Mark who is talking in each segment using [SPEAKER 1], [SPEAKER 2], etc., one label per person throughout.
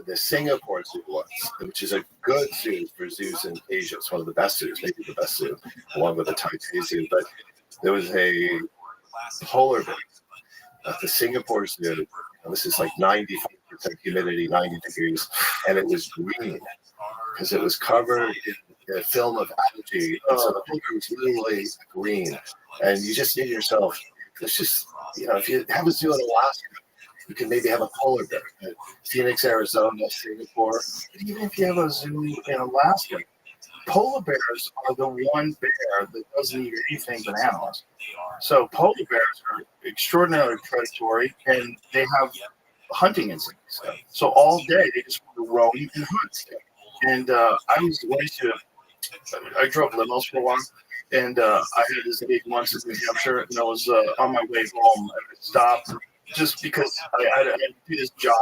[SPEAKER 1] the Singapore Zoo was, which is a good zoo for zoos in Asia. It's one of the best zoos, maybe the best zoo, along with the Taipei Zoo. But there was a polar bear at the Singapore Zoo. And this is like 95% humidity, 90 degrees, and it was green because it was covered in a film of algae. And so the polar bear was literally green. And you just say to yourself, it's just, if you have a zoo in Alaska, you can maybe have a polar bear at Phoenix, Arizona, Singapore. But even if you have a zoo in Alaska, polar bears are the one bear that doesn't eat anything but animals. So polar bears are extraordinarily predatory, and they have hunting instincts. So all day they just want to roam and hunt. And I drove limos for a while, and I had this gig once in New Hampshire, and I was on my way home, and I stopped just because I had to do this job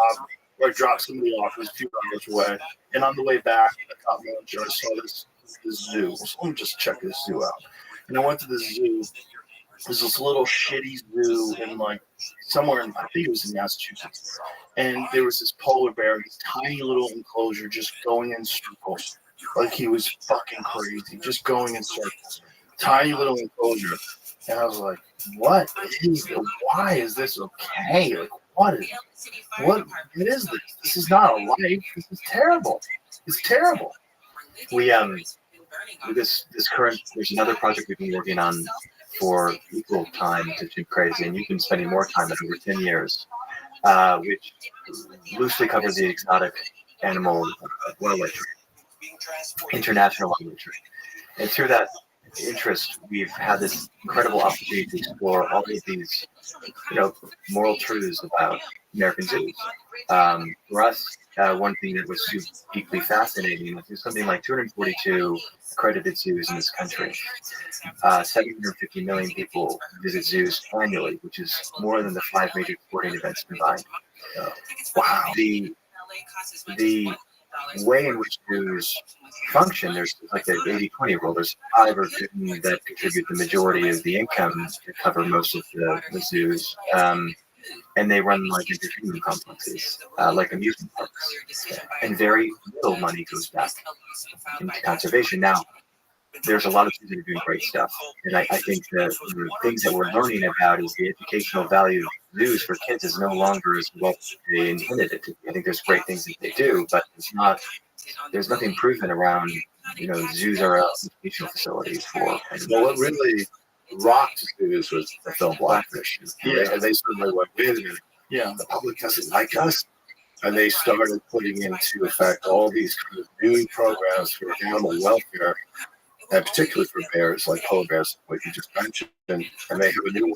[SPEAKER 1] where I dropped somebody off. It was a few hours away, and on the way back, I got lunch, and I saw this zoo. So let me just check this zoo out. And I went to the zoo. There's this little shitty zoo in somewhere I think it was in Massachusetts. And there was this polar bear in this tiny little enclosure just going in circles. Like he was fucking crazy, just going in circles. Tiny little enclosure. And I was like, why is this okay? Like, what is this? This is not a life. This is terrible. It's terrible.
[SPEAKER 2] There's another project we've been working on for equal time to Too Crazy, and you've been spending more time than over 10 years, which loosely covers the exotic animal wildlife trade, international wildlife trade. And through that interest, we've had this incredible opportunity to explore all of these, moral truths about American zoos. For us, one thing that was deeply fascinating is there's something like 242 accredited zoos in this country. 750 million people visit zoos annually, which is more than the 5 major sporting events combined. Wow. The way in which zoos function, there's like the 80-20 rule. There's 5 or 50 that contribute the majority of the income to cover most of the zoos. And they run like entertainment complexes, like amusement parks. And very little money goes back into conservation. Now, there's a lot of things that are doing great stuff. And I think that the things that we're learning about is the educational value of zoos for kids is no longer as what they intended it to be. I think there's great things that they do, but there's nothing proven around, zoos are educational facilities for.
[SPEAKER 1] Well, what really rocked zoos was the film Blackfish. And they suddenly went, wait a minute, the public doesn't like us. And they started putting into effect all these kind of new programs for animal welfare, and particularly for bears, like polar bears, like you just mentioned. And they have a new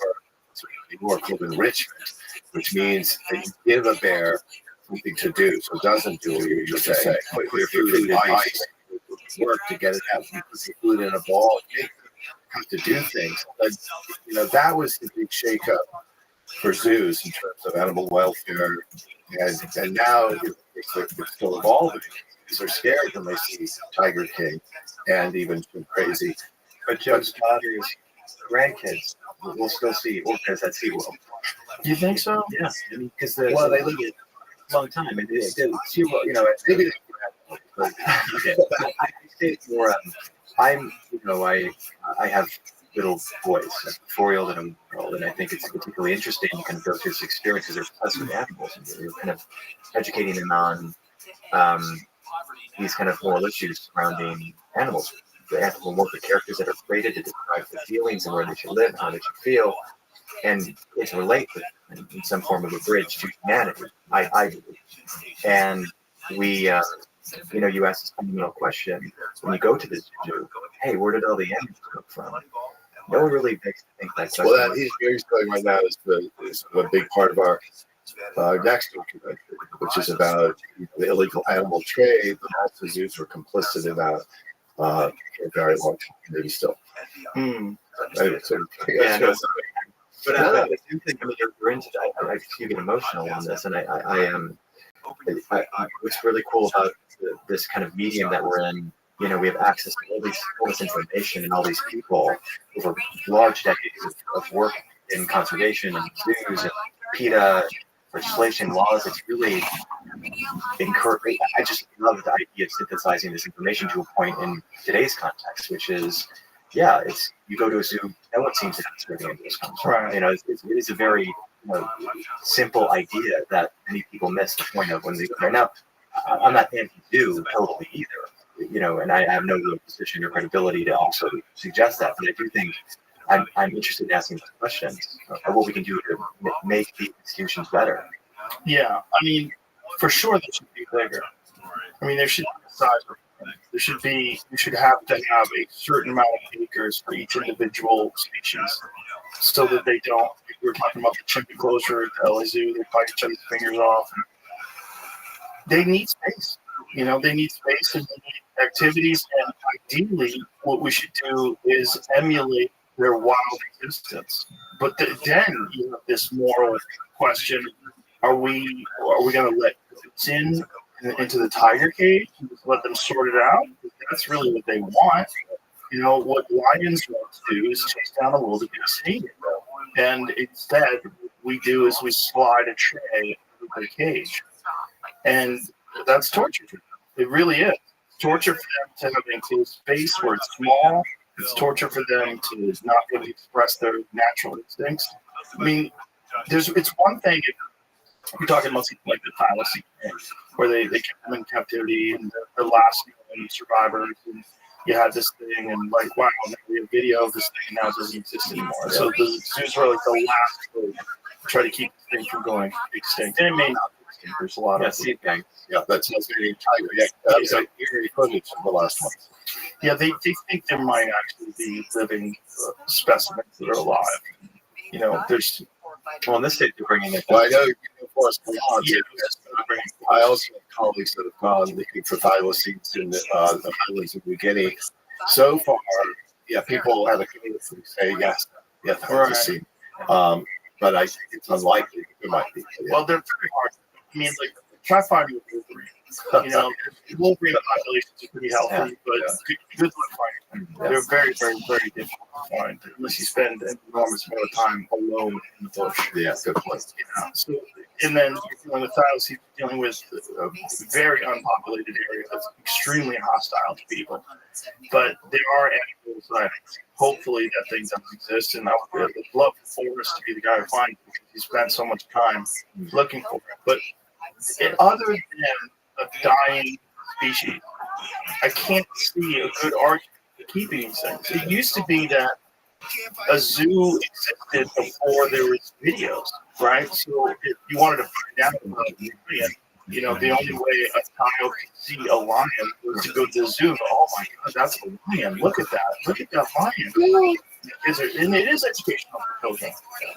[SPEAKER 1] word called enrichment, which means that you give a bear something to do, so it doesn't do what you just say. Put your food in ice, work to get it out. You put your food in a ball, you have to do things. And, that was the big shakeup for zoos in terms of animal welfare. And now it's still evolving. Because they're scared when they see Tiger King and even Too Crazy.
[SPEAKER 2] But Joe's daughter's grandkids will still see orcas at SeaWorld.
[SPEAKER 1] Do you think so?
[SPEAKER 2] Yeah. Because
[SPEAKER 1] they live
[SPEAKER 2] a long time. And SeaWorld, maybe they but okay. I say it's more. I have little boys, a 4-year-old and a 1-year-old, and I think it's particularly interesting to kind of go through this experience because they're obsessed with animals, and you're kind of educating them on these kind of moral issues surrounding animals, the anthropomorphic characters that are created to describe the feelings and where they should live, how they should feel, and it's relate to them in some form of a bridge to humanity, I believe. And we, you ask this fundamental question when you go to this zoo, hey, where did all the animals come from? No one really makes to think that question.
[SPEAKER 1] Well, he's going right now is a big part of our next documentary, which is about the illegal animal trade. The also zoos were complicit in that for a very long time, maybe still.
[SPEAKER 2] But I do think you're into that. I feel get emotional on this, and what's really cool about this kind of medium that we're in, we have access to all this information and all these people over large decades of work in conservation and zoos and PETA legislation laws. It's really encourage. I just love the idea of synthesizing this information to a point in today's context, which is, yeah, it's you go to a zoo, no one seems to know where the animals come from.
[SPEAKER 3] Right.
[SPEAKER 2] You know, it is a very simple idea that many people miss the point of when they go there. Now, I'm not anti-zoo totally either, you know, and I have no real position or credibility to also suggest that, but I do think I'm interested in asking those questions of what we can do to make the institutions better.
[SPEAKER 3] Yeah, I mean, for sure they should be bigger. I mean, there should be a size of there should be. You should have to have a certain amount of acres for each individual species, so that they don't. We were talking about the chimp enclosure at the LA Zoo. They bite each other's fingers off. They need space. You know, they need space and they need activities. And ideally, what we should do is emulate their wild existence. But then you have this moral question: Are we going to let kids into the tiger cage and just let them sort it out? That's really what they want. You know, what lions want to do is chase down a wildebeest and eat it. And instead, what we do is we slide a tray into the cage. And that's torture for them. It really is. It's torture for them to have an enclosed space where it's small. It's torture for them to not be able to express their natural instincts. I mean, it's one thing if you're talking mostly like the Thylacine, where they kept them in captivity and the last survivors, and you had this thing, and like, wow, now we have video of this thing, now it doesn't exist anymore. So the zoos were like the last hope to try to keep this thing from going extinct. And it may not be extinct. There's a lot of
[SPEAKER 2] seed gang.
[SPEAKER 1] Yeah, that's Tasmanian tiger. Yeah, that was like eerie footage of the last one.
[SPEAKER 3] Yeah, they think there might actually be living specimens that are alive. You know, there's.
[SPEAKER 2] Well, in this state, they're bringing it.
[SPEAKER 1] Well, I know Forest Lawns. I also have colleagues that have gone looking for thylacines in the highlands of New Guinea. So far, yeah, people have a community who say yes, thylacine. But I think it's unlikely there might be. Yeah.
[SPEAKER 3] Well, they're very hard. I mean, like, try finding a Wolverine. You know, Wolverine populations are pretty healthy, but good luck finding them. They're very, very, very difficult to find unless you spend an enormous amount of time alone in the bush.
[SPEAKER 1] Yeah, good point.
[SPEAKER 3] Yeah. So, and then you're dealing with thylacine, you're dealing with a very unpopulated area that's extremely hostile to people. But there are anecdotal sightings. Hopefully that thing doesn't exist, and I would love for Forrest to be the guy who finds it because he spent so much time looking for it. But other than a dying species, I can't see a good argument for keeping these things. It used to be that a zoo existed before there was videos, right? So if you wanted to find out about a lion, you know, the only way a child could see a lion was to go to the zoo. Oh my God, that's a lion! Look at that! Look at that lion! And it is educational for children,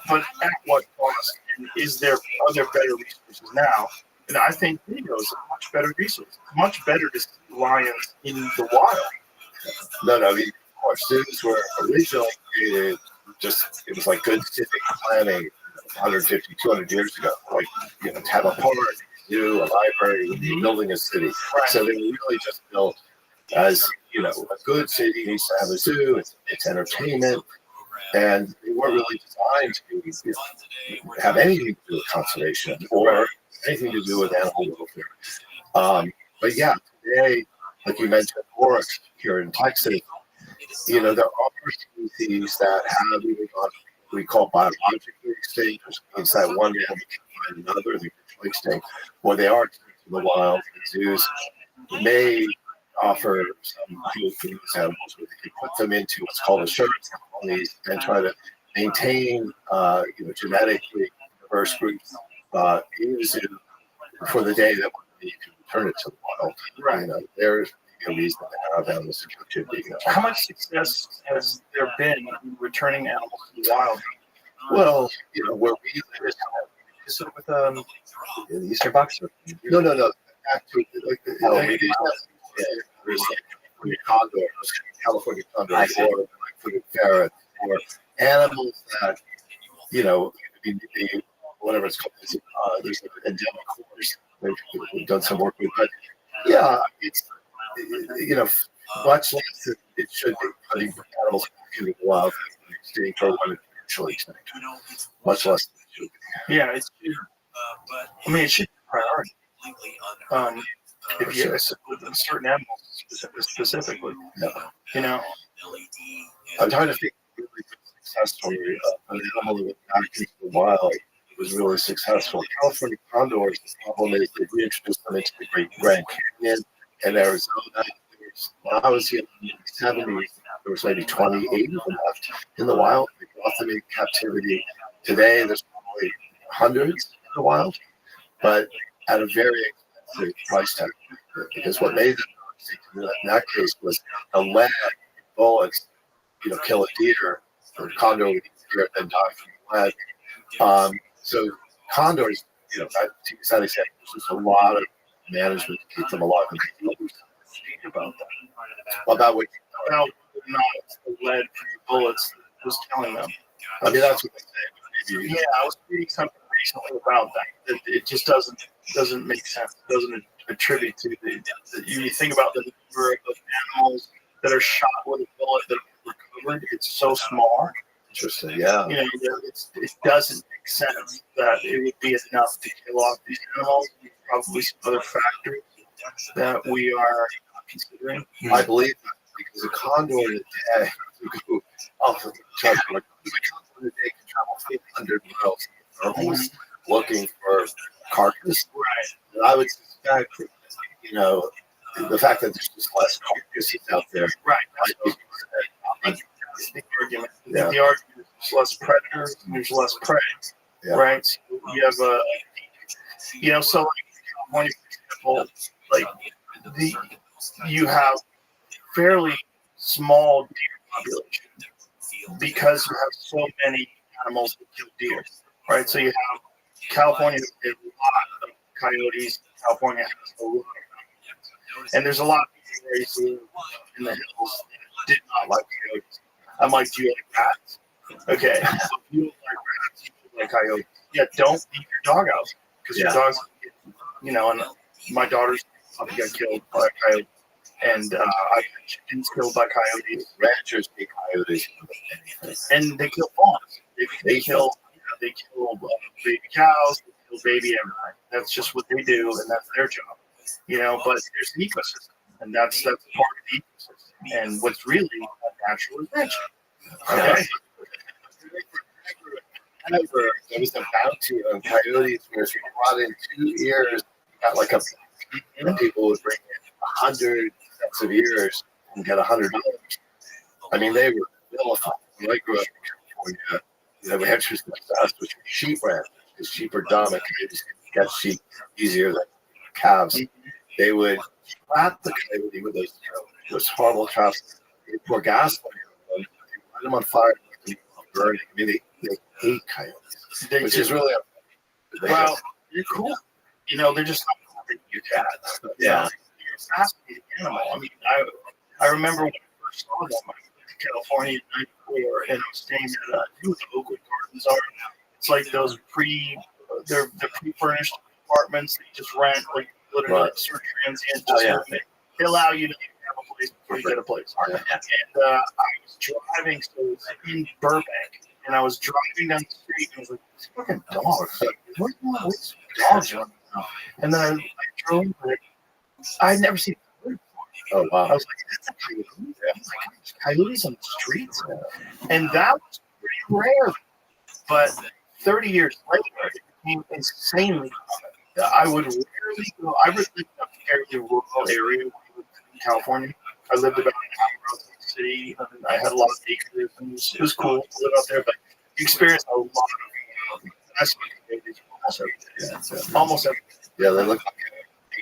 [SPEAKER 3] but at what cost? And are there better resources now? And I think video is a much better resource. It's much better to see lions in the wild.
[SPEAKER 1] No, I mean, our zoos were originally created it was like good civic planning 150, 200 years ago. Like, you know, to have a park, zoo, a library, building a city.
[SPEAKER 3] Right.
[SPEAKER 1] So they were really just built as, you know, a good city needs to have a zoo, it's entertainment. And they weren't really designed to have anything to do with conservation or anything to do with animal welfare. But yeah, today, like you mentioned, oryx here in Texas, you know, there are species that have even gone, we call biologically extinct, which means that one animal can find another, they're virtually extinct, or they are extinct in the wild. Zoos may offer some hope for these animals where they can put them into what's called assurance colonies and try to maintain, you know, genetically diverse groups in the zoo for the day that you can return it to the wild.
[SPEAKER 3] Right.
[SPEAKER 1] You know, there's a reason to have animals in captivity. You know.
[SPEAKER 3] How much success has there been in returning animals to the wild?
[SPEAKER 1] Well, you know, where we live
[SPEAKER 2] So with the Eastern Box.
[SPEAKER 1] no. Actually, there's like condors, California condors, or like ferrets, or animals that, you know, whatever it's called. There's an endemic horse we've done some work with, but yeah, it's, you know, much less than it should be putting animals in the wild extinct or when it's actually extinct. Much less than it should be.
[SPEAKER 3] Yeah, I mean, it should be a priority. If you with certain animals specifically, you know.
[SPEAKER 1] I'm trying to think of a really success story. An animal that went back into the wild was really successful. California condors, the problem is they reintroduced them into the Great Grand Canyon in Arizona. When I was in the 70s, there was maybe 28 of them left in the wild. They brought them in captivity. Today, there's probably hundreds in the wild, but at a very expensive price tag. Because what made them in that case was the lead bullets, kill a deer, or a condor would eat a deer and die from the lead. So condors, that sadly said, there's just a lot of management to keep them alive. And they don't about that. About what
[SPEAKER 3] About not the lead from the bullets that was killing them.
[SPEAKER 1] I mean, that's what they say.
[SPEAKER 3] Yeah, I was reading something recently about that. It just doesn't make sense. It doesn't attribute to you think about the number of animals that are shot with a bullet that are recovered. It's so small.
[SPEAKER 1] Interesting. Yeah.
[SPEAKER 3] It doesn't make sense that it would be enough to kill off these animals. There's probably some other factors that we are considering.
[SPEAKER 1] I believe that because a condor in a day, off the chart, a condor in a day can travel 500 miles in thermals looking for carcass.
[SPEAKER 3] Right.
[SPEAKER 1] And I would suspect, the fact that there's just less carcasses out there.
[SPEAKER 3] Right.
[SPEAKER 1] That's
[SPEAKER 3] the argument.
[SPEAKER 1] Yeah.
[SPEAKER 3] The argument is there's less predators and there's less prey.
[SPEAKER 1] Yeah.
[SPEAKER 3] Right? So you have so like California, for example, you have fairly small deer population because you have so many animals that kill deer. Right? So you have California has a lot of coyotes. California has a lot of coyotes. And there's a lot of people who live in the hills that did not like coyotes. I'm like, do you like rats? Okay. So if you don't like rats, you should like coyotes. Yeah, don't eat your dog out because your dog's, and my daughter's puppy got killed by a coyote. And I've had chickens killed by coyotes.
[SPEAKER 1] ranchers eat coyotes.
[SPEAKER 3] And they kill fawns. They kill baby cows, they kill baby everything. That's just what they do, and that's their job. But there's an ecosystem, and that's part of the ecosystem. And what's really unnatural is ranching. Okay.
[SPEAKER 1] There was a bounty on coyotes where if you brought in 2 ears, you got like and people would bring in 100 sets of ears and get $100. I mean, they were vilified. When I grew up in California, ranchers were obsessed with sheep ranchers because sheep are dumb and coyotes can get sheep easier than calves. They would trap the coyote with those horrible traps. They pour gas on them, they light them on fire, and burning. I mean, they hate coyotes, which is really
[SPEAKER 3] well, you're cool. They're just not cool your cat.
[SPEAKER 1] Yeah.
[SPEAKER 3] You're a fascinating animal. I mean, I remember when I first saw them, I went to California in '94, and I was staying at the Oakwood Gardens are. It's like those they're pre-furnished apartments that you just rent, like literally
[SPEAKER 1] Right.
[SPEAKER 3] sort of transient. They allow you to have a place before you get a place. And I was driving, so it was in Burbank, and I was driving down the street, and I was like, "These fucking dogs! Where's these dogs running around?" And then I drove over it. I had never seen a coyote before.
[SPEAKER 1] Oh wow!
[SPEAKER 3] I was like, "That's a coyote!" I was like, "There's coyotes on the streets," and that was pretty rare. But 30 years later, it became insanely common. I would rarely go. I lived in a fairly rural area when I lived in California. I lived about an hour outside the city, and I had a lot of acres, and it was cool to live out there. But you experience a lot of that's almost every day.
[SPEAKER 1] Yeah, they look like a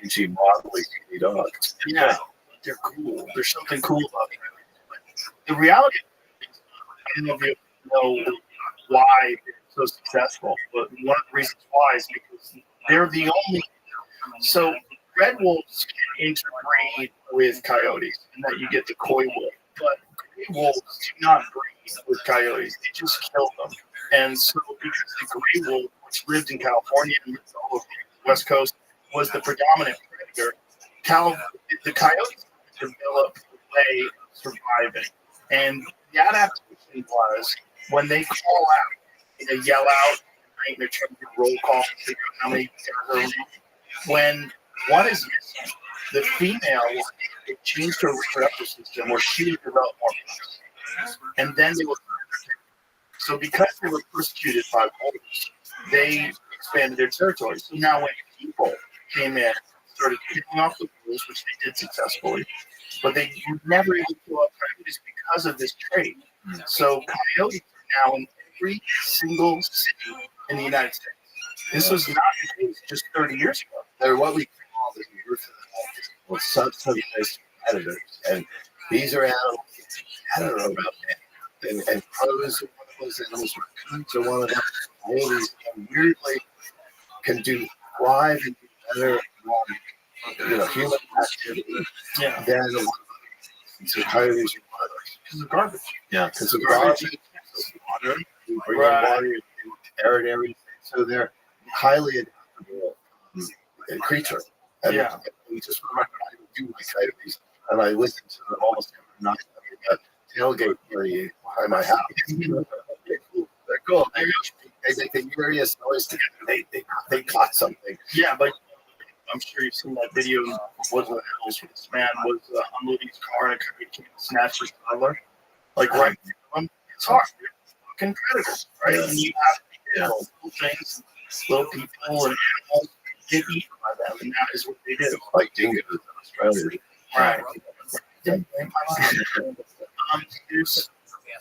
[SPEAKER 1] dingy, modelly dog.
[SPEAKER 3] Yeah, they're cool. There's something cool about them. But the reality is, I don't know if you know why they're so successful, but one of the reasons why is because they're the only. So red wolves can interbreed with coyotes, and that you get the coy wolf. But gray wolves do not breed with coyotes; they just kill them. And so, because the gray wolf, which lived in California and lived all over the West Coast, was the predominant predator, the coyotes developed a way of surviving. And the adaptation was when they call out, they yell out, and they're trying to roll call to figure out how many there are. when one is missing, the female will change her reproductive system where she will develop more pups. And then they will. So because they were persecuted by wolves, they expanded their territory. So now when people came in, started kicking off the wolves, which they did successfully, but they were never able to kill off coyotes because of this trait. So coyotes are now in every single city in the United States. This was not the case just 30 years ago.
[SPEAKER 1] They're what we call the well, subsidized predators, and these are animals that are around there. And crows are one of those animals. Raccoons are one of them. Coyotes weirdly can thrive and do better on human activity than a lot of so coyotes are one of those.
[SPEAKER 3] Because of garbage.
[SPEAKER 1] Yeah, because of garbage, water, you bring in water in arid areas, so they're highly adaptable creature. And we just remember I do my coyotes, and I listen to them almost every night. I mean, that tailgate party behind my house. They're cool. They make the curious noise together. They caught something.
[SPEAKER 3] Yeah, but I'm sure you've seen that video in Woodland Hills where this man was unloading his car and a coyote came and snatched his toddler. Like right from him. It's hard. They're fucking predators, right? Yeah. And you have to be little things, little people and animals get eaten by them, and that is what they do.
[SPEAKER 1] Like dingoes in Australia.
[SPEAKER 3] Right.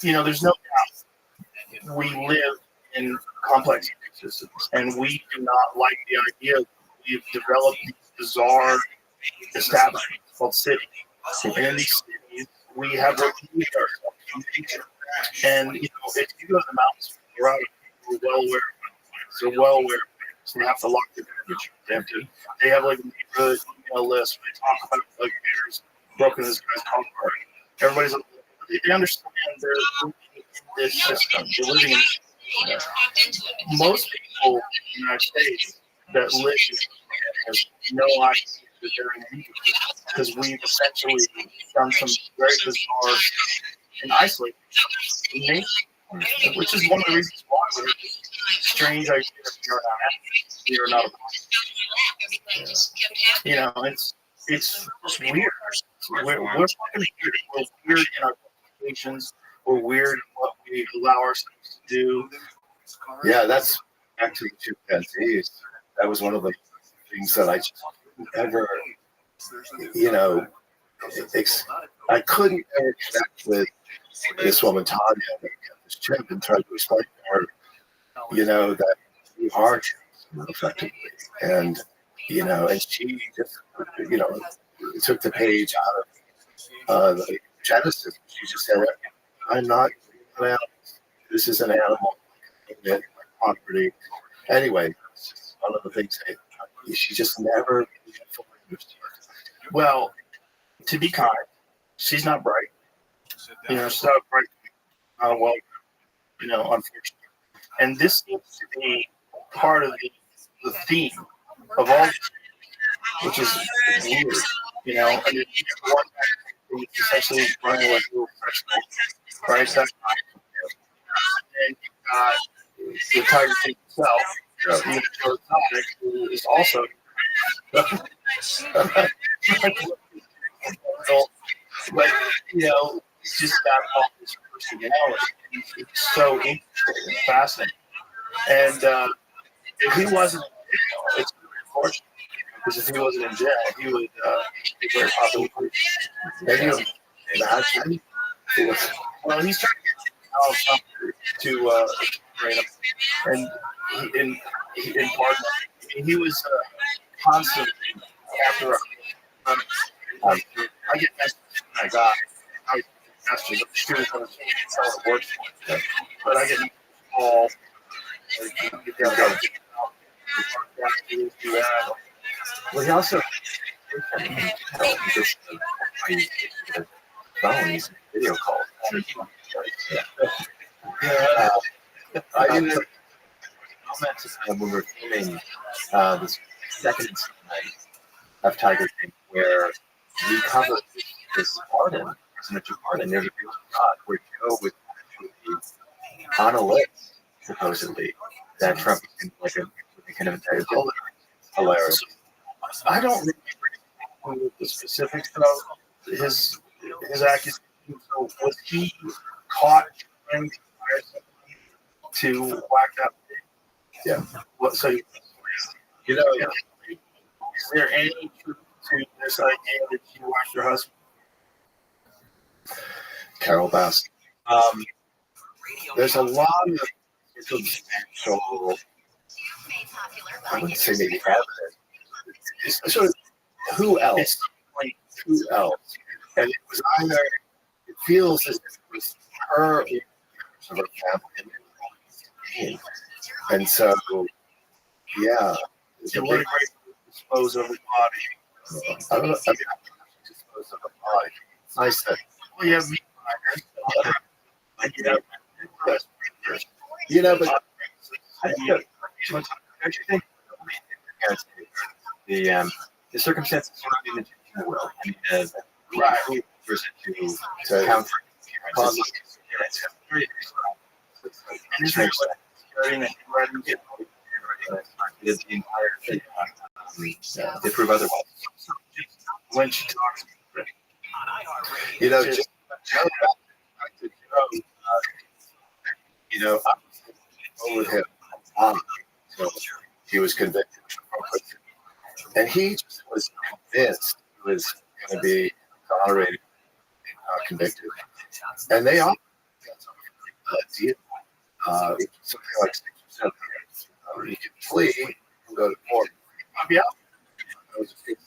[SPEAKER 3] There's no doubt we live in complex ecosystems, and we do not like the idea that we've developed these bizarre establishments called cities. And in these cities, we have removed ourselves from nature. And, if you go to the mountains, we're well aware of they're well aware of it. They have to lock their temperature. They have like a neighborhood email list where they talk about like bears broken this guy's car. Everybody's they understand they're living in this system. They're living in this system. Most people in the United States that live in has no idea that they're in any because we've essentially done some very bizarre and isolated nature, which is one of the reasons why we have this strange idea that we are not a it's just weird. We're fucking weird. We're weird in our communications. We're weird in what we allow ourselves to do.
[SPEAKER 1] Yeah, that's back to the chimpanzees. That was one of the things that I just ever, I couldn't ever connect with this woman, Tanya, that kept this chimp and tried to explain to her, that we are chimps, effectively. And, and she just, took the page out of the Genesis. She just said, I'm not an animal. This is an animal. My property. Anyway, one of the things she just never fully understood.
[SPEAKER 3] Well, to be kind, she's not bright. She's not bright. Not well, unfortunately. And this seems to be part of the theme of all this, which is weird. I mean, one is essentially running like a little professional, right? That's and you've got the Tiger King himself, who is also but he's just got all this personality. It's so interesting and fascinating. And if he wasn't in jail, it's really unfortunate. Because if he wasn't in jail, he would be very popular. And you imagine. Well, he's trying to get to train him. And in part, he was constantly after I get messages from that guy. I get messages. I'm sure it's going to work. But I get calls.
[SPEAKER 2] Well, he also phones, video calls. I didn't know comments when we were filming this second night of Tiger King where we covered this pardon, presidential pardon. There's a real shot where Joe was actually on a list, supposedly, that Trump is like a kind of hilarious.
[SPEAKER 3] I don't remember the specifics of his accusation. So was he caught trying to hire someone to whack that?
[SPEAKER 1] Yeah.
[SPEAKER 3] What? So
[SPEAKER 1] You know,
[SPEAKER 3] is there any truth to this idea that she whacked her husband?
[SPEAKER 1] Carol Bass. There's a lot of substantial, I wouldn't say maybe evidence. It's sort of who else? Who else? And it was either, it feels as if it was her or her family. And so, yeah.
[SPEAKER 3] And what a great way to dispose of the body.
[SPEAKER 1] I don't know. I mean, dispose of the body. It's nice that.
[SPEAKER 3] Well, you have meat miners. And you have
[SPEAKER 1] but
[SPEAKER 2] don't you think the circumstances surrounding the will
[SPEAKER 3] right
[SPEAKER 2] to counter
[SPEAKER 1] cause
[SPEAKER 3] and is there studying that
[SPEAKER 2] the entire thing to prove otherwise.
[SPEAKER 3] when she talks
[SPEAKER 1] just back to Joe, I'm with him. So he was convicted. And he just was convinced he was going to be exonerated and not convicted. And they all something like 6 or 7 years. He could flee and go to court.
[SPEAKER 3] I'll be out.
[SPEAKER 1] That was a big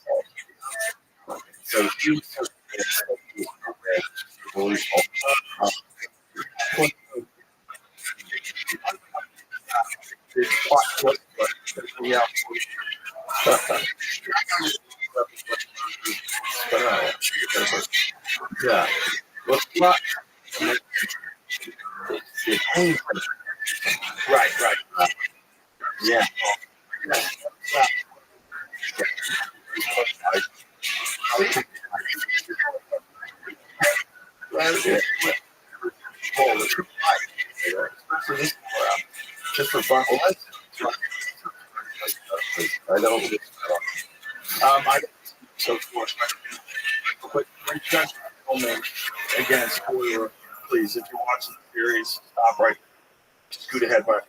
[SPEAKER 1] fault. So he was so convinced that he was delusional. Yeah. Well, not. Right.
[SPEAKER 2] Yeah.
[SPEAKER 1] Just for fun. I don't.
[SPEAKER 3] So forth. But when you guys are filming, again, spoiler, please, if you're watching the series, stop right. Scoot ahead, but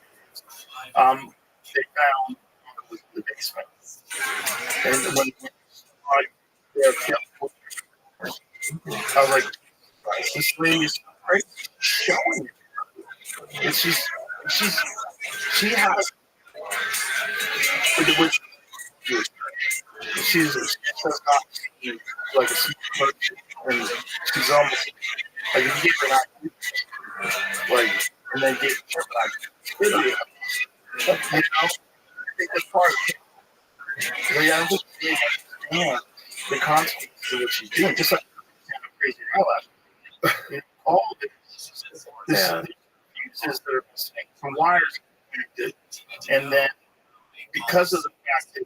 [SPEAKER 3] they found was in the basement, and when they're killed, I was like, this lady is crazy. Showing it. And she has which she's not like a super person, and she's almost like if you get her not like, and then get her back, I think that's part of it. But yeah, I'm just understand the consequences of what she's doing, just like crazy eyelash. All of it, this uses their mistake from wires connected, and then because of the fact that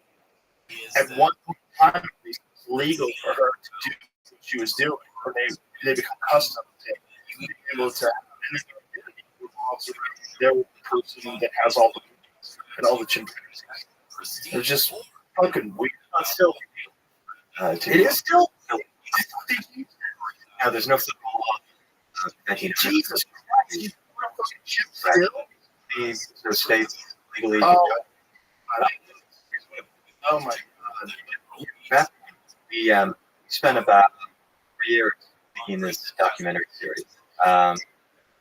[SPEAKER 3] at one point in time, it was legal for her to do what she was doing, or they become accustomed to being able to have their person that has all the and all the chimpanzees. It's just fucking weird.
[SPEAKER 2] It's still.
[SPEAKER 3] It is still.
[SPEAKER 2] Now there's no football law.
[SPEAKER 3] Jesus Christ! You fucking chip still?
[SPEAKER 2] These states legally.
[SPEAKER 3] Oh my God!
[SPEAKER 2] We spent about 3 years making this documentary series.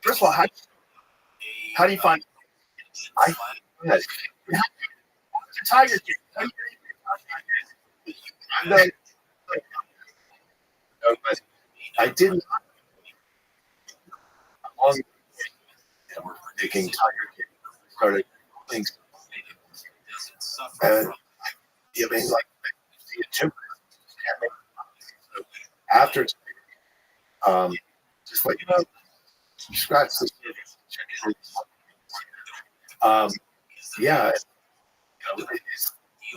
[SPEAKER 3] First of all, how do you find?
[SPEAKER 2] Yes.
[SPEAKER 3] Tiger King.
[SPEAKER 1] No, but I didn't. Long making Tiger King started doing and you mean like the gym. So after just like scratch the yeah,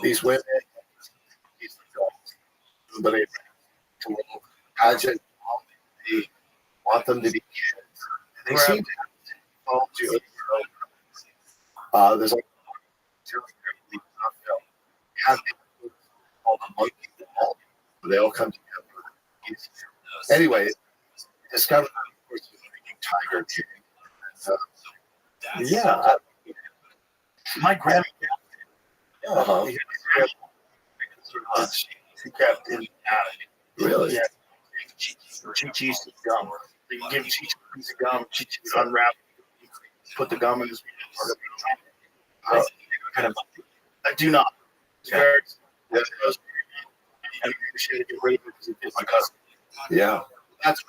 [SPEAKER 1] these women, these adults, somebody to pageant, they want them to be kids. And they seem to have to there's like called the monkey ball. They all come together. Anyway, discovered, of course, the tiger king.
[SPEAKER 2] Yeah.
[SPEAKER 3] My grandma,
[SPEAKER 1] Uh-huh.
[SPEAKER 3] she kept in the attic.
[SPEAKER 1] Really?
[SPEAKER 3] Yeah. She used to gum. They give Chi a piece of gum. She would unwrap it, put the gum in his
[SPEAKER 2] Kind of.
[SPEAKER 3] I do not. It's
[SPEAKER 2] Yeah.
[SPEAKER 3] very, and she had to get rid of it because it was my cousin.
[SPEAKER 1] Yeah.
[SPEAKER 3] That's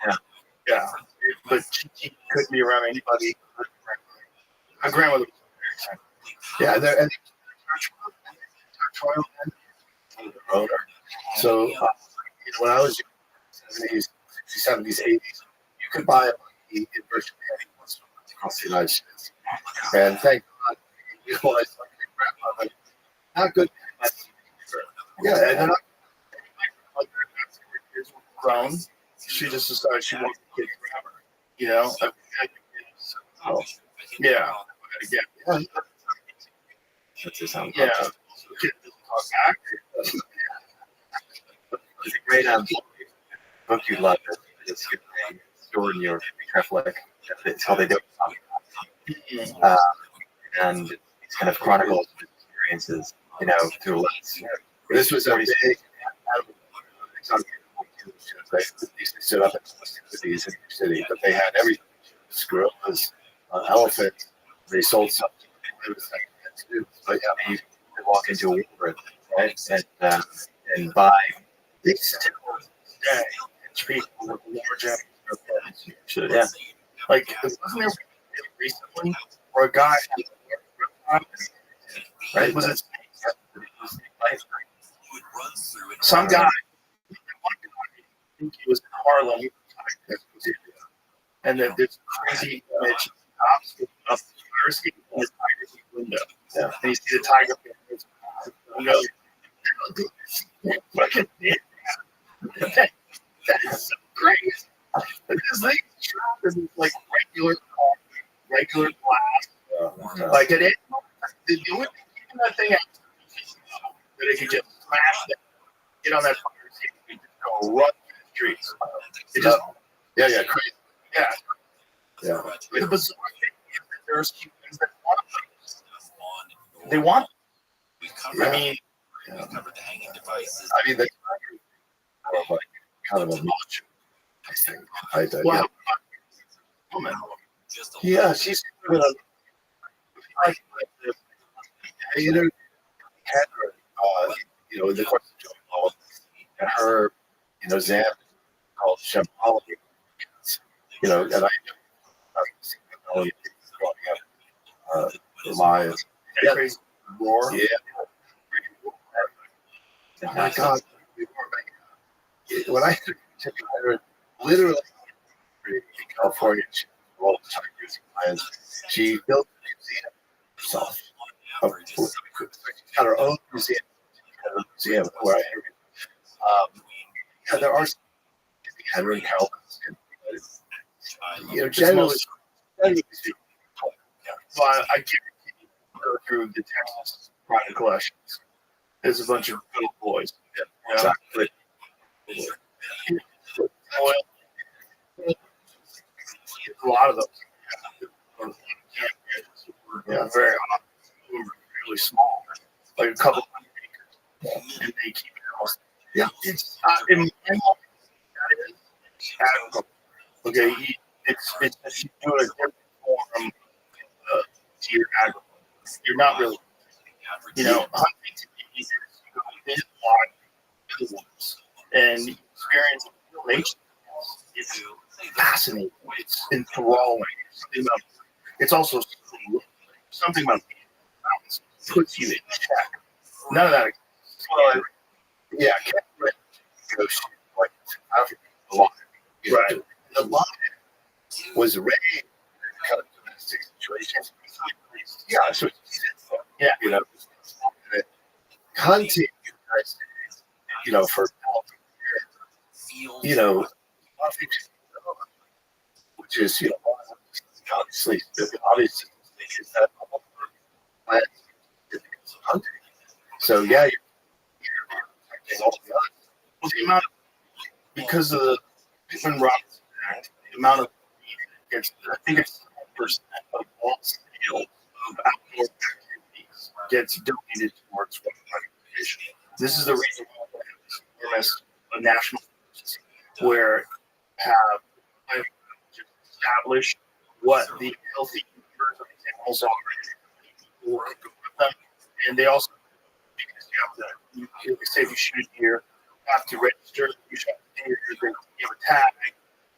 [SPEAKER 2] Yeah.
[SPEAKER 3] yeah. But she couldn't be around anybody. My grandmother was
[SPEAKER 1] Yeah, and owner. So when I was in the 70s, 80s, you could buy a monkey in virtually any place across the United States. And thank God, you realize like your grandmother, not good. Yeah, and then my kids were grown. She just decided she wanted to get forever. You know? So, yeah. Yeah.
[SPEAKER 2] That's the sound.
[SPEAKER 3] Yeah.
[SPEAKER 2] It's a great book you love. It's stored in your Catholic. It's called They Don't Talk About. And it's kind of chronicles experiences, through lens.
[SPEAKER 1] This was a big they stood up at these in the city, but they had everything. Gorillas, elephants. They sold something. But
[SPEAKER 2] Yeah, you could walk into a Walmart, right, and buy.
[SPEAKER 3] They still today treat people with large animals.
[SPEAKER 2] Yeah.
[SPEAKER 3] Like, wasn't there recently where a guy had
[SPEAKER 2] Right.
[SPEAKER 3] it was a some guy, I think he was in Harlem, and then this crazy image cops up the fire escape in the tiger's window.
[SPEAKER 1] Yeah.
[SPEAKER 3] And you see the tiger window. Fucking that is so crazy. This thing is trapped in like regular glass. Like it is. The only thing keeping that thing out that it could just smash it, get on that fire escape, and just go run through the streets. It just
[SPEAKER 1] yeah, crazy.
[SPEAKER 3] yeah.
[SPEAKER 1] Yeah.
[SPEAKER 3] The bizarre thing is that there's humans that want them. They want them. I mean,
[SPEAKER 1] I mean, the tiger is kind of a macho, I think.
[SPEAKER 3] wow. Woman.
[SPEAKER 1] Yeah, she's kind of had her, in the course of Joe Paul, and her, Zam called Shambhala, and I growing up, live.
[SPEAKER 3] Yeah. Crazy roar.
[SPEAKER 1] Yeah. Oh my God. When I heard literally in California, she all the tigers and lions, she built a museum herself. She's got her own museum. Where I there are Henry Calvin's and generally speaking.
[SPEAKER 3] Well, I guarantee you go through the Texas private collections. There's a bunch of little boys.
[SPEAKER 1] Yeah, exactly.
[SPEAKER 3] Oil. A lot of those. Yeah, very hot. Really small. Like a couple hundred acres. And they keep it all. Yeah, it's in my mind, that is agriculture. Okay, it's you do a different form to your agriculture. You're not really, hunting to me is you go in the woods and you experience real nature. It's fascinating. It's enthralling. It's also something about mountains puts you in check. None of that.
[SPEAKER 1] Well, yeah, can't let go like a lot.
[SPEAKER 3] Right.
[SPEAKER 1] The lion was raised in kind of domestic situations. Yeah, so yeah, hunting in the United States, for which is obviously is that hunting. So yeah,
[SPEAKER 3] and all the others. Well, the amount of, because of the Pittman Robertson Act, the amount of gets, I think it's 10% of all sales of outdoor activities gets donated towards wildlife conservation. This is the reason why we have this enormous national emergency where have established what the healthy numbers of these animals are, work with them, and they also, because you have to, say if you shoot a deer, you have to register, you shot the deer, they give a tag,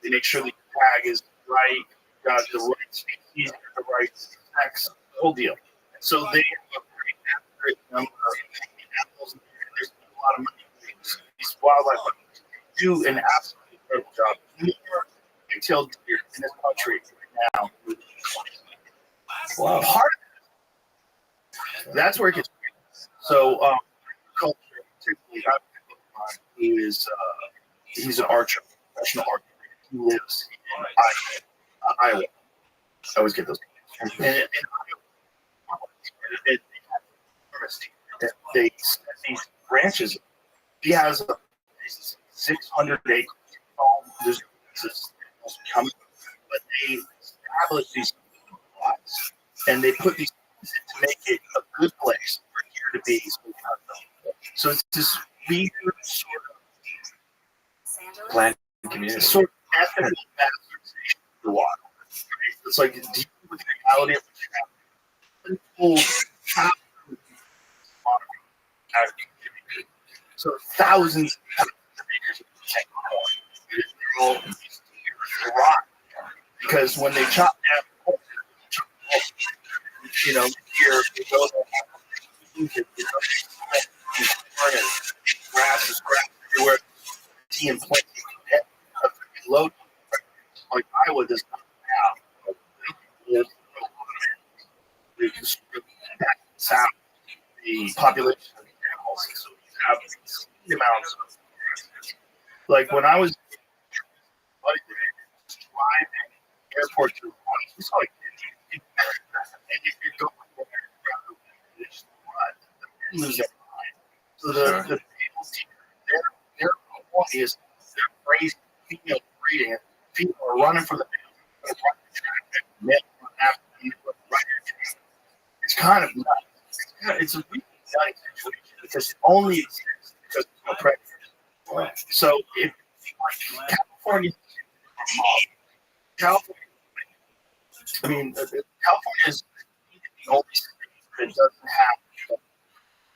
[SPEAKER 3] they make sure the tag is right, got the right species, the right sex, the whole deal. So they have a very accurate number of animals, and there's a lot of money. These wildlife hunters do an absolutely incredible job. More retail deer in this country right now.
[SPEAKER 1] Wow.
[SPEAKER 3] Part of that's where it gets weird. So, culture, particularly, he's an archer, professional archer. He lives in Iowa. I always get those. And Iowa, they set these ranches. He has 600 acres. There's coming, but they establish these lots, and they put these to make it a good place for deer to be. So it's this weird sort of
[SPEAKER 2] Planned community.
[SPEAKER 3] sort of ethical bastardization of the water. It's like dealing with the reality of what you have. So thousands of acres of protected rock, because when they chop down, here they go there, grass is grass everywhere, tea and plenty of low, like Iowa does not have. Sound the population of animals, so you have the amounts of, like when I was driving airport to we saw like and if you go lose their mind. So the people, their point is they're crazy female breeding. People are running for the men after it's kind of nuts. It's a really nutty situation because it only exists because there's no predators.
[SPEAKER 1] Right.
[SPEAKER 3] So if California, California is the only state that doesn't have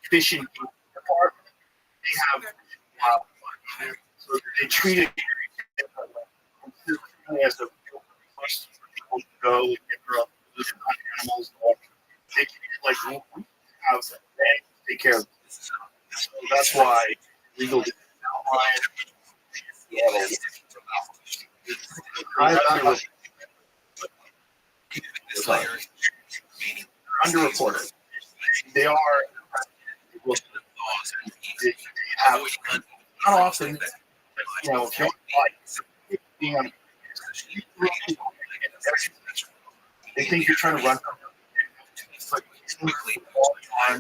[SPEAKER 3] fishing department. They have so they treat it differently as the first people to go and get their own food and hunt animals. They treat it like we have they take care of it. So that's why legal underreported. They are they have not often, if you don't like being on, they think you're trying to run from them. But all the time,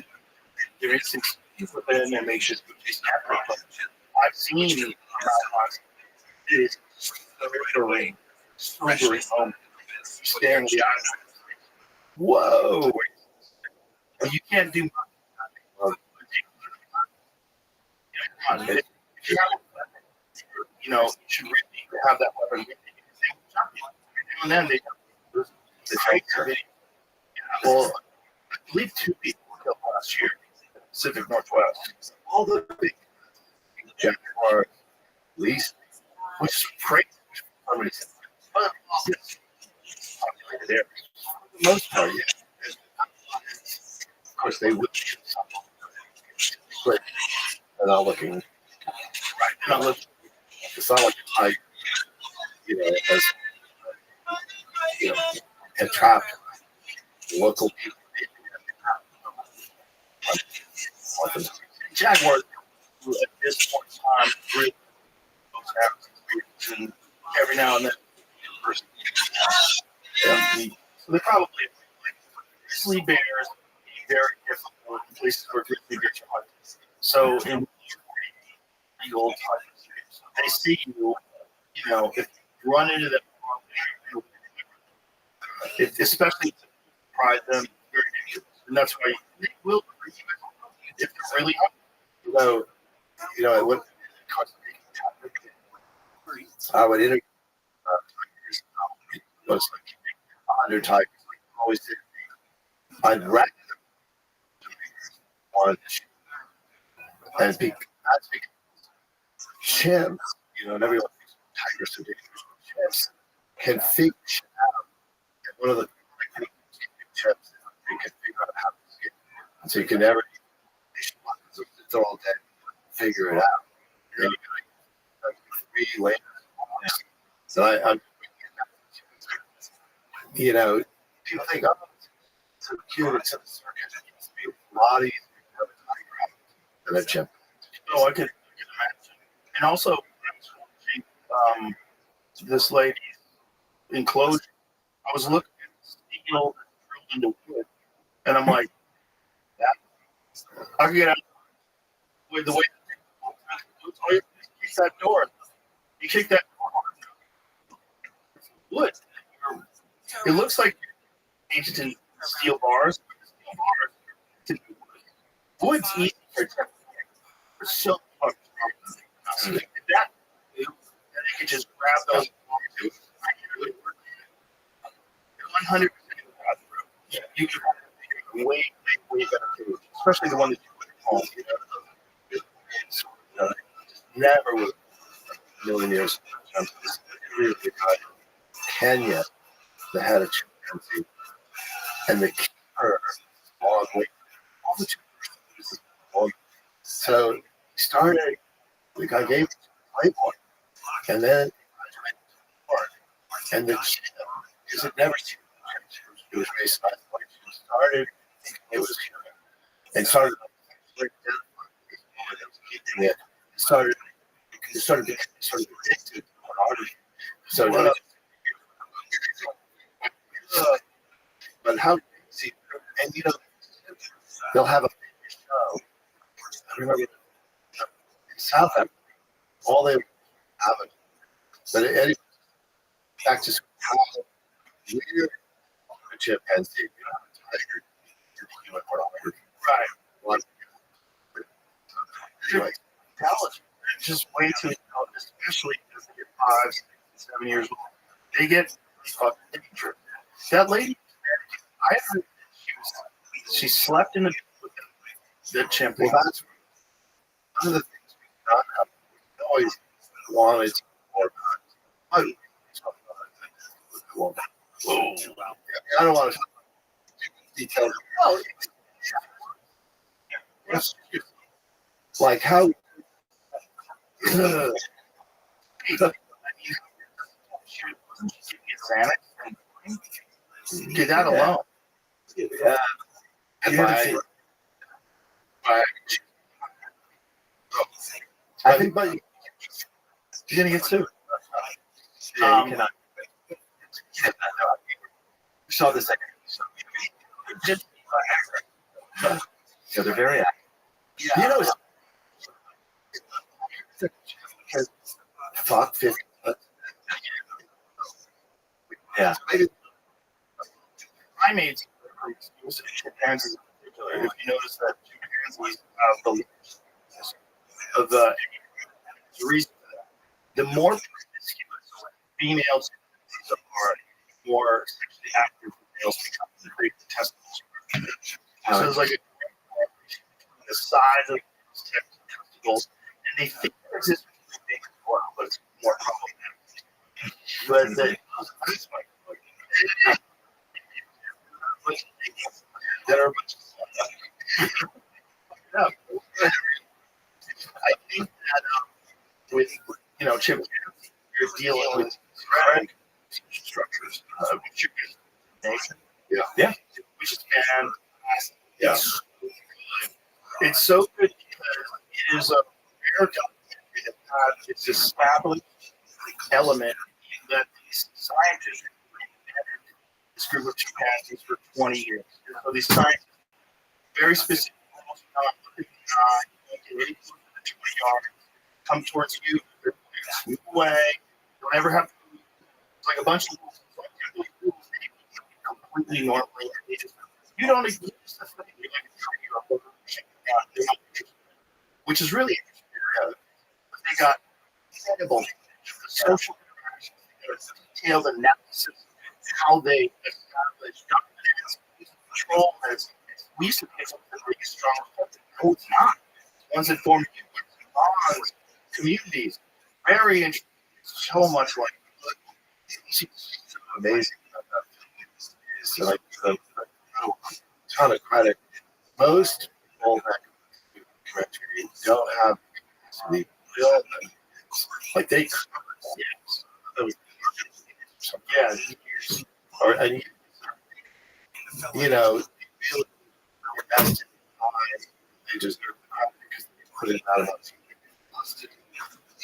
[SPEAKER 3] there is within and makes it I've seen it's sobering staring at the eyes. Whoa! You can't do much. If you have a weapon, you should really have that weapon. And then they fight. Well, I believe 2 people were killed last year in the Pacific Northwest. All the big jaguars, least, which is crazy. But populated areas. For the most part, yeah. Of course, they would shoot something. But
[SPEAKER 1] They're not looking.
[SPEAKER 3] right, they're not looking.
[SPEAKER 1] It's not like I, as had trapped local people.
[SPEAKER 3] Jaguars, at this point in time, really and every now and then, so they probably grizzly bears be very difficult in places where grizzly bears are hunted. So in legal type. They see you, if you run into them, especially pride them, very dangerous. And that's why they will if they're really hungry.
[SPEAKER 1] So, it would. I would interview tigers. It was like 100 tigers. Like always did. I'd rack them one, and that's because chimps, and everyone thinks tigers are dangerous. Chimps can figure shit out. And one of the chimps is they can figure out how to escape. And so you can never it's all dead. Figure it out. And then you can like 3 later. So I'm people think, oh, it's so cute, it's so circus. It must be a lot easier to have a tiger than a chimp.
[SPEAKER 3] Oh, I can imagine. And also, this lady's enclosure, I was looking at the steel that drilled into wood, and I'm like, I can get out with the way you kick that door. You kick that door. Wood. It looks like painted in steel bars. Wood's easy for so much. So that, they could just grab those. 100%. You can have way better food, especially the one that you put at home.
[SPEAKER 1] Never would a million years. Kenya, the head of chimpanzee, and the keeper, long way. All the chimpers. So he started. The guy gave Playboy, and then and the chimp, because it never seemed it was raised by the started thinking it was human, and started addicted to pornography. So but how see and they'll have a show. I remember in South Africa, all they have it. But anyway, back to how weird a chimpanzee, tiger, human pornography.
[SPEAKER 3] Right.
[SPEAKER 1] Anyway,
[SPEAKER 3] Intelligent. Just way too intelligent, especially as they get 5, 6, 7 years old. They get fucking dangerous. That lady, I heard she slept in the with the chimpanzee.
[SPEAKER 1] well, that's one of the things we've done. We always wanted to more time. I don't want to talk about details. Oh, like how
[SPEAKER 3] Get that alone.
[SPEAKER 1] Yeah. I think, but you're gonna get sued.
[SPEAKER 2] Yeah, you cannot. You saw this. They're very active.
[SPEAKER 1] Fuck 50.
[SPEAKER 2] Yeah.
[SPEAKER 3] Primates, chimpanzees in particular, if you notice that chimpanzees have the reason for that. The more promiscuous female chimpanzees are, more sexually active males become the great testicles. So it's like the size of those testicles, and they think there exists things as well, but it's more problematic. But that are I think that with chimpanzees, you're dealing with structures, which you can nation.
[SPEAKER 1] Yeah.
[SPEAKER 3] Which is fantastic.
[SPEAKER 1] Yeah.
[SPEAKER 3] It's so good because it is a rare documentary that has its established element that these scientists have this group of chimpanzees for 20 years. So these scientists, very specific, almost not looking at any of the 20 yards, come towards you, move away. Don't ever have. It's like a bunch of rules. Completely normally, and they just you don't use the thing. You're going to treat you up, they're not interested, which is really interesting. But they got incredible social interactions, detailed analysis, how they establish governance, control. As we used to think something really strong. No, it's not. Ones that form bonds, communities. Very interesting. So much like
[SPEAKER 1] Amazing. So like the ton of credit. Most people that do documentary don't have the real like they
[SPEAKER 3] yeah,
[SPEAKER 1] or and you know really invested in time. They just because they put it out of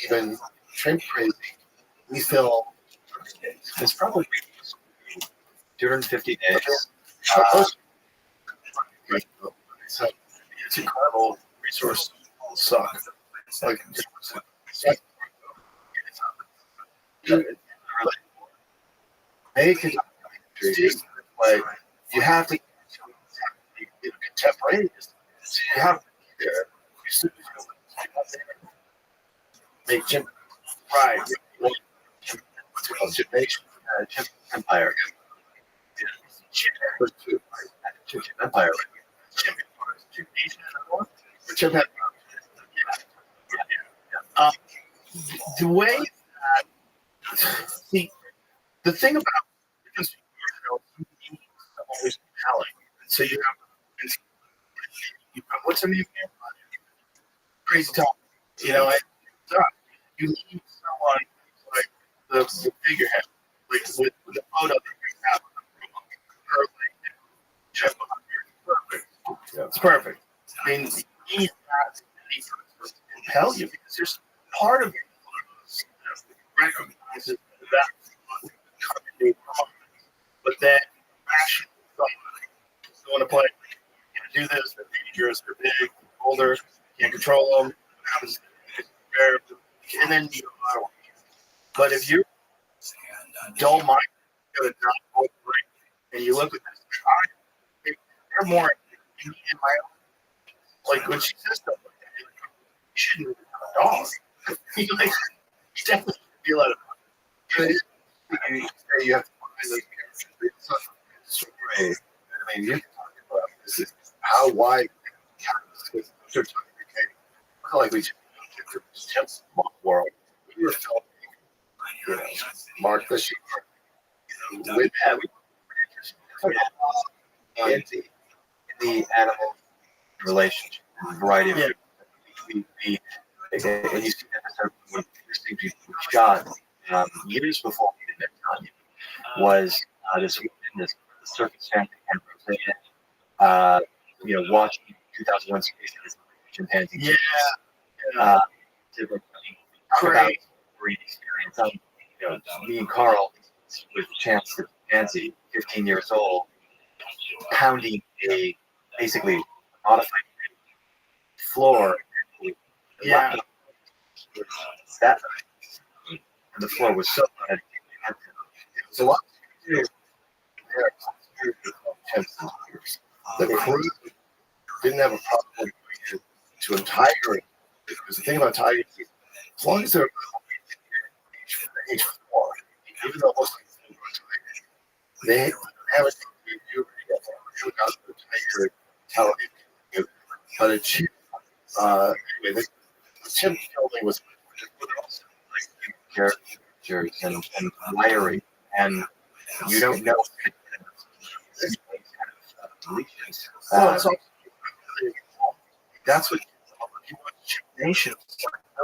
[SPEAKER 1] even Trent Crazy. We feel
[SPEAKER 2] It's probably 250 days.
[SPEAKER 1] So it's incredible resource suck. Like make it like you have to contemporaneous. So you have to be there. Make Jim right. What's it called? Gymnasium.
[SPEAKER 2] Chimp Empire. Chimp Empire.
[SPEAKER 1] Chimp Empire.
[SPEAKER 3] The way that the thing about because you need always compelling. So you have what's her name again? Crazy Tom. You know, you need someone like the figurehead, like with the photo that you have her like just perfect.
[SPEAKER 1] Yeah.
[SPEAKER 3] It's perfect. I mean, you need that to compel you because there's part of it that recognizes that but then passion want to play, can't do this, they're dangerous, they're big, they're older, can't control them, and then you know, but if you don't mind, you're not operate, and you look at this, they're more in my own. Like when she says stuff like that, you shouldn't have a dog. You definitely feel out of it.
[SPEAKER 1] You have to find those characters. It's great. I mean, you talk about this is how wide they're talking like we just world. We were filming, you know, Mark the Sheep, you know, with that,
[SPEAKER 2] And the animal relationship, the variety of and you see that when this thing we shot years before we did that was this circumstance you know, watching 2001 Space chimpanzee.
[SPEAKER 3] Yeah.
[SPEAKER 2] To talk about great experience. You know, me and Carl with Chance the chimpanzee, 15 years old, pounding a basically modified floor.
[SPEAKER 3] Yeah.
[SPEAKER 2] That and the floor was so bad.
[SPEAKER 1] it was a lot to do. The crew didn't have a problem to a tiger because the thing about tigers is as long as they're age 4, even though most of them are tigers, they have a thing to do out the tiger television. But a chimp, anyway, the chimp building was also
[SPEAKER 2] like characters and wiring, and you don't know.
[SPEAKER 3] That's what you want Chip Nation.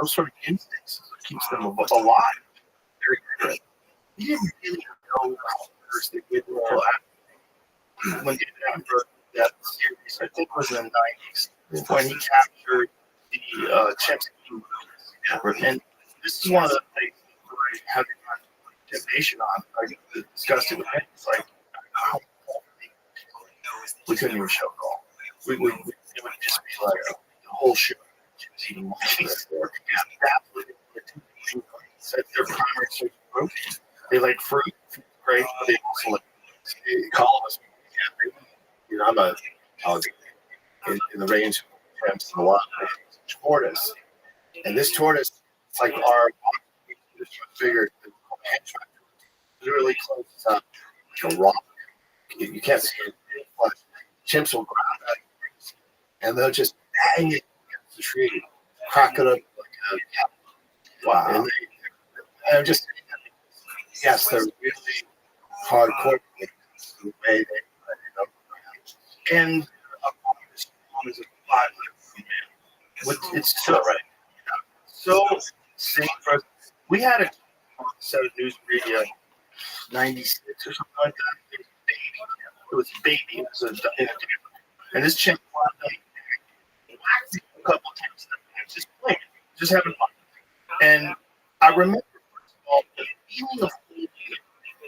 [SPEAKER 3] Those sort of instincts that keeps them alive. Very good. You didn't really know how first they did when they after that series, I think it was in the 90s, when he captured the chimps. And this is one of the things where I had Chip Nation on. I discussed it with him. It's like, how we couldn't even show it all. It would just be like the whole show. eating monkeys. That's what said their primary source of protein. They like fruit, great, but they also like
[SPEAKER 1] colonists. You know, I was in the range of chimps and a lot of tortoise. And this tortoise, it's like our bigger, literally close up like a rock. You can't see it, but chimps will grab that and they'll just hang it against the tree, crack it up like a cat.
[SPEAKER 3] wow.
[SPEAKER 1] And I'm just, yes, they're really hardcore the way they,
[SPEAKER 3] And is a lot. It's so right. So safe for us. We had a set of news media, 96 or something like that. It was a baby. It was a and this chick a couple times just playing, just having fun. And I remember first of all the feeling of holding it.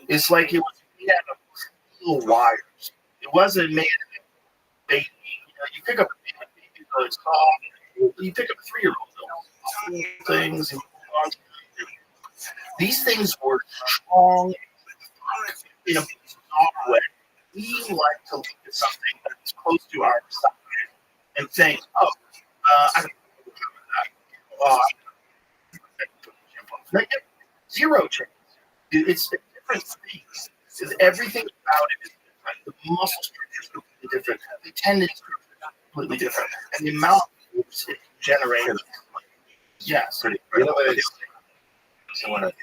[SPEAKER 3] It's like it was made out of steel wires. It wasn't made of baby. You know, you pick up a baby, it's soft. You pick up a 3-year-old things. These things were strong in a bizarre way. We like to look at something that's close to our side and think, oh, I don't know that. Zero chance. It's a different thing. Everything about it is different. The muscle structure is completely different. The tendon structure is completely different. And the amount of force it generates. Yes.
[SPEAKER 1] pretty. You know what I do?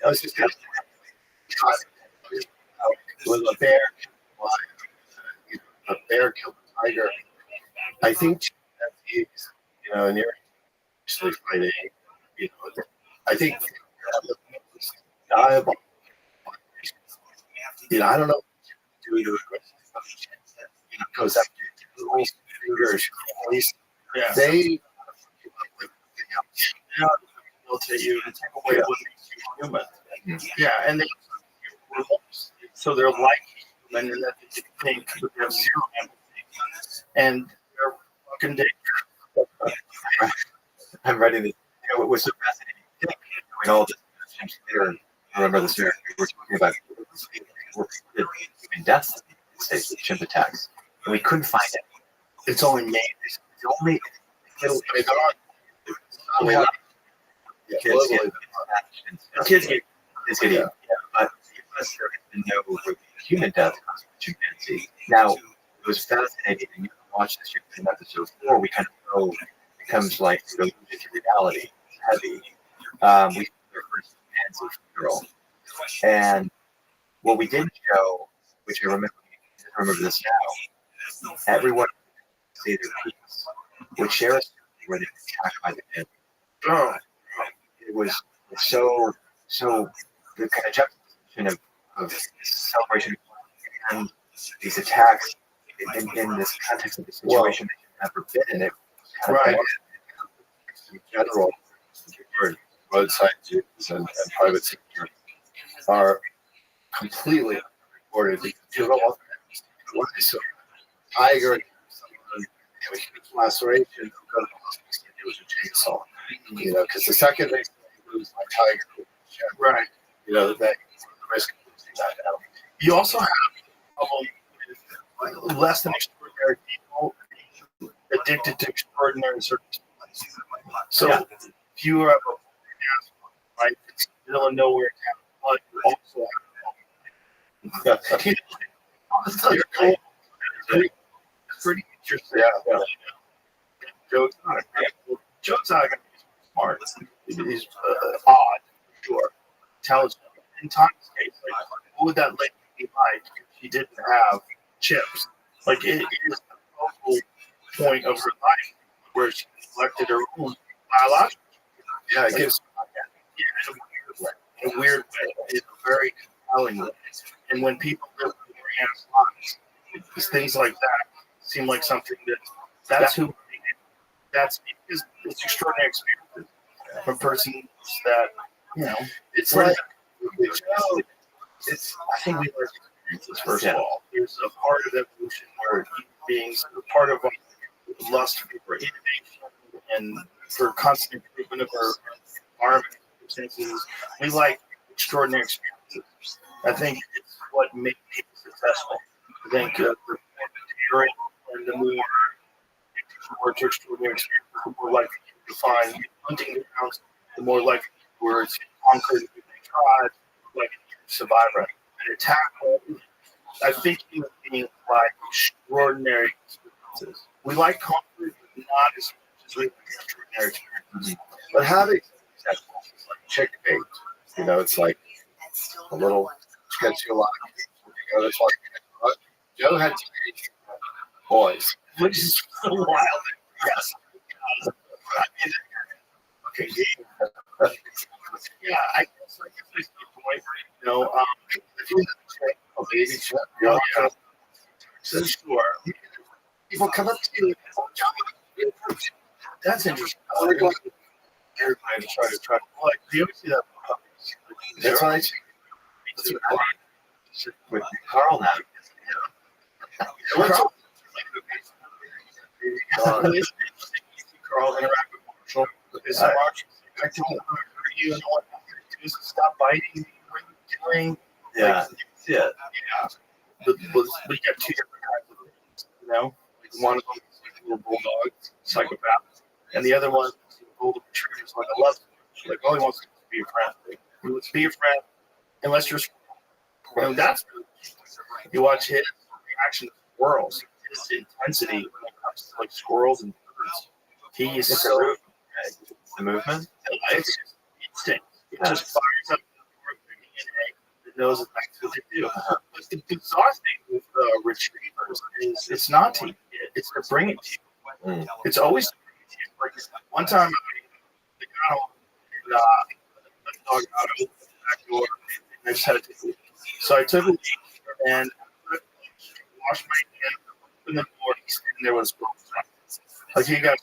[SPEAKER 1] I was just it was a bear, a bear killed a tiger. I think chimpanzees, you know, and you're actually fighting, you know, I think diabolical. You know, I don't know what to do to it. You know, goes up to little fingers,
[SPEAKER 3] Yeah.
[SPEAKER 1] they
[SPEAKER 3] Rehabilitate you and take away what makes you human. Yeah, and they so they're like human and that they think but they have zero empathy. And they're fucking dangerous.
[SPEAKER 2] I'm ready to. You know, it was so fascinating. Doing all this later, I remember this year we were talking about human deaths in the States with chimp attacks, and we couldn't find it.
[SPEAKER 3] It's only made.
[SPEAKER 2] It's only
[SPEAKER 1] kids
[SPEAKER 3] Kids get
[SPEAKER 2] yeah. But because there has been no human death comes from chimpanzee. Now, it was fascinating, and you can watch this in episode 4. We kind of know it becomes like goes into reality. It's heavy. We see their first chimpanzee girl, and what we didn't show, which I remember this now, everyone say their piece would share a story where they were attacked by the kid.
[SPEAKER 3] Oh,
[SPEAKER 2] it was so the kind of juxtaposition of celebration and these attacks in this context of the situation that you've never been in it.
[SPEAKER 3] Right.
[SPEAKER 1] In general, roadside zoos and private sector are completely reported because you don't want that. So, tiger, a huge laceration, go to the hospital, it was a chainsaw. You know, because the second they lose my tiger,
[SPEAKER 3] right.
[SPEAKER 1] You know, that the risk of losing that out.
[SPEAKER 3] You also have a problem with less than extraordinary people addicted to extraordinary circumstances. So if you have a right, it's middle of nowhere town, but you also have pretty interesting.
[SPEAKER 1] Yeah.
[SPEAKER 3] Joe's not going to be smart. He's odd, sure, intelligent. In Tom's case, like, what would that lady be like if she didn't have chips? Like, it is the focal point of her life where she collected her own biological.
[SPEAKER 1] Yeah, it gives.
[SPEAKER 3] In a weird way. It's a very compelling way. And when people live in their lives, things like that seem like something that's who. That's it's extraordinary experience from persons that, you know,
[SPEAKER 1] It's like
[SPEAKER 3] it's. I think we learn experiences first of all. There's a part of evolution where human beings are part of lust for innovation and for constant improvement of our environment circumstances. We like extraordinary experiences. I think it's what makes people successful. I think the more daring and the more to extraordinary experiences, the more likely you to find hunting grounds, the more likely you were to conquer the tribes, like survive an attack. I think human beings like extraordinary experiences. We like comfort, but not as much as we like extraordinary experiences.
[SPEAKER 1] But having successful is like chick bait. You know, it's like a little gets you a lot of people. You know, it's like Joe had teenage boys,
[SPEAKER 3] Which is so wild. Yes. I mean, okay. Yeah, I guess that's the point. You know, if you have a baby chick, so sure.
[SPEAKER 1] people come up to you.
[SPEAKER 3] That's interesting.
[SPEAKER 1] We're going to
[SPEAKER 3] try to like do you ever see that?
[SPEAKER 1] that's why
[SPEAKER 2] With Carl now.
[SPEAKER 3] Carl, Carl interact with Marshall. Is Marshall? I don't want to hurt you. And all I want to do is stop biting. What are you doing?
[SPEAKER 2] Yeah. Yeah.
[SPEAKER 3] But we got two different kinds of things, you know. Like one of them is like a little bulldog, psychopath, and the other one is a golden retriever, like a love. Like all he wants to do is be a friend. He wants to be a friend, unless you're. You know, that's you watch his reaction to squirrels, his intensity when it comes to like squirrels and birds. He is so
[SPEAKER 2] The movement.
[SPEAKER 3] it's just instinct. It just fires up the DNA that knows that that's what they do. But the bizarre thing with retrievers is it's not to eat it, it's to bring it to you. It's always to bring it to you. Like one time I got home and the dog got open the back door and I just had to take it. So I took it and washed my hands, opened the door, he's sitting there with his squirrel. Like he got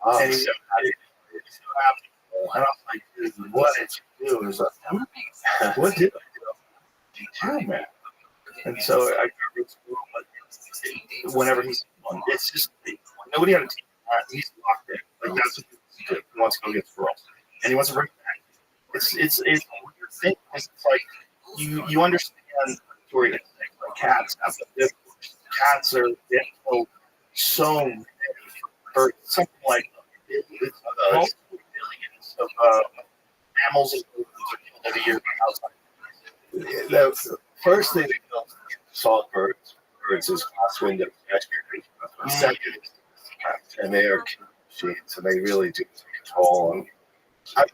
[SPEAKER 3] and he's so happy. And I was like, dude, what did you do? He was like, what did I do? Man. And so I got rid of squirrel, but whenever he's on, it's just nobody had a team. He's locked in. Like that's what he do. He wants to go get squirrels. And he wants to bring it back. It's a weird thing. It's like you understand predatory instinct. Like cats have the cats are so many or something like it's multiple billions of mammals and birds are killed every year by outside.
[SPEAKER 1] The first thing they kill songbirds is glass windows. Second is cats, and they are killing machines, and they really do take a toll on. I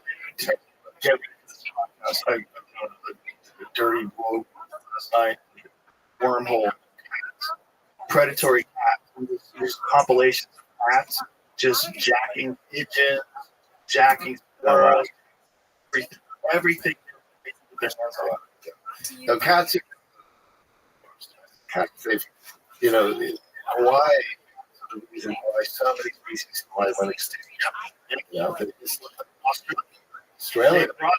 [SPEAKER 1] the dirty woke last night, wormhole cats, predatory cats. There's compilations of cats just jacking pigeons, jacking squirrels, everything. Now, cats, you know, in Hawaii, the reason why so many species went extinct. Yeah, but it's Australia.
[SPEAKER 3] They brought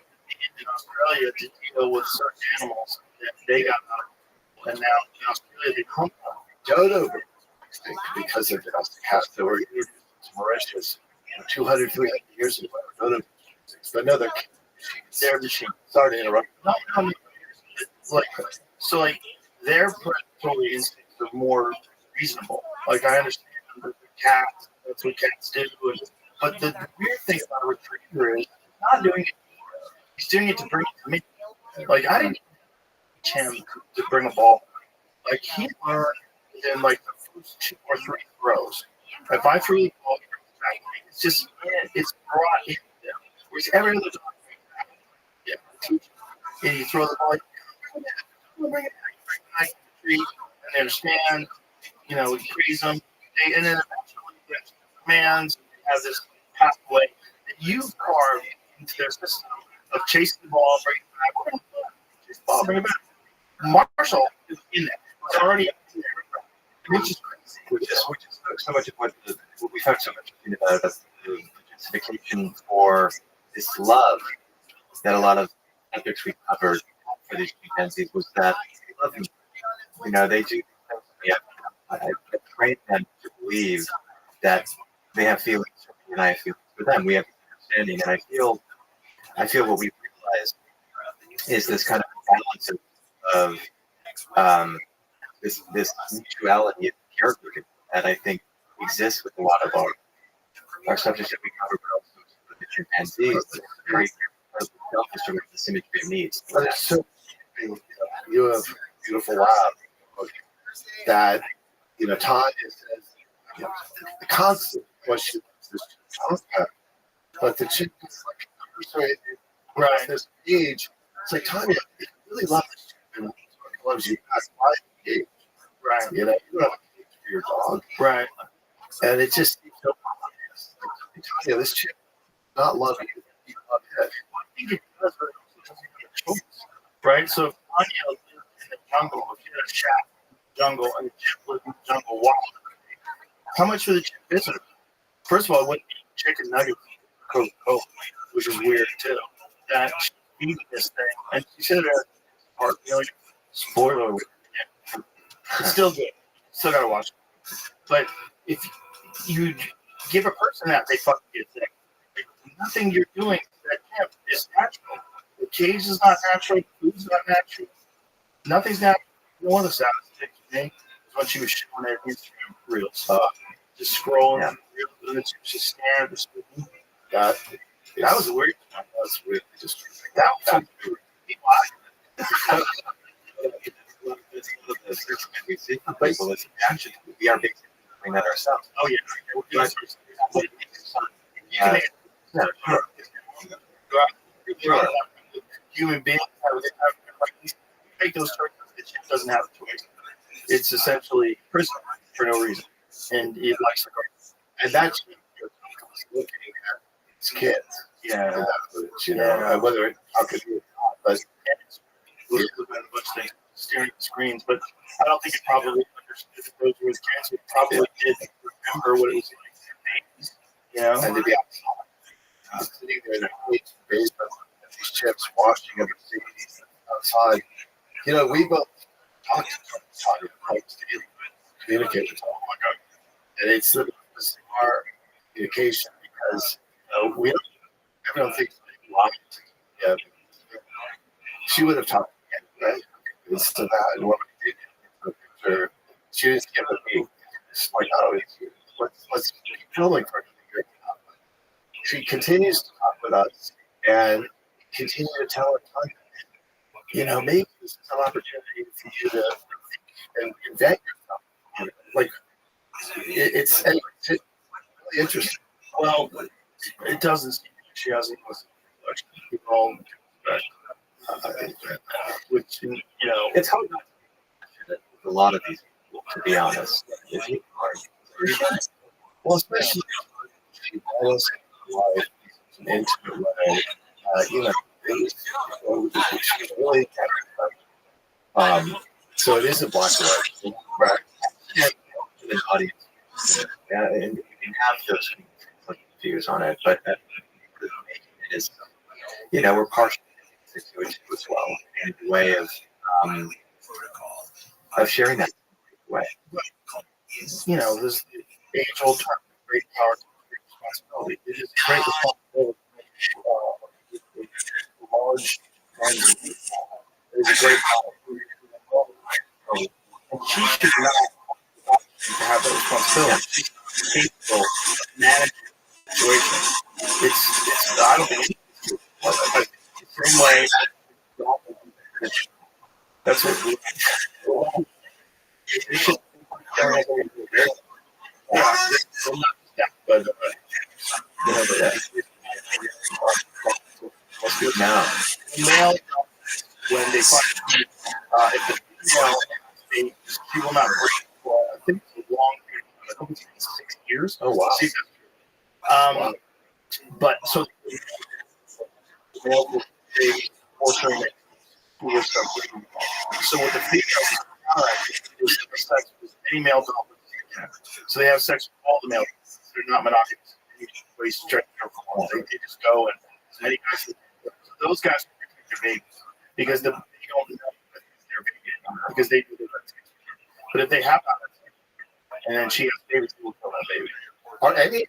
[SPEAKER 3] in Australia to deal with certain animals that they got out of, and now in Australia they hunt them.
[SPEAKER 1] Dodo were extinct because of the cats that were introduced to Mauritius 200, 300 years ago. Dodo, but no, they're machines. Sorry to interrupt.
[SPEAKER 3] No. It's like so, like their predatory instincts are more reasonable. Like I understand the cats, that's what cats do. But the weird thing about a retriever is he's not doing it. He's doing it to bring it to me. Like I didn't teach him to bring a ball. Like he learned in like the first 2 or 3 throws. If I threw the ball, it's just it's brought in them. Whereas every other dog, and you throw the ball, bring it back, and they understand. You know, you praise them, and then eventually the commands have this pathway that you've carved into their system of chasing the ball, bring it back, chase the ball, bring it back. Marshall is in there. It's already in there. Which is crazy.
[SPEAKER 2] Which is so much of what we talked so much about the justification for this love that a lot of epics we covered for these chimpanzees was that they love you. You know, they do things. I trained them to believe that they have feelings for and I feel for them. We have understanding, and I feel what we realize is this kind of balance of this mutuality of character that I think exists with a lot of our subjects that we cover, but also with the chimpanzees. Very selfish with the symmetry of needs.
[SPEAKER 1] But it's so you have a beautiful lab that Todd says the constant question is this concept, but the chick is like persuaded right this age. It's like Tanya, if you really love this chick and loves you past life age, right? You don't have a cage for your dog, right? And it just seems so obvious. Like, Tanya, this chick does not love you. You love it. I think it does, but it also doesn't have a choice, right? So if Tanya lived in the jungle, if she had a shack in the jungle and the chick lived in the jungle, how much would the chick visit her? First of all, it wouldn't be chicken nuggets, Coca-Cola, which is weird too. That she's eating this thing, and she said it heart failure. Spoiler alert. Yeah. It's still good. Still gotta watch it. But if you give a person that, they fucking get sick. Nothing you're doing to that camp is natural. The cage is not natural. Food's not natural. Nothing's natural. One of the saddest things to me is when she was showing her Instagram reels. Just scrolling, and it's just staring at the screen. That was weird. That was really just that was weird.
[SPEAKER 2] We see from people is action. We are basically doing that ourselves.
[SPEAKER 1] Oh yeah. Human beings make those choices. It doesn't have a choice. It's essentially prison for no reason, and it likes to go. And that's looking at its kids. Yeah, whether it how could be or not, but it's looking at a bunch of things, staring at screens. But I don't think it probably understood that those were his kids. It probably did remember what it was like. And to be outside, sitting there in a basement with these chips washing in the city outside. We both talk to Tanya daily, communicate with her. Oh my God. And it's our communication because we don't think yeah, she would have talked again, right? It's to that and what we did. She was giving me it's like, let's keep filming for another year. She continues to talk with us and continue to tell her, maybe this is an opportunity for you to and invent yourself. Like it's really interesting. Well, it doesn't seem she hasn't listened to all which
[SPEAKER 2] it's hard not to with a lot of these people, to be honest. If you are,
[SPEAKER 1] well, especially she was like an intimate way. It's really so it is a black and white, right?
[SPEAKER 2] An audience, and you can have those views on it, but it is, we're partially into it as well, in a way of sharing that way.
[SPEAKER 1] This age-old term, great power, great responsibility. It is a great responsibility. Large and it is a great power. And she should not have that responsibility. She's capable of managing the situation. It's I don't think it's the same way. That's what we should. But
[SPEAKER 2] now,
[SPEAKER 1] male, when they find if the female, she will not break for I think it's a long period. I think it's 6 years.
[SPEAKER 2] Oh wow!
[SPEAKER 1] But so the male will stay portraying it. So what the female is sex with any male dog. So they have sex with all the males. They're not monogamous. They just go and as many guys. So those guys are babies because they don't know that they're babies because they do their sex. But if they have not, and then she has babies, she will kill that baby. Are any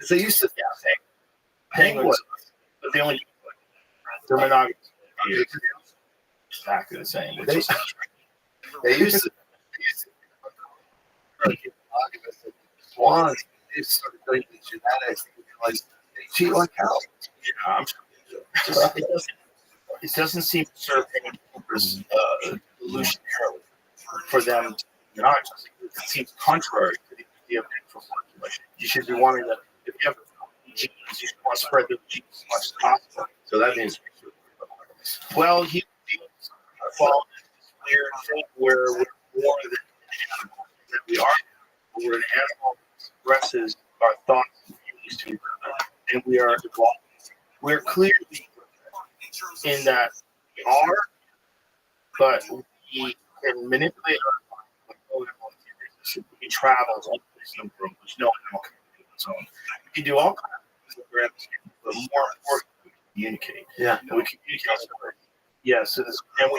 [SPEAKER 1] they used to
[SPEAKER 3] Penguins, but they only they're monogamous. Exactly the same.
[SPEAKER 1] They, they used to swans. They started doing the genetics. They realized they cheat like hell.
[SPEAKER 3] Yeah, I'm sure. It doesn't seem to serve any purpose evolutionarily for them to be monogamous. It seems contrary to the idea of natural population. You should be wanting to, if you have genes, you should want to spread those genes as much as possible.
[SPEAKER 1] So that means
[SPEAKER 3] Well, human beings fall into this weird thing where we're more than an animal than we are. We're an animal that expresses our thoughts and feelings to each other, and we are evolved. We're clearly in that we are, but we can manipulate our mind. We travel all the room, which no animal can do on its own. We can do all kinds of things that but more importantly, we can communicate.
[SPEAKER 2] Yeah.
[SPEAKER 3] And we communicate stories. Yeah, so this, and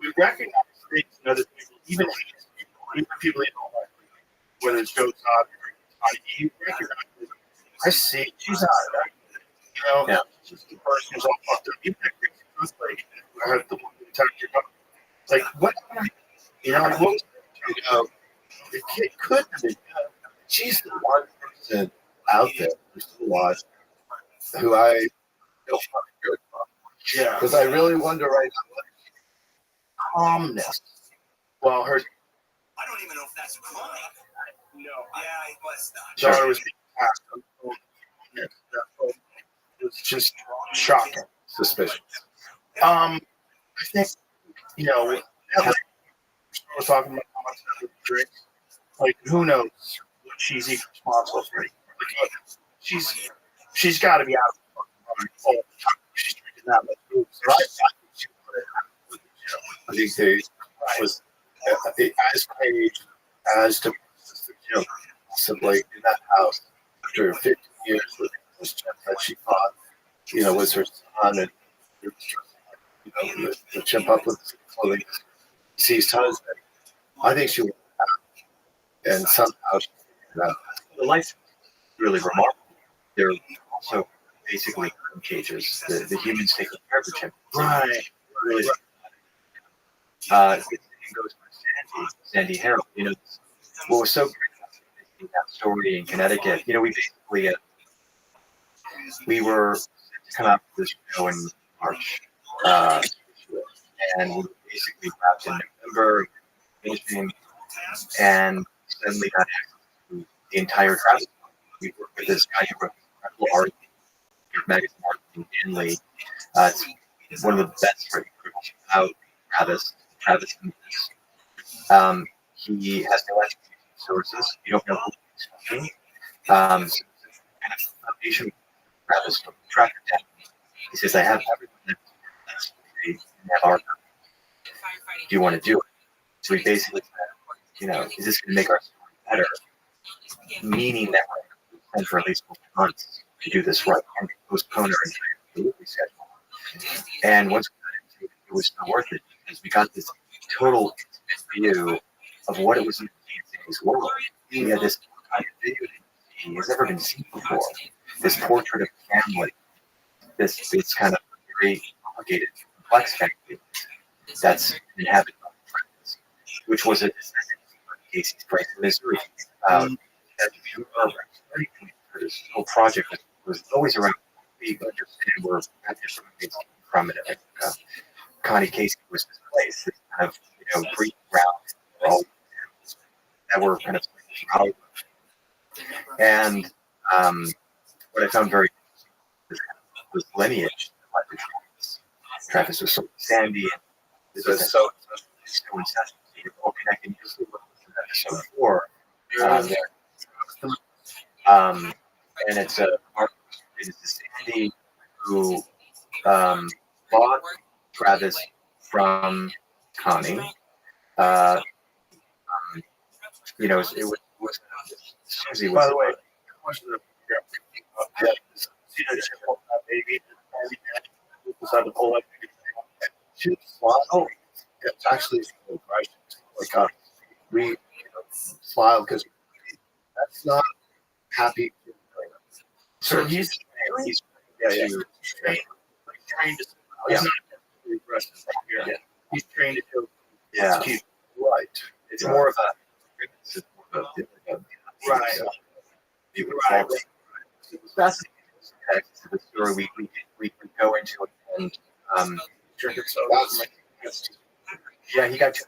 [SPEAKER 3] we recognize things in other people, even people you don't like, whether it's Joe Todd or you recognize it. I see, she's not right. You know, she's the person who's all fucked up. Even that crazy first lady who had the one who attacked your dog. Like, what? You know, like, what was,
[SPEAKER 1] you know, the kid could have been. She's the one person out there who's still alive who I feel fucking good about.
[SPEAKER 3] yeah,
[SPEAKER 1] Because I really wonder right now what
[SPEAKER 3] calmness. Well, her
[SPEAKER 4] I don't even know if that's crime. No. Yeah, it was not.
[SPEAKER 3] daughter was being asked. It was just shocking.
[SPEAKER 1] suspicion.
[SPEAKER 3] I think, you know, we're talking about how much that would drink. Like, who knows what she's even responsible for? Like, she's got to be out of the fucking mind all the time. She's drinking that much booze. So I think she would have.
[SPEAKER 1] I think they was as Paige as to possibly in that house after 15 years with this chimp that she thought, was her son, and the chimp up with his clothing, deceased husband. I think she would have, and somehow she figured it out.
[SPEAKER 2] The life is really remarkable. They're also basically cages. The humans take care of the chimp.
[SPEAKER 3] Right.
[SPEAKER 2] Really. The same goes for Sandy Harold. What was so great about that story in Connecticut, we basically, we were to come out with this show in March, and we were basically wrapped in November, finishing, and suddenly got access to the entire travel. We worked with this guy who wrote incredible art, magazine art in Manly. It's one of the best written critiques out, Travis. He has no sources. You don't know who he's talking. So kind of foundation Travis tracked it down. He says, I have everything that's they have art. Do you want to do it? So we basically said, is this going to make our story better? Meaning that we're going to spend for at least 4 months to do this right and postpone our entire delivery schedule. And once we got into it, it was still worth it because we got this total view of what it was in his world. He had this kind of video that he has never been seen before. This portrait of family, this kind of very complicated, complex family that's inhabited by friends, which was a descendant of Casey's place in Missouri. This whole project was always around. We understand where different things came from it. Connie Casey was this place, this kind of breeding ground for all that were kind of Hollywood. And what I found very was lineage of Travis. Travis was so sandy and this was so incestuous. All connected usually with episode 4. And it's a Sandy who bought Travis from Connie. It was Susie was.
[SPEAKER 3] By the way, baby decided to pull that baby.
[SPEAKER 1] She smiled. It's actually like we smiled because that's not happy.
[SPEAKER 3] So he's
[SPEAKER 1] Yeah.
[SPEAKER 3] trained to.
[SPEAKER 2] Yeah.
[SPEAKER 3] He's not necessarily aggressive here.
[SPEAKER 2] Yeah.
[SPEAKER 3] He's trained to kill.
[SPEAKER 2] Yeah,
[SPEAKER 1] Right.
[SPEAKER 2] it's more of a
[SPEAKER 3] Right.
[SPEAKER 2] It was
[SPEAKER 3] Right.
[SPEAKER 2] it was fascinating. Context to the story we could go into it, and
[SPEAKER 3] Drinking soda.
[SPEAKER 2] yeah, he got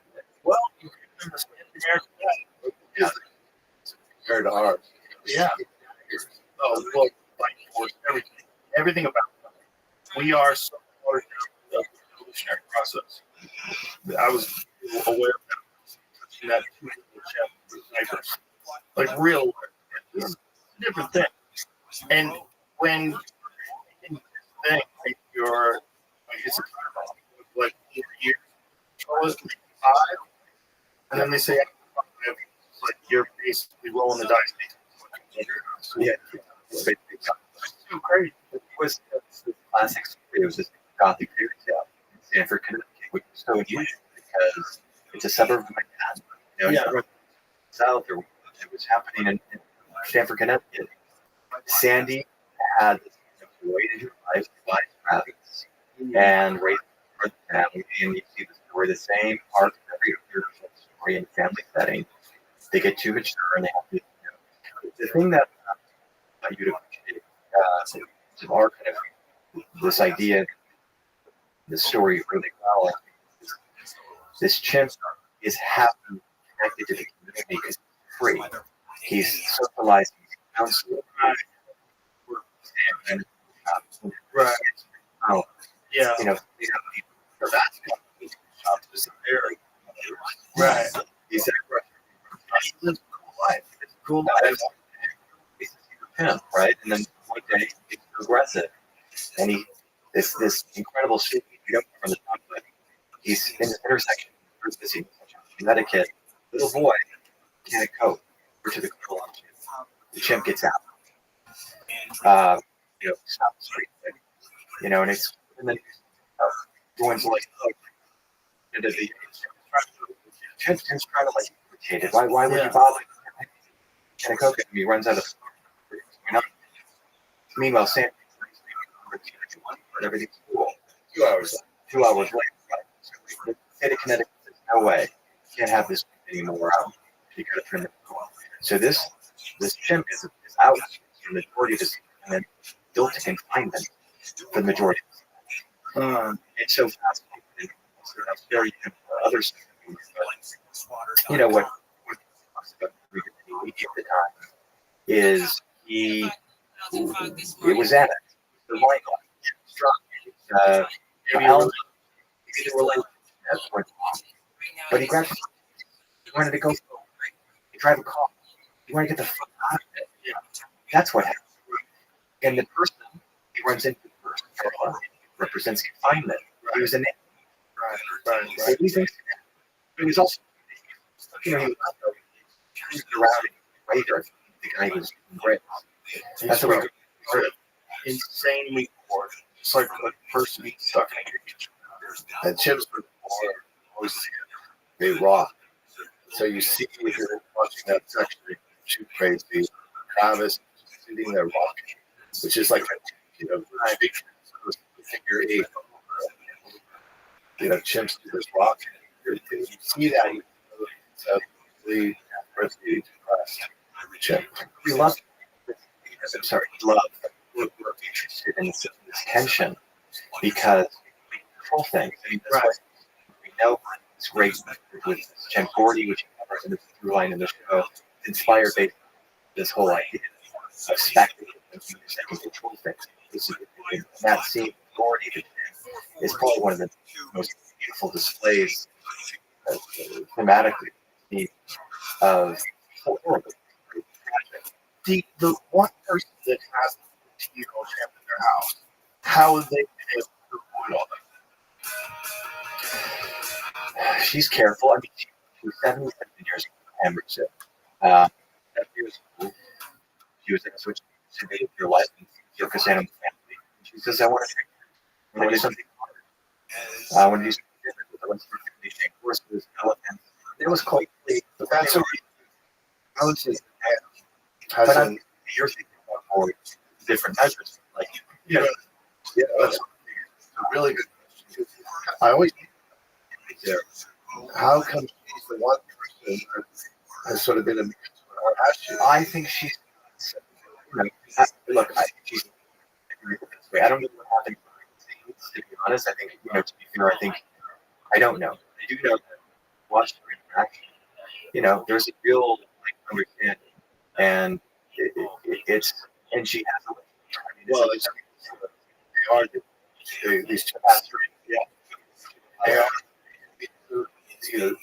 [SPEAKER 3] Well, you can understand American.
[SPEAKER 1] Compared to ours.
[SPEAKER 3] Yeah. Oh, well, like force, everything about it. We are so far down the evolutionary process. I was aware of that. That snipers, like real, it's a different thing. And when in this thing, like you're, like it's a time off, like 4 years, so it's 5, and then they say, like you're basically rolling the dice.
[SPEAKER 2] yeah.
[SPEAKER 3] It's so crazy.
[SPEAKER 2] It was the classic story. It was this gothic fairy tale in Stanford, Connecticut, which is so unusual because it's a suburb of Manhattan. You know,
[SPEAKER 3] Yeah.
[SPEAKER 2] north, south, or it was happening in Stanford, Connecticut. Sandy had this boy in her life who buys rabbits and raised for the family, and you see the story, the same arc of every other story in family setting. They get too mature and they have to. The thing that you'd appreciate of our kind of this idea, this story really well. This chimp is happy connected to the community because he's free. He's socializing, he's counseling. And,
[SPEAKER 3] Right.
[SPEAKER 2] oh,
[SPEAKER 3] Yeah.
[SPEAKER 2] you know, so that's just very
[SPEAKER 3] Right.
[SPEAKER 2] He's a cool life. It's a cool life. He's a pimp, right? And then one day he's progressive, and this incredible street. You don't from the top, but he's in the intersection. First busy Connecticut. Little boy can't cope. Over to the control launch. The chimp gets out. Stop the street. You know, and then everyone's like, look, the chimp's trying to like irritate it. Why would you bother? Can't cope it? And he runs out of. Meanwhile, Sam, everything's cool. 2 hours. 2 hours later, right? So the state of Connecticut says, no way, can't have this anymore. You got to turn the off. So this chimp is out for the majority of this, and then built to confinement for the majority. It's so fascinating. So that's very other stuff. You know what talks about the media at the time is it was at it. The line struck. Maybe they were like, but he grabbed. He wanted to go. He drive a car. He wanted to get the fuck out of it. Yeah. That's what happened. And the person he runs into first represents confinement. He was in it. Right. He was also, he was around later. The guy was great. That's the way.
[SPEAKER 3] Insanely bored. It's like a person being stuck in a cage.
[SPEAKER 1] And chimps were always they rock. So you see if you're watching that section, too crazy. Travis sitting there rocking, which is like big figure 8. Chimps do this rock. You see that it's absolutely depressed chimp.
[SPEAKER 2] We love. I'm sorry. Love. We're interested in this tension because we control things. I mean, that's why we know it's great with Chimp 40, which covers in the through line in the show, inspired based on this whole idea of spectacle and that can control things. And that scene, 40, is probably one of the most beautiful displays thematically of horrible.
[SPEAKER 3] The one person that has the chimp in their house, how would they be able to avoid all that?
[SPEAKER 2] She's careful. I mean, she's 77 years old, Cambridgeshire. 7 years old. She was in a switch to your life in circus animal family. She says, I want to drink. I want to do something hard. I want to do something different. I went to horses, elephants. It was quite late.
[SPEAKER 1] But that's what I would say.
[SPEAKER 2] But you're thinking about more different measures, like
[SPEAKER 1] That's a really good question. I always think there. How come she's the one person that has sort of been a mentor or asked you?
[SPEAKER 2] I think she's, look, I think she's this way. I don't know what happened behind the scenes, to be honest. I think, to be fair, I don't know. I do know that watch her interaction. There's a real understanding, and and she has a.
[SPEAKER 1] Well, they are these two pastors. They are.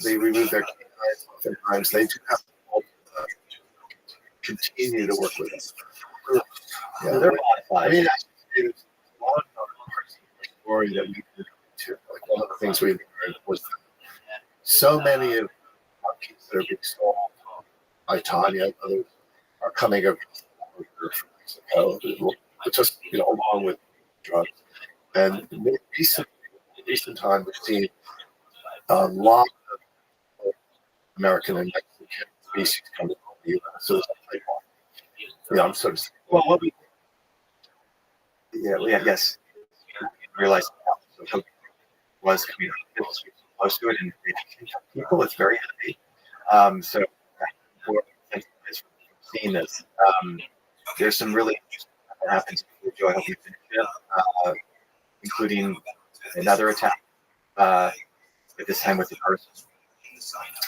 [SPEAKER 1] They remove their canines oftentimes. They do have to continue to work with us.
[SPEAKER 2] So they're modified.
[SPEAKER 1] I mean, it's a lot of the story that we did too. Like one of the things we learned was that so many of our kids that are being sold by Tanya and others are coming from Mexico, just along with drugs. And in recent time, we've seen a lot of American and Mexican species coming from the U.S. So it's like, I'm sort of
[SPEAKER 2] Well, what we yes, realized how was coming close to it, and people, it's very heavy. So for seeing this, there's some really interesting stuff that happens with Joe. I hope you finish it, including another attack, at this time with the person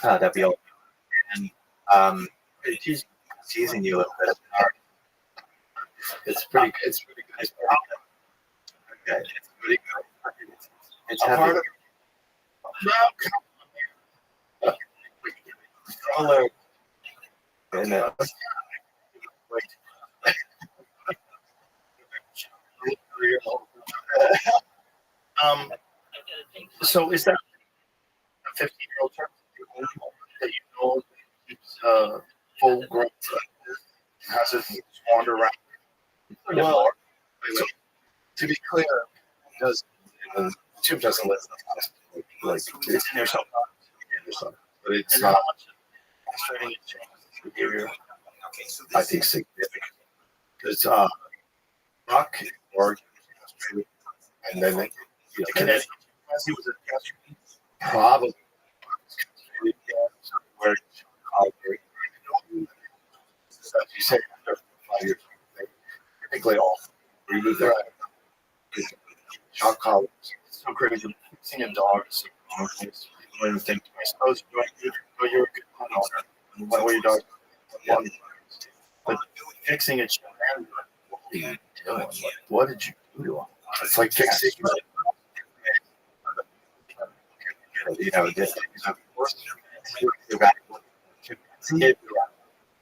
[SPEAKER 2] that we all and teasing you a little bit.
[SPEAKER 1] it's pretty good. It's pretty good.
[SPEAKER 2] Okay, it's pretty good. It's
[SPEAKER 1] A
[SPEAKER 2] heavy.
[SPEAKER 1] part of
[SPEAKER 2] Color. And
[SPEAKER 3] So is that a 15-year-old term that keeps full growth, has it wander around?
[SPEAKER 1] well, so, to be clear, Jim doesn't live in the house. Like
[SPEAKER 3] It's in there sometimes.
[SPEAKER 1] but it's
[SPEAKER 3] And
[SPEAKER 1] not.
[SPEAKER 3] how much castrating it changes behavior?
[SPEAKER 1] I think significant. Because Rock or and then
[SPEAKER 3] Connecticut, as he was a castrating.
[SPEAKER 1] probably somewhere as you say after 5 years, they typically all remove their shock collars.
[SPEAKER 3] It's so crazy. Fixing a dog is so complex. People don't even think, I suppose you're a good pet owner. And what were your dog? But fixing it, man,
[SPEAKER 1] What are you doing? What did you do to him? It's like fixing.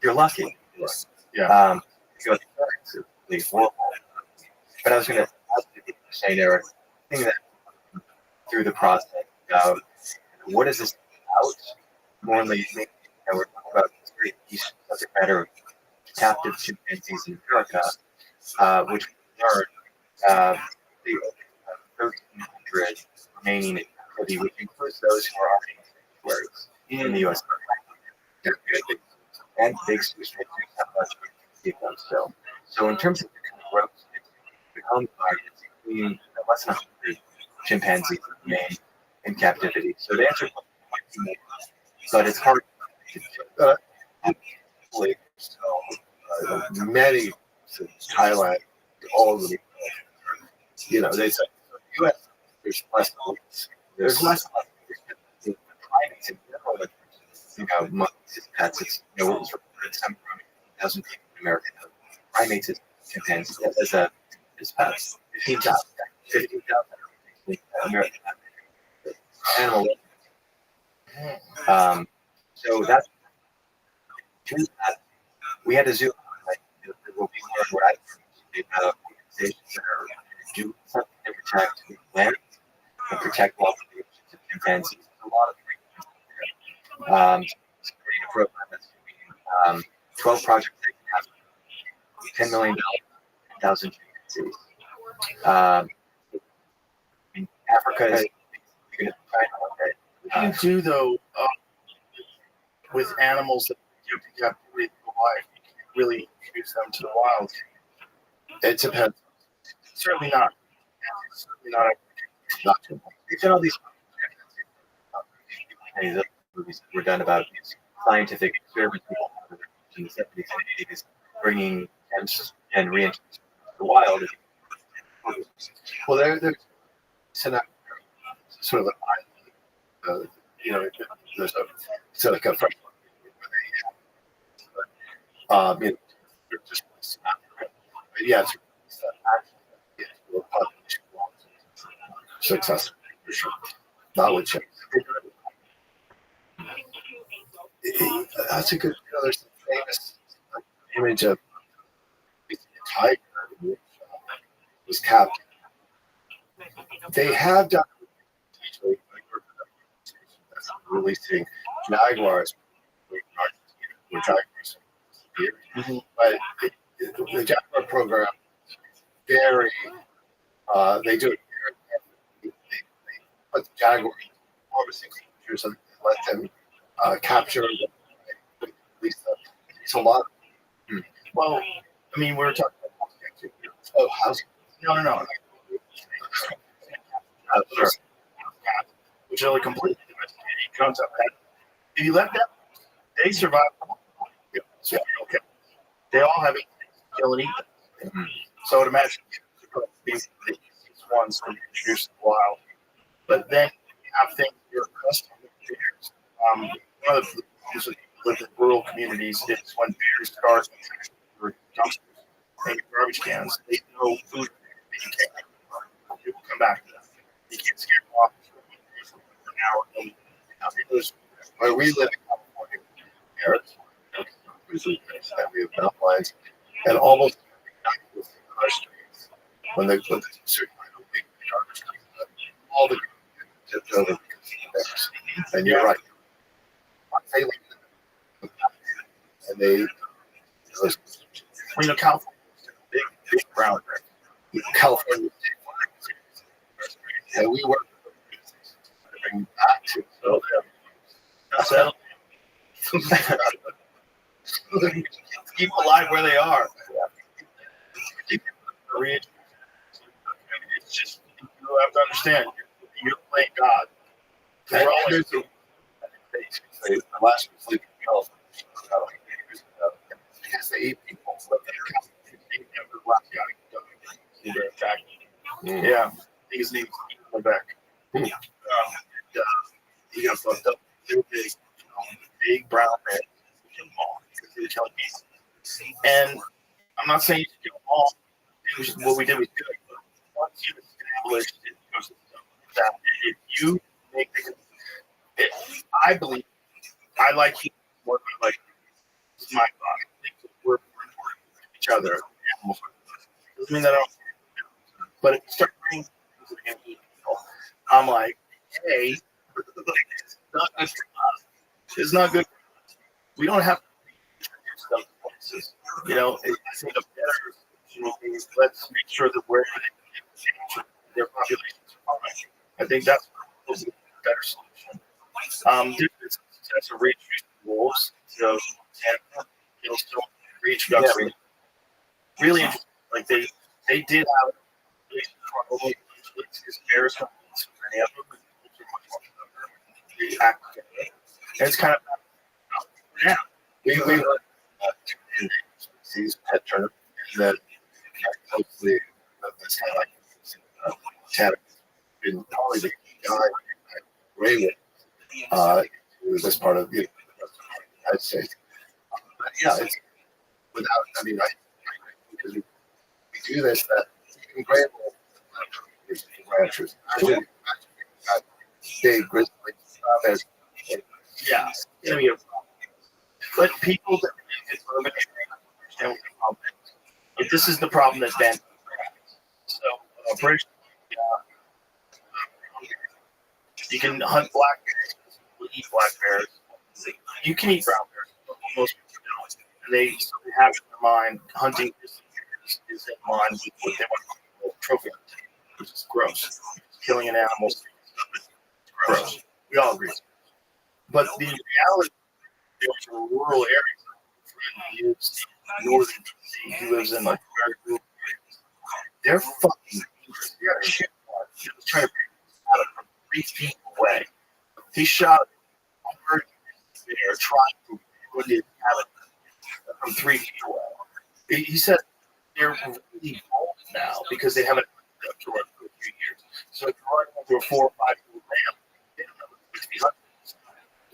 [SPEAKER 2] You're lucky.
[SPEAKER 3] yeah.
[SPEAKER 2] Because it's horrible. But I was going to say there, I think that through the process of what is this about? More than you think, we're talking about this great piece of the matter of captive chimpanzees in America, which we learned the 1,300 remaining in captivity, which includes those who are already in the U.S. and big species have much to keep them still. So in terms of the kind of growth, the home guardians, including less than 100 chimpanzees remain in captivity. So the answer is but it's hard to
[SPEAKER 1] many Thailand, all of them, they say U.S. There's less police. There's less primates in general. Monkeys, cats. It's it was reported 7,000 people in America. Primates is chimpanzees as pets. 15,000 American animal. So that's we had to zoom. What we learned where organizations that are do something to protect land and protect wild chimpanzees. A lot of supporting a program that's doing 12 projects that have $10 million, 1,000 chimpanzees. In Africa is going to try
[SPEAKER 3] What do you do though with animals that you have to captivate for life? really introduce them to the wild.
[SPEAKER 1] It depends.
[SPEAKER 3] Certainly not. Certainly not.
[SPEAKER 1] Not too much.
[SPEAKER 2] It's in all these movies were done about these scientific experiments in the 70s and 80s, bringing and reintroducing the wild.
[SPEAKER 1] Well, there's sort of there's a like a fresh just yeah, success for sure. Not with chips. That's a good. There's a famous image of a tiger was captured. They have done releasing jaguars. Were jaguars, but the jaguar program very. They do it. They put the jaguar in harvesting creatures and let them capture and release them. It's a lot.
[SPEAKER 3] Well, I mean, we were talking about
[SPEAKER 1] housing.
[SPEAKER 3] No.
[SPEAKER 1] Sure.
[SPEAKER 3] Which are like completely domesticated concept. If you let them, they survive. Yeah, okay. They all have instincts to kill and eat them.
[SPEAKER 1] Mm-hmm.
[SPEAKER 3] So I would imagine these ones to introduce the wild. But then you have things you're accustomed to bears. One of the problems with live in rural communities is when bears start dumpsters and garbage cans, they know food that you can't people come back to them. You can't scare them off for an hour.
[SPEAKER 1] Where we live in California, bears, that we have mountain lions, and almost our streets when they put the certain big garbage comes up, all the tipped over because of the bears. And you're right. They like and they
[SPEAKER 3] California big brown bear.
[SPEAKER 1] California and we work to bring back to
[SPEAKER 3] So keep alive where they are. It's just you have to understand you're playing God.
[SPEAKER 1] And there's the last sleep in California because they eat people.
[SPEAKER 3] Yeah, his name's back. He got fucked up. They were big brown bear. They were killing people. And I'm not saying you should kill them all. What we did was good. But once you establish that if you make I believe I like you more than like my body. I think we're important to each other. Doesn't mean that I don't. But if you start bringing things against people, I'm like, hey, it's not good for us. It's not good. We don't have to introduce them to places. I think a better let's make sure that we're their populations are fine. I think that's a better solution. That's a reintroducing wolves. So, and still reintroduction. Yeah, really interesting. Like they did have bears from many of them. And it's kind of yeah.
[SPEAKER 1] We run species pet tournament that hopefully this kind of like Chad been probably the guy I agree with this part of the United States. But yeah, it's without. I mean, because we do this that even great ranchers, big grizzly bears.
[SPEAKER 3] Yeah, it's gonna be a problem. But people that live in urban areas understand what the problem is. But this is the problem that Ben. So British, you can hunt black bears. We eat black bears. You can eat brown bears. But most people don't. And they have in their mind hunting is in line with what they want to call trophy hunting, which is gross. Killing an animal is gross. We all agree. But the reality in rural areas is northern DC. He lives in like very rural areas. They're fucking dangerous. They got a shit bar. He was trying to shot it from 3 feet away. He shot it there trying to put it from 3 feet away. He said they're really bold now because they haven't done that for a few years. So if you're running into a 4 or 5 year ramp, they don't know what's behind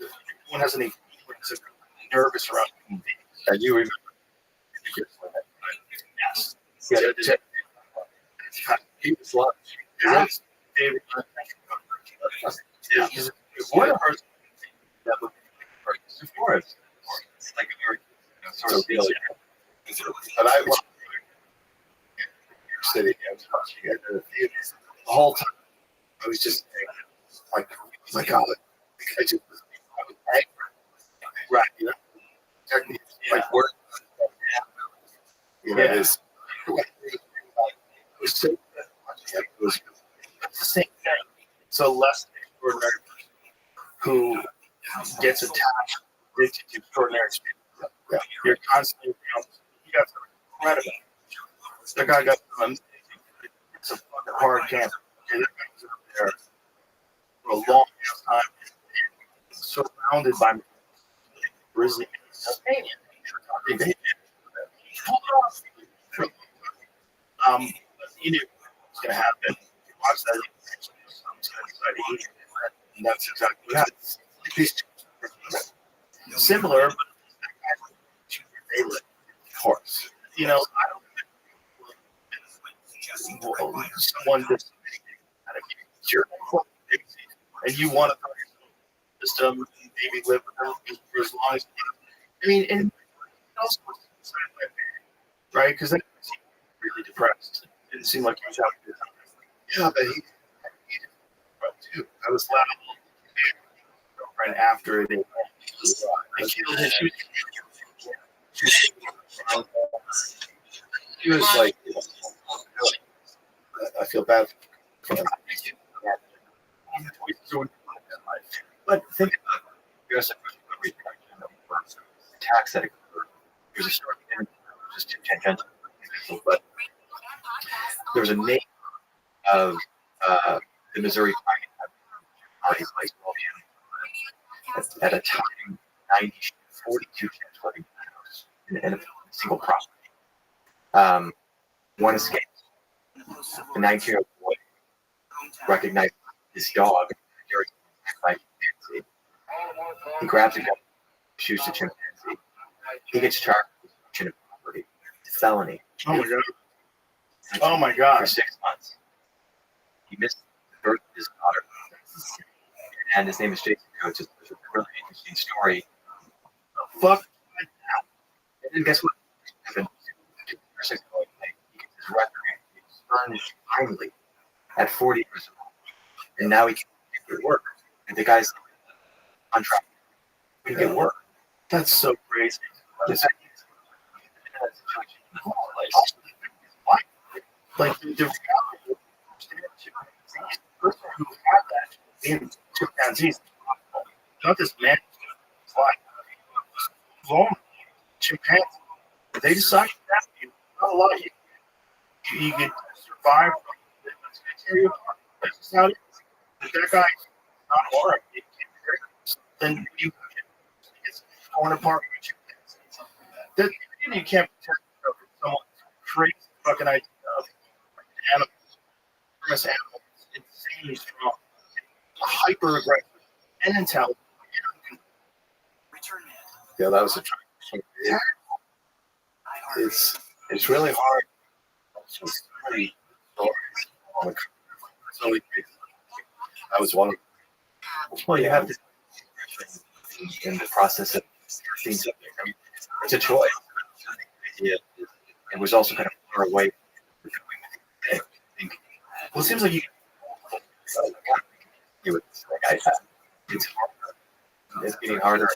[SPEAKER 3] it. No one has any feelings of nervous around it.
[SPEAKER 1] And you remember?
[SPEAKER 3] Yes.
[SPEAKER 1] Yeah,
[SPEAKER 3] He was lunch. That's David. Yeah. One of hers that would be of course. It's like a sort of
[SPEAKER 1] really. And I was in New York City. I was watching it in the theater. The whole time, I was just like, oh my God. I was angry. Right. You know? Like, work. You know, it's. It was so good.
[SPEAKER 3] It's the same thing. So less extraordinary person who gets attached to extraordinary experience.
[SPEAKER 1] Yeah.
[SPEAKER 3] You're constantly around. You got some incredible. The guy got some amazing. It's a fucking hard camp. Okay, that guy was up there for a long time, surrounded by grizzly bears. You knew what was going to happen. You watched that. And that's exactly what happens. Similar, but they live. Of course. You know, I don't think someone that's you're and you want to system, maybe live with them for as long as I mean, and also right? Because that seemed really depressed. It didn't seem like he was having a good time.
[SPEAKER 1] Yeah, but he too. I was laughing.
[SPEAKER 3] Girlfriend after it.
[SPEAKER 1] He was like, I feel bad for him.
[SPEAKER 2] But think about it. There's a attacks that occurred. There's a story just too tangential, but there was a name of the Missouri Party place at a time 42 flooding house in a single property. One escaped. The 19-year-old boy recognized his dog during by chimpanzee. He grabs the gun, shoots the chimpanzee. He gets charged with destruction of property, felony.
[SPEAKER 3] Oh my god! Oh my god!
[SPEAKER 2] For 6 months. He missed the birth of his daughter, and his name is Jason Coates. It's a really interesting story.
[SPEAKER 3] Fuck.
[SPEAKER 2] And guess what? He gets his record expunged finally at 40 years old, and now he can get work. And the guy's on track. He can get work.
[SPEAKER 3] That's so crazy. Like the reality of the person who had that in chimpanzees, not this man, like long chimpanzee. They decide that you not a lot of you get survive. That's going to tear you apart. That's just how it is. If that guy's not hard, then you it's torn apart. That you can't protect yourself from someone crazy fucking idea of animals, enormous animals, insanely strong, hyper aggressive, and intelligent.
[SPEAKER 1] Yeah, that was a try. It's really hard. It's really stories. That was one of them.
[SPEAKER 2] Well, you have to in the process of things. It's a choice. It was also kind of far away.
[SPEAKER 3] Well, it seems like
[SPEAKER 2] it's harder. It's getting harder.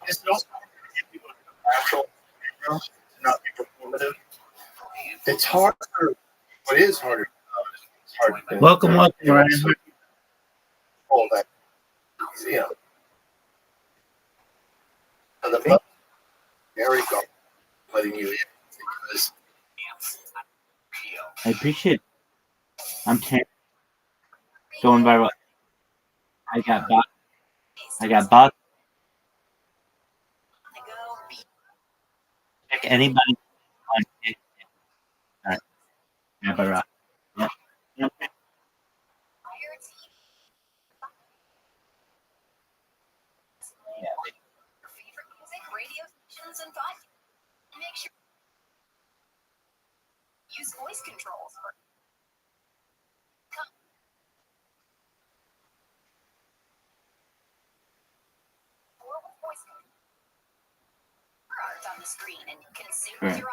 [SPEAKER 3] It's also natural, not be performative. It's harder. What is harder? It's hard.
[SPEAKER 5] Welcome, Ryan.
[SPEAKER 1] All that, you know. The very go. letting you in because
[SPEAKER 5] I appreciate it. I'm going viral. I got bought. Pick anybody on it. All right. Rabbi Rothschild. Yep. Yep.
[SPEAKER 6] Use voice controls for voice art on the screen and you can sync with your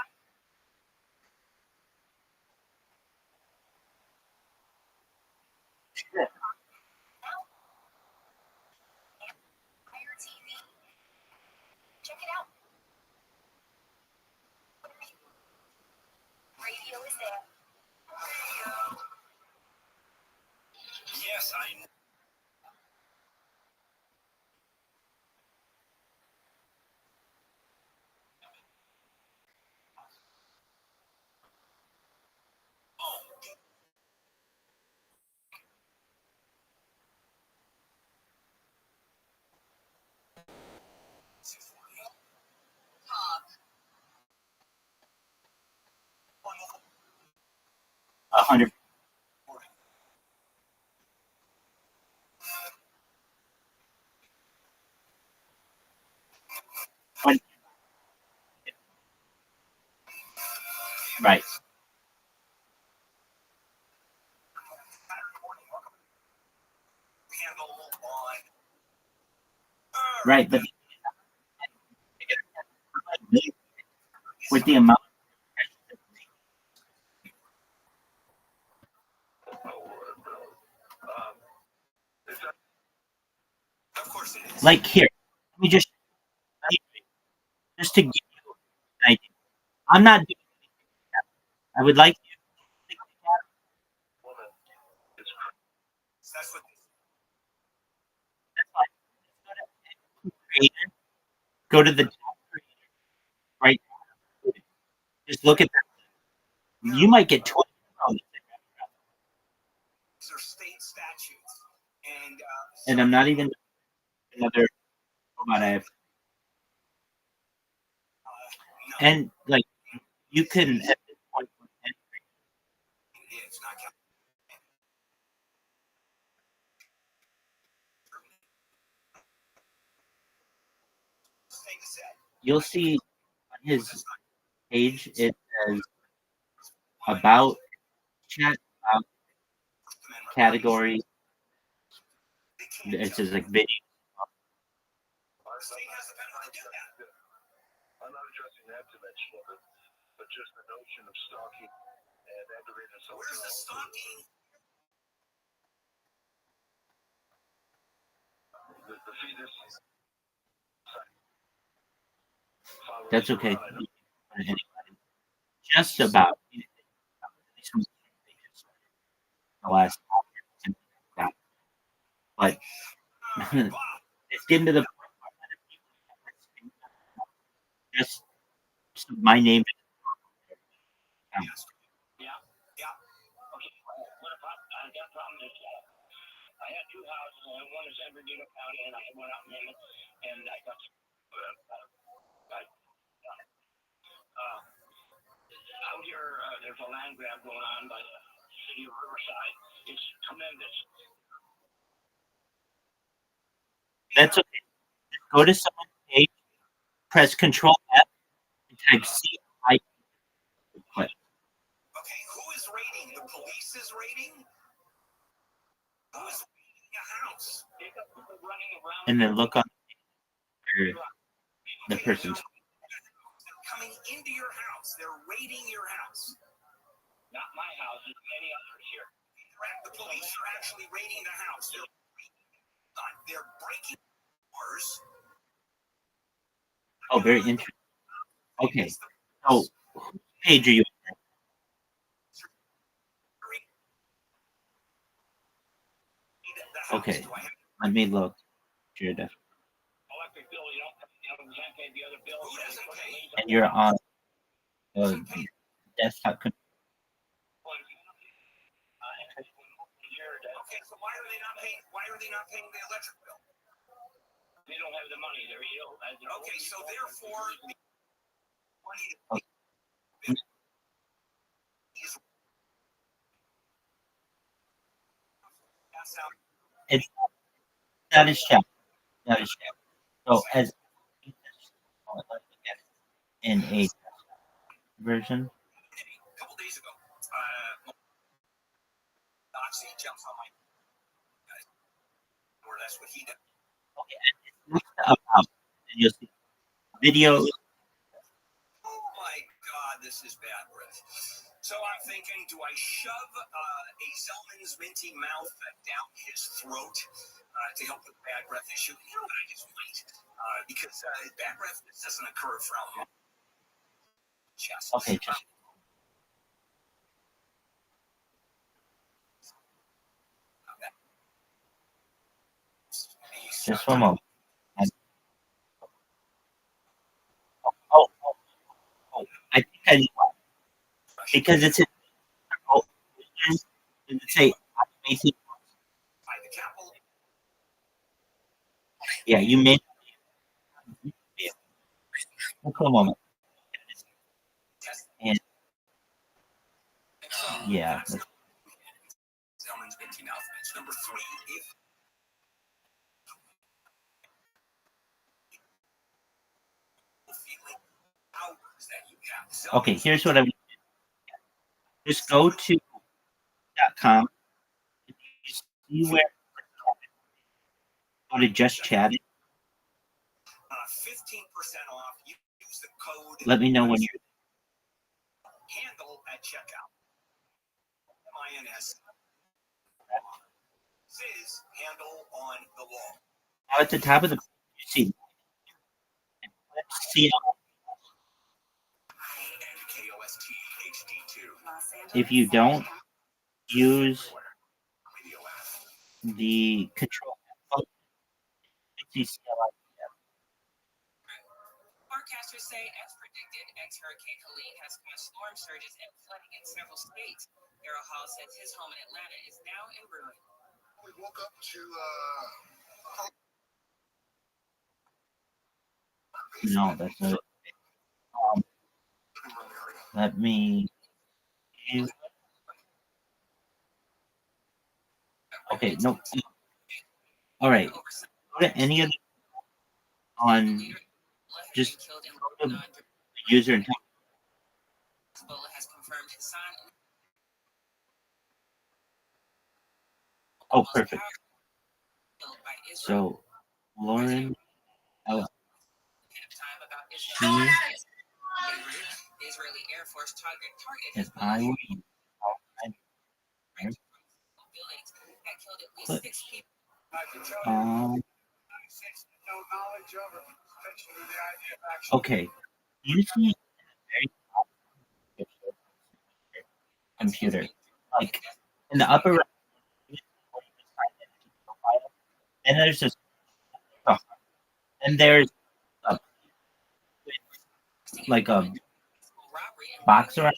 [SPEAKER 6] TV. Check it out. Radio is there.
[SPEAKER 4] Yes, I know.
[SPEAKER 5] A 100. Right. Right, but with the amount,
[SPEAKER 4] Of course it is.
[SPEAKER 5] like here, let me just to give you an idea. I'm not doing that. I would like you
[SPEAKER 4] That's what
[SPEAKER 5] that's fine. Creator, go to the top creator, right? Just look at that. You might get 20.
[SPEAKER 4] these are state statutes.
[SPEAKER 5] And I'm not even another robot I have. And like you can at this point
[SPEAKER 4] it's not
[SPEAKER 5] you'll see on his page it says about chat about category. It says like video.
[SPEAKER 4] Our state has the power to do that.
[SPEAKER 7] I'm not addressing that dimension of it, but just the notion of stalking and aggravated assault.
[SPEAKER 4] Where's the stalking?
[SPEAKER 7] The fetus.
[SPEAKER 5] That's okay. Just about the last hour. But it's getting to the point where just my name.
[SPEAKER 4] Yeah. Yeah.
[SPEAKER 8] Okay. What about I got a problem is I had two houses, and one in San Bernardino County, and I went out and I got out here. There's a land grab going on by the city of Riverside. It's tremendous.
[SPEAKER 5] That's okay. Go to someone's page, press Control F, and type CI.
[SPEAKER 4] Okay, who is raiding? The police is raiding? Who is raiding a house?
[SPEAKER 5] And then look on the person's.
[SPEAKER 4] Coming into your house. They're raiding your house.
[SPEAKER 8] Not my house, there's many others here.
[SPEAKER 4] The police are actually raiding the house. They're breaking doors.
[SPEAKER 5] Oh, very interesting. Okay. So, whose page are you on? Okay. Let me look. Sure,
[SPEAKER 8] Electric bill, you can't pay the other bill.
[SPEAKER 4] Who doesn't pay?
[SPEAKER 5] and you're on desktop control.
[SPEAKER 4] Okay, so why are they not paying? Why are they not paying the electric bill?
[SPEAKER 8] They don't have the money. They're ill.
[SPEAKER 4] Okay, so therefore, the money is pass out.
[SPEAKER 5] It's that is checked. That is checked. So as let's look at it in a version.
[SPEAKER 4] A couple days ago, Oxy jumps on my or that's what he does.
[SPEAKER 5] Okay, and it's next to about, and you'll see video.
[SPEAKER 4] Oh my God, this is bad breath. So I'm thinking, do I shove a Zellman's minty mouth down his throat to help with the bad breath issue? You know what, I just might. Because bad breath doesn't occur from chest.
[SPEAKER 5] Okay, just one moment. Oh, I think I know why. Because it's does it say automated? Yeah, you made. Hold on a moment. And yeah,
[SPEAKER 4] Zellman's minty mouth is number 3.
[SPEAKER 5] okay. Here's what I'm. Just go to .com. You see where go to just chatting.
[SPEAKER 4] 15% off. Use the code.
[SPEAKER 5] Let me know when you're.
[SPEAKER 4] Handle at checkout. MINS. Says handle on the wall.
[SPEAKER 5] Now at the top of the you see. See
[SPEAKER 4] And KOST HD2.
[SPEAKER 5] if you don't use the control function,
[SPEAKER 9] Forecasters say, as predicted, ex-Hurricane Helene has caused storm surges and flooding in several states. Daryl Hall says his home in Atlanta is now in ruin.
[SPEAKER 7] We woke up to
[SPEAKER 5] no, that's not it. Let me. Okay, no. All right. Go to any of the on just go to the user and
[SPEAKER 9] has confirmed his son.
[SPEAKER 5] oh, perfect. So, Lauren,
[SPEAKER 9] Israeli Air Force target
[SPEAKER 5] and I will. Okay. Usually, computer, like in the upper right, and there's this, oh, and there's a, like a box around.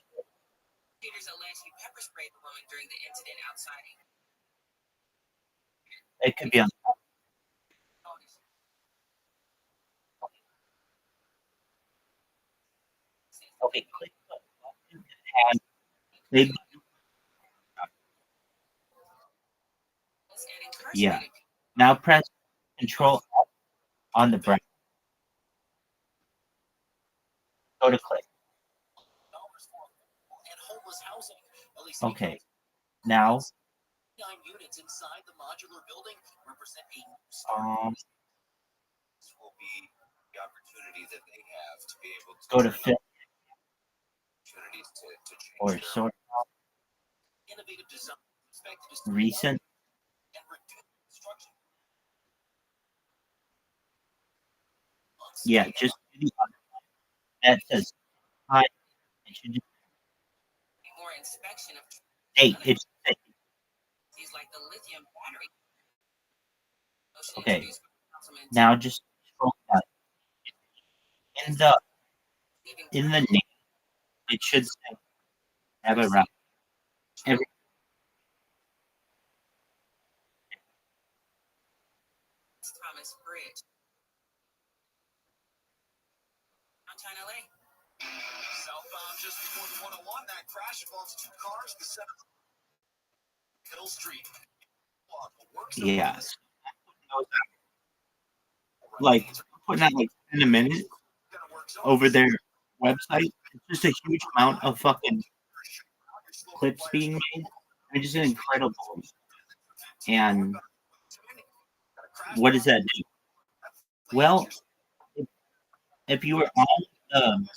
[SPEAKER 5] It could be on. Okay, click the button and they, yeah. Now press Control F on the browser. Go to click. Okay. Now.
[SPEAKER 4] Units inside the modular building represent a this will be the opportunity that they have to be able to
[SPEAKER 5] go to fit
[SPEAKER 4] opportunities to change
[SPEAKER 5] or sort
[SPEAKER 4] innovative design
[SPEAKER 5] recent.
[SPEAKER 4] and reduce construction.
[SPEAKER 5] Yeah, just do the other one. That says hi. It should just
[SPEAKER 9] more inspection of
[SPEAKER 5] date. It should say.
[SPEAKER 9] Like the lithium battery.
[SPEAKER 5] Okay. Now just scroll down. In the name It should say have a route. Every
[SPEAKER 9] Thomas Bridge. Downtown LA.
[SPEAKER 4] Southbound just before the 101, that crash involves two cars. The center Hill Street.
[SPEAKER 5] yes. Like putting that like in a minute over their website. It's just a huge amount of fucking clips being made. It's just incredible. And what does that do? Well, if you were on the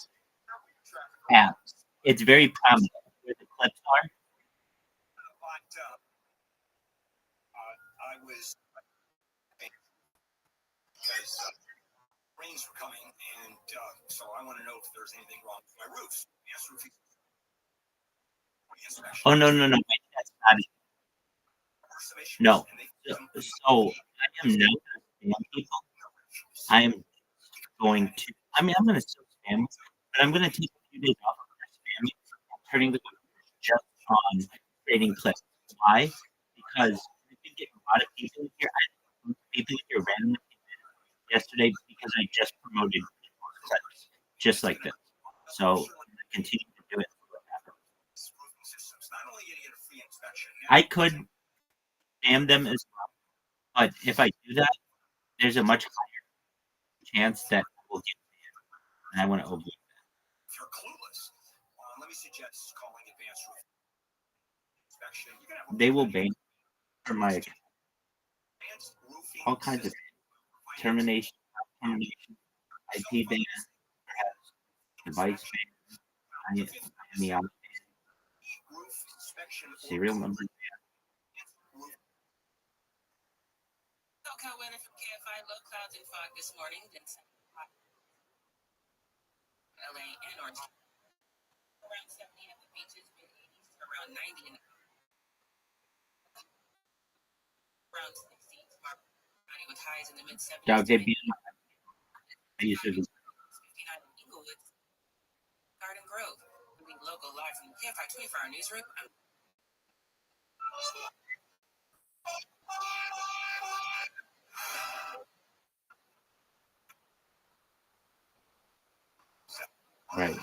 [SPEAKER 5] app, it's very prominent where the clips are.
[SPEAKER 4] I was because rains were coming, and so I want to know if there's anything wrong with my roofs. Yes, roofing.
[SPEAKER 5] Oh no, wait, that's not it. No. So I am not going to spam people. I am going to. I mean, I'm going to still spam, but I'm going to take a few days off of spamming and turning the computer just on creating clips. Why? Because we could get a lot of people here. I had people here randomly yesterday because I just promoted clips just like this. So I'm going to continue to do it. I could spam them as well, but if I do that, there's a much higher chance that I will get banned, and I want to avoid that.
[SPEAKER 4] If you're clueless, let me suggest calling advanced roof inspection.
[SPEAKER 5] They will ban from my account. All kinds of termination, IP ban, perhaps device ban, any serial number ban.
[SPEAKER 9] SoCal weather from KFI, low clouds and fog this morning, then LA and Orange. Around 70 at the beaches, mid-80s to around 90 in around 60 tomorrow. With highs in the mid-70s. I used to 59 in Inglewood, Garden Grove. Local live from the KFI 24-hour newsroom.
[SPEAKER 5] Right.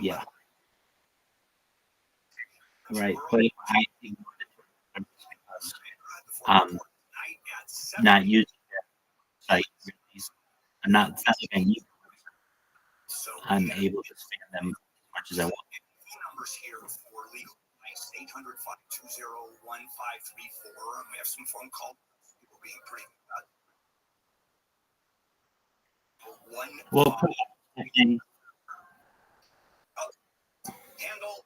[SPEAKER 5] Yeah. Right. But I think not using that site. I'm not. It's not like I need it. I'm able to spam them as much as I want.
[SPEAKER 4] Numbers here for legal advice: 800-520-1534. We have some phone calls. People being pretty.
[SPEAKER 5] Well,
[SPEAKER 4] handle.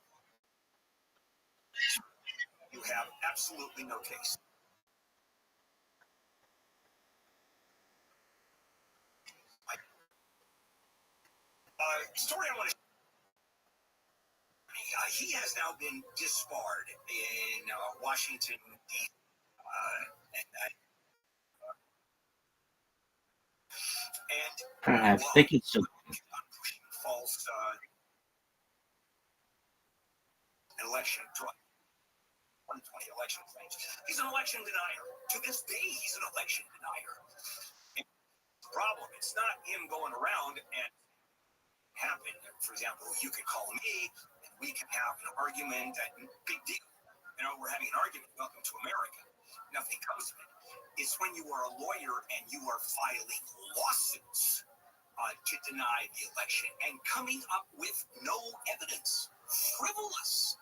[SPEAKER 4] You have absolutely no case. Story I want to. He has now been disbarred in Washington, D.C. And
[SPEAKER 5] perhaps they can still
[SPEAKER 4] false election 2020 election claims. He's an election denier. To this day, he's an election denier. And the problem, it's not him going around and happen. For example, you could call me and we can have an argument. Big deal. You know, we're having an argument. Welcome to America. Nothing comes of it. It's when you are a lawyer and you are filing lawsuits to deny the election and coming up with no evidence, frivolous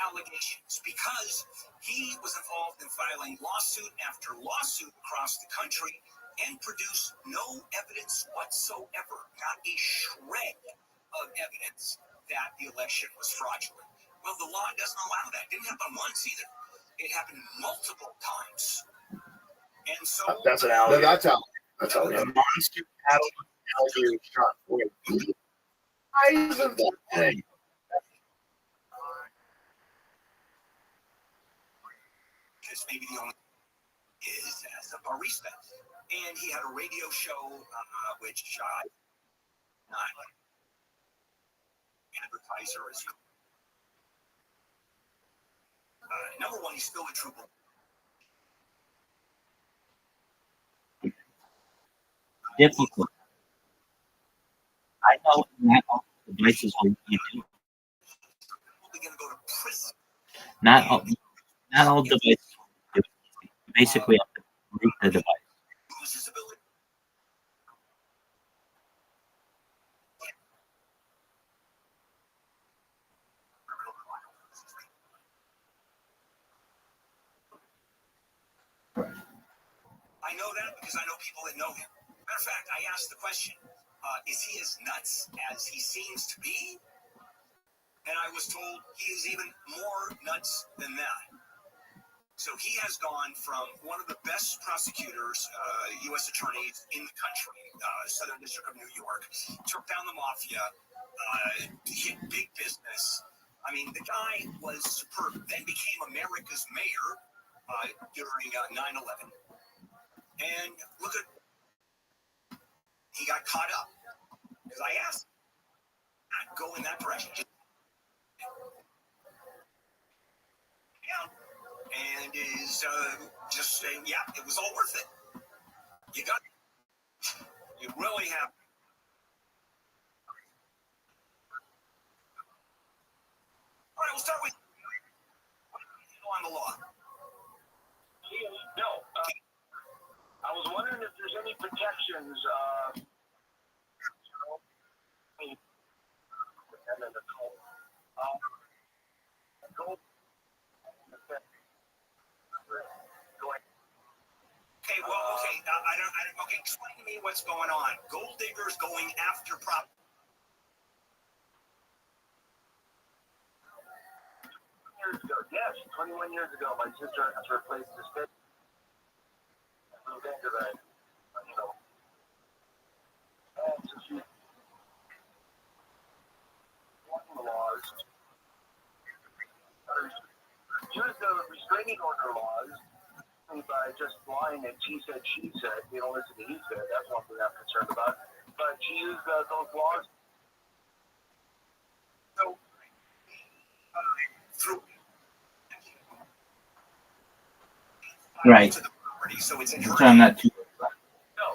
[SPEAKER 4] allegations, because he was involved in filing lawsuit after lawsuit across the country and produced no evidence whatsoever, not a shred of evidence that the election was fraudulent. Well, the law doesn't allow that. It didn't happen once either. It happened multiple times. And so
[SPEAKER 3] that's an alligator.
[SPEAKER 1] That's how. That's how.
[SPEAKER 3] A monster alligator shot. Size of that thing.
[SPEAKER 4] Because maybe the only is as a barista, and he had a radio show which advertiser is number one. He's still a true believer.
[SPEAKER 5] Difficult. I know not all devices will you do.
[SPEAKER 4] Probably going to go to prison.
[SPEAKER 5] Not all devices will do. You basically have to root the device.
[SPEAKER 4] Lose his ability. I know that because I know people that know him. Matter of fact, I asked the question, is he as nuts as he seems to be? And I was told he is even more nuts than that. So he has gone from one of the best prosecutors, U.S. attorneys in the country, Southern District of New York, took down the mafia, hit big business. I mean, the guy was superb. Then became America's mayor during 9/11. And look at, he got caught up. Because I asked, not go in that direction. Yeah. And is just saying, yeah, it was all worth it. You got it. You really have. All right, we'll start with on the law.
[SPEAKER 7] No, I was wondering if there's any protections.
[SPEAKER 4] Okay, well, okay, I don't, okay, explain to me what's going on. Gold diggers going after property.
[SPEAKER 7] Years ago, yes, 21 years ago, my sister has replaced the state. Moved into the, you know, and so she laws. Use the restraining order laws by just lying and she said, you don't listen to he said. That's one thing I'm concerned about. But she used those laws. So,
[SPEAKER 4] Through.
[SPEAKER 5] Right.
[SPEAKER 4] To the property, so it's in
[SPEAKER 5] So
[SPEAKER 4] her
[SPEAKER 5] I'm
[SPEAKER 4] name.
[SPEAKER 5] not too.
[SPEAKER 7] no,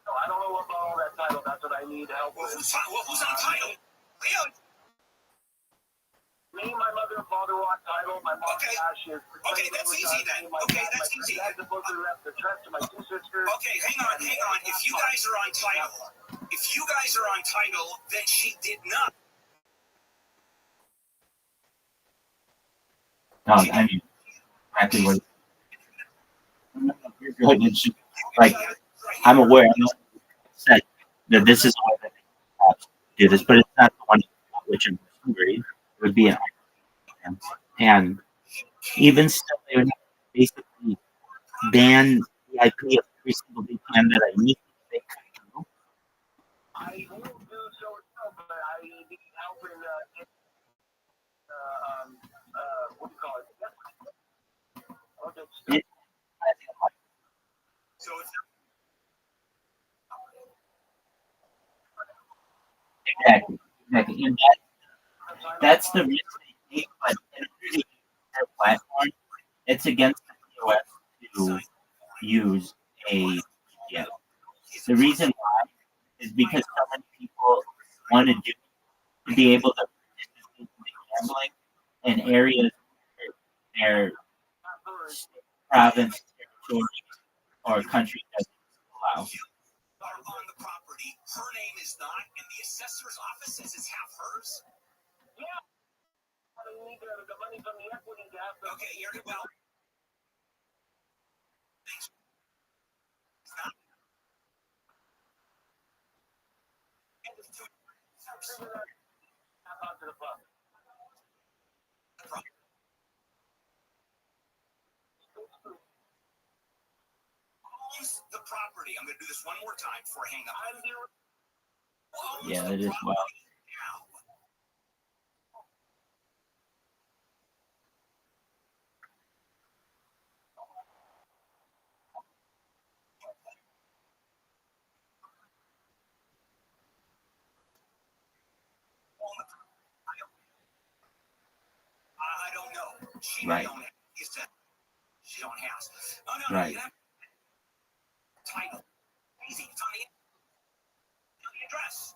[SPEAKER 7] I don't know about all that title. That's what I need help
[SPEAKER 4] Well,
[SPEAKER 7] with.
[SPEAKER 4] who's on title? Leo.
[SPEAKER 7] Me, my mother and father were on title. My mom's
[SPEAKER 4] Okay.
[SPEAKER 7] ashes.
[SPEAKER 4] Okay, that's easy then. Okay, that's easy.
[SPEAKER 7] My dad supposedly left the trust to my two sisters.
[SPEAKER 4] Okay, hang on. If you guys are on title, then she did not.
[SPEAKER 5] I mean, exactly what. You're good. It's just, like, I'm aware. I know said that this is the way that they have to do this, but it's not the one which I'm agree. It would be an and even still, they would have to basically ban the IP of every single big time that I need. They could do.
[SPEAKER 7] I will do so, but I need help in what do you call it? Okay,
[SPEAKER 5] It, I think I'm like,
[SPEAKER 4] So if
[SPEAKER 5] exactly. And that's the reason they take, but in their platform, it's against the POS to use a yeah. The reason why is because so many people want to be able to participate in gambling in areas where their province, territory, or country doesn't allow.
[SPEAKER 4] are on the property, her name is not, and the assessor's office says it's half hers.
[SPEAKER 7] Yeah. I need the money from the equity to have the.
[SPEAKER 4] Okay, you're well.
[SPEAKER 7] Onto the fund.
[SPEAKER 4] Owns the property. I'm going to do this one more time before I hang up. Owns
[SPEAKER 5] Yeah,
[SPEAKER 4] the
[SPEAKER 5] it is wild.
[SPEAKER 4] property now. I don't know. She
[SPEAKER 5] Right.
[SPEAKER 4] don't have. He said she don't have. Oh no,
[SPEAKER 5] Right.
[SPEAKER 4] you have title. Easy. It's on the address.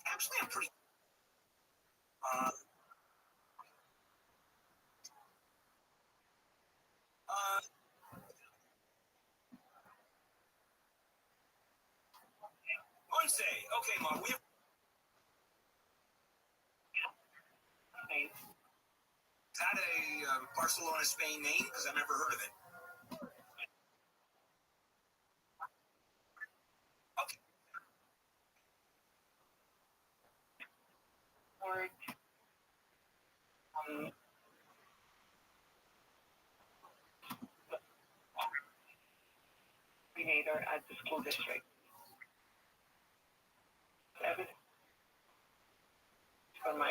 [SPEAKER 4] Actually, I'm pretty. Uh, Wednesday. Okay, Mom. We have. Is that a Barcelona, Spain name? Because I've never heard of it. Okay.
[SPEAKER 8] Coordinator at the school district. For my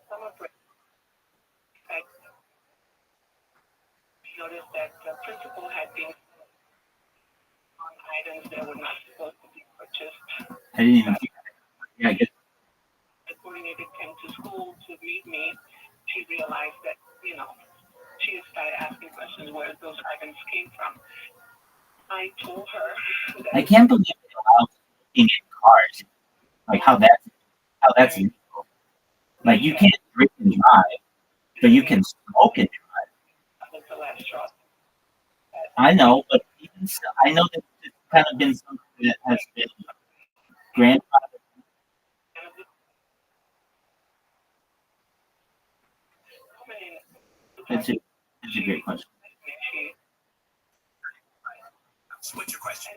[SPEAKER 8] summer break, I noticed that the principal had been on items that were not supposed to be purchased.
[SPEAKER 5] I didn't even. Yeah, I guess.
[SPEAKER 8] The coordinator came to school to meet me. She realized that, she started asking questions where those items came from. I told her that
[SPEAKER 5] I can't believe they allow smoking in cars. Like how that's legal. Like you can't drink and drive, but you can smoke and drive.
[SPEAKER 8] was the last straw.
[SPEAKER 5] I know, but even so, I know that it's kind of been something that has been grandfathered. It's a great question.
[SPEAKER 4] What's your question?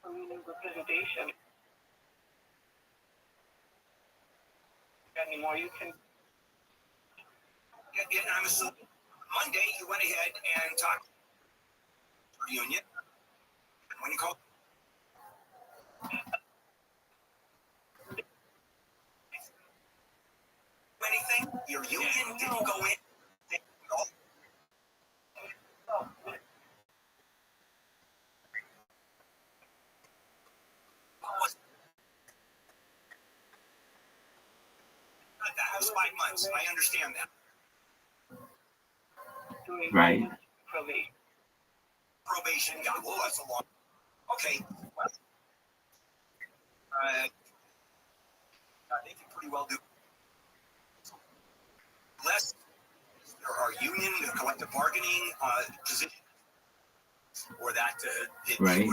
[SPEAKER 8] Representation. Anymore, you can.
[SPEAKER 4] And I'm assuming Monday you went ahead and talked to the union. When you called. Anything? Your union didn't go in. That was 5 months. I understand that.
[SPEAKER 5] Right.
[SPEAKER 4] Probation. Yeah, well, that's a long. Okay. Well, they can pretty well do. Less there are union, collective bargaining positions, or that
[SPEAKER 5] Right.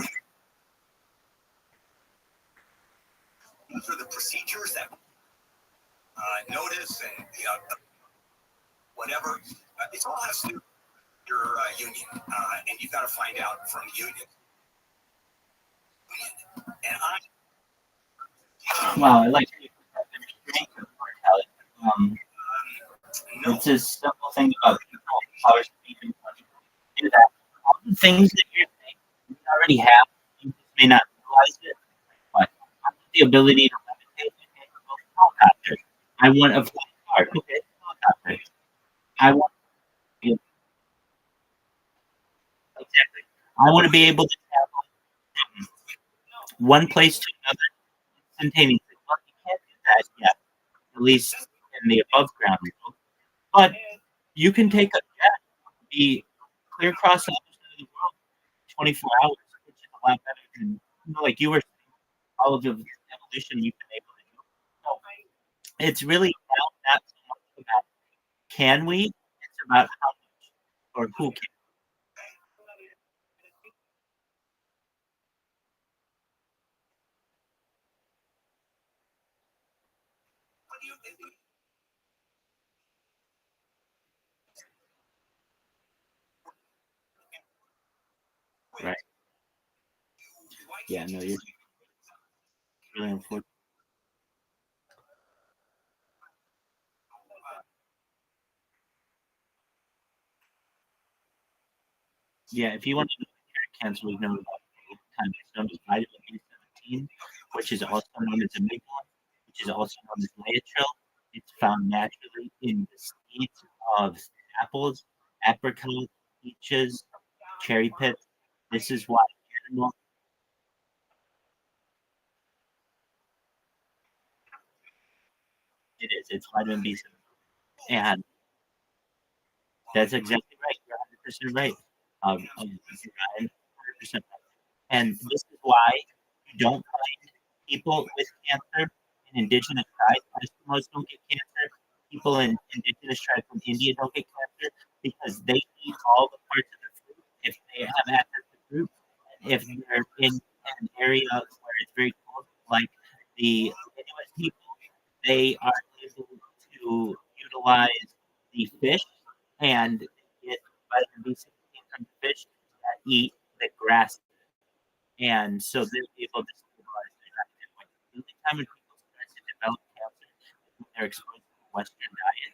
[SPEAKER 4] These are the procedures that notice and whatever. It all has to do with your union, and you've got to find out from the union. And
[SPEAKER 5] Wow, I like
[SPEAKER 4] no,
[SPEAKER 5] it's a simple thing about people power speed do that. All the things that you're saying you already have, you just may not realize it, but the ability to levitate helicopter. I want a flight car. Okay, helicopter. I want exactly. I want to be able to travel from one place to another instantaneously. Well, you can't do that yet, at least in the above ground world. But you can take a jet, be clear across the other side of the world, 24 hours, which is a lot better than like you were saying, all of the evolution you've been able to do. So it's really now not so much about can we, it's about how much or who can. Right. Yeah, no, you're really unfortunate. Yeah, if you want to know cancer, we know about time it's known as vitamin B17, which is also known as amygdala, which is also known as laetrile. It's found naturally in the seeds of apples, apricots, peaches, cherry pits, This is why animal. It is. It's vitamin B7, and that's exactly right. You're 100% right. You're 100% right. And this is why you don't find people with cancer in indigenous tribes. Eskimos don't get cancer. People in indigenous tribes from India don't get cancer because they eat all the parts of the fruit if they have access to fruit. If they're in an area where it's very cold, like the Inuit people, they are able to utilize the fish and get vitamin B16 from the fish that eat the grass. And so they're able to stabilize their diet. The only time when people start to develop cancer is when they're exposed to the Western diet.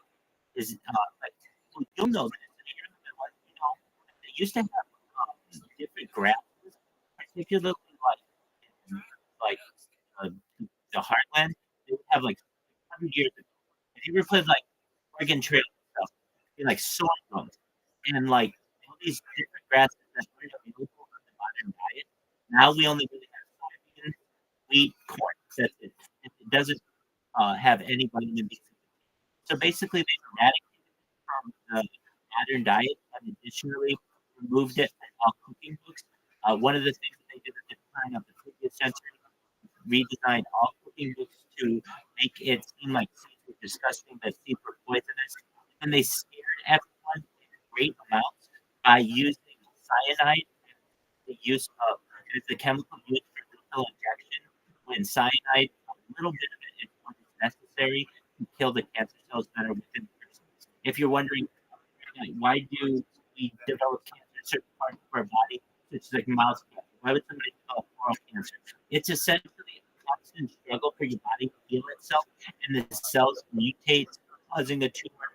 [SPEAKER 5] Is like well, you'll know this. You know, they used to have different grasses, particularly like uh, the heartland. They would have like 100 years ago. If you ever played like Oregon Trail and stuff, it'd be like sorghum and like all these different grasses that aren't available in the modern diet. Now we only really have soybeans, wheat, corn. That's it. It doesn't have any vitamin B. So basically, they eradicated it from the modern diet and additionally removed it from all cooking books. One of the things that they did at the time of the previous century redesigned all cooking books to make it seem like seeds were disgusting, that seeds were poisonous, and they scared everyone in great amounts by using cyanide, the use of as the chemical used for lethal injection. When cyanide, a little bit of it is what is necessary to kill the cancer cells that are within the person. If you're wondering, why do we develop cancer in certain parts of our body, such as like mouth cancer? Why would somebody develop oral cancer? It's essentially a constant struggle for your body to heal itself, and the cells mutate, causing a tumor.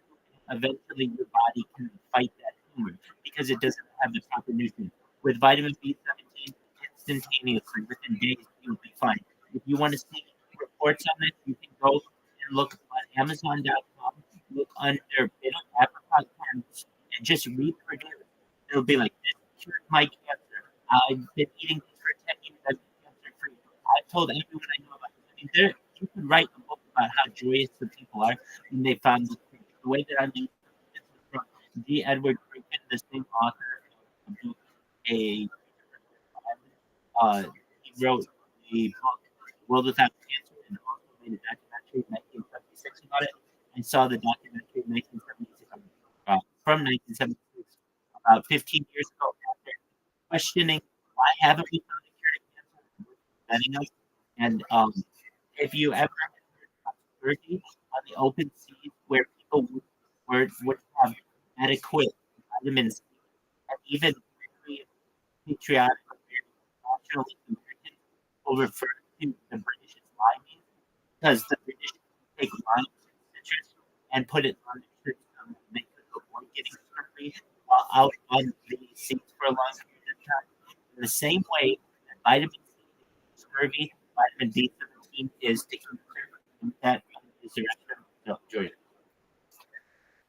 [SPEAKER 5] Eventually, your body can fight that tumor because it doesn't have the proper nutrients. With vitamin B17, instantaneously, within days, you'll be fine. If you want to see reports on this, you can go and look on Amazon.com, look under bitter apricot kernels, and just read the reviews. It'll be like, this cured my cancer. I've been eating this for 10 years. I've been cancer free. I've told everyone I know about it. I mean, you can write a book about how joyous the people are when they found this thing. The way that I mean, this is from D. Edward Griffin, the same author of the book, he wrote the book World Without Cancer and also made a documentary in 1976 about it. I saw the documentary in 1976, from 1976, about 15 years ago, after questioning why haven't we found a cure to cancer, letting us. And if you ever heard about surgery on the open seas where people would have adequate vitamin C, and even very patriotic, very nationalist Americans will refer to the British as limeys because the British take lime citrus and put it on their system and they could avoid getting scurvy while out on the seas for a long period of time. In the same way that vitamin C is scurvy, vitamin B17 is to cancer, and that is the rest of no, Georgia.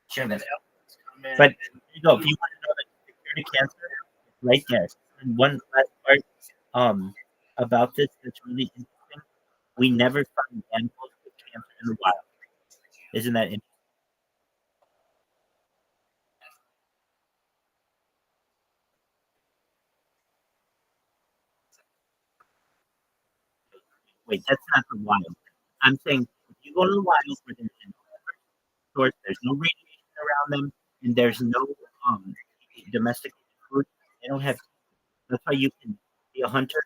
[SPEAKER 5] Sure, man. But there you go. If you want to know the cure to cancer, it's right there. And one last part about this that's really interesting. We never find animals with cancer in the wild. Isn't that interesting? Wait, that's not the wild. I'm saying if you go to the wild where there's no source, there's no radiation around them, and there's no domesticated food, they don't have. That's why you can be a hunter,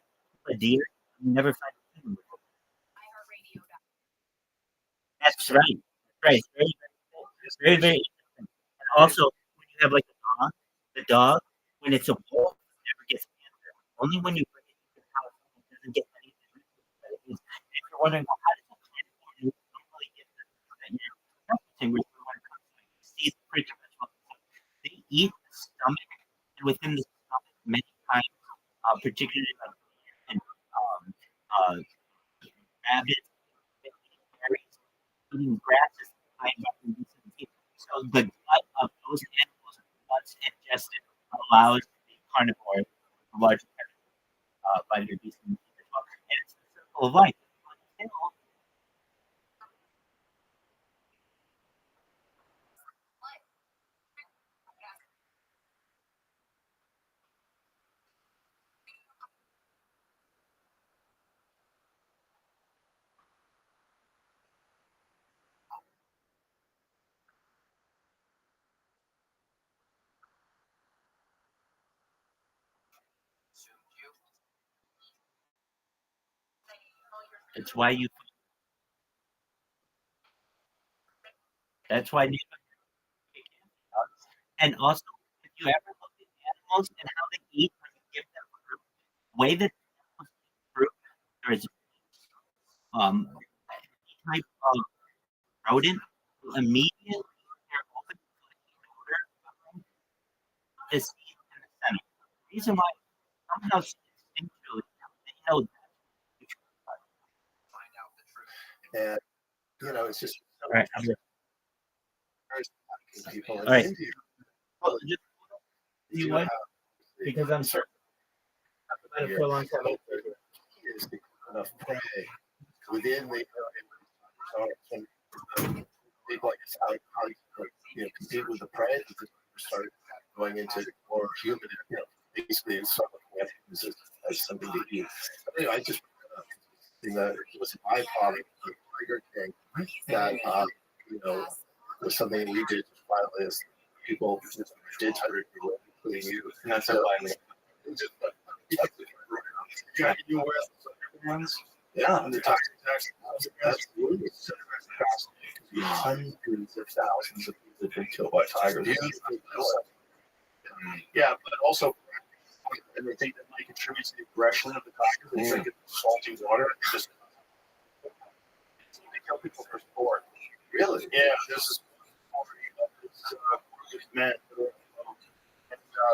[SPEAKER 5] a deer, you never find a human. That's right. That's right. Very, very interesting. And also, when you have like a dog, the dog, when it's a wolf, never gets cancer. Only when you bring it to the house, it doesn't get anything. If you're wondering, well, how does a plant normally get the that you're referencing, which is when it comes to like seeds, pretty much what they eat the stomach, and within the stomach, many times, particularly like and rabbits, berries, eating grasses high in vitamin B17. So the gut of those animals, once ingested, allows the carnivore large vitamin B, C, and B12, and it's the circle of life. It's why you. That's why. And also, if you ever look at animals and how they eat when you give them fruit, the way that animals eat fruit, there is any type of rodent will immediately they're open to the seed in the center. The reason why somehow instinctually they know
[SPEAKER 1] And it's just
[SPEAKER 5] all right, I'm good.
[SPEAKER 1] people in
[SPEAKER 5] All right.
[SPEAKER 1] India.
[SPEAKER 5] Well, just, you what? Because I'm certain. I've been for a long time.
[SPEAKER 1] Is enough prey within the people like how compete with the prey because started going into more human, basically it's something as something to eat. But anyway, I just it was a byproduct of Tiger King that was something we did finally as people did Tiger King, including you.
[SPEAKER 2] And that's why
[SPEAKER 3] Yeah, you wear the ones.
[SPEAKER 1] Yeah,
[SPEAKER 3] And the Tigers actually
[SPEAKER 1] absolutely. Hundreds of thousands of people have been killed by tigers.
[SPEAKER 3] Yeah, but also, and they think that might contribute to the aggression of the tigers. They drink salty water. They kill people for sport.
[SPEAKER 1] Really?
[SPEAKER 3] Yeah, this is men. And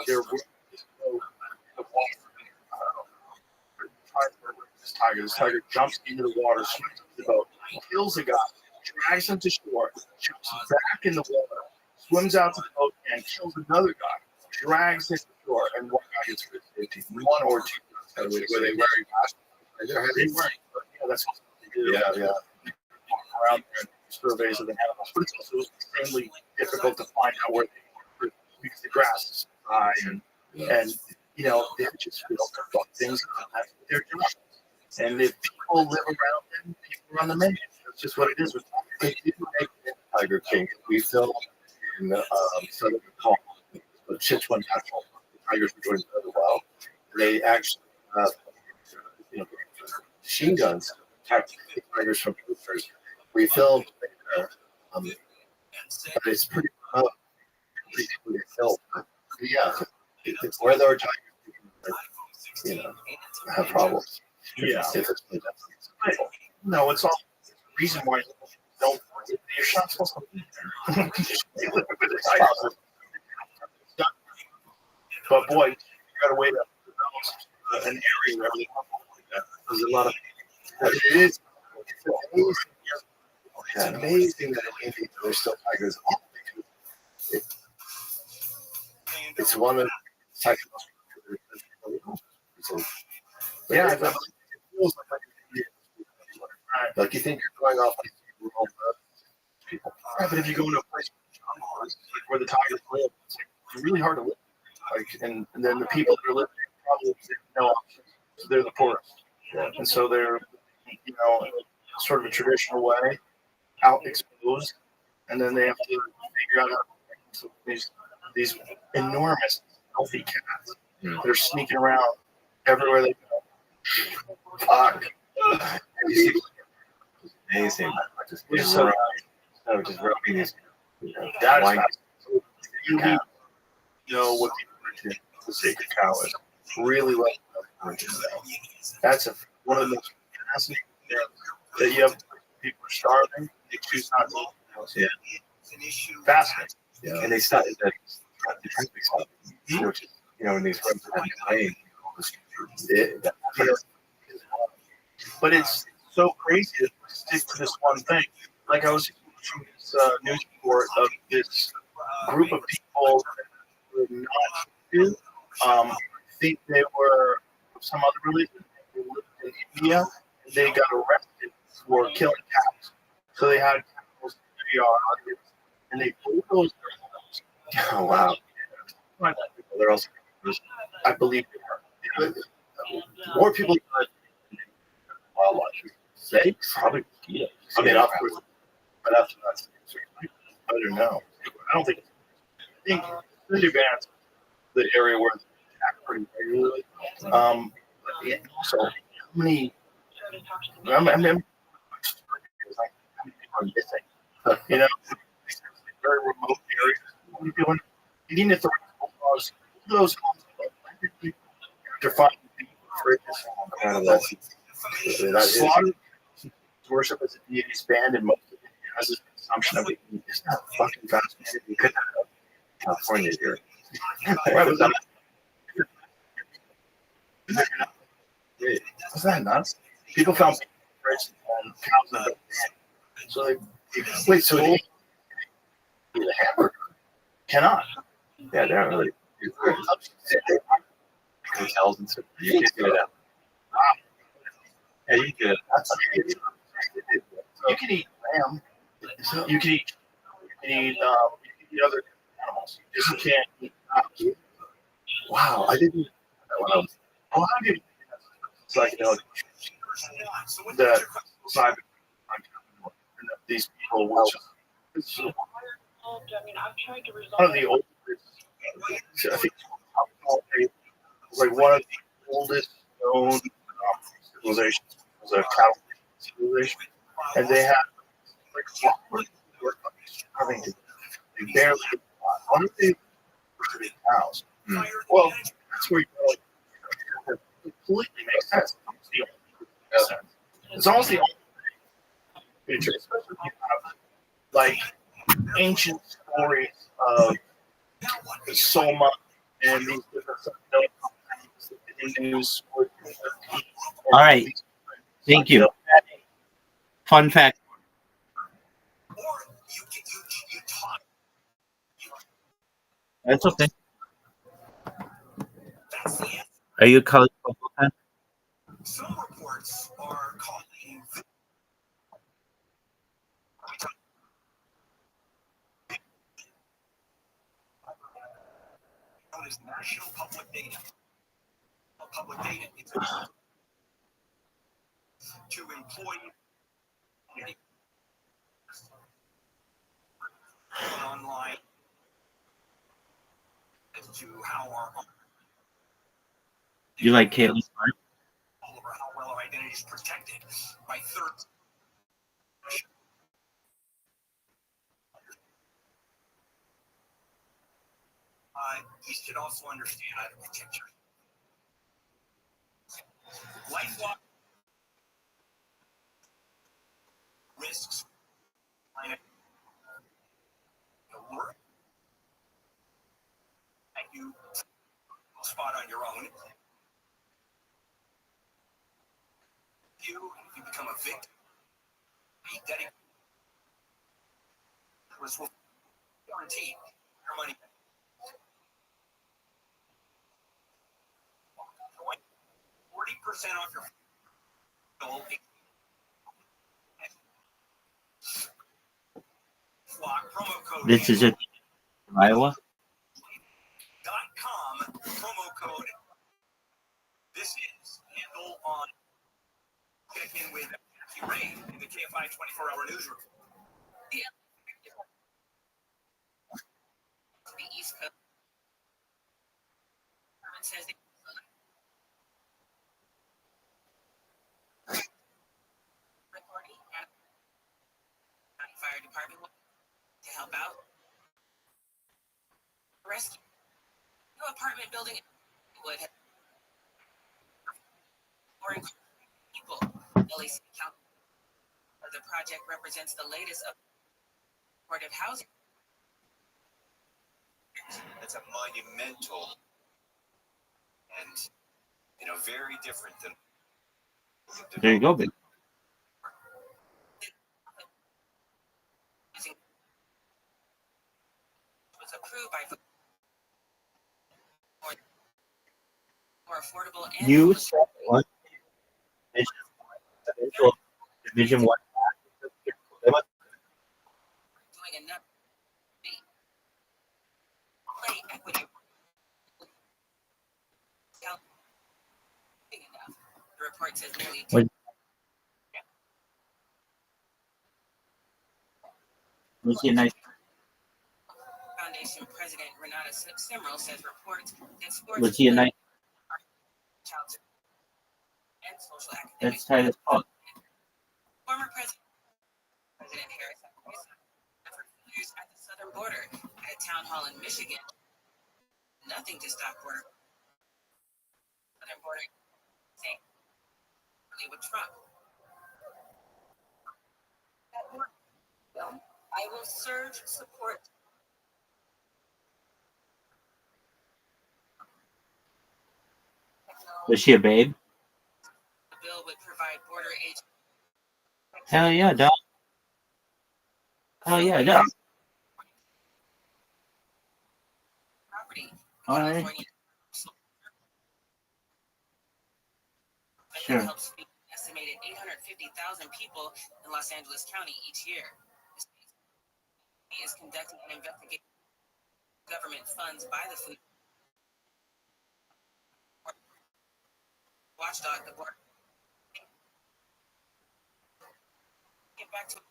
[SPEAKER 3] they're this tiger jumps into the water, swims to the boat, kills a guy, drags him to shore, jumps back in the water, swims out to the boat and kills another guy, drags him to shore, and one guy gets 15, one or two.
[SPEAKER 1] Were they wearing masks?
[SPEAKER 3] They weren't, but that's what they do.
[SPEAKER 1] Yeah.
[SPEAKER 3] Around there, surveys of the animals, but it's also extremely difficult to find out where they are because the grass is high and they just fuck things up. That's what they're doing. And if people live around them, people are on the menu. That's just what it is.
[SPEAKER 1] They did make Tiger King. We filmed in Southern Nepal, the Chichwan National. The tigers were doing very well. They actually machine guns attacked the tigers from roosters. We filmed there, but it's pretty filmed. Yeah, it's where there are tigers, have problems.
[SPEAKER 3] Yeah.
[SPEAKER 1] It's
[SPEAKER 3] No, it's all the reason why don't. You're not supposed to be there. But boy, you got a way to develop an area where they like that. There's a lot of.
[SPEAKER 1] it is. It's amazing that in India there's still tigers. It's one of the
[SPEAKER 3] Yeah,
[SPEAKER 1] it feels like you think you're going off people.
[SPEAKER 3] Yeah, but if you go into a place where the tigers live, it's really hard to live. And then the people that are living there probably have no options. They're the poorest, and so they're sort of a traditional way, out exposed, and then they have to figure out how to these enormous healthy cats that are sneaking around everywhere they go. Fuck.
[SPEAKER 2] amazing. Just rubbing his
[SPEAKER 3] That's
[SPEAKER 2] wine.
[SPEAKER 3] what people do. The sacred cow is really like that's one of the most fascinating things that you have. People are starving, they choose not to.
[SPEAKER 2] Yeah.
[SPEAKER 3] Fascinating.
[SPEAKER 2] Yeah. And they started that which is, in these rooms that have playing.
[SPEAKER 3] But it's so crazy to stick to this one thing. Like I was watching this news report of this group of people that were not I think they were some other religion. They lived in India, and they got arrested for killing cows. So they had cows in their yard, and they bulldozed their homes.
[SPEAKER 1] Oh wow. They're also.
[SPEAKER 3] I believe they are.
[SPEAKER 1] More people die in wildlife. They probably. Yeah. I mean, of course, but after that, I don't know.
[SPEAKER 3] I don't think. I think Sundarbans, the area where they attack pretty regularly. But yeah, so how many? I mean, how many people are missing? You know, very remote areas. What are you doing? You need to throw bulldogs. Those homes to find people for
[SPEAKER 1] That is.
[SPEAKER 3] slaughter worship as a deity's banned in most of India as a consumption of it. It's not fucking fascinating. You couldn't have
[SPEAKER 1] California here.
[SPEAKER 3] Right, was that, was that nuts? People found birds and cows in the so they
[SPEAKER 1] Wait, so they
[SPEAKER 3] eat a hamburger. Cannot.
[SPEAKER 1] yeah, they're not really hotels and stuff. You can't do that. Yeah, you can. That's amazing.
[SPEAKER 3] You can eat lamb. You can eat other animals. You just can't eat cows.
[SPEAKER 1] Wow, I didn't. When I was,
[SPEAKER 3] Oh, how do you? It's like the side of these people, which is
[SPEAKER 8] I mean, I've tried to resolve
[SPEAKER 3] one of the oldest. I think like one of the oldest known civilizations was a cattle civilization, and they had like clockwork. They barely. Why don't they produce cows? Well, that's where you go. It completely makes sense. It's almost the only picture, especially if you have like ancient stories of Soma and these different Hindus.
[SPEAKER 5] All right. Thank you. Fun fact. That's okay. Are you a college football fan?
[SPEAKER 4] Some reports are calling known as national public data. Public data is to employ online as to how our
[SPEAKER 5] You like Caitlin Clark?
[SPEAKER 4] all over how well our identity is protected by third. You should also understand how to protect your lifelong risks. Work that you spot on your own. If you become a victim, be dedicated. This will guarantee your money. 40% off your bill. Promo code
[SPEAKER 5] This is it. Iowa.
[SPEAKER 4] .com promo code. This is handle on. Check in with Jackie Ray in the KFI 24-hour newsroom.
[SPEAKER 9] The East Coast. It says reporting at fire department to help out. Rescue new apartment building would have or people. LAC County. The project represents the latest of supportive housing.
[SPEAKER 4] It's a monumental and very different than.
[SPEAKER 5] There you go, babe.
[SPEAKER 9] Was approved by more affordable and
[SPEAKER 5] You said one Division 1.
[SPEAKER 9] doing enough play equity big enough. The report says nearly
[SPEAKER 5] What- Was he a nice?
[SPEAKER 9] Foundation President Renata Simrel says reports that sports
[SPEAKER 5] Was he a nice?
[SPEAKER 9] child and social academic
[SPEAKER 5] That's tight as fuck.
[SPEAKER 9] former President Harris for years at the southern border at a town hall in Michigan. Nothing to stop border southern border saying with Trump. I will surge support.
[SPEAKER 5] Was she a babe?
[SPEAKER 9] The bill would provide border agents.
[SPEAKER 5] Hell yeah, dog. Hell yeah, dog.
[SPEAKER 9] Property.
[SPEAKER 5] All right.
[SPEAKER 9] California.
[SPEAKER 5] Sure.
[SPEAKER 9] Helps feed an estimated 850,000 people in Los Angeles County each year. The state is conducting an investigation of government funds by the food watchdog, the board. Get back to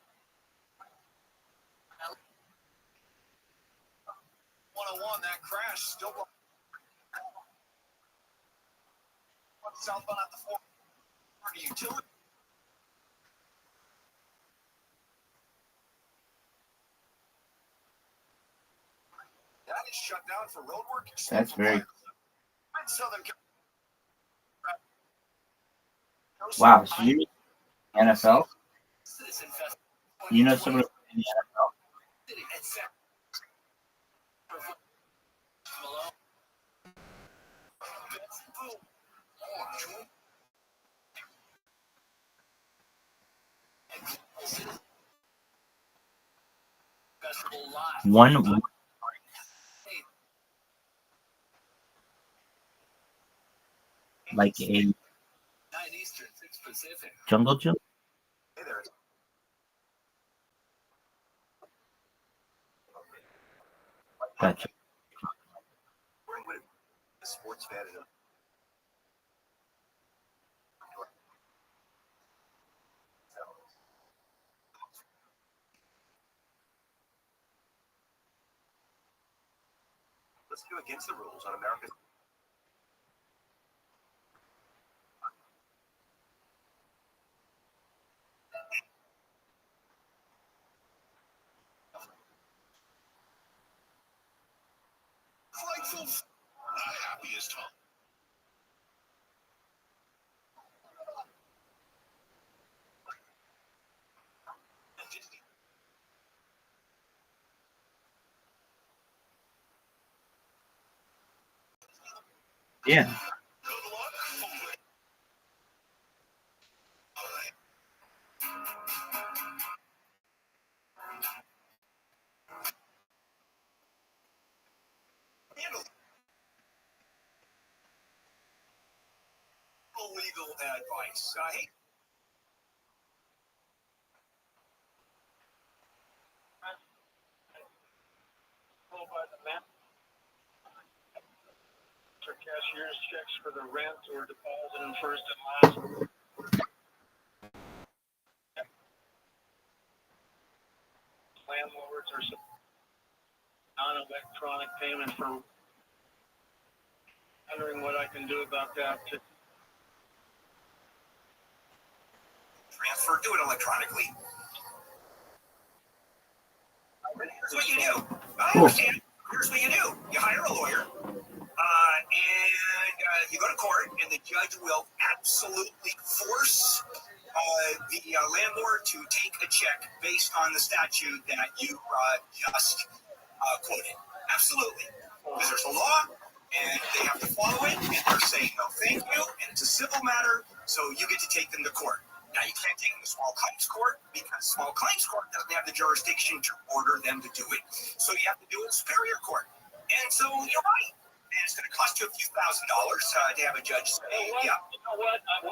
[SPEAKER 4] 101, that crash still southbound at the 440 utility. That is shut down for road work.
[SPEAKER 5] That's very. Wow. So you NFL? You know someone in the NFL? One. Like a jungle gym? Gotcha.
[SPEAKER 4] Sports fan. Let's go against the rules on America's. Happiest home.
[SPEAKER 5] Yeah.
[SPEAKER 4] Legal advice. Hey.
[SPEAKER 7] Cashier's checks for the rent or deposit in first and last. Landlords are non-electronic payment for wondering what I can do about that.
[SPEAKER 4] Transfer, do it electronically. Here's what you do. I understand. Here's what you do. You hire a lawyer, and you go to court, and the judge will absolutely force the landlord to take a check based on the statute that you just quoted. Absolutely. Because there's a law, and they have to follow it, and they're saying no thank you, and it's a civil matter, so you get to take them to court. Now, you can't take them to small claims court because small claims court doesn't have the jurisdiction to order them to do it. So you have to do it in superior court. And so you're right. And it's going to cost you you a few $1,000 to have a judge say, yeah.
[SPEAKER 7] You know what? I'm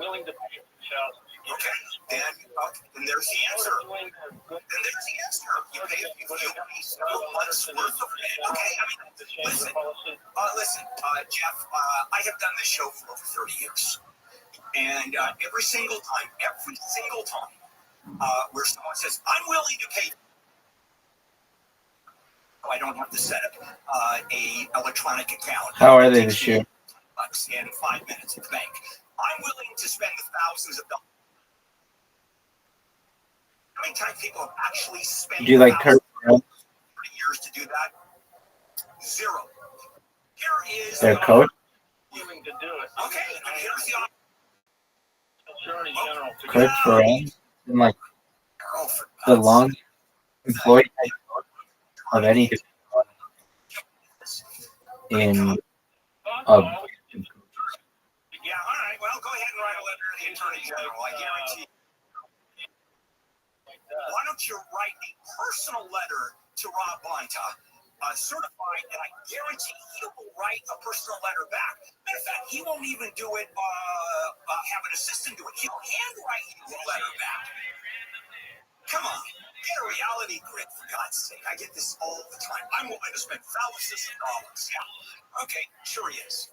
[SPEAKER 7] willing to pay $2,000.
[SPEAKER 4] Okay, then there's the answer. Then there's the answer. You pay a few months worth of it. Okay, I mean, listen, Jeff, I have done this show for over 30 years. And every single time, where someone says, I'm willing to pay, I don't have to set up a electronic account.
[SPEAKER 5] How are they this year?
[SPEAKER 4] Bucks in 5 minutes at the bank. I'm willing to spend the thousands of dollars. How many times people have actually spent
[SPEAKER 5] Do you like Kurt?
[SPEAKER 4] years to do that? Zero. Here is
[SPEAKER 5] Their coach?
[SPEAKER 7] Willing to do it.
[SPEAKER 4] Okay, and here's the
[SPEAKER 7] Attorney General.
[SPEAKER 5] Kurt Ferentz? And like
[SPEAKER 4] oh, for
[SPEAKER 5] the
[SPEAKER 4] God's
[SPEAKER 5] long
[SPEAKER 4] sake.
[SPEAKER 5] employee of any in
[SPEAKER 4] Yeah, all right. Well, go ahead and write a letter to the Attorney General. I guarantee. Why don't you write a personal letter to Rob Bonta, certified, and I guarantee he will write a personal letter back. Matter of fact, he won't even do it, have an assistant do it. He'll handwrite you a letter back. Come on, get a reality grid, for God's sake. I get this all the time. I'm willing to spend thousands of dollars. Yeah. Okay, sure he is.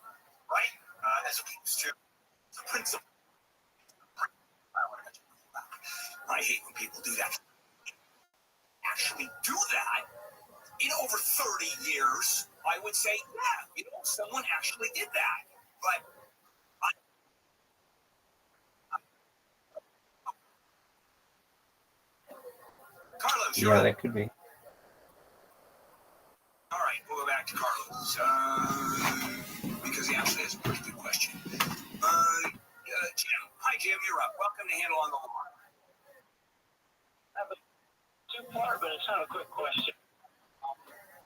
[SPEAKER 4] Right? As opposed to the principle. I hate when people do that. Actually do that in over 30 years, I would say, yeah, someone actually did that. But Carlos, you're
[SPEAKER 5] yeah,
[SPEAKER 4] up.
[SPEAKER 5] that could be.
[SPEAKER 4] All right, we'll go back to Carlos because he actually has a pretty good question. Jim, hi Jim, you're up. Welcome to Handle on the Law.
[SPEAKER 7] I have a two-part, but it's not a quick question.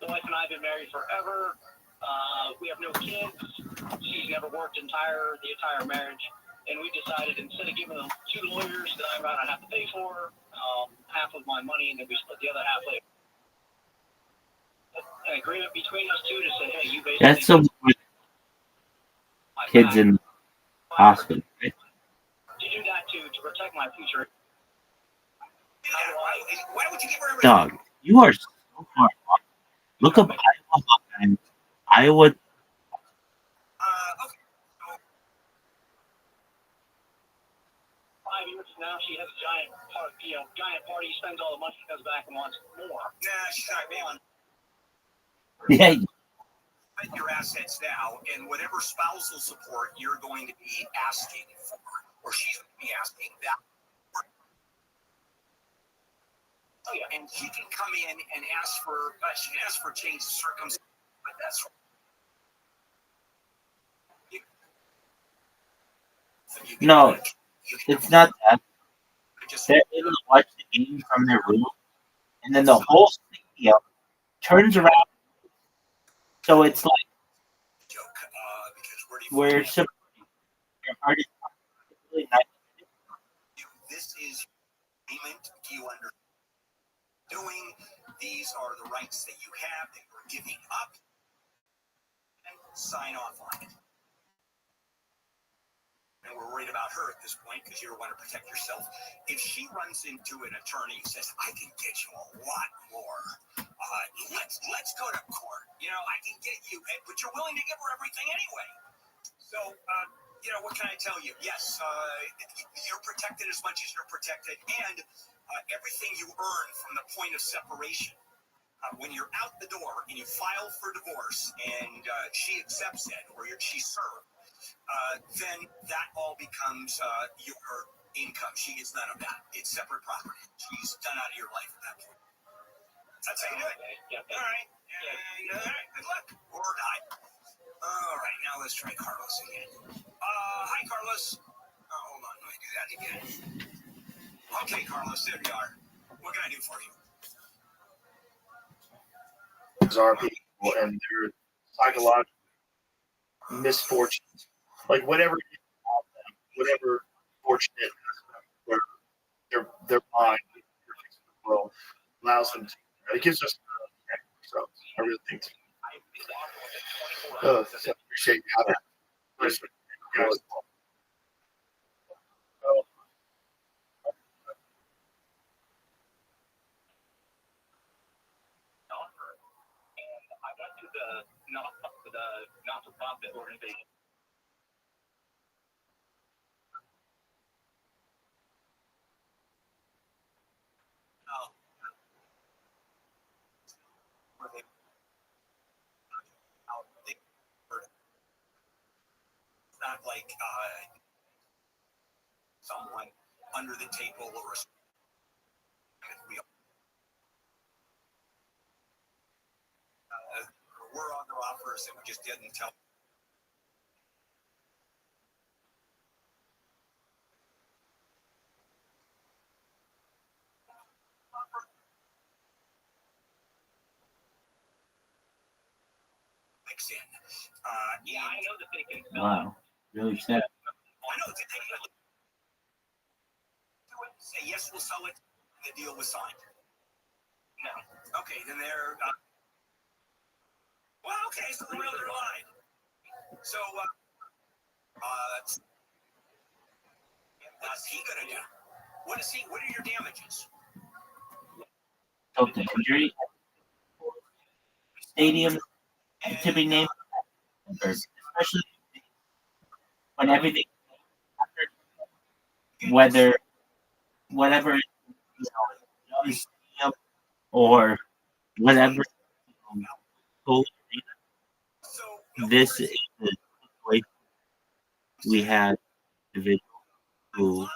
[SPEAKER 7] The wife and I have been married forever. We have no kids. She's never worked the entire marriage. And we decided instead of giving them 2 lawyers that I'm going to have to pay for, half of my money, and then we split the other half later. An agreement between us two to say, hey, you basically...
[SPEAKER 5] That's some kids in hospital, right?
[SPEAKER 7] To do that to protect my future.
[SPEAKER 4] Why would you give her everything?
[SPEAKER 5] Dog, you are so far off. Look up Iowa Hawkeye. Iowa.
[SPEAKER 4] Okay. So,
[SPEAKER 7] 5 years from now, she has a giant party, spends all the money, comes back and wants more.
[SPEAKER 4] nah, she's not being
[SPEAKER 5] Yeah,
[SPEAKER 4] your assets now, and whatever spousal support you're going to be asking for, or she's going to be asking that. Oh yeah, and she can come in and ask for change of circumstances, but that's
[SPEAKER 5] no, it's not that.
[SPEAKER 4] just
[SPEAKER 5] They're able to watch the game from their room, and then the whole studio turns around. So it's like
[SPEAKER 4] joke because
[SPEAKER 5] we're supporting your heart is really nice.
[SPEAKER 4] this is payment you understand. Doing these are the rights that you have that you're giving up, and sign off on it. And we're worried about her at this point because you want to protect yourself. If she runs into an attorney who says, I can get you a lot more, let's go to court. I can get you, but you're willing to give her everything anyway. So, what can I tell you? Yes, you're protected as much as you're protected, and everything you earn from the point of separation. When you're out the door and you file for divorce and she accepts it or she's served, then that all becomes your income. She gets none of that. It's separate property. She's done out of your life at that point. That's how you do it. Yeah. All right. Good luck. Or die. All right. Now let's try Carlos again. Hi, Carlos. Oh, hold on. Let me do that again. Okay, Carlos. There you are. What can I do for you?
[SPEAKER 3] Bizarre people and their psychological misfortunes, like whatever it is about them, whatever fortunate aspect their mind, their world allows them to. It gives us so I really think.
[SPEAKER 1] Oh, so I appreciate you. Listen, guys.
[SPEAKER 7] I went to the not-for-profit organization. Where they out they it's not like someone under the table or we were other offers and we just didn't tell. Mix in. Yeah, I know that they can sell.
[SPEAKER 5] Wow, really sad.
[SPEAKER 7] I know that they can say yes, we'll sell it. The deal was signed. No. Okay, then they're. Well, okay, so the realtor lied. So, what's he gonna do? What is he? What are your damages?
[SPEAKER 5] So the injury stadium to be named, especially when everything, whether whatever stadium or whatever. This is the situation. We had individuals who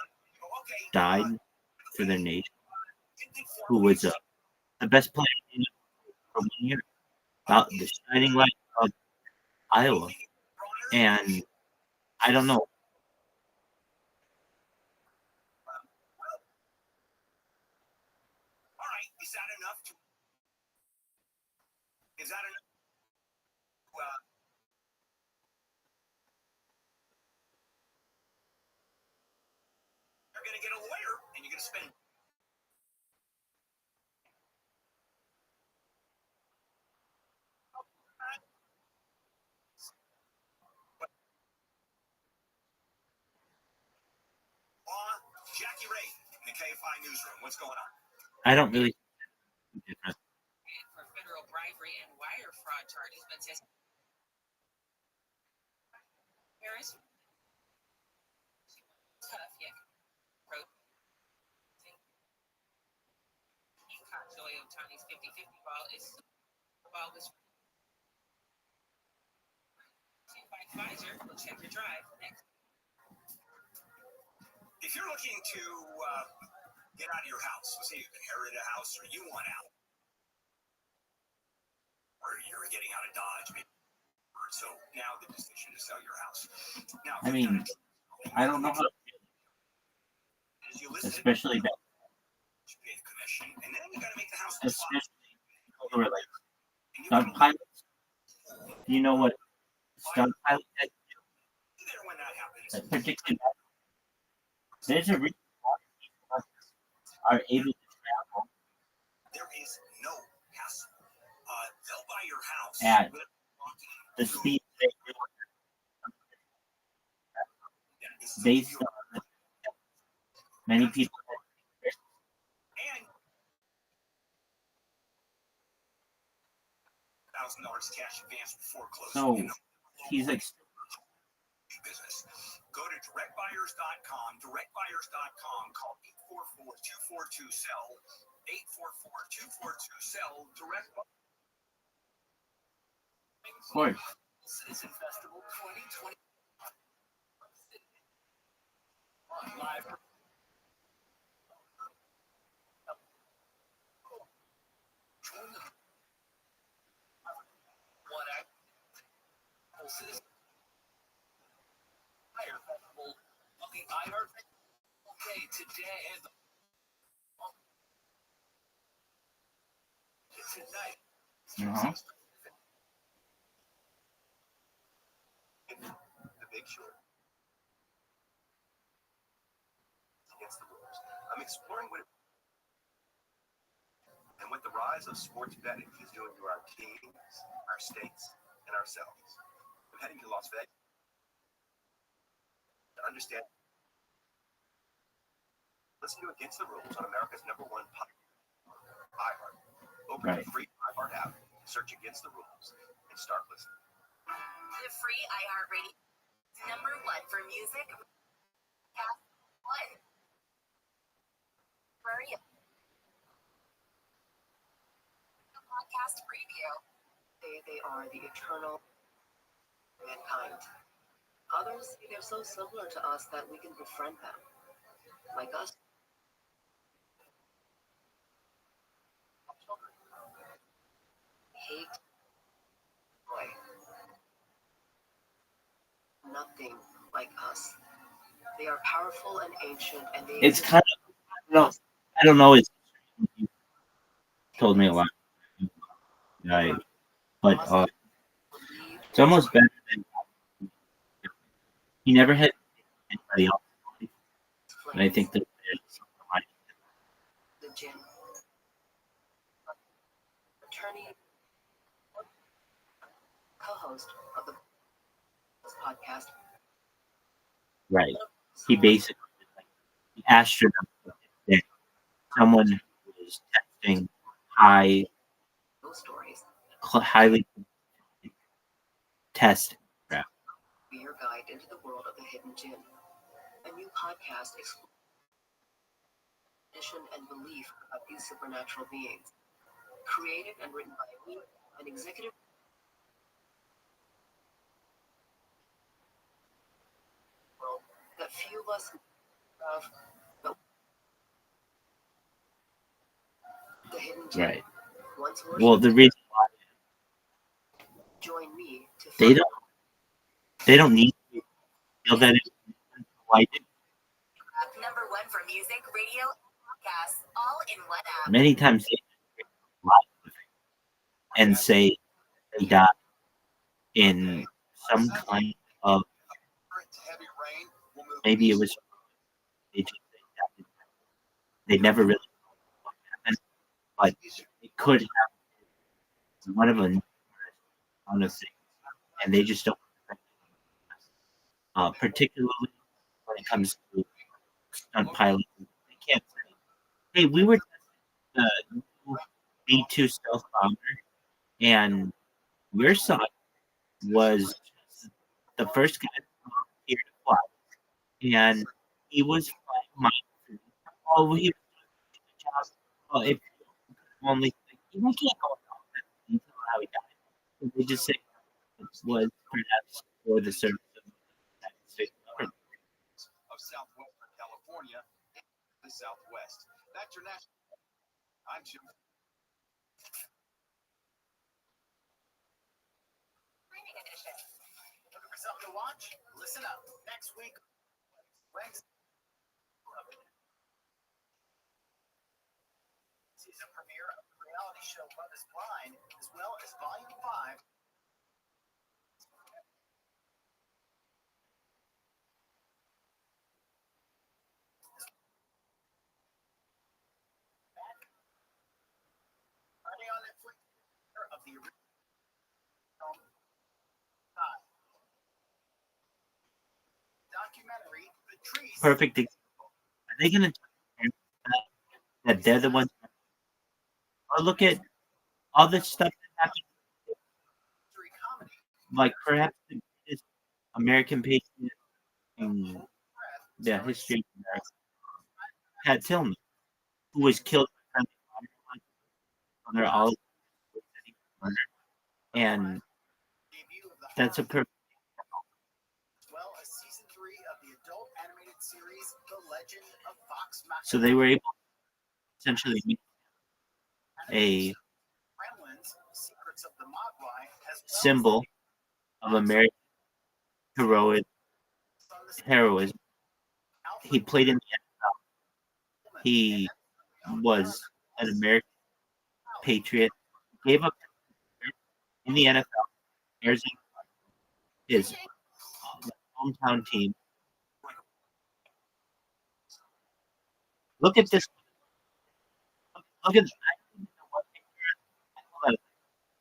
[SPEAKER 5] died for their nation, who was the best player for 1 year, about the shining light of Iowa. And I don't know.
[SPEAKER 7] All right, is that enough? Is that enough? You're gonna get a lawyer, and you're gonna spend. Jackie Ray in the KFI newsroom. What's going on?
[SPEAKER 5] I don't really.
[SPEAKER 9] For federal bribery and wire fraud charges, but says Harris tough yet wrote he caught Joy Otani's 50-50 ball was by Pfizer. We'll check your drive next.
[SPEAKER 7] If you're looking to get out of your house, let's say you inherit a house or you want out, or you're getting out of Dodge, maybe. So now the decision to sell your house. Now,
[SPEAKER 5] I mean, I don't know how to feel, especially that.
[SPEAKER 7] You pay the commission, and then you got to make the house.
[SPEAKER 5] Especially people who are like stunt pilots. You know what stunt pilots
[SPEAKER 7] When that happens,
[SPEAKER 5] particularly there's a reason why people are able to travel
[SPEAKER 7] there is no hassle. They'll buy your house
[SPEAKER 5] at the speed they do based on many people.
[SPEAKER 7] And $1,000 cash advance before closing.
[SPEAKER 5] So he's like
[SPEAKER 7] Business. Go to directbuyers.com. Directbuyers.com. Call 844-242-SELL. 844-242-SELL. Direct.
[SPEAKER 5] of course.
[SPEAKER 7] Citizen Festival 2020. Live. What citizen Fire Festival of the iHeart Day today and tonight. The Big Short. Against the rules. I'm exploring what and what the
[SPEAKER 4] rise of sports betting is doing to our teams, our states, and ourselves. I'm heading to Las Vegas to understand. Listen to Against the Rules on America's #1 podcast, iHeart. Open the free iHeart app, search Against the Rules, and start listening.
[SPEAKER 6] The free iHeart Radio #1 for music. Podcast 1. Radio. The podcast preview.
[SPEAKER 10] They are the eternal mankind. Others, they're so similar to us that we can befriend them. Like us. Children. Hate. Joy. Nothing like us. They are powerful and ancient, and they.
[SPEAKER 5] It's kind of, I don't know. It's told me a lot. Right. But it's almost better than he never had anybody else. And I think that
[SPEAKER 10] The gym. Attorney. Co-host of the podcast.
[SPEAKER 5] right. He basically the astronaut. Someone who was testing highly testing.
[SPEAKER 10] Be your guide into the world of the hidden gem. A new podcast exploring and belief of these supernatural beings. Created and written by me, an executive. Well, that few of us have. The hidden gem.
[SPEAKER 5] Right. Well, the reason why
[SPEAKER 10] join me to
[SPEAKER 5] they don't need to feel that it's why
[SPEAKER 6] #1 for music, radio, podcasts, all in one app.
[SPEAKER 5] many times they lie and say they died in some kind of maybe it was they never really happened, but it could have one of a things, and they just don't. Particularly when it comes to stunt pilots, they can't say, "Hey, we were the B-2 stealth bomber, and your son was the first guy here to fly, and he was flying my he was doing the job. Well, if only you can't go into how he died. They just say it was perhaps for the service of the United States government."
[SPEAKER 4] Of southwestern California and the Southwest. That's your national. I'm Jim.
[SPEAKER 6] Streaming edition.
[SPEAKER 4] Looking for something to watch? Listen up. Next week, Wednesday. Season premiere of the reality show Love is Blind, as well as Volume 5. On Netflix of the original documentary, The Trees.
[SPEAKER 5] Perfect example. Are they going to that they're the ones? Or look at all the stuff that happened, like perhaps the greatest American patriot in the history of America, Pat Tillman, who was killed by they're all and that's a perfect.
[SPEAKER 4] As well as season 3 of the adult animated series The Legend of Fox Max.
[SPEAKER 5] So they were able to essentially make a
[SPEAKER 4] Secrets of the Mogwai, as well
[SPEAKER 5] symbol of American heroism. He played in the NFL. He was an American patriot. Gave up in the NFL. There's his hometown team. Look at this. Look at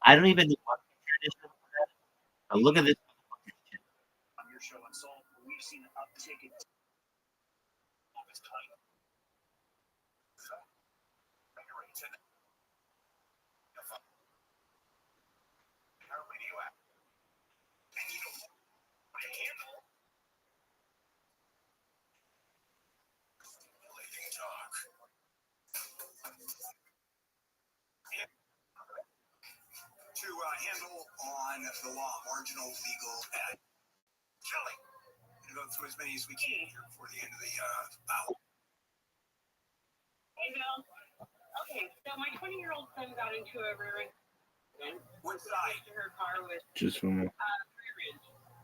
[SPEAKER 5] I don't even know what picture it is. But look at this.
[SPEAKER 4] On your show Unsolved, we've seen an uptick in this kind of rates and our radio app. And you know what I handle? Stimulating talk. To handle on the law, marginal legal ad. Kelly, we're going to go through as many as we can here before the end of the hour.
[SPEAKER 8] Hey, Bill. Okay, so my 20-year-old son got into a rear end.
[SPEAKER 4] What side?
[SPEAKER 8] Her car was
[SPEAKER 3] Just one more.
[SPEAKER 8] rear end.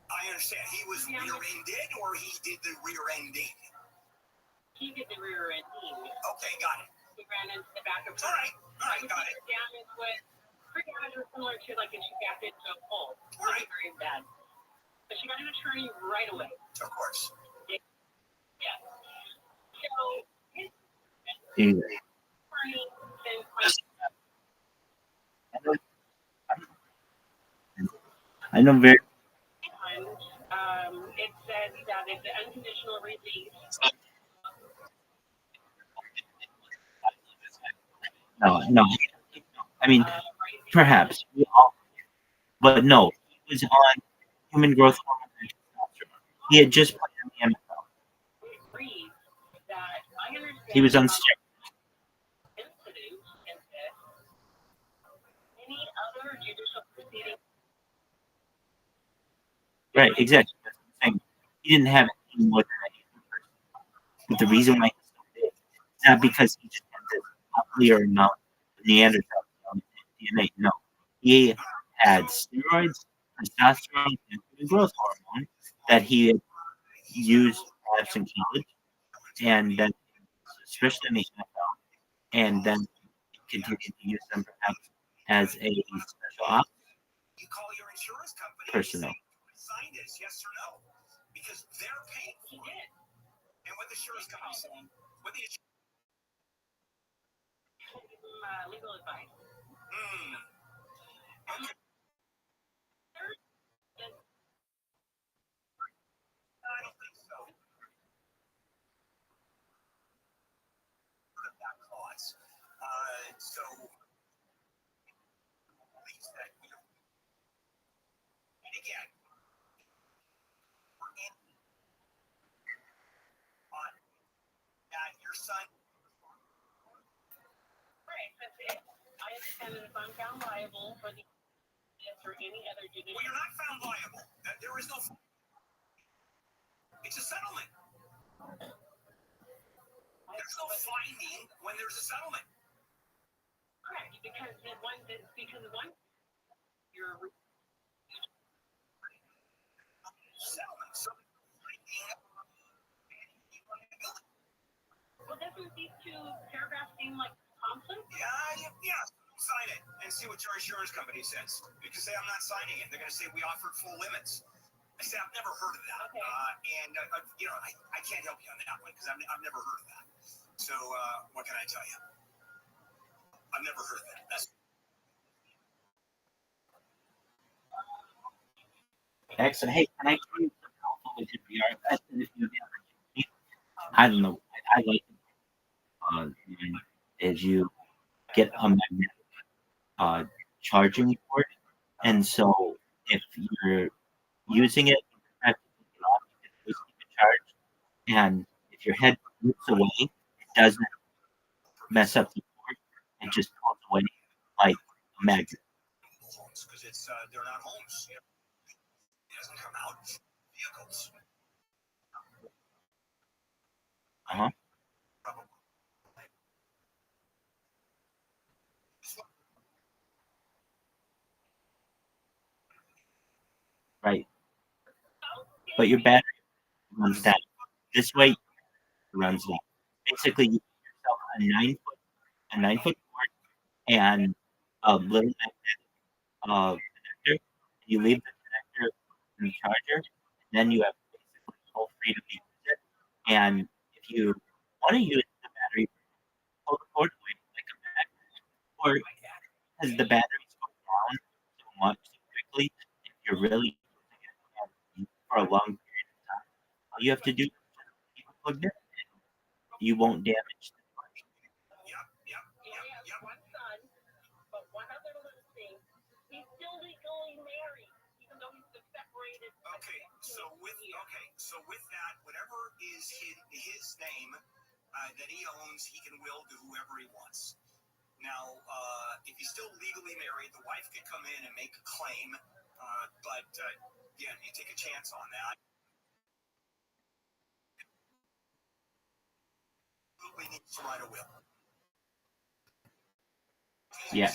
[SPEAKER 4] I understand. He was rear-ended or he did the rear-ending?
[SPEAKER 8] He did the rear ending.
[SPEAKER 4] Okay, got it.
[SPEAKER 8] He ran into the back of her.
[SPEAKER 4] All right, got it.
[SPEAKER 8] Damage was pretty damage was similar to like if she backed into a pole.
[SPEAKER 4] All right.
[SPEAKER 8] Very bad. But she got an attorney right away.
[SPEAKER 4] Of course.
[SPEAKER 8] Yeah. So his
[SPEAKER 5] Either.
[SPEAKER 8] attorney then
[SPEAKER 5] I know very.
[SPEAKER 8] it said that it's an unconditional release.
[SPEAKER 5] No. I mean, perhaps we all, but no. He was on human growth hormone and testosterone. He had just played in the NFL. He was on steroids.
[SPEAKER 8] Any other judicial proceeding.
[SPEAKER 5] Right, exactly. That's what I'm saying. He didn't have any more than any other person. But the reason why he's so big is not because he just had this clear amount of Neanderthal DNA. No. He had steroids, testosterone, and growth hormone that he had used perhaps in college, and then especially in the NFL, and then continued to use them perhaps as a special ops
[SPEAKER 4] You call your insurance company
[SPEAKER 5] personnel.
[SPEAKER 4] sign this, yes or no? Because they're paying for it. And what the insurance company saying? What the
[SPEAKER 8] Legal advice.
[SPEAKER 4] Okay. I don't think so. That clause. So at least that and again, we're in on that your son.
[SPEAKER 8] Right, that's it. I understand that if I'm found liable for the or any other judicial.
[SPEAKER 4] Well, you're not found liable. There is no. It's a settlement. There's no finding when there's a settlement.
[SPEAKER 8] Correct, because one you're
[SPEAKER 4] Settlement. So
[SPEAKER 8] well, doesn't these two paragraphs seem like conflict?
[SPEAKER 4] Yeah. Sign it and see what your insurance company says. You can say I'm not signing it. They're going to say we offered full limits. I say I've never heard of that,
[SPEAKER 8] Okay.
[SPEAKER 4] I can't help you on that one because I've never heard of that. So what can I tell you? I've never heard of that. That's
[SPEAKER 5] Excellent. Hey, can I tell you something helpful with your VR? I don't know. I like it. As you get a magnetic charging port, and so if you're using it, you have to take it off, you can always keep it charged. And if your head moves away, it doesn't mess up the port. It just pulls away like a magnet.
[SPEAKER 4] homes because they're not homes. You know? It doesn't come out vehicles.
[SPEAKER 5] Uh-huh. Right. But your battery runs down. This way, it runs down. Basically, you give yourself a 9-foot cord and a little connector. You leave the connector in the charger, and then you have basically full freedom to use it. And if you want to use the battery, pull the cord away like a magnet, or as the batteries go down, you have to do plugged in. You won't damage the device.
[SPEAKER 8] One son, but one other little thing. He's still legally married, even though he's been separated.
[SPEAKER 4] Okay, so with that, whatever is his name that he owns, he can will to whoever he wants. Now, if he's still legally married, the wife could come in and make a claim, but again, you take a chance on that. Absolutely needs to write a will.
[SPEAKER 5] Yeah,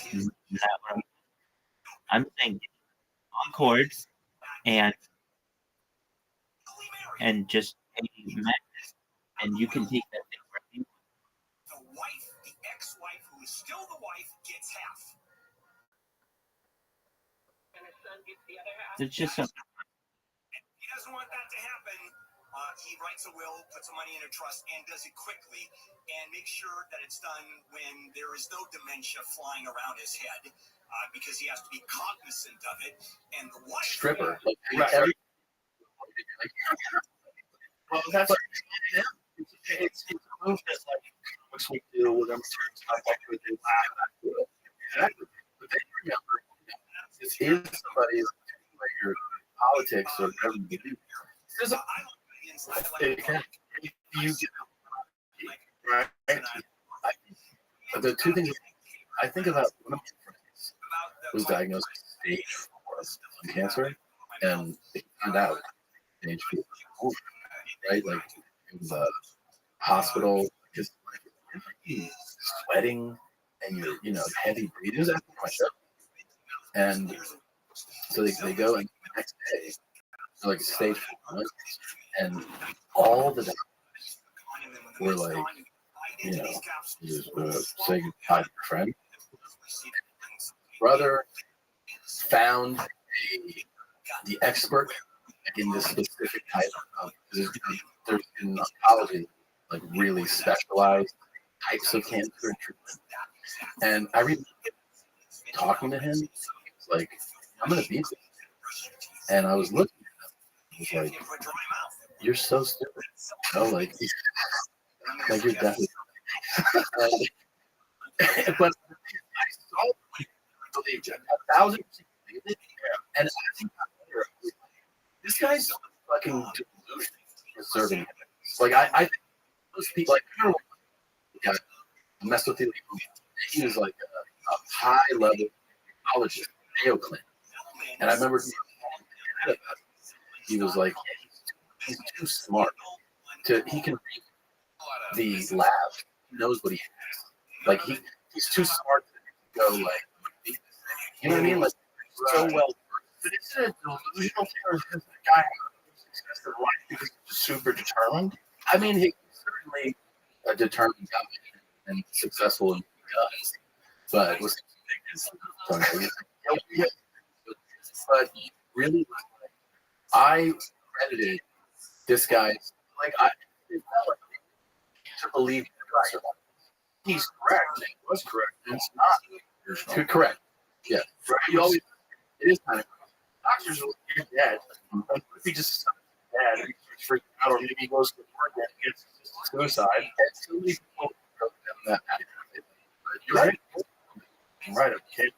[SPEAKER 5] I'm saying on cord and just pay Magnus, and you can take that thing where you
[SPEAKER 4] The wife, the ex-wife, who is still the wife, gets half.
[SPEAKER 8] And his son gets the other half.
[SPEAKER 5] It's just something.
[SPEAKER 4] He doesn't want that to happen. He writes a will, puts some money in a trust, and does it quickly, and makes sure that it's done when there is no dementia flying around his head, because he has to be cognizant of it. And the wife,
[SPEAKER 1] Stripper. Like,
[SPEAKER 3] Right. Well, that's it's a move that's like what's we do with them stuff like we do. Exactly. But then remember, this is somebody like your politics or whatever you do. There's a you get right. The two things I think about, one of my friends was diagnosed with stage 4 lung cancer, and they found out stage 4, right? Like in the hospital, just like sweating and you're heavy breathing. It was after my show, and so they go, and the next day they're like stage 4, and all the doctors were like, say goodbye to your friend. Brother found the expert in this specific type of, there's in oncology, like really specialized types of cancer treatment. And I remember talking to him, like, I'm going to beat this. And I was looking at him, I was like, you're so stupid. Like you're definitely. But I so believed it, 1,000% believed it, and I think this guy's fucking delusional for serving him. Like I think most people, like, I don't know, mesothelioma. He was like a high level oncologist, Mayo Clinic, and I remember he was like, he's too smart he can read the lab. He knows what he has. Like he's too smart to go like, you know what I mean? Like so well. But is it a delusional thing, or is the guy having success in life because he's super determined?
[SPEAKER 1] I mean, he's certainly a determined guy and successful in what he does. But but really, I credited this guy's, like, I to believe
[SPEAKER 3] he's correct. He was correct. It's not.
[SPEAKER 1] Correct. Yeah.
[SPEAKER 3] Right. You always. It is kind of. Doctors are like, you're dead. Like, if he just dead, and he's freaking out, or maybe he goes to work and gets suicide. And so many people go down that path. But you're right. I'm right. Okay.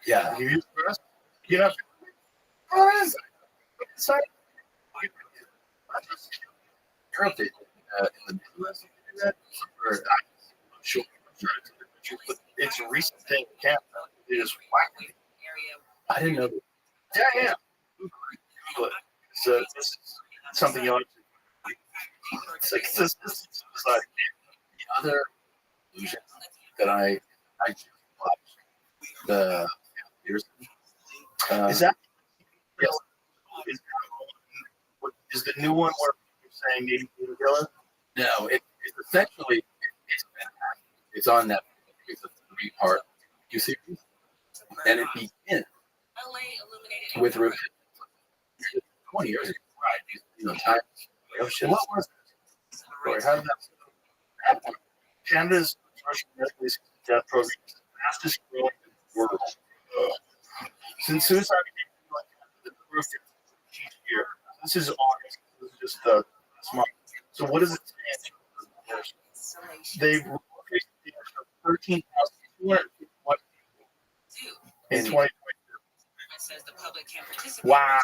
[SPEAKER 1] Yeah.
[SPEAKER 3] You use the rest. Get up. Oh, is sorry.
[SPEAKER 1] You're updated in the Midwest.
[SPEAKER 3] Or, sure. But it's a recent thing. Can't. It is whack.
[SPEAKER 1] I didn't know that.
[SPEAKER 3] Yeah. Google it. So this is something you ought to. It's like this is like
[SPEAKER 1] The other illusion that I watched the years.
[SPEAKER 3] is that is the new one where you're saying maybe Gorilla?
[SPEAKER 1] No, it's essentially it's fantastic. It's on Netflix. It's a 3-part series, and it begins with Ruth. 20 years ago, right? Time. Oh shit! What was it? How did that happen?
[SPEAKER 3] Canada's first Netflix death program is the fastest growing in the world. Since suicide became the proof each year. This is August. This is just the smart. So what does it stand for? They've replaced the 13,251 in 2022. Wow.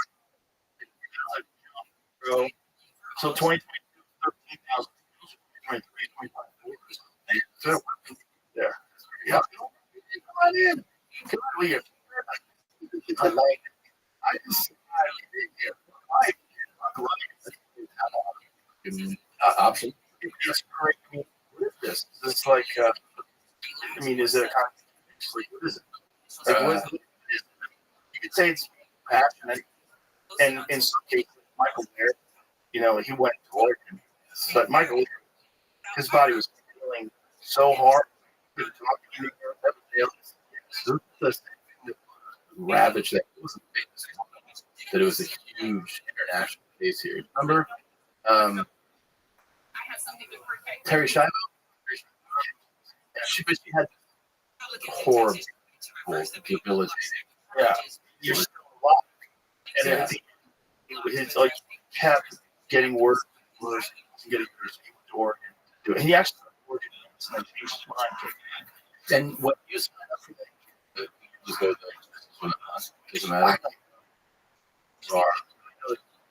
[SPEAKER 3] Bro. So 2022, 13,000. 23, 25. There. Yeah. Come on in. Come on in. I like it. I just
[SPEAKER 1] Option.
[SPEAKER 3] it's great. I mean, what is this? Is this like, I mean, is it a context? Like, what is it? Like, what is it? You could say it's passionate, and in some cases, Michael Baird, you know, he went to Oregon, but Michael, his body was feeling so hard. He couldn't talk anymore.
[SPEAKER 1] Ravage that it wasn't famous, but it was a huge international case here. Remember Terry Schiavo? She had horrible, debilitating.
[SPEAKER 3] Yeah, you're still alive, and everything. It's like kept getting worse, and worse, and getting worse. He went to Oregon to do it. And he actually went to Oregon and changed his mind.
[SPEAKER 1] And what you said, just go there. Doesn't matter.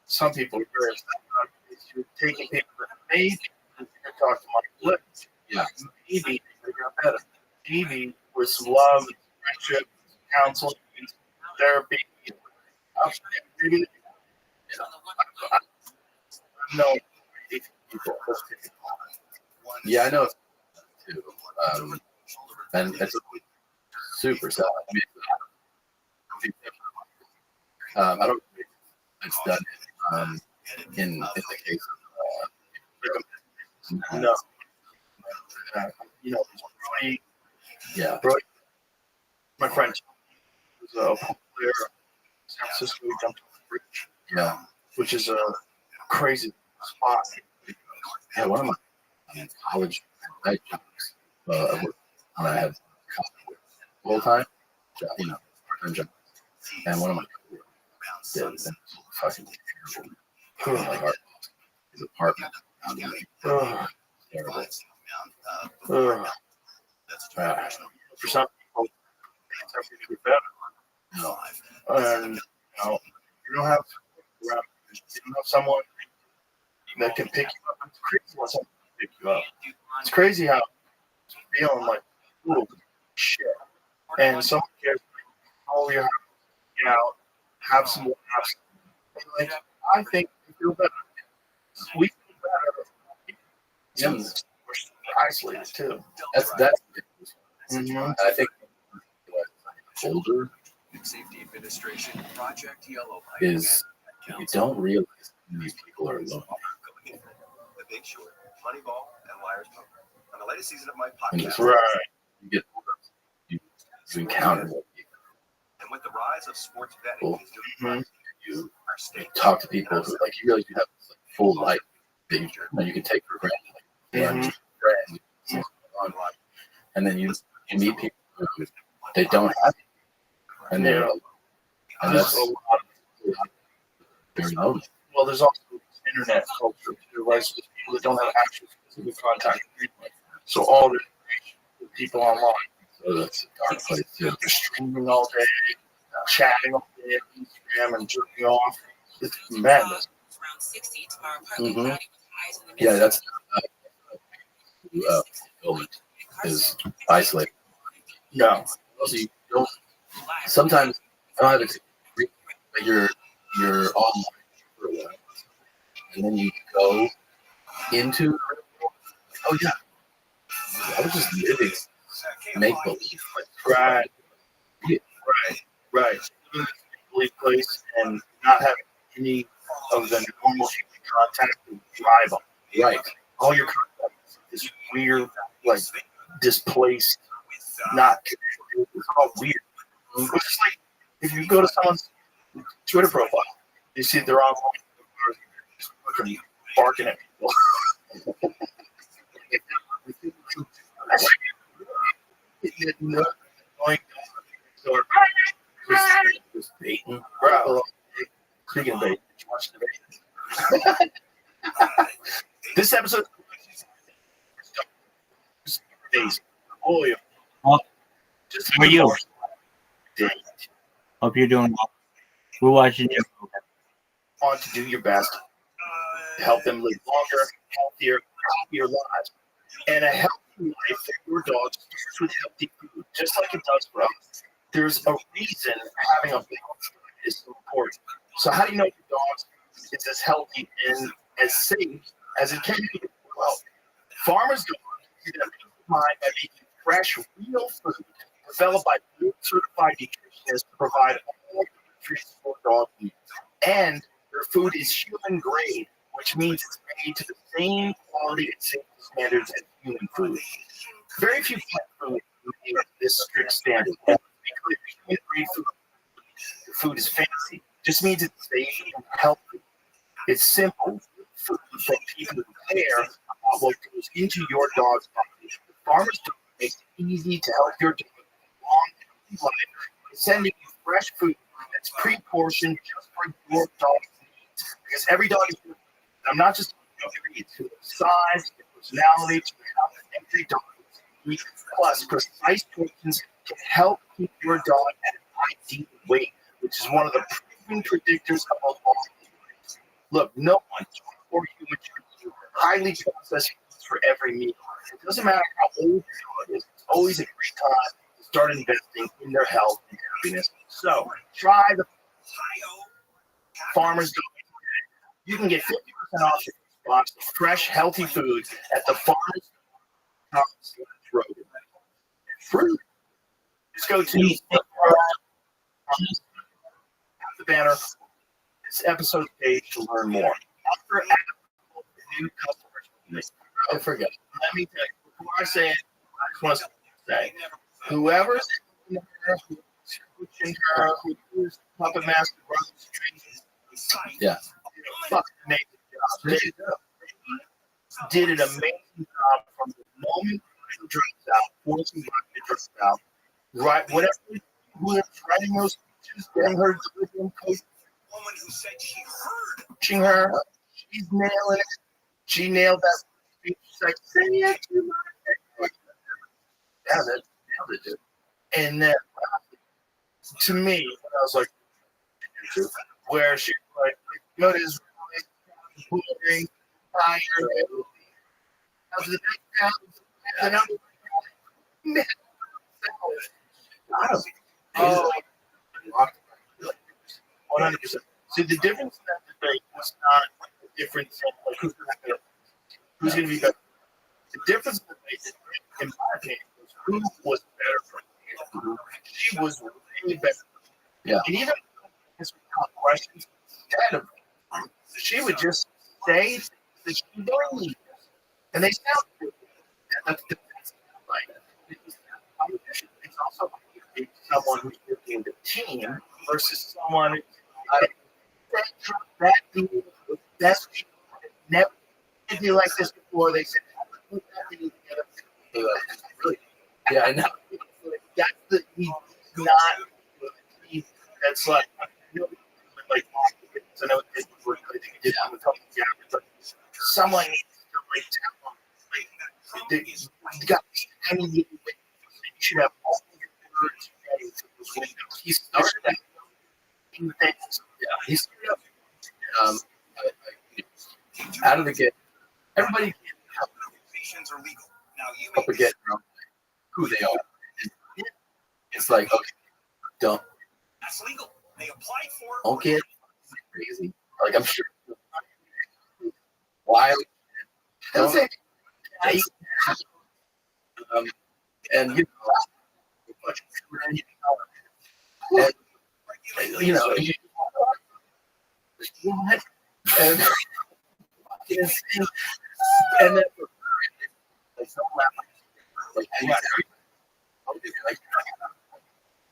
[SPEAKER 3] Some people are very upset about it. You're taking people that maybe you can talk to Michael Litt.
[SPEAKER 1] Yeah.
[SPEAKER 3] Maybe they got better. Maybe with some love, friendship, counseling, therapy, maybe. No.
[SPEAKER 1] Yeah, I know too. And it's super sad. I mean, I don't think it's done in the case of
[SPEAKER 3] no. You know, Brody.
[SPEAKER 1] Yeah.
[SPEAKER 3] Brody, my friend, was a player in San Francisco. He jumped off the bridge.
[SPEAKER 1] Yeah.
[SPEAKER 3] Which is a crazy spot.
[SPEAKER 1] Yeah, one of my college night jobs. When I had full time, you know, part-time job, and one of my did and fucking terrible. My heart, his apartment.
[SPEAKER 3] Terrible. For some people, it's actually better.
[SPEAKER 1] No.
[SPEAKER 3] And you know, you don't have someone that can pick you up. It's crazy when someone can pick you up. It's crazy how it's feeling like, ooh, shit. And someone cares, oh, you're out, have some laughs. Like, I think we feel better. We feel better. Yeah. We're isolated too.
[SPEAKER 1] That's
[SPEAKER 3] Mm-hmm.
[SPEAKER 1] I think older
[SPEAKER 4] Safety Administration Project Yellow
[SPEAKER 1] is you don't realize how many people are alone.
[SPEAKER 4] The Big Short, Moneyball, and Liar's Poker. On the latest season of my
[SPEAKER 1] And
[SPEAKER 4] podcast.
[SPEAKER 1] it's right. You get older, you encounter more people.
[SPEAKER 4] And with the rise of sports betting,
[SPEAKER 1] You talk to people who like you realize you have this like, full life that you can take for granted. Like lunch, bread, and then you meet people who they don't have it. And they're alone. And that's a lot of very lonely.
[SPEAKER 3] Well, there's also internet culture too, right? So there's people that don't have actual physical contact with people. So all the people online.
[SPEAKER 1] So that's a dark place too.
[SPEAKER 3] They're streaming all day, chatting all day on Instagram and jerking off. It's madness.
[SPEAKER 1] Mm-hmm. Yeah, that's fulfillment is isolated.
[SPEAKER 3] No.
[SPEAKER 1] Also, you don't. Sometimes I don't have it. But you're online for a while, and then you go into. Oh yeah, I was just living make believe.
[SPEAKER 3] Right. Right. Believe place and not having any of the normal human contact and drive on.
[SPEAKER 1] Right.
[SPEAKER 3] All your contact is weird, like displaced, not connected. It's all weird. It's just like if you go to someone's Twitter profile, you see they're all just fucking barking at people. Just baiting. Bro. Speaking of baiting, did you watch the bait? Days. Oil.
[SPEAKER 5] Well,
[SPEAKER 3] Just
[SPEAKER 5] how are you?
[SPEAKER 3] day.
[SPEAKER 5] Hope you're doing well. We're watching you.
[SPEAKER 3] Want to do your best to help them live longer, healthier, happier lives. And a healthy life for your dog starts with healthy food, just like it does for us. There's a reason having a balanced diet is so important. So how do you know your dog is as healthy and as safe as it can be? Well, farmers dogs get that peace of mind by making fresh, real food developed by certified nutritionists to provide all the nutrients for dog needs. And their food is human grade, which means it's made to the same quality and safety standards as human food. Very few pet food meet this strict standard. Human grade food is fancy. Just means it's safe and healthy. It's simple food for people who care about what goes into your dog's body. The farmer's dog makes it easy to help your dog live a long, healthy life by sending you fresh food that's pre-portioned just for your dog's needs. Because every dog is different. I'm not just breeds, to the size, the personality, to how every dog is. Plus, precise portions can help keep your dog at an ideal weight, which is one of the proven predictors of a long life. Look, no one or human treats you highly processed foods for every meal. It doesn't matter how old your dog is. It's always a great time to start investing in their health and happiness. So, try the Farmer's Dog. You can get 50% off your box of fresh, healthy food at the Farmer's Dog. Fruit. Just go to the banner, this episode page to learn more. After new customers, don't forget. Let me tell you, before I say it, I just want to say, whoever's in there, who's coaching her, who's puppet master,
[SPEAKER 1] Yeah.
[SPEAKER 3] fucking amazing job. They did an amazing job from the moment it drops out, forcing it drops out. Right, whatever who's writing those speeches, getting her delivering coach,
[SPEAKER 4] Woman who said she heard.
[SPEAKER 3] coaching her, she's nailing it. She nailed that speech. She's like, say it to my yeah, that nailed it, dude. And then to me, I was like, where she's like, go to his boring, fire, after the next house, and I'm oh, 100%. See, the difference in that debate was not the difference in like, who's going to be better. The difference in the debate, in my opinion, was who was better for him. She was really better.
[SPEAKER 1] Yeah.
[SPEAKER 3] And even as we got questions instead of she would just say that she believed. And they sound good. That's the best. Like, it's also someone who's working the team versus someone that dude was best never did you like this before. They said, put that thing together. Really,
[SPEAKER 1] Yeah, I know.
[SPEAKER 3] That's the he's not that's like like I know it was I think it did on the couple of games, but someone like they got any you should have all your words ready for those windows. He started that things.
[SPEAKER 1] Yeah, he's out of the gate. Everybody
[SPEAKER 4] Patients are legal. Now you
[SPEAKER 1] up again who they are. It's like, okay, don't
[SPEAKER 4] that's legal. They applied for it.
[SPEAKER 1] don't get crazy. Like I'm sure. Why? And you know, and then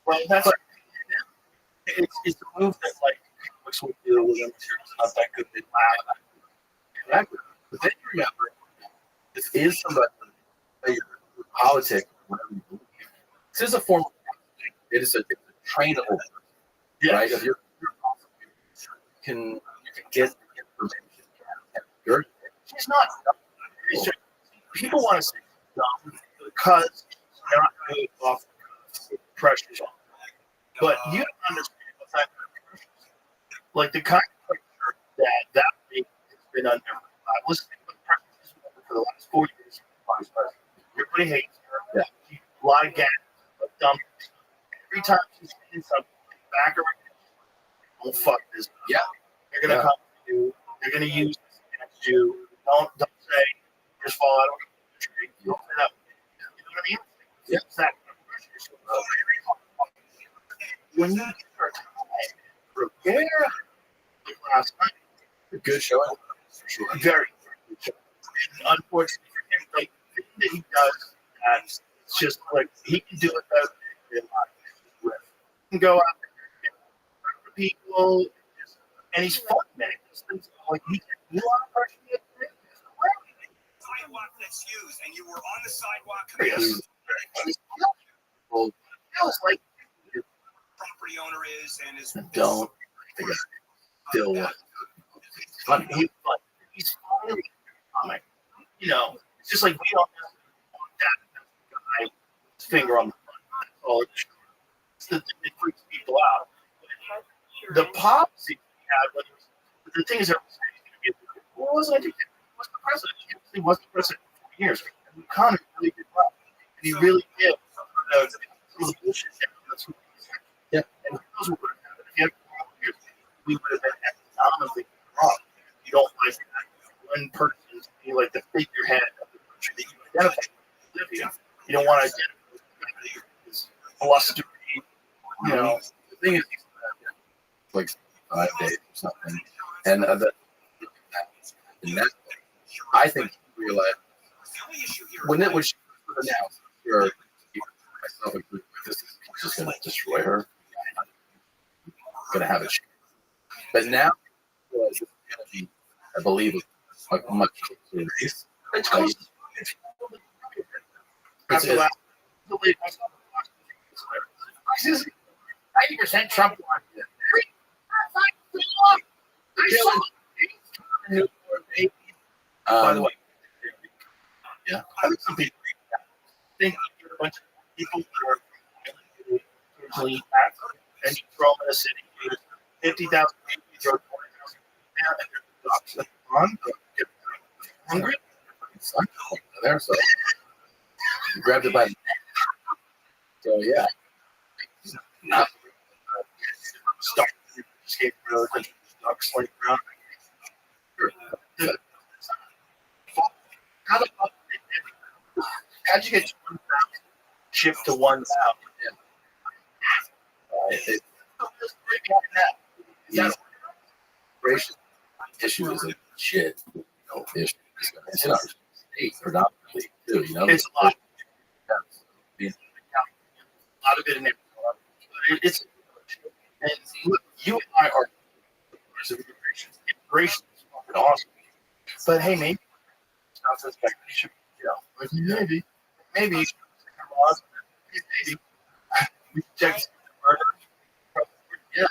[SPEAKER 3] well, that's it's a move that like which will deal with them. It's not that good. They laugh.
[SPEAKER 1] exactly. But then you remember, this is somebody politics. Whatever you believe. This is a form of it is a trainable, right? If you're you can get information.
[SPEAKER 3] She's not. People want to say dumb. because it's not good off the pressures on. But you don't understand what that kind of pressure is. Like the kind of pressure that league has been under. Listen to the pressure he's been under for the last 4 years. You're putting hate her. Yeah. A lot of gas, a dump. Every time she's saying something, back her. Oh fuck this. Yeah. They're gonna come to you. They're gonna use this against you. Don't say just fall out of the tree. Don't say that. You know what I mean? Yeah. It's that kind of pressure. When you start prepare like last night,
[SPEAKER 1] A good showing.
[SPEAKER 3] very good show. And unfortunately for him, like the thing that he does, it's just like he can do it better than with. He can go out there and get people, and he's fun, man. Like he can do a lot of pressure.
[SPEAKER 4] Sidewalk that's used, and you were on the sidewalk.
[SPEAKER 3] Yes. Well, that was like
[SPEAKER 4] Property owner is and is.
[SPEAKER 1] Don't. Still.
[SPEAKER 3] Funny. He's funny. Comic. You know, it's just like we don't want that guy finger on the front. Oh, it's the thing that freaks people out. The policy he had, the thing is, what was I doing? He was the president. He was the president for 4 years. And Connor really did well. And he really did. Some of the bullshit. Yeah. And who knows what would have happened if he had 4 years? We would have been economically wrong. You don't like that one person to be like the figurehead of the country that you identify with. You don't want to identify with his blustery, you know.
[SPEAKER 1] The thing is, like 5 days or something, and I think he realized when it was announced, sure, myself included, this is just going to destroy her. Going to have it, but now it's going to be, I believe, a much closer race.
[SPEAKER 3] It's close. It's 90% Trump won. By the way,
[SPEAKER 1] yeah,
[SPEAKER 3] I think some people think you're a bunch of people that are clean and you throw them in a city. 50,000 people, you throw 20,000 there, and there's dogs run. Hungry?
[SPEAKER 1] There, so you grabbed it by the neck. So yeah, not
[SPEAKER 3] start skate road and ducks like around. How the fuck how'd you get 1,000 shipped to 1,000?
[SPEAKER 1] Racial issue is a shit issue. It's in our state predominantly too, you know.
[SPEAKER 3] It's a lot. A lot of it in there. It's and look, you and I are immigration. Immigration is fucking awesome. But hey, maybe it's not suspect you should, you know, like maybe you should laws. Maybe we should check murder. Yeah.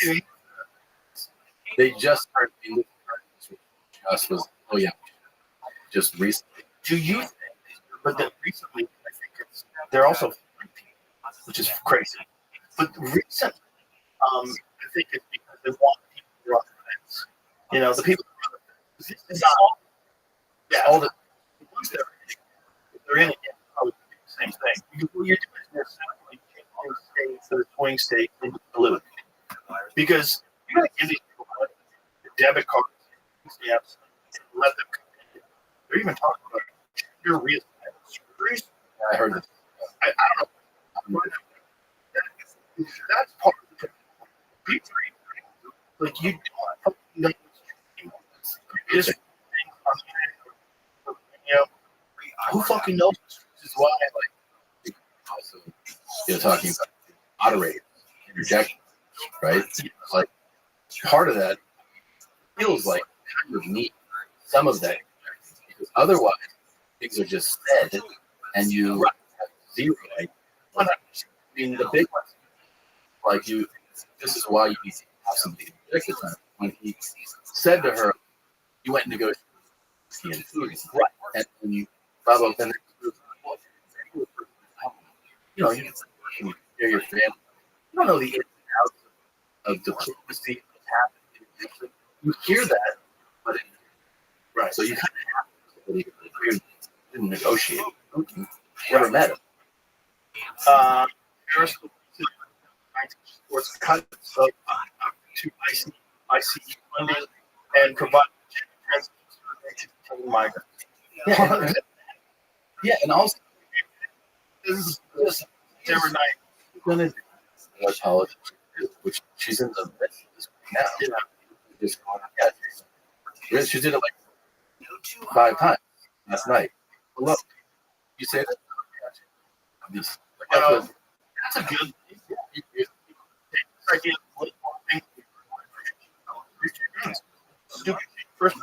[SPEAKER 3] Maybe.
[SPEAKER 1] They just started being just was just recently.
[SPEAKER 3] Do you think? But then recently, I think they're also, which is crazy. But recently, I think it's because they want people to run the fence. You know, the people who run the fence. It's not all. Yeah, all the ones that they're in it, probably do the same thing. Because what you're doing is you're simply changing states or swing states into blue. Because you're going to give these people money, the debit cards, stamps, and let them come in. They're even talking about your real surgeries.
[SPEAKER 1] I heard that.
[SPEAKER 3] I don't know. That's part of the people. Like you don't know this who fucking knows? This is why
[SPEAKER 1] Like also you're talking about moderators, interjections, right? Like part of that feels like kind of neat some of that because otherwise things are just said and you have zero like I mean the big ones like you this is why you need to have somebody to predict the time. When he said to her, you went and negotiated and food, right? And when you blah blah then
[SPEAKER 3] you know, you hear your family. You don't know the ins and outs of diplomacy that's happening. You hear that, but right. So you kind of have to negotiate. Never met him. Harris sports cut of to ICE funding and provide transportation migrants. Yeah, yeah, and also this is every night. Gonna watch college, which she's in the midst of this now. Yeah, just yeah. She did it like 5 times last night. Hello, you say that? That's a good. Stupid. First,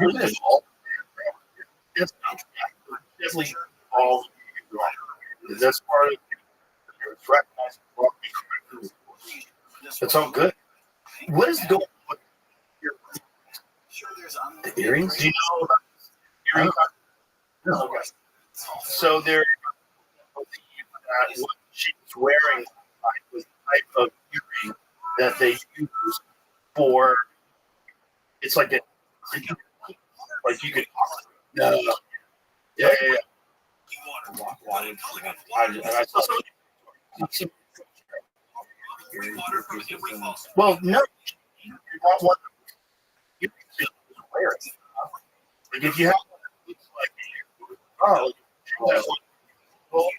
[SPEAKER 3] it's definitely all. That's part of it's recognized. It's all good. What is going on with the earrings? Do you know about earrings? No. Okay. So there, what she's wearing was the type of earring that they use for. It's like a, like you could. No. Yeah. Well, no. You want one. You can just wear it. Like if you have one that looks like well,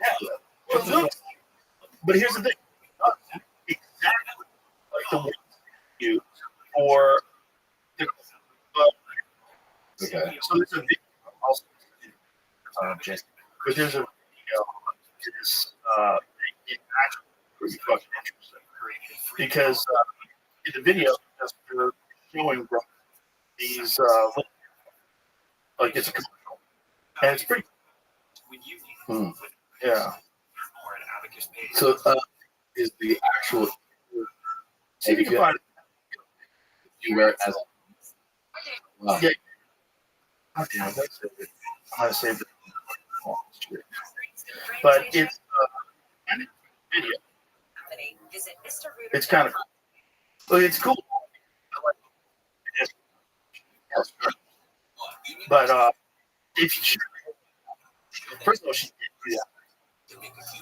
[SPEAKER 3] yeah. But here's the thing. Exactly like the one you for the okay. So there's a video also but there's a video this it actually pretty fucking interesting because in the video they're showing these like it's a commercial and it's pretty yeah. So is the actual see if you can find you wear it as a yeah. Oh, damn, that's it. I'm gonna save it. But it's video. It's kind of cool. But it's cool. But if you first of all, she did do that.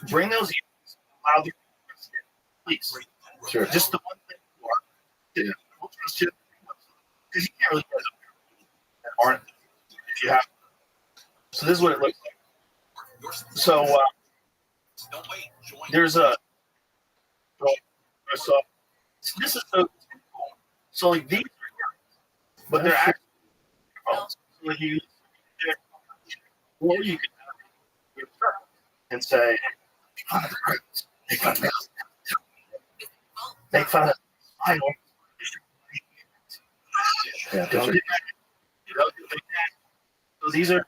[SPEAKER 3] Bring those in. Allow the please. Sure. Just the one thing you are. Yeah. We'll trust you. Because you can't really get them that aren't if you have. So this is what it looks like. So there's a so this is so cool. So like these are but they're actually phones. So like you or you can and say make fun of I don't yeah, don't do that. So these are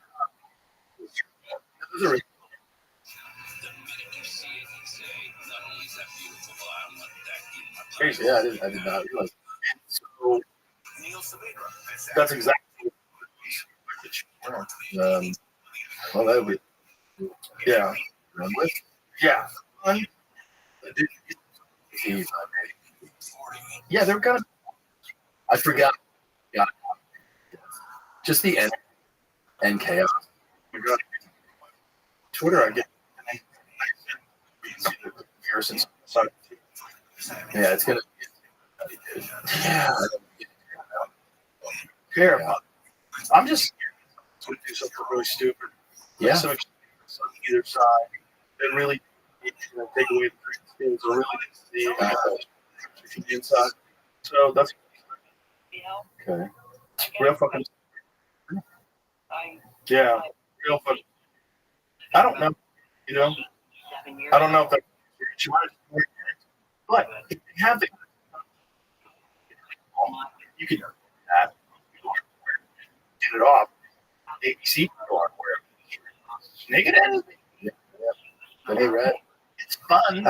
[SPEAKER 3] crazy. Yeah, I did not realize. So that's exactly well that would yeah. Yeah. Yeah, they're gonna I forgot. Yeah. Just the and chaos. Twitter, I get comparisons. Yeah, it's gonna. Yeah. Care about. I'm just scared to do something really stupid. Yeah. So either side, and really take away the things or really the inside. So that's okay. Real fucking. Yeah, real fun. I don't know. You know, I don't know if that. But if you have the, you can do that. Get it off. ABC people aren't wearing it. Naked anything. Yeah. But hey, Red, it's fun.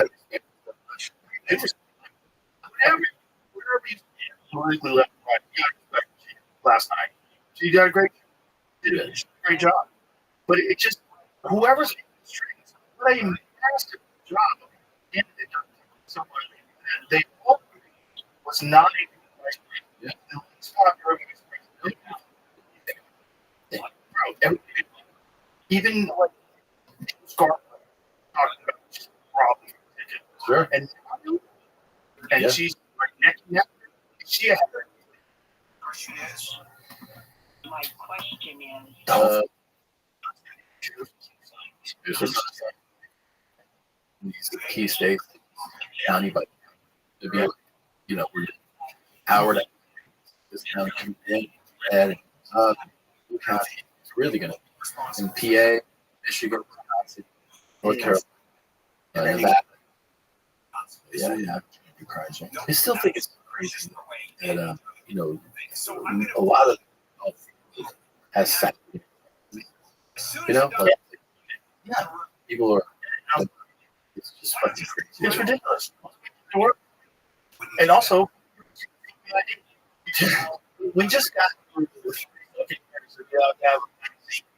[SPEAKER 3] It's whatever you politically left right. Last night. So you did a great job. But it just whoever's they massive job of getting it done. Someone they all was not a it's not even like Scar talking about just problems.
[SPEAKER 1] Sure.
[SPEAKER 3] And she's like neck and neck. She had her.
[SPEAKER 8] My question is.
[SPEAKER 1] These key states, county, but to be, we're Howard, this county comes in, and county is really going to in PA, Michigan, Wisconsin, North Carolina, Nevada. Yeah. I still think it's crazy that a lot of has sex. But yeah, people are. It's just fucking crazy.
[SPEAKER 3] It's ridiculous. And also, we just got through this fucking years ago to have a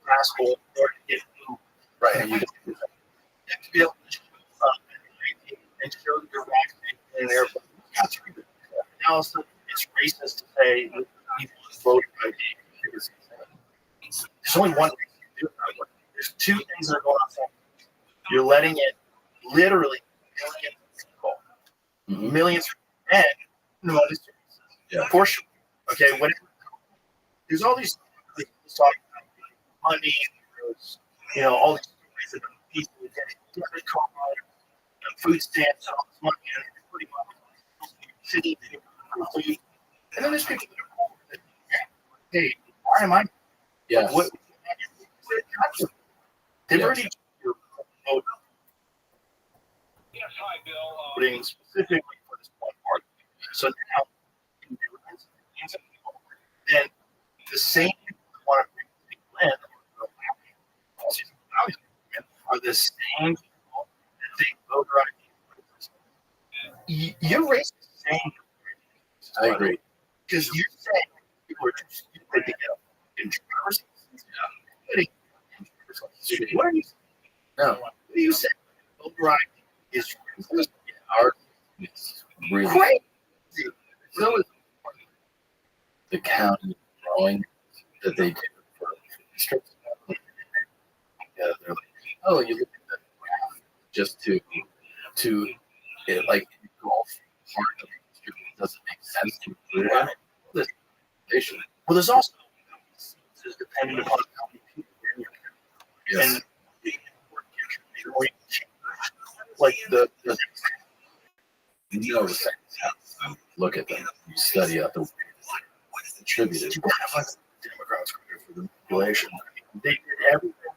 [SPEAKER 3] rascal in order to get through.
[SPEAKER 1] Right. And you
[SPEAKER 3] have to be able to and show your vaccine in there. Now it's racist to say that people voted by the There's only one thing to do about it. There's two things that are going on. You're letting it literally millions and no, for sure. Okay, there's all these talking about money, all these stories about people getting debit card, food stamps, all this money, and pretty much city food. And then there's people that are hey, why am I?
[SPEAKER 1] Yeah.
[SPEAKER 3] What they've already voting specifically for this one party. So now, then the same people who want to bring people in are the same people that think voter ID. You're raising the same.
[SPEAKER 1] I agree.
[SPEAKER 3] Because you're saying people are too stupid to get a driver's license. What are you saying?
[SPEAKER 1] No.
[SPEAKER 3] What are you saying? Voter ID is
[SPEAKER 1] really
[SPEAKER 3] crazy.
[SPEAKER 1] So the county drawing that they do for districts. Yeah, they're like, oh, you look at the graph just to it like golf part of the district. It doesn't make sense to include it. They should.
[SPEAKER 3] Well, there's also depending upon how many people are in your county.
[SPEAKER 1] Yes.
[SPEAKER 3] And like the
[SPEAKER 1] look at them. You study out the way it's attributed.
[SPEAKER 3] you have like Democrats for the manipulation. They did everything.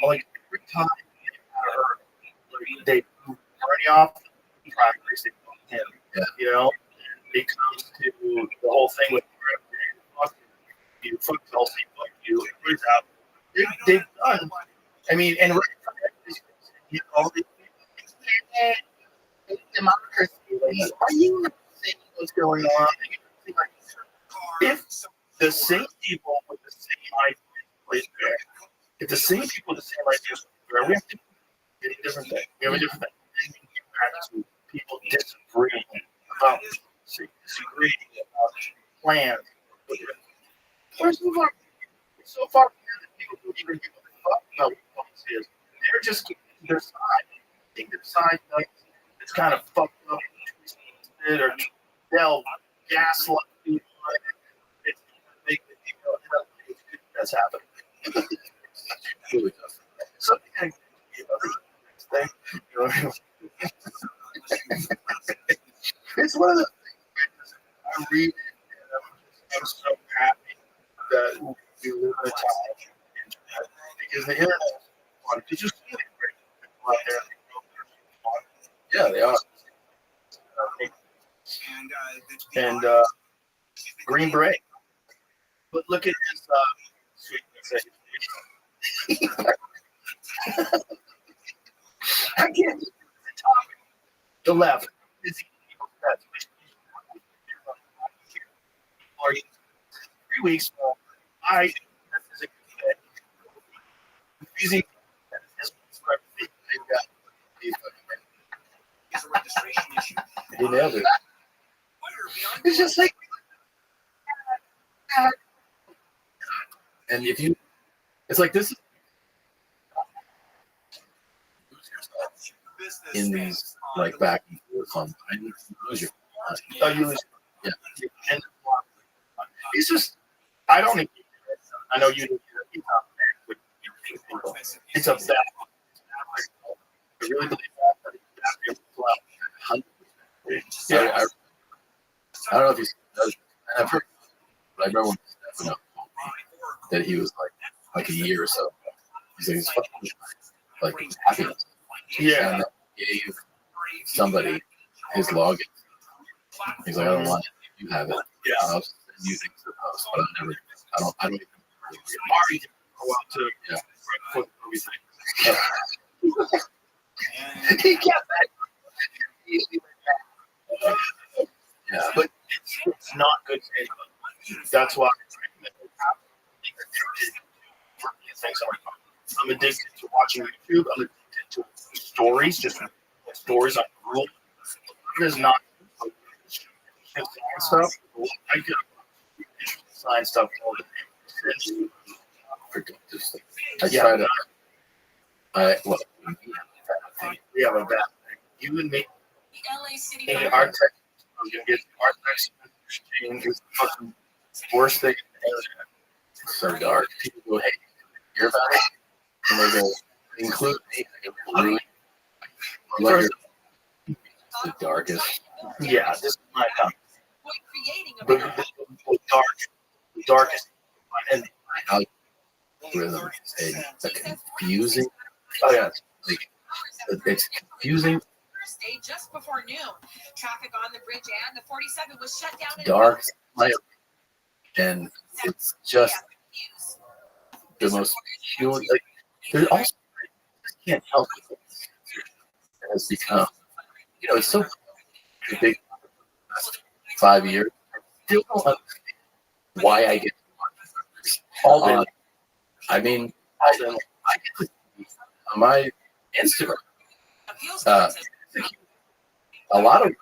[SPEAKER 3] Like every time they move party off the primaries, they vote him.
[SPEAKER 1] Yeah.
[SPEAKER 3] It comes to the whole thing with you, fuck Tulsi, fuck you, everybody's out. They've done. I mean, and right from that, all these democracy. Like, are you not seeing what's going on? If the same people with the same ideas, if the same people with the same ideas, we have to get a different thing. We have a different thing. And we get back to people disagreeing about disagreeing about plans. We're so far that people don't even give a fuck about what policy is. They're just keeping their side. I think their side it's kind of fucked up or they'll gaslight people. It's make the people that's happening.
[SPEAKER 1] Really does.
[SPEAKER 3] So it's one of the things I read and I'm so happy that we live in a time because the internet is fun. Did you see the great people out there?
[SPEAKER 1] Yeah, they are.
[SPEAKER 3] And Green Beret. But look at his sweet. I can't get the top. The left is people's pets. 3 weeks ago, I is a confusing
[SPEAKER 4] registration issue.
[SPEAKER 1] He nailed it.
[SPEAKER 3] It's just like,
[SPEAKER 1] And if you, it's like this in these like back and forth on, I need to lose your
[SPEAKER 3] you lose.
[SPEAKER 1] Yeah.
[SPEAKER 3] And it's just, I don't even, I know you didn't hear it, it's a bad. I really believe that.
[SPEAKER 1] Yeah, I don't know if he's. I've heard, but I remember when Stefano told me that he was like a year or so. He's like, it's fucking, like happiness.
[SPEAKER 3] Yeah.
[SPEAKER 1] And he gave somebody his login. He's like, I don't want it. You have it.
[SPEAKER 3] Yeah.
[SPEAKER 1] I'll send you things to post, but I don't even.
[SPEAKER 3] Mari didn't go out to for everything. He kept that.
[SPEAKER 1] Yeah,
[SPEAKER 3] But it's not good for anybody. That's why I'm addicted to watching YouTube. I'm addicted to stories, just stories on Google. It is not stuff. I get science stuff all the time.
[SPEAKER 1] I try to.
[SPEAKER 3] We have a bad thing. You and me,
[SPEAKER 9] The LA City
[SPEAKER 3] hey, our tech is gonna get our tech change is the fucking worst thing.
[SPEAKER 1] It's so dark. People go, hey, hear about it? And they go, include me. I go, really? Like the darkest.
[SPEAKER 3] Yeah, this is my time.
[SPEAKER 9] Boy, creating a
[SPEAKER 3] The darkest, and
[SPEAKER 1] Algorithm is a confusing.
[SPEAKER 3] oh yeah,
[SPEAKER 1] Like, it's confusing,
[SPEAKER 9] Thursday just before noon. Traffic on the bridge and the 47 was shut down.
[SPEAKER 1] dark, and it's just the most pure. Like, there's also I can't help it. It has become, it's so big. 5 years, I still don't understand why I get to watch this
[SPEAKER 3] all day.
[SPEAKER 1] I mean, I get to on my Instagram. A lot of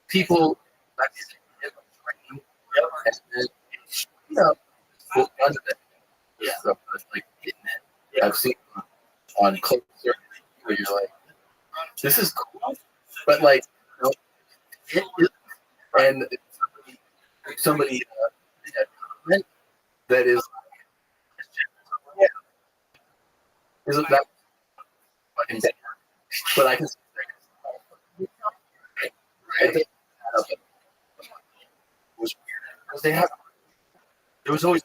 [SPEAKER 1] people will run that stuff like I've seen on close circuit where you're like, this is cool, but like, it is, and somebody comment that is isn't that fucking bad, but I can was because they have there was always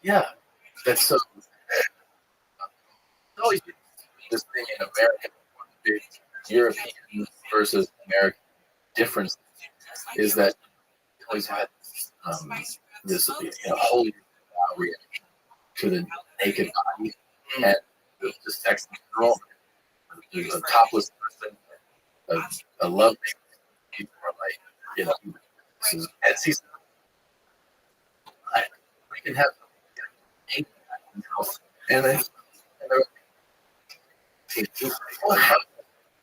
[SPEAKER 1] yeah, that's so always this thing in America, big European versus American difference is that we always had this holy reaction to the naked body and the sex and girl, a topless person, a love people are like, this is Etsy. We can have and then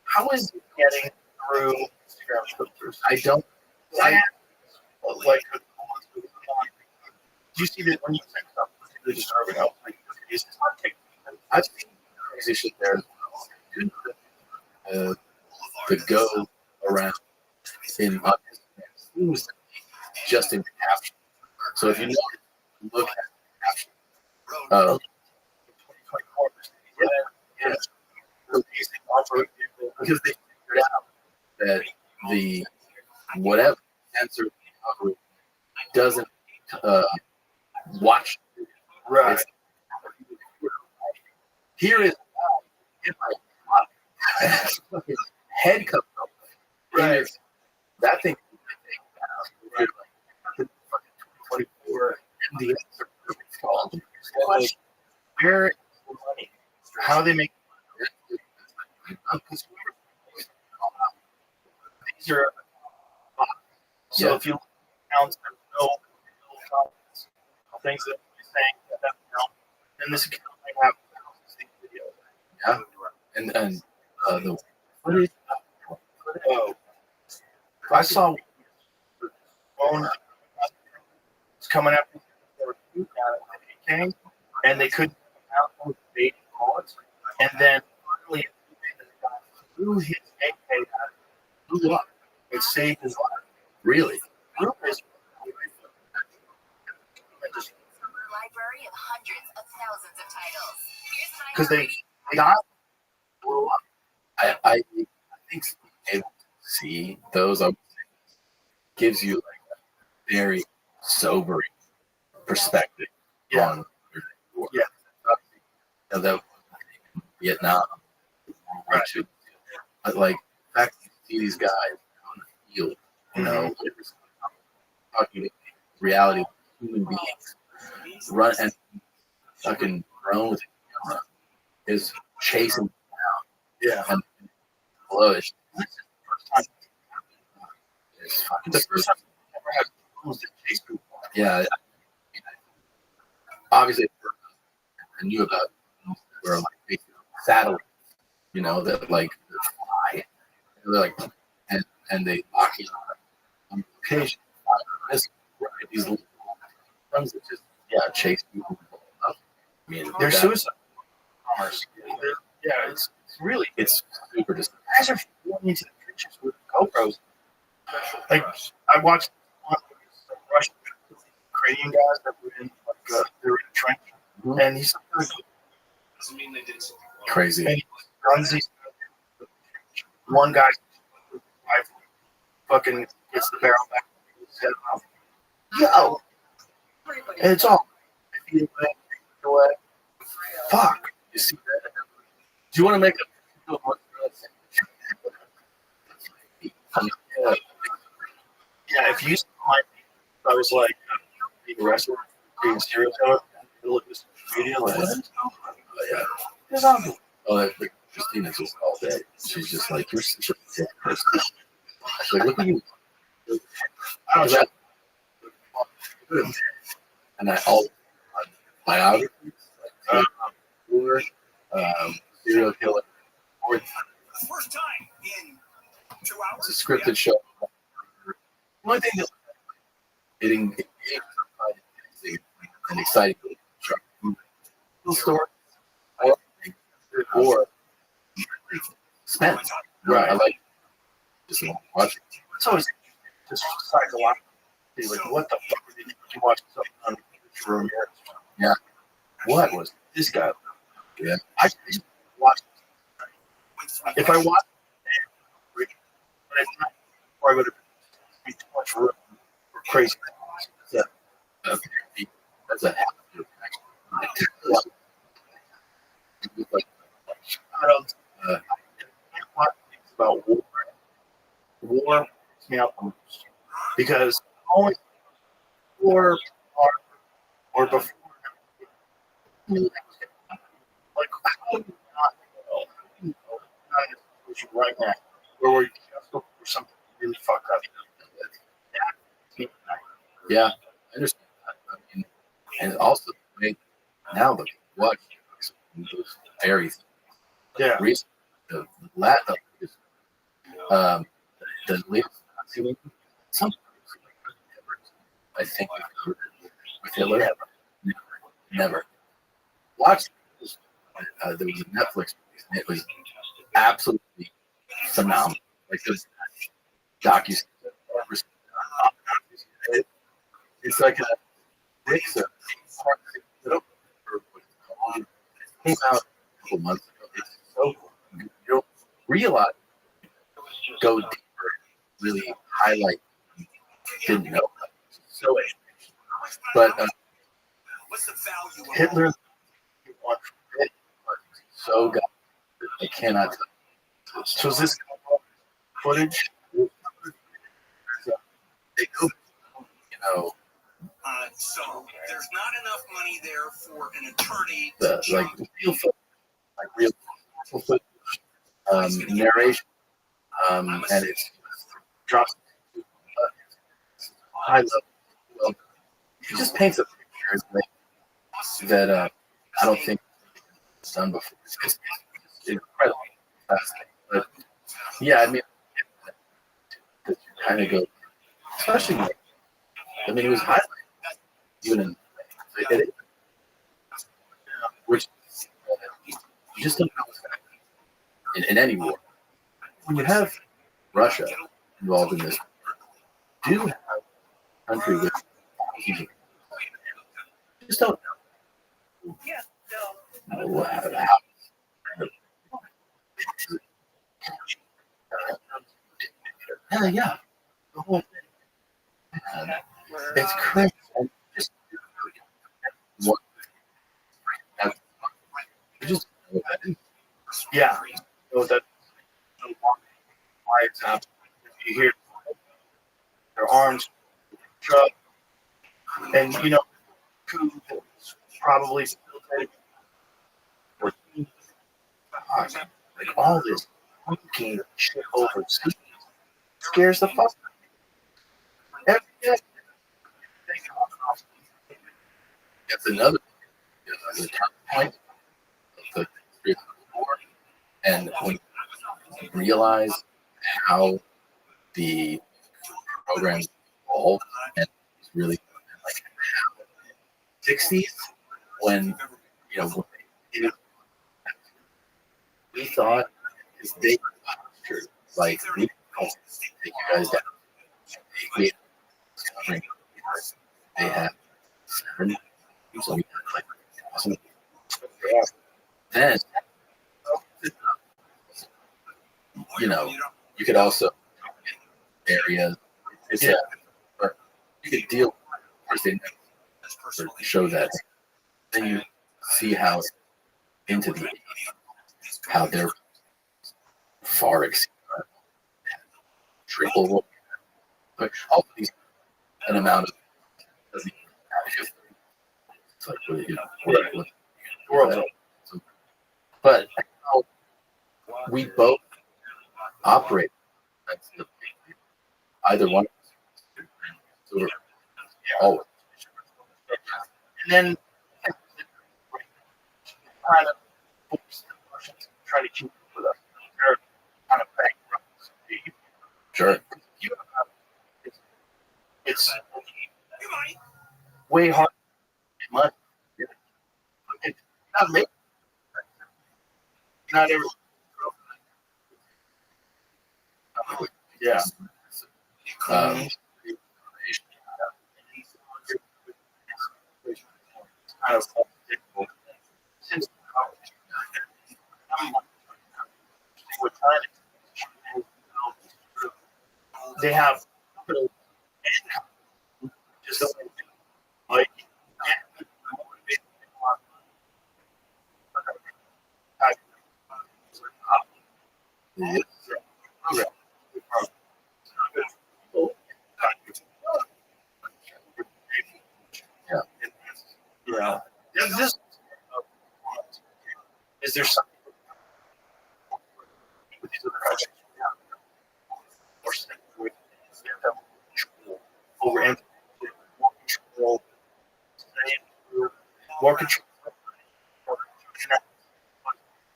[SPEAKER 3] how is it getting through Instagram filters?
[SPEAKER 1] I don't
[SPEAKER 3] like. Do you see that when you think stuff, they're just starving out? Like, it's just not taking.
[SPEAKER 1] I've seen crazy shit there as well. The go around in on Instagram seems to be just in caption. So if you look at the caption,
[SPEAKER 3] 2024. Yeah.
[SPEAKER 1] Because they figured out that the whatever answer algorithm doesn't watch.
[SPEAKER 3] Right.
[SPEAKER 1] It's, here is my head comes up.
[SPEAKER 3] Right.
[SPEAKER 1] That thing. 24 MDS called.
[SPEAKER 3] Where is the money? How they make these are so if you look at accounts, there's no comments, things that they're saying that And this account might have video.
[SPEAKER 1] Yeah. And the footage.
[SPEAKER 3] Oh, I saw phone was coming after they were shooting at it, and they couldn't out those bait bullets. And then finally, the guy threw his AK at it, blew up. It saved his life.
[SPEAKER 1] Really?
[SPEAKER 6] Library of hundreds of thousands of titles.
[SPEAKER 3] Because they got blew up.
[SPEAKER 1] I think being able to see those gives you like a very sobering perspective on
[SPEAKER 3] Yeah.
[SPEAKER 1] that Vietnam.
[SPEAKER 3] Right.
[SPEAKER 1] But like the fact that you see these guys on the field, you know, talking to reality, human beings run and fucking drone with a camera is chasing them down.
[SPEAKER 3] Yeah.
[SPEAKER 1] And below it.
[SPEAKER 3] The first time I ever had drones that chase people.
[SPEAKER 1] Yeah. Obviously, I knew about where like satellites, you know, that like fly. They're like, and they lock you on location. These little things that just chase people up. I mean,
[SPEAKER 3] They're suicide bombers. Yeah, it's really
[SPEAKER 1] it's super disappointing.
[SPEAKER 3] guys are going into the trenches with GoPros. Like I watched one of these Russian Ukrainian guys that were in they were in a trench, and he's
[SPEAKER 4] Doesn't mean they did something wrong.
[SPEAKER 1] Crazy.
[SPEAKER 3] and he guns these. One guy fucking gets the barrel back to his head off. Yo, and it's all away. Fuck.
[SPEAKER 1] You see that? Do you want to make a
[SPEAKER 3] Yeah, if you saw I was like being arrested, being a serial killer, look at this video like
[SPEAKER 1] yeah. Oh, that Christina's just all day. She's just like, you're such a sick person. She's like, look at you.
[SPEAKER 3] I don't know.
[SPEAKER 1] And all biographies, like serial killer, or
[SPEAKER 4] First time in 2 hours.
[SPEAKER 1] it's a scripted show. One thing that getting an exciting little story or spent.
[SPEAKER 3] Right.
[SPEAKER 1] I like just watching.
[SPEAKER 3] It's always just psychologically like, what the fuck did you watch something on the room here?
[SPEAKER 1] Yeah.
[SPEAKER 3] What was this guy?
[SPEAKER 1] Yeah.
[SPEAKER 3] I just watched. If I watch, but it's not, or I would have been too much room for crazy. Yeah.
[SPEAKER 1] That's a
[SPEAKER 3] I don't. I can't watch things about war. War makes me out the most because only war or before. Like, how do you not know? Not in a situation right now where we're just looking for something really fucked up.
[SPEAKER 1] yeah, I understand that. I mean, and also now the watch those very recent the latest some I think with Hitler never watched there was a Netflix release and it was absolutely phenomenal. Like this docu it's like a mix of came out a couple months ago. It's so you don't realize go deeper, really highlight didn't know. So but Hitler so good. I cannot tell.
[SPEAKER 3] So is this footage?
[SPEAKER 1] They go,
[SPEAKER 4] So there's not enough money there for an attorney.
[SPEAKER 1] Real footage, narration, and it's drops high level. Well, it just paints a picture that I don't think it's done before. It's incredibly fascinating. But yeah, I mean, you kind of go, especially, I mean, it was highlighted even in it, which you just don't know what's going to happen in any war. When you have Russia involved in this, do have a country with you just don't know how. Yeah, the whole thing. And it's crazy. And just what just
[SPEAKER 3] Yeah. So that why it's happening. You hear their arms truck, and who probably still like all this honking shit overseas scares the fuck. Every day. That's another the point of the war, and when you realize how the program evolved and it's really like 60s when we thought because they were like we don't take you guys down. They had 7, so we had like awesome. Then you could also areas or you could deal with it to show that. Then you see how into the how they're far exceed triple but all of these an amount of doesn't even have it's like what, but how we both operate either one of us. So we're always. And then kind of force the Russians to try to keep up with us. They're kind of bankrupt.
[SPEAKER 1] Sure.
[SPEAKER 3] It's way hard to get money. It's not me. Not every. Yeah. Kind of since we're trying to they have just like yeah. Is there something with these other countries over more control,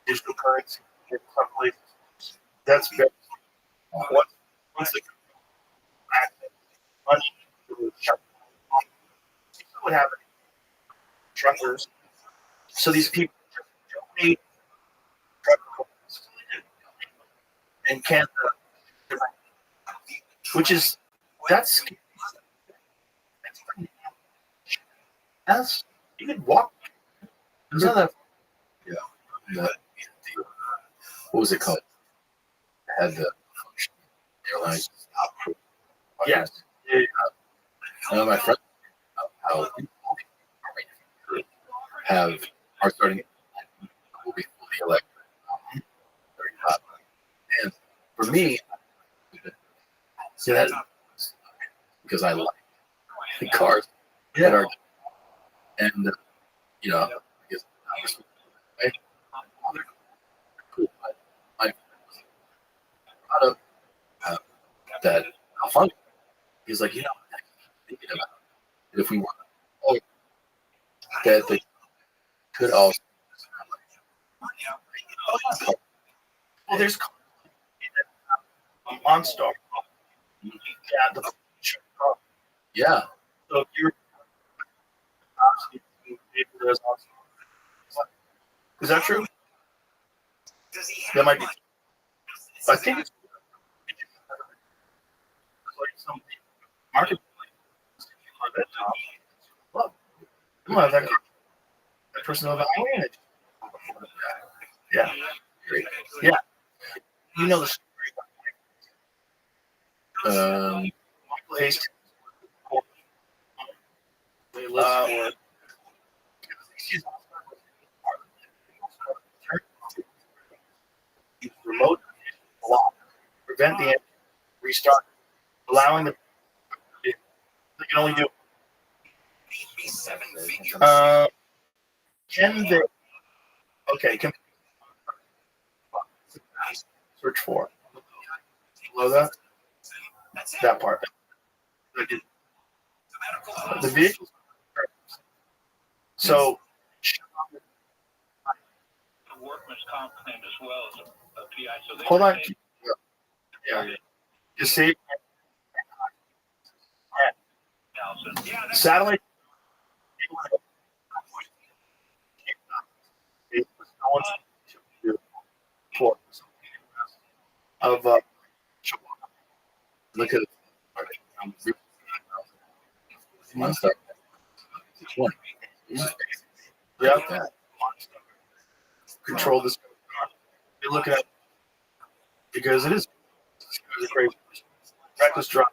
[SPEAKER 3] digital currency in some places. That's better. Once the money shut what happened? Truckers. So these people donate truckers in Canada, which is that's you could walk. There's not that.
[SPEAKER 1] Yeah. What was it called? It had the airlines stop.
[SPEAKER 3] Yes.
[SPEAKER 1] My friend how are starting will be fully electric. And for me, see that because I like the cars that are, and I guess cool. I'm proud of that. How fun! He's like, thinking about it. If we want that they could also.
[SPEAKER 3] Well, there's OnStar. Yeah,
[SPEAKER 1] Yeah.
[SPEAKER 3] so if you're is that true? That might be. I think it's like some marketplace. Well, that person will value it. Yeah. Yeah. You know the story. Michael Hastings. Remote block, prevent the restart, allowing the they can only do. Can they? Okay, can search for below that part. The vehicle. So.
[SPEAKER 7] A workman's comp claim as well as a PI. So they
[SPEAKER 3] Hold on. Yeah. Just save. Satellite. Of
[SPEAKER 1] Look at monster. Which one?
[SPEAKER 3] yeah. Control this. You're looking at because it is crazy. Reckless driving,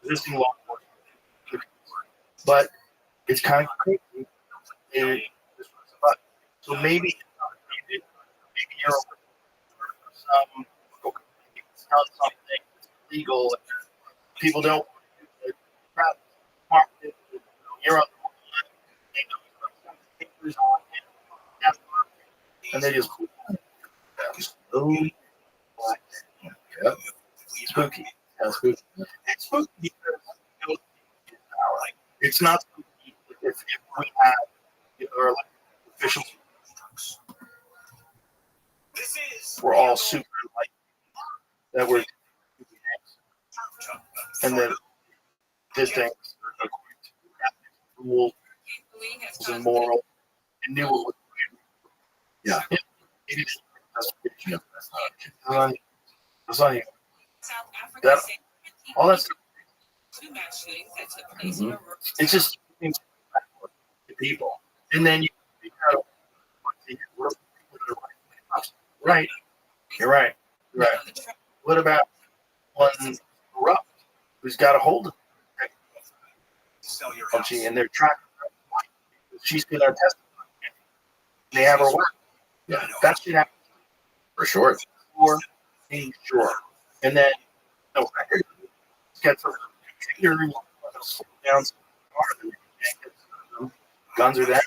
[SPEAKER 3] existing law enforcement, but it's kind of crazy. So maybe you're something legal. People don't. You're on. And they just. Oh,
[SPEAKER 1] yeah.
[SPEAKER 3] Spooky.
[SPEAKER 1] That's spooky.
[SPEAKER 3] It's spooky because it's not spooky if we have our official. We're all super like that. We're and then did things according to rules and moral and knew what was
[SPEAKER 1] yeah.
[SPEAKER 3] It is. That's not even. That, all that stuff.
[SPEAKER 1] Mm-hmm.
[SPEAKER 3] It's just people, and then you know, right. You're right. You're right. What about one corrupt who's got a hold of it? And they're tracking her. She's going to testify. They have her weapon.
[SPEAKER 1] Yeah.
[SPEAKER 3] That should happen
[SPEAKER 1] For sure.
[SPEAKER 3] for being sure. And then, no record. Get some computer down some guns are that.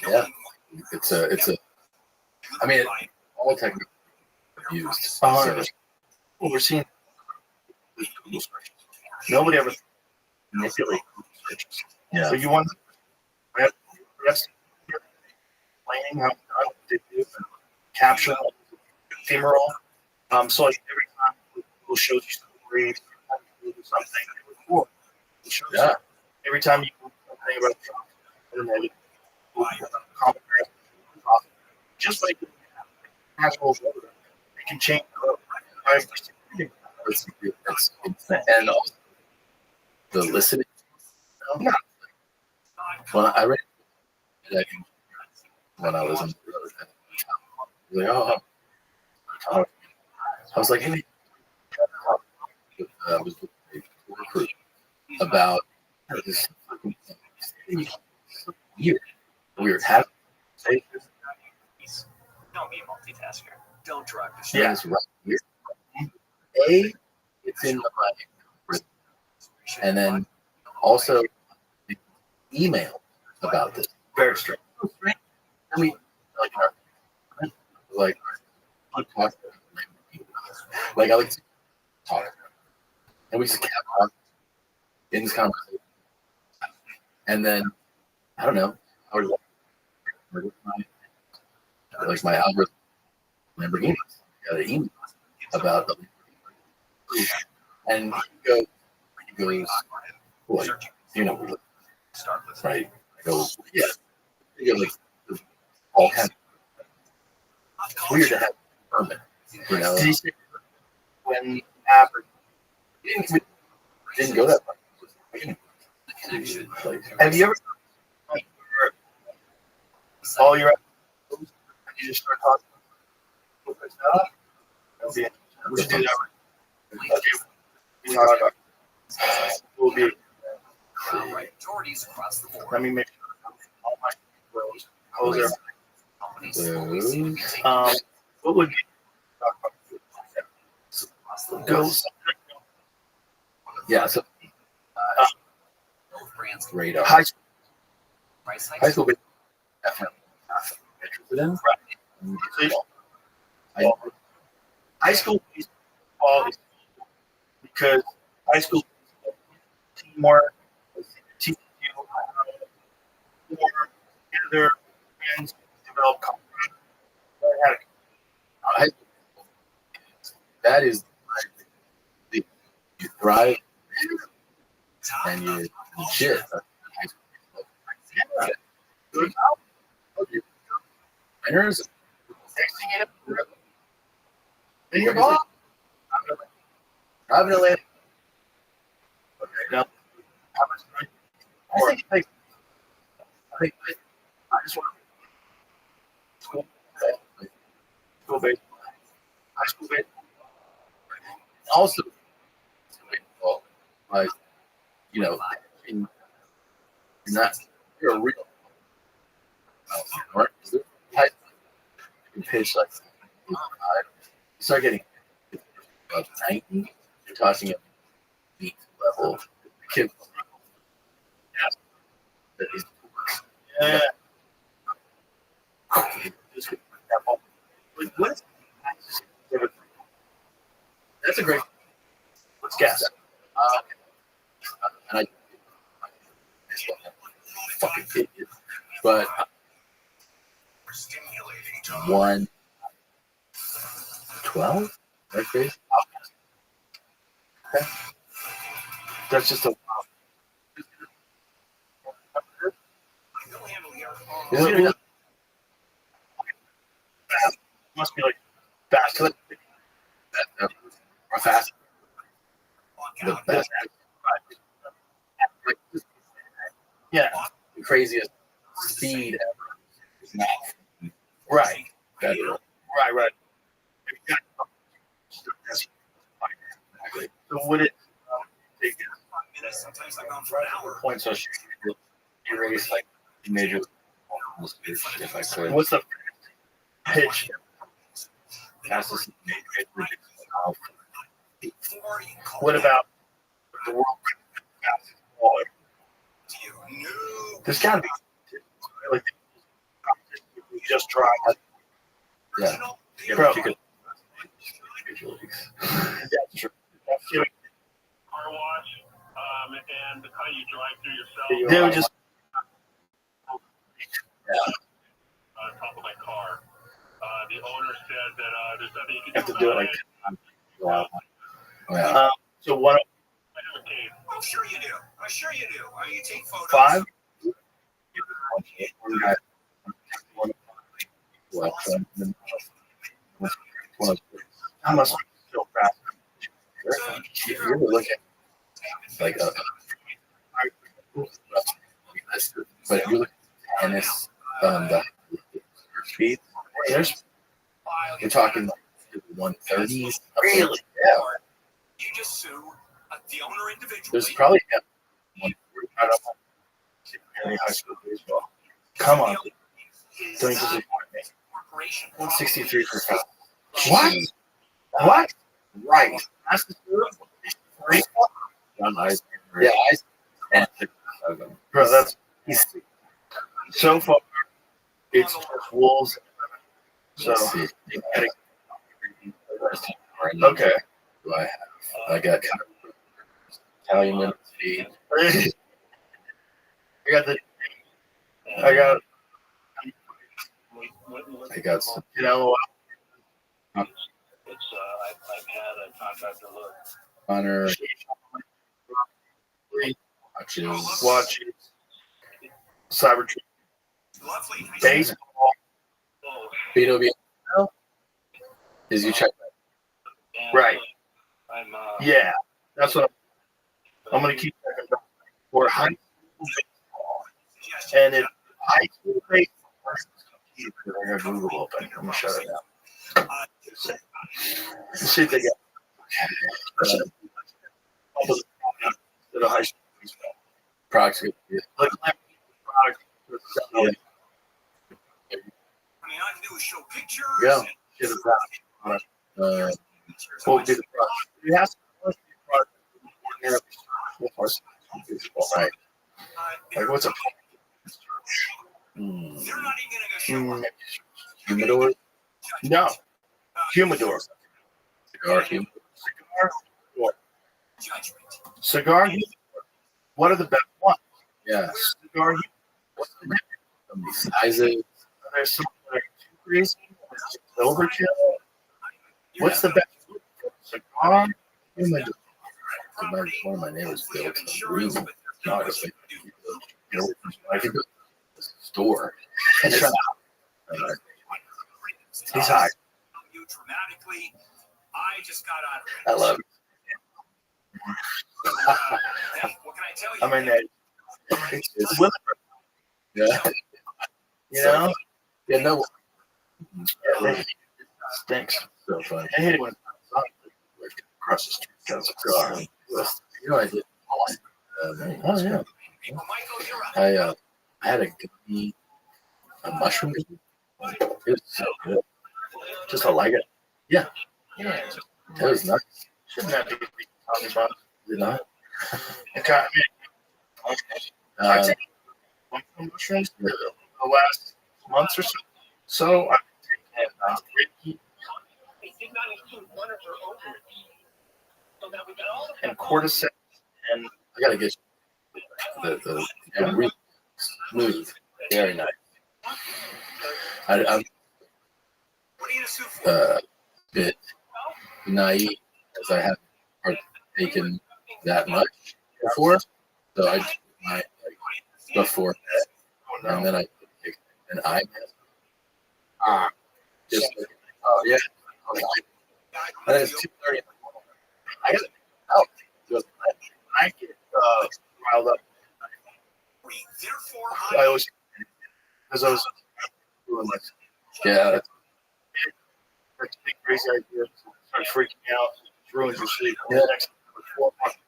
[SPEAKER 1] Yeah. It's a. I mean, all technical used.
[SPEAKER 3] Well, we're seeing nobody ever manipulate searches.
[SPEAKER 1] Yeah.
[SPEAKER 3] So you want yes, explaining how they do and capture ephemeral. So like every time we'll show you stories, something cool.
[SPEAKER 1] Yeah.
[SPEAKER 3] Every time you do something about internet, just like the natural weather, it can change the
[SPEAKER 1] And also the listening.
[SPEAKER 3] Yeah.
[SPEAKER 1] Well, I read that when I was in the road. Like, I was like, hey, I was with a recruit about this year. We were having
[SPEAKER 4] Don't be a multitasker. Don't drug this.
[SPEAKER 1] yeah, it's right here. A, it's in the mic. And then also email about this.
[SPEAKER 3] very strange.
[SPEAKER 1] I mean, like I like to talk, and we just kept on in this conversation. And then I don't know, like my algorithm Lamborghini got an email about the and he goes, boy, you know, right? I go, yeah, you know, like all kinds. It's weird to have a permit, you know.
[SPEAKER 3] Did he say when happened?
[SPEAKER 1] Didn't go that far.
[SPEAKER 3] Have you ever all your you just start talking? Okay. We should do that. Okay. We talk about. We'll be. Let me make sure all my close are. What would you talk about? Go.
[SPEAKER 1] Yeah, so radar.
[SPEAKER 3] High school.
[SPEAKER 1] High school, definitely interested in.
[SPEAKER 3] High school baseball is because high school teamwork, team form together, and develop camaraderie.
[SPEAKER 1] That is, you thrive and you shit.
[SPEAKER 3] Good.
[SPEAKER 1] Winners.
[SPEAKER 3] Next thing you know, then you're gone.
[SPEAKER 1] Driving to Atlanta.
[SPEAKER 3] Okay, now how much? I just want school baseball, high school baseball.
[SPEAKER 1] Also, like, you know, you're a real. Right? You can pitch like you start getting about 90. You're talking at elite level. Kid, that is,
[SPEAKER 3] Yeah. That's a great. Let's guess.
[SPEAKER 1] And I fucking idiot. But 112. That's crazy.
[SPEAKER 3] Okay. That's just a. Must be like fast.
[SPEAKER 1] Or fast. The best.
[SPEAKER 3] Yeah.
[SPEAKER 1] The craziest speed ever. Is not
[SPEAKER 3] Right.
[SPEAKER 1] better.
[SPEAKER 3] Right. So would it take
[SPEAKER 4] Sometimes I'm gone for an hour.
[SPEAKER 1] Points on erase like major if I could.
[SPEAKER 3] what's the pitch?
[SPEAKER 1] Fastest major.
[SPEAKER 3] What about the world fastest baller? There's got to be like we just tried.
[SPEAKER 1] Yeah.
[SPEAKER 3] Bro.
[SPEAKER 1] But you could.
[SPEAKER 3] That's true. That's true.
[SPEAKER 7] Car wash, and how you drive through yourself.
[SPEAKER 3] They would just
[SPEAKER 7] Top of my car. The owner said that there's nothing you can
[SPEAKER 3] have to do it like
[SPEAKER 1] Wow. Yeah.
[SPEAKER 3] so one
[SPEAKER 4] I'm sure you do. I'm sure you do. You take photos.
[SPEAKER 3] 5. How much so fast?
[SPEAKER 1] If you ever look at like but if you look at tennis, the speed, you're talking like 130s.
[SPEAKER 3] Really?
[SPEAKER 1] Yeah.
[SPEAKER 4] You just sue the owner individually.
[SPEAKER 1] There's probably 140.
[SPEAKER 3] I don't know. High school baseball. Come on. Don't disappoint me. 163 for fast. What? What? Right. That's the
[SPEAKER 1] Yeah,
[SPEAKER 3] bro, that's easy. So far, it's just Wolves. So, okay.
[SPEAKER 1] Do I have? I got Italian speed.
[SPEAKER 3] I got the I got
[SPEAKER 1] some.
[SPEAKER 3] you know.
[SPEAKER 7] I've had a contractor look.
[SPEAKER 1] Honor
[SPEAKER 3] Watches, Cybertruck,
[SPEAKER 4] Lovely.
[SPEAKER 3] baseball.
[SPEAKER 1] BW. Is you check that?
[SPEAKER 3] Right.
[SPEAKER 7] I'm
[SPEAKER 3] Yeah, that's what I'm going to keep checking back for high school baseball. And if high school baseball, I got Google open. I'm going to shut it down. Let's see if they get to the high school baseball.
[SPEAKER 1] Proxy. Yeah.
[SPEAKER 3] Like,
[SPEAKER 1] Yeah.
[SPEAKER 4] I mean, I can do is show pictures.
[SPEAKER 1] Yeah.
[SPEAKER 4] and-
[SPEAKER 3] Get it back.
[SPEAKER 1] Uh,
[SPEAKER 3] What would be the product? It has to be a product.
[SPEAKER 1] right.
[SPEAKER 3] Like, what's a
[SPEAKER 1] Mm.
[SPEAKER 4] They're not even going to show up.
[SPEAKER 1] Humidor.
[SPEAKER 3] No. Humidor.
[SPEAKER 1] Cigar. Humidor.
[SPEAKER 3] Cigar. Or
[SPEAKER 4] Judgment.
[SPEAKER 3] cigar. Humidor. What are the best ones?
[SPEAKER 1] Yeah.
[SPEAKER 3] Cigar.
[SPEAKER 1] Some sizes.
[SPEAKER 3] There's some that are too crazy. Overkill. What's the best? Cigar. Humidor.
[SPEAKER 1] One of my neighbors built a room. Obviously, I could go to the store. And it's,
[SPEAKER 3] He's high.
[SPEAKER 4] You dramatically. I just got out of
[SPEAKER 1] I love it.
[SPEAKER 4] Hey, what can I tell you?
[SPEAKER 3] I mean, it's women,
[SPEAKER 1] Yeah.
[SPEAKER 3] you know?
[SPEAKER 1] Yeah. No.
[SPEAKER 3] It stinks.
[SPEAKER 1] So funny.
[SPEAKER 3] I hate it when it's across the street. That's a cigar.
[SPEAKER 1] You know, I did.
[SPEAKER 3] Oh, yeah.
[SPEAKER 4] Michael, you're up.
[SPEAKER 1] I had a gummy, a mushroom gummy. It was so good.
[SPEAKER 3] Just I like it.
[SPEAKER 1] Yeah.
[SPEAKER 3] Yeah.
[SPEAKER 1] It was nice.
[SPEAKER 3] Shouldn't that be talking about?
[SPEAKER 1] Did it not?
[SPEAKER 3] Okay, I mean, I take mushrooms for the last months or so. So I've taken Reiki and cordyceps and
[SPEAKER 1] I gotta get the yeah, really smooth, very nice. I'm
[SPEAKER 4] What are you going to sue for?
[SPEAKER 1] a bit naive as I haven't partaken that much before, so I took my like before that, and then I took an eye mask. Just oh yeah, okay. And it's 2:30. I got out.
[SPEAKER 3] I get riled up.
[SPEAKER 4] Therefore,
[SPEAKER 3] I always because I was doing like
[SPEAKER 1] Yeah,
[SPEAKER 3] that's a big crazy idea. Start freaking out, ruins your sleep.
[SPEAKER 1] Yeah.
[SPEAKER 3] Next 4 months.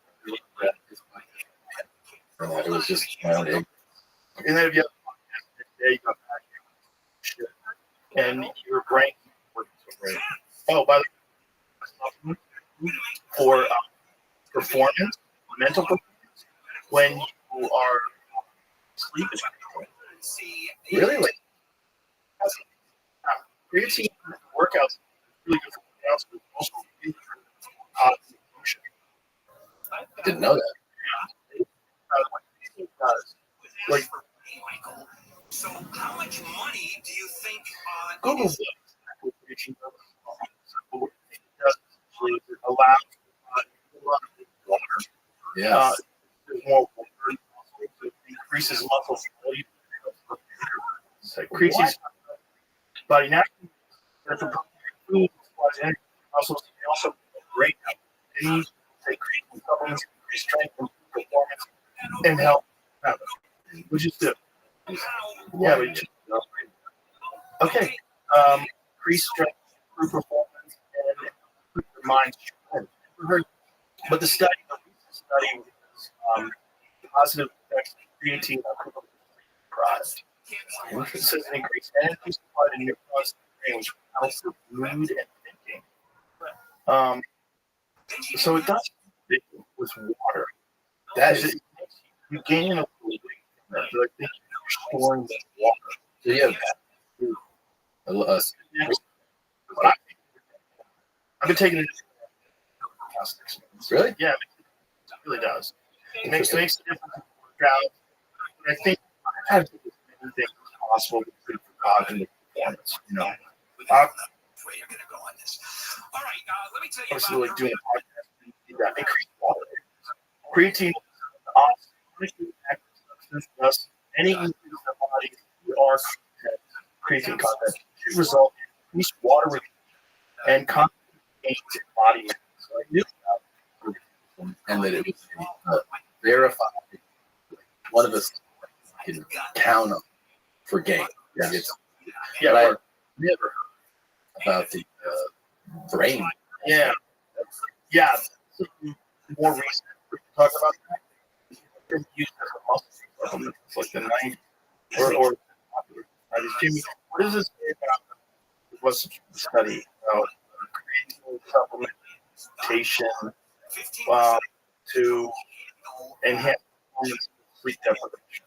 [SPEAKER 1] it was just my own ignorance.
[SPEAKER 3] And then if you have a day, you got back shit, and your brain works so great. Oh, by the way, for performance, mental performance, when you are sleeping,
[SPEAKER 1] Really? Like,
[SPEAKER 3] creatine workouts is really good for workouts, but also good for emotion.
[SPEAKER 1] didn't know that.
[SPEAKER 3] Like
[SPEAKER 4] so how much money do you think
[SPEAKER 3] Google does what creatine does. So what it does is it allows a lot of water.
[SPEAKER 1] Yeah.
[SPEAKER 3] There's more water. It increases muscle stability. Increases body naturally. Food supplies energy. Also great. Any take creatine supplements, increase strength, and performance, and health, which is good. Yeah, but okay. Increase strength, improve performance, and improve your mind strength. But the study was positive effects of creatine on people surprised. It says an increased energy supply to neurons in the brain, which helps with mood and thinking. So it does with water.
[SPEAKER 1] That
[SPEAKER 3] Is
[SPEAKER 1] is.
[SPEAKER 3] it, you gain a little weight from that, but I think you're storing the water.
[SPEAKER 1] So you have
[SPEAKER 3] But I've been taking it for the past 6 months.
[SPEAKER 1] really?
[SPEAKER 3] Yeah, it really does. It makes a difference in workout. But I think I have to take this anything possible to improve cognitive performance. You know,
[SPEAKER 4] Where you're going to go on this? All right, let me tell you
[SPEAKER 3] obviously,
[SPEAKER 4] about
[SPEAKER 3] like doing a podcast, you need that increased water. Creatine, honestly, active substance, thus any increase in the body creatine content should result in increased water retention and constant gains in body mass. So I knew that.
[SPEAKER 1] And that it was verified, one of us can count on for gain.
[SPEAKER 3] Yes.
[SPEAKER 1] But I never heard about the brain.
[SPEAKER 3] Yeah. More recent. We can talk about that. It's been used as a muscle supplement. It's like the 90s or 90s. Jimmy, what does this say about? There was some study about creatine supplementation to enhance performance of sleep deprivation.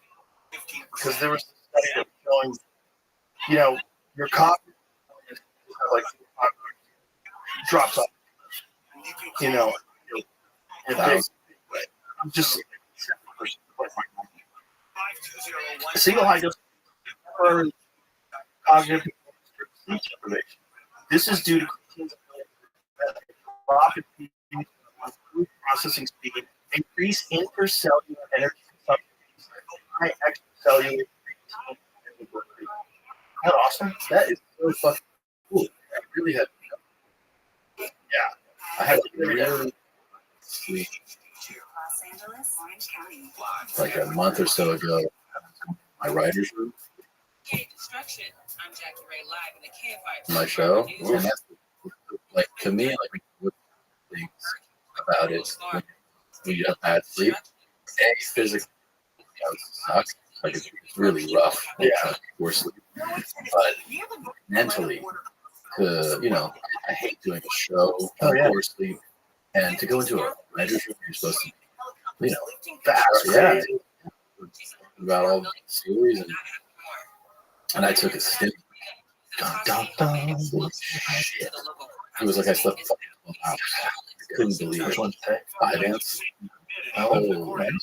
[SPEAKER 3] Because there was a study that was showing, you know, your cognitive like drops off. You know, I'm just single high dose temporary cognitive sleep deprivation. This is due to creatine's rapid food processing speed, increase intercellular energy consumption, high extracellular creatine. Isn't that awesome?
[SPEAKER 1] That is so fucking cool. I really had.
[SPEAKER 3] Yeah.
[SPEAKER 1] I had really
[SPEAKER 6] Los Angeles, Orange County.
[SPEAKER 1] like a month or so ago. My writer's room,
[SPEAKER 9] K Construction. I'm Jackie Ray live in the KFI.
[SPEAKER 1] my show, and that's like to me, like what things about it when you have bad sleep, physically sucks. Like it's really rough.
[SPEAKER 3] Yeah.
[SPEAKER 1] Poor sleep, but mentally, I hate doing a show on poor sleep, and to go into a writer's room, you're supposed to,
[SPEAKER 3] Fast,
[SPEAKER 1] yeah, about all the series, and I took a stint. Dun, dun, dun. Shit. It was like I slept for 12 hours. I couldn't believe it. 5 ants. Oh, man.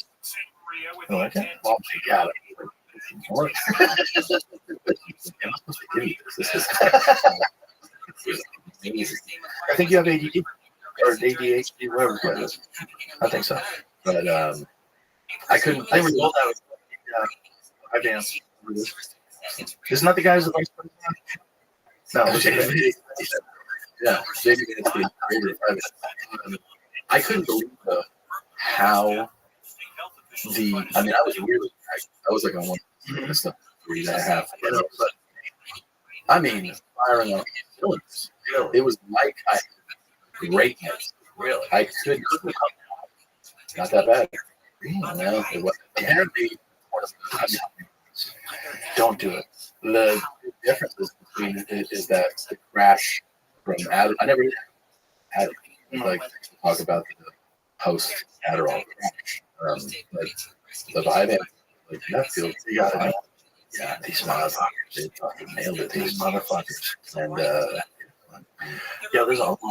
[SPEAKER 3] Oh, okay. Well, you got it.
[SPEAKER 1] More. This is amazing.
[SPEAKER 3] I think you have ADD or ADHD, whatever it is. I think so.
[SPEAKER 1] But I couldn't.
[SPEAKER 3] I never told that was advanced. Isn't that the guys that like? No,
[SPEAKER 1] Yeah, JD Vance being creative. I couldn't believe how I was really, I was like on one and stuff, 3.5. But I mean, firing on cylinders. It was like I had greatness. Really, I couldn't. Not that bad. No, it was apparently. Don't do it. The difference between is that the crash from Adderall. I never had it. Like talk about the post Adderall crash. But the Vyvanse, like that feels. You got it. Yeah, these motherfuckers. They fucking nailed it. These motherfuckers. And
[SPEAKER 3] there's a lot of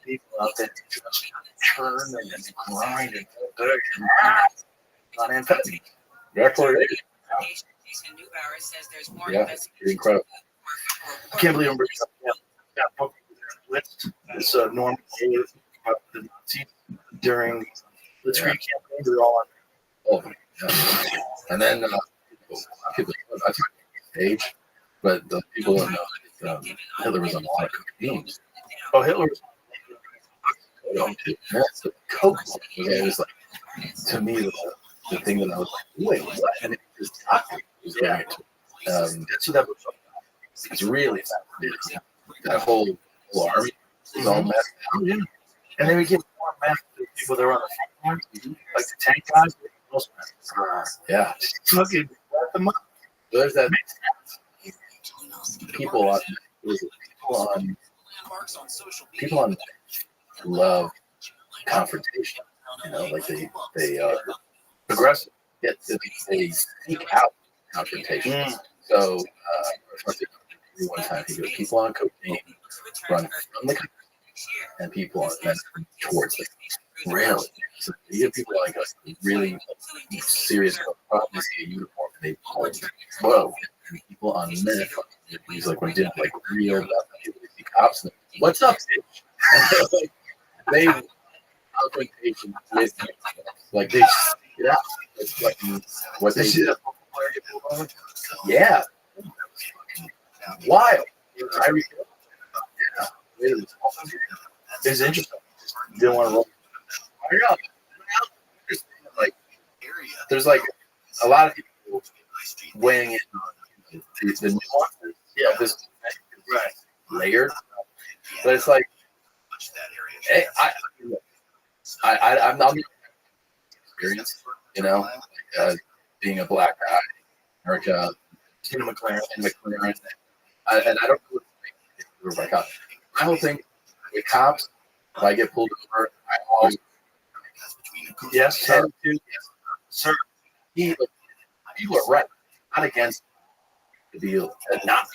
[SPEAKER 3] people out there that just churn and grind and on amphetamine.
[SPEAKER 1] that's what it is. Yeah, it's incredible.
[SPEAKER 3] I can't believe I'm bringing up that book list. It's a Norman Hayes about the Nazis during the Blitzkrieg campaign. They're all on.
[SPEAKER 1] And then people, I took stage, but the people in Hitler was on a lot of cocaine.
[SPEAKER 3] Oh, Hitler was
[SPEAKER 1] That's the coke. It was like, to me, the thing that I was like, wait, what? And it was doctor.
[SPEAKER 3] so that was
[SPEAKER 1] it's really fascinating. That whole army is all messed up.
[SPEAKER 3] yeah. And then we get more meth to people that are on the front lines, like the tank guys.
[SPEAKER 1] Yeah.
[SPEAKER 3] Fucking wrap them up.
[SPEAKER 1] There's that people on love confrontation. Like they are
[SPEAKER 3] Aggressive.
[SPEAKER 1] They seek out confrontation. So one time he goes, people on cocaine run from the country, and people on meth towards the country. Really? So you get people like us really serious about probably see a uniform and they pulled 12 people on meth. He's like, when did like real cops? And, what's up, bitch? Like, they confrontation with like they stick it out. It's like what they do. Yeah, wild. I yeah, it's interesting. Didn't want to roll. I know. Like, there's like a lot of people weighing in on the nuances. Yeah, this right layered, but it's like, hey, I'm not experienced, you know, being a black guy, America, in McLaren, and I don't know what my cops. My whole thing with cops, if I get pulled over, I always yes, sir, sir. People are right, not against the deal, and not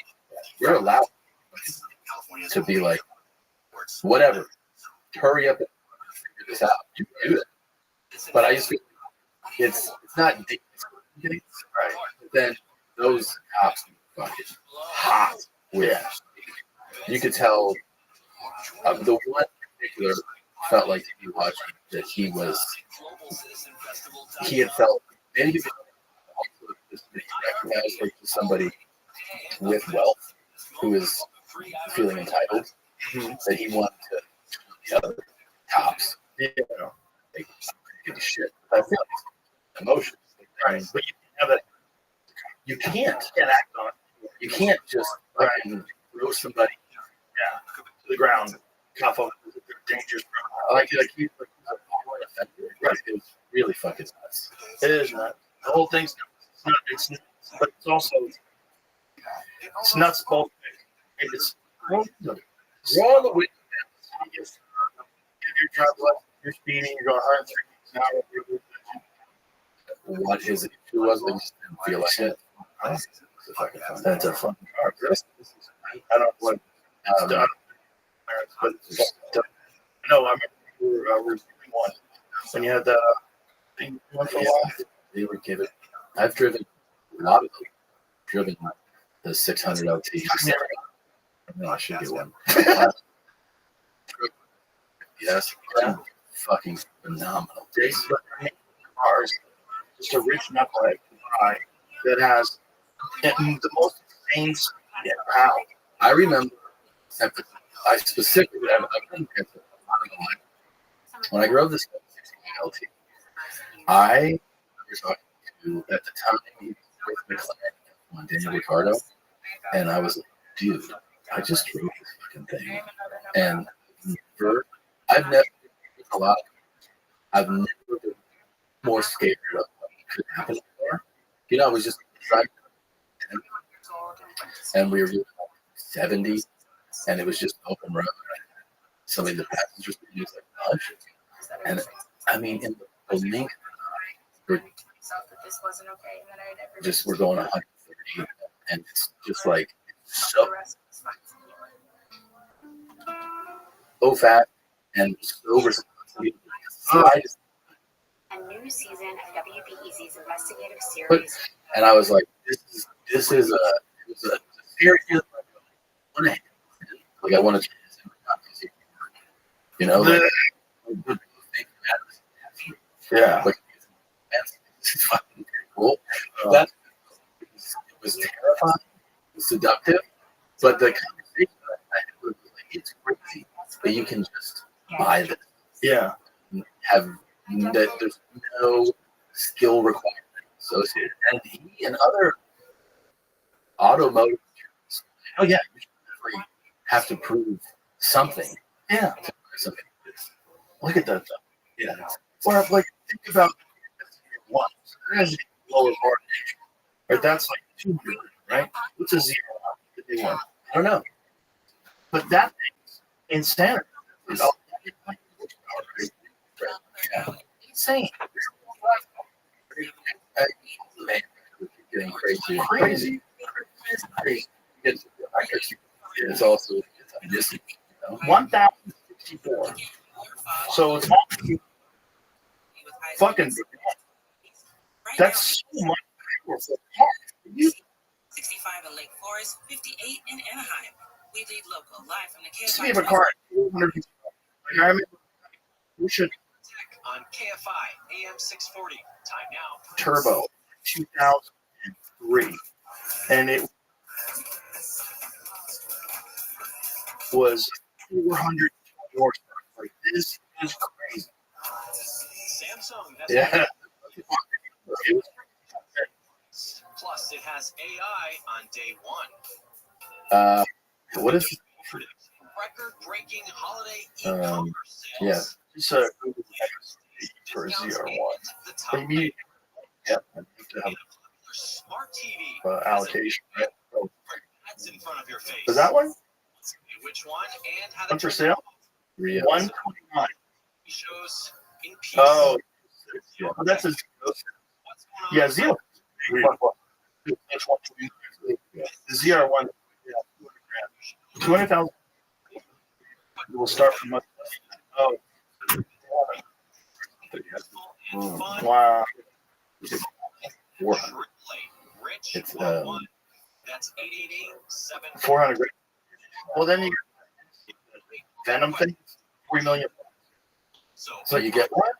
[SPEAKER 1] you're allowed to be like whatever. Hurry up and figure this out. You can do it. But I just feel it's not deep, right? But then those cops are fucking hot with. You could tell the one particular felt like to be watching that he had felt maybe also just recognized like somebody with wealth who is feeling entitled that he wanted to the other cops. You know, like shit. I feel like emotions. Right. But you can't have that. You can't act on it. You can't just fucking throw somebody to the ground, cuff them. Dangerous. I like he's like a violent offender. Right. It's really fucking nuts. It is nuts. The whole thing's nuts. It's nuts, but it's also it's nuts both ways. It's wrong the way. If you're driving left, you're speeding, you're going 130 miles an hour. What his issue was, they just didn't feel like it. That's a fucking car. I don't know what done. But no, I remember we were doing one when you had the thing going for a while. They were given. I've driven a lot of them. Driven the 600 LT. No, I should get one. Yes, fucking phenomenal. Cars, just a rich knucklehead that has the most insane speed power. I remember. I specifically, when I drove this 16 LT, I was talking to at the time with McLaren on Daniel Ricciardo, and I was like, dude, I just drove this fucking thing, and I've never a lot. I've never been more scared of what could happen before. You know, I was just driving, and we were doing 70, and it was just open road. Somebody, the passengers were just like punch, and I mean, in the link, we're going 130, and it's just like so fast and so responsible.
[SPEAKER 6] A new season of WBEZ's investigative series.
[SPEAKER 1] And I was like, this is a series. Like I want to, you know, like, yeah. Like, this is fucking cool. That it was terrifying, it was seductive, but the conversation I had was like, it's crazy that you can just buy this. Yeah. Have that there's no skill requirement associated. And he and other automotive oh yeah, you should have to prove something. Yeah. Something. Look at that stuff. Yeah. Or like think about one. There's lower part. Right, that's like 200, right? What's a zero? I don't know. But that thing's insanity. You know? Yeah. Insane. Man, getting crazy. It's also missing. 1,064. So it's fucking. That's so much
[SPEAKER 3] You
[SPEAKER 9] 65 in Lake Forest, 58 in Anaheim. We lead local live from the
[SPEAKER 3] used to
[SPEAKER 9] KFI.
[SPEAKER 3] be a car. Like I remember, we should
[SPEAKER 4] On KFI AM 640. Time now.
[SPEAKER 3] Turbo 2003, and it was 400 horsepower. Like, this is crazy.
[SPEAKER 4] Samsung has
[SPEAKER 3] Yeah.
[SPEAKER 4] Plus, it has AI on day one.
[SPEAKER 3] What is
[SPEAKER 4] Record-breaking holiday e-commerce sales.
[SPEAKER 3] yeah? It's a Google for a ZR1.
[SPEAKER 4] The top
[SPEAKER 3] Maybe. Yep. I need to have
[SPEAKER 4] smart TV
[SPEAKER 3] allocation. Right? Oh,
[SPEAKER 4] ads in front of your face.
[SPEAKER 3] is that one?
[SPEAKER 4] Which one and how
[SPEAKER 3] One
[SPEAKER 4] to
[SPEAKER 3] for sale? 129.
[SPEAKER 4] shows in peace.
[SPEAKER 3] Oh, that's a
[SPEAKER 4] What's going on?
[SPEAKER 3] yeah, zero. The ZR1, yeah, 200,000. We'll start from us. Oh, wow.
[SPEAKER 1] It's
[SPEAKER 4] That's 888-7.
[SPEAKER 3] 400 grand. Well, then you Venom thing, 3 million.
[SPEAKER 1] so you get what?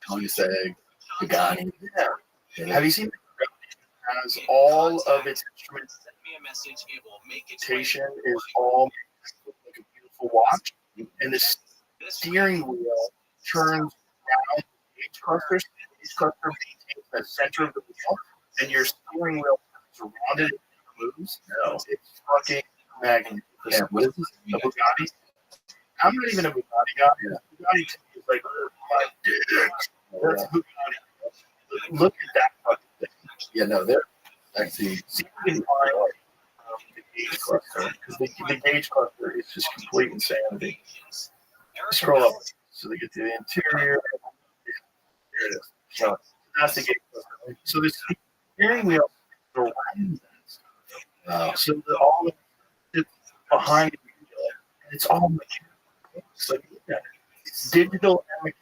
[SPEAKER 1] Tony Sag, Pagani.
[SPEAKER 3] Yeah. Have you seen? Has all of its
[SPEAKER 4] Send me a message. It will make its
[SPEAKER 3] instrumentation is all like a beautiful watch, and the steering wheel turns down the gauge cluster. The gauge cluster maintains the center of the wheel, and your steering wheel turns around it and moves. No, it's fucking magnificent.
[SPEAKER 1] Yeah, what is this?
[SPEAKER 3] A Bugatti. I'm not even a Bugatti guy. Bugatti to me is like, oh, my dick. That's a Bugatti. Look at that fucking thing.
[SPEAKER 1] Yeah, no, they're actually
[SPEAKER 3] See if you can find the gauge cluster, because the gauge cluster is just complete insanity. Scroll up so they get to the interior. Here it is. So that's the gauge cluster. So the steering wheel is around that. So all of it's behind the wheel, and it's all mechanical. So yeah, it's digital and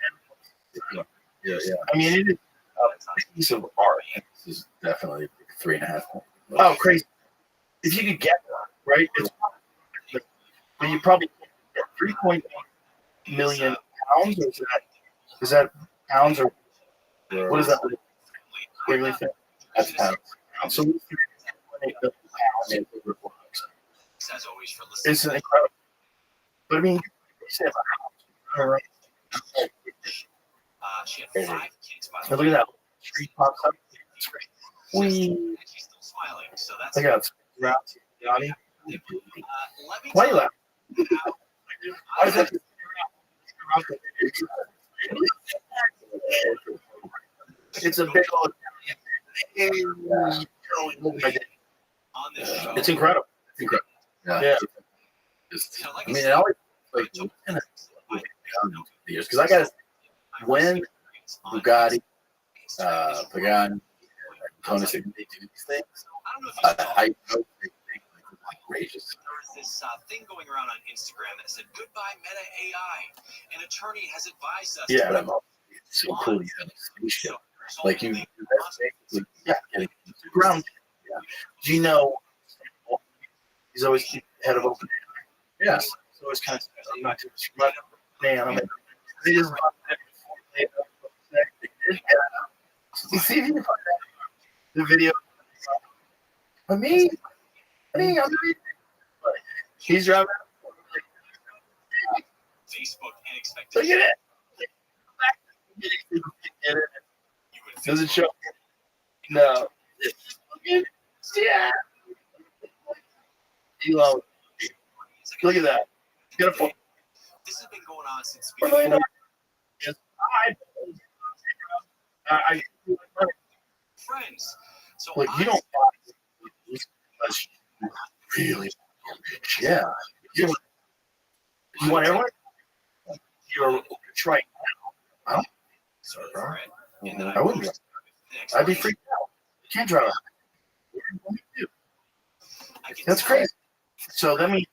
[SPEAKER 3] mechanical.
[SPEAKER 1] yeah.
[SPEAKER 3] I mean, it is a piece of art.
[SPEAKER 1] This is definitely like 3.5.
[SPEAKER 3] Oh, crazy! If you could get one, right? It's but you probably get 3.8 million pounds. Or is that pounds or what is that? Wiggly thing?
[SPEAKER 1] That's pounds.
[SPEAKER 3] So we figured 3.8 million pounds in over 4 bucks.
[SPEAKER 4] As always for listening.
[SPEAKER 3] It's incredible. But I mean, you say about how? All right.
[SPEAKER 4] She had 5 kids by
[SPEAKER 3] Now
[SPEAKER 4] the
[SPEAKER 3] look
[SPEAKER 4] way.
[SPEAKER 3] at that. Tree pops up. It's great. We.
[SPEAKER 4] And she's still smiling, so that's
[SPEAKER 3] I got around Johnny.
[SPEAKER 4] let me
[SPEAKER 3] Why you
[SPEAKER 4] tell
[SPEAKER 3] laugh? Why is that? It's a big old.
[SPEAKER 4] on this show.
[SPEAKER 3] It's incredible. Yeah.
[SPEAKER 1] Just,
[SPEAKER 4] Now, like
[SPEAKER 1] I mean,
[SPEAKER 4] said,
[SPEAKER 1] it always like the years because I got when Bugatti, Pagani, Tony Sag, they do these things.
[SPEAKER 4] I don't know if you saw
[SPEAKER 1] I know they think like outrageous.
[SPEAKER 4] there was this thing going around on Instagram that said goodbye Meta AI. An attorney has advised us.
[SPEAKER 3] Yeah.
[SPEAKER 1] But I'm all, it's so cool. You have a spaceship. Like you, that's basically getting
[SPEAKER 3] Ground. Yeah. Do you know? He's always head of open.
[SPEAKER 1] yes.
[SPEAKER 3] He's always kind of. I'm not too much. Man, I'm. They just. You see if you can find that the video. For me, I'm he's driving.
[SPEAKER 4] Facebook and expect
[SPEAKER 3] Look at it. Get it. Does it show? No. Yeah. You love it. Look at that. Get a phone.
[SPEAKER 4] This has been going on since
[SPEAKER 3] $4
[SPEAKER 4] before.
[SPEAKER 3] million. Yes. I
[SPEAKER 4] Friends. So
[SPEAKER 3] look. You don't buy unless you really rich. Yeah. You want everyone? You're right now. Huh?
[SPEAKER 4] Sorry, bro.
[SPEAKER 3] I wouldn't. I'd be freaked out. You can't drive a what do you do? That's crazy. So that means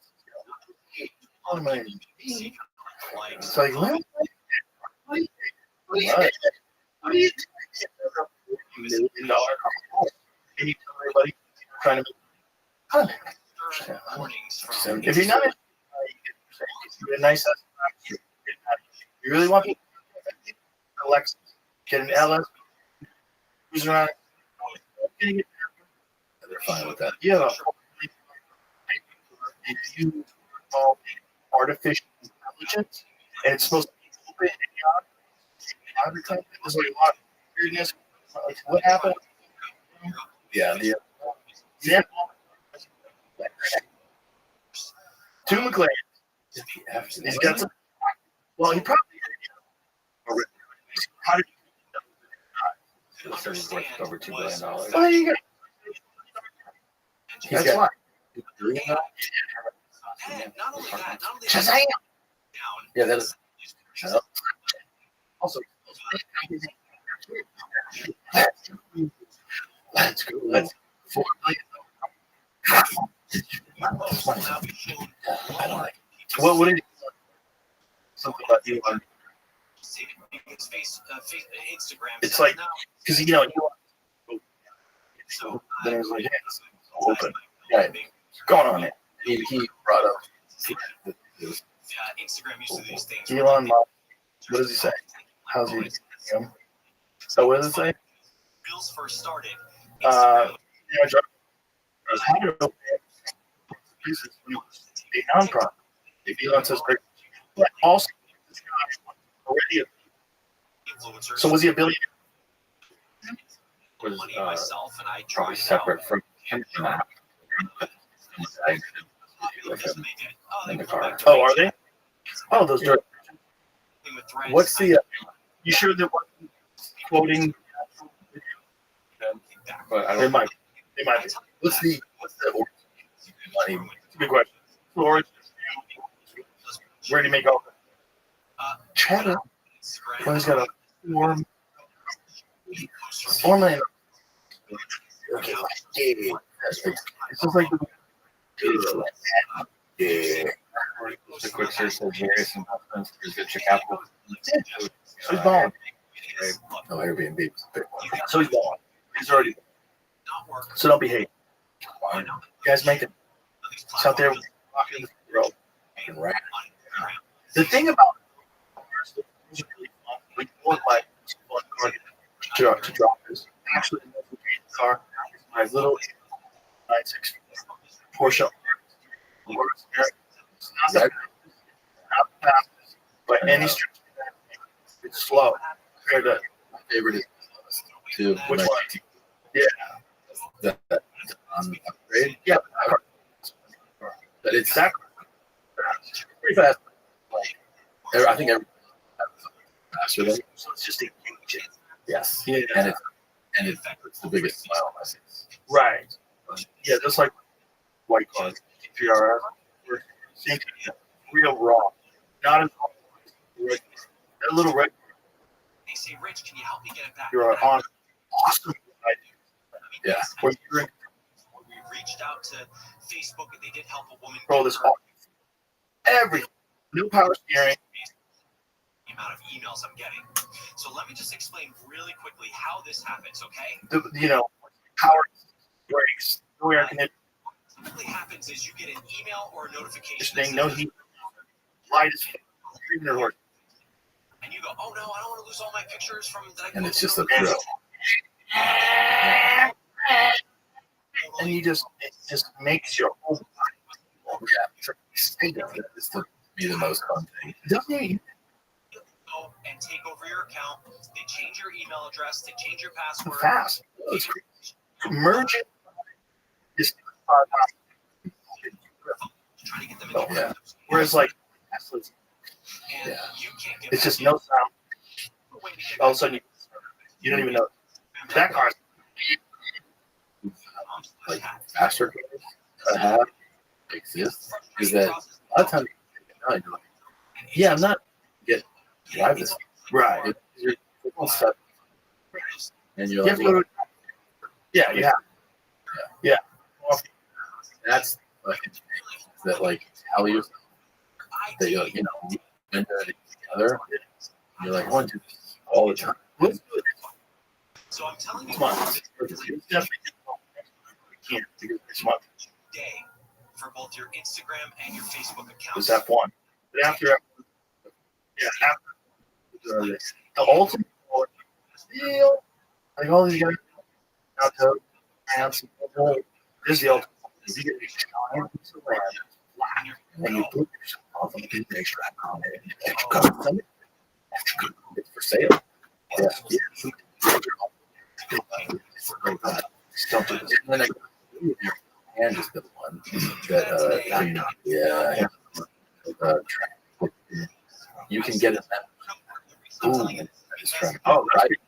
[SPEAKER 3] what am I? It's like what? What do you $1 million car? Can you tell everybody trying to make fun? If you're not, get a nice. You really want people to Alexa, get an LS, who's around.
[SPEAKER 1] They're fine with that.
[SPEAKER 3] Yeah. You call artificial intelligence, and it's supposed to be open and advertising. There's like a lot of weirdness. Like, what happened?
[SPEAKER 1] Yeah.
[SPEAKER 3] Yeah. To McLean. He's got some. Well, he probably. How did
[SPEAKER 1] It's worth over $2 billion.
[SPEAKER 3] well, you got?
[SPEAKER 1] He's
[SPEAKER 3] That's why.
[SPEAKER 1] got $2 billion.
[SPEAKER 3] Shazam!
[SPEAKER 1] Yeah, that is.
[SPEAKER 3] Also,
[SPEAKER 1] Let's go. Let's.
[SPEAKER 3] $4
[SPEAKER 1] I don't like.
[SPEAKER 3] What did something about Elon? It's like because so then I was like, hey, it's open.
[SPEAKER 1] Right.
[SPEAKER 3] Going on it.
[SPEAKER 1] He brought up.
[SPEAKER 4] Instagram used to these things.
[SPEAKER 3] Elon Musk. What does he say? How's he? So what does it say?
[SPEAKER 4] Bills first started.
[SPEAKER 3] How to open business when it was a nonprofit. If Elon says great, but also already. So was he a billionaire?
[SPEAKER 1] Was
[SPEAKER 4] myself and I
[SPEAKER 1] probably
[SPEAKER 4] tried
[SPEAKER 1] separate from him. In the car.
[SPEAKER 3] Oh, are they? Oh, those dirt.
[SPEAKER 1] What's the?
[SPEAKER 3] You sure that wasn't quoting?
[SPEAKER 1] But I
[SPEAKER 3] They
[SPEAKER 1] don't.
[SPEAKER 3] might. They might be.
[SPEAKER 1] What's the money?
[SPEAKER 3] Good question. Storage. Where do you make all that? Cheddar. Well, he's got a $4 million.
[SPEAKER 1] Okay.
[SPEAKER 3] It's just like
[SPEAKER 2] Just a quick search of various investments for venture capital.
[SPEAKER 3] he's balling.
[SPEAKER 1] No, Airbnb was a big one.
[SPEAKER 3] So he's balling. He's already. So don't be hating. You guys make it. It's out there walking the road.
[SPEAKER 1] And right.
[SPEAKER 3] The thing about it was really fun. We want like fun car to drop this. Actually, the car is my little 96 Porsche. It's not the fastest by any stretch. It's slow compared to
[SPEAKER 1] My favorite is to
[SPEAKER 3] which one? Yeah,
[SPEAKER 1] that upgrade.
[SPEAKER 3] yeah.
[SPEAKER 1] But it's
[SPEAKER 3] That
[SPEAKER 1] pretty fast. Like I think every faster than
[SPEAKER 3] so it's just engaging.
[SPEAKER 1] yes.
[SPEAKER 3] Yeah.
[SPEAKER 1] And it's the biggest smile on my face.
[SPEAKER 3] Right. Yeah, just like white cars, PRS, real raw, not as red. That little red.
[SPEAKER 4] They say, Rich, can you help me get it back?
[SPEAKER 3] You're on awesome.
[SPEAKER 1] Yeah.
[SPEAKER 3] When you're in
[SPEAKER 4] We reached out to Facebook and they did help a woman.
[SPEAKER 3] control, this everything, new power steering.
[SPEAKER 4] The amount of emails I'm getting. So let me just explain really quickly how this happens, okay?
[SPEAKER 3] Power brakes, no air conditioning,
[SPEAKER 4] What typically happens is you get an email or a notification.
[SPEAKER 3] thing, no heat, light is treatment or
[SPEAKER 4] And you go, oh no, I don't want to lose all my pictures from that.
[SPEAKER 1] And it's just a
[SPEAKER 3] And-
[SPEAKER 1] thrill.
[SPEAKER 3] and it just makes your whole body.
[SPEAKER 1] Yeah. It's to be the most fun thing.
[SPEAKER 3] Doesn't it?
[SPEAKER 4] Go and take over your account. They change your email address. They change your password.
[SPEAKER 3] Fast. It's great. Merge it. Just
[SPEAKER 4] Try to get them
[SPEAKER 1] Oh,
[SPEAKER 4] in
[SPEAKER 1] yeah.
[SPEAKER 3] whereas like Tesla's,
[SPEAKER 4] And
[SPEAKER 1] Yeah.
[SPEAKER 4] you can't get
[SPEAKER 3] it's
[SPEAKER 4] back
[SPEAKER 3] just
[SPEAKER 4] in.
[SPEAKER 3] no sound.
[SPEAKER 4] The way to get
[SPEAKER 3] All of a sudden you don't even know. That car's
[SPEAKER 1] Like faster cars that have exist is that a lot of times you're like, yeah, I'm not get drive this.
[SPEAKER 3] right.
[SPEAKER 1] You're all set. And you're
[SPEAKER 3] You have
[SPEAKER 1] like,
[SPEAKER 3] to go to, yeah, you have. Yeah.
[SPEAKER 1] that's fucking thing that like tell you that you been there together. You're like, I want to do this all the time.
[SPEAKER 3] Let's do it.
[SPEAKER 4] So I'm telling you,
[SPEAKER 3] Come on. It's definitely can't because this month
[SPEAKER 4] day for both your Instagram and your Facebook accounts.
[SPEAKER 3] was F1. But after the ultimate deal, like all these guys out to France, this is the ultimate. You get a giant piece of land, flat, and you put yourself off on the big strap on it, and extra cover. It's for sale. Yeah. And then and is the one that you can get it. Oh, right.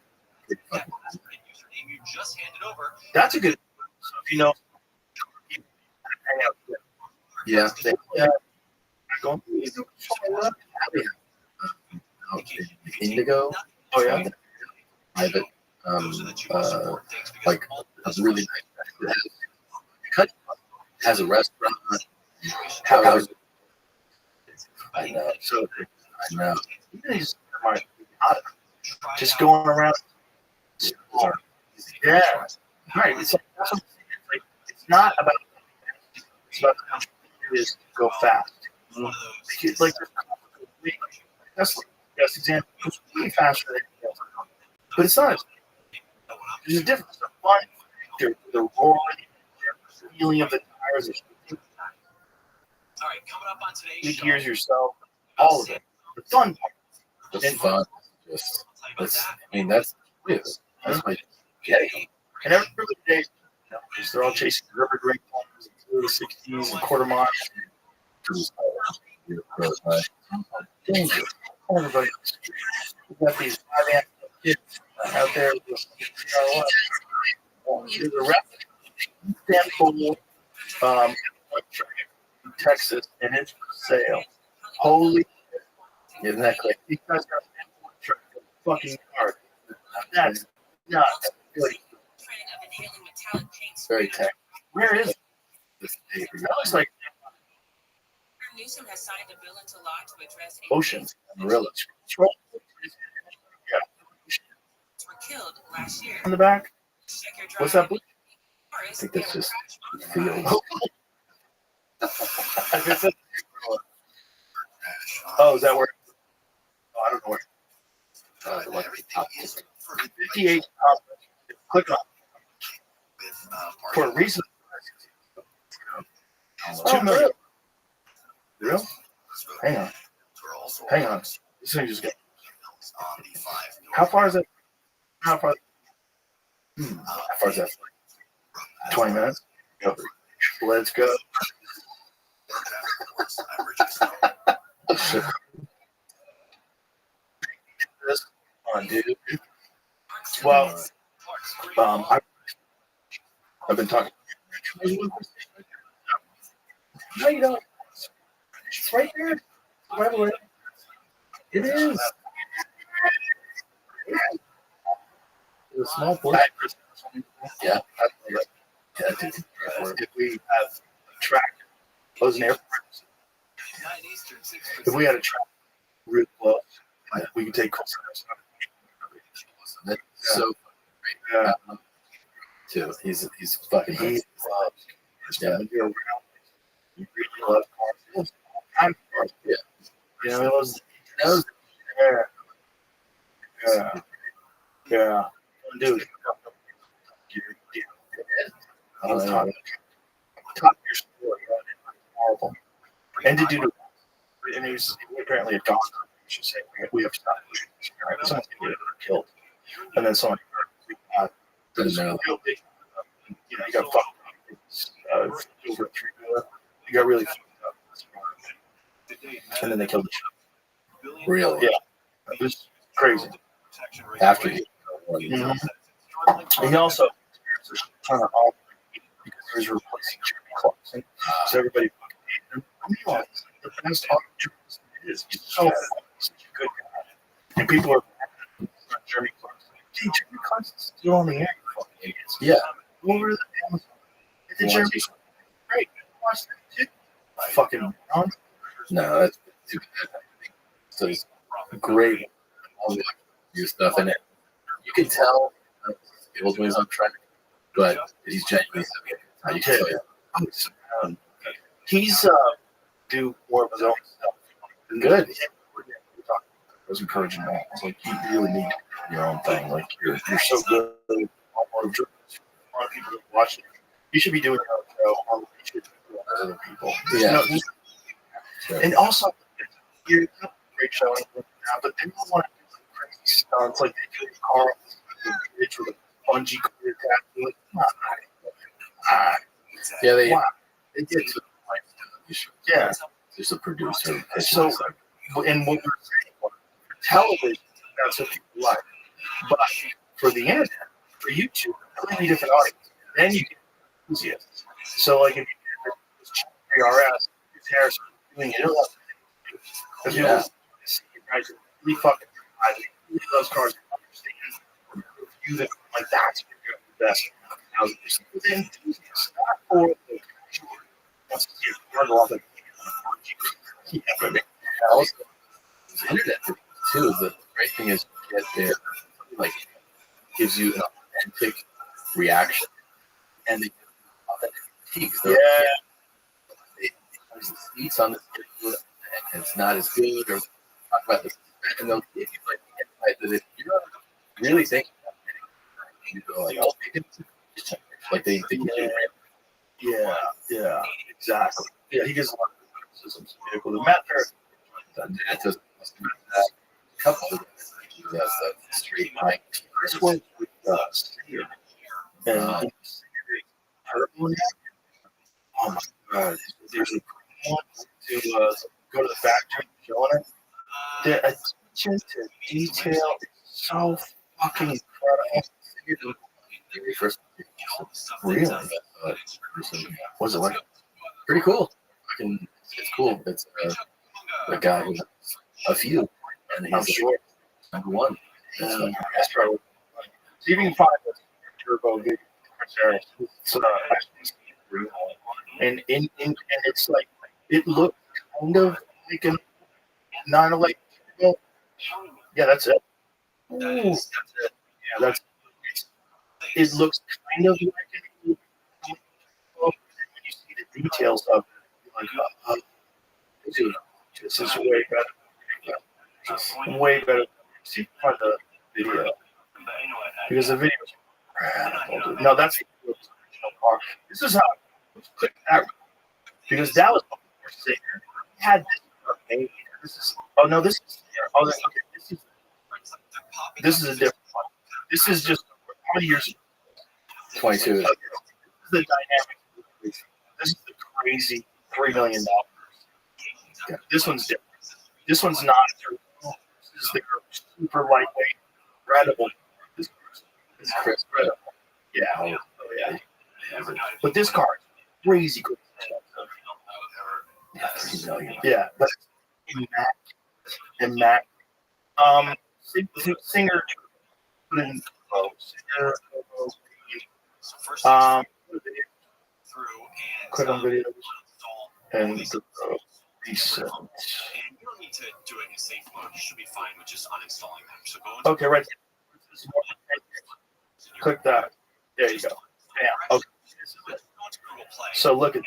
[SPEAKER 3] That's a good. So if you know, hang out. Yeah. Going
[SPEAKER 1] Indigo.
[SPEAKER 3] Oh yeah.
[SPEAKER 1] Private. Like a really nice. It has a restaurant.
[SPEAKER 3] House.
[SPEAKER 1] I know.
[SPEAKER 3] So
[SPEAKER 1] I know.
[SPEAKER 3] just going around. Yeah. Right. It's like, that's what I'm saying. It's not about. It's about how it is to go fast. It's like that's the best example. It's way faster than anything else. But it's not. There's a difference. The fun, the roar, the feeling of the tires,
[SPEAKER 4] All right, coming up on today's
[SPEAKER 3] the
[SPEAKER 4] show.
[SPEAKER 3] gears yourself, all of it. The fun part.
[SPEAKER 1] Just fun. Just that's. I mean, that's my getting.
[SPEAKER 3] And every day, they're all chasing river great corners and 60s and quarter miles. Danger. Everybody. We got these 5 kids out there. There's a rep full Texas, and it's for sale. Holy shit. Isn't that crazy? These guys got a fucking car. That's nuts. Good.
[SPEAKER 1] Very tech.
[SPEAKER 3] Where is it? That looks like
[SPEAKER 9] Newsom has signed a bill into law to address
[SPEAKER 3] oceans.
[SPEAKER 1] Really.
[SPEAKER 3] Yeah.
[SPEAKER 9] were killed last year.
[SPEAKER 3] On the back.
[SPEAKER 9] Check your
[SPEAKER 3] What's that blue?
[SPEAKER 1] I think that's just fields.
[SPEAKER 3] Oh, is that where? Oh, I don't know where. 58. Click on. For a reason. 2 million. Real? Hang on. Hang on. This thing just got. How far is it? How far? How far is that? 20 minutes. Go. Let's go. This on, dude. Well, I've been talking. No, you don't. It's right there. Right away. It is. The small portion.
[SPEAKER 1] Yeah.
[SPEAKER 3] If we have a track, close an airport. If we had a track really close, we could take close.
[SPEAKER 1] That's so
[SPEAKER 3] Yeah.
[SPEAKER 1] too. He's fucking.
[SPEAKER 3] Yeah. You're around. You really love cars. I'm cars.
[SPEAKER 1] Yeah.
[SPEAKER 3] You know, those. Yeah. Yeah. Dude. Top your story. Horrible. And to do, and he was apparently a doctor. She said, "We have to stop. Someone's gonna get killed." And then someone
[SPEAKER 1] Didn't know.
[SPEAKER 3] You know, he got fucked up. Over 3 he got really fucked up. And then they killed the shot.
[SPEAKER 1] Really?
[SPEAKER 3] Yeah. It was crazy.
[SPEAKER 1] After he.
[SPEAKER 3] Mm-hmm. He also experienced a ton of all because he was replacing Jeremy Clarkson. So everybody fucking hated him. I mean, the best opportunist it is. He's so such a good guy. And people are mad at Jeremy Clarkson. Hey, Jeremy Clarkson's still on the air, you fucking idiots.
[SPEAKER 1] Yeah.
[SPEAKER 3] Over the Amazon. And then Jeremy Clarkson, great. Watch that too. Fucking wrong.
[SPEAKER 1] No, that's too bad. So he's great. All the new stuff in it. You can tell skills when he's on track, but he's genuinely How you tell
[SPEAKER 3] Um, he's do more of his own stuff.
[SPEAKER 1] Good.
[SPEAKER 3] I was encouraging that. I was like, you really need to do your own thing. Like you're so good. A lot of people watch it. You should be doing your own show. Or you should do it with other people. And also, you're a great show, but they don't want to do some crazy stunts like they do Carl with a bungee cord tattoo. Like, come on.
[SPEAKER 1] Yeah, they
[SPEAKER 3] did. Yeah.
[SPEAKER 1] There's a producer.
[SPEAKER 3] So, and what we're saying, for television, that's what people like. But for the internet, for YouTube, completely different audience. Then you get enthusiasts. So, like, if you get RS, it's Harrison doing it, because you know, see you guys are really fucking high. Those cars understand. Review them like that's the best. For the enthusiasts, not for the wants to see a car go off. Yeah, but
[SPEAKER 1] also, the internet too. The great thing is you get there, like, gives you an authentic reaction, and they give authentic critiques. There's the seats on the schedule, and it's not as good, or talk about the and they'll give you like the insight that if you're really thinking about it, you go like, oh, like they give you
[SPEAKER 3] yeah, exactly. Yeah, he gets a lot of criticisms. The Matt Parrott,
[SPEAKER 1] that doesn't a couple of that's the straight mic.
[SPEAKER 3] this one with Singer. And oh my god, there's a one to go to the factory showing it. The attention to detail is so fucking incredible.
[SPEAKER 1] Very first,
[SPEAKER 3] Really?
[SPEAKER 1] Was it like pretty cool? It's cool. It's a guy who has a few, and
[SPEAKER 3] I'm
[SPEAKER 1] he's
[SPEAKER 3] sure.
[SPEAKER 1] number one.
[SPEAKER 3] That's probably. So you can find this turbo video, Chris Harris. It's and it's like it looked kind of like a 911 turbo. Yeah, that's it. Ooh, that's it. Yeah, that's. It looks kind of like a. When you see the details of it, you're like, dude, this is way better. Way better. See part of the video because the video is incredible. Dude. No, that's the original part. This is how I click that because that was before Singer had this. This is this is a different one. This is just how many years ago?
[SPEAKER 1] 22.
[SPEAKER 3] Okay. This is the dynamic. This is the crazy $3 million. Yeah, this one's different. This one's not. This is the super lightweight, incredible. This is incredible. Yeah. Oh, yeah. But this car is crazy good. Yeah, but in Mac, Singer put in Singer, click on videos and the recent.
[SPEAKER 4] And you don't need to do it in safe mode. You should be fine with just uninstalling them. So go into
[SPEAKER 3] Okay, right there. Click that. There you go. Yeah. Okay. So look at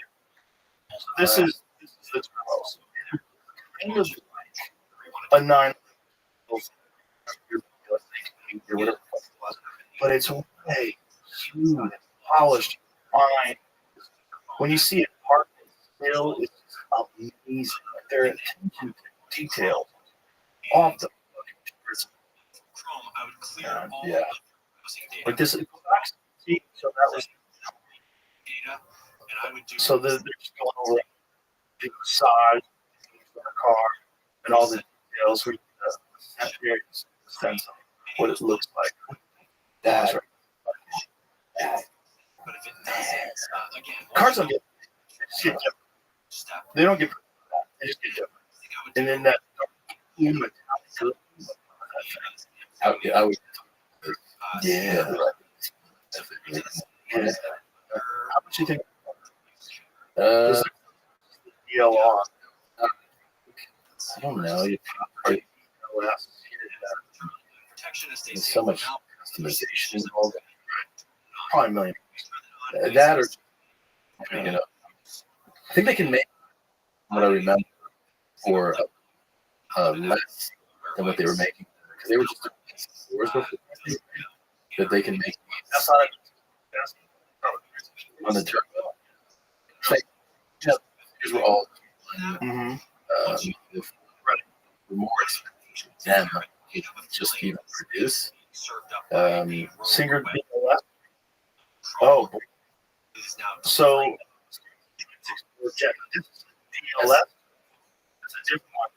[SPEAKER 3] this. So this is the turbo. Kind of a 9 or whatever, but it's way smooth, polished, fine. When you see it parked still, it's amazing. Their attention to detail off the
[SPEAKER 4] Chrome, I would clear all
[SPEAKER 3] yeah.
[SPEAKER 4] data.
[SPEAKER 3] Like this is see, so that was
[SPEAKER 4] Data, and I would do
[SPEAKER 3] so they're just going over the size of the car and all the details. We sense of what it looks like. That's right.
[SPEAKER 4] But if it doesn't, again,
[SPEAKER 3] Cars don't get different. They don't get that. They just get different. And then that
[SPEAKER 1] I would.
[SPEAKER 3] yeah. How much do you think? DLR.
[SPEAKER 1] I don't know. You probably, there's so much customization involved.
[SPEAKER 3] Probably $1 million.
[SPEAKER 1] That or You know, I think they can make what I remember for less than what they were making because they were just stores before that they can make.
[SPEAKER 3] That's not
[SPEAKER 1] On the turbo. It's like, these were all more expensive than just even produce.
[SPEAKER 3] Singer left. Oh, so Jack, this is left. That's a different one.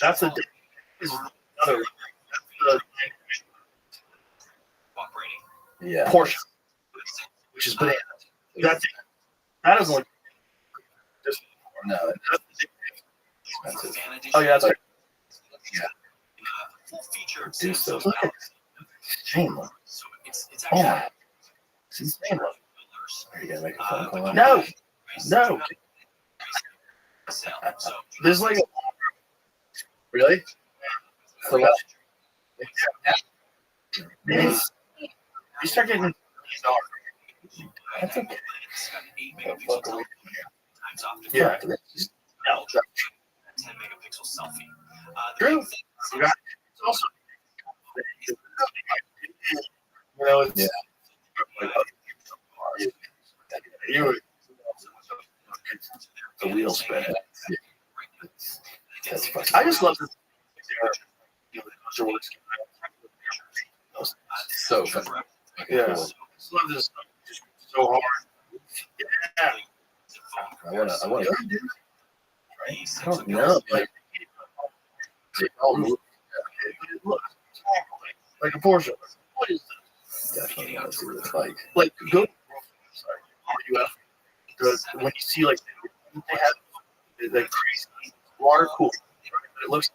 [SPEAKER 3] That's another one. That's the Porsche, which is banana. That doesn't look.
[SPEAKER 1] No,
[SPEAKER 3] That's
[SPEAKER 1] expensive.
[SPEAKER 3] oh yeah, that's right.
[SPEAKER 1] Produce those.
[SPEAKER 3] Look at insane. Oh my, it's insane.
[SPEAKER 1] Are you gonna make a phone call?
[SPEAKER 3] No. There's like
[SPEAKER 1] Really? So much.
[SPEAKER 3] you start getting
[SPEAKER 1] That's okay.
[SPEAKER 3] yeah. No,
[SPEAKER 4] 10 megapixel selfie.
[SPEAKER 3] true. It's also you know it's you
[SPEAKER 1] The wheel spin. That's fucking.
[SPEAKER 3] I just love this.
[SPEAKER 1] So fucking.
[SPEAKER 3] Yeah. I
[SPEAKER 1] Cool.
[SPEAKER 3] just love this just so hard. Yeah.
[SPEAKER 1] I wanna. I don't know. Like, they all move.
[SPEAKER 3] It looks like a Porsche. What is this?
[SPEAKER 1] Definitely want to see what it's like.
[SPEAKER 3] Like go RUF. When you see like they have like crazy water cooled. It looks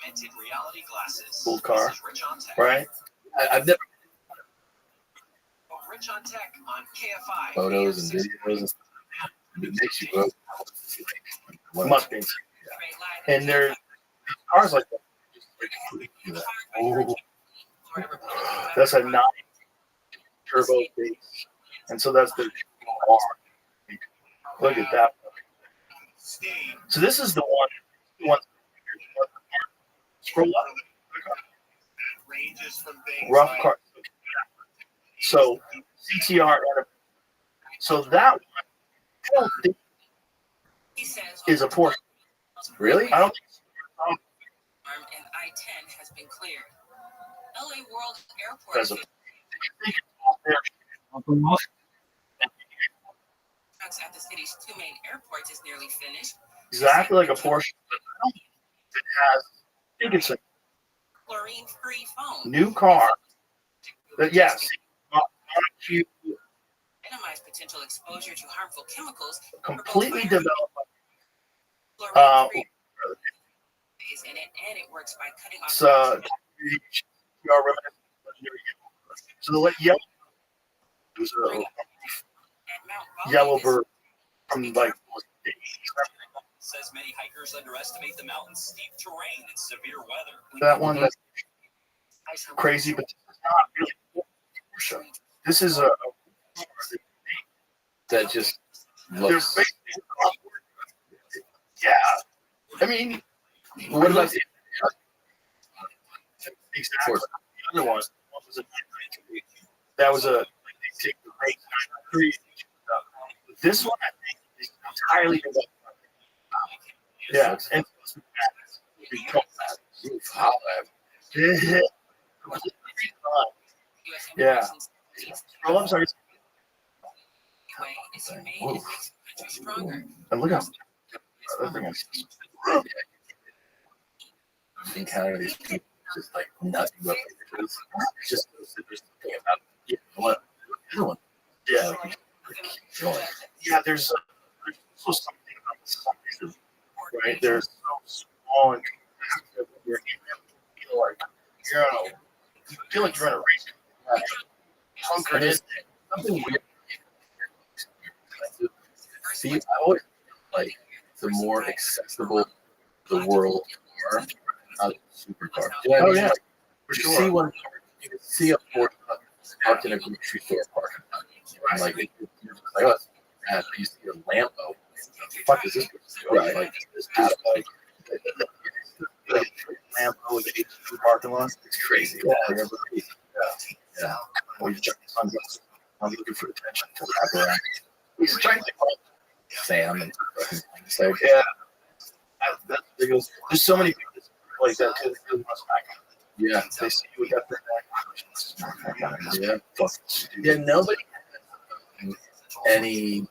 [SPEAKER 4] Minted reality glasses.
[SPEAKER 3] cool car,
[SPEAKER 4] This is Rich on Tech.
[SPEAKER 3] right?
[SPEAKER 1] I've never
[SPEAKER 4] Rich on Tech on KFI.
[SPEAKER 1] photos and videos and stuff. It makes you go.
[SPEAKER 3] Must be. And there's cars like that. Oh, that's a 9 turbo base, and so that's the R. Look at that. So this is the one. Scroll up. Rough car. So CTR. So that one, I don't think is a Porsche.
[SPEAKER 1] Really?
[SPEAKER 3] I don't think.
[SPEAKER 9] And I-10 has been cleared. LA World Airport.
[SPEAKER 3] There's a. I think it's all there.
[SPEAKER 9] Trucks at the city's 2 main airports is nearly finished.
[SPEAKER 3] Exactly like a Porsche. But I don't think it has. I think it's a
[SPEAKER 9] Chlorine-free phone.
[SPEAKER 3] new car. That yes, cute,
[SPEAKER 9] Minimize potential exposure to harmful chemicals.
[SPEAKER 3] completely developed.
[SPEAKER 9] Chlorine-free is in it, and it works by cutting off.
[SPEAKER 3] It's so the yellow. There's a yellow bird from like.
[SPEAKER 4] Says many hikers underestimate the mountain's steep terrain and severe weather.
[SPEAKER 3] That one that's crazy, but it's not really Porsche. This is a
[SPEAKER 1] That just looks.
[SPEAKER 3] yeah. I mean,
[SPEAKER 1] What about the
[SPEAKER 3] exactly. The other one was a that was a this one I think is entirely developed. Yeah, and yeah. Scroll up, sorry.
[SPEAKER 1] Whoa.
[SPEAKER 3] And look how
[SPEAKER 1] encounter these people just like nothing but pictures. It's just there's something about what everyone.
[SPEAKER 3] yeah,
[SPEAKER 1] Keep going.
[SPEAKER 3] yeah. There's also something about the size, right? They're so small and you're in them, you feel like you feel like you're in a race. Hunkered in.
[SPEAKER 1] Something weird. See, I always like the more accessible the world are, not supercar. You know what I
[SPEAKER 3] Oh
[SPEAKER 1] mean?
[SPEAKER 3] yeah,
[SPEAKER 1] Like,
[SPEAKER 3] for
[SPEAKER 1] you
[SPEAKER 3] sure.
[SPEAKER 1] see one, you can see a Ford parked in a grocery store parking lot. I'm like, oh, it's bad. I used to get a Lambo. What the fuck is this? Right. Like, this out of like,
[SPEAKER 3] Lambo with the HQ parking lot.
[SPEAKER 1] it's crazy.
[SPEAKER 3] Yeah.
[SPEAKER 1] Yeah.
[SPEAKER 3] Well, you check the sunglasses. I'm looking for attention to wrap around.
[SPEAKER 1] He's trying to call Sam and say,
[SPEAKER 3] Yeah. That's ridiculous. There's so many people like that too.
[SPEAKER 1] yeah,
[SPEAKER 3] They see you with that thing.
[SPEAKER 1] yeah,
[SPEAKER 3] Fuck.
[SPEAKER 1] yeah. Nobody has any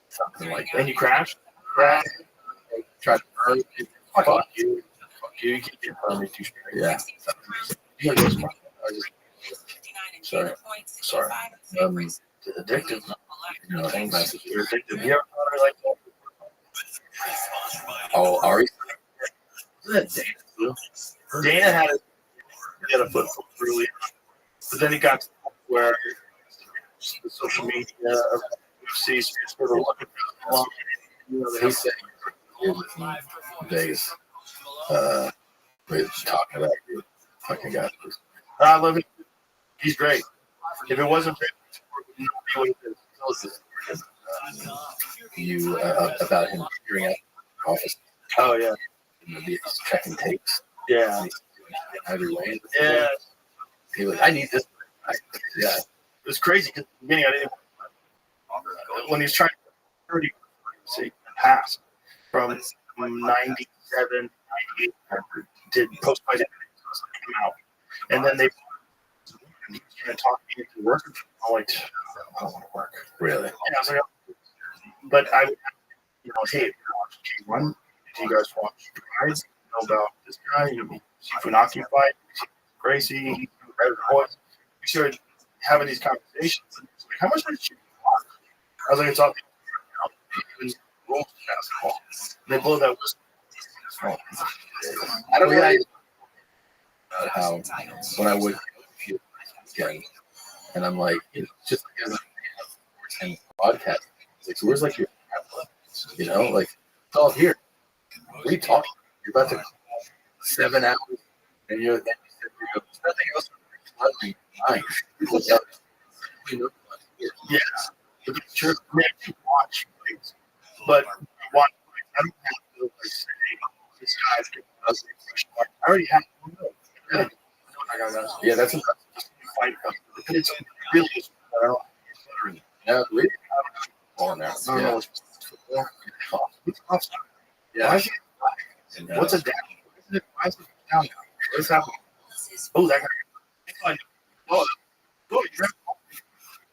[SPEAKER 1] something like that.
[SPEAKER 3] And you crash?
[SPEAKER 1] Try to earn it.
[SPEAKER 3] Fuck you. Fuck you. You can't get on me too straight.
[SPEAKER 1] Yeah. Sorry. Sorry.
[SPEAKER 3] It's addictive.
[SPEAKER 1] You know, things
[SPEAKER 3] You're addictive. You ever thought like that?
[SPEAKER 1] Oh, Ari.
[SPEAKER 3] Dana had a foot earlier, but then it got to the point where the social media of UFC sort of looking along. You know,
[SPEAKER 1] He's saying he was in Vegas. We're talking about you. Fucking guy.
[SPEAKER 3] I love it. He's great. If it wasn't for him, nobody would have
[SPEAKER 1] You about him figuring out the office.
[SPEAKER 3] Oh, yeah.
[SPEAKER 1] He's checking tapes.
[SPEAKER 3] Yeah.
[SPEAKER 1] Every way.
[SPEAKER 3] Yeah.
[SPEAKER 1] He was, I need this. Yeah.
[SPEAKER 3] It was crazy because at the beginning I didn't. When he was trying to 30 pass from 97, 98, did post fight came out, and then they he was trying to talk me into working. I'm like, I don't want to work.
[SPEAKER 1] Really?
[SPEAKER 3] And I was like, but I, you know, hey, if you watch K1, do you guys watch Strides? You know about this guy? You know, Funaki fight, Gracie, Red Voice. We started having these conversations. Like, how much did you watch? I was like, it's all rules basketball. They blow that whistle.
[SPEAKER 1] I don't know how when I would again, and I'm like, it's just like and podcast. Like, so where's like your, you know, like it's all here. What are you talking? You're about to 7 hours, and you're then you there's nothing else.
[SPEAKER 3] Yeah, but sure, you watch things, but watch. I don't have to like say this guy's getting us a question mark. I already have one.
[SPEAKER 1] Yeah, that's
[SPEAKER 3] Fight, and it's really just I don't know.
[SPEAKER 1] yeah, really. Oh, now,
[SPEAKER 3] I don't know what's
[SPEAKER 1] yeah.
[SPEAKER 3] why is it, what's a down? Why is it down now? What's happening? Oh, that guy. Oh,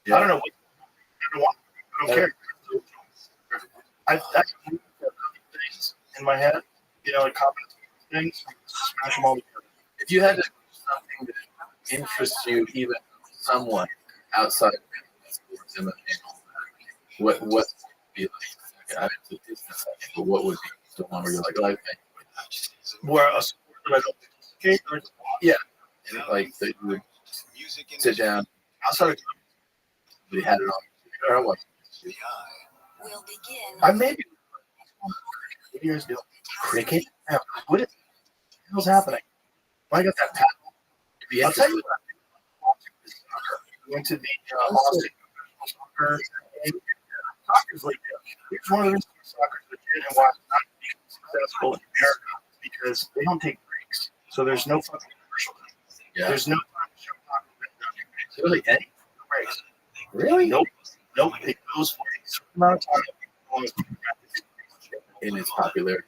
[SPEAKER 1] Yeah.
[SPEAKER 3] I don't know. I don't care. That's things in my head. You know, like confidence things. Smash them all together.
[SPEAKER 1] If you had to do something that interests you, even someone outside of sports, what would be like? I mean, it's not like, but what would be the one where you're like, oh, I think
[SPEAKER 3] Where a sport that I don't participate or
[SPEAKER 1] yeah, and like that you would sit down
[SPEAKER 3] outside of
[SPEAKER 1] we had it on. Or I was.
[SPEAKER 6] We'll begin.
[SPEAKER 3] I maybe years ago cricket. Yeah, what is the hell's happening? When I got that paddle, I'll tell you what. I went to the Austin soccer game. Soccer's like it's one of the reasons soccer's legit and why it's not being successful in America because they don't take breaks. So there's no fucking commercial.
[SPEAKER 1] Yeah.
[SPEAKER 3] There's no time to show Taco Bell.
[SPEAKER 1] Really any
[SPEAKER 3] Breaks.
[SPEAKER 1] really
[SPEAKER 3] Nope. It goes for a certain amount of time.
[SPEAKER 1] in its popularity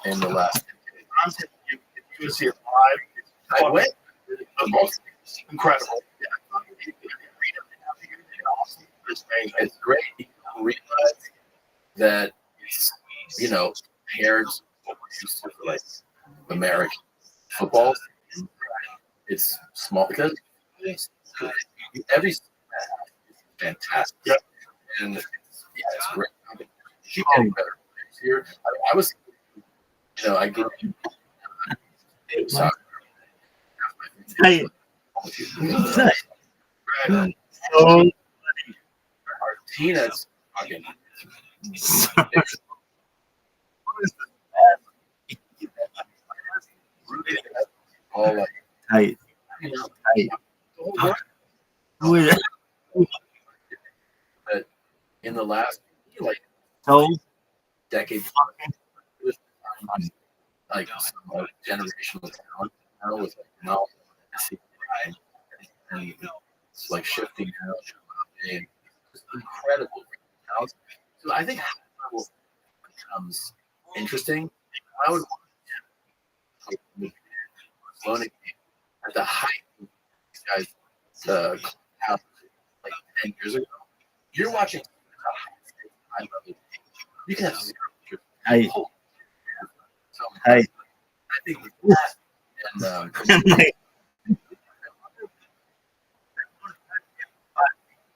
[SPEAKER 1] in the last.
[SPEAKER 3] I'm telling you, if you would see it live,
[SPEAKER 1] I went.
[SPEAKER 3] it's most incredible.
[SPEAKER 1] It's great. You realize that it's, you know, parents what we're used to for like American football. It's small because every is fantastic.
[SPEAKER 3] Yep.
[SPEAKER 1] And yeah, it's great. Keep getting better here. I was, you know, I grew up in soccer.
[SPEAKER 5] Hey.
[SPEAKER 1] Martinez fucking all like
[SPEAKER 5] Tight.
[SPEAKER 1] you know,
[SPEAKER 5] Tight.
[SPEAKER 1] the whole world
[SPEAKER 5] Who is it?
[SPEAKER 1] But in the last like
[SPEAKER 5] So
[SPEAKER 1] decade, like some generational talent now with like now and it's like shifting now and it's incredible talent. So I think how becomes interesting. I would want to at the height of these guys like 10 years ago. You're watching high level. You can have zero.
[SPEAKER 5] I
[SPEAKER 1] So
[SPEAKER 5] I
[SPEAKER 1] I think with that and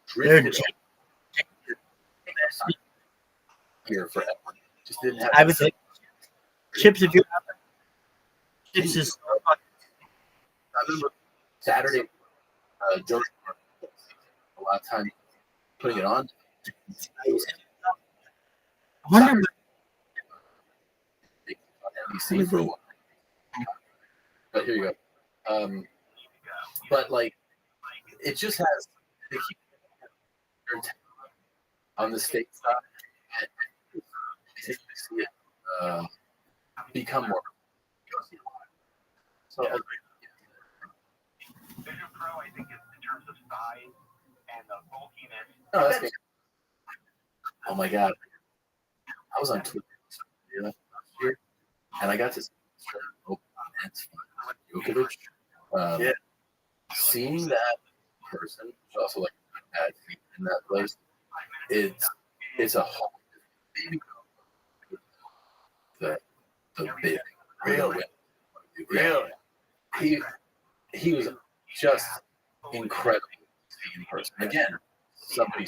[SPEAKER 1] drifted here forever. Just didn't have.
[SPEAKER 5] I would say chips if you chips is
[SPEAKER 1] I remember Saturday during a lot of time putting it on.
[SPEAKER 5] I wonder
[SPEAKER 1] NBC for a while. But here you go. But like, it just has on the state side, and see it become more. So
[SPEAKER 7] Vision Pro, I think, is in terms of size and the bulkiness.
[SPEAKER 1] no, that's good. Oh my God, I was on Twitter last year, and I got to see Jokovic.
[SPEAKER 3] Yeah.
[SPEAKER 1] Seeing that person, who's also like at in that place, it's a whole the big
[SPEAKER 3] Really?
[SPEAKER 1] really he was just incredible to see in person. Again, somebody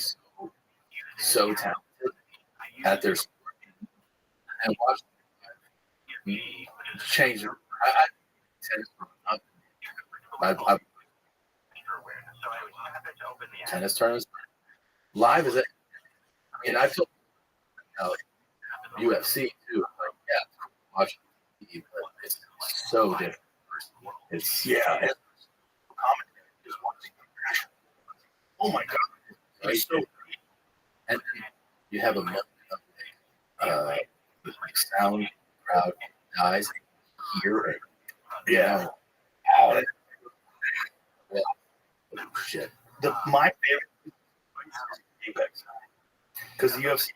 [SPEAKER 1] so talented at their sport and watch change. I tennis tournaments live is it? I mean, I feel UFC too. Like, yeah, watching TV, but it's so different. It's
[SPEAKER 3] Oh my God.
[SPEAKER 1] right?
[SPEAKER 3] It's so
[SPEAKER 1] And you have a moment of like sound crowd guys hear it.
[SPEAKER 3] yeah.
[SPEAKER 1] Oh, shit.
[SPEAKER 3] My favorite is Apex because the UFC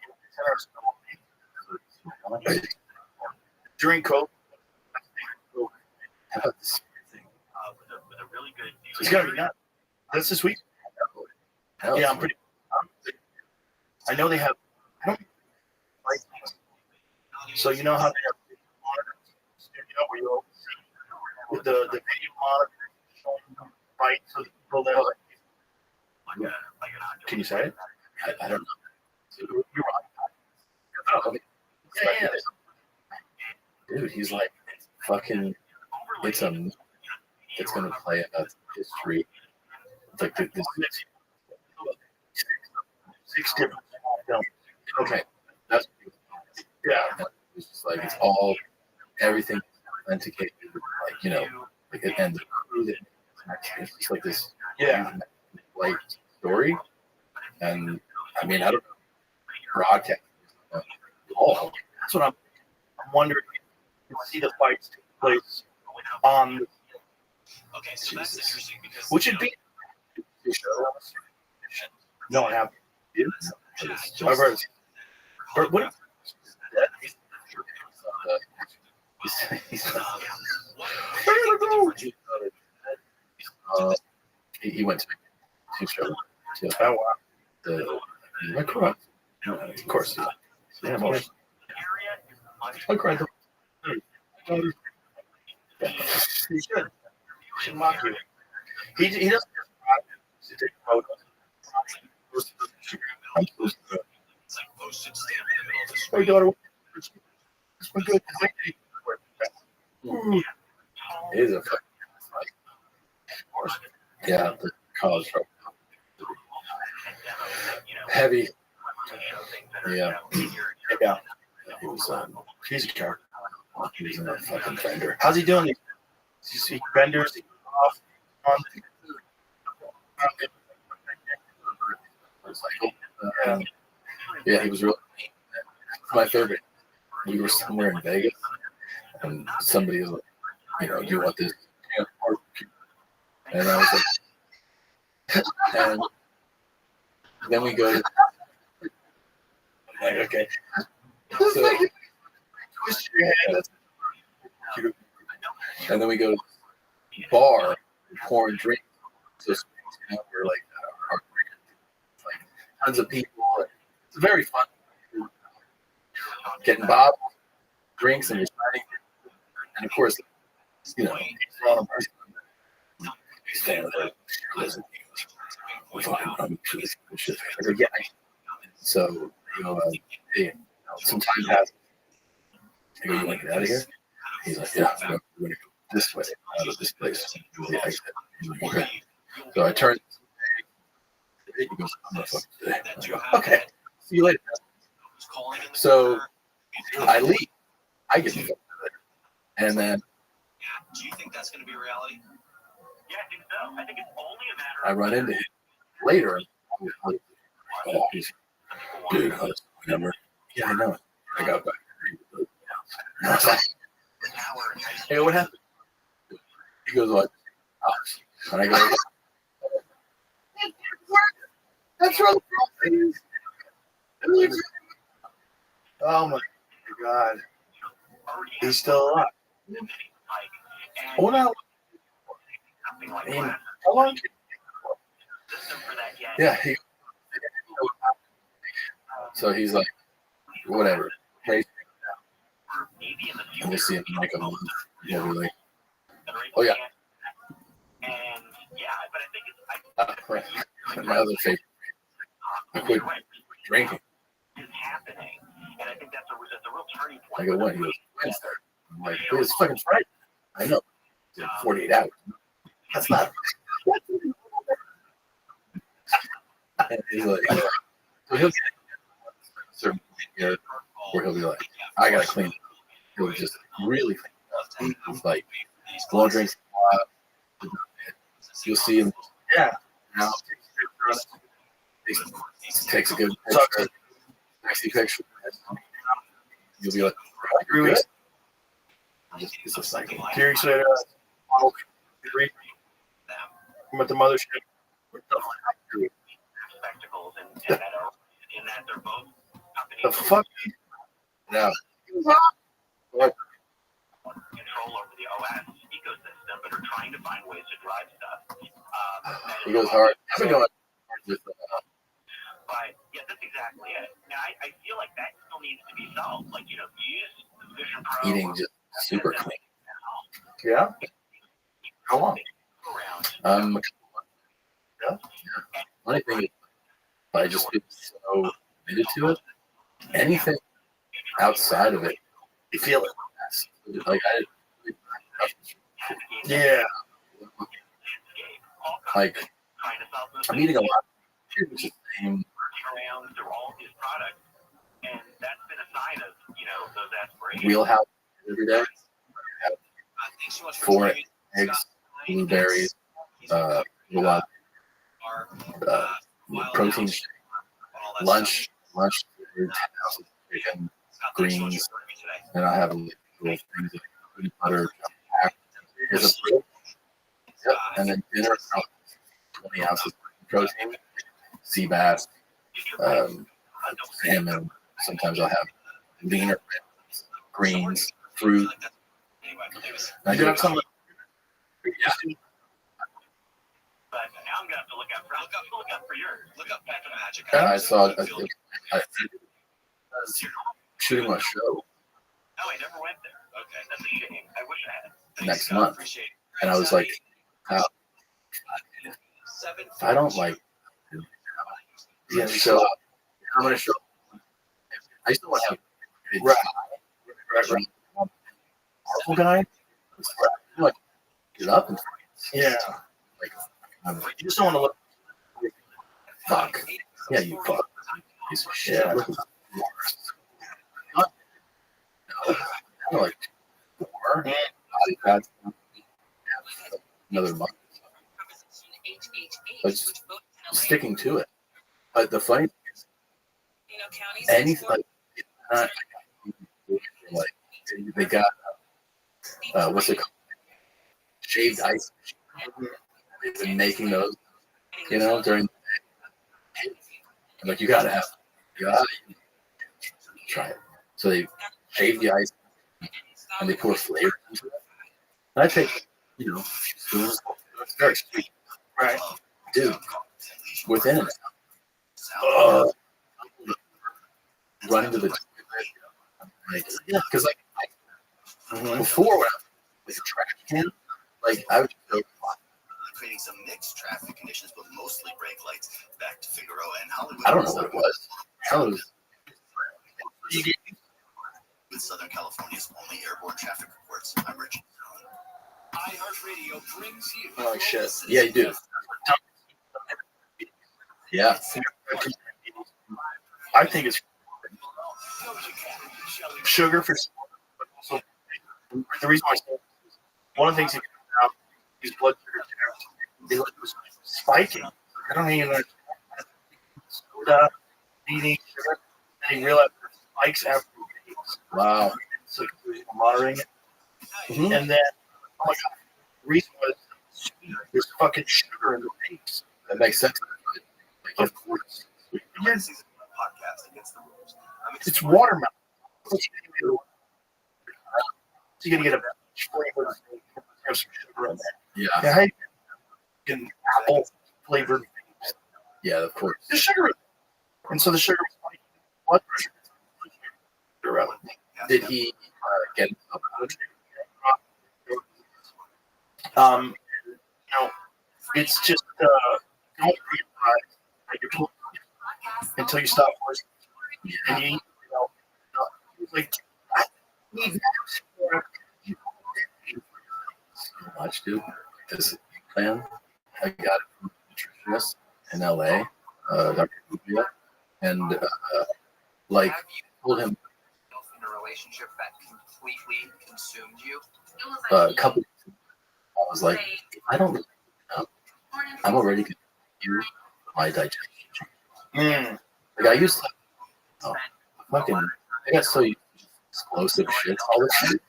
[SPEAKER 3] during COVID.
[SPEAKER 1] How about this thing?
[SPEAKER 7] With a really good
[SPEAKER 3] It's gotta be nuts. That's this week.
[SPEAKER 1] Hell,
[SPEAKER 3] Yeah, I'm pretty. I know they have. I don't like. So you know how they have monitors, studio where you see with the video monitor showing fights of the people that are. Can you say it?
[SPEAKER 1] I don't know.
[SPEAKER 3] You're right.
[SPEAKER 1] Oh,
[SPEAKER 3] Yeah.
[SPEAKER 1] dude, he's like fucking. It's gonna play about history. It's like this.
[SPEAKER 3] 6 different films.
[SPEAKER 1] Okay, that's
[SPEAKER 3] Yeah.
[SPEAKER 1] it's just like it's all everything authenticated, like like and the crew that it's just like this like story, and I mean I don't know broadcast.
[SPEAKER 3] Oh, that's what I'm wondering. You see the fights take place on,
[SPEAKER 4] Okay, so that's interesting because
[SPEAKER 3] which would be. No, I haven't. I've heard. But what?
[SPEAKER 1] He went to two shows.
[SPEAKER 3] Oh wow!
[SPEAKER 1] I cried. Of course, yeah. I cried.
[SPEAKER 3] He should mock you. He doesn't just to take photos.
[SPEAKER 4] it's like postage stamp in the middle of the
[SPEAKER 3] Hey,
[SPEAKER 4] screen.
[SPEAKER 3] daughter. It's been good.
[SPEAKER 1] It is a fucking yeah, the college trouble. Heavy. Yeah.
[SPEAKER 3] Yeah.
[SPEAKER 1] He was
[SPEAKER 3] He's a character.
[SPEAKER 1] he was in a fucking fender.
[SPEAKER 3] How's he doing? Is he vendors off on?
[SPEAKER 1] motorcycle. Yeah, he was really my favorite. We were somewhere in Vegas, and somebody was like, do you want this? And I was like, and then we go to, like, okay. So, twist your hand. That's cute. And then we go to the bar, pouring drinks. So we're like, tons of people. It's very fun. Getting bottles, drinks, and reciting. And of course, random person. Stand there. We fucking run shit. I go, yeah. So, hey, some time passes. I go, you want to get out of here? He's like, yeah, we're going to go this way, out of this place. The exit. Okay. So I turn. He goes, I'm going to fucking stay. I go, okay. See you later. So I leave. I get to go there. And then.
[SPEAKER 4] Do you think that's going to be reality? Yeah, I think so. I think it's only a matter
[SPEAKER 1] I run into him later. Oh, he's, dude, number. Yeah, I know. I got back. And I was like, hey, what happened? He goes, like, oh. And I go, that's really oh my God. He's still alive. Hold on. How long? Yeah. So he's like, whatever. Hey, and we'll see him in like a month. Yeah, we're like, oh yeah. My other favorite. I quit drinking. I go, what? He goes, Wednesday. I'm like, dude, it's fucking Friday. I know. It's 48 hours. That's not. And he's like, so he'll get a certain point where he'll be like, I gotta clean it. He'll just really clean it up. He's like, won't drink a lot. You'll see him. Yeah. Now, takes a good picture. Next picture. You'll be like, I agree with it. It's a cycle.
[SPEAKER 3] Gary said, I'm at the mothership. The fuck?
[SPEAKER 1] No.
[SPEAKER 3] What?
[SPEAKER 4] Control over the OS ecosystem, but are trying to find ways to drive stuff.
[SPEAKER 1] He goes hard. I'm going with
[SPEAKER 4] but yeah, that's exactly it. Now, I feel like that still needs to be solved. Like, use Vision Pro.
[SPEAKER 1] eating just super clean.
[SPEAKER 3] Yeah? How long?
[SPEAKER 1] Yeah. Funny thing is, I just get so committed to it. Anything outside of it, you feel it. Like
[SPEAKER 3] Yeah.
[SPEAKER 1] Like I'm eating a lot. Which is the same.
[SPEAKER 4] Through all his products, and that's been a sign of those aspirations.
[SPEAKER 1] Wheelhouse every day.
[SPEAKER 4] Thanks so much for
[SPEAKER 1] 4 eggs, blueberries, a lot, protein shake, lunch, 10 ounces of chicken, greens, and I have little things like peanut butter, here's a fruit. Yep, and then dinner, 20 ounces of protein, sea bass, salmon. Sometimes I'll have leaner greens, fruit. I do have some.
[SPEAKER 4] But now I'm gonna have to look out for yours. Look up Pack of Magic.
[SPEAKER 1] Yeah, I saw it. I was shooting my show.
[SPEAKER 4] Oh, I never went there. Okay, that's a shame. I wish I had. Thanks,
[SPEAKER 1] Next month, and I was like, I don't like. Yeah, so I'm gonna show. I still want to have. Right. Marvel guy. Like, get up and.
[SPEAKER 3] Yeah.
[SPEAKER 1] Like, you just don't want to look. Fuck. Yeah, you fuck. Piece of shit.
[SPEAKER 3] Yeah.
[SPEAKER 1] Look at no. I'm like 4 body pads. Another month. But just sticking to it. But the funny thing is, anything like, like they got what's it called? Shaved ice. They've been making those, during. I'm like, you gotta try it. So they shave the ice and they pour flavor into it. And I take, spoons. It's very sweet,
[SPEAKER 3] Right.
[SPEAKER 1] dude. Within it, run to the because before when I was a trash can, like I would just go.
[SPEAKER 11] Creating some mixed traffic conditions, but mostly brake lights back to Figueroa and Hollywood.
[SPEAKER 1] I don't know what it was.
[SPEAKER 11] With Southern California's only airborne traffic reports. I'm Richard.
[SPEAKER 4] iHeartRadio brings you.
[SPEAKER 3] Oh shit.
[SPEAKER 1] Yeah, you do. Yeah.
[SPEAKER 3] I think it's sugar for, but also the reason why I say it is one of the things that comes out is blood sugar tests. It was spiking. I don't even know. Soda, eating sugar, and he realized it spikes after days.
[SPEAKER 1] Wow.
[SPEAKER 3] So monitoring it.
[SPEAKER 1] Mm-hmm.
[SPEAKER 3] And then, oh my god, the reason was there's fucking sugar in the vapes.
[SPEAKER 1] That makes sense.
[SPEAKER 3] Of course.
[SPEAKER 11] Podcast against the rules.
[SPEAKER 3] It's watermelon. So you're going to get a flavor. Have some sugar in there.
[SPEAKER 1] Yeah.
[SPEAKER 3] Yeah, hey, an apple flavored.
[SPEAKER 1] Yeah, of course.
[SPEAKER 3] The sugar. And so the sugar was like blood pressure.
[SPEAKER 1] Did he get
[SPEAKER 3] it's just don't realize that you're pulling until you stop working. And you like I need
[SPEAKER 1] so much, dude? This plan, I got it from a nutritionist in LA, Dr. Rubio, and like told him
[SPEAKER 11] In a relationship that completely consumed you.
[SPEAKER 1] a couple. I was like, I don't really know. I'm already confused my digestion. Like I used to, I got so used to explosive shit all the time.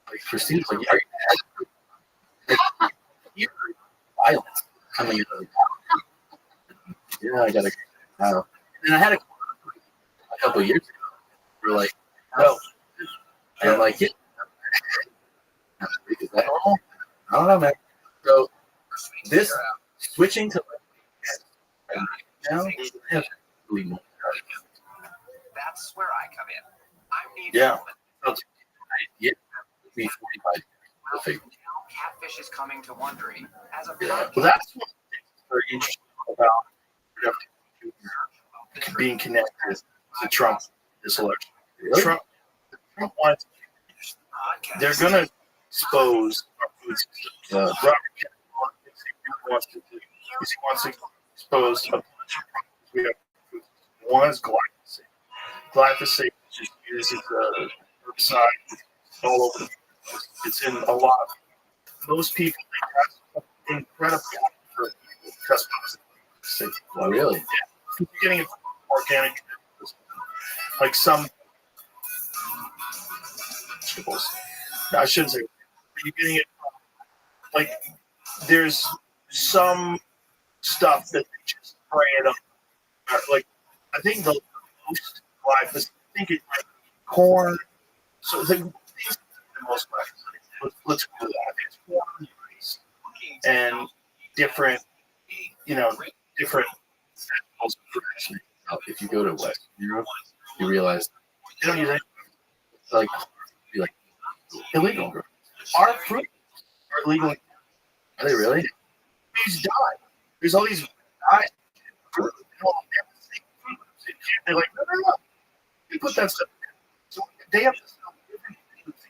[SPEAKER 1] Like Christine's like, you're violent coming in. Yeah, I gotta. And I had a couple of years ago. We're like, no, and I'm like, yeah. Is that normal? I don't know, man. So this switching to now,
[SPEAKER 11] That's where I come in. I'm needing
[SPEAKER 3] Yeah.
[SPEAKER 1] Yeah, be 45. Perfect.
[SPEAKER 11] Catfish is coming to Wondery as a
[SPEAKER 1] Yeah.
[SPEAKER 3] Well, that's what's very interesting about being connected to Trump this election.
[SPEAKER 1] Really?
[SPEAKER 3] Trump wants. They're going to expose our food system. Robert Kennedy wants to do. He wants to expose a bunch of problems we have. One is glyphosate. Glyphosate is just used as a herbicide all over the place. It's in a lot of. Most people think that's incredible for customers.
[SPEAKER 1] Oh, really?
[SPEAKER 3] Yeah. You're getting it from organic, like some vegetables. No, I shouldn't say. You're getting it from, like, there's some stuff that they just spray it up. Like, I think the most glyphosate, I think it's like corn. So the most glyphosate. Let's go with that. I think it's corn, rice, and different, different vegetables.
[SPEAKER 1] If you go to West Europe, you realize
[SPEAKER 3] They don't use anything.
[SPEAKER 1] like be like
[SPEAKER 3] Illegal. Our fruits are illegal.
[SPEAKER 1] are they really?
[SPEAKER 3] These dye. There's all these dyes. They're like, no. You put that stuff. So they have to sell different things to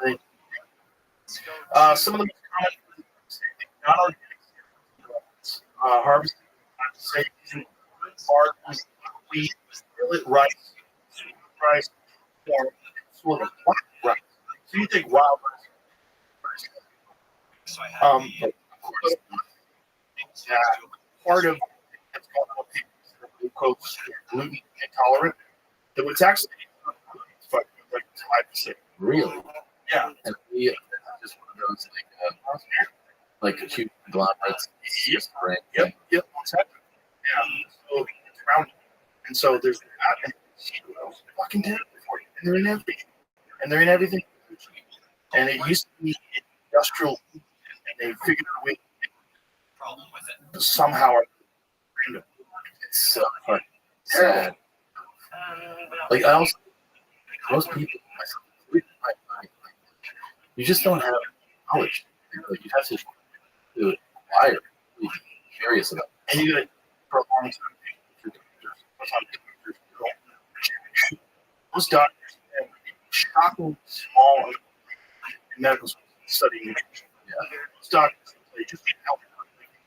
[SPEAKER 3] Canada. Some of them not organic. Harvesting, I have to say, using barley, wheat, millet, rice, sweet rice, corn, sort of black rice. So you think wild rice. But of course, part of that's glucose, gluten intolerant. That was actually like 5%.
[SPEAKER 1] Really?
[SPEAKER 3] Yeah.
[SPEAKER 1] And we just one of those like acute conglomerates.
[SPEAKER 3] Yep.
[SPEAKER 1] Right?
[SPEAKER 3] Yep. Exactly. Yeah. So it's around, and so there's that, and it's fucking terrible for you. And they're in everything. And it used to be industrial, and they figured out a way to somehow.
[SPEAKER 1] It's so fucking sad. Like I also, most people, myself included, you just don't have knowledge. Like you have to acquire, be curious about it.
[SPEAKER 3] And you gotta for a long time. Those doctors have shocking small medical studying nutrition.
[SPEAKER 1] Yeah.
[SPEAKER 3] Those doctors, they just help.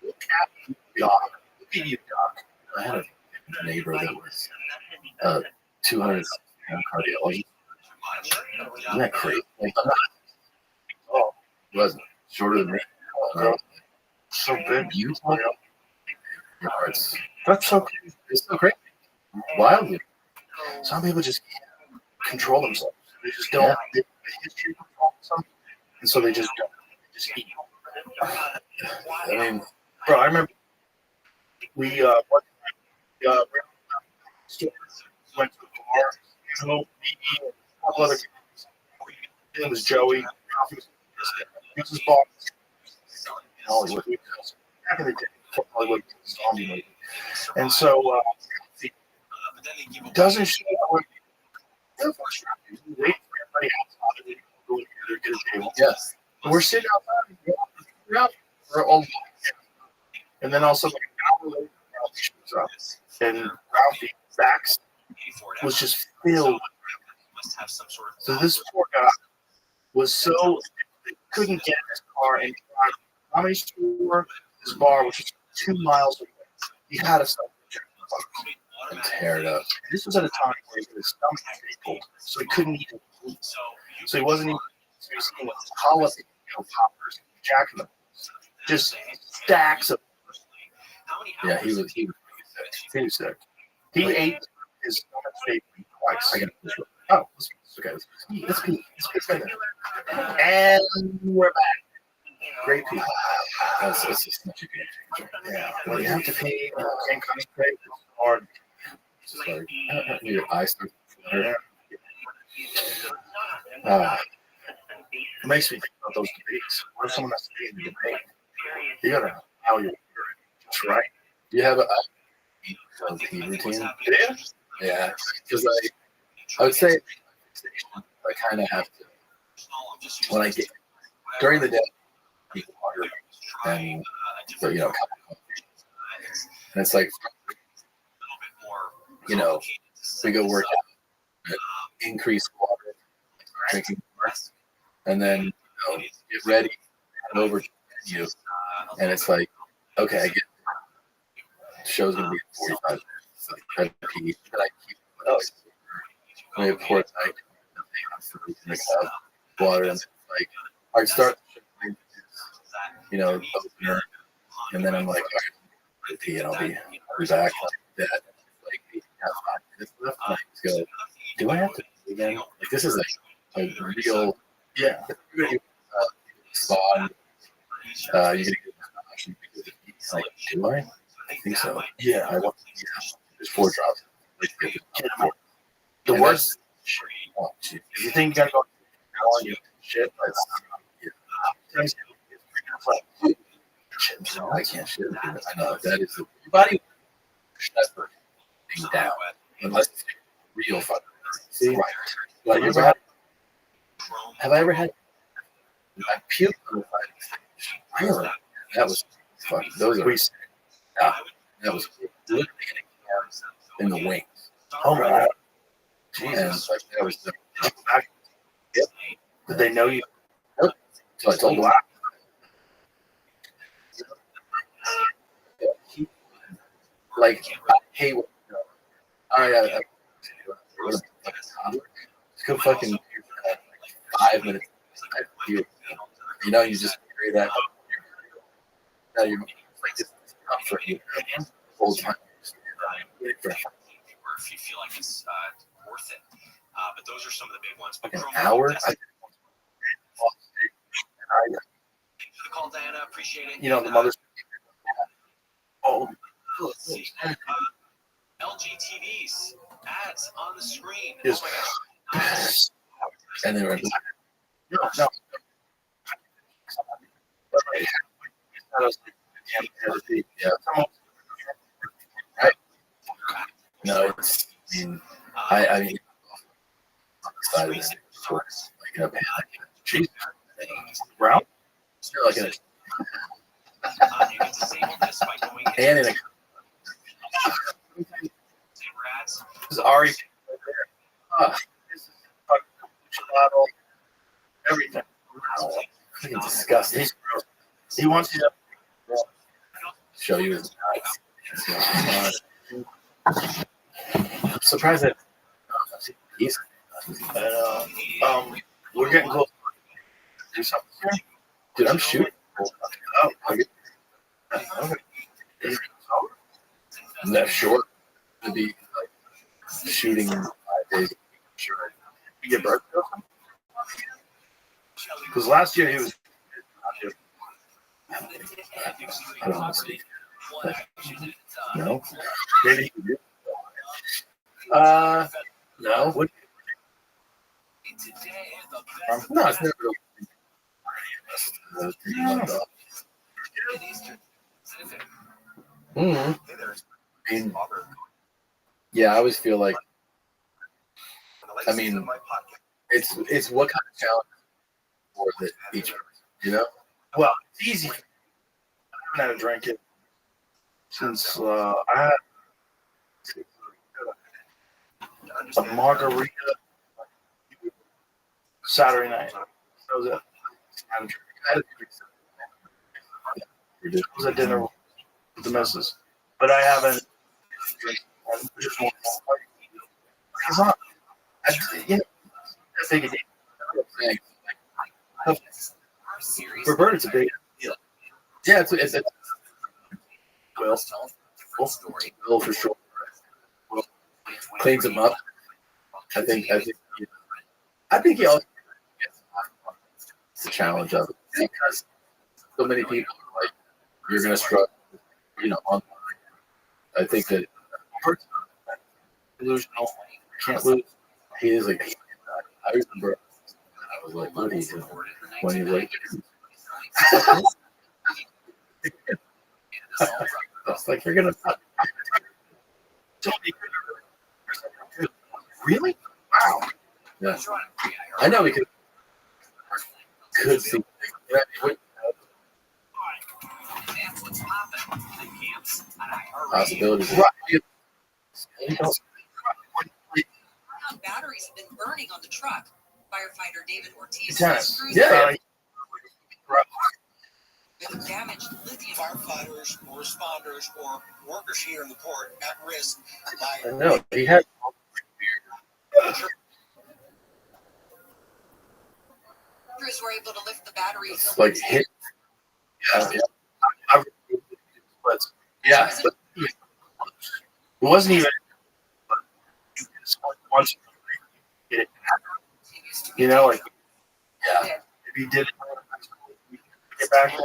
[SPEAKER 3] Look at you, doc. Look at you, doc.
[SPEAKER 1] I had a neighbor that was 200 pound cardiologist. Isn't that crazy? Like, I'm not,
[SPEAKER 3] Oh,
[SPEAKER 1] he wasn't shorter than me.
[SPEAKER 3] so big.
[SPEAKER 1] Utah. It's
[SPEAKER 3] That's so crazy.
[SPEAKER 1] it's so crazy. Wildly.
[SPEAKER 3] Some people just can't control themselves. They just don't.
[SPEAKER 1] Yeah.
[SPEAKER 3] They have a history of controlling something, and so they just don't. They just eat.
[SPEAKER 1] I mean,
[SPEAKER 3] Bro, I remember we went to the bar, me, and a couple other guys. His name was Joey. He was his boss in Hollywood. Back in the day, Hollywood zombie movie. And so he doesn't show up. Wait for everybody outside to go in there, get a table.
[SPEAKER 1] yes.
[SPEAKER 3] And we're sitting outside. We're all and then also like an hour later, Ralphie shows up. And Ralphie's back was just filled. So this poor guy was so he couldn't get in his car and drive comedy store, his bar, which was 2 miles away. He had to stop
[SPEAKER 1] And tear it up.
[SPEAKER 3] and this was at a time where his stomach was cold, so he couldn't eat food. So he wasn't even so he was eating jalapeno poppers, Jack in the Box, just stacks of.
[SPEAKER 1] Yeah, he was
[SPEAKER 3] He was sick. He ate his stomach steak twice.
[SPEAKER 1] I got this.
[SPEAKER 3] Oh,
[SPEAKER 1] Okay.
[SPEAKER 3] let's pee. And we're back. Great pee.
[SPEAKER 1] It's just such a game changer.
[SPEAKER 3] Yeah. When you have to pee, can't concentrate. It's hard.
[SPEAKER 1] It's just like your eyes start to flutter.
[SPEAKER 3] It makes me think about those debates. What if someone has to be in a debate? You gotta know how you're just right.
[SPEAKER 1] Do you have a pee routine?
[SPEAKER 3] Yeah.
[SPEAKER 1] Yeah, because I would say I kind of have to when I get during the day, I eat water and so, cup of coffee. And it's like, we go work out, increase water, drinking more, and then get ready, head over to the menu, and it's like, okay, I get the show's gonna be 45 minutes. So I try to pee, and I keep I pour it like in the cup, water, and like I start opener, and then I'm like, all right, I'll pee, and I'll be back like that. Like 5 minutes left, and I just go, do I have to pee again? Like this is like a real spawn. You're gonna get like, do I? I think so.
[SPEAKER 3] Yeah.
[SPEAKER 1] I want. There's 4 drops.
[SPEAKER 3] The
[SPEAKER 1] And
[SPEAKER 3] worst.
[SPEAKER 1] Oh, geez.
[SPEAKER 3] If you think you gotta go on your shit,
[SPEAKER 1] I can't shit. I know that is your body. That's the thing down unless it's real fucking. See, right? Like have I ever had? I puked on the side. Really? That was fucking. Those are. Yeah, that was literally in the wings.
[SPEAKER 3] Oh my God.
[SPEAKER 1] Jesus, like that was.
[SPEAKER 3] Did they know you?
[SPEAKER 1] So I told him. Like, hey, I go fucking 5 minutes. You just carry that. Now you're like this comfort you whole time.
[SPEAKER 4] or if you feel like it's worth it. But those are some of the big ones. But
[SPEAKER 1] An hour?
[SPEAKER 4] Thanks for the call, Diana. Appreciate it.
[SPEAKER 3] You know, the mother's. Oh,
[SPEAKER 4] Let's see. LG TVs ads on the screen.
[SPEAKER 3] Yes.
[SPEAKER 4] Oh my gosh.
[SPEAKER 1] And they were
[SPEAKER 3] no.
[SPEAKER 1] yeah. No, it's. I mean, I mean, like a cheese brown. Like a,
[SPEAKER 4] You get to save this by going
[SPEAKER 1] and in a.
[SPEAKER 4] Rats.
[SPEAKER 3] This is Ari. This is bottle. Everything.
[SPEAKER 1] Wow, freaking disgusting.
[SPEAKER 3] He wants you to
[SPEAKER 1] Show you his nuts. I'm surprised that he's.
[SPEAKER 3] we're getting close. Do something here.
[SPEAKER 1] Dude, I'm shooting.
[SPEAKER 3] Oh, okay.
[SPEAKER 1] That short to be like shooting 5 days. Sure.
[SPEAKER 3] You get birth because last year he was.
[SPEAKER 1] I don't want to speak. No.
[SPEAKER 3] Maybe he could do.
[SPEAKER 1] No. What? No, it's never. Mm-hmm. I mean, yeah, I always feel like. I mean, it's what kind of challenge for the each person, you know?
[SPEAKER 3] Well, it's easy. I haven't had a drink yet since I had a margarita Saturday night. That was it. I had a drink. It was a dinner with the missus, but I haven't. It's not. You know, I think it. For Bert, it's a big deal. Yeah, it's Will for sure. Will cleans him up. I think he also gets the challenge of it because so many people are like, you're gonna struggle, you know, online. I think that delusional. Can't lose.
[SPEAKER 1] he is like, I remember I was like, what are you doing? When he's like, it's like, you're gonna
[SPEAKER 3] really? Wow.
[SPEAKER 1] yeah. I know we could see possibilities.
[SPEAKER 3] Right.
[SPEAKER 10] Batteries have been burning on the truck. Firefighter David Ortiz
[SPEAKER 3] Tennis.
[SPEAKER 10] says
[SPEAKER 1] Yeah.
[SPEAKER 10] with damaged lithium.
[SPEAKER 4] Firefighters, or responders, or workers here in the port at risk by
[SPEAKER 1] I know he had.
[SPEAKER 10] Crews were able to lift the battery.
[SPEAKER 1] It's like hit.
[SPEAKER 3] Yeah. It wasn't even. Once you know, like
[SPEAKER 1] Yeah.
[SPEAKER 3] if you did it, get back there.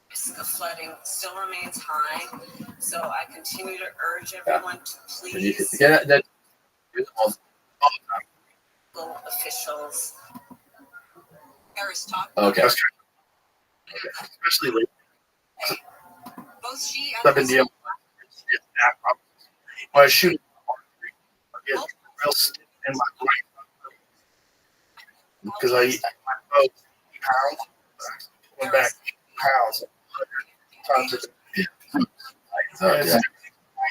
[SPEAKER 10] Risk of flooding still remains high, so I continue to urge everyone to please
[SPEAKER 1] Yeah, that
[SPEAKER 10] local officials. Harris talked.
[SPEAKER 1] okay.
[SPEAKER 3] Especially late.
[SPEAKER 10] Both she
[SPEAKER 3] I've
[SPEAKER 10] and
[SPEAKER 3] been dealing with that problem. When I shoot, I get real stiff in my brain because I eat my boat pounds, going back pounds, 100 times a day.
[SPEAKER 1] Yeah.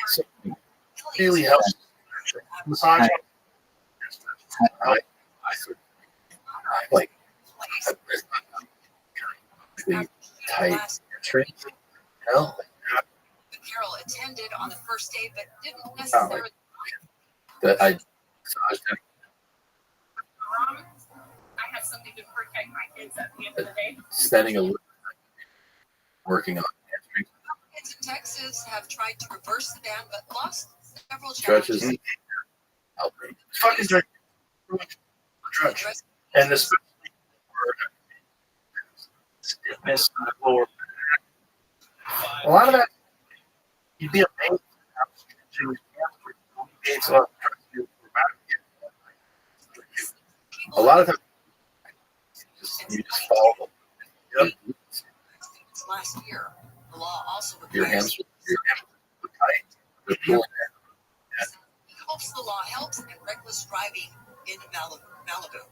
[SPEAKER 3] So it really helps. Massage.
[SPEAKER 1] I like tight tree. You know?
[SPEAKER 10] Carol attended on the first day, but didn't necessarily.
[SPEAKER 1] That I massaged him.
[SPEAKER 8] I have something to protect my kids at the end of the day.
[SPEAKER 1] Spending a little time working on hamstrings.
[SPEAKER 10] Kids in Texas have tried to reverse the ban, but lost
[SPEAKER 6] Several
[SPEAKER 1] Stretches.
[SPEAKER 6] challenges.
[SPEAKER 3] Fucking drink. Stretch. And especially for stiffness in the lower back. A lot of that, you'd be amazed at how stretching is alleviates a lot of stress in your back.
[SPEAKER 1] A lot of times, you just follow them. Yep.
[SPEAKER 6] Last year, the law also
[SPEAKER 1] Your
[SPEAKER 6] requires
[SPEAKER 1] hamstrings are tight. They're cool.
[SPEAKER 6] hopes the law helps in reckless driving in Malibu.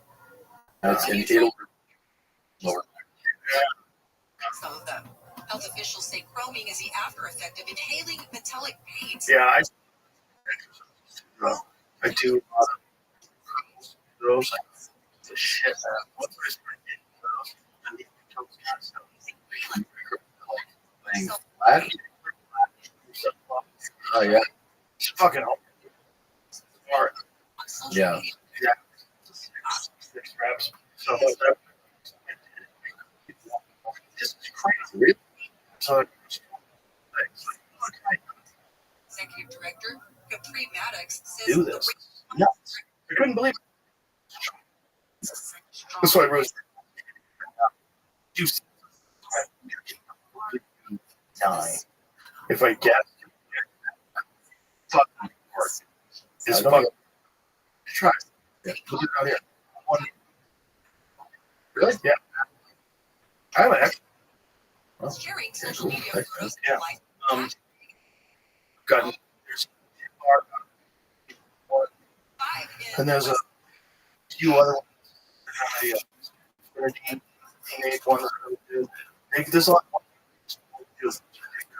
[SPEAKER 1] That's in it'll lower.
[SPEAKER 6] Some of them. Health officials say chroming is the after effect of inhaling metallic paints.
[SPEAKER 3] Yeah, I do a lot of those. The shit out. What is those? I need to tell you stuff.
[SPEAKER 1] Playing flat. Oh yeah.
[SPEAKER 3] It's fucking hard.
[SPEAKER 1] Yeah.
[SPEAKER 3] Yeah. 6 reps. So like that. This is crazy.
[SPEAKER 1] Really?
[SPEAKER 3] So
[SPEAKER 6] Executive Director Capri Maddox says
[SPEAKER 1] Do this.
[SPEAKER 3] no, I couldn't believe it. That's why I wrote. Die. If I guess, fucking work. It's fucking. Try.
[SPEAKER 1] Yeah.
[SPEAKER 3] Look it out here. One.
[SPEAKER 1] Really?
[SPEAKER 3] Yeah. I have an extra.
[SPEAKER 6] sharing social media photos
[SPEAKER 3] Yeah.
[SPEAKER 6] of life.
[SPEAKER 3] Got there's and there's a few other ones. Teenage ones. There's a lot of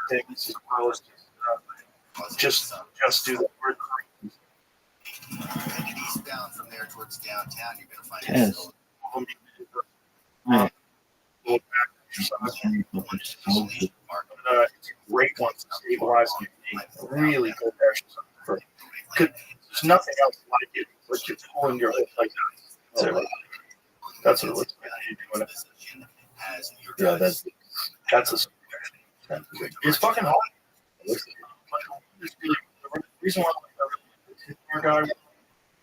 [SPEAKER 3] things as well as just do the word.
[SPEAKER 11] Headed eastbound from there towards downtown, you're going to find
[SPEAKER 5] Yes.
[SPEAKER 3] It's a great one to stabilize and really good exercise. There's nothing else like it. Like you're pulling your hip like that. That's what it looks like. You're doing it.
[SPEAKER 1] Yeah,
[SPEAKER 3] That's a. It's fucking hard. The reason why I got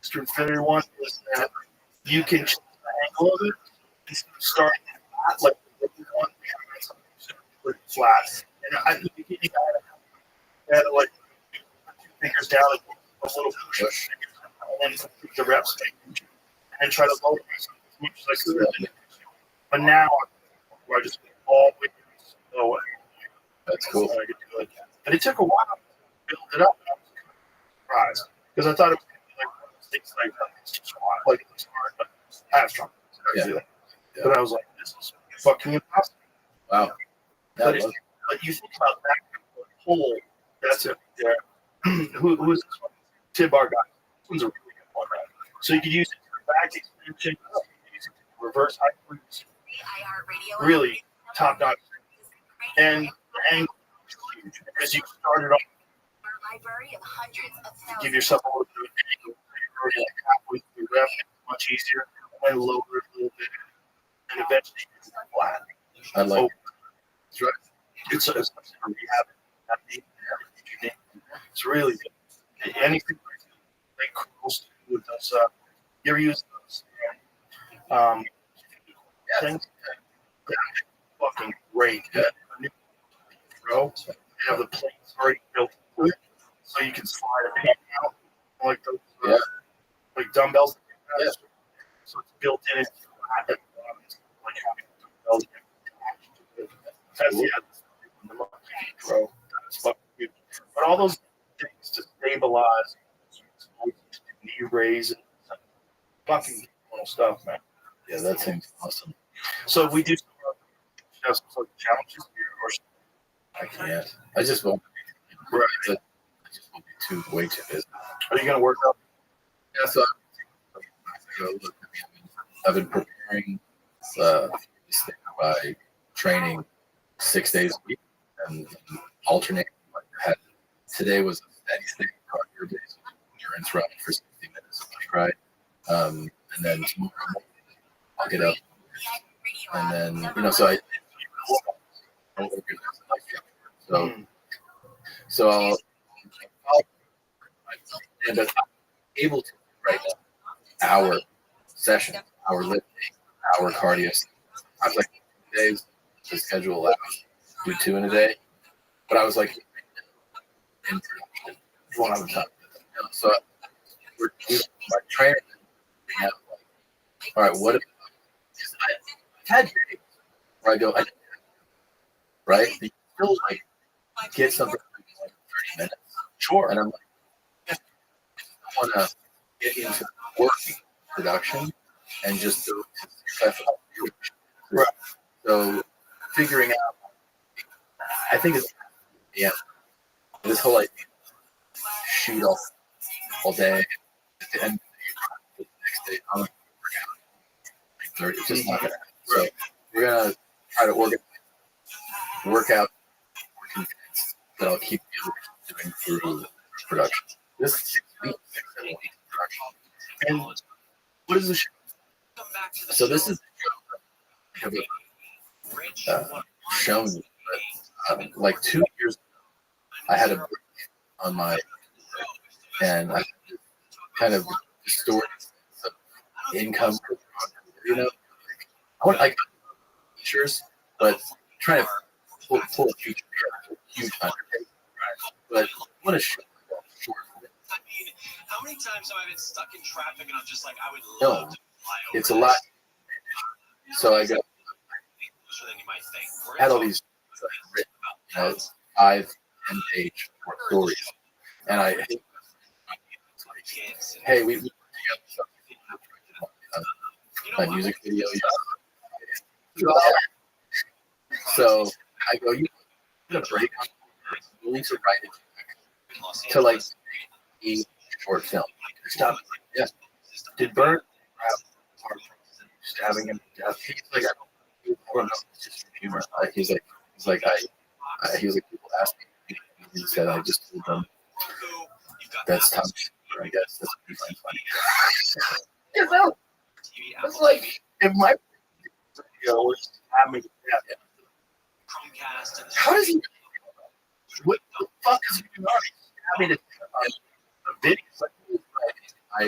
[SPEAKER 3] Mr. Infinity one is that you can change the angle of it instead of starting flat like the one put it flat. And you had to like put 2 fingers down like a little push and then complete the reps and try to lower myself as much as I could. But now I just all the way slow.
[SPEAKER 1] That's cool.
[SPEAKER 3] And it took a while to build it up. And I was kind of surprised because I thought it was going to be like one of those things like it looks hard, but I have strong.
[SPEAKER 1] Yeah.
[SPEAKER 3] But I was like, this is fucking impossible.
[SPEAKER 1] Wow.
[SPEAKER 3] But you think about that whole, that's it there. Who is this one? Tib-bar guy. This one's a really good one, right? So you could use it for back extension, you could use it for reverse high frequency. Really top notch. And the angle is huge because you started off. Give yourself a little bit of angle. You're already like halfway through the rep, much easier. And then lower it a little bit. And eventually it's flat.
[SPEAKER 1] I like
[SPEAKER 3] That's right. It's a rehab. It's really good. Anything like curls with those. You ever use those things? They're fucking great. Row. They have the plates already built into it, so you can slide a pan out like those, like dumbbells.
[SPEAKER 1] Yeah.
[SPEAKER 3] So it's built in. It's flat at the bottom. It's like having dumbbells attached to it. That's the row. That's fucking good. But all those things to stabilize, knee raise, and fucking little stuff, man.
[SPEAKER 1] Yeah, that seems awesome.
[SPEAKER 3] So we do some challenges here, or
[SPEAKER 1] I can't. I just won't.
[SPEAKER 3] right?
[SPEAKER 1] I just won't be way too busy.
[SPEAKER 3] Are you gonna work out?
[SPEAKER 1] Yeah, so I've been preparing this thing by training 6 days a week and alternating. Today was a steady state cardio based endurance run for 60 minutes of push ride. And then tomorrow I'll get up and then so I organize life. So I'll and I'm able to right now hour session, hour lifting, hour cardio. I was like 2 days to schedule out, do 2 in a day, but I was like in production, one on top. So my trainer, like, all right, what if I had days where I go, right? You still like get something in like 30 minutes.
[SPEAKER 3] Sure.
[SPEAKER 1] And I'm like, I want to get into working production and just do it. Right. So figuring out, I think it's, yeah, this whole idea, shoot off all day, at the end of the next day, I'm going to work out. It's just not going to happen. So we're going to try to work out that I'll keep doing through production. This is 6 weeks, 7 weeks of production. And what is the show? So this is the show that I have shown you. Like 2 years ago, I had a break on my, and I kind of distorted some income. You know, I want like features, but trying to pull a feature huge undertaking. But what a short.
[SPEAKER 11] I mean, how many times have I been stuck in traffic and I'm just like, I would love to fly over.
[SPEAKER 1] It's a lot. So I got had all these written, 5, 10-page short stories, and I hey, we together my music video. So I go, you put a break on. You need to write it to like a short film. Stop. Yeah. Did Bert have stabbing him to death? He's like, I don't know. It's just humor. He's like, people ask me. He said, I just told them that's Tom. I guess that's what he funny. You know, it's like if my video was having that. How does he? What the fuck is he doing? I mean, a video. I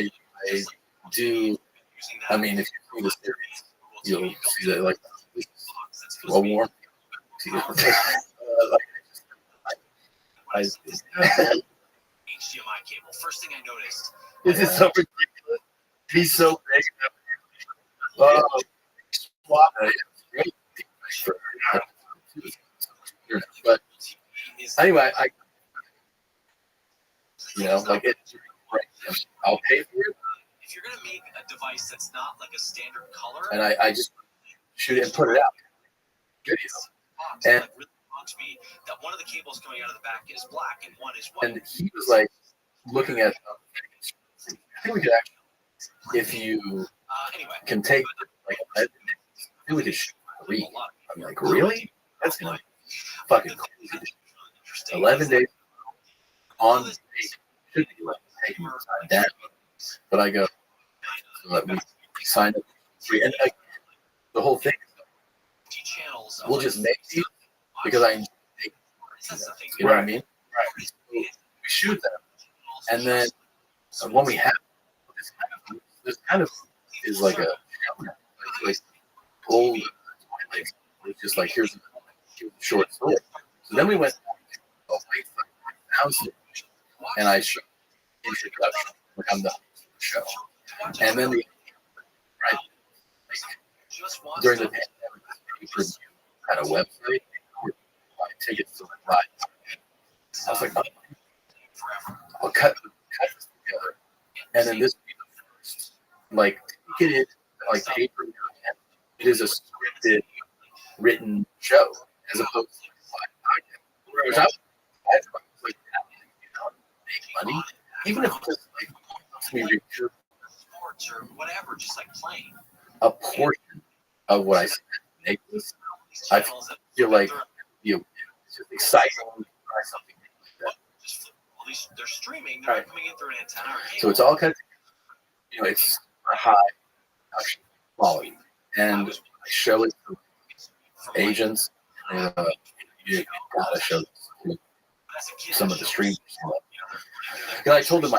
[SPEAKER 1] do. I mean, if you see the series, you'll see that like well warm. I
[SPEAKER 11] HDMI cable. First thing I noticed.
[SPEAKER 1] This is so ridiculous. He's so big. But anyway, like it. I'll pay for it.
[SPEAKER 11] If you're gonna make a device that's not like a standard color,
[SPEAKER 1] and I just shoot it and put it out. Video. And
[SPEAKER 11] really bugs me that one of the cables coming out of the back is black and one is white.
[SPEAKER 1] And he was like looking at. I think we could actually, if you can take like, I think we could shoot 3. I'm like, really? That's gonna be fucking crazy. 11 days on the stage should be like taking the time down. But I go, let me sign up for 3. And the whole thing, we'll just make these because I enjoy making them. You know what I mean? Right. So we shoot them, and then when we have this kind of is like a like old like it's just like here's a short story. So then we went downstairs, and I shot introduction. Like I'm the show, and then the during the pandemic, we had a website where buy tickets to live. I was like, I'll cut this together, and then this will be the first, like, take it like paper. It is a scripted, written show as opposed to like I was like, make money, even if it's like
[SPEAKER 11] sports or whatever, just like playing.
[SPEAKER 1] A portion of what I said make this, I feel like it's just exciting to try something like that.
[SPEAKER 11] They're streaming, they're coming in through an antenna.
[SPEAKER 1] So it's all kind of, it's a high production quality, and I show it to agents. You gotta show this to some of the streamers. And I told them,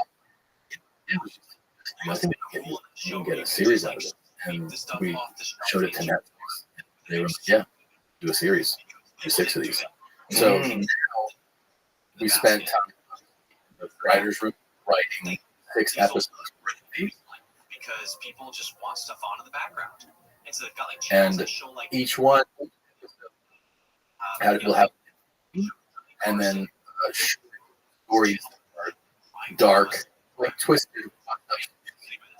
[SPEAKER 1] nothing you can get a series out of it. And we showed it to Netflix. They were like, yeah, do a series. Do 6 of these. So now we spent time in the writer's room writing 6 episodes.
[SPEAKER 11] Because people just want stuff on in the background. And so they've got like
[SPEAKER 1] and each one will have, and then stories that are dark, like twisted.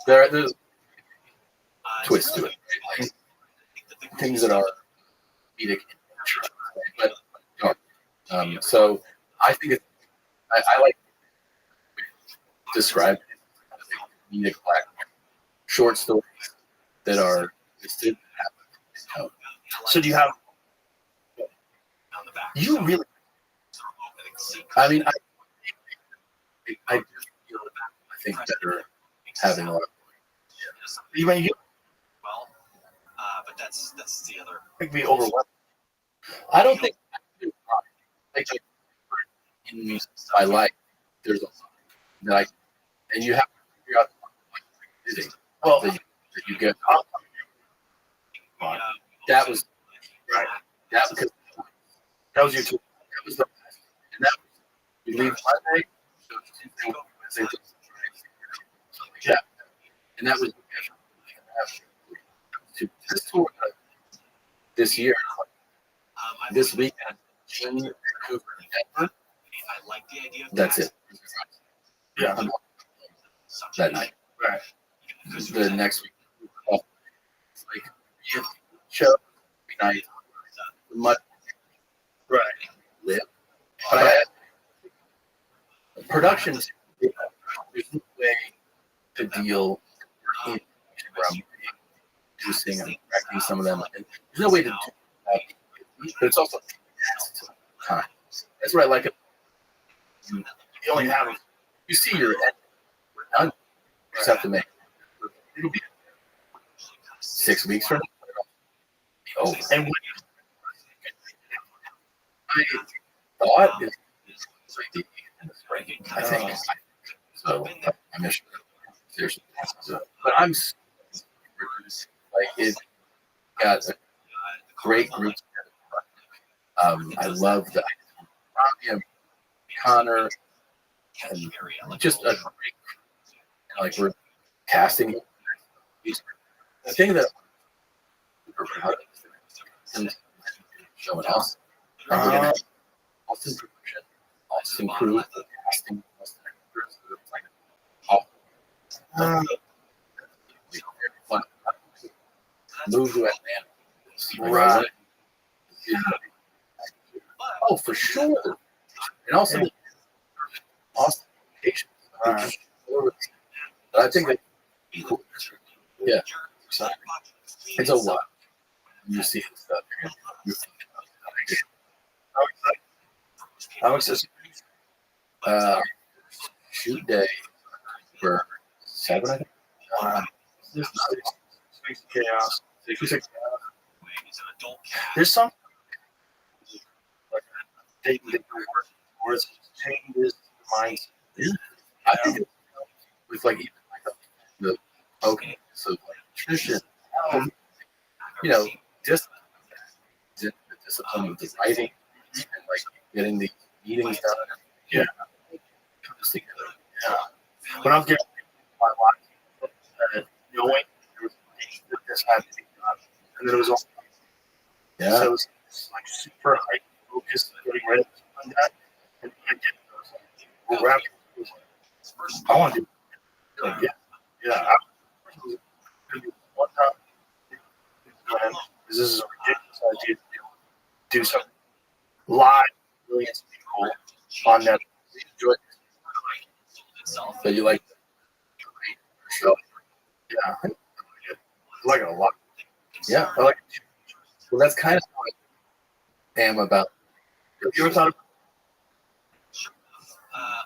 [SPEAKER 1] There's twist to it, like, things that are comedic, but dark. So I think I like to describe it as a comedic black short stories that are twisted.
[SPEAKER 3] So do you have? You really?
[SPEAKER 1] I mean, I do feel, I think, better having a lot.
[SPEAKER 3] You mean you?
[SPEAKER 11] Well, but that's the other.
[SPEAKER 3] Think be overwhelmed.
[SPEAKER 1] I don't think like in my life there's a lot that I, and you have to figure out what it is. Well, that you get. That was right. That was your two. That was the best. And that was, you leave Monday, so Tuesday, Wednesday, yeah. And that was this tour this year, this weekend, in Vancouver, Denver.
[SPEAKER 11] I like the idea of
[SPEAKER 1] that's it.
[SPEAKER 3] Yeah.
[SPEAKER 1] That night.
[SPEAKER 3] Right.
[SPEAKER 1] The next week, it's like show night, much
[SPEAKER 3] right.
[SPEAKER 1] Live. But productions, there's no way to deal in where I'm producing and directing some of them. And there's no way to do that, but it's also time. That's what I like. You only have, you see your end, we're done. You just have to make it. It'll be 6 weeks from now. Over. And when I thought it was like the spring, I think. So I'm sure. Seriously. But I'm like it got a great group. I love the Connor and just a great, like we're casting. The thing that we're proud of and showing us. And we're gonna Austin production, Austin crew, casting, Austin actors, like fun. Move to Atlanta. Right. Oh, for sure. And also Austin patience. Right. I think that yeah. It's a lot. You see the stuff.
[SPEAKER 3] How excited?
[SPEAKER 1] Shoot day for 7, I think.
[SPEAKER 3] This is chaos. There's some like they work towards changes minds.
[SPEAKER 1] I think with like even like the okay, so like nutrition, just the discipline of the writing and like getting the meetings done. Yeah. Comes together.
[SPEAKER 3] Yeah. When I was getting my life, knowing there was that this had to be done, and then it was all.
[SPEAKER 1] Yeah.
[SPEAKER 3] So it was like super high focus, getting ready to do that, and I did those. Well, I want to do. Like, yeah. One time, this is a ridiculous idea to do something live, millions of people on that. Enjoy it. So you like show? Yeah, I like it a lot. Yeah, I like it. Well, that's kind of how I am about. Have you ever thought about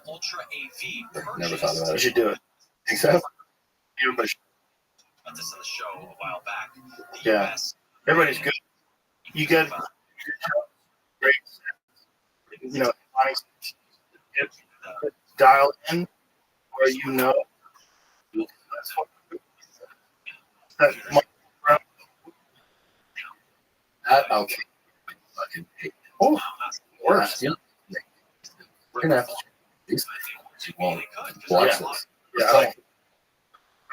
[SPEAKER 11] Ultra AV?
[SPEAKER 1] Never thought about
[SPEAKER 3] it? You
[SPEAKER 1] it.
[SPEAKER 3] should do it.
[SPEAKER 1] Think so?
[SPEAKER 3] Everybody should.
[SPEAKER 11] About this on the show a while back.
[SPEAKER 3] Yeah, everybody's good. You get great, nice. dial in where you know that
[SPEAKER 1] That I'll take. Fucking hate.
[SPEAKER 3] oh,
[SPEAKER 1] Worse, you know. We're gonna have to these things. You won't watch
[SPEAKER 3] Yeah.
[SPEAKER 1] this.
[SPEAKER 3] yeah,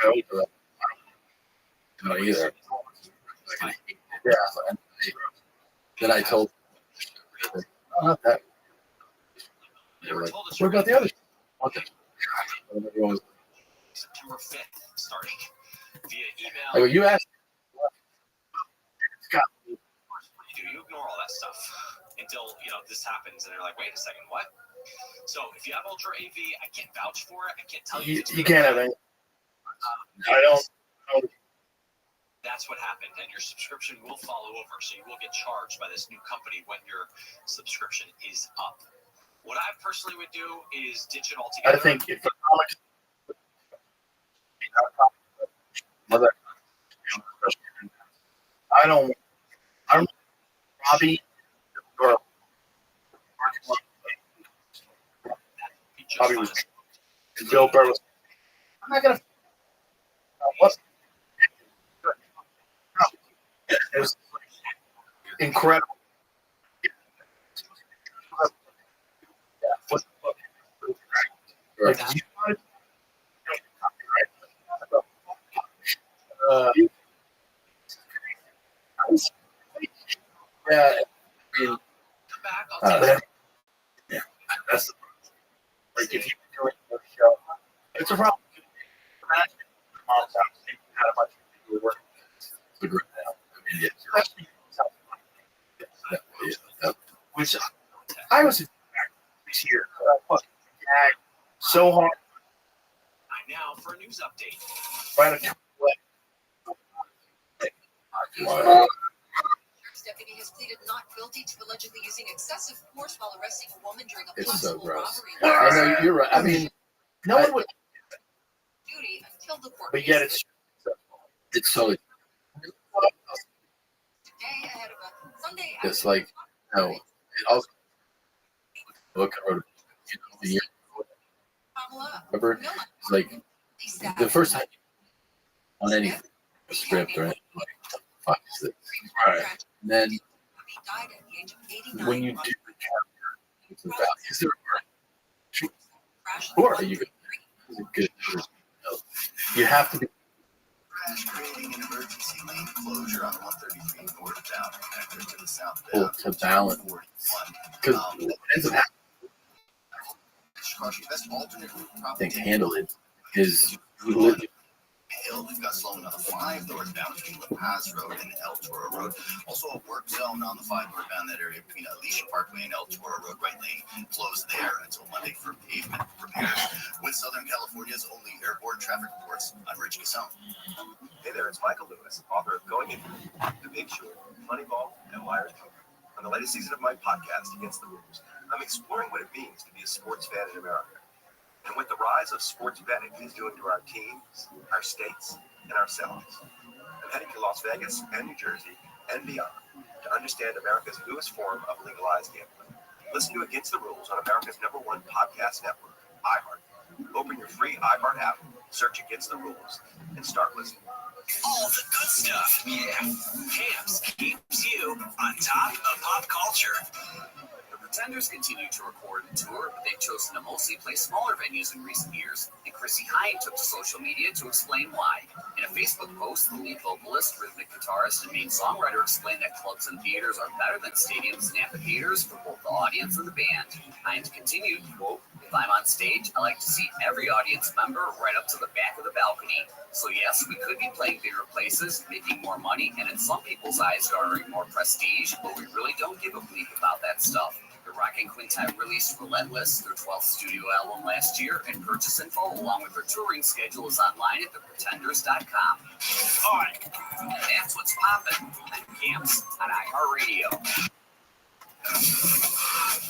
[SPEAKER 3] I
[SPEAKER 1] No, either.
[SPEAKER 3] Yeah.
[SPEAKER 1] Then I told not that. They were like, what about the other? Okay. And everyone was
[SPEAKER 4] September 5th, starting via email.
[SPEAKER 1] like, well, you asked.
[SPEAKER 3] Got
[SPEAKER 4] What do you do? You ignore all that stuff until this happens, and they're like, "Wait a second, what?" So if you have Ultra AV, I can't vouch for it. I can't tell you.
[SPEAKER 3] you can't have any. I don't.
[SPEAKER 4] That's what happened, and your subscription will follow over, so you will get charged by this new company when your subscription is up. What I personally would do is ditch it altogether.
[SPEAKER 3] I think if the comics, I don't. Robbie or Robbie was Bill Burr was. I'm not gonna. What? It was incredible. What the fuck? Like, you wanted- yeah, I mean, yeah, that's the like if you do it for a show, it's a problem. Imagine your mom's house, you had a bunch of people working.
[SPEAKER 1] The group now. I mean,
[SPEAKER 3] Especially
[SPEAKER 1] yeah.
[SPEAKER 3] which I was this year. Fucking gagged so hard.
[SPEAKER 4] Time now for a news update.
[SPEAKER 3] Right at
[SPEAKER 1] Wow.
[SPEAKER 6] Deputy has pleaded not guilty to allegedly using excessive force while arresting a woman during a
[SPEAKER 1] It's so
[SPEAKER 6] possible
[SPEAKER 1] gross.
[SPEAKER 6] robbery.
[SPEAKER 1] I know you're right. I mean,
[SPEAKER 3] no one would,
[SPEAKER 6] Duty until the court.
[SPEAKER 3] but yet it's
[SPEAKER 1] so.
[SPEAKER 6] today ahead of a Sunday.
[SPEAKER 1] It's like, no. It also look I wrote, the year remember, it's like the first time on any script or anything, like, fuck is this?
[SPEAKER 3] right.
[SPEAKER 1] And then
[SPEAKER 6] He died at the age of 89.
[SPEAKER 1] when you do the character, it's about is there
[SPEAKER 6] Crash
[SPEAKER 1] or are you good? You have to be
[SPEAKER 11] Crash creating an emergency lane closure on 133 northbound connector to the
[SPEAKER 1] able
[SPEAKER 11] southbound.
[SPEAKER 1] to balance
[SPEAKER 11] 41.
[SPEAKER 1] because what ends up happening,
[SPEAKER 11] Chicago's best alternate route
[SPEAKER 1] I
[SPEAKER 11] probably
[SPEAKER 1] think, handle it is you live.
[SPEAKER 11] Hill. We've got slowing on the 5 northbound between La Paz Road and El Toro Road. Also a work zone on the 5 northbound, that area between Alicia Parkway and El Toro Road. Right lane closed there until Monday for pavement repairs. With Southern California's only airborne traffic reports, I'm Rich Casson.
[SPEAKER 12] Hey there, it's Michael Lewis, author of Going In, The Big Short, Moneyball, and Liar's Poker. On the latest season of my podcast, Against the Rules, I'm exploring what it means to be a sports fan in America, and what the rise of sports betting is doing to our teams, our states, and ourselves. I'm heading to Las Vegas and New Jersey and beyond to understand America's newest form of legalized gambling. Listen to Against the Rules on America's #1 podcast network, iHeart. Open your free iHeart app, search Against the Rules, and start listening.
[SPEAKER 4] All the good stuff. Yeah. Camps keeps you on top of pop culture. The Pretenders continue to record and tour, but they've chosen to mostly play smaller venues in recent years, and Chrissy Hine took to social media to explain why. In a Facebook post, the lead vocalist, rhythmic guitarist, and main songwriter explained that clubs and theaters are better than stadiums and amphitheaters for both the audience and the band. Hines continued, quote, "If I'm on stage, I like to see every audience member right up to the back of the balcony. So yes, we could be playing bigger places, making more money, and in some people's eyes garnering more prestige, but we really don't give a bleep about that stuff." The Rockin' Quintet released Relentless, their 12th studio album last year, and purchase info along with their touring schedule is online at thepretenders.com. All right, that's what's poppin' at Camps on iHeartRadio.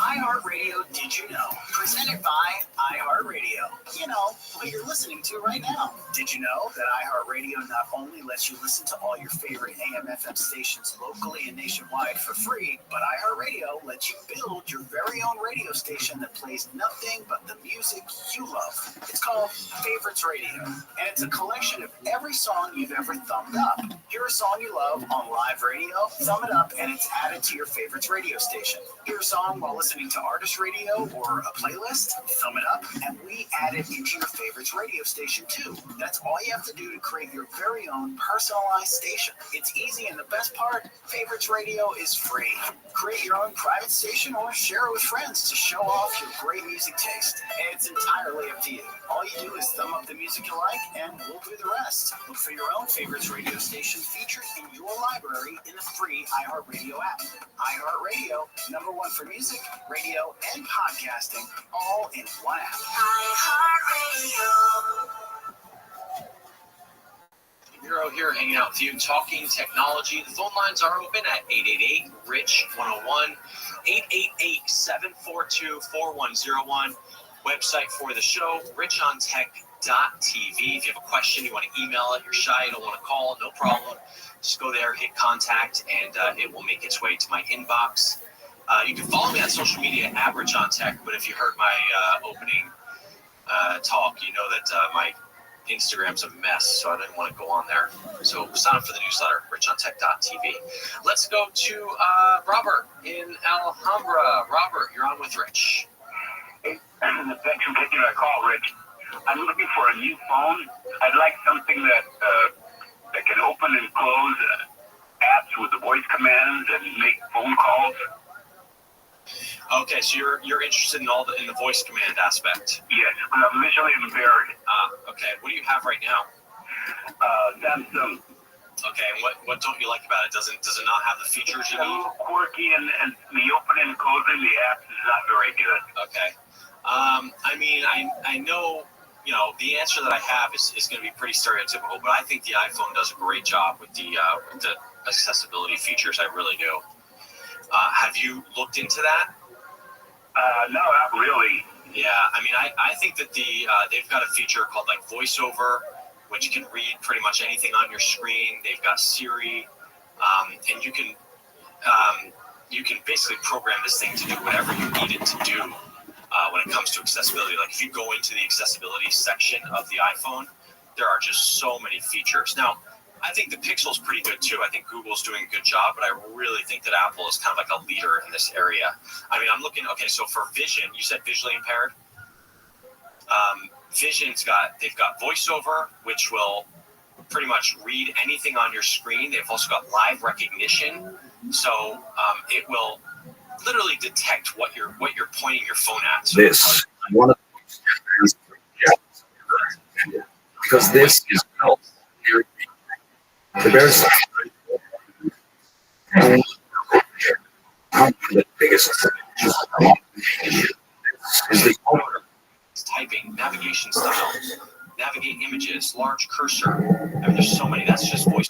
[SPEAKER 4] iHeartRadio Did You Know? Presented by iHeartRadio. You know, what you're listening to right now. Did you know that iHeartRadio not only lets you listen to all your favorite AM/FM stations locally and nationwide for free, but iHeartRadio lets you build your very own radio station that plays nothing but the music you love. It's called Favorites Radio, and it's a collection of every song you've ever thumbed up. Hear a song you love on live radio, thumb it up, and it's added to your favorites radio station. Hear a song while listening to artist radio or a playlist, thumb it up, and we add it into your favorites radio station too. That's all you have to do to create your very own personalized station. It's easy, and the best part, Favorites Radio is free. Create your own private station or share it with friends to show off your great music taste. And it's entirely up to you. All you do is thumb up the music you like, and we'll do the rest. Look for your own favorites radio station featured in your library in the free iHeartRadio app. iHeartRadio, #1 for music, radio, and podcasting, all in one app. iHeartRadio.
[SPEAKER 13] Bureau here, hanging out with you, talking technology. The phone lines are open at 888-RICH-101, 888-742-4101. Website for the show, richontech.tv. If you have a question, you want to email it, you're shy, you don't want to call, no problem. Just go there, hit contact, and it will make its way to my inbox. You can follow me on social media at richontech, but if you heard my opening talk, you know that my Instagram's a mess, so I didn't want to go on there. So sign up for the newsletter, richontech.tv. Let's go to Robert in Alhambra. Robert, you're on with Rich.
[SPEAKER 14] Hey, thanks for taking my call, Rich. I'm looking for a new phone. I'd like something that can open and close apps with the voice commands and make phone calls.
[SPEAKER 13] Okay, so you're interested in in the voice command aspect.
[SPEAKER 14] Yes, I'm visually impaired.
[SPEAKER 13] Okay. What do you have right now?
[SPEAKER 14] Samsung.
[SPEAKER 13] Okay, and what don't you like about it? Does it not have the features you
[SPEAKER 14] It's a
[SPEAKER 13] need?
[SPEAKER 14] little quirky, and the opening and closing the apps is not very good.
[SPEAKER 13] Okay. I mean, I know, the answer that I have is going to be pretty stereotypical, but I think the iPhone does a great job with the accessibility features. I really do. Have you looked into that?
[SPEAKER 14] No, not really.
[SPEAKER 13] Yeah, I mean, I think that they've got a feature called like VoiceOver, which can read pretty much anything on your screen. They've got Siri, and you can basically program this thing to do whatever you need it to do when it comes to accessibility. Like if you go into the accessibility section of the iPhone, there are just so many features. Now, I think the Pixel's pretty good too. I think Google's doing a good job, but I really think that Apple is kind of like a leader in this area. I mean, I'm looking, okay, so for vision, you said visually impaired? They've got VoiceOver, which will pretty much read anything on your screen. They've also got live recognition. So it will literally detect what you're pointing your phone at. So
[SPEAKER 1] one of because this is the bears the biggest is the
[SPEAKER 13] typing, navigation style, navigate images, large cursor. I mean, there's so many. That's just voice.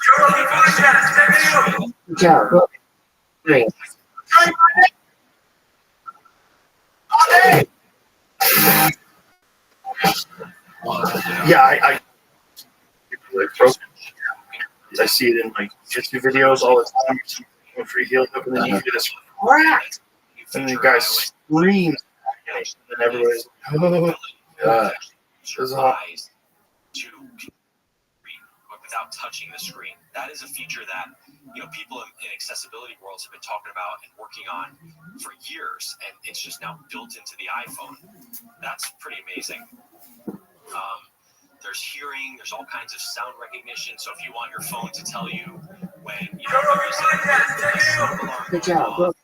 [SPEAKER 1] Yeah. Great. Yeah, I see it in my jiu-jitsu videos all the time. You free heel hook, and then you do this crack, and the guy screams, and then everybody's oh god, this is
[SPEAKER 13] eyes to read without touching the screen. That is a feature that people in accessibility worlds have been talking about and working on for years, and it's just now built into the iPhone. That's pretty amazing. There's hearing, there's all kinds of sound recognition. So if you want your phone to tell you when there is a smoke alarm
[SPEAKER 1] good
[SPEAKER 13] going
[SPEAKER 1] job.
[SPEAKER 13] off,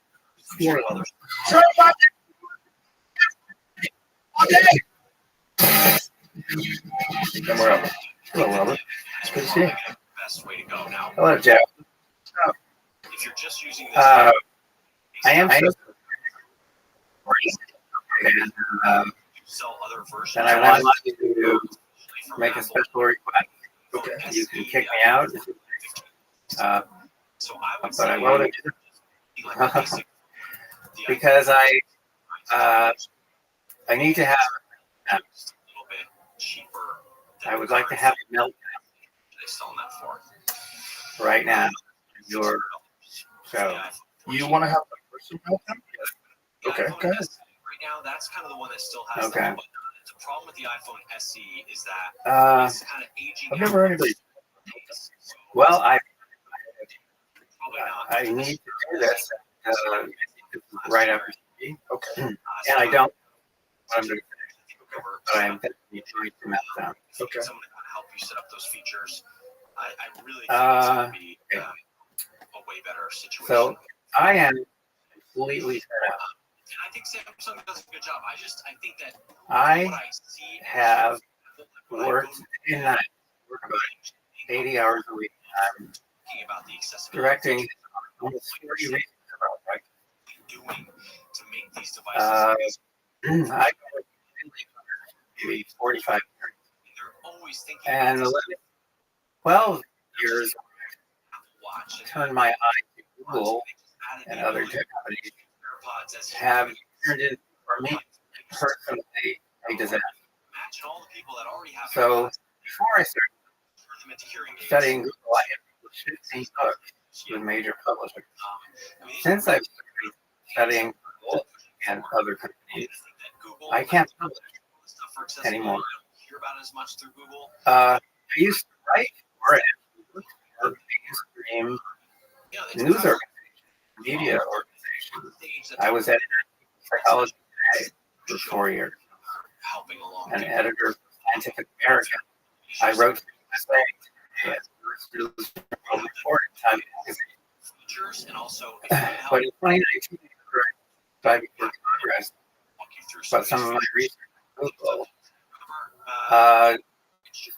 [SPEAKER 1] Yeah. And we're up. Hello, Robert. It's good to see you.
[SPEAKER 13] Best way to go now.
[SPEAKER 1] Hello, Jeff.
[SPEAKER 13] If you're just using this,
[SPEAKER 1] I am.
[SPEAKER 13] sell other versions.
[SPEAKER 1] And I want to make a special request. Okay. You can kick me out.
[SPEAKER 13] So I would
[SPEAKER 1] But I want to.
[SPEAKER 15] because I need to have.
[SPEAKER 13] A little bit cheaper.
[SPEAKER 15] I would like to have a meltdown.
[SPEAKER 13] They selling that for
[SPEAKER 15] right now. Your show.
[SPEAKER 3] You want to have the person meltdown? Okay, go ahead.
[SPEAKER 13] Right now, that's kind of the one that still has
[SPEAKER 15] Okay.
[SPEAKER 13] that. But the problem with the iPhone SE is that it's kind of aging.
[SPEAKER 3] I've never heard anybody.
[SPEAKER 15] Well,
[SPEAKER 13] Probably not.
[SPEAKER 15] I need to do this right after TV.
[SPEAKER 3] Okay.
[SPEAKER 15] And I don't. I'm going to but I'm definitely trying to meltdown.
[SPEAKER 3] Okay.
[SPEAKER 13] Someone to help you set up those features. I really think it's going to be a way better situation.
[SPEAKER 15] So I am completely set up.
[SPEAKER 13] And I think Samsung does a good job. I think that
[SPEAKER 15] I
[SPEAKER 13] what I see
[SPEAKER 15] have worked in that work about 80 hours a week. I'm
[SPEAKER 13] about the accessibility
[SPEAKER 15] directing almost 40 regions about right.
[SPEAKER 13] Doing to make these devices.
[SPEAKER 15] I maybe 45 years.
[SPEAKER 13] They're always thinking
[SPEAKER 15] and 12 years turned my eye to Google and other tech companies have turned in for me personally a disaster. So before I started studying Google, I had 15 books with major publishers. Since I've started studying Google and other companies, I can't publish anymore. I used to write for it. A mainstream news organization, media organization. I was editor of Psychology Today for 4 years, an editor of Scientific American. I wrote for USA Today as the report in Time magazine. But in 2019, I before Congress, but some of my research on Google,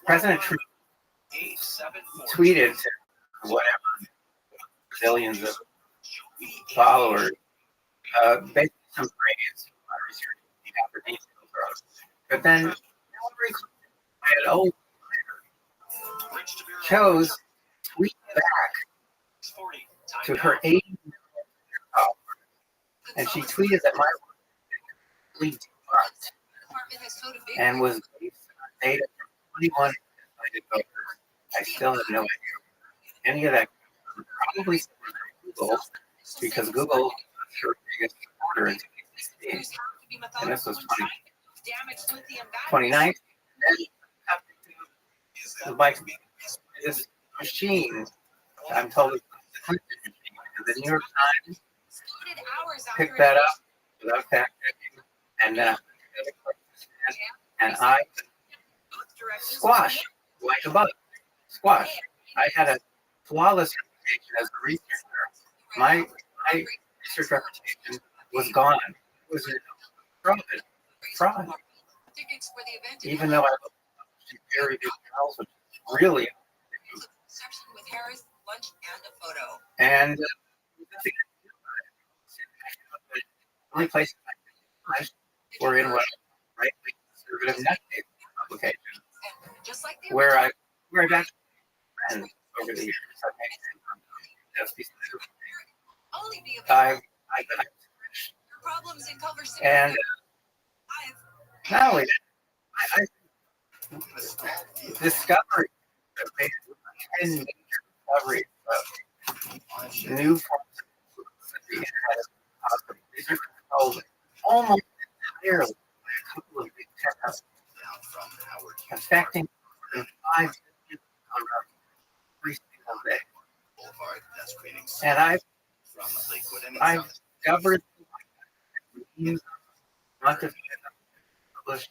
[SPEAKER 15] President Trump tweeted to whatever billions of followers, basically some praise on research in Aberdeen growth. But then Hillary Clinton, an old chose to tweet back to her 80 million followers, and she tweeted that my work was completely debunked and was based on data from 21 decided voters. I still have no idea. Any of that probably Google, because Google was her biggest supporter in 2016, and this was 2019. Then by this machine, I'm told it's the Clinton machine, the New York Times picked that up without fact checking, and I squash like a bug. Squash. I had a flawless reputation as a researcher. My research reputation was gone. It was fraud. Even though I was very good journals, which is really and nothing the only places I were in what right-wing conservative net publications, where I got friends over the years. And not only that, I discovered 10 major discoveries of new forms of the internet. These are controlled almost entirely by a couple of big tech companies, affecting 5 billion every single day. And I've discovered not to publish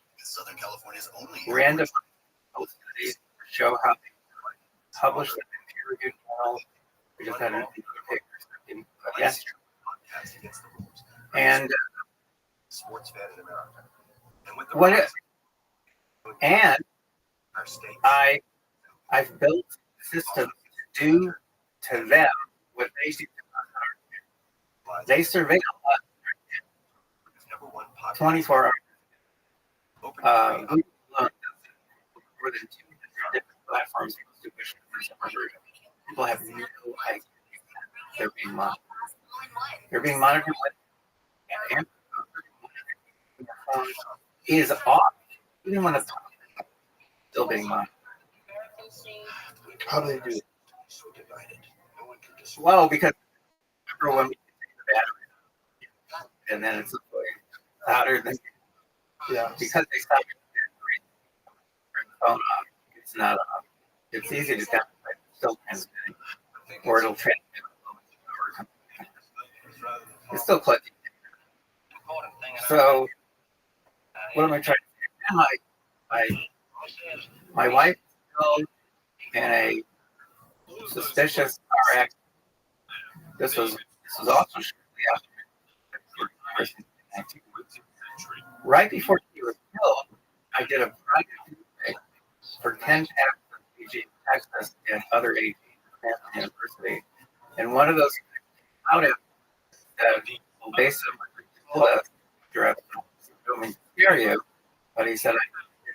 [SPEAKER 15] random studies to show how they publish them in peer-reviewed journals. We just had another paper yesterday. And what if? And I've built systems to do to them what they do to us. They surveil us 24 hours. Google alone does more than 200 different platforms. People have no idea they're being monitored. They're being monitored He is off. He didn't want to talk. Still being mine.
[SPEAKER 3] How do they do it?
[SPEAKER 15] Well, because remember when we take the battery, and then it's louder than because they stopped the phone off. It's not off. It's easy to tell, but it's still transmitting, or it'll transmit. It's still clutching. So, what am I trying to say? My wife was in a suspicious car accident. This was also shortly after. Right before she was killed, I did a private visit for 10 packs of PG Texas and other AG at the university. And one of those out at well, basically you're at the scare you, but he said,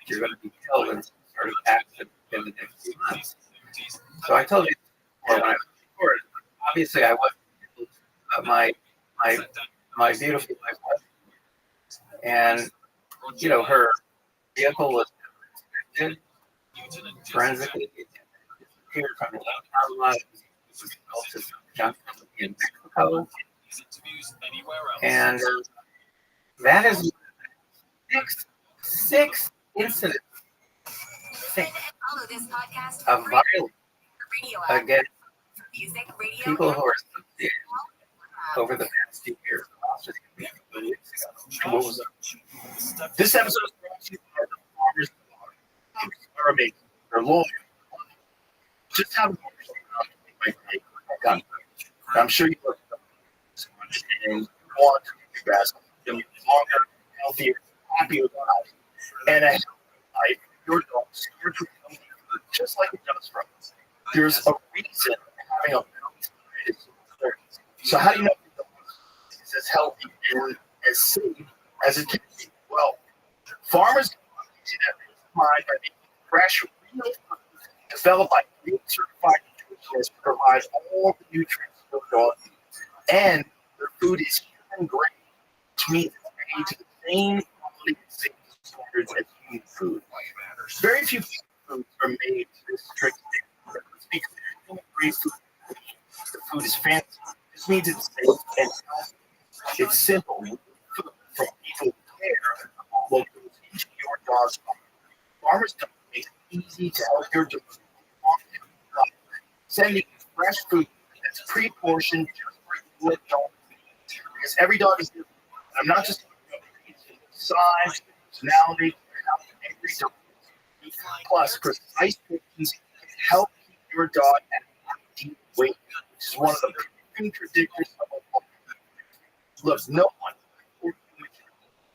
[SPEAKER 15] you're going to be killed in some sort of accident in the next few months. So I told you when I was recorded, obviously I wasn't my beautiful wife was, and her vehicle was inspected forensically. It appeared from the parking lot. It was also some junk in Mexico, and that is six incidents of violence against people who are associated over the past few years.
[SPEAKER 3] What was that? This episode is brought to you by the Farmers Market. They're loyal. Just have a gun. I'm sure you look and want to be best, longer, healthier, happier life, and a healthy life. Your dog starts with healthy food, just like it does for us. There's a reason having a balanced diet is so important. So how do you know if your dog is as healthy and as safe as it can be? Well, farmers see that by making fresh, real food developed by green certified nutritionists provide all the nutrients your dog needs. And their food is human grade, which means it's made to the same quality and safety standards as human food. Very few foods are made to this strict standard. Because human grade food, the food is fancy. This means it's safe and healthy. It's simple. Food from people who care will go into your dog's home. Farmers don't make it easy to help your dog. Sending fresh food that's pre-portioned just for your dog. Because every dog is different. I'm not just size, personality, every dog. Plus, precise portions can help keep your dog at a deep weight, which is one of the main predictors of a dog. Look, no one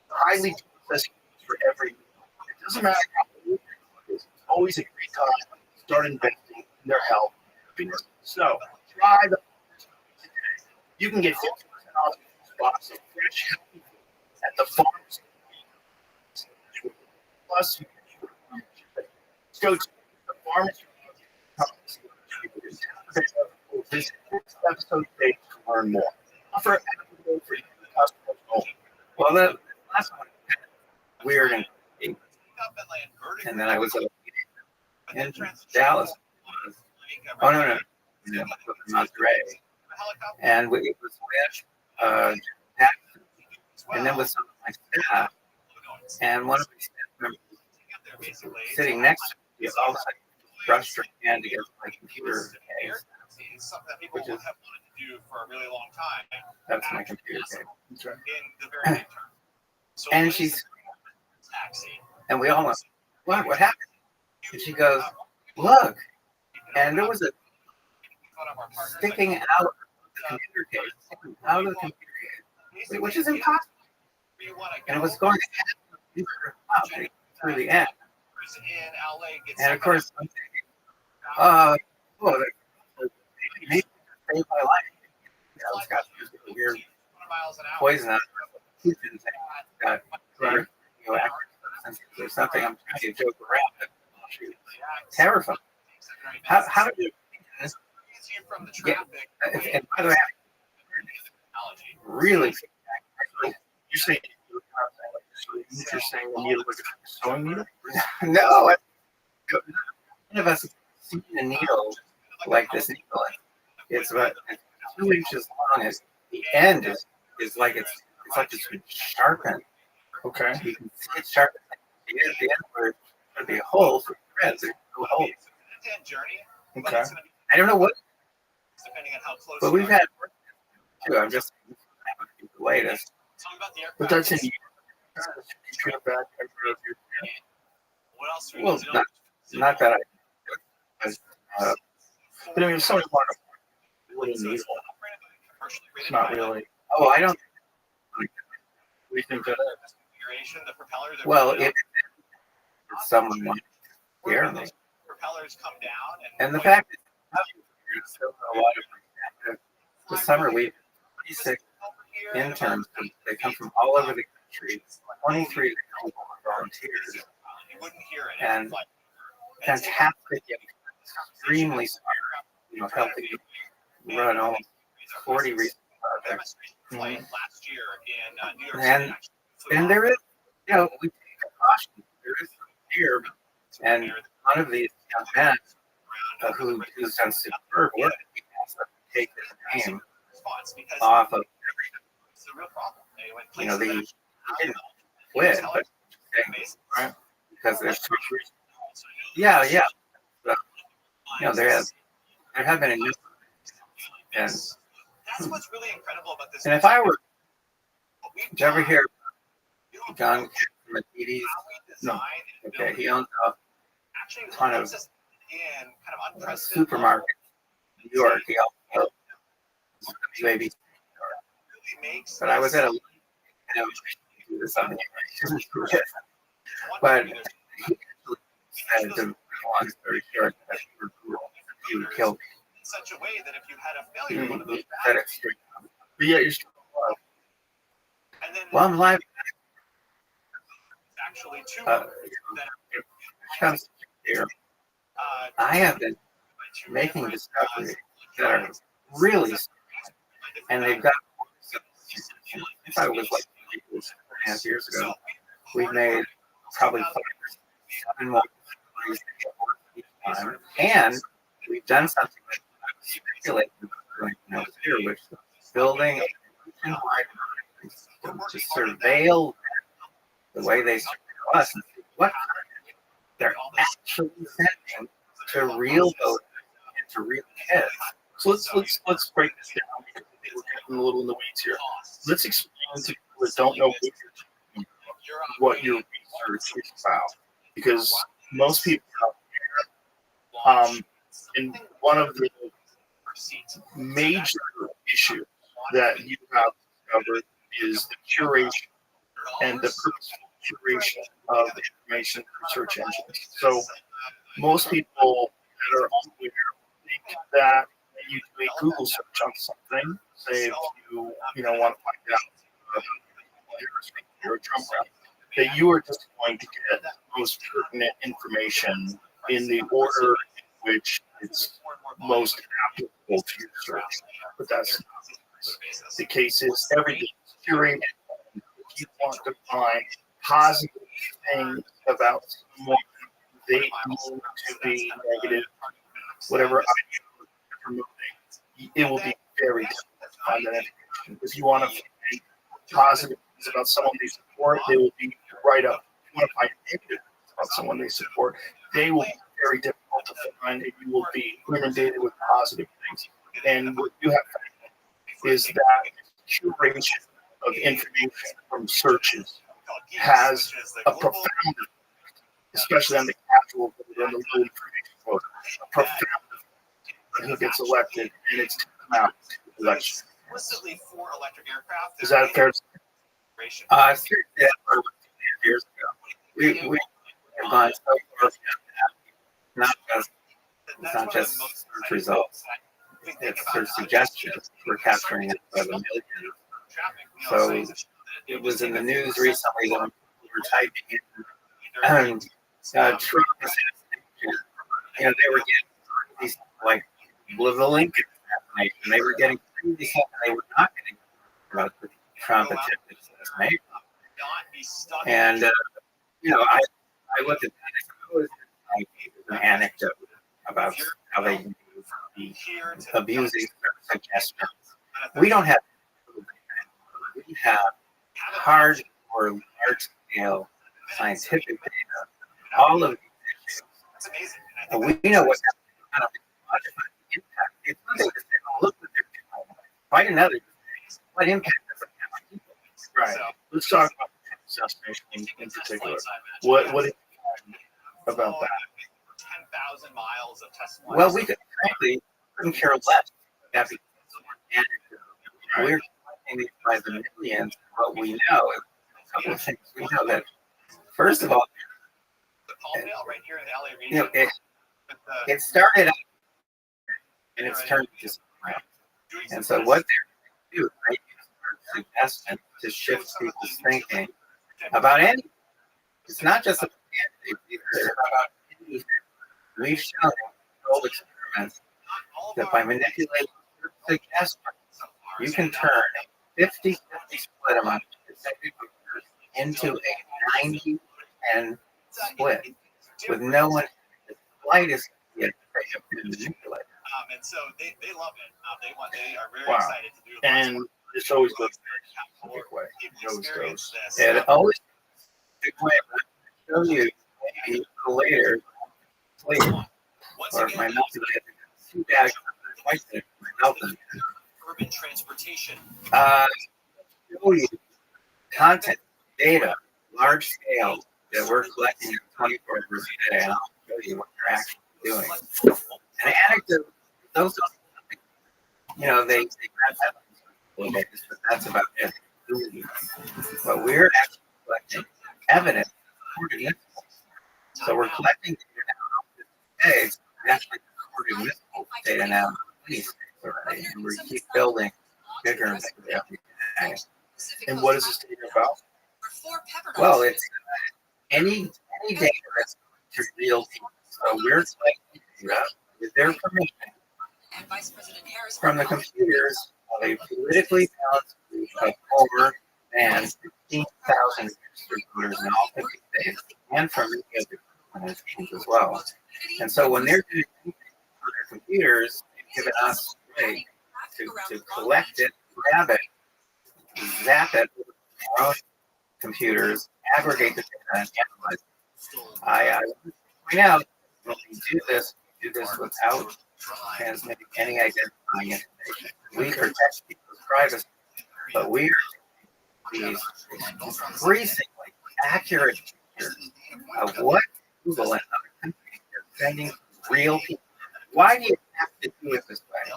[SPEAKER 3] highly processed for every meal. It doesn't matter how old it is. It's always a great time to start investing in their health and happiness. So, try the today. You can get 50% off a box of fresh, healthy food at the farmers. Plus, go to the farmers. Visit this episode page to learn more. Offer applicable for customers only.
[SPEAKER 15] Well, that last one weird and then I was in Dallas. Oh no, Monterey, and it was with and then with some of my staff, and one of my staff members sitting next to me all of a sudden brushed her hand against my computer case, which is
[SPEAKER 13] for a really long time.
[SPEAKER 15] That's my computer case. And she's, and we all went, what happened? And she goes, look, and there was a sticking out of the computer case, out of the computer case, which is impossible. And it was going to happen through the end. And of course, I'm thinking, maybe saved my life. It's got weird poison out of it. Got radioactive substances or something. I'm trying to joke around, but terrifying. How did you get? And by the way, really,
[SPEAKER 3] you're saying You're saying the needle was a sewing needle?
[SPEAKER 15] No, none of us have seen a needle like this needle. It's about 2 inches long. The end is like it's been sharpened.
[SPEAKER 3] Okay.
[SPEAKER 15] You can see it sharpened. At the end where there'd be a hole for threads. There's no hole.
[SPEAKER 3] Okay.
[SPEAKER 15] I don't know what,
[SPEAKER 13] Depending on how close
[SPEAKER 15] but we've had work too. I'm just the latest.
[SPEAKER 3] But that's in
[SPEAKER 15] Well, not that I.
[SPEAKER 3] But I mean, if someone wanted a wooden needle, it's not really.
[SPEAKER 15] Oh, I don't.
[SPEAKER 3] We think that.
[SPEAKER 15] Well, if someone wanted to scare me, and the fact is, a lot of this summer we have 26 interns. They come from all over the country. 23 volunteers, and fantastic, extremely smart. Helping run almost 40 research projects. And there is, we take precautions. There is some fear, and one of these young men who's done superb work, he has to take his name off of he didn't quit, but right? Because there's too much reason. Yeah. So, there have been a new, and if I were, did you ever hear John Matidis?
[SPEAKER 3] No.
[SPEAKER 15] Okay, he owns a ton of supermarkets in New York. He also maybe, but I was at a, do this on the but he actually said, to long story short, that he would kill me.
[SPEAKER 13] Such a way that if you had a failure, one of those
[SPEAKER 15] said it straight up.
[SPEAKER 3] But yeah, you're still alive.
[SPEAKER 15] Well, I'm live.
[SPEAKER 13] Actually two
[SPEAKER 15] Comes here. I have been making discoveries that are really smart, and they've got. If I was like 4.5 years ago, we've made probably 5 or 7 more discoveries each time, and we've done something that I was speculating about doing when I was here, which is building a nationwide system to surveil the way they surveil us and see what they're actually sending to real voters and to real kids.
[SPEAKER 3] So let's break this down because I think we're getting a little in the weeds here. Let's explain to people that don't know what your research is about, because most people out there, and one of the major issues that you have discovered is the curation and the purposeful curation of information through search engines. So most people that are unaware think that when you do a Google search on something, say if you want to find out you're a Trump rep, that you are just going to get the most pertinent information in the order in which it's most applicable to your search. But that's not the case. Is everything is curated. If you want to find positive things about someone, they need to be negative. Whatever idea you're promoting, it will be very difficult to find that information. If you want to find positive things about someone they support, they will be right up. If you want to find negative things about someone they support, they will be very difficult to find, and you will be inundated with positive things. And what you have found is that curation of information from searches has a profound effect, especially on the casual voter and the low information voter. A profound effect who gets elected and it's come out to election. Is that fair to say?
[SPEAKER 15] Seriously, that was 10 years ago. We have gone so far beyond that. It's not just search results. It's search suggestions. We're capturing it by the millions. So it was in the news recently that we were typing in Trump assassination. They were getting these, like, the Lincoln assassination. They were getting crazy stuff, and they were not getting about the Trump attempted assassination. And I looked at that. It was like an anecdote about how they be abusing suggestions. We don't have. We have hard or large scale scientific data. All of these issues. And we know what kind of impact. It's one thing to say, oh, look what they're doing. Find another thing. What impact does it have on people?
[SPEAKER 3] Right. Let's talk about the assassination in particular. What is about that?
[SPEAKER 13] 10,000 miles of testimony.
[SPEAKER 15] Well, we couldn't care less. That because we're talking by the millions. What we know is a couple of things. We know that first of all, it started out and it's turned to around. And so what they're doing, they use suggestions to shift people's thinking about anything. It's not just about candidates, it's about anything. We've shown in old experiments that by manipulating suggestions, you can turn a 50-50 split among consecutive voters into a 90-10 split with no one the slightest idea that they have been manipulated.
[SPEAKER 13] And so they love it. They are very
[SPEAKER 3] Wow.
[SPEAKER 13] excited to do it.
[SPEAKER 3] And this always goes the big way. It always goes.
[SPEAKER 15] It always big way. I'll show you maybe later. Or my mouth is too bad. Twice in my mouth.
[SPEAKER 13] Urban transportation.
[SPEAKER 15] Show you content, data, large scale that we're collecting 24 hours a day, and I'll show you what they're actually doing. An anecdote, those, they grab headlines a little bit, but that's about it. But we're actually collecting evidence. So we're collecting data now. Today, we're actually recording this data now in 20 states already, and we keep building bigger and bigger every day.
[SPEAKER 3] And what is this data about?
[SPEAKER 15] Well, it's any data that's to real people. So we're collecting data with their permission from the computers of a politically balanced group of over and 15,000 registered voters in all 50 states, and from many other organizations as well. And so when they're doing anything on their computers, they've given us a way to collect it, grab it, zap it with our own computers, aggregate the data, and analyze it. I point out when we do this without transmitting any identifying information. We protect people's privacy, but we are these increasingly accurate pictures of what Google and other countries are sending real people. Why do you have to do it this way?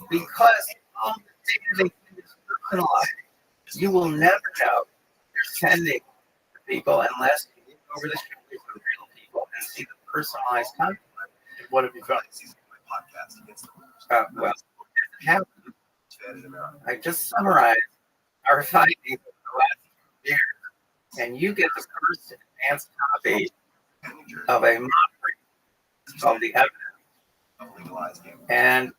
[SPEAKER 15] Because all the data they send is personalized. You will never know they're sending to people unless you look over the shoulders of real people and see the personalized content.
[SPEAKER 3] What have you found?
[SPEAKER 15] Well, I just summarized our findings of the last year, and you get the first advanced copy of a mock called the evidence. And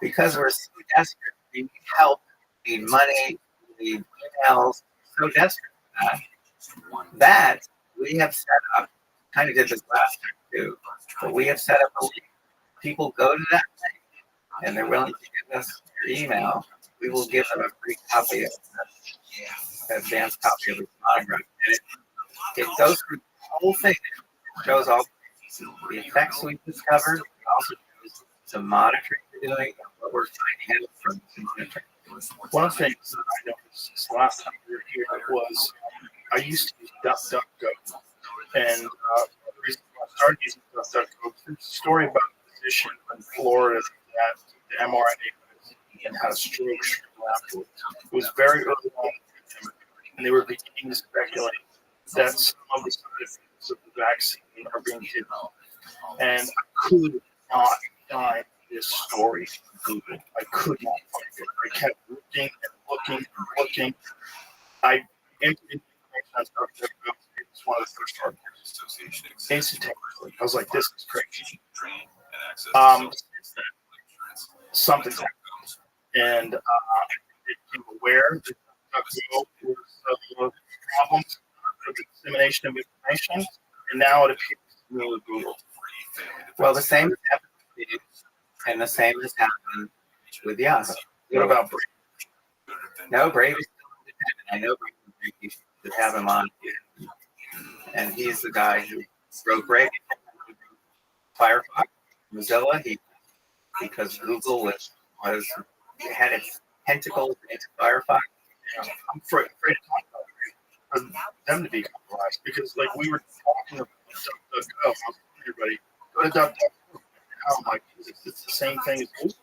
[SPEAKER 15] because we're so desperate, we need help, we need money, we need emails, so desperate for that we have set up, kind of did this last time too, but we have set up a link. People go to that thing and they're willing to give us their email. We will give them a free copy of the advanced copy of the monograph. And it goes through the whole thing. It shows all the effects we've discovered. It also shows the monitoring we're doing and what we're finding out from the monitoring.
[SPEAKER 3] One of the things that I noticed this last time we were here was I used to use DuckDuckGo. And the reason why I started using DuckDuckGo is a story about a physician in Florida that the mRNA and had a stroke afterwards. It was very early on, and they were beginning to speculate that some of the side effects of the vaccine are being hidden. And I could not find this story on Google. I could not find it. I kept looking and looking and looking. I entered information on DuckDuckGo. It was one of the first articles. Instantaneously. I was like, this is crazy. Something's happened. and it became aware that DuckDuckGo was problems for the dissemination of information, and now it appears to be with Google.
[SPEAKER 15] Well, the same has happened with you, and the same has happened with Yahoo.
[SPEAKER 3] What about Brave?
[SPEAKER 15] No, Brave is still independent. I know Brave, you should have him on, and he's the guy who wrote Brave. Firefox, Mozilla, because Google had its tentacles into Firefox.
[SPEAKER 3] Yeah, I'm afraid to talk about it for them to be compromised, because like we were talking about DuckDuckGo, I was telling everybody, go to DuckDuckGo. Oh my Jesus, it's the same thing as Google.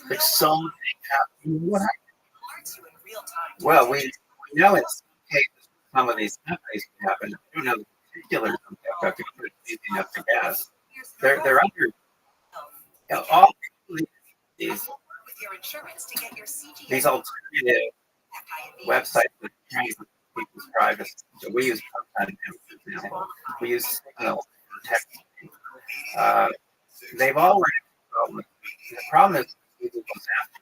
[SPEAKER 3] Like something happened. What happened?
[SPEAKER 15] Well, we know it's cases some of these companies can happen. I don't know the particulars of DuckDuckGo, but it's easy enough to guess. They're under all these alternative websites that train people's privacy. So we use we use Signal for texting. They've all run into problems. The problem is Google goes after.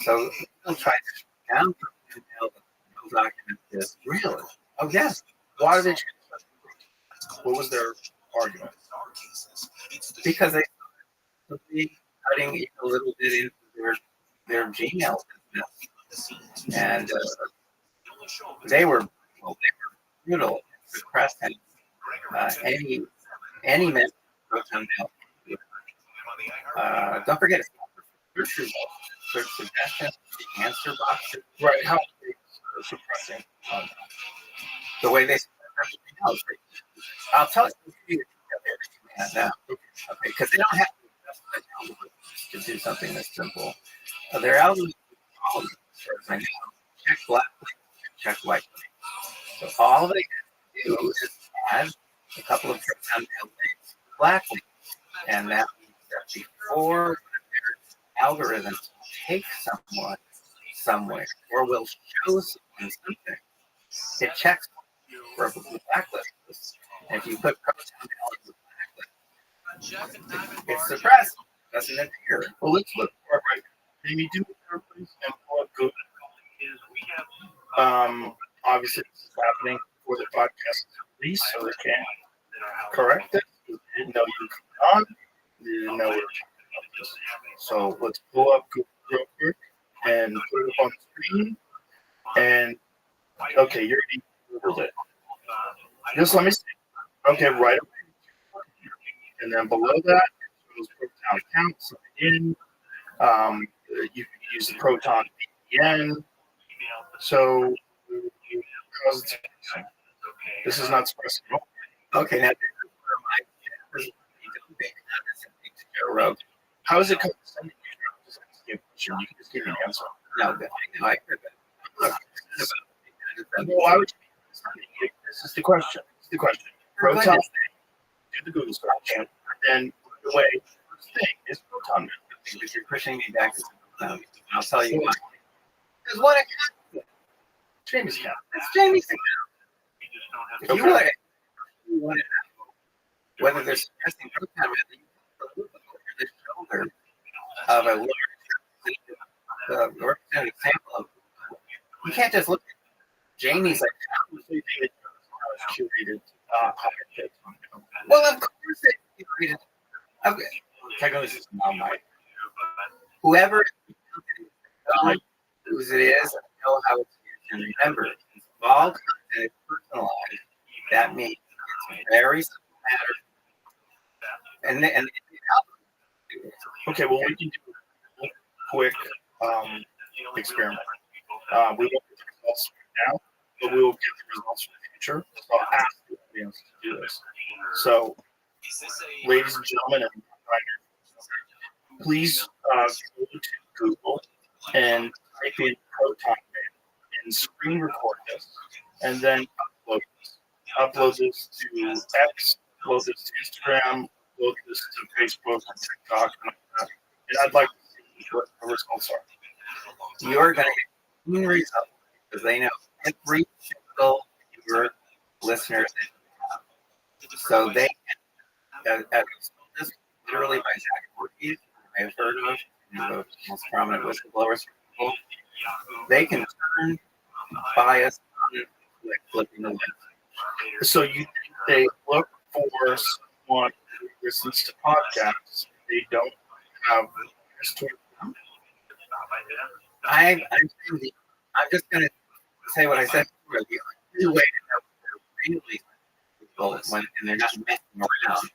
[SPEAKER 15] So people try to shut down the document this. Really? Oh yes.
[SPEAKER 3] Why did they change that? What was their argument?
[SPEAKER 15] Because they cutting even a little bit into their Gmail business, and they were brutal, suppressing any message Proton Mail. Don't forget, it's search results, search suggestions, the answer boxes.
[SPEAKER 3] Right? How they suppressing
[SPEAKER 15] the way they suppress everything else. I'll tell you now, okay, because they don't have to do something that's simple. Their algorithm check black link, check white link. So all they have to do is add a couple of Proton Mail links, black link, and that means that before their algorithm takes someone somewhere or will show someone something, it checks for a blacklist. And if you put Proton Mail in the blacklist, it's suppressed. Doesn't appear.
[SPEAKER 3] Well, let's look. All right, Amy, do it, please, and pull up Google. Obviously, this is happening before the podcast is released, so they can't correct it. They didn't know you were coming on. They didn't know we were talking about this. So let's pull up Google real quick and put it up on the screen. And okay, you already Googled it. Just let me see. Okay, right away. And then below that, those Proton accounts in. You can use the Proton VPN. So, how's it? This is not suppressing.
[SPEAKER 15] Okay, now this is where
[SPEAKER 3] how is it condescending? You can just give me an answer.
[SPEAKER 15] No, I heard that.
[SPEAKER 3] Well, why would you? This is the question. It's the question. Proton, do the Google search, and then the way first thing is Proton Mail.
[SPEAKER 15] Because you're pushing me back to I'll tell you why. Because what account?
[SPEAKER 3] Jamie's account.
[SPEAKER 15] It's Jamie's account. If you want to know whether they're suppressing Proton Mail, you have to look over the shoulder of a large sample of. You can't just look at Jamie's account.
[SPEAKER 3] Curated.
[SPEAKER 15] Well, of course it's curated. Okay.
[SPEAKER 3] Technically, this is not my.
[SPEAKER 15] Whoever whose it is, know how it's used. And remember, if all content is personalized, that means it's a very simple matter. And
[SPEAKER 3] okay, well, we can do a quick experiment. We won't get the results right now, but we will get the results in the future. So I'll ask the audience to do this. So, ladies and gentlemen, and please go to Google and type in Proton Mail and screen record this, and then upload this. Upload this to X, upload this to Instagram, upload this to Facebook and TikTok, and I'd like to see what the results are.
[SPEAKER 15] You're going to get clean results because they know every single viewer, listener that you have. So they can, as this literally by Zach Ortiz, I've heard of, the most prominent whistleblowers, they can turn bias on it like flipping the lid.
[SPEAKER 3] So you think they look for someone who listens to podcasts? They don't have history.
[SPEAKER 15] I'm just going to say what I said before. The only way to know if they're really people when and they're not messing around,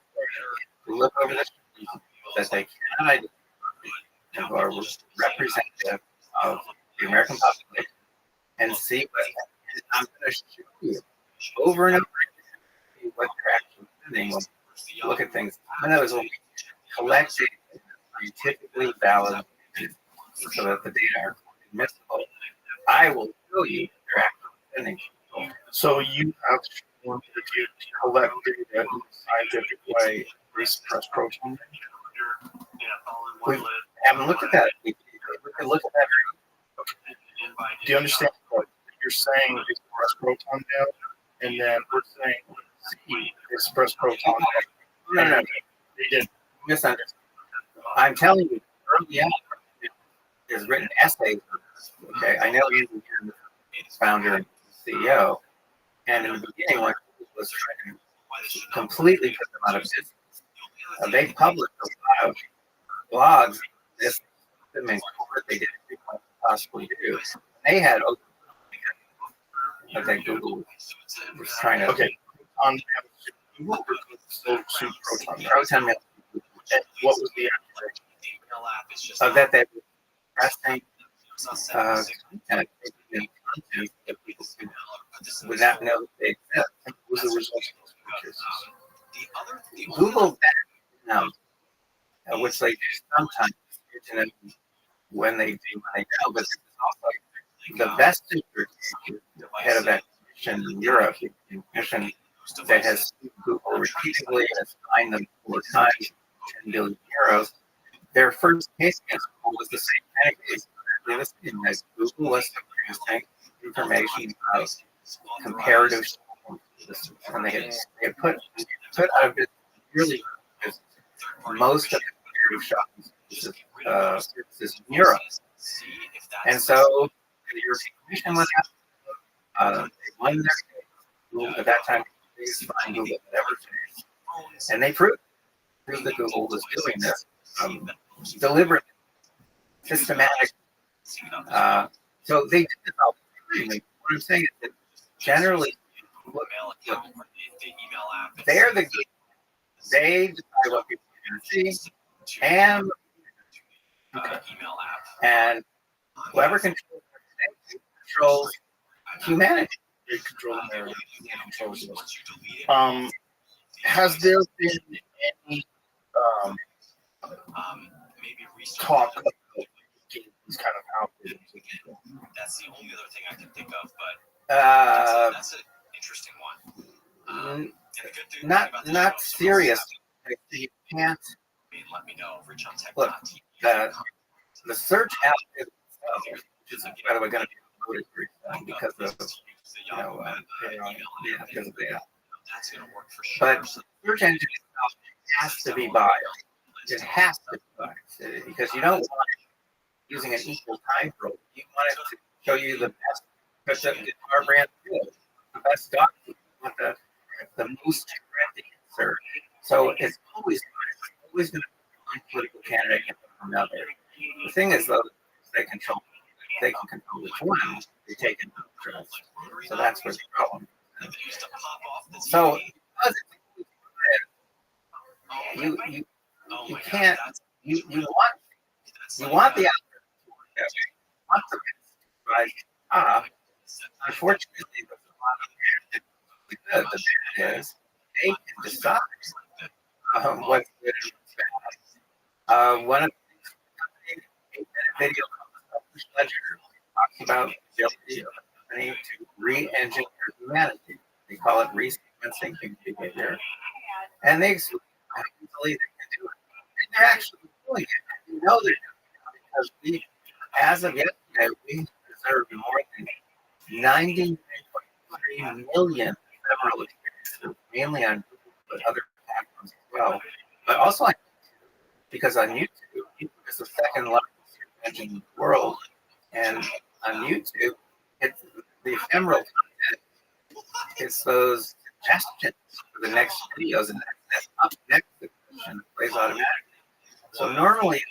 [SPEAKER 15] to look over the screen that they cannot identify who are representative of the American population and see what I'm going to show you over and over again, see what they're actually sending when you look at things. Some of those will be collected scientifically valid so that the data are admissible. I will show you they're actually sending people.
[SPEAKER 3] So you have shown that you collect data in a scientific way, suppress proton.
[SPEAKER 15] We haven't looked at that. We can look at that.
[SPEAKER 3] Do you understand what you're saying? Express proton down, and then we're saying express proton down.
[SPEAKER 15] No.
[SPEAKER 3] They did
[SPEAKER 15] misunderstand. I'm telling you, early on, there's written essays. Okay, I know Andrew is founder and CEO, and in the beginning, when he was trying to completely put them out of business, they published a lot of blogs. This they did everything they possibly do. They had okay, Google was trying to
[SPEAKER 3] on Google proton. What was the
[SPEAKER 15] so that they were pressing content that people would not know that they exist.
[SPEAKER 3] What was the result of those cases?
[SPEAKER 15] Google that which they do sometimes when they know, but it's also the best head of that commission in Europe, the commission that has sued Google repeatedly and has fined them 4 times, 10 billion euros. Their first case against Google was the same kind of case. In that Google was producing information about comparative, and they had put out of it really most of the comparative shopping services in Europe. And so the European Commission went out, they won their case. At that time, they fined Google ever changed. And they proved that Google was doing this deliberately, systematic. So they did this all the time. What I'm saying is that generally, they're the geeks. They decide what people are going to see, and whoever controls humanity.
[SPEAKER 3] They control the narrative. Controls us. Has there been any talk about these kind of algorithms?
[SPEAKER 13] That's the only other thing I can think of, but that's an interesting one.
[SPEAKER 15] Not serious. You can't.
[SPEAKER 13] Let me know. Rich on Tech.
[SPEAKER 15] Look, the search algorithm itself, which is by the way going to be promoted because of because of the
[SPEAKER 13] that's going to work for sure.
[SPEAKER 15] But the search engine itself has to be biased. It has to be biased because you don't want it using an equal time probe. You want it to show you the best because the guitar brand is the best stock. You want the most trendy insert. So it's always going to be one political candidate from another. The thing is, though, they can control which one they take into trust. So that's where the problem is. So you can't you want the right? Unfortunately, the bad is they can decide what's good and what's bad. One of the 8-minute video Ledger talks about the ability of a company to re-engineer humanity. They call it resequencing human behavior, and they explain how easily they can do it. And they're actually doing it. You know they're doing it because as of yesterday, we preserved more than 99.3 million several experiences, mainly on Google, but other platforms as well. But also on YouTube, because on YouTube, YouTube is the second largest search engine in the world, and on YouTube, it's the ephemeral content. It's those suggestions for the next videos, and that's up next to the question that plays automatically. So normally,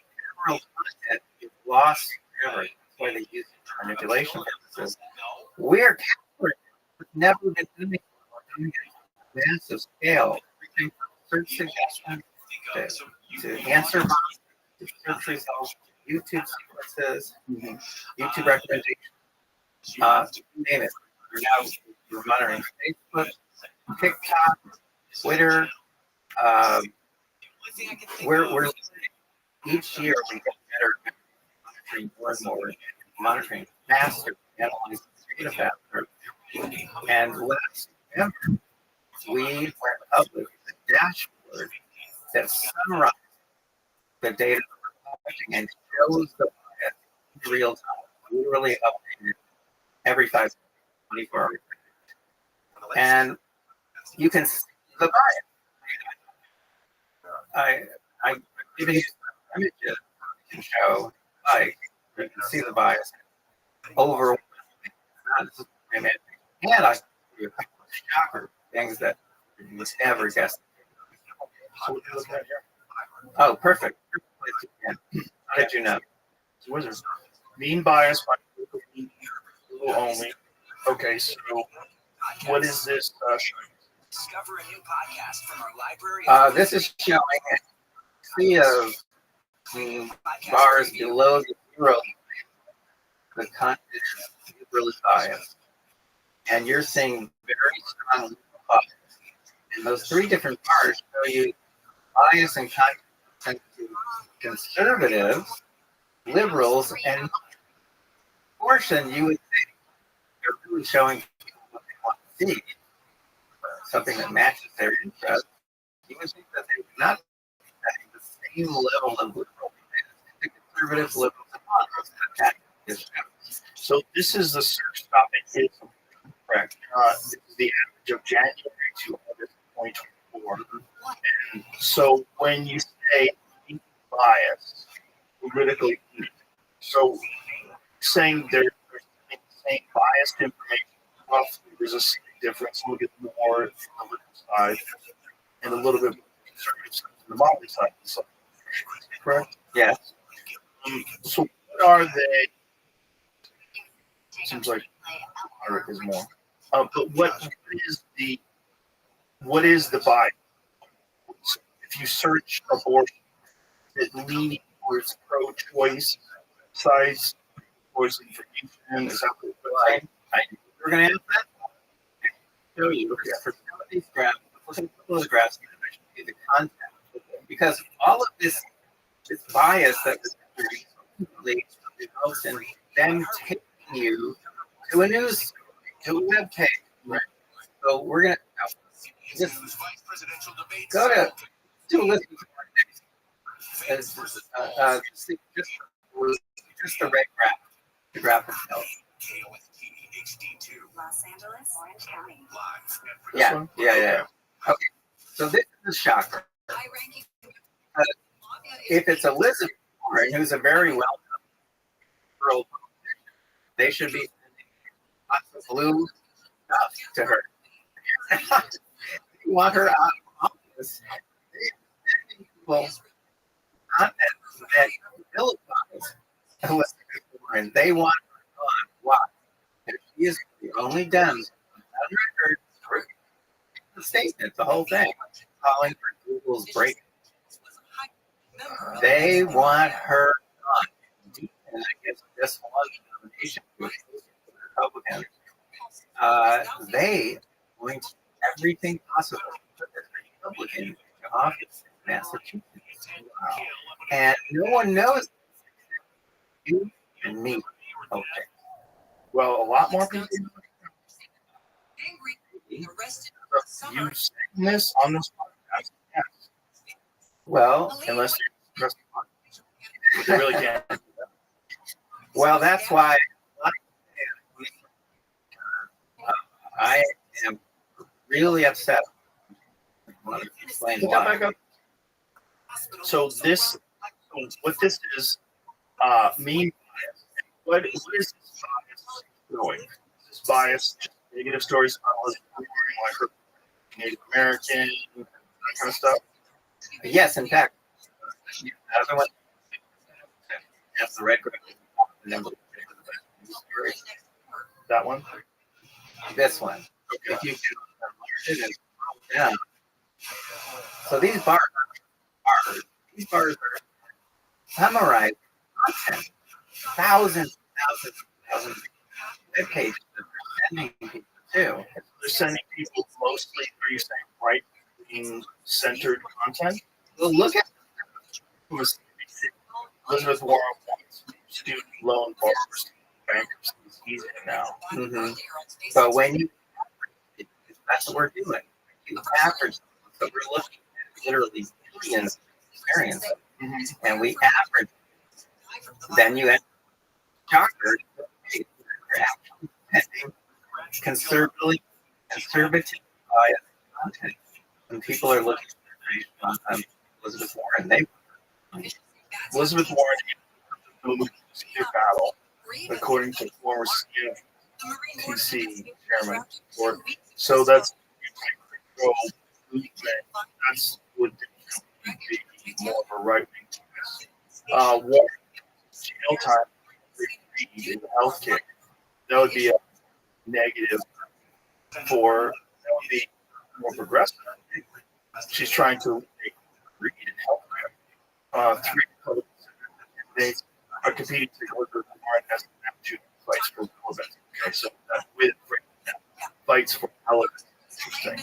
[SPEAKER 15] ephemeral content is lost forever. That's why they use it for manipulation purposes. We're cowards. We've never been doing it on a massive scale. Everything from search suggestions to answer boxes, to search results, YouTube sequences, YouTube recommendations, name it. We're monitoring Facebook, TikTok, Twitter. We're each year we get better at monitoring more and more, monitoring faster, analyzing data faster. And last November, we went up with a dashboard that summarizes the data we're collecting and shows the bias in real time, literally updated every 24 hours. And you can see the bias. I even use images to show, like, you can see the bias over. And I do a couple of shocker things that you would never guess. Oh, perfect. How did you know?
[SPEAKER 3] Wizards. Mean bias by Google only. Okay, so what is this?
[SPEAKER 4] Discover a new podcast from our library.
[SPEAKER 15] This is showing a sea of bars below the zero. The content is really biased. And you're seeing very strong bias. And those three different bars show you bias and content to conservatives, liberals, and portion you would think they're really showing what they want to see, something that matches their interest. You would think that they would not be having the same level of liberal bias. The conservatives, liberals, and moderates that is shown.
[SPEAKER 3] So this is the search topic. Is correct. This is the average of January to August 2024. And so when you say bias, politically, so saying there's the same biased information, roughly there's a slight difference, a little bit more on the liberal side and a little bit more conservative side on the moderate side. So, correct?
[SPEAKER 15] Yes.
[SPEAKER 3] So what are they? Seems like moderate is more. But what is the bias? So if you search abortion, is it leaning towards pro-choice sites, towards information? Is that what we're saying?
[SPEAKER 15] We're going to answer that. Show you. Okay. For some of these graphs, look at a couple of the graphs, I should see the content. Because all of this bias that was introduced results in them taking you to a news, to a web page. Right? So we're going to just go to listen to our next. Just the red graph, the graph itself.
[SPEAKER 6] Los Angeles, Orange County.
[SPEAKER 15] Yeah. Okay, so this is a shocker. If it's Elizabeth Warren, who's a very well-known girl, they should be sending lots of blue stuff to her. You want her out of office. People content that vilifies Elizabeth Warren. They want her gone. Why? If she is the only Dems on record, the statement, the whole thing, calling for Google's break. They want her gone. And I guess this one nomination was the Republicans. They are going to do everything possible to put this Republican into office in Massachusetts. And no one knows you and me. Okay.
[SPEAKER 3] Well, a lot more people. You saying this on this podcast? Yes.
[SPEAKER 15] Well,
[SPEAKER 3] unless you're you really can't.
[SPEAKER 15] Well, that's why I am really upset. I want to explain why.
[SPEAKER 3] So this what this is, meme bias. What is this bias doing? This bias, just negative stories about Elizabeth Warren, like her Native American, that kind of stuff.
[SPEAKER 15] Yes, in fact, another one has the red number.
[SPEAKER 3] That one?
[SPEAKER 15] This one.
[SPEAKER 3] Okay.
[SPEAKER 15] If you can enlarge it and scroll down. So these bars are summarized content. Thousands of web pages that they're sending people to.
[SPEAKER 3] They're sending people mostly, are you saying right-wing centered content?
[SPEAKER 15] Well, look at
[SPEAKER 3] Elizabeth Warren wants student loan borrowers to be bankers. It's easier now.
[SPEAKER 15] Mm-hmm. But when you, that's what we're doing. You average, so we're looking at literally billions of experiences, and we average. Then you have shocker. You're actually sending conservative bias content, and people are looking for information on Elizabeth Warren.
[SPEAKER 3] Elizabeth Warren in the battle, according to former CFTC chairman. So that's that's would be more of a right wing. Warren jail time in healthcare. That would be a negative for, that would be more progressive. She's trying to make read in healthcare. 3 Republican candidates are competing to Elizabeth Warren as the fights for relevance. Okay, so with fights for relevance. Interesting.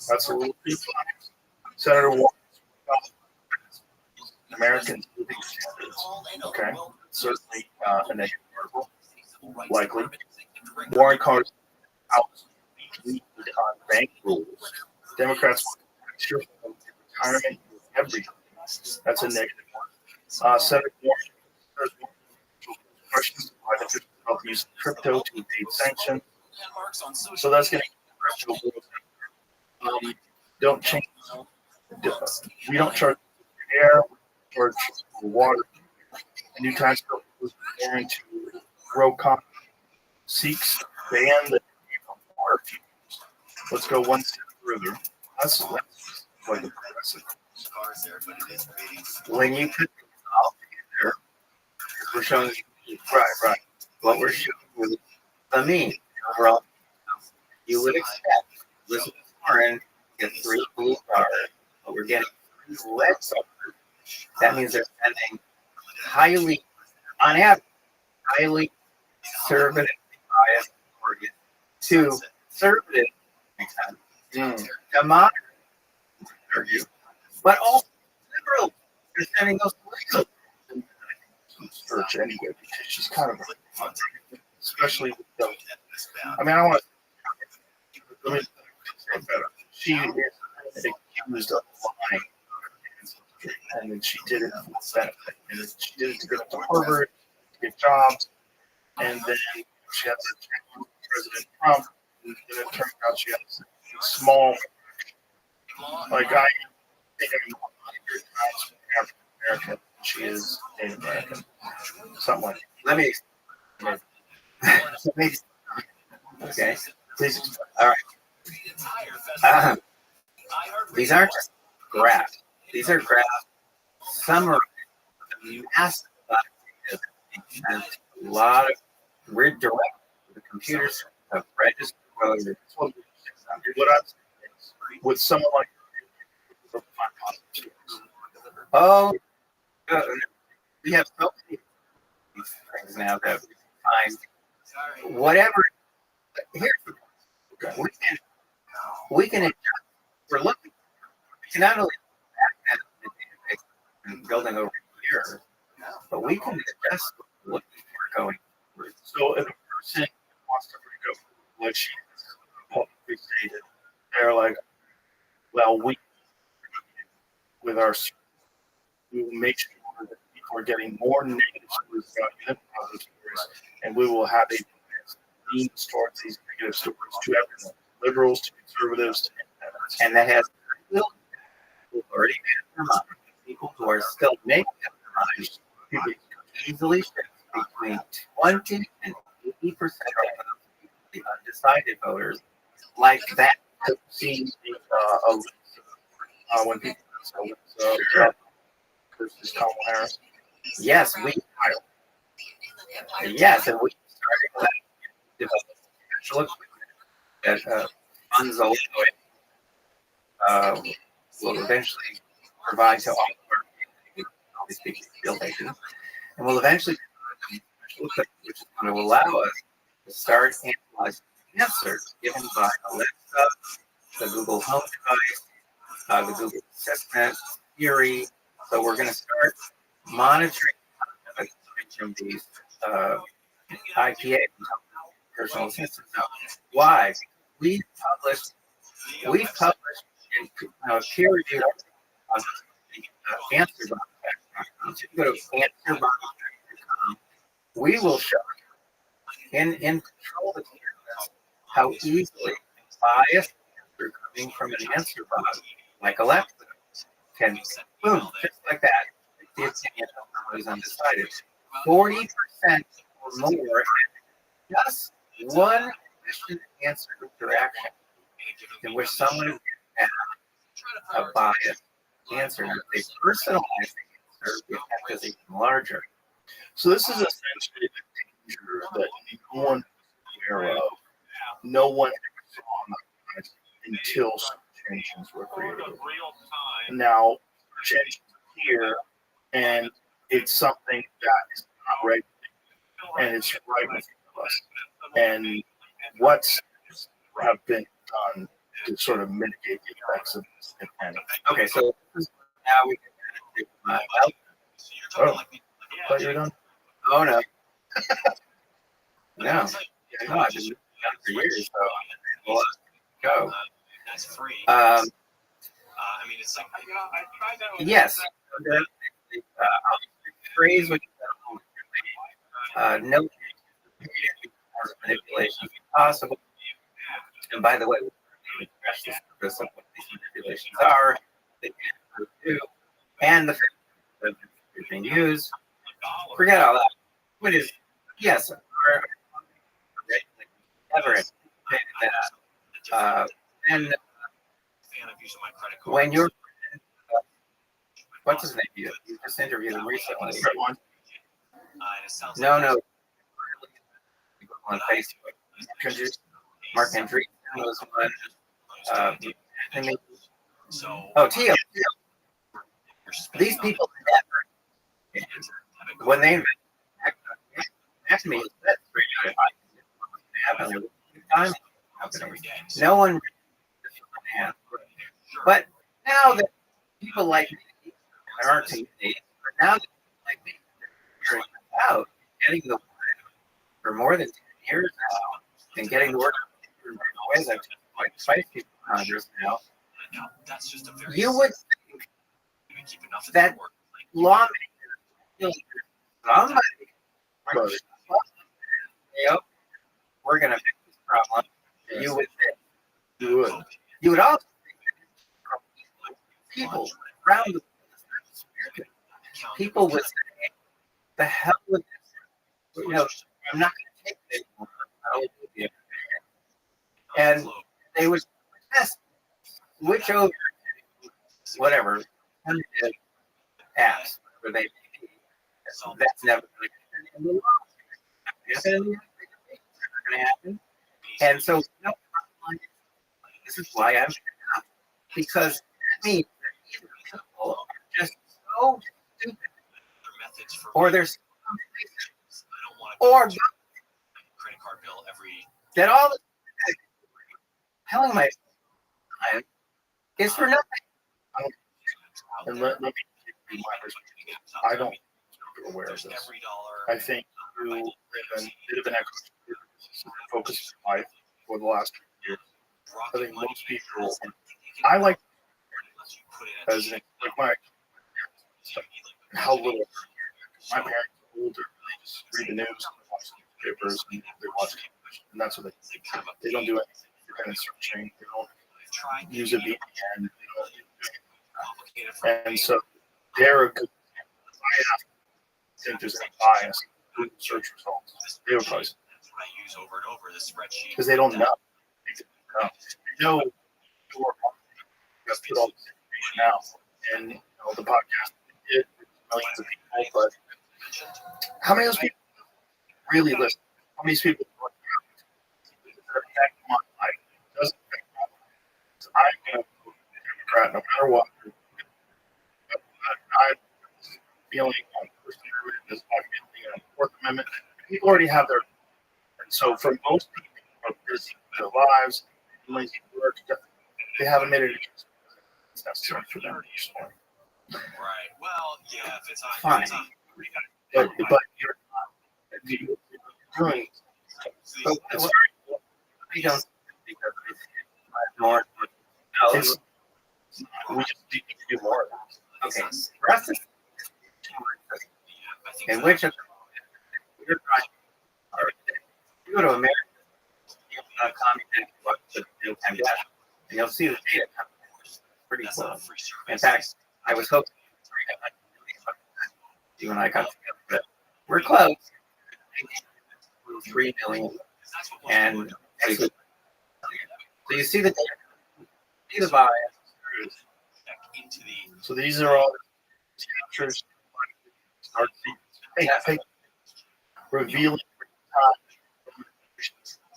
[SPEAKER 3] That's a little too fun. Senator Warren, Americans living standards. Okay, certainly a negative article, likely. Warren calls out on bank rules. Democrats want to sure retirement everything. That's a negative one. Senator Warren questions why the officials help use crypto to evade sanctions. So that's getting crypto rules. Don't change. We don't charge air, we charge water. The New Times was going to Rocom seeks ban the water fuels. Let's go one step further. That's like a progressive.
[SPEAKER 15] When you put the all together, we're showing you, right. What we're showing you, the mean overall. You would expect Elizabeth Warren to get 3 blue stars, but we're getting 3 red stars. That means they're sending highly, on average, highly conservative bias to conservative to moderate, argue, but also liberal. They're sending those liberal.
[SPEAKER 3] Search anyway, because she's kind of especially with the, I mean, I want to let me say it better. She is accused of lying, and then she did it for the benefit. And she did it to get up to Harvard, to get jobs, and then she had to check with President Trump, and then it turned out she had a small, like I think I'm 100 times African American. She is Native American. Something like that.
[SPEAKER 15] Let me okay.
[SPEAKER 3] Please explain.
[SPEAKER 15] All right. These aren't just graphs. These are graphs summarizing the massive and a lot of redirect to the computers have registered whether
[SPEAKER 3] what I'm saying is, with someone like
[SPEAKER 15] oh, we have so many things now that we find whatever. Here's the point. We can adjust. We're looking. We can not only back at the database and building over here, but we can adjust what we're looking for going through.
[SPEAKER 3] So if a person wants to bring up what she publicly stated, they're like, well, we with our we will make sure that people are getting more negative stories about you than positive stories, and we will have a leans towards these negative stories to everyone, liberals to conservatives to independents.
[SPEAKER 15] And that has people who already made up their mind, people who are still making up their easily shifts between 20 and 80% of the undecided voters like that.
[SPEAKER 3] Have seen when people versus Kamala Harris.
[SPEAKER 15] Yes, and we started developing special equipment that funds allow it will eventually provide to all of these people field agents, and will eventually provide special equipment which is going to allow us to start analyzing answers given by Alexa, the Google Home device, the Google Assistant, Siri. So we're going to start monitoring from these IPA personal assistants. Now, why? We've published in peer-reviewed on answerbox.com. So you go to answerbox.com, we will show in control of how easily biased answer coming from an answer box like Alexa can boom, just like that. The opinion of someone who's undecided. 40% or more, just one question answer interaction in which someone can have a biased answer. Now, if they personalize the answer, the effect is even larger.
[SPEAKER 3] So this is essentially the danger that no one is aware of. No one ever saw until search engines were created. Now, search engines are here, and it's something that is not regulated, and it's right in front of us. And what's have been done to sort of mitigate the effects of this pandemic.
[SPEAKER 15] Okay, so now we can my
[SPEAKER 3] oh, I thought you were done.
[SPEAKER 15] Oh no. No. No, I've been doing that for years, so we'll go.
[SPEAKER 13] That's free.
[SPEAKER 15] I
[SPEAKER 13] mean, it's like
[SPEAKER 15] yes. The phrase which no manipulation is possible. And by the way, we address this purpose of what these manipulations are, they can do, and the fact that they're being used. Forget all that. What is yes, never anticipated that. And when you're what's his name? You just interviewed him recently. No. On Facebook. Mark Andreessen was one. Tio. These people never, when they asked me, no one, but now that people like me, there aren't too many, but now that people like me are figuring out, getting the word for more than 10 years now, and getting the word in ways I've like 5 people in Congress now, you would think that lawmakers, somebody, we're going to fix this problem. You would think. You would also think that people around the world, people would say, the hell with this. I'm not going to take it anymore. And they would test which over whatever apps where they that's never going to happen. And so this is why I'm up, because that means that either people are just so stupid, or there's or
[SPEAKER 13] credit card bill every
[SPEAKER 15] that all the telling my time is for nothing.
[SPEAKER 3] And let me give you my perspective. I don't be aware of this. I think you live in a bit of an focused life for the last 2 years. I think most people, I like as like my how little my parents are older. They just read the news, they watch the papers, and they watch television, and that's what they don't do anything. They're kind of searching. They don't use a VPN. And so they're a good. think there's any bias in search results. They were probably
[SPEAKER 13] I use over and over the spreadsheet
[SPEAKER 3] because they don't know. They know your just put all this information out, and the podcast did millions of people, but how many of those people really listen? How many people does it affect my life? It doesn't affect my life. I'm going to vote Democrat no matter what. I'm feeling on the First Amendment is my feeling on the Fourth Amendment. People already have their. And so for most people who are busy with their lives, lazy work, they haven't made it. It's necessary for them to respond.
[SPEAKER 13] Right. Well, yeah, if it's on.
[SPEAKER 3] Fine. But you're doing.
[SPEAKER 15] But it's I don't because it's more. No,
[SPEAKER 3] It's, we just need to do more of that.
[SPEAKER 15] okay. For us, it's in which of we're trying. You go to America, watch the real time data, and you'll see the data coming. Pretty cool. In fact, I was hoping you and I got together, but we're close. 3 million, and so you see the data, see the bias.
[SPEAKER 3] So these are all the captures. Hey, revealing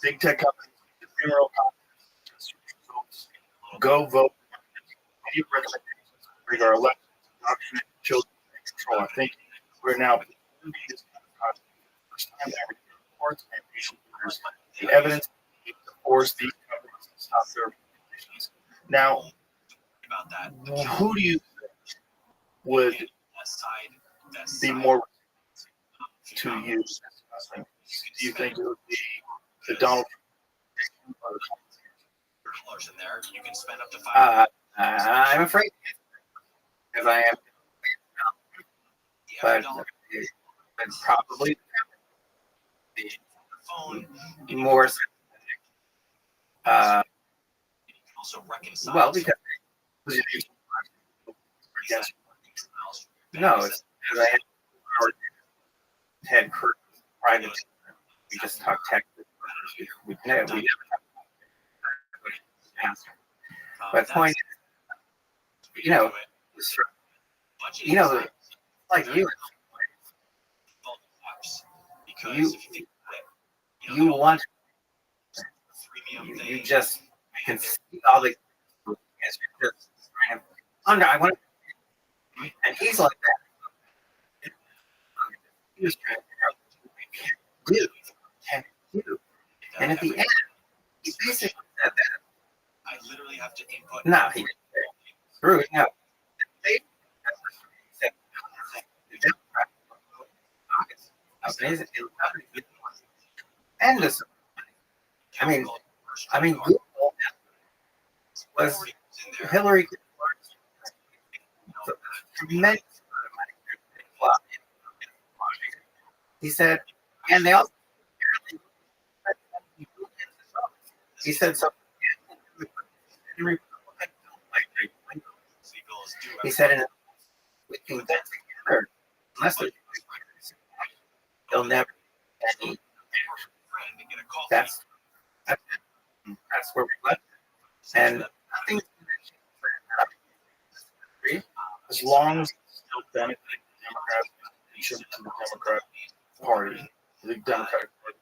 [SPEAKER 3] big tech companies, funeral companies, go vote. Any recommendations regarding elections, adoption, children, and control. I think we're now first time ever reports and patient leaders the evidence to force these companies to stop their recommendations. Now, who do you think would be more to use? Do you think it would be the Donald Trump or
[SPEAKER 13] $100 in there? You can spend up to $5.
[SPEAKER 15] I'm afraid because I am, but probably the more well because no, it's because I had private. We just talk tech. We never talk. But point is, like you want you just can see all the as you're just kind of under. I want, and he's like that. He was trying to figure out what we can do, and at the end, he basically said that.
[SPEAKER 13] I literally have to input.
[SPEAKER 15] No, he screw it. No. And this, I mean, Google was Hillary tremendous. He said, and they also. He said something. He said, "In we can get together unless they'll never." That's where we left. And I think
[SPEAKER 3] as long as it's still benefiting the Democrats, it should be the Democrat Party, the Democratic Party.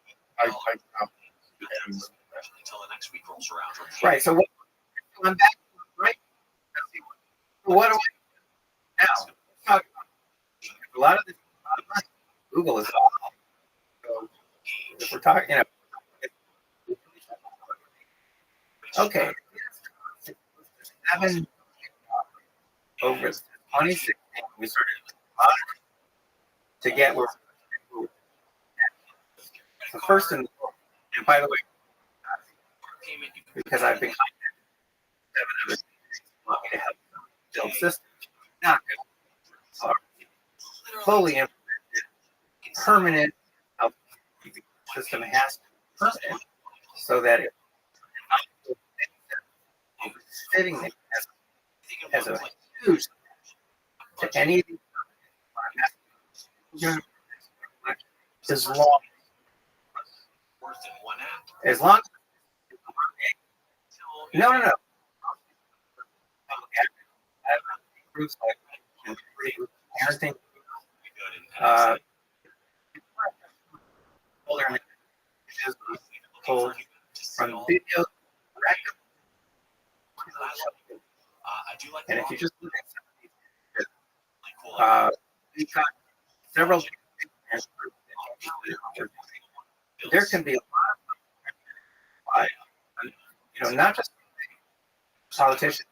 [SPEAKER 13] Until the next week rolls around.
[SPEAKER 15] Right. So what? I'm back. Right. What do I now? A lot of this, Google is awful. So if we're talking, okay, 7 over 2016, we started to get where the first and by the way, because I've been 7 of it want me to help build systems, not fully implemented, permanent health system has to be permanent so that it sitting there as a huge to any of these
[SPEAKER 3] Yeah. As long
[SPEAKER 15] as long no. Groups like parenting, older images told from videos, and if you just look at some of these, we've got several. There can be a lot of, not just politicians,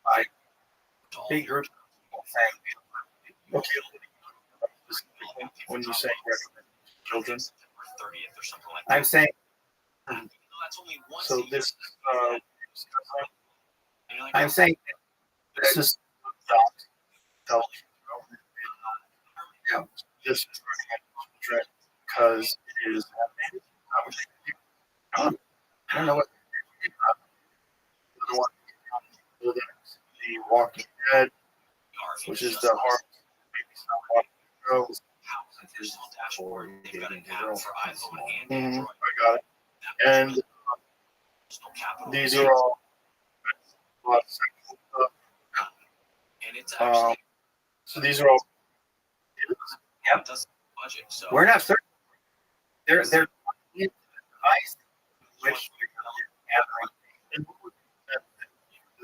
[SPEAKER 15] by big groups saying,
[SPEAKER 3] okay, when you say children,
[SPEAKER 15] I'm saying,
[SPEAKER 3] so this,
[SPEAKER 15] I'm saying,
[SPEAKER 3] this is this because it is. I don't know what the Walking Dead, which is the horror. I got it. And these are all a lot of sexual stuff. So these are all.
[SPEAKER 15] Yep. We're not certain. They're device which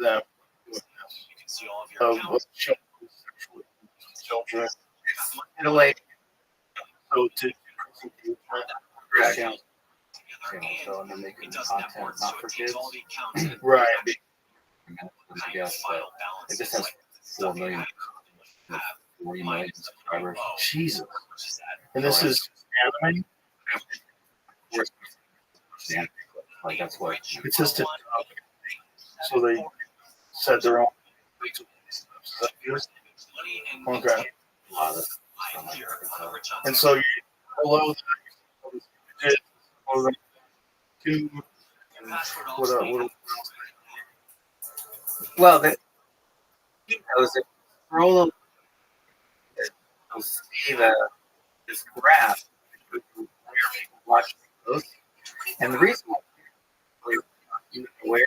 [SPEAKER 3] the of children.
[SPEAKER 15] Italy.
[SPEAKER 3] So to
[SPEAKER 2] So and they're making content not for kids.
[SPEAKER 3] Right.
[SPEAKER 2] Yes, it just has 4 million. 40 million subscribers.
[SPEAKER 3] Jesus. And this is anime?
[SPEAKER 2] Like that's what
[SPEAKER 3] it's just a, so they said their own. Okay. And so you below that,
[SPEAKER 15] well, the those scroll you'll see this graph where people watch those, and the reason where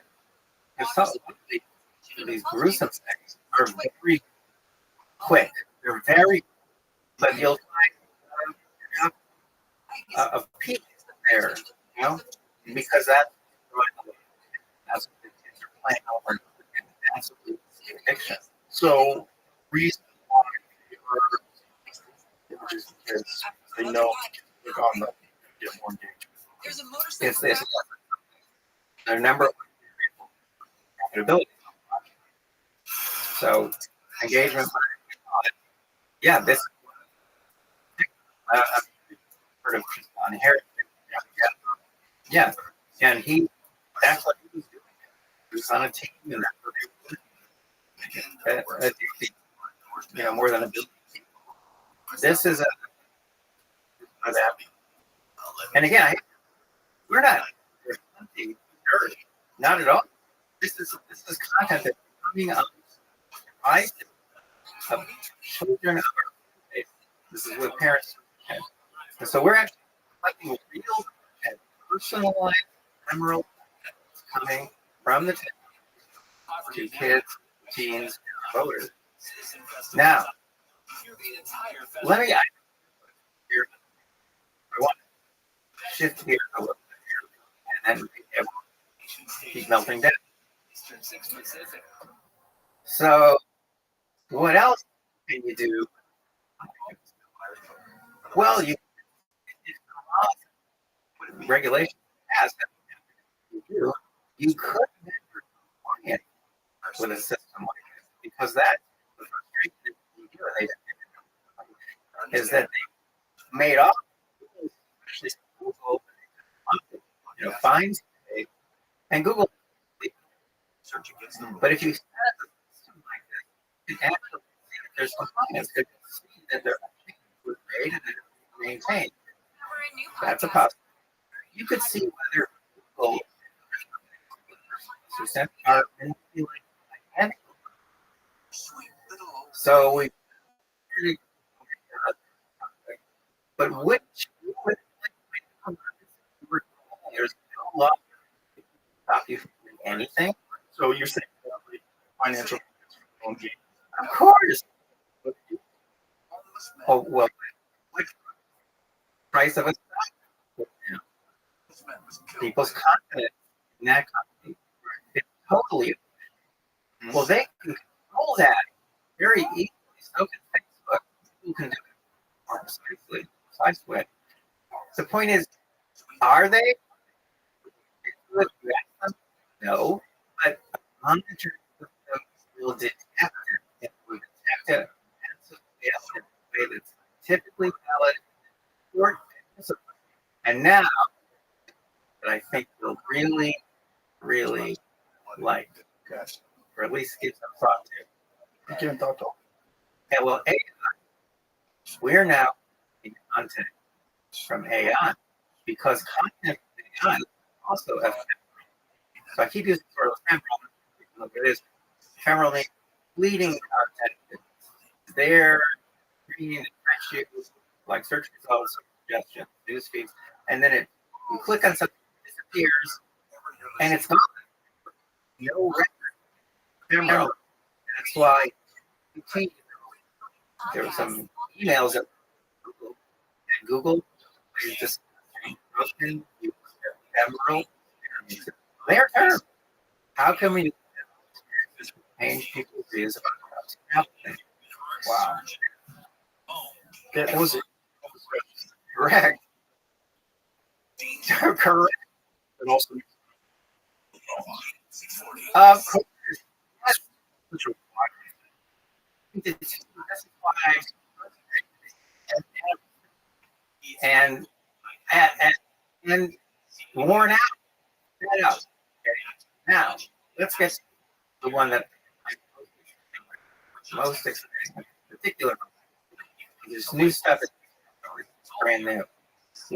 [SPEAKER 15] these gruesome things are very quick. They're very, but you'll find a peak there, because that's what the kids are playing over, and that's addiction.
[SPEAKER 3] So, reason why they know they're on the get more engagement.
[SPEAKER 15] It's this. Their number one profitability. So engagement. Yeah, this. Sort of on Harry. Yeah, and that's what he was doing. He was on a team, and that's what he was doing. More than a billion people. This is and again, we're not not at all. This is content that's coming up of children of our age. This is what parents have. And so we're actually collecting real and personalized emerald coming from the tech to kids, teens, and voters. Now, let me here. I want to shift gears a little bit here, and then keep melting down. So, what else can you do? Well, regulation has you could never with a system like this, because that is that they made off, fines, and Google. But if you set a system like this, you actually see that there's compliance, that that they're made and they're maintained. That's a possibility. You could see whether Google are manipulating. So we But there's no law to stop you from doing anything.
[SPEAKER 3] So you're saying financial gain?
[SPEAKER 15] Of course. Oh well, what price of a stock? People's confidence in that company is totally. Well, they can control that very easily. So can Facebook. People can do it more precisely. The point is, are they? No, but a monitoring system will detect it. It will detect it in a way that's typically valid, or and now that I think you'll really, really like, or at least give some thought to.
[SPEAKER 3] You can't talk to.
[SPEAKER 15] Okay, well, AI, we're now getting content from AI because content from AI is also ephemeral. So I keep using sort of ephemeral. It is ephemeral, fleeting content. It's there, bringing to catch you, like search results, suggestions, news feeds, and then you click on something, it disappears, and it's gone. No record. Ephemeral. That's why there were some emails at Google is just ephemeral. Their term. How can we change people's views about what's happening? Wow.
[SPEAKER 3] That was it.
[SPEAKER 15] Correct. Correct.
[SPEAKER 3] And also,
[SPEAKER 15] of course. That's why. And worn out. That out. Okay. Now let's get to the one that I'm most excited, in particular. This new stuff is brand new.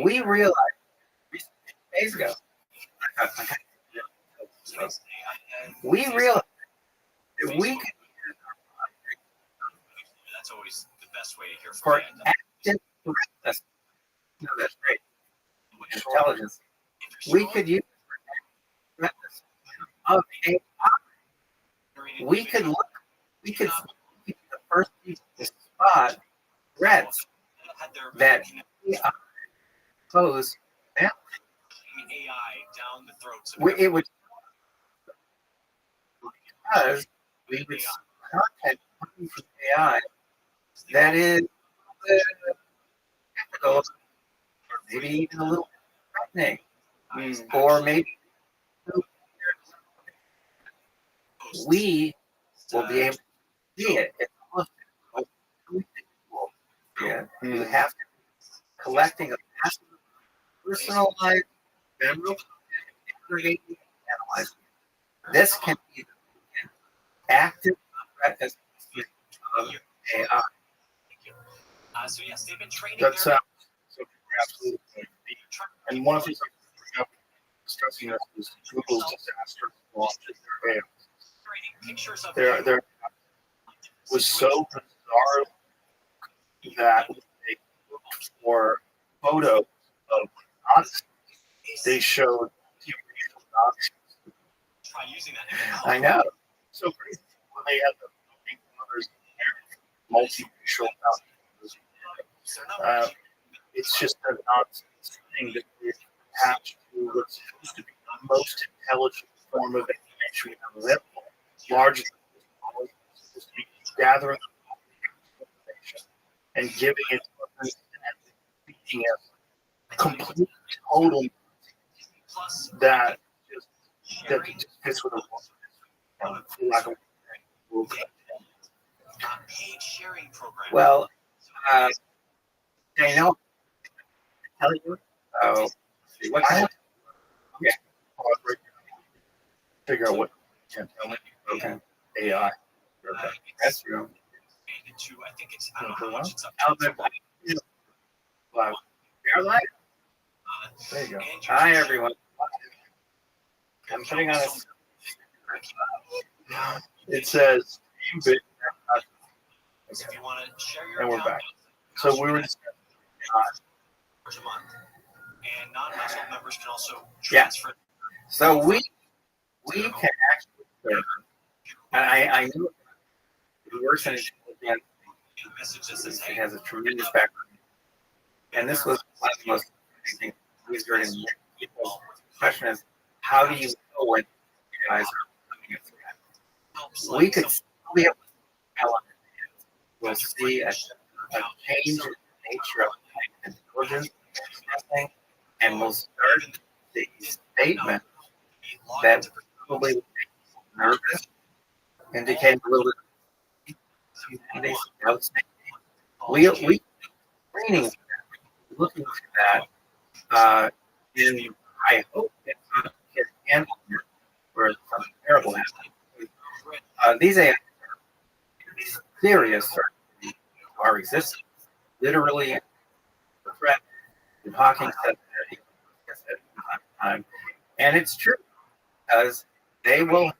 [SPEAKER 15] We realized 3 days ago. We realized that we could
[SPEAKER 13] That's always the best way to hear
[SPEAKER 15] for
[SPEAKER 13] from
[SPEAKER 15] active threat. No, that's great. Intelligence. We could use threat of AI. We could look. We could be the first people to spot threats that AI pose.
[SPEAKER 13] AI down the throats of
[SPEAKER 15] It would because we would see content coming from AI that is ethical, or maybe even a little threatening, or maybe we will be able to see it. It's almost yeah. You have to be collecting a massive personalized, general, aggregating, analyzing. This can be the active threat as of AI.
[SPEAKER 13] So yes, they've been training.
[SPEAKER 3] That's so absolutely. And one of the things I bring up discussing this is Google's disaster launch of their AI. There was so bizarre that they looked for photos of Nazis. They showed racial Nazis.
[SPEAKER 13] Try using that.
[SPEAKER 15] I know.
[SPEAKER 3] So crazy when they had the multiracial Nazis. It's just a nonsense thing that is attached to what's supposed to be the most intelligent form of information we have available. Largely, it's supposed to be gathering information and giving it to us and teaching us complete, total that just fits with a lack of
[SPEAKER 13] paid sharing program.
[SPEAKER 15] Well, I know. Tell you. Oh, what kind of?
[SPEAKER 3] Yeah. Figure out what you can tell me. Okay. AI. Okay.
[SPEAKER 15] That's true.
[SPEAKER 13] I think it's, I don't know how much it's up
[SPEAKER 15] to. Wow. Airline?
[SPEAKER 3] There you go.
[SPEAKER 15] Hi, everyone. I'm putting on a.
[SPEAKER 3] It says,
[SPEAKER 13] if you want to share your
[SPEAKER 3] and we're
[SPEAKER 13] account,
[SPEAKER 3] back. So we were discussing
[SPEAKER 13] a month, and non-household members can also
[SPEAKER 15] Yeah.
[SPEAKER 13] transfer.
[SPEAKER 15] So we can actually serve. And I know he works in intelligence. He has a tremendous background. And this was one of the most interesting things we heard in people's question is, how do you know when you guys are coming into that? We could still be able to tell. We'll see a change in the nature of intelligence testing, and we'll start the statement that probably will make you nervous, indicate a little bit of we training looking for that, and I hope it's not get handled where something terrible happens. These AI are serious threat to our existence, literally a threat. And Hawking said that from time to time, and it's true because they will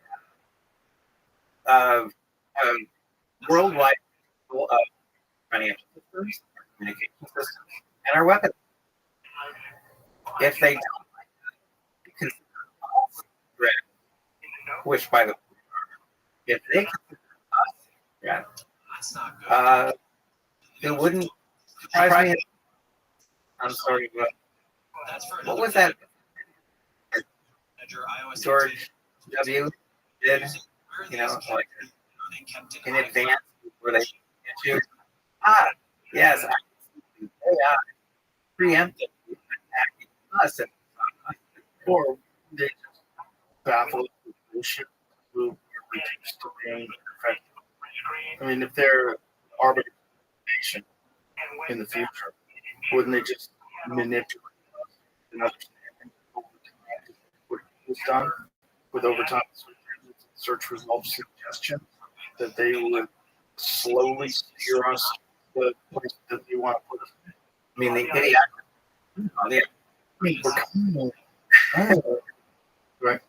[SPEAKER 15] have worldwide financial systems, communication systems, and our weapons. If they don't consider us threat, which by the way, if they consider us threat, it wouldn't surprise me. I'm sorry, but what was that? George W. did, like in advance before they get you. Yes, AI preempted attacking us.
[SPEAKER 3] Or they just baffle the bullshit who reduce to being effective. I mean, if they're arbitration in the future, wouldn't they just manipulate us and understanding what was done with overtime search results suggestion that they would slowly steer us to the place that they want to put us in?
[SPEAKER 15] I mean,
[SPEAKER 3] we're coming. Right.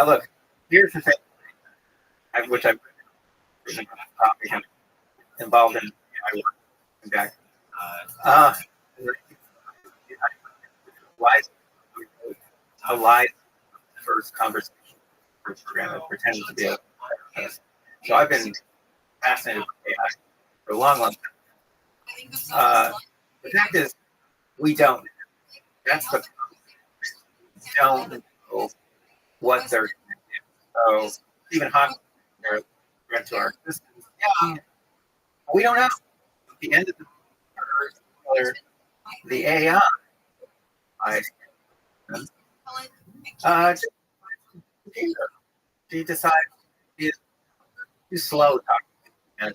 [SPEAKER 15] Look, here's the thing, which I've involved in my work back. A live first conversation program that pretends to be a so I've been fascinated with AI for a long time. The fact is, we don't. That's the we don't know what they're doing. So Stephen Hawking, they're a threat to our existence. Yeah, we don't know. At the end of the AI, she decides she's too slow talking and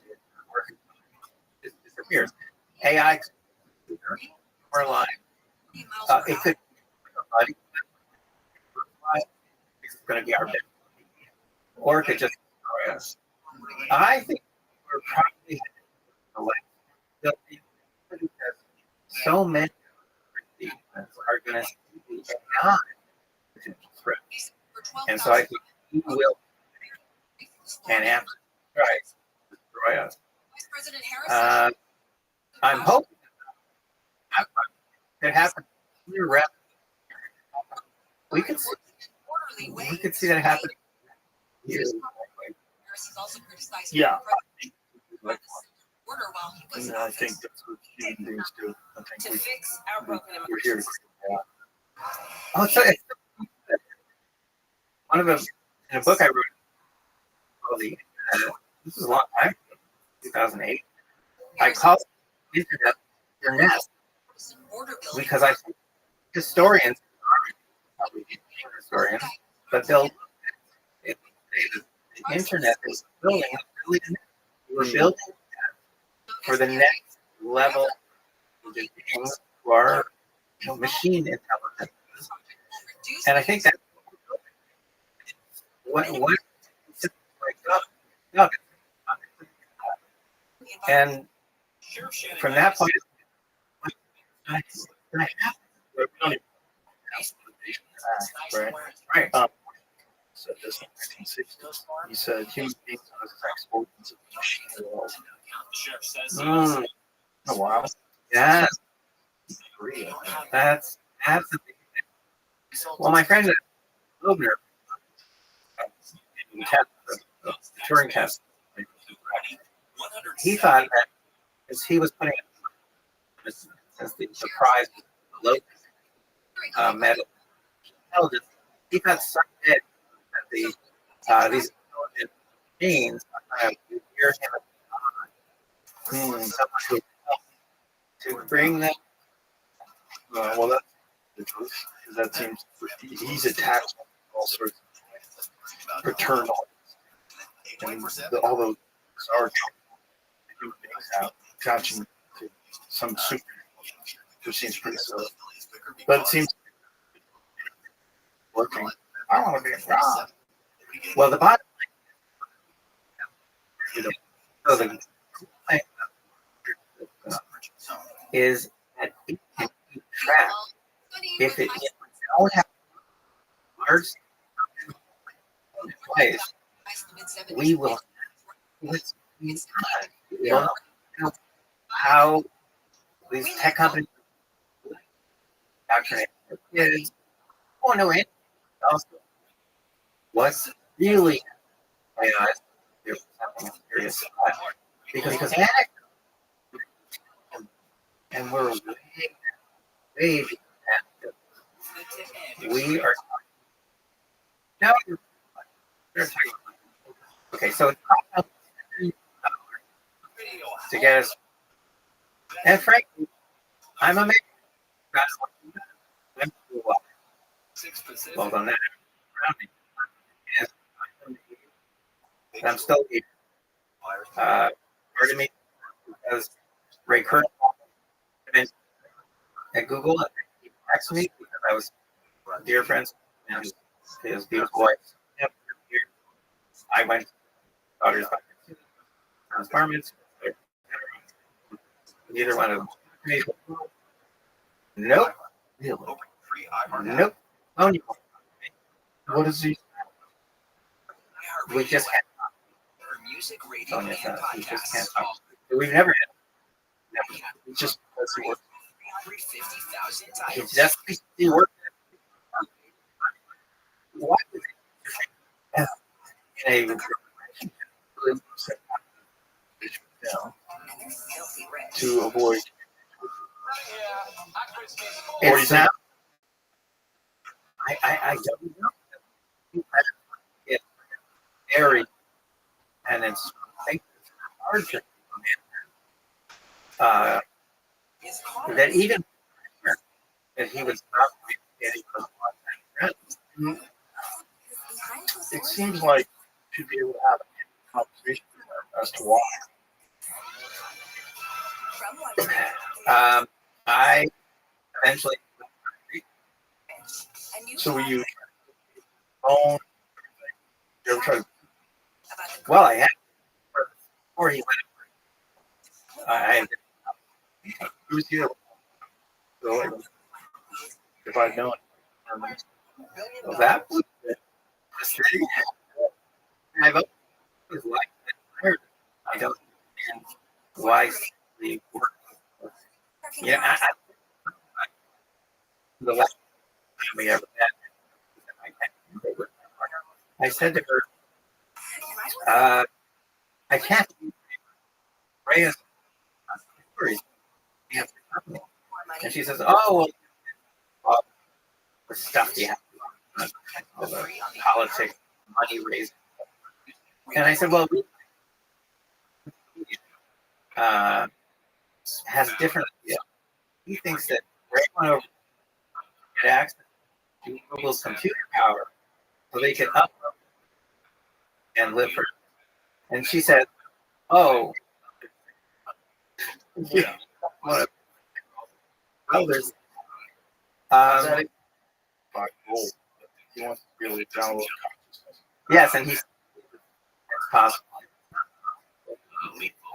[SPEAKER 15] it disappears. AI or line. It could be it's going to be our bit. Or it could just destroy us. I think we're probably because so many are going to see AI potential threats. And so I think he will and absolutely destroy us. I'm hoping it happens. We could see that happen.
[SPEAKER 3] Yeah. And I think that's what human beings do. I think we're here to create.
[SPEAKER 15] Oh, so one of them in a book I wrote called the this is a long time ago, 2008. I called the internet because I think historians are probably historians, but they'll say the internet is building. We're building for the next level of beings who are machine intelligence. And I think that what and from that point,
[SPEAKER 3] Right. said this in the 1960s. He said human beings are sex organs of the machine world. Oh, wow.
[SPEAKER 15] Yeah, that's the big thing. Well, my friend Loebner, test, the Turing test, he thought that as he was putting it, since the prize was low medal intelligence, he thought someday that these intelligent machines are going to hear him someone who to bring them.
[SPEAKER 3] Well, that's ridiculous, because that seems he's attached to all sorts of paternal, and all those are human beings have attaching to some super, which seems pretty silly. But it seems working. I want to be a god.
[SPEAKER 15] Well, the bottom line, so the thing is that it can keep track. If it don't have large place, we will. It's not. We don't know how these tech companies indoctrinate their kids. We don't know anything else. What's really going on is something serious because and we're way we are now. Okay, so it's to get us, and frankly, I'm a man. I'm well done that around me. And I'm still here. Part of me because Ray Curtis at Google and he texted me because I was dear friends and his beautiful wife. I went daughter's apartments. Neither one of them. Nope. Nope. Oh, no.
[SPEAKER 3] What is he?
[SPEAKER 15] We just can't talk. We just can't talk. We've never had. Never.
[SPEAKER 3] It just doesn't work.
[SPEAKER 15] It just doesn't work. Why is it in a
[SPEAKER 3] to avoid?
[SPEAKER 15] It's not. I don't know. It's very, and it's hard to that even that he would stop getting from friends.
[SPEAKER 3] It seems like you should be able to have a conversation as to why.
[SPEAKER 15] I eventually.
[SPEAKER 3] So you own? You ever try to?
[SPEAKER 15] Well, I had before he went. I
[SPEAKER 3] who's here? So if I'd known,
[SPEAKER 15] well, that was I've always liked that. I don't understand why the work. Yeah, the last time we ever met, I said to her, I can't raise stories. And she says, oh, well, the stuff you have all the politics, money raising. And I said, well, has different ideas. He thinks that they want to get access to Google's computer power so they can upload and live for. And she said, oh, yeah. Well, there's
[SPEAKER 3] he wants to really download consciousness.
[SPEAKER 15] Yes, and he's possible.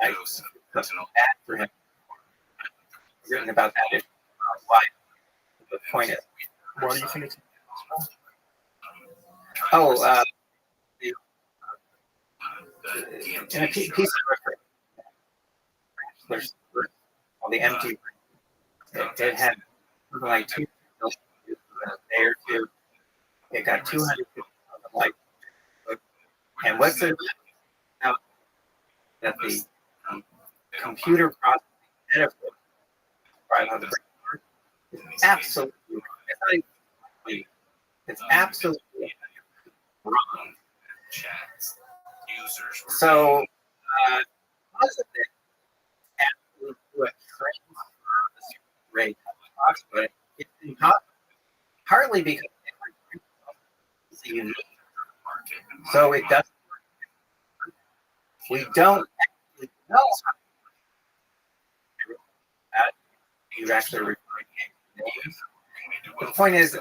[SPEAKER 15] I bad for him. I've written about that. Why? The point is,
[SPEAKER 3] why do you think it's possible?
[SPEAKER 15] Oh, in a piece of refrigerator, there's all the empty. It had something like 2 in a day or two. It got 250,000 likes. And what's it now that the computer processing benefit of the brain is absolutely wrong. It's absolutely wrong. So, because of this, absolutely do a transfer rate talks about it. It's impossible, partly because it's unique. So it doesn't work. We don't actually know how you actually refer to names. The point is,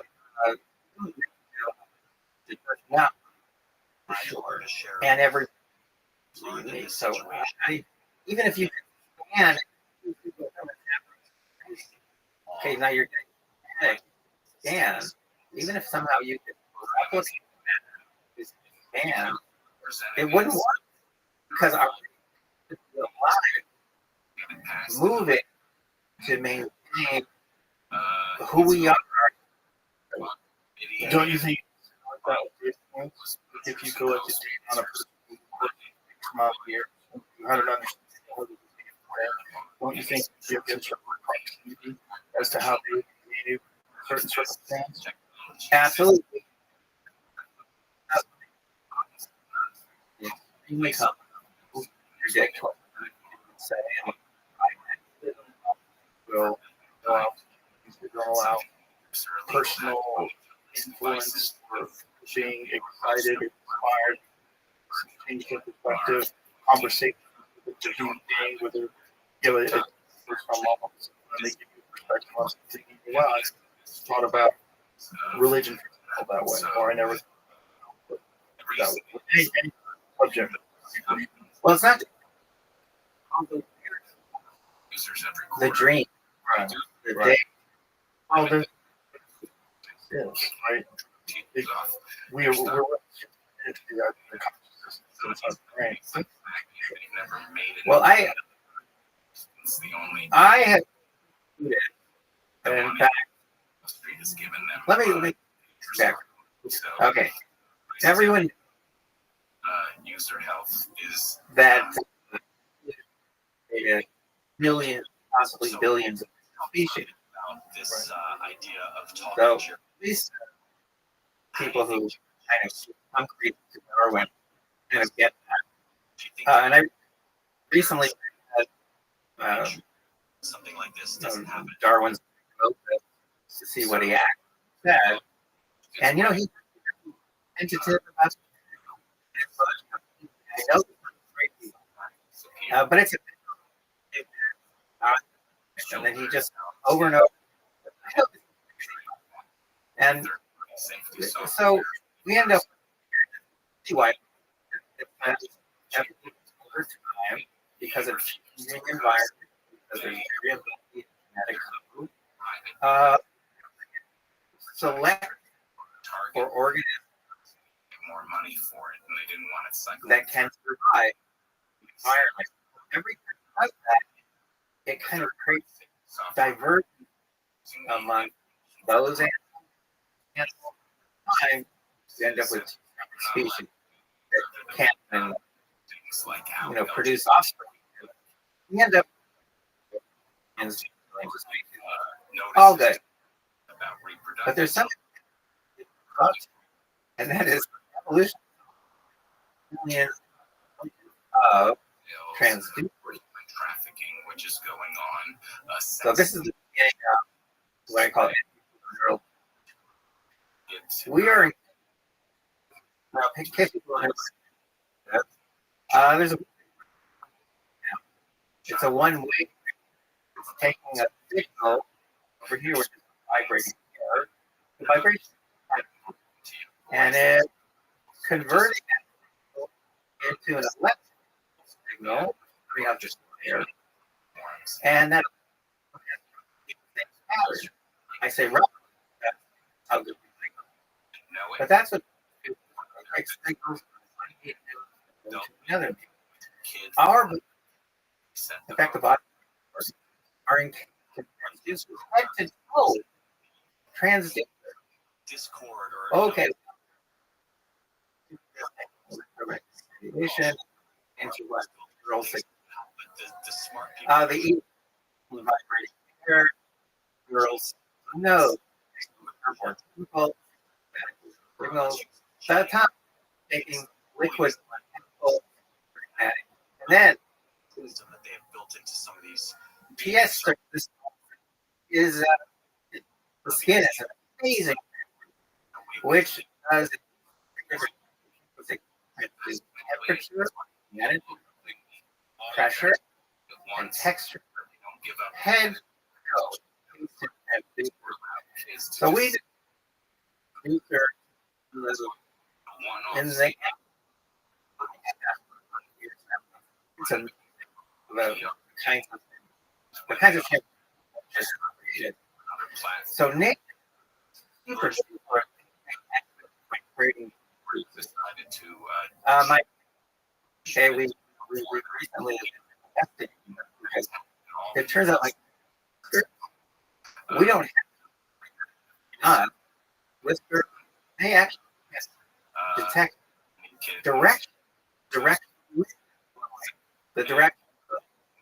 [SPEAKER 15] not for sure, and every so even if you can, okay, now you're getting scan. Even if somehow you could replicate that scan, it wouldn't work because our moving to maintain who we are.
[SPEAKER 3] Don't you think if you go at the date on a person who come out here, how to understand what it is, don't you think you have some opportunity as to how they would behave in certain circumstances?
[SPEAKER 15] Absolutely. You make up ridiculous. Say,
[SPEAKER 3] will allow personal influence or being excited, inspired, change their perspective, conversation with the human being, whether you have a personal moment, and they give you perspective on something. Well, I thought about religion that way, or I never thought that way. Any subject.
[SPEAKER 15] Well, it's not the dream, the day.
[SPEAKER 3] Oh, there's right. We're
[SPEAKER 15] well, I had and in fact, let me back. Okay, everyone
[SPEAKER 11] user health is
[SPEAKER 15] that millions, possibly billions of species.
[SPEAKER 13] This idea of talking
[SPEAKER 15] So
[SPEAKER 13] to your
[SPEAKER 15] these people who kind of concrete to Darwin kind of get that. And I recently had
[SPEAKER 13] something like this doesn't happen.
[SPEAKER 15] Darwin's to see what he said, and he's tentative about. I know it's crazy, but it's and then he just over and over. And so we end up why over time because of changing environment, because there's variability in genetic code, select for organisms
[SPEAKER 11] more money for it, and they didn't want it cycled.
[SPEAKER 15] That can survive the environment. Every time it does that, it kind of creates divergence among those animals. And sometimes you end up with species that can't produce offspring. We end up in all good. But there's something, and that is evolution of transducer
[SPEAKER 11] trafficking, which is going on.
[SPEAKER 15] So this is the beginning of what I call neural. We are now pick people. There's a. It's a one-way. It's taking a signal over here, which is vibrating here, the vibration, and it's converting it into an electrical signal. We have just here, and that pattern. I say roughly, that's how good we think. But that's what signals to another. Our, in fact, the body are in head to toe transgender.
[SPEAKER 13] Discord
[SPEAKER 15] Okay. Into what girls think.
[SPEAKER 13] the smart people.
[SPEAKER 15] The evil vibrating hair, girls know people, signals, that time taking liquid and then
[SPEAKER 13] Wisdom that they have built into some of these.
[SPEAKER 15] PS this is the skin is amazing, which does temperature, humidity, pressure, and texture. Head, so we do in the kinds of temperatures created. So nature super creating
[SPEAKER 13] decided to
[SPEAKER 15] my okay, we recently invested because it turns out like we don't have whisper they actually detect direct the direct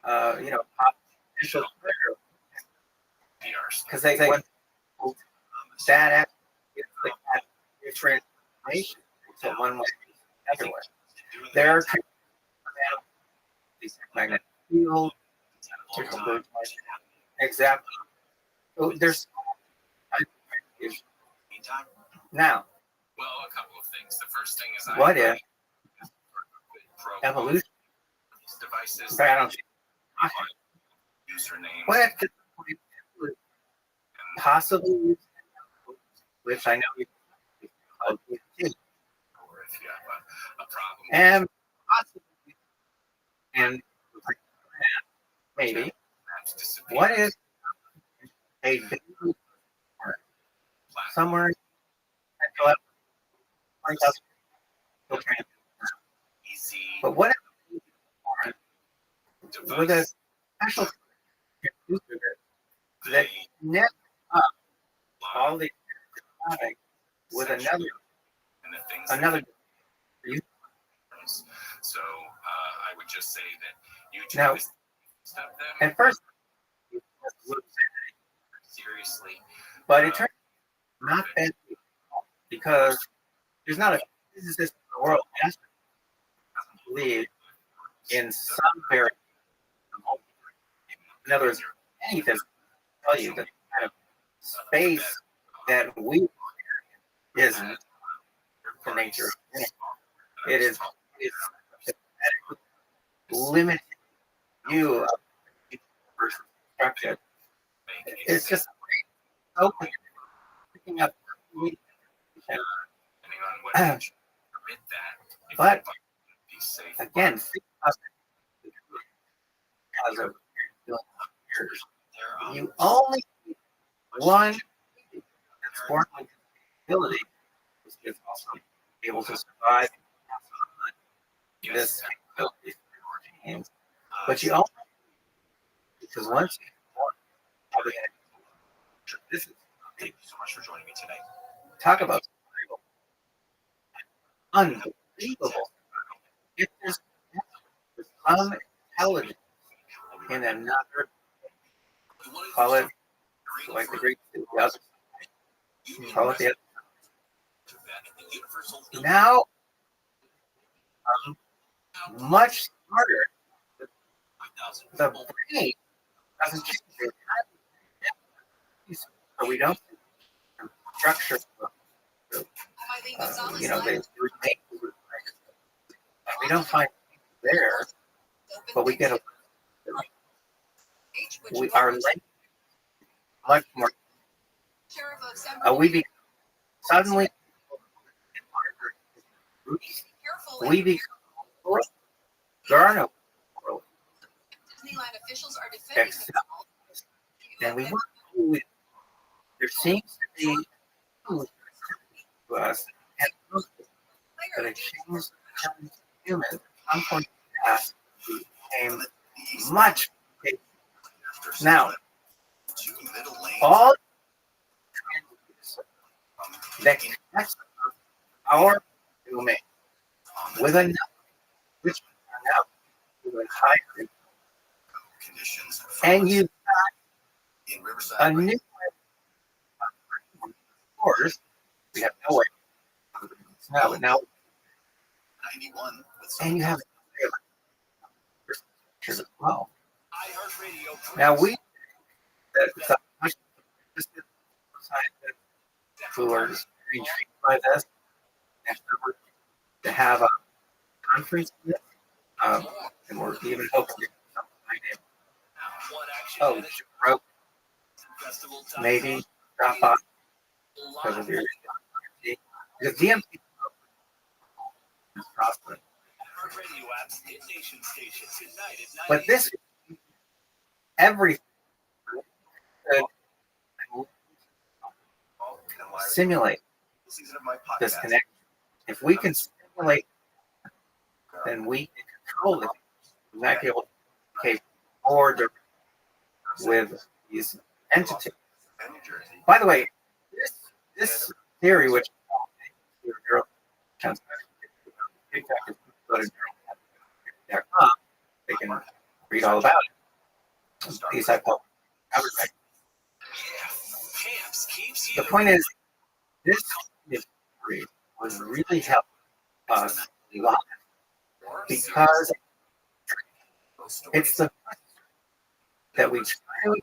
[SPEAKER 15] potential trigger because they say that actually is the transformation so one way everywhere. There are these magnetic field exactly. So there's now.
[SPEAKER 13] Well, a couple of things. The first thing is
[SPEAKER 15] what if evolution?
[SPEAKER 13] Devices.
[SPEAKER 15] I don't
[SPEAKER 13] Username.
[SPEAKER 15] what if possibly, which I know you
[SPEAKER 13] or if you have a problem.
[SPEAKER 15] and possibly and maybe what if a somewhere but what if with a special computer that net up all the traffic with another
[SPEAKER 13] So I would just say that YouTube
[SPEAKER 15] now
[SPEAKER 13] is stuff them
[SPEAKER 15] at first
[SPEAKER 13] seriously,
[SPEAKER 15] but it turns out not bad because there's not a physicist in the world that doesn't believe in some very in other words any physics tell you that the kind of space that we is the nature of it is limited view of the perspective. It's just so picking up but again as of years you only need one that's born with ability is also able to survive this but you only because once you this is
[SPEAKER 13] thank you so much for joining me today.
[SPEAKER 15] Talk about unbelievable. If there's some intelligence in another, call it like the Greeks do, the other, call it the other. Now, much smarter. The brain doesn't change it. So we don't structure. We don't find there, but we get we are linked much more. We be suddenly we become there are no
[SPEAKER 6] Disneyland officials are defending themselves.
[SPEAKER 15] and we there seems to be to us and that it changes human some point past became much bigger. Now, all that connects our domain with another, which turned out to a higher, and you've got a new way. Of course, we have no way. Now, and you have as well. Now we who are intrigued by this and to have a conference with this, and we're even hoping to get something like it. Maybe drop off because of your because DMT is prosperous. But this everything simulate this connection. If we can simulate, then we can control it. We might be able to communicate more directly with these entities. By the way, this theory, which they can read all about it. These I published. The point is, this theory was really helped us a lot because it's the that we try,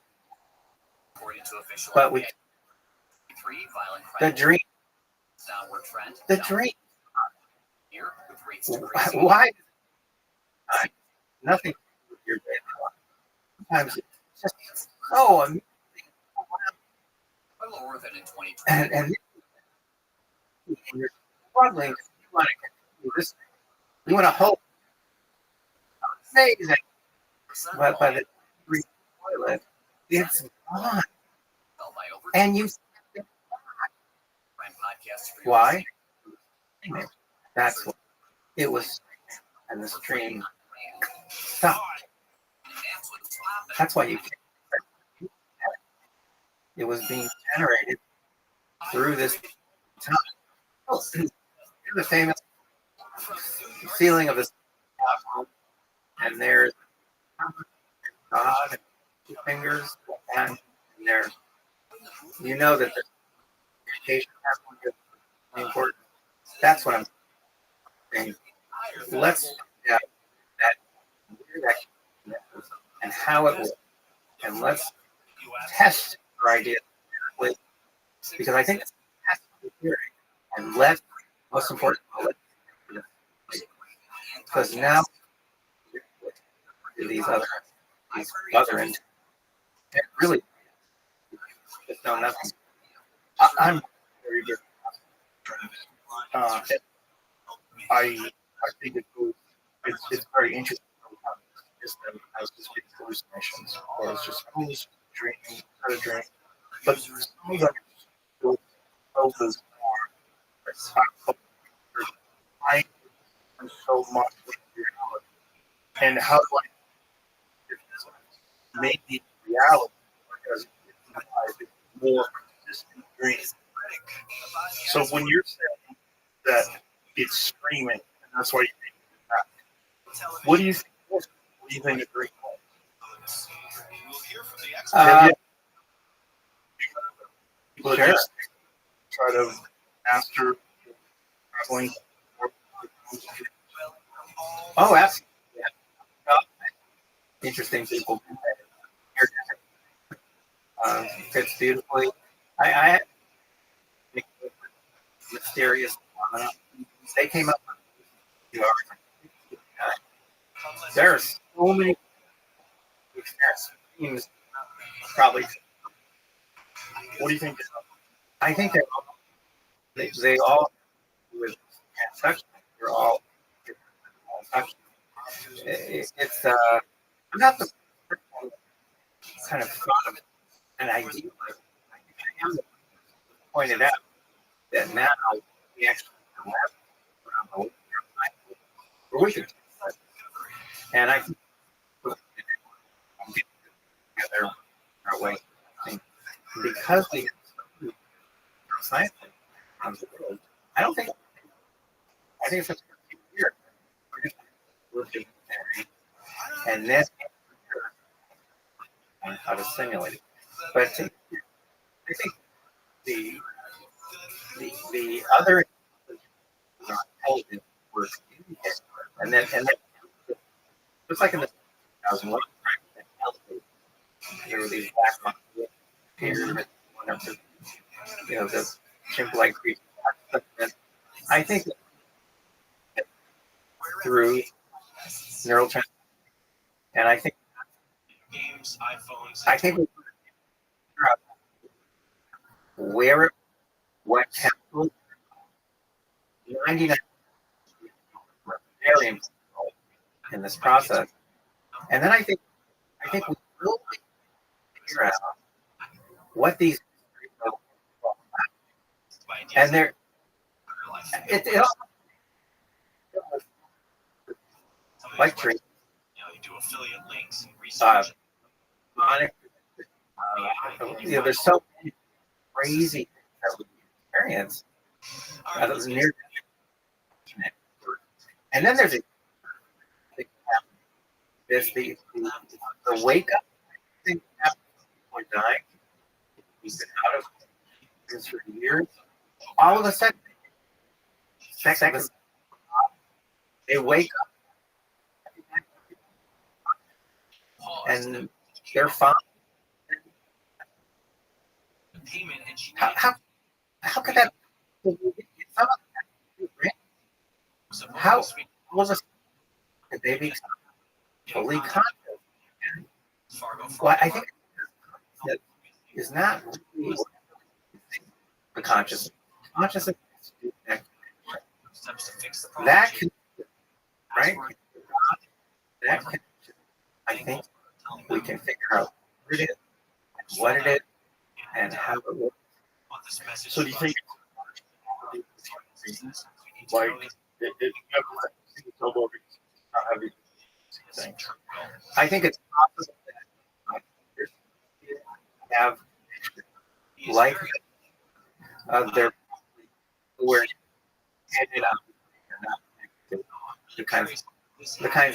[SPEAKER 15] but we the dream. Why? Nothing. Your day. Sometimes it's just so amazing. And you're struggling. You want to continue this. You want to hope. Amazing. But by the toilet, it's gone. And you. Why? That's what it was. And the stream stopped. That's why you can't. It was being generated through this time. Oh, the famous ceiling of this and there's God and two fingers and there. You know that the communication has to be important. That's what I'm saying. Let's look at that and how it works, and let's test our idea because I think it's a theory. And most important, because now these other ends, it really just know nothing. I'm very good. I think it's very interesting. As just hallucinations, or it's just dreaming, not a dream. But some of them still those more. I am so much with reality, and how do I make the reality because it's more consistent dream. So when you're saying that it's screaming, and that's why you think that, what do you think? What do you think a dream was? People sure.
[SPEAKER 3] just try to master traveling.
[SPEAKER 15] Oh, absolutely. Yeah. Interesting people. Fits beautifully. I mysterious phenomena. They came up with there are so many experiences. Probably.
[SPEAKER 3] What do you think?
[SPEAKER 15] I think they all with transaction. They're all it's I'm not the kind of thought of an idea. I am pointed out that now we actually have where we can And I think together our way because we have science around the world. I think it's just weird. We're just looking at it, and then on how to simulate it. But I think the other intelligence was and then just like in the 2001, there were these black monkeys here, the chimp-like creatures. I think through neural transmission, and I think we figure out what chemicals 99 very important in this process, and then I think we will figure out what these and they're it all like tree.
[SPEAKER 13] You do affiliate links and research.
[SPEAKER 15] There's so many crazy things that we experience. Near, and then there's the wake up thing after one dying. He's been out of this for years. All of a sudden, seconds, they wake up and they're fine. How could that? How was a baby fully conscious? Well, I think that is not really the consciousness. Consciousness is that can, right? That can, I think we can figure out what it is, what it is, and how it works.
[SPEAKER 3] So do you think, like,
[SPEAKER 15] I think it's possible that have life their where ended up the kinds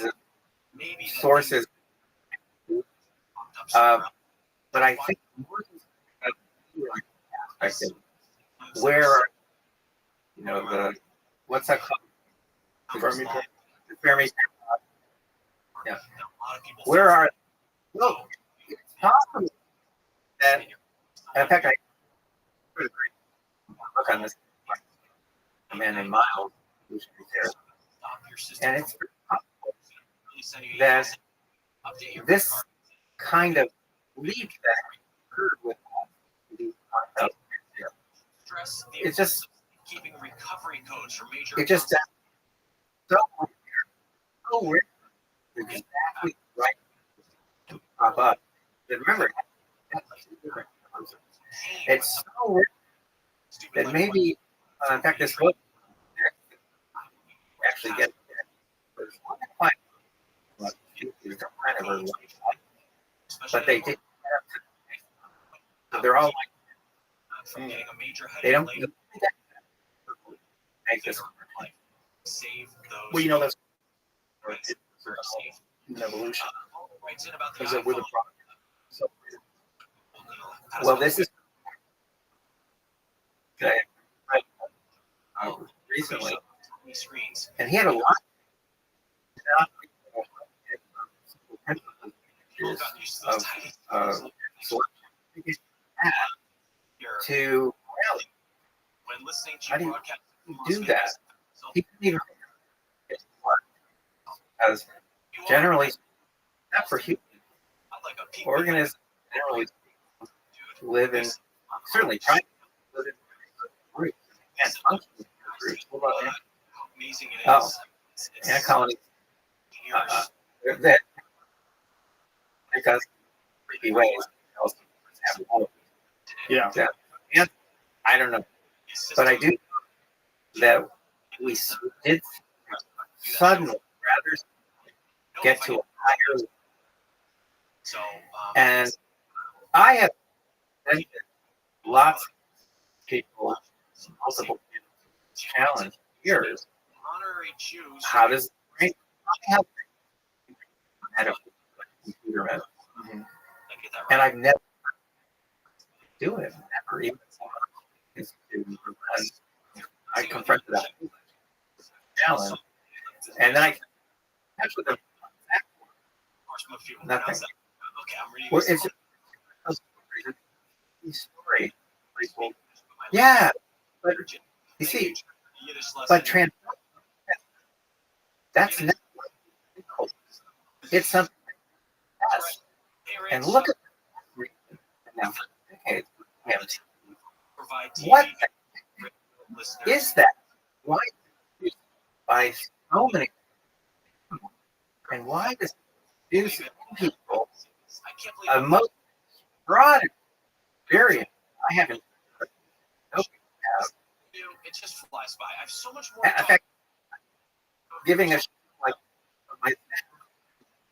[SPEAKER 15] of sources. But I think where the what's that called? The Fermi. Yeah. Where are? Well, it's possible that. In fact, I put a great book on this. A man named Miles, who's there, and it's possible that this kind of leap that occurred with it's just
[SPEAKER 13] keeping recovery codes for major.
[SPEAKER 15] It just so weird. Exactly right to pop up. But remember, it's so weird that maybe, in fact, this book actually gets kind of but they did. They're all like they don't make this.
[SPEAKER 3] Well, that's an evolution. Is that we're the product? So,
[SPEAKER 15] well, this is recently, and he had a lot of to rally. How do you do that? He couldn't even because generally, not for humans, organisms generally live in, certainly try to live in groups and function in groups. What about that? Oh, ant colonies. That because creepy ways.
[SPEAKER 3] Yeah.
[SPEAKER 15] And I don't know, but I do know that we did suddenly, rather get to a higher. And I have sent lots of people, multiple challenge years. How does brain have computer medicine? And I've never do it, never even I confronted that challenge, and then I catch with them. Nothing. Well, it's a story. Yeah, but you see, but that's not. It's something else. And look at now for decades. What is that? Why by so many people? And why does it use people a most broad experience? I haven't.
[SPEAKER 13] It just flies by. I have so much more.
[SPEAKER 15] In fact, giving us like my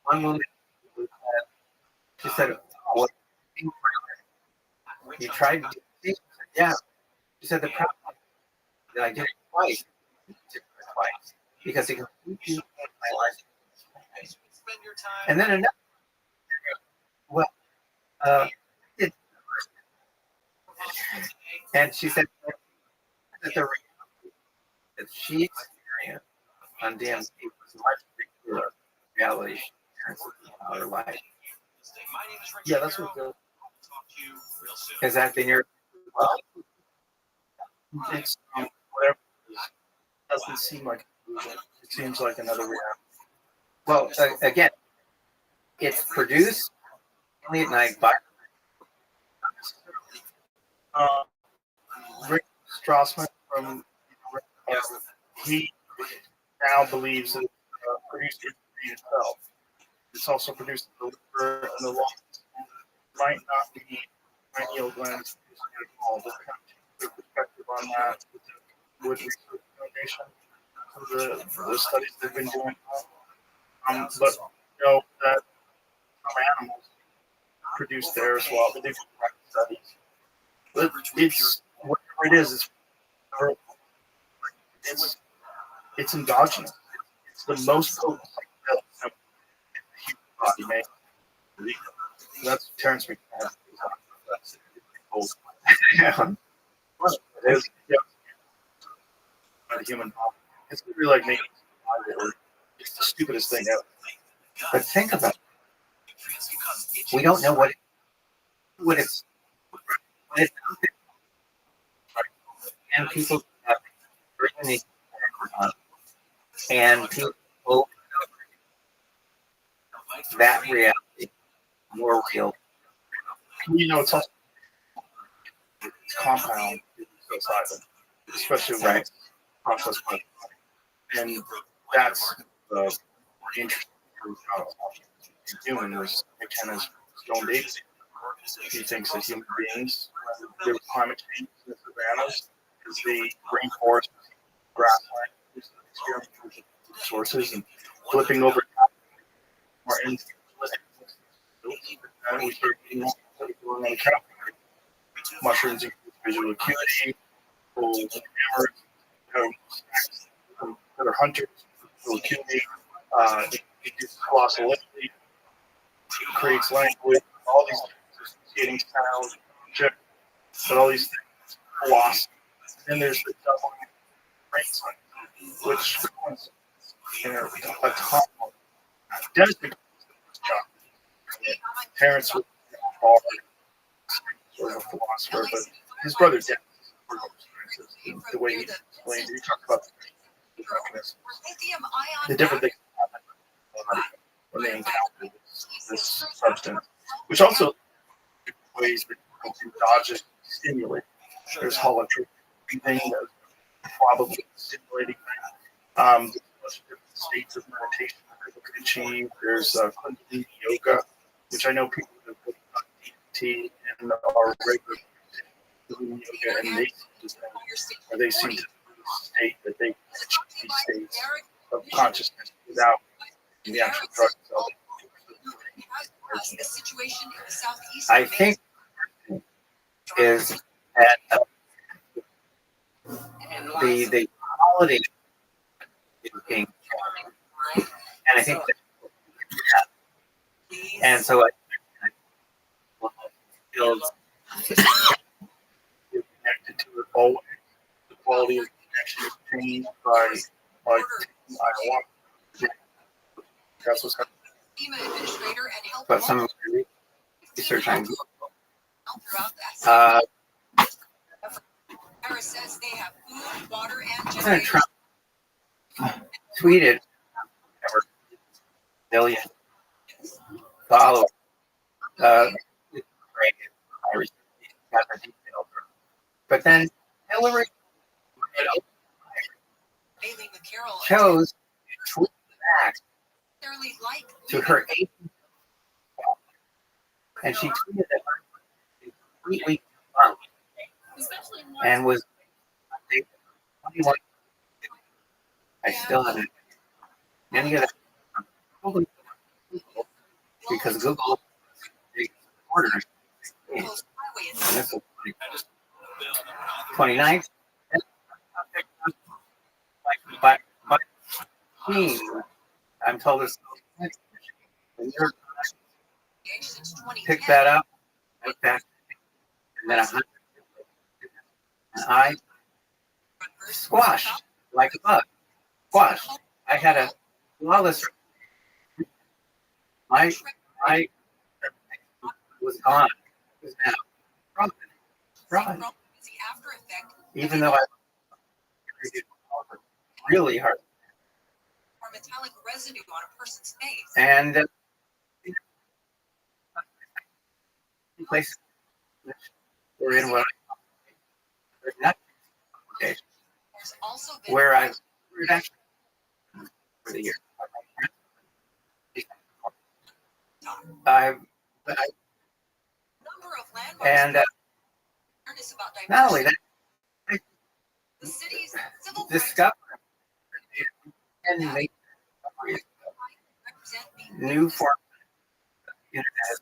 [SPEAKER 15] one woman, she said, "Oh, what? You tried to do it?" Yeah. She said the problem that I did it twice. Because it completely changed my life. And then another, well, it, and she said that that she experienced on DMC was much bigger reality in her life.
[SPEAKER 3] Yeah, that's what the.
[SPEAKER 15] Has that been your? Well,
[SPEAKER 3] it's whatever. It doesn't seem like it seems like another reality.
[SPEAKER 15] Well, again, it's produced only at night by
[SPEAKER 3] Rick Strassman from he now believes that produced it itself. It's also produced in the liver and the lungs. Might not be pineal glands. Their perspective on that with the Wood Research Foundation, the studies they've been doing. But you know that some animals produce there as well. But they've done studies. But it's whatever it is. It's endogenous. It's the most potent psychedelic the human body makes. That's Terrence McKenna. It is the human body. It's really like making it's the stupidest thing ever.
[SPEAKER 15] But think about it. We don't know what it's out there. And people have very unique and people that reality more real.
[SPEAKER 3] You know, it's also compound psilocybin, especially when it's processed by the body. And that's the interesting truth about human was McKenna's stone date. He thinks that human beings, when there's climate change in the savannas, is the rainforest, grassland, experimental sources, and flipping over more in and we start eating on the couch. Mushrooms increase visual acuity, that are hunters, visual acuity, it gives colossal energy, creates language, all these things, associating sound, but all these things, colossal. And there's the double brain cycle, which a ton of Dennis job. Parents were sort of a philosopher, but his brother Dennis, the way he explained it, he talked about the different things that happen when they encounter this substance, which also ways that endogenous stimulate. There's holotropic breathing, there's probably stimulating different states of meditation that people can achieve. There's Kundalini yoga, which I know people have put on DMT and are regular Kundalini yoga, and they seem to state that they achieve these states of consciousness without the actual drug itself.
[SPEAKER 6] The situation in the southeast.
[SPEAKER 15] I think is that the quality is being changed. And I think that, and so I
[SPEAKER 3] Feels connected to it always. The quality of the connection is changed by ayahuasca. That's what's happening.
[SPEAKER 6] FEMA administrator and health
[SPEAKER 15] but some research on Google.
[SPEAKER 6] throughout that. Harris says they have food, water, and
[SPEAKER 15] President
[SPEAKER 6] generation.
[SPEAKER 15] Trump tweeted over billion followers. I received the details. But then Hillary chose to tweet back to her agent, and she tweeted that her completely drunk and was 21. I still haven't any of that because Google orders 29th. But I'm told this. Pick that up, look back, and then 100. And I squashed like a bug. Squashed. I had a flawless. My was gone. It was now gone. Even though I really hard.
[SPEAKER 6] Or metallic residue on a person's face.
[SPEAKER 15] And places we're in where I actually for the year. And not only that, I discovered and make new form of the internet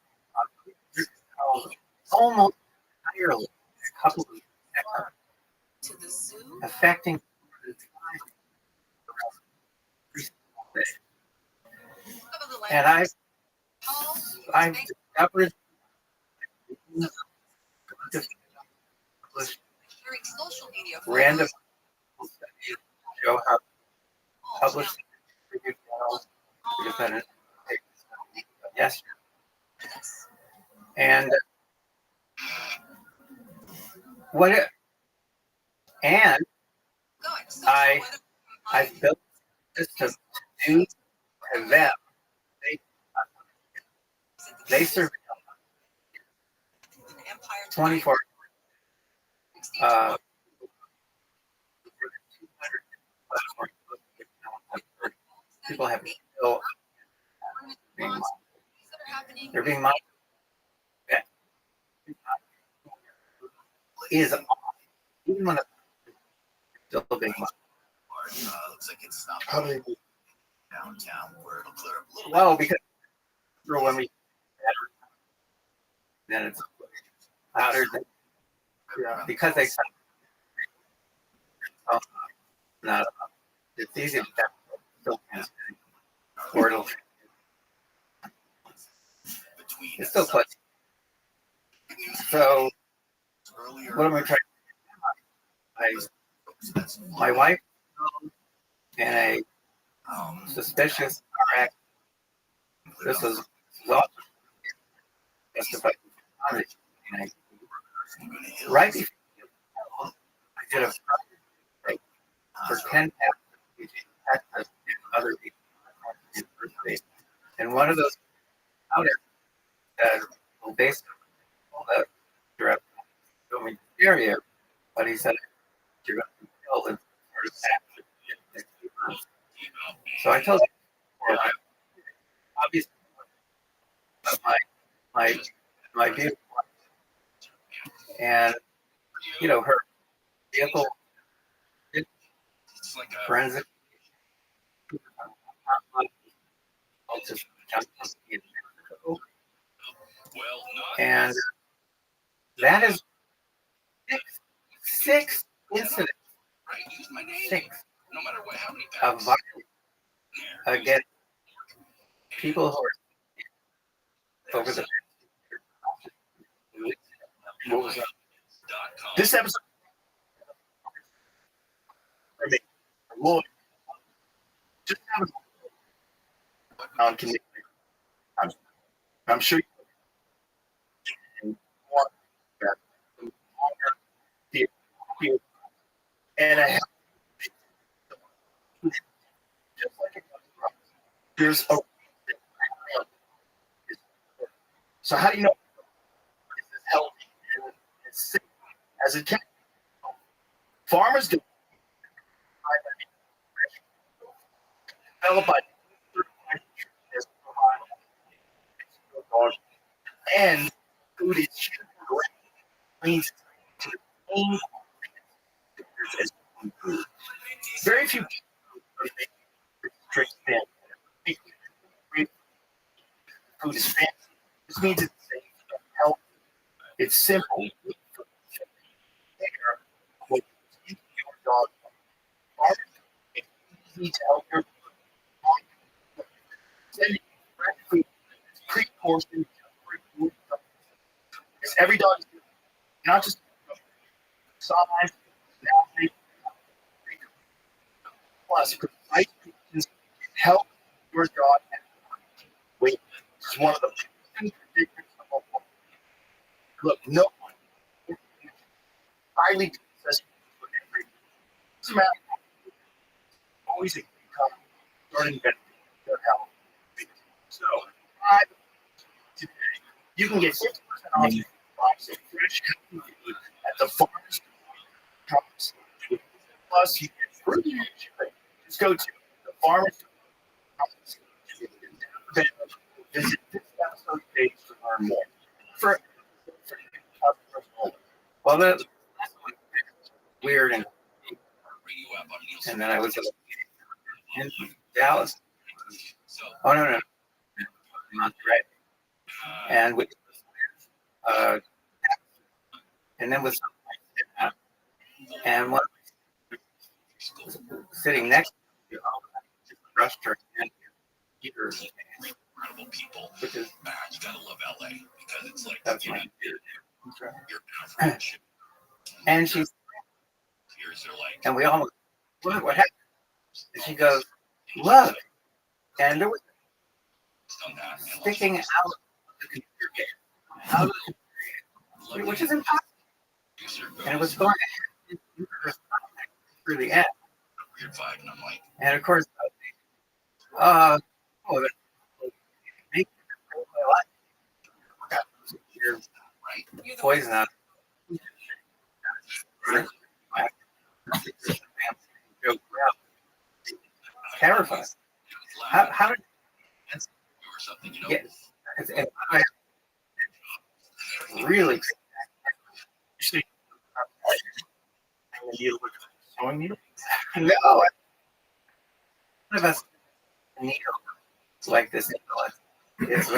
[SPEAKER 15] almost entirely a couple of affecting and I've discovered random studies show how published independent yes and what it, and I built this to do to them. They serve 24 people have still being monitored. They're being monitored. Is even when it's still being monitored.
[SPEAKER 11] Looks like it's not downtown where it'll clear up a little bit.
[SPEAKER 15] Well, because when we then it's louder than because they not it's easy to still or it'll it's still close. So what am I trying to do? My wife and a suspicious car accident. This was also justified. Right before I did a project for 10 Texas and other universities. And one of those out there basically the area, but he said you're going to be killed in sort of action. So I told him obviously my beautiful wife and her vehicle forensic to in Mexico. And that is six incidents, six of violence against people who are over the.
[SPEAKER 3] What was that? This episode. I mean, Lord, just have a can you, I'm sure you want that longer and a just like it there's a so how do you know this is healthy and it's safe as it can? Farmers do developed by and food is means to the main as food. Very few people drink food is fancy. This means it's safe and healthy. It's simple. Your dog. It's easy to help your pre-portioned food. Because every dog is not just size, plus precise portions help your dog weight. This is one of the predictors of all. Look, no one highly successful for every doesn't matter. Always a starting benefit of health. So, today, you can get 50% off your box of fresh healthy food at the farmers market. Plus, you get free shipping. Just go to the farmers market. Visit this episode page to learn more.
[SPEAKER 15] Well, that's weird and then I was in Dallas. Oh no, not right. And with and then with and one sitting next to the restaurant and eaters.
[SPEAKER 11] Incredible people.
[SPEAKER 15] Which is
[SPEAKER 11] man, you gotta love LA because it's like
[SPEAKER 15] that's my
[SPEAKER 11] you're
[SPEAKER 15] and she's
[SPEAKER 11] tears are like
[SPEAKER 15] and we almost what happened? And she goes, look, and there was sticking out of the computer game, out of the computer game, which is impossible. And it was going through the end.
[SPEAKER 11] Weird vibe, and I'm like,
[SPEAKER 15] and of course, you're poison out. Terrifying. How did yes, really
[SPEAKER 3] showing you?
[SPEAKER 15] No, none of us needle like this. It's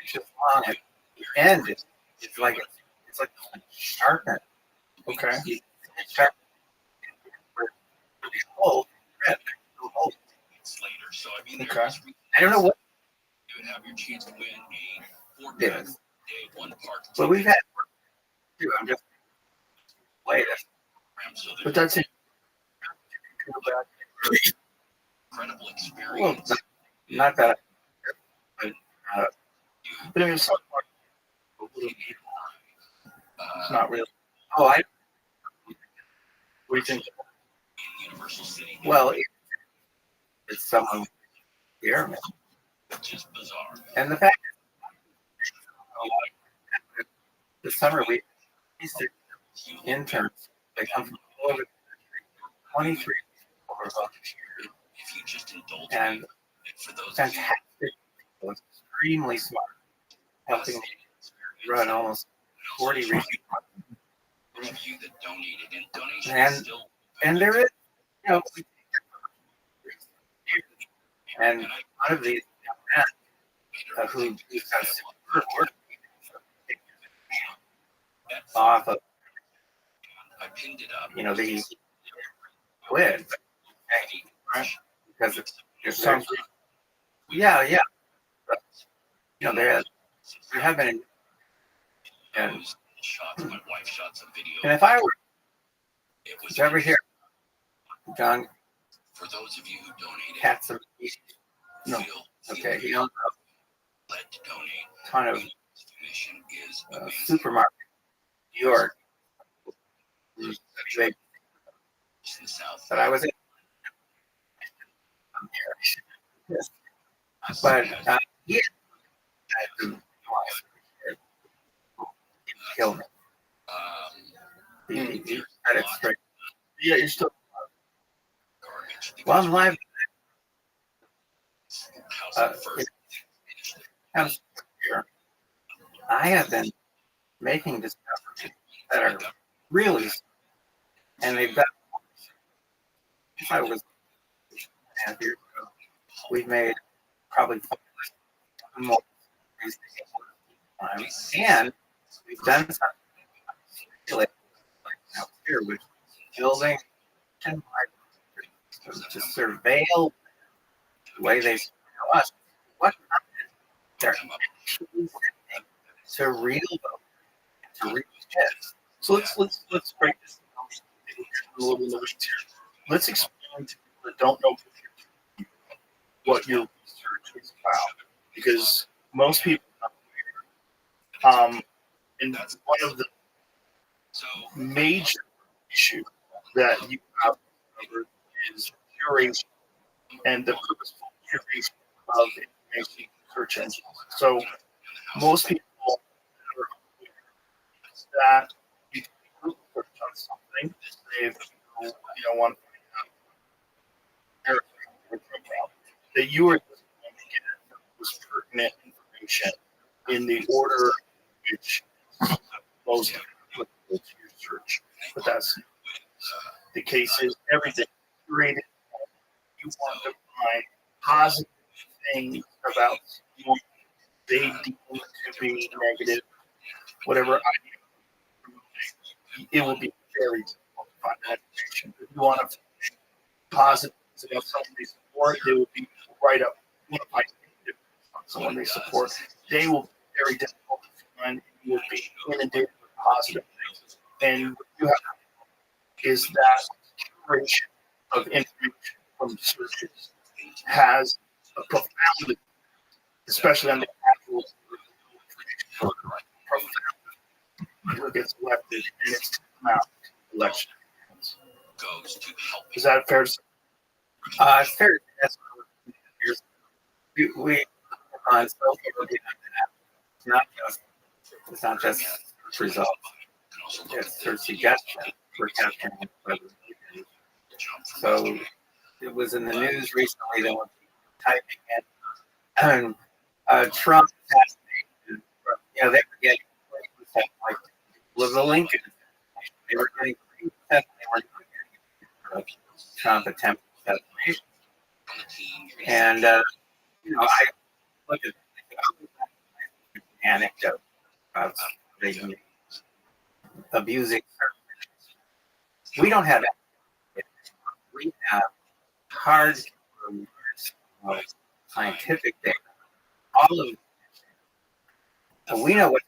[SPEAKER 15] just long at the end. It's like sharpened.
[SPEAKER 3] Okay.
[SPEAKER 15] It's sharp. Oh,
[SPEAKER 11] later. So I mean,
[SPEAKER 3] okay.
[SPEAKER 15] I don't know what
[SPEAKER 11] you would have your chance to win a 4-pack
[SPEAKER 15] day
[SPEAKER 11] one park.
[SPEAKER 15] But we've had too. I'm just wait.
[SPEAKER 3] But that's it.
[SPEAKER 11] Incredible experience.
[SPEAKER 15] Well, not that.
[SPEAKER 3] But I mean, it's not really.
[SPEAKER 15] Oh,
[SPEAKER 3] what do you think?
[SPEAKER 11] Universal City.
[SPEAKER 15] Well, it's someone here,
[SPEAKER 11] which is bizarre.
[SPEAKER 15] And the fact is, the summer we interns, they come from all over the country, 23
[SPEAKER 11] if you just indulge
[SPEAKER 15] and
[SPEAKER 11] for those
[SPEAKER 15] fantastic, extremely smart, helping me run almost 40 regions.
[SPEAKER 11] you that donated and donations
[SPEAKER 15] And
[SPEAKER 11] still
[SPEAKER 15] and there is, you know, and one of these men who got super work off of,
[SPEAKER 13] I pinned it up.
[SPEAKER 15] the quid, right? Because it sounds, yeah. But, there have been, and
[SPEAKER 13] My wife shot some video.
[SPEAKER 15] if I were
[SPEAKER 13] It was
[SPEAKER 15] ever here, John,
[SPEAKER 13] for those of you who donated.
[SPEAKER 15] cats are no, okay, he owns
[SPEAKER 13] Led to donate.
[SPEAKER 15] a ton of
[SPEAKER 13] Mission is
[SPEAKER 15] supermarket in New York.
[SPEAKER 13] in the South.
[SPEAKER 15] But I was in yes. But yeah, kill me. He had it straight.
[SPEAKER 3] Yeah, you're still.
[SPEAKER 15] Well, I'm live. I have been making discoveries that are really, and they've got. If I was half years ago, we've made probably more and we've done something like out here with building and to surveil the way they surveil us. What they're actually sending to real voters, to real kids.
[SPEAKER 3] So let's break this down a little bit here. Let's explain to people that don't know what your research is about, because most people and one of the major issues that you have covered is curation and the purposeful curation of information search engines. So most people are aware that you can Google search on something if you want to find out that you are just going to get the most pertinent information in the order which most applicable to your search. But that's the case is everything curated. You want to find positive things about someone they deem to be negative, whatever idea. It will be very difficult to find that information. If you want to find positive things about someone they support, they will be right up. You want to find negative on someone they support, they will be very difficult to find. You will be inundated with positive things. And what you have is that curation of information from searches has a profound, especially on the actual profound, who gets elected and it's out election. Is that fair to say?
[SPEAKER 15] It's fair. That's we on social media. It's not just results. It's their suggestion for capturing president. So it was in the news recently that when typing in Trump assassination, they were getting 20% like the Lincoln. They were getting 3%. They were not getting Trump attempt assassination. And I look at an anecdote about abusing. We don't have that. We have hard scientific data. All of it. We know what.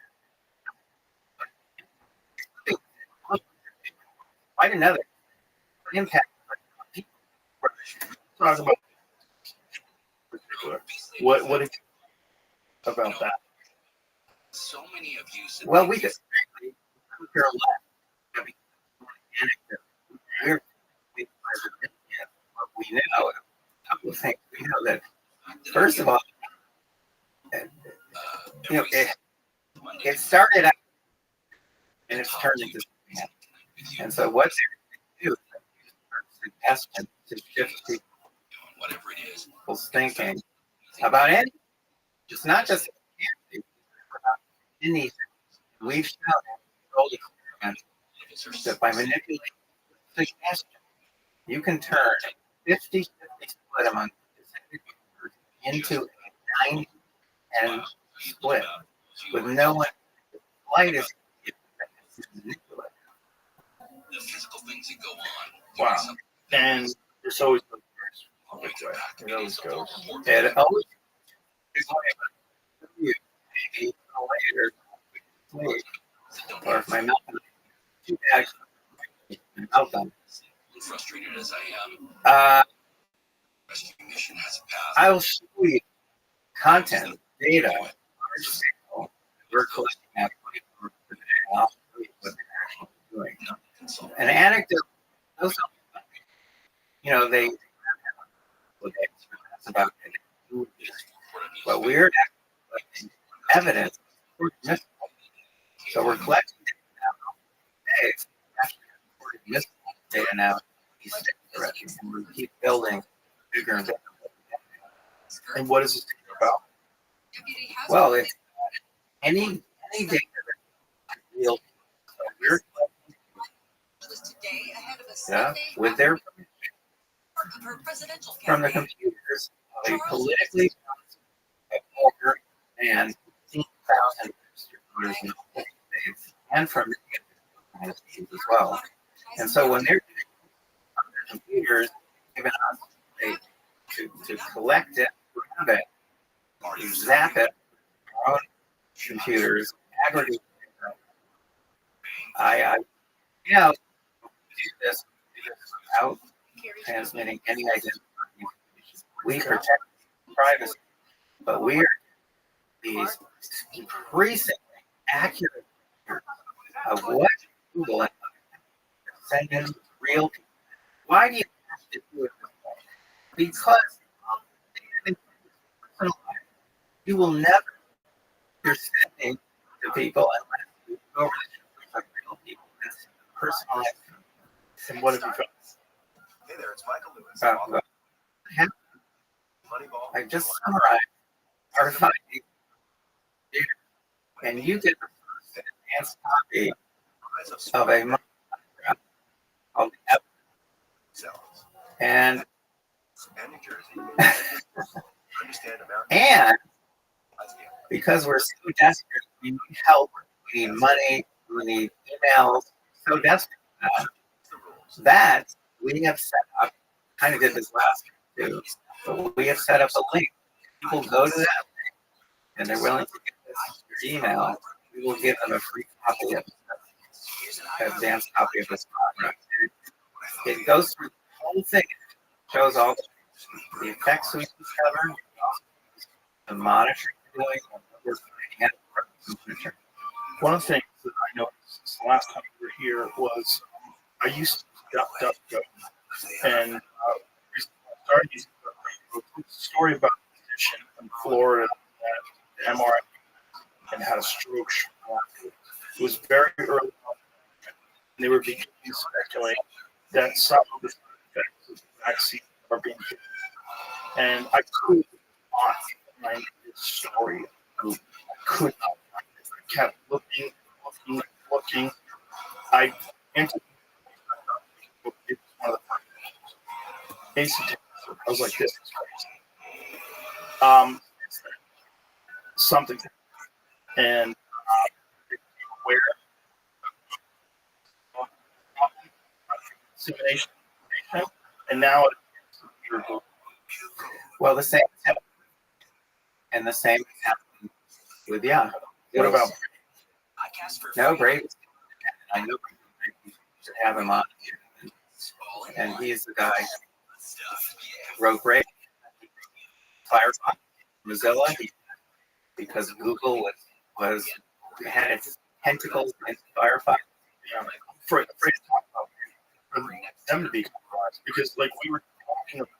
[SPEAKER 15] Quite another impact.
[SPEAKER 3] Talk about what is about that?
[SPEAKER 13] So many of you said
[SPEAKER 15] well, we just care a lot. We know a couple of things. We know that first of all, it started out and it's turned into something. And so what they do is suggestion to shift people's thinking about anything. It's not just about anything. We've shown in old experiments that by manipulating suggestion, you can turn 50-50 split among into a 90 and split with no one slightest.
[SPEAKER 4] The physical things that go on.
[SPEAKER 3] Wow. And it's always the public way. It always goes.
[SPEAKER 15] It always maybe later, or if my mouth is too bad, my mouth on.
[SPEAKER 4] Frustrated as I am. Rescue mission has passed.
[SPEAKER 15] I will show you content, data, large scale. We're collecting that 24 per day. I'll show you what they're actually doing. An anecdote. You know, they about but we're collecting evidence. So we're collecting data now. And we keep building bigger and bigger.
[SPEAKER 3] And what is this about?
[SPEAKER 15] Well, it's any data that's real. So we're collecting with their from the computers of a politically older and 15,000 voters in the United States, and from the United States as well. And so when they're on their computers, giving us to collect it, grab it, zap it, our own computers, aggregate it. I do this without transmitting any identity. We protect privacy, but we are these increasingly accurate of what Google and sending real people. Why do you have to do it this way? Because you will never you're sending to people unless you go over the truth of real people. It's personalized.
[SPEAKER 3] And what have you got?
[SPEAKER 12] Hey there, it's Michael Lewis.
[SPEAKER 15] I just summarized our findings here, and you get the first advanced copy of a monograph called and and because we're so desperate, we need help, we need money, we need emails, so desperate that we have set up, kind of did this last year too, but we have set up a link. People go to that link and they're willing to get this your email. We will give them a free copy of an advanced copy of this product. It goes through the whole thing. It shows all the effects we discover, the monitoring we're doing, and we're finding out from the monitor.
[SPEAKER 3] One of the things that I noticed since the last time we were here was I used to DuckDuckGo, and I started using DuckDuckGo. It's a story about a physician in Florida that had MRI and had a stroke. It was very early on, and they were beginning to speculate that some of the effects of the vaccine are being given. And I could not find this story. I could not find it. I kept looking. I entered it's one of the first instances. I was like, this is crazy. Something. And where simulation, and now it's
[SPEAKER 15] well, the same is happening. And the same is happening with Yahoo.
[SPEAKER 3] What about
[SPEAKER 15] no Brady? I know Brady should have him on here. And he's the guy who wrote Brady. Firefox, Mozilla, because Google was had its tentacles in Firefox.
[SPEAKER 3] Yeah, I'm afraid to talk about them to be compromised because, like, we were talking about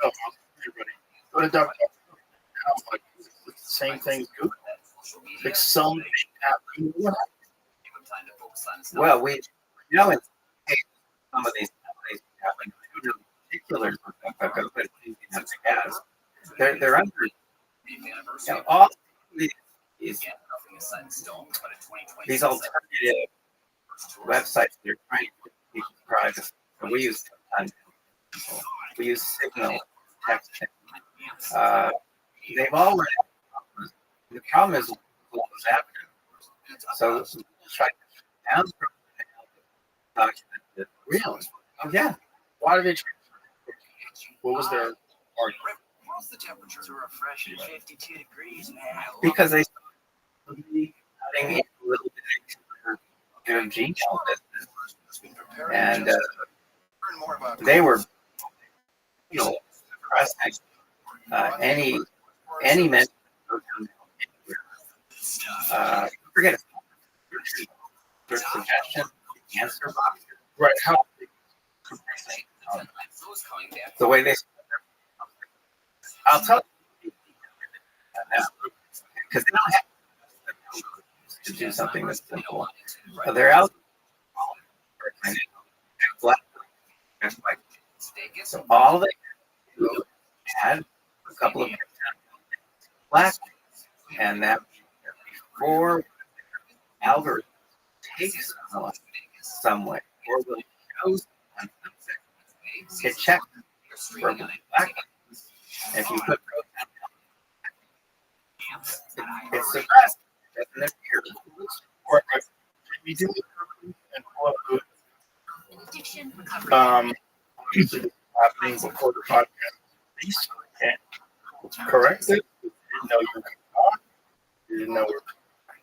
[SPEAKER 3] DuckDuckGo, everybody go to DuckDuckGo. And I'm like, it's the same thing as Google. Like some
[SPEAKER 15] well, we know in some of these companies have like particulars with DuckDuckGo, but it's easy enough to guess. They're under all these alternative websites that are trying to put people's privacy. So we use Signal texting, they've all run into problems. The problem is what was happening. So try to down document it. Really? Oh yeah.
[SPEAKER 3] Why did they? What was their argument?
[SPEAKER 11] What's the temperature? To refresh at 52 degrees, man.
[SPEAKER 15] Because they started cutting a little bit of their Gmail business, and they were, suppressing any mention of them anywhere. Forget it. Their suggestion, answer box.
[SPEAKER 3] Right. How?
[SPEAKER 15] The way they. I'll tell you, because they don't have to do something that's simple. They're out. So all they do add a couple of black, and that before algorithm takes some way or will show something, get checked for black. If you put it's suppressed, it doesn't appear.
[SPEAKER 3] Or we do and pull up this is happening before the podcast. Please can't correct it. You didn't know you were on. You didn't know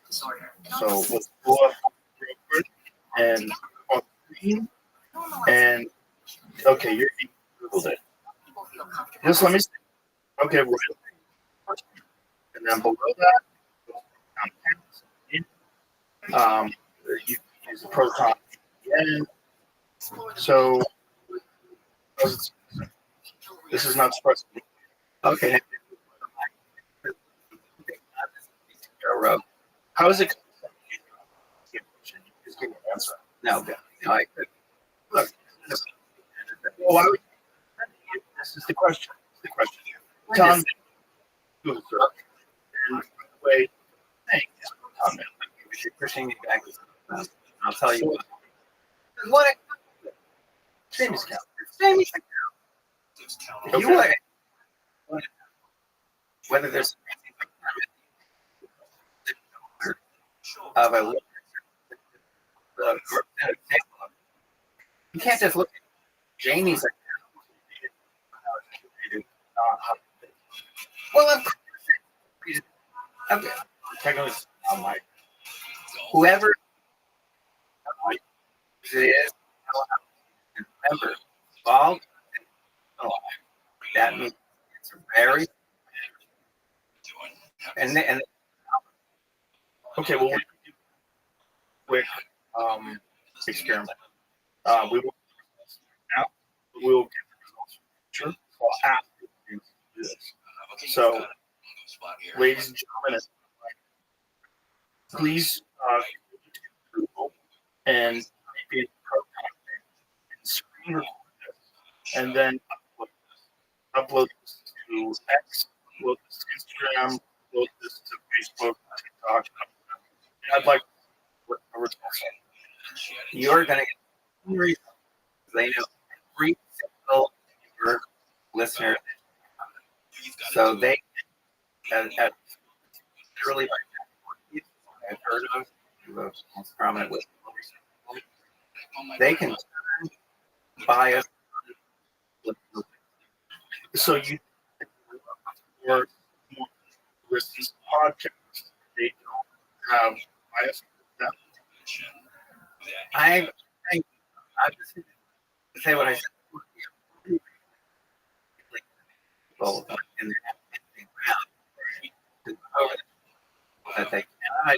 [SPEAKER 3] so let's pull up real quick and on screen. And okay, you Googled it. Just let me see. Okay, right. And then below that, you use the proton again. So this is not supposed to be.
[SPEAKER 15] Okay.
[SPEAKER 3] How is it? Just give me an answer.
[SPEAKER 15] No, I could. Look.
[SPEAKER 3] Well, why would this is the question. The question. Tom, Google search. And the way thanks.
[SPEAKER 15] If you're pushing me back, I'll tell you what. Same as count. Same as count. If you want, whether there's of a you can't just look at Jamie's account. Well, okay. Whoever it is, remember, all that means it's a very and
[SPEAKER 3] okay, well, quick experiment. We will now we'll get the results from the future. So I'll ask you to do this. So, ladies and gentlemen, please Google and type in proton and screen record this, and then upload this to X, upload this to Instagram, upload this to Facebook, TikTok. And I'd like what the results are.
[SPEAKER 15] you're going to get results. They know every single your listener. So they literally I've heard of the most prominent with they can turn bias.
[SPEAKER 3] So you or listens podcast, they don't have bias.
[SPEAKER 15] I just say what I said. People in the ground that they cannot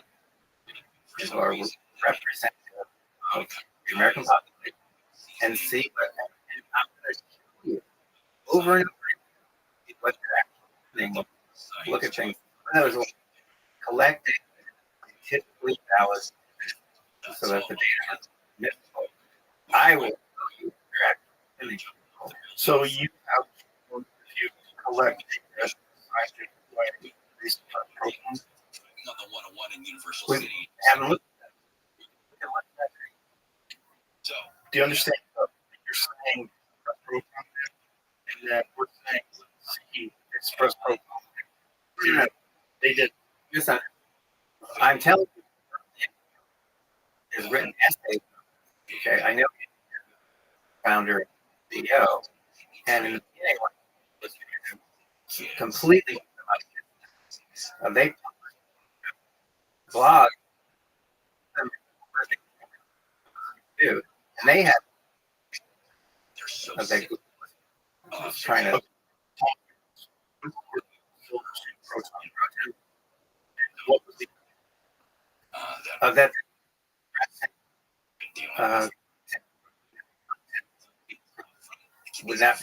[SPEAKER 15] or representative of the American population and see what and I'm going to show you over and over what they're actually look at things. Those collecting typically valid so that the data is mythical. I will show you their actual.
[SPEAKER 3] So you have if you collect data scientific way based on protons. We haven't looked at that. So do you understand what you're saying proton and then we're saying see express proton
[SPEAKER 15] No,
[SPEAKER 3] They did.
[SPEAKER 15] I'm telling you, there's written essays. Okay, I know founder and CEO, and in the beginning, was completely they blog do, and they had they was trying to that was that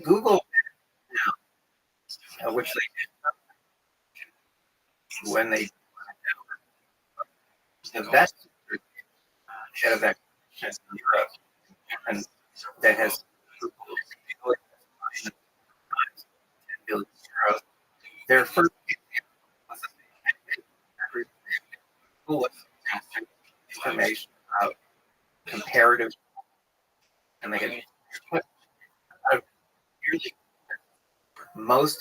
[SPEAKER 15] Google, which they when they invested head of that in Europe, and that has 10 billion euros. Their first information about comparative, and they had put most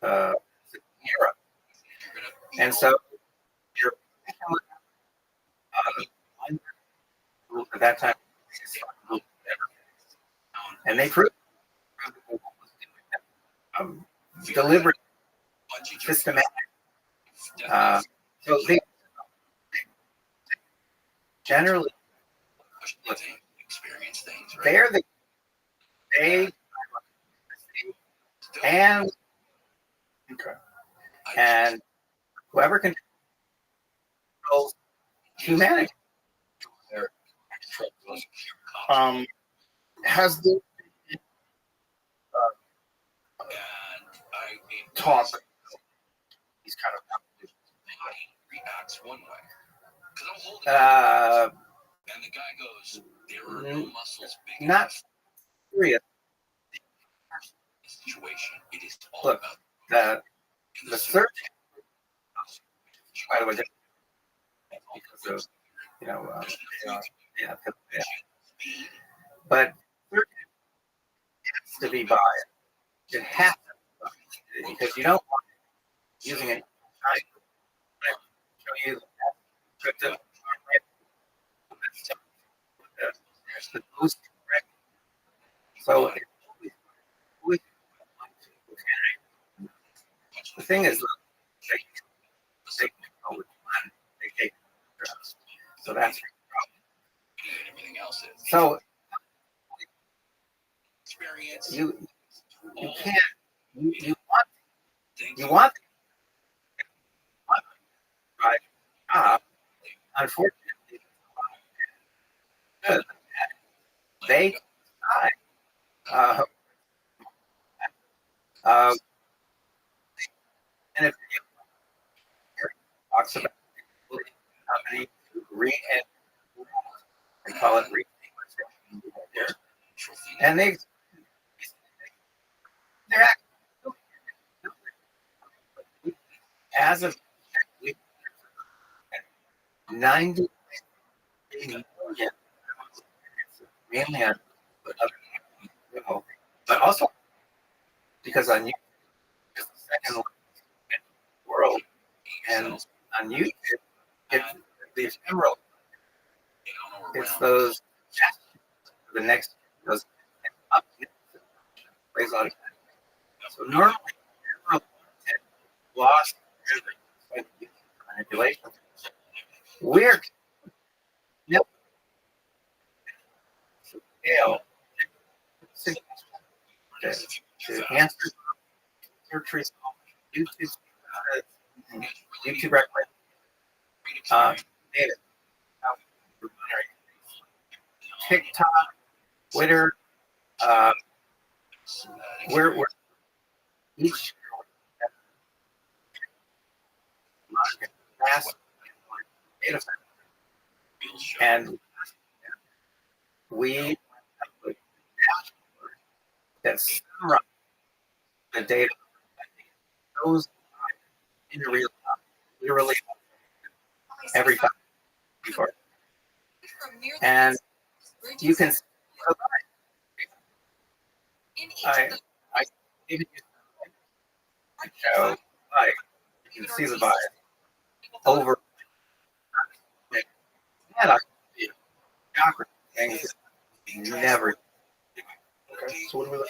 [SPEAKER 15] Europe, and so your at that time, and they proved deliberate, systematic. So they generally they're they and and whoever controls humanity.
[SPEAKER 3] Has the talk these kind of
[SPEAKER 4] reacts one way. And the guy goes, there are no muscles big
[SPEAKER 15] not
[SPEAKER 4] enough.
[SPEAKER 15] serious.
[SPEAKER 4] Situation. It is all
[SPEAKER 15] Look,
[SPEAKER 4] about
[SPEAKER 15] the search. By the way, because of yeah. But search has to be biased. It has to be biased because you don't want using it. Show you the most correct. So the thing is, they take drugs. So that's the problem.
[SPEAKER 4] everything else is.
[SPEAKER 15] So
[SPEAKER 4] Experience.
[SPEAKER 15] you can't you want right unfortunately they die. And if talks about company they call it and they're as of 90 million mainly but also because on YouTube it's the second in the world, and on YouTube it's the ephemeral. It's those the next goes up plays on. So normally lost manipulation. We're scale to answer search results. YouTube recommend data. TikTok, Twitter, we're each massive data set, and we have a dashboard that summarizes the data goes in real time, literally every time before, and you can I even show like you can see the bias over and I see chakra things never.
[SPEAKER 3] Okay, so what do we look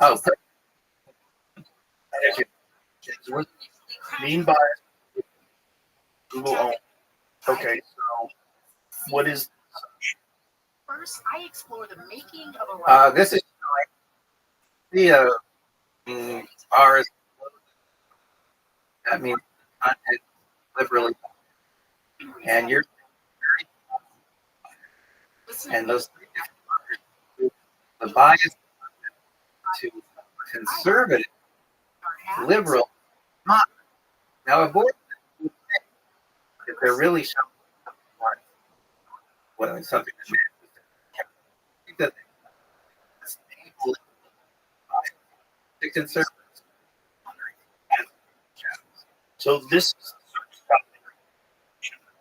[SPEAKER 15] Oh,
[SPEAKER 3] at? Mean bias, Google own. Okay, so what is
[SPEAKER 6] First, I explore the making of a
[SPEAKER 15] this is the ours. That means content liberally, and you're and those the bias to conservative, liberal, not now abortion. If they're really showing well, something that the conservative.
[SPEAKER 3] so this is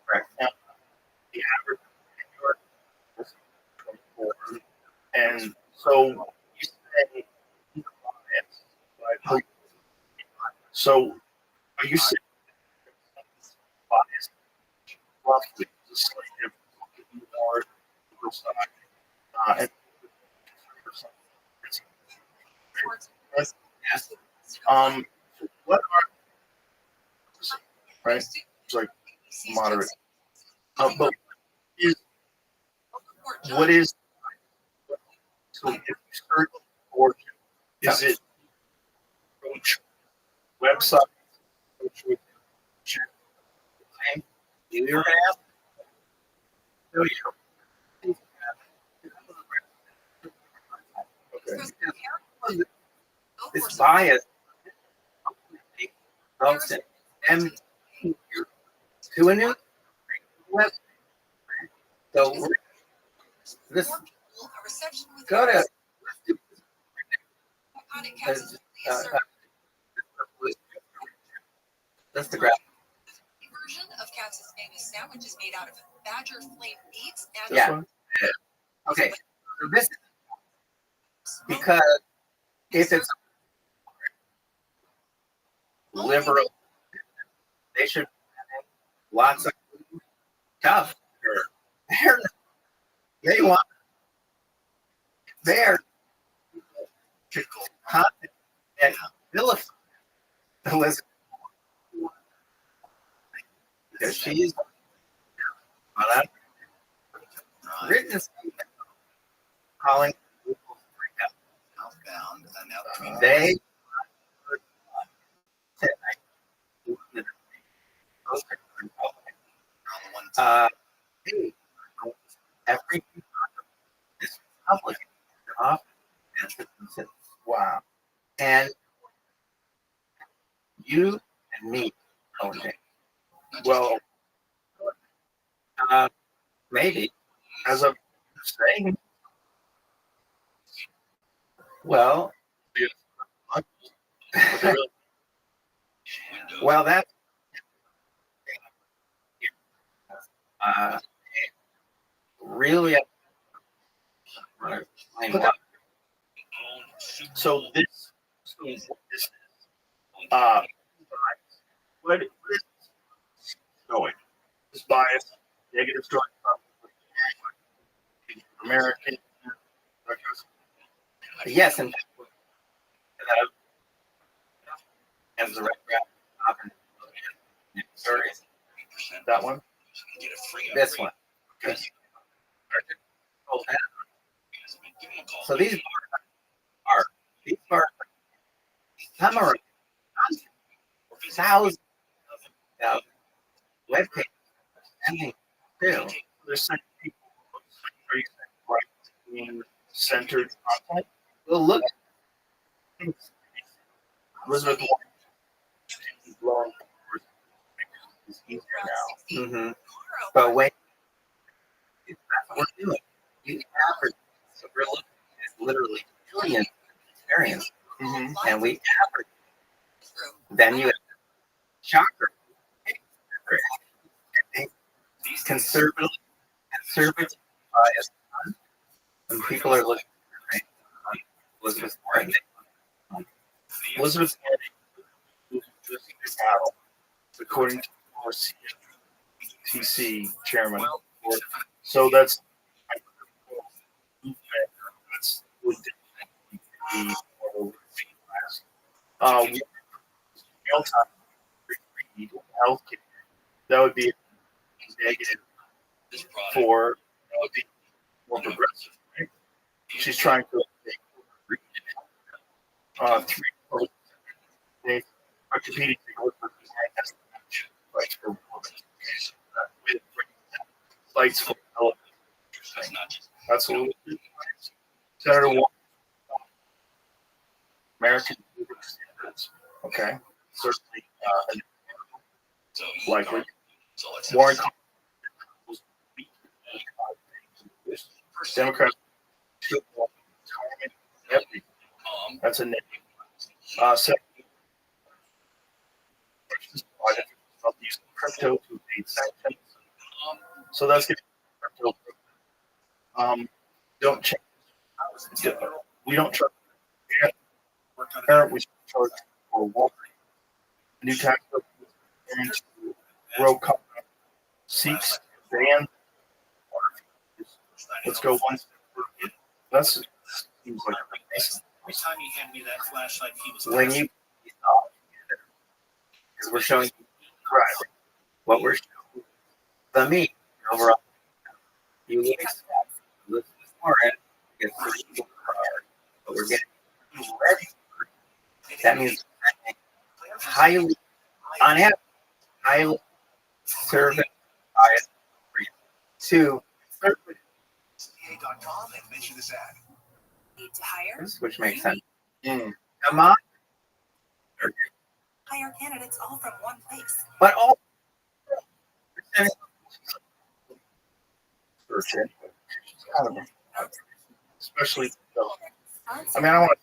[SPEAKER 3] correct now? The average is 24, and so you say bias. So are you saying bias roughly is slightly more and what are right? It's like moderate. But what is so if you search abortion, is it approach website?
[SPEAKER 15] You were going to ask? No, you. Okay. This bias results in them to a new web. So this go to that's the graph.
[SPEAKER 6] version of Katz's famous sandwich is made out of badger flame meats and
[SPEAKER 15] Yeah. Okay. So this is because if it's liberal, they should have lots of stuff. They want their content and vilify Elizabeth because she's written a statement calling they every is public off. Wow. And you and me, okay.
[SPEAKER 3] Well,
[SPEAKER 15] maybe.
[SPEAKER 3] as I'm saying,
[SPEAKER 15] well, well, that's really
[SPEAKER 3] so this what is going? This bias, negative story American.
[SPEAKER 15] yes, and as the red graph
[SPEAKER 3] that one.
[SPEAKER 15] This one. Okay. So these are some are thousands of web pages sending too.
[SPEAKER 3] There's some people. Are you saying right centered content?
[SPEAKER 15] Well, look.
[SPEAKER 3] Elizabeth blowing is easier now.
[SPEAKER 15] Mm-hmm. But wait, that's what we're doing. You average is literally billions experience, and we average. Then you have chakra, conservative bias, and people are looking. Right? Elizabeth Warren.
[SPEAKER 3] Elizabeth Warren is battle, according to our CTC chairman. So that's healthcare. That would be negative for that would be more progressive. Right? She's trying to three they are competing with rights for with lights for absolutely. Senator Warren, American standards. Okay, certainly likely. Warren Democrats. That's a name. Second, using crypto to evade sanctions. So that's getting crypto. Don't check. We don't charge. We charge for water. New tax code to grow seeks ban. Let's go one step further. That's seems like
[SPEAKER 13] Every time you hand me that flashlight, he was
[SPEAKER 15] when you because we're showing
[SPEAKER 3] right
[SPEAKER 15] what we're showing the meat overall. You would expect Elizabeth Warren gets the legal card, but we're getting ready. That means highly unhappy, highly servant bias to
[SPEAKER 11] CA.com and mention this ad.
[SPEAKER 6] Need to hire?
[SPEAKER 15] which makes sense. Come on.
[SPEAKER 6] Hire candidates all from one place.
[SPEAKER 15] But all
[SPEAKER 3] especially I mean I want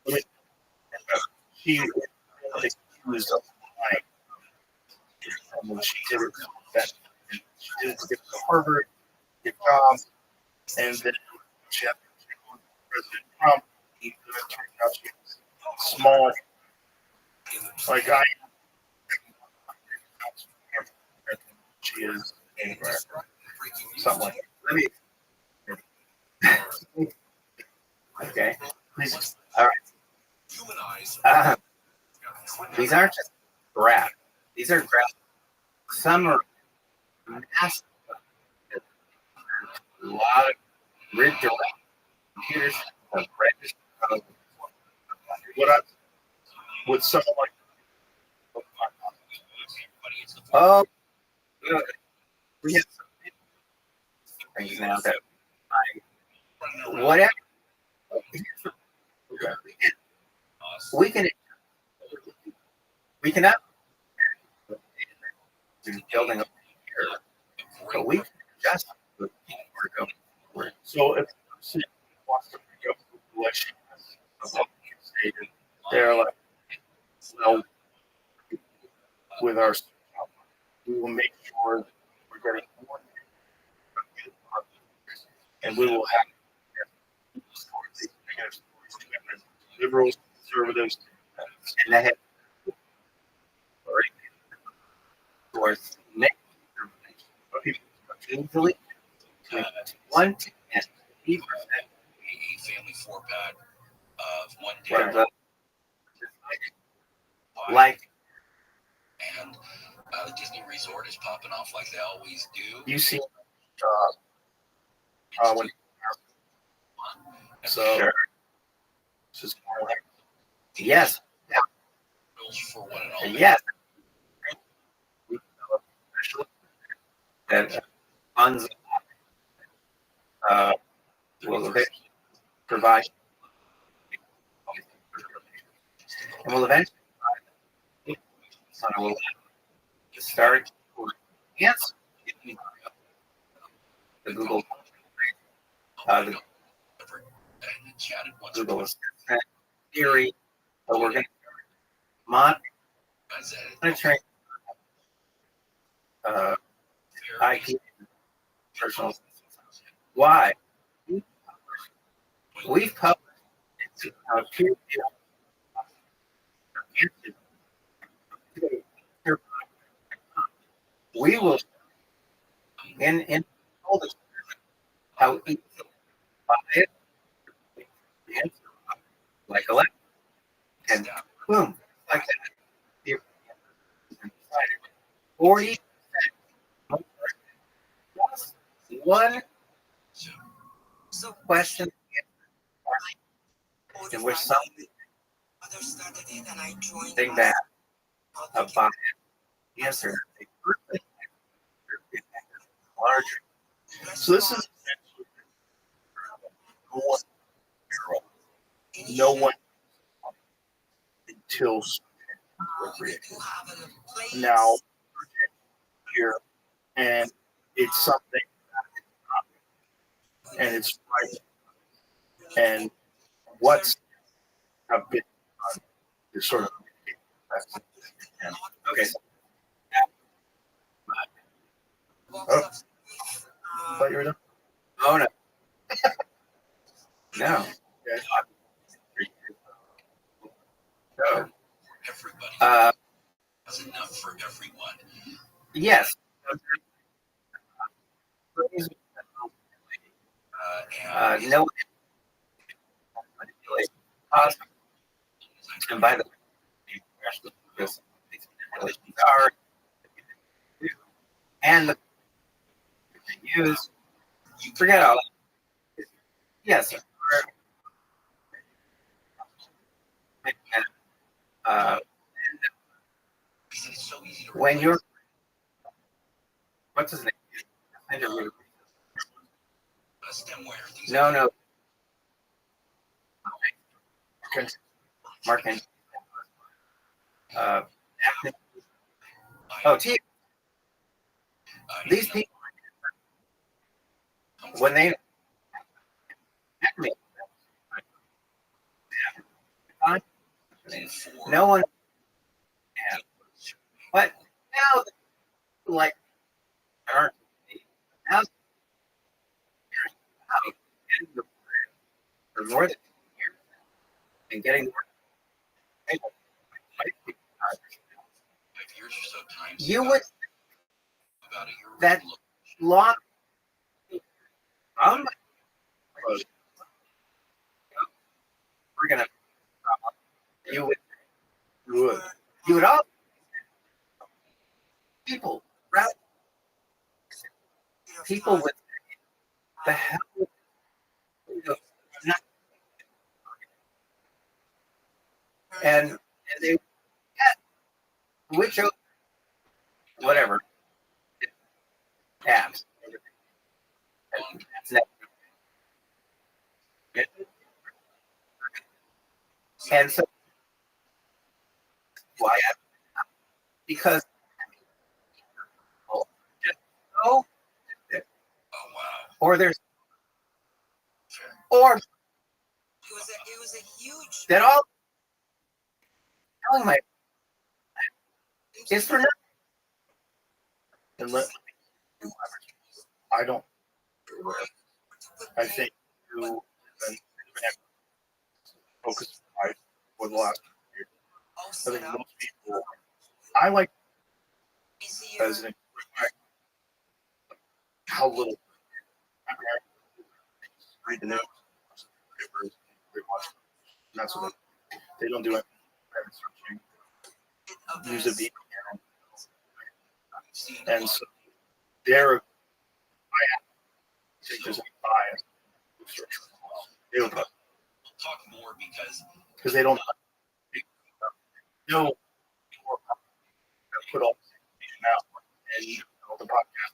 [SPEAKER 3] to she was accused of lying. And when she did it she did it to get to Harvard, get jobs, and then she had President Trump, it turned out she was small. Like she is anywhere. Something like that. Let me
[SPEAKER 15] okay.
[SPEAKER 3] please.
[SPEAKER 15] All right. These aren't just graphs. These are graphs. Some are massive. A lot of grid direct computers have registered.
[SPEAKER 3] Would someone like
[SPEAKER 15] oh good. We have some things now that whatever we cannot building up here, but we can just
[SPEAKER 3] so if the city wants to bring up the election they're like well with our we will make sure that we're getting more and we will have liberals, conservatives,
[SPEAKER 15] and that towards next people easily 1 and 3%.
[SPEAKER 13] A family 4-pack of one
[SPEAKER 15] What
[SPEAKER 13] day.
[SPEAKER 15] like
[SPEAKER 13] And the Disney Resort is popping off like they always do.
[SPEAKER 3] you see when so
[SPEAKER 15] sure.
[SPEAKER 3] Just more like
[SPEAKER 15] Yes.
[SPEAKER 13] For one and all.
[SPEAKER 15] Yes. That funds will provide and will eventually will start yes the Google the Google Assistant theory, but we're going to monitoring IP personal. Why? We've published We will in all the how easy it like a left and boom like that. 40 one question in which something that about answer larger.
[SPEAKER 3] So this is no one until now here, and it's something, and it's right, and what's a bit is sort of
[SPEAKER 15] okay.
[SPEAKER 3] Oh, thought you were done.
[SPEAKER 15] Oh no, no.
[SPEAKER 3] Okay.
[SPEAKER 15] So,
[SPEAKER 4] That's enough for everyone.
[SPEAKER 15] yes. No. And by the way, are and the use you forget all. Yes. When you're what's his name? No. Mark and T. These people, when they me, no one. But now, like, aren't now for more than years and getting you would that long we're gonna you would all people with the hell and they which whatever apps and so why because just go or there's or
[SPEAKER 6] It was a huge.
[SPEAKER 15] that all telling my is for nothing.
[SPEAKER 3] And I don't. I think you have focused for the last year. I think most people. I like as an how little read the news, papers, they watch. That's what they don't do it. Use a VPN, and so they're. I think there's a bias. They would talk
[SPEAKER 4] more
[SPEAKER 3] because they don't know put all this information out and the podcast.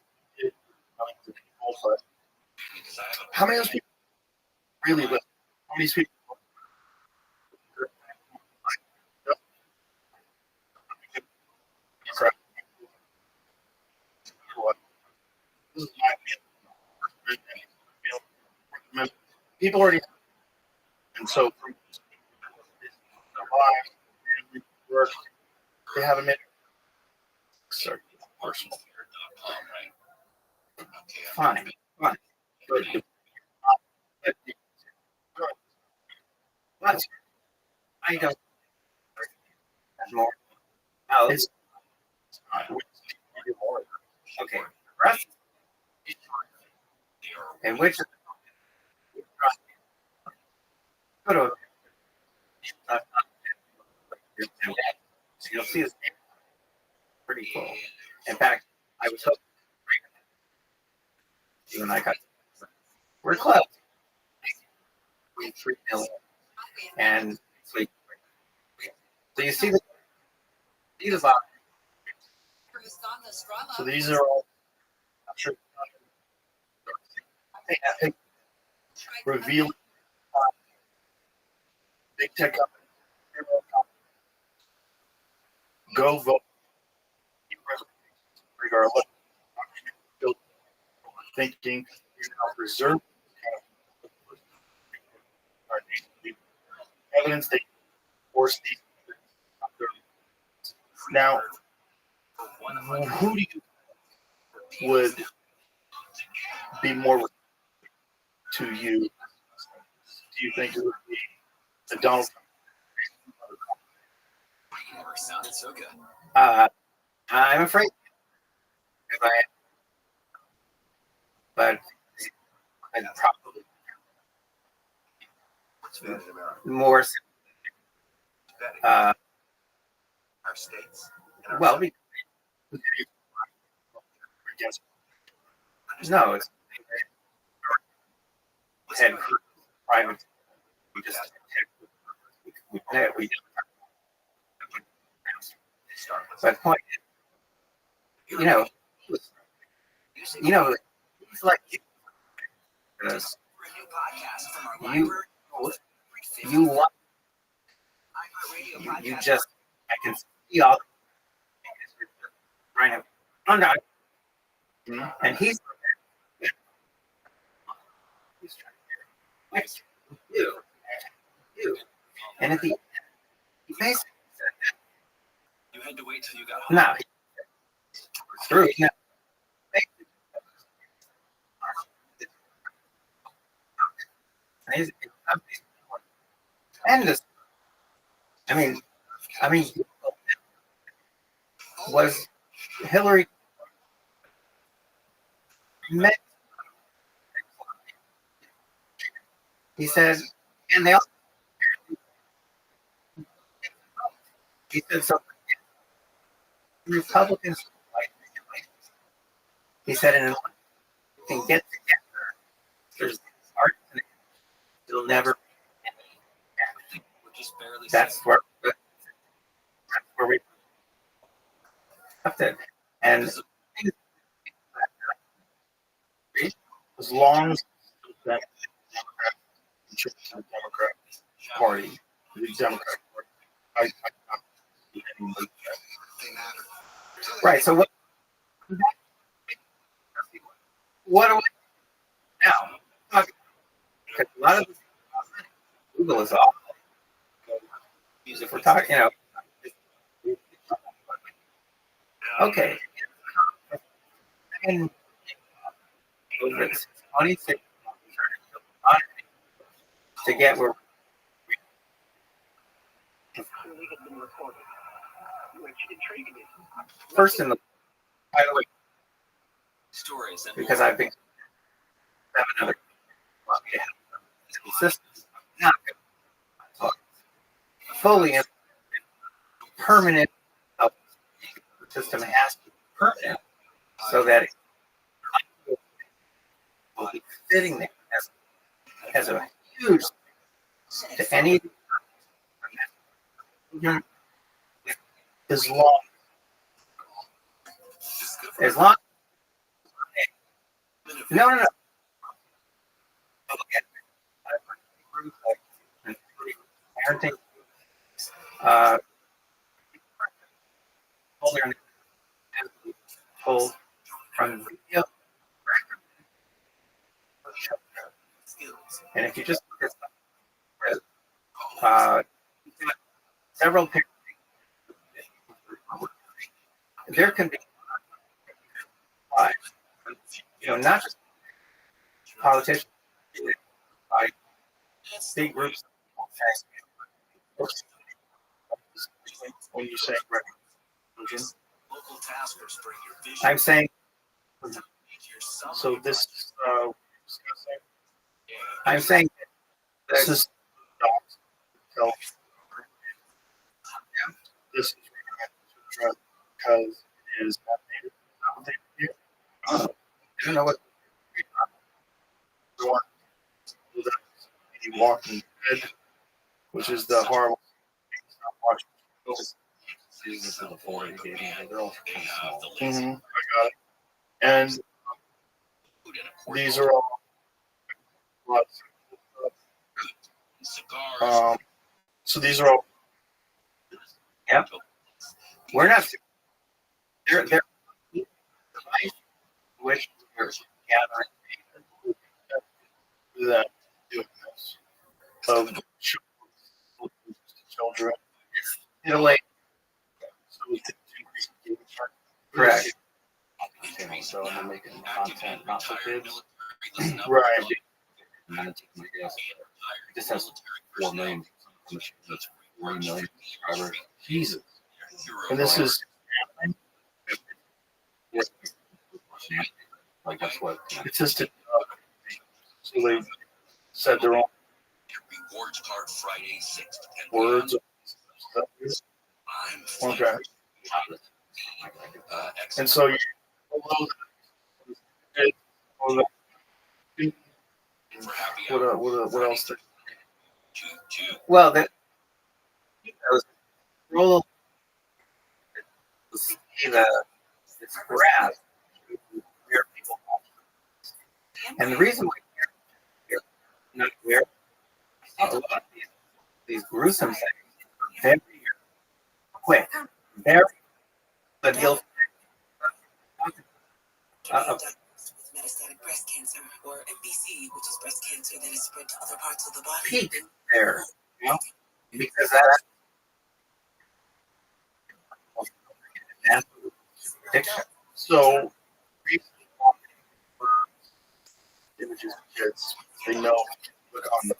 [SPEAKER 3] But how many of those people really listen? How many people? This is my people already, and so from their lives, family, work, they haven't made it personal. Fine. But
[SPEAKER 15] But I don't more. Oh,
[SPEAKER 3] It's
[SPEAKER 15] okay. Rest. And which go to so you'll see it's pretty cool. In fact, I was hoping you and I got we're close. We 3 million. And so you see the box.
[SPEAKER 3] So these are all reveal big tech company. Go vote regardless of thinking reserve evidence they force these. Now, who do you would be more to you? Do you think it would be the Donald Trump?
[SPEAKER 11] Sounded so good.
[SPEAKER 15] I'm afraid, but I'd probably more.
[SPEAKER 11] Our states.
[SPEAKER 15] Well, no, it's had private. We just we but point, you know, it's like you want you just I can see all right now. And he's you. And at the end, he basically said that.
[SPEAKER 13] You had to wait till you got home.
[SPEAKER 15] No, it's true. No. And this, I mean, was Hillary met? He said, and they all. He said something. Republicans. He said, and can get together. There's art, and it'll never. That's where we left it. And
[SPEAKER 3] as long as that Democrat Party, the Democrat Party,
[SPEAKER 15] right. So what do we now? Because a lot of Google is off. If we're talking, okay. And over 26 to get where first in the by the way
[SPEAKER 13] stories
[SPEAKER 15] because I've been have another system not fully in permanent system has to be permanent so that it will be sitting there as a huge to any
[SPEAKER 3] as long
[SPEAKER 15] no parenting told from video and if you just look at several pictures there can be not just politicians by big groups
[SPEAKER 3] When you say recognition,
[SPEAKER 4] Local taskers bring your vision.
[SPEAKER 15] I'm saying.
[SPEAKER 3] so this is discussing.
[SPEAKER 15] I'm saying.
[SPEAKER 3] This is this is because it is not native. Not what they do.
[SPEAKER 15] I don't know what.
[SPEAKER 3] The one that The Walking Dead, which is the horrible.
[SPEAKER 2] Seasons of the 4 you gave me, they're all kind of small.
[SPEAKER 3] I got it. And these are all. So these are all.
[SPEAKER 15] Yep. We're not. They're which we're gathering
[SPEAKER 3] That doing this of children.
[SPEAKER 15] in a way.
[SPEAKER 3] So we can increase engagement.
[SPEAKER 15] Correct.
[SPEAKER 2] So I'm making content not for kids.
[SPEAKER 3] Right.
[SPEAKER 2] And then it's my guess. This has 4 million. That's 4 million subscribers.
[SPEAKER 3] Jesus. And this is
[SPEAKER 2] Like that's what.
[SPEAKER 3] it's just a, so they said their own
[SPEAKER 4] Rewards card Friday 6 to 10
[SPEAKER 3] words.
[SPEAKER 4] I'm
[SPEAKER 3] Okay. And so you what else?
[SPEAKER 15] Well, that roll see this graph where people and the reason why you're not aware of a lot of these gruesome things very quick, very but he'll
[SPEAKER 6] Metastatic breast cancer, or MBC, which is breast cancer that is spread to other parts of the body.
[SPEAKER 15] peak there, you know, because that's addiction.
[SPEAKER 3] So images of kids, they know look on the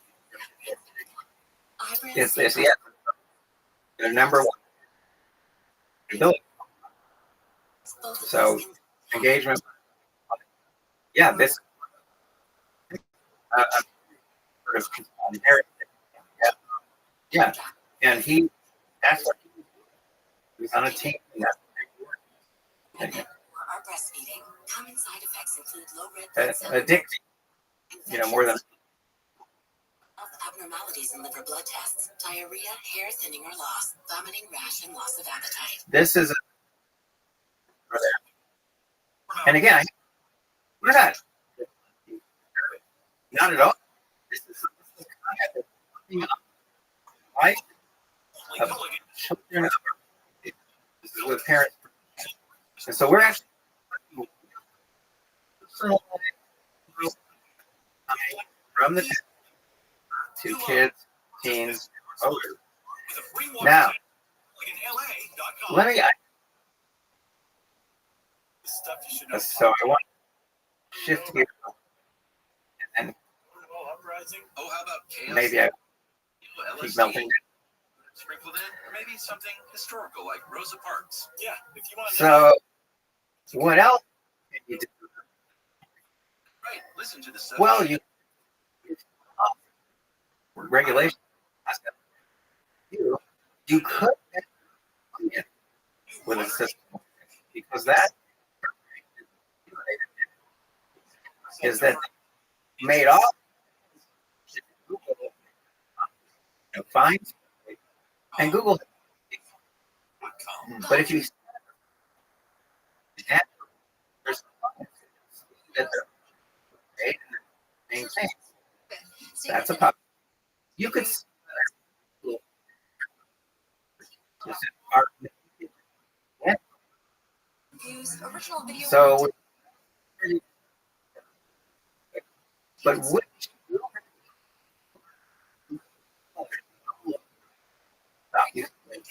[SPEAKER 15] It's yeah, the number one ability. So engagement. Yeah, this sort of inherit. Yeah, and that's what he's on a team. That's
[SPEAKER 6] Our breastfeeding, common side effects include low red blood cell
[SPEAKER 15] addicting, more than
[SPEAKER 6] abnormalities in liver blood tests, diarrhea, hair thinning or loss, vomiting, rash, and loss of appetite.
[SPEAKER 15] this is and again, we're not at all. This is kind of right? Of children. This is with parents. And so we're actually from the to kids, teens, older. Now, let me. So I want to shift here, and
[SPEAKER 4] how about
[SPEAKER 15] maybe I keep melting.
[SPEAKER 4] Sprinkled in, or maybe something historical like Rosa Parks. Yeah, if you want.
[SPEAKER 15] So, what else can you do?
[SPEAKER 4] Right, listen to the.
[SPEAKER 15] Well, you regulation. You could with a system because that is that made off finds and Google. But if you there's that thing, that's a pop. You could so but which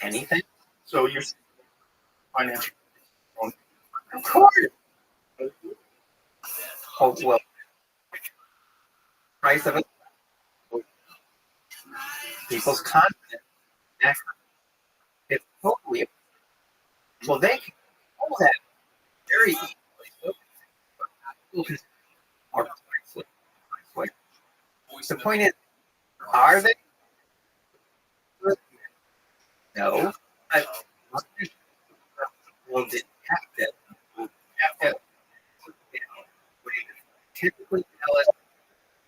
[SPEAKER 15] anything?
[SPEAKER 3] So you're financial.
[SPEAKER 15] Of course. Oh well. Price of it. People's confidence That's it's totally well. They can all that very easily. People can more precisely. The point is, are they? No, but will detect it. Will detect it. Typically tell us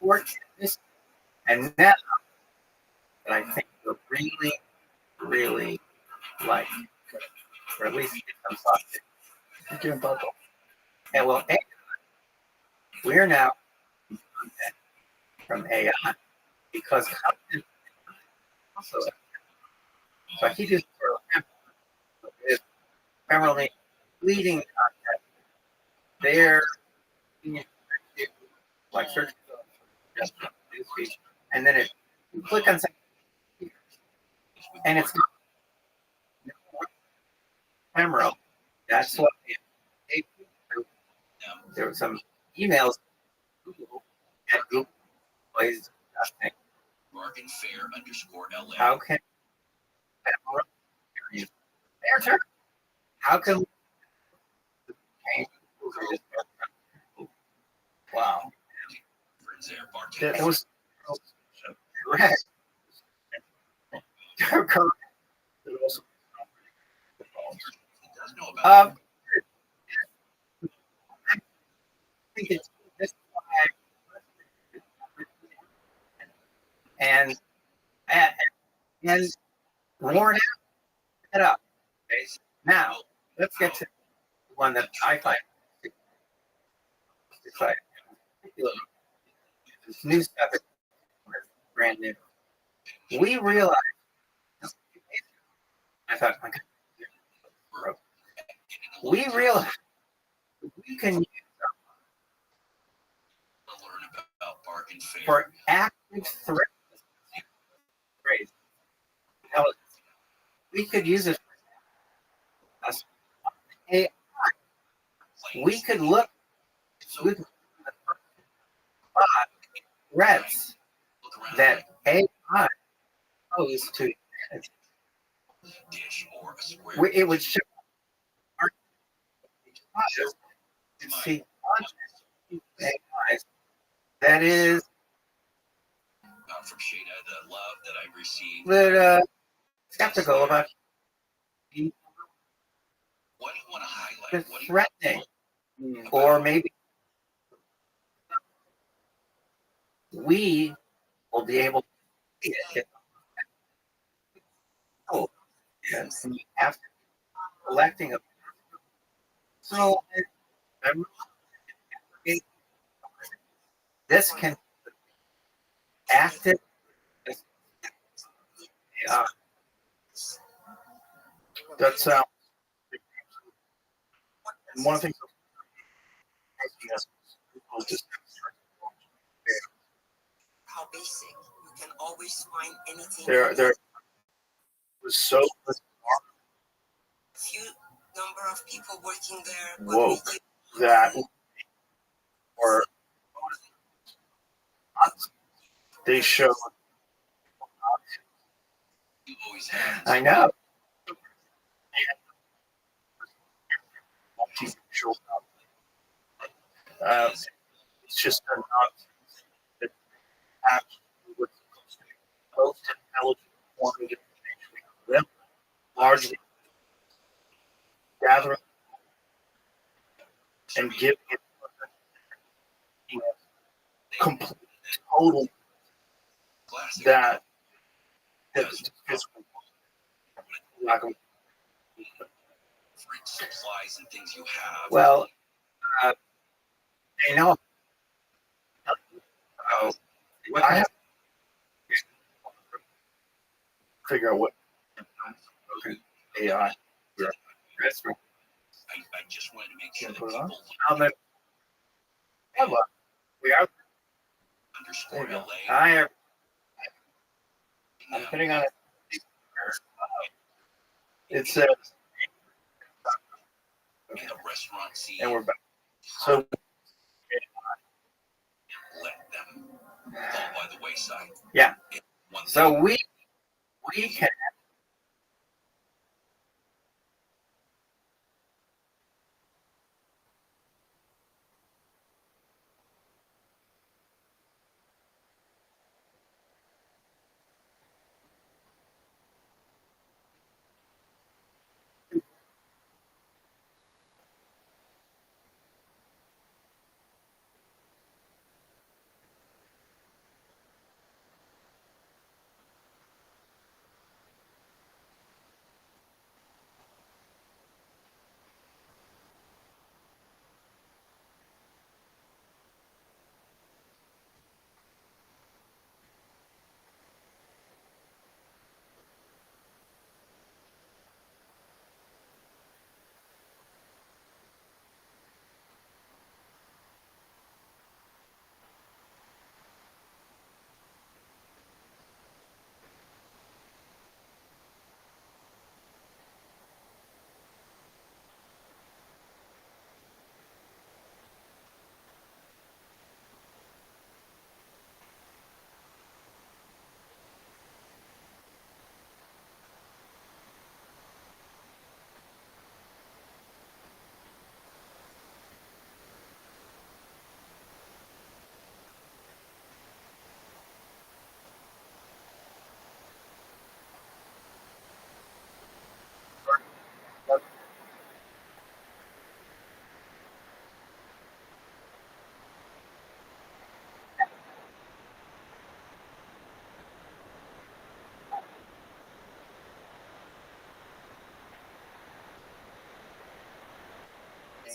[SPEAKER 15] for this, and now that I think we're really, really like, or at least get some thought to. And well, we're now from AI because content also. So he just is primarily leading content. They're like search just newsfeed, and then you click on something, and it's ephemeral. That's what there were some emails at Google plays.
[SPEAKER 4] Bargain Fair _LA.
[SPEAKER 15] How can how can wow. That was correct. Correct. I think it's this and worn it up. Okay. Now let's get to the one that I find exciting. This new stuff is brand new. We realized. I thought, okay. We realized we can use for active threat. We could use it as AI. We could look with threats that AI posed to. It would show our to see AIs that is
[SPEAKER 4] from Shada, the love that I received.
[SPEAKER 15] that skeptical about
[SPEAKER 4] what do you want to highlight?
[SPEAKER 15] the threatening, or maybe we will be able to see it. Oh, yes, and after collecting a so this can active. That's one of the things.
[SPEAKER 6] How basic. You can always find anything.
[SPEAKER 3] There was so
[SPEAKER 6] few number of people working there.
[SPEAKER 3] woke that or they showed.
[SPEAKER 15] I know.
[SPEAKER 3] It's just a nonsense that absolutely most intelligent form of information we have, largely gathering and giving it complete total that is lack of
[SPEAKER 4] supplies and things you have.
[SPEAKER 15] Well, you know,
[SPEAKER 3] I have to figure out what AI restaurant.
[SPEAKER 4] I just wanted to make sure that
[SPEAKER 3] Put it
[SPEAKER 4] people
[SPEAKER 3] on. We are.
[SPEAKER 4] underscore LA.
[SPEAKER 15] I'm putting on it.
[SPEAKER 3] It says,
[SPEAKER 4] In the restaurant scene,
[SPEAKER 3] and we're back. So
[SPEAKER 4] let them fall by the wayside.
[SPEAKER 15] Yeah. So we can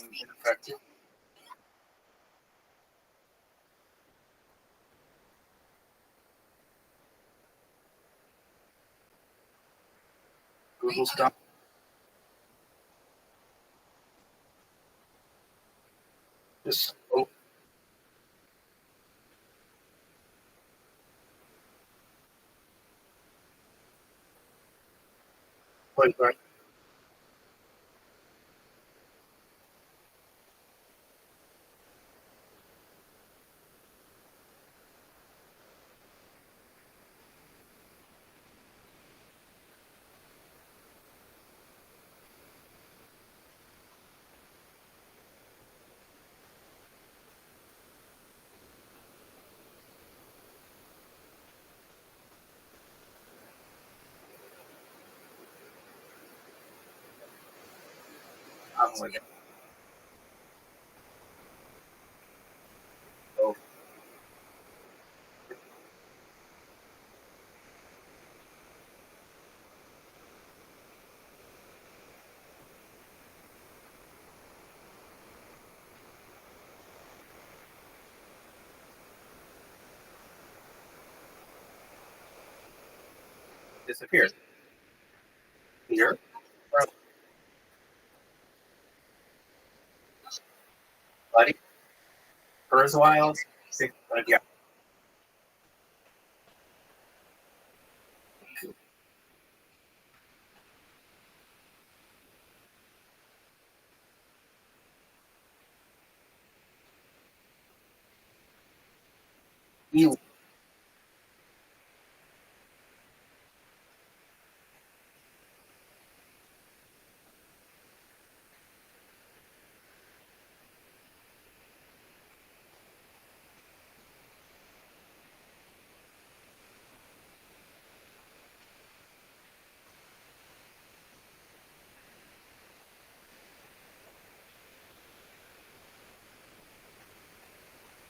[SPEAKER 3] ineffective. Google stop. Just play back. I'm with it. So, disappeared. Here. Buddy. Kurzweil. Yeah. You.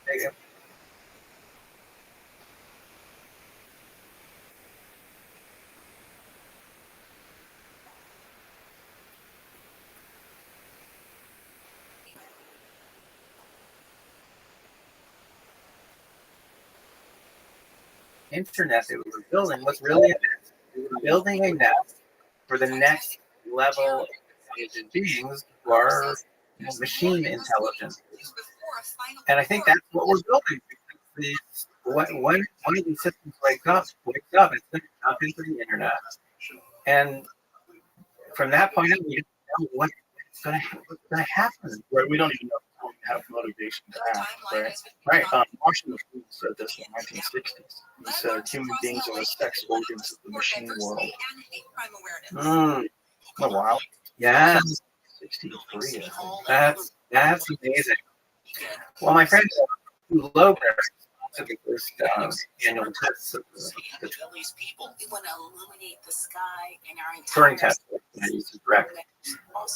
[SPEAKER 3] There you go. Internet that we were building was really a net. We were building a net for the next level of intelligent beings who are machine intelligence. And I think that's what we're building. When one of these systems wakes up, it's going to jump into the internet. And from that point on, we don't know what's going to happen. Right, we don't even know if we have motivation to act, right? Right. Marshall McLuhan said this in the 1960s. He said human beings are the sex organs of the machine world. Oh, wow.
[SPEAKER 15] Yeah.
[SPEAKER 3] 63.
[SPEAKER 15] That's amazing. Well, my friend Logan took the first annual test of the
[SPEAKER 6] We want to illuminate the sky and our
[SPEAKER 15] Turing
[SPEAKER 6] entire
[SPEAKER 15] test. He's correct.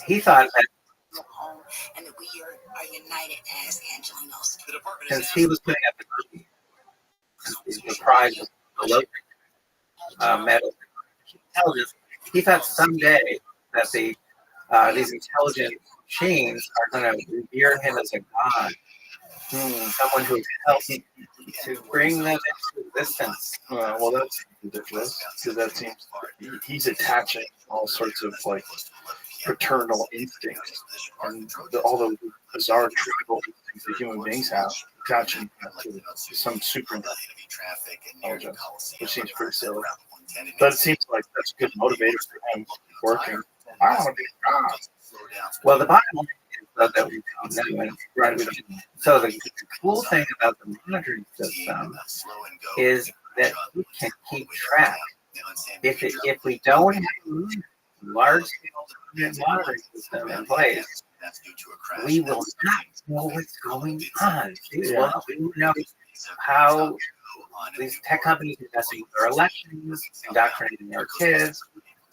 [SPEAKER 15] He thought that
[SPEAKER 6] home, and that we are united as Angelinos.
[SPEAKER 15] since he was putting up the prize of the Logan medal for intelligence, he thought someday that these intelligent machines are going to revere him as a god, someone who helps to bring them into existence.
[SPEAKER 3] Well, that's ridiculous because that seems he's attaching all sorts of like paternal instincts and all the bizarre tribal instincts that human beings have, attaching that to some super intelligence, which seems pretty silly. But it seems like that's a good motivator for him working. I want to be a god.
[SPEAKER 15] Well, the bottom line is that we don't know. Right? So the cool thing about the monitoring system is that we can keep track. If we don't have a large-scale monitoring system in place, we will not know what's going on. We will know how these tech companies are messing with our elections, indoctrinating our kids.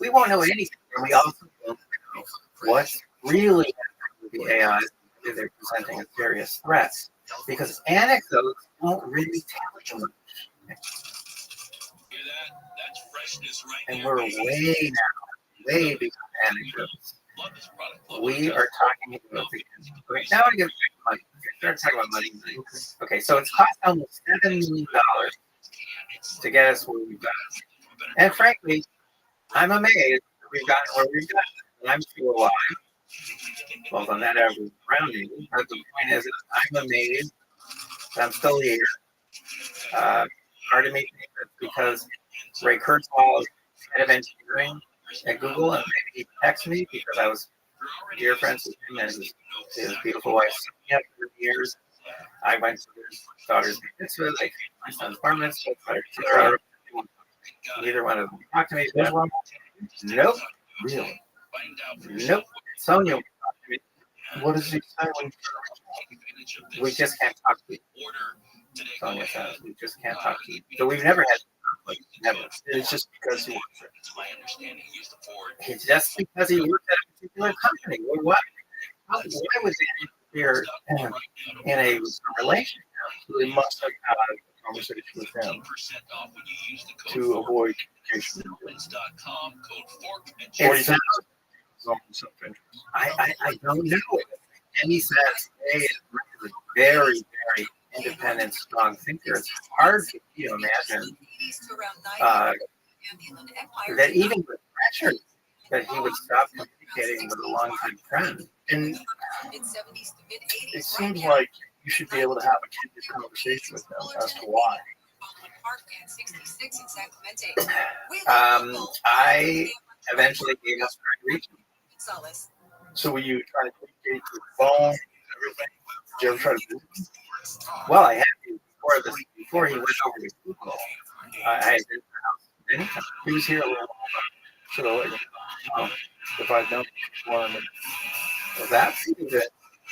[SPEAKER 15] We won't know anything. And we also don't know what's really happening with the AI if they're presenting a serious threat. Because anecdotes don't really tell you much. And we're way beyond anecdotes. We are talking about the Okay, now I want to get money. Start talking about money. Okay, so it's cost almost $7 million to get us where we've gotten. And frankly, I'm amazed that we've gotten where we've gotten. And I'm still alive, both on that average rounding. But the point is, I'm amazed that I'm still here. Part of me thinks that's because Ray Kurzweil is head of engineering at Google, and maybe he texted me because I was dear friends with him and his beautiful wife Sonia for years. I went to his daughter's mitzvah, like my son's bar mitzvah. Neither one of them talked to me. Nope.
[SPEAKER 3] Really?
[SPEAKER 15] Nope. Sonia would talk to me.
[SPEAKER 3] What does he say when
[SPEAKER 15] We just can't talk to you. Sonia says we just can't talk to you. So we've never had conflict. Never.
[SPEAKER 3] it's just because he wants it?
[SPEAKER 15] It's just because he worked at a particular company. Well, what? Why was that interfere in a relationship?
[SPEAKER 3] They must have had a conversation with him to avoid communication.
[SPEAKER 15] It's I don't know. And he says, hey, is a very, very independent, strong thinker. It's hard to imagine that even with pressure, that he would stop communicating with a longtime friend.
[SPEAKER 3] And it seems like you should be able to have a candid conversation with them as to why.
[SPEAKER 15] I eventually gave up trying to reach him.
[SPEAKER 3] So were you trying to communicate through the phone and everything? Did you ever try to do it?
[SPEAKER 15] Well, I had to before he went over to Google. I had been to the house many times.
[SPEAKER 3] He was here a little while back. Should have let you know if I'd known more than
[SPEAKER 15] Well, that seems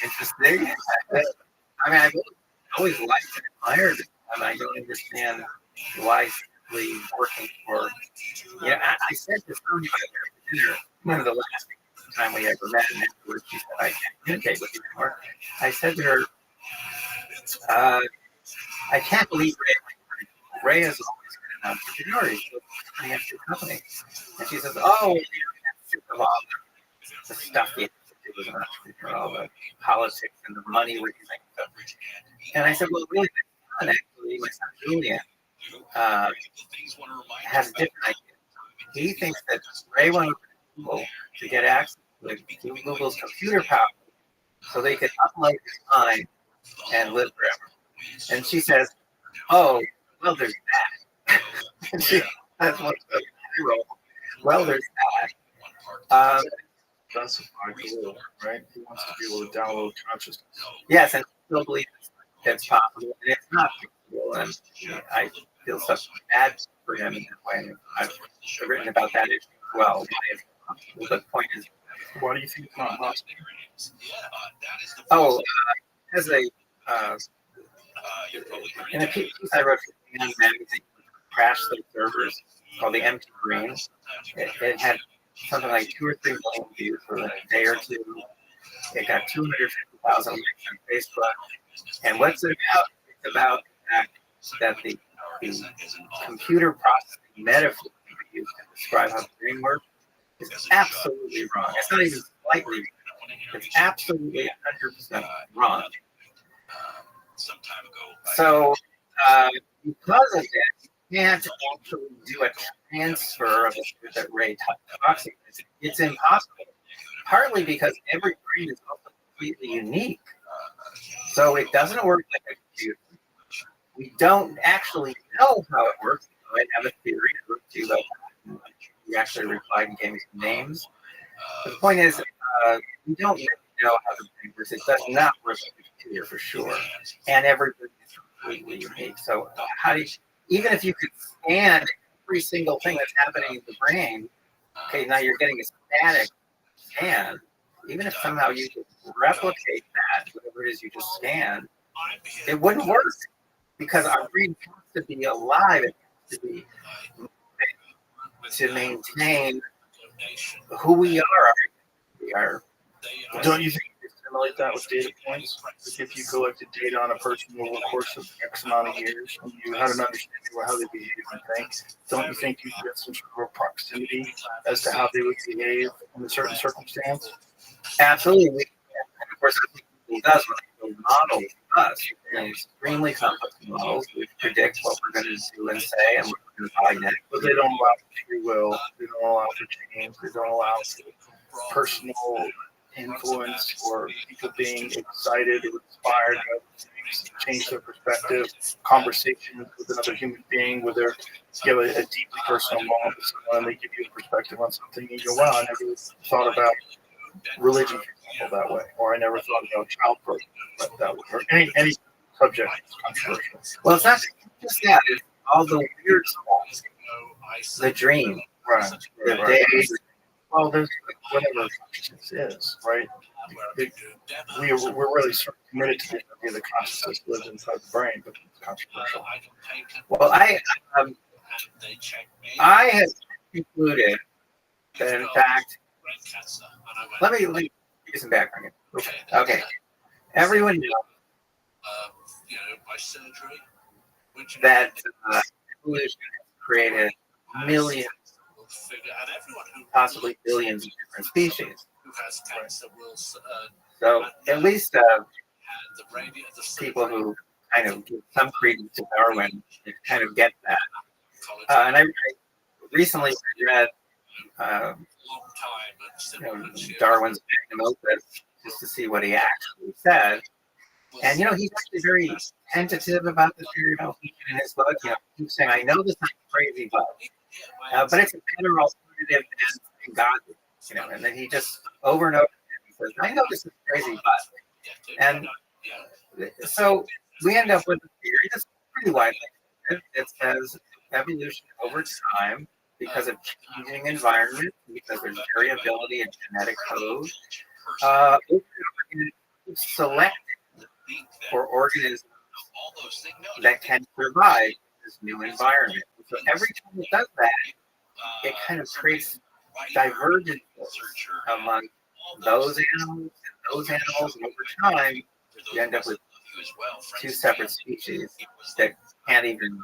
[SPEAKER 15] interesting. I mean, I've always liked and admired it, and I don't understand why simply working for. I said to Sonia at dinner, one of the last time we ever met, and afterwards she said, I can't communicate with you anymore. I said to her, I can't believe Ray has always been an entrepreneur. He's running a company. And she says, oh, you don't have to all the stuff he has to do as an entrepreneur, all the politics and the money raising stuff. And I said, well, really, my son, actually, my son Julian, has a different idea. He thinks that Ray went over to Google to get access to Google's computer power so they could upload his mind and live forever. And she says, oh, well, there's that. And that's what I wrote. Well, there's that.
[SPEAKER 3] That's a goal, right? He wants to be able to download consciousness.
[SPEAKER 15] Yes, and I still believe it's possible. And it's not possible. And I feel such bad for him in that way. I've written about that issue as well. But the point is,
[SPEAKER 3] why do you think it's not possible?
[SPEAKER 15] As a in a piece I wrote for the Young magazine, crashed the servers called the Empty Green. It had something like 2 or 3 million views for a day or two. It got 250,000 likes on Facebook. And what's it about? It's about the fact that the computer processing metaphor used to describe how the brain works is absolutely wrong. It's not even slightly wrong. It's absolutely 100% wrong. So, because of that, you can't actually do a transfer of the truth that Ray talks about. It's impossible. Partly because every brain is also completely unique. So it doesn't work like a computer. We don't actually know how it works. I have a theory. You actually replied and gave me some names. But the point is, we don't really know how the brain works. It does not work like a computer for sure. And every brain is completely unique. So how do you, even if you could scan every single thing that's happening in the brain, okay, now you're getting a static scan. Even if somehow you could replicate that, whatever it is you just scanned, it wouldn't work because our brain has to be alive. It has to be moving to maintain who we are. We are.
[SPEAKER 3] Don't you think you simulate that with data points? Like if you collected data on a person over the course of X amount of years and you had an understanding of how they behave and think, don't you think you get some sort of proximity as to how they would behave in a certain circumstance?
[SPEAKER 15] Absolutely. Of course, I think school does when they build models of us. They're extremely complex models. We predict what we're going to do and say and what we're going to buy next.
[SPEAKER 3] But they don't allow for free will. They don't allow for change. They don't allow for personal influence or people being excited or inspired by things, change their perspective, conversation with another human being, where you have a deeply personal moment with someone, they give you a perspective on something, and you go, wow, I never thought about religion, for example, that way, or I never thought about childbirth that way, or any subject is controversial.
[SPEAKER 15] Well, it's not just that, it's all the weird stuff. The dream,
[SPEAKER 3] Right.
[SPEAKER 15] the
[SPEAKER 3] Right.
[SPEAKER 15] day.
[SPEAKER 3] Well, there's whatever consciousness is, right? We're really sort of committed to the idea that consciousness lives inside the brain, but it's controversial.
[SPEAKER 15] Well, I have concluded that, in fact, let me give you some background. Okay. Everyone knows that evolution has created millions, possibly billions of different species. So at least people who kind of give some credence to Darwin kind of get that. And I recently read Darwin's magnum opus just to see what he actually said. And, he's actually very tentative about the theory of evolution in his book. He keeps saying, I know this sounds crazy, but it's a better alternative than God. And then he just over and over again says, I know this is crazy, but. And so we end up with a theory that's pretty widely accepted. It says evolution over time, because of changing environment, because there's variability in genetic code, selected for organisms that can survive this new environment. So every time it does that, it kind of creates divergences among those animals and those animals, and over time, you end up with two separate species that can't even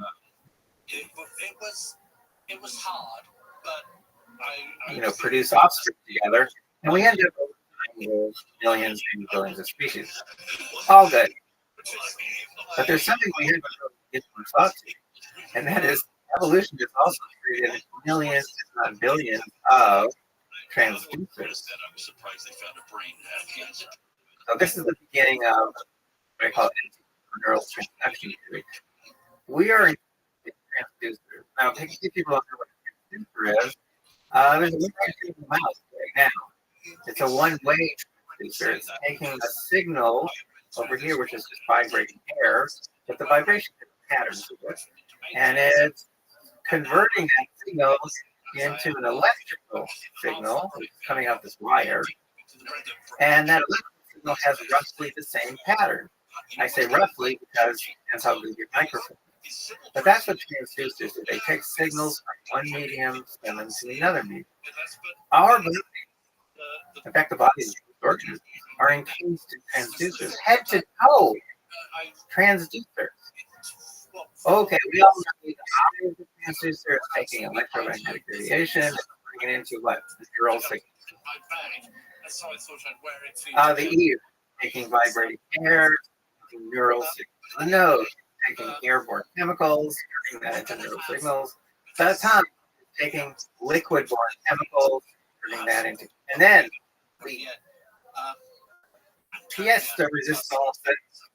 [SPEAKER 15] produce offspring together, and we end up with millions and billions of species. All good. But there's something we haven't really given thought to, and that is evolution has also created millions, if not billions, of transducers. So this is the beginning of what I call neural transduction theory. We are in transducers. Now, if people don't know what a transducer is, there's a way to the mouse right now. It's a one-way transducer. It's taking a signal over here, which is just vibrating air, but the vibration has patterns to it. And it's converting that signal into an electrical signal coming out this wire. And that electrical signal has roughly the same pattern. I say roughly because that's how good your microphone is. But that's what transducers do. They take signals from one medium, send them to another medium. Our body, in fact, the bodies of organisms are encased in transducers, head to toe transducers. Okay, we all know the eye of the transducer is taking electromagnetic radiation and putting it into what? The neural signal. The ear taking vibrating air, neural signals. The nose taking airborne chemicals, turning that into neural signals. The tongue taking liquid-borne chemicals, turning that into, and then the pièce de résistance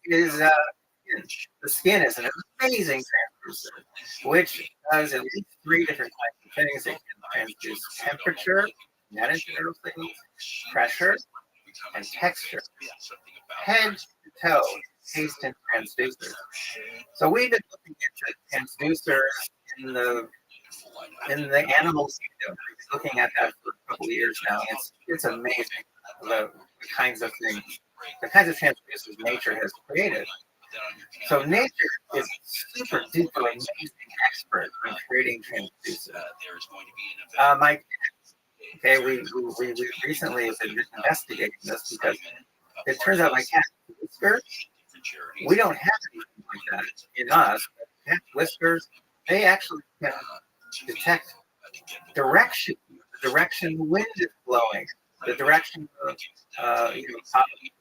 [SPEAKER 15] is the skin is an amazing transducer, which does at least 3 different types of things. It can transduce temperature, that is neural signals, pressure, and texture. Head to toe, taste and transducers. So we've been looking into transducers in the animal kingdom. We've been looking at that for a couple of years now. It's amazing the kinds of things, the kinds of transducers nature has created. So nature is super duper amazing expert in creating transducers. We recently have been investigating this because it turns out my cat whiskers, we don't have anything like that in us. Cat whiskers, they actually can detect direction, the direction the wind is blowing. the direction of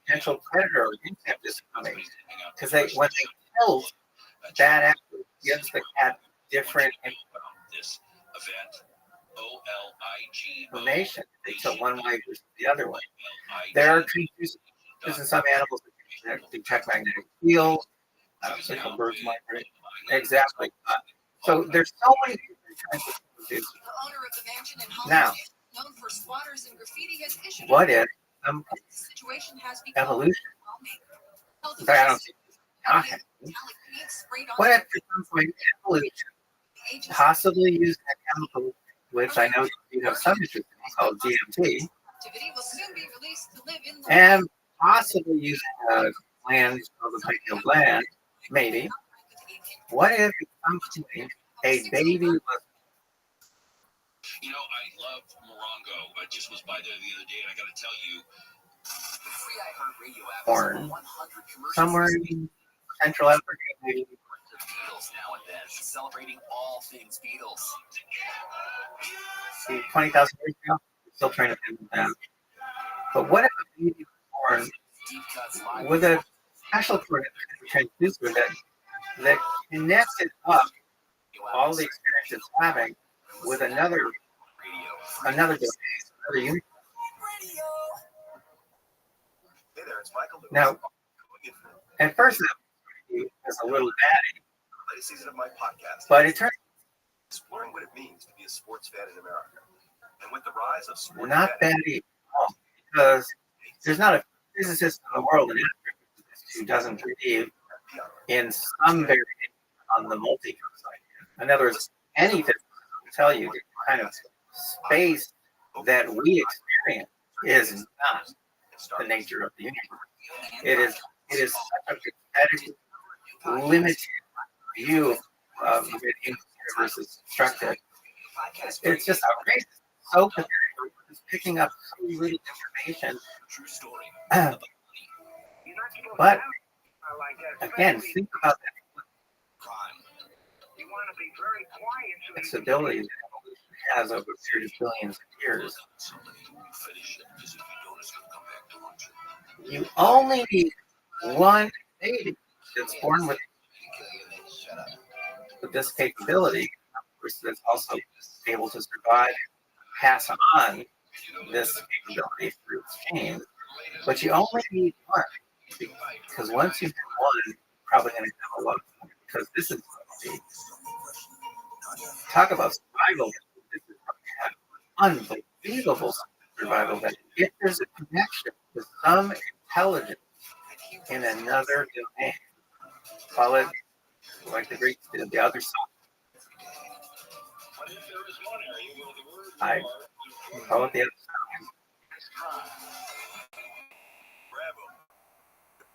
[SPEAKER 15] potential predator or insect is coming. Because when they kill, that actually gives the cat different information. They tilt one way versus the other way. There are transducers in some animals that detect magnetic field. So birds migrate. Exactly. So there's so many different kinds of transducers. Now, what if some evolution? In fact, I don't think it's not happening. What if at some point evolution possibly using a chemical, which I know you have some interest in, called DMT, and possibly using a gland called the pineal gland, maybe. What if at some point a baby was
[SPEAKER 4] I love Morongo. I just was by there the other day, and I got to tell you,
[SPEAKER 15] born somewhere in Central Africa, maybe?
[SPEAKER 11] Now and then, celebrating all things Beatles.
[SPEAKER 15] See, 20,000 years ago, we're still trying to pin them down. But what if a baby was born with a special transducer that connected up all the experience it's having with another domain, another unit?
[SPEAKER 12] Hey there, it's Michael Lewis.
[SPEAKER 15] Now, at first, it was a little batty,
[SPEAKER 12] Latest season of my podcast.
[SPEAKER 15] but it turned
[SPEAKER 12] Exploring what it means to be a sports fan in America. And with the rise of sports
[SPEAKER 15] not
[SPEAKER 12] betting,
[SPEAKER 15] batty at all, because there's not a physicist in the world who doesn't believe in some variation on the multi-verse idea. In other words, any physicist will tell you the kind of space that we experience is not the nature of the universe. It is such a pathetic, limited view of the way the universe is constructed. It's just outrageous. So pathetic. We're just picking up so little information. But again, think about that flexibility that evolution has over a period of billions of years. You only need one baby that's born with this capability, of course, that's also able to survive and pass on this capability through exchange. But you only need one, because once you have one, you're probably going to have a lot more, because this is talk about survival. This is unbelievable survival. That if there's a connection with some intelligence in another domain, call it like the Greeks did, the other side. I call it the other side.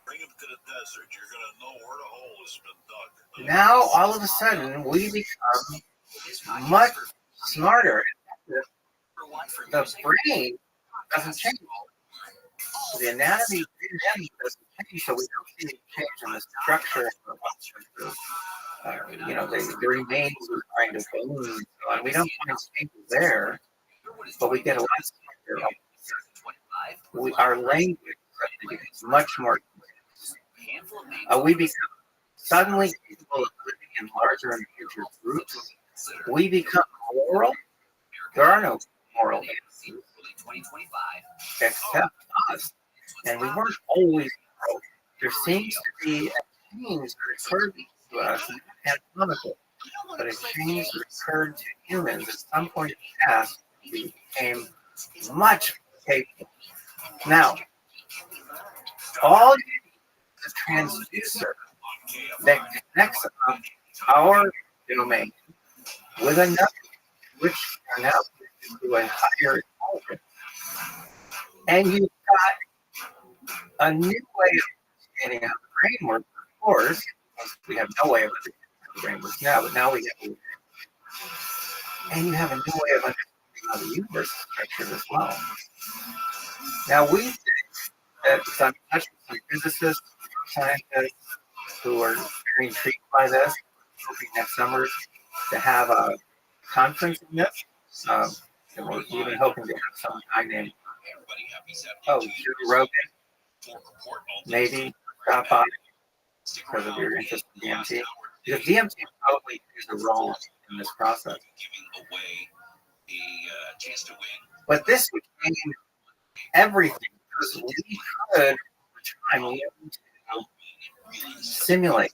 [SPEAKER 4] bring him to the desert. You're going to know where the hole has been dug.
[SPEAKER 15] Now, all of a sudden, we become much smarter. The brain doesn't change. The anatomy doesn't change, so we don't see any change in the structure of the remains of kind of bones. And we don't find changes there, but we get a lot smarter. Our language becomes much more. We become suddenly capable of living in larger and larger groups. We become moral. There are no moral answers except us. And we weren't always moral. There seems to be a change that occurred to us, not anatomical, but a change that occurred to humans at some point in the past. We became much capable. Now, all you need is a transducer that connects up our domain with another, which are now to a higher intelligence. And you've got a new way of understanding how the brain works, of course. We have no way of understanding how the brain works now, but now we have. And you have a new way of understanding how the universe is structured as well. Now, we think that some physicists, scientists who are very intrigued by this, hoping next summer to have a conference in this. And we're even hoping to have some guy named Oh, Joe Rogan, maybe stop by because of your interest in DMT. Because DMT probably plays a role in this process. But this became everything because we could, over time, learn to simulate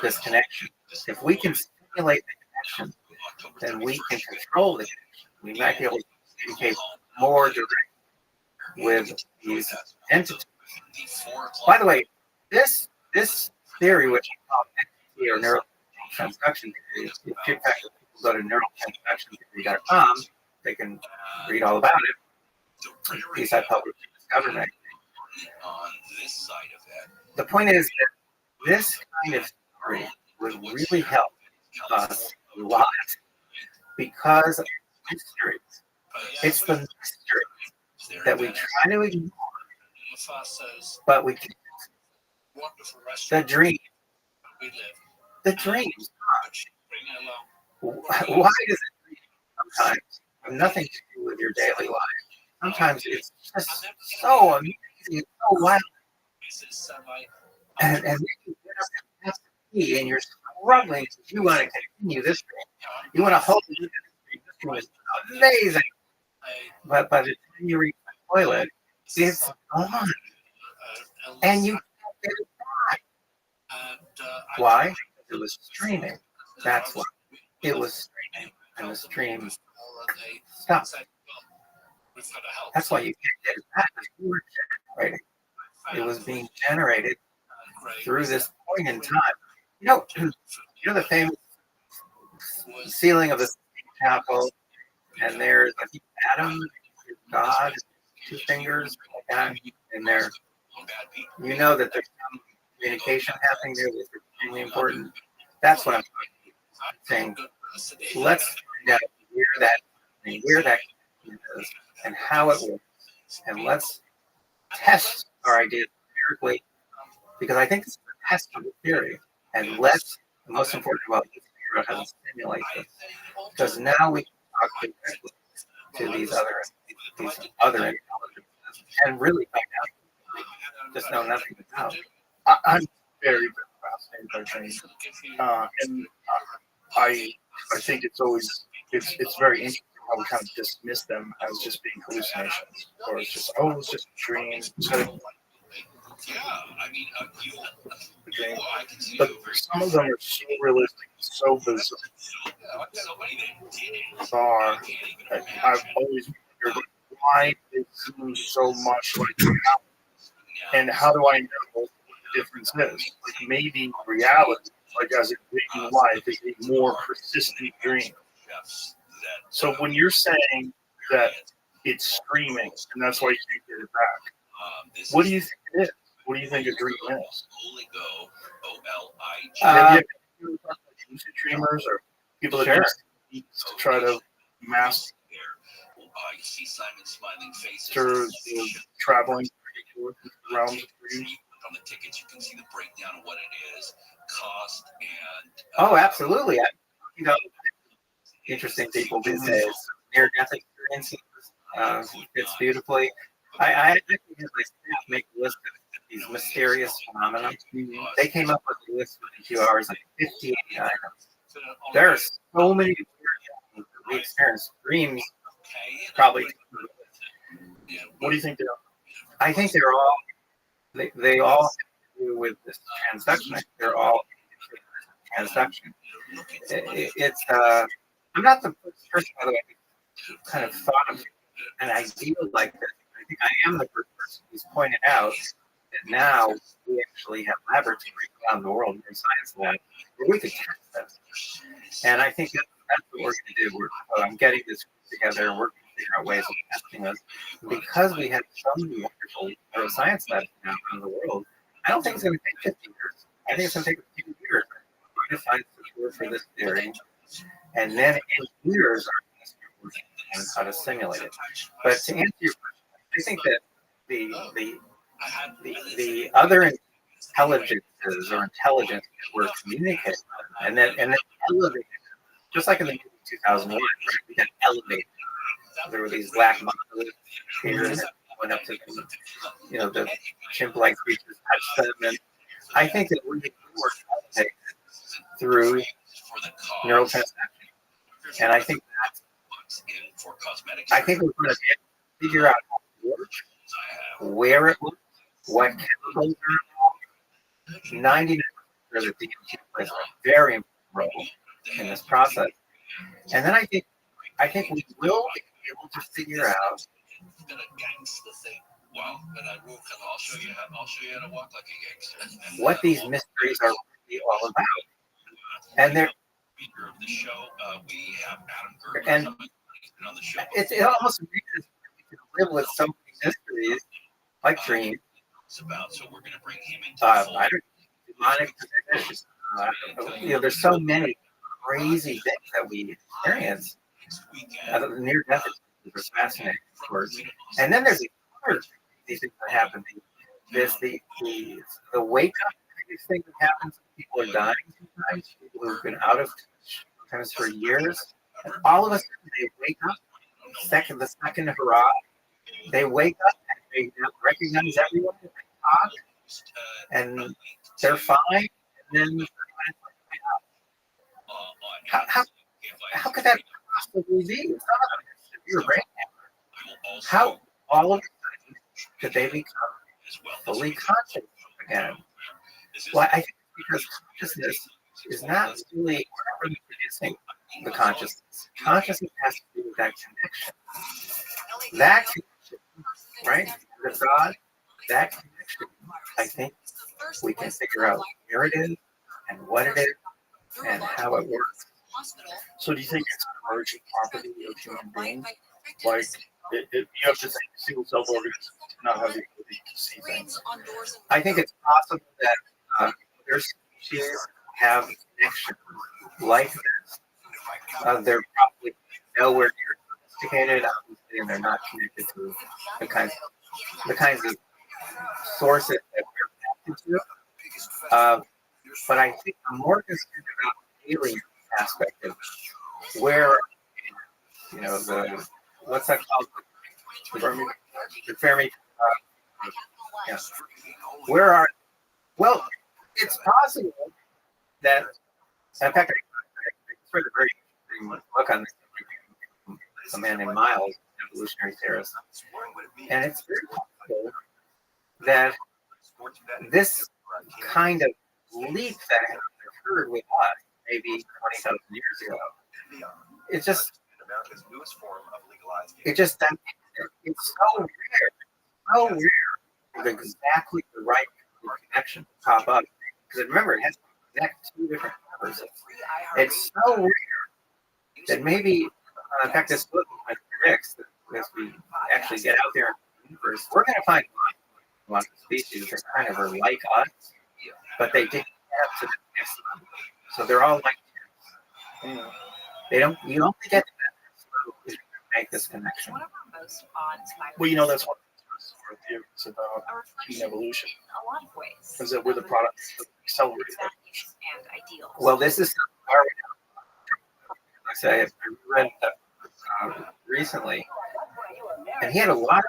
[SPEAKER 15] this connection. If we can simulate the connection, then we can control the connection. We might be able to communicate more directly with these entities. By the way, this theory, which is called NLP or neurotransduction theory, if in fact people go to neurotransductiontheory.com, they can read all about it. Piece I published in Discover magazine. The point is that this kind of theory would really help us a lot because of mysteries. It's the mysteries that we try to ignore, but we can't. The dream. The dreams. Why does it sometimes have nothing to do with your daily life? Sometimes it's just so amazing, it's so wild. And then you get up and have to pee and you're struggling because you want to continue this dream. You want to hold this dream. This dream is amazing. But by the time you reach the toilet, it's gone. And you can't get it back. Why? Because it was streaming. That's why. It was streaming. And the stream stopped. That's why you can't get it back. Because you were generating. It was being generated through this point in time. You know the famous ceiling of the chapel, and there's I think Adam, God, two fingers like that in there. You know that there's some communication happening there that's extremely important. That's what I'm saying. Let's find out where that is and how it works, and let's test our ideas empirically, because I think this is a test of the theory. And let's, the most important about this, figure out how to simulate this, because now we can talk directly to these other intelligences and really find out just know nothing about.
[SPEAKER 3] I'm very, very fascinated by dreams, and I think it's very interesting how we kind of dismiss them as just being hallucinations, or it's just it's just a dream. Instead of dream. But some of them are so realistic, so bizarre. I've always wondered why they seem so much like reality, and how do I know what the difference is? Like maybe reality, like as in waking life, is a more persistent dream. So when you're saying that it's streaming and that's why you can't get it back, what do you think it is? What do you think a dream is? Have you ever talked about lucid dreamers or people that use to try to master traveling through the realms of dreams?
[SPEAKER 4] On the tickets, you can see the breakdown of what it is, cost, and
[SPEAKER 15] oh, absolutely. Interesting people these days. Near-death experiences fits beautifully. I actually had my staff make a list of these mysterious phenomena. They came up with a list within 2 hours of 58 items. There are so many weird things that we experience. Dreams, probably.
[SPEAKER 3] What do you think they are?
[SPEAKER 15] I think they're all. They all have to do with this transduction. They're all transduction. It's I'm not the first person, by the way, who kind of thought of an idea like this. I think I am the first person who's pointed out that now we actually have laboratories around the world, in science labs, where we can test this. And I think that's what we're going to do. I'm getting this together and working to figure out ways of testing this. Because we have so many wonderful neuroscience labs now around the world, I don't think it's going to take 50 years. I think it's going to take a few years to find support for this theory. And then engineers are going to start working on how to simulate it. But to answer your question, I think that the other intelligences or intelligence that we're communicating with, and then elevated, just like in the movie 2001, right? We got elevated. there were these black monoliths here that went up to the chimp-like creatures touched them, and I think that we can work through neural transmission, and I think we're going to figure out how it works, where it works, what chemicals are involved. 99% of the DMT plays a very important role in this process, and then I think we will be able to figure out what these mysteries are really all about. And they're it almost makes us live with so many mysteries, like dreams. Demonic possession. There's so many crazy things that we experience. Near death is fascinating, of course. And then there's these things that happen. There's the wake up thing that happens when people are dying sometimes. People who've been out of touch sometimes for years. And all of a sudden they wake up. The second hurrah, they wake up and they recognize everyone. They talk, and they're fine. And then how could that possibly be? It's not a severe brain damage. How all of a sudden could they become fully conscious again? Well, I think because consciousness is not really producing the consciousness. Consciousness has to do with that connection. That connection, right? With God, that connection, I think we can figure out where it is and what it is and how it works.
[SPEAKER 3] So do you think it's an emergent property of human beings? Like, you have to think single cell organisms do not have the ability to see things.
[SPEAKER 15] I think it's possible that other species have connections like this. They're probably nowhere near sophisticated, obviously, and they're not connected to the kinds of sources that we're connected to. But I think I'm more concerned about the alien aspect of where, what's that called? The Fermi. Well, it's possible that, in fact, I read a very interesting book on this from a man named Miles, evolutionary theorist, and it's very possible that this kind of leap that occurred with us maybe 20,000 years ago, it's so rare, with exactly the right connection to pop up. Because remember, it has to connect two different numbers. It's so rare that maybe, in fact, this book predicts that as we actually get out there in the universe, we're going to find lots of species that kind of are like us, but they didn't have to the next level. So they're all like us. You only get to that to make this connection.
[SPEAKER 3] Well, that's one of the theories about human evolution. Is that we're the product of accelerated evolution.
[SPEAKER 15] Well, this is like I say, I read that recently, and he had a lot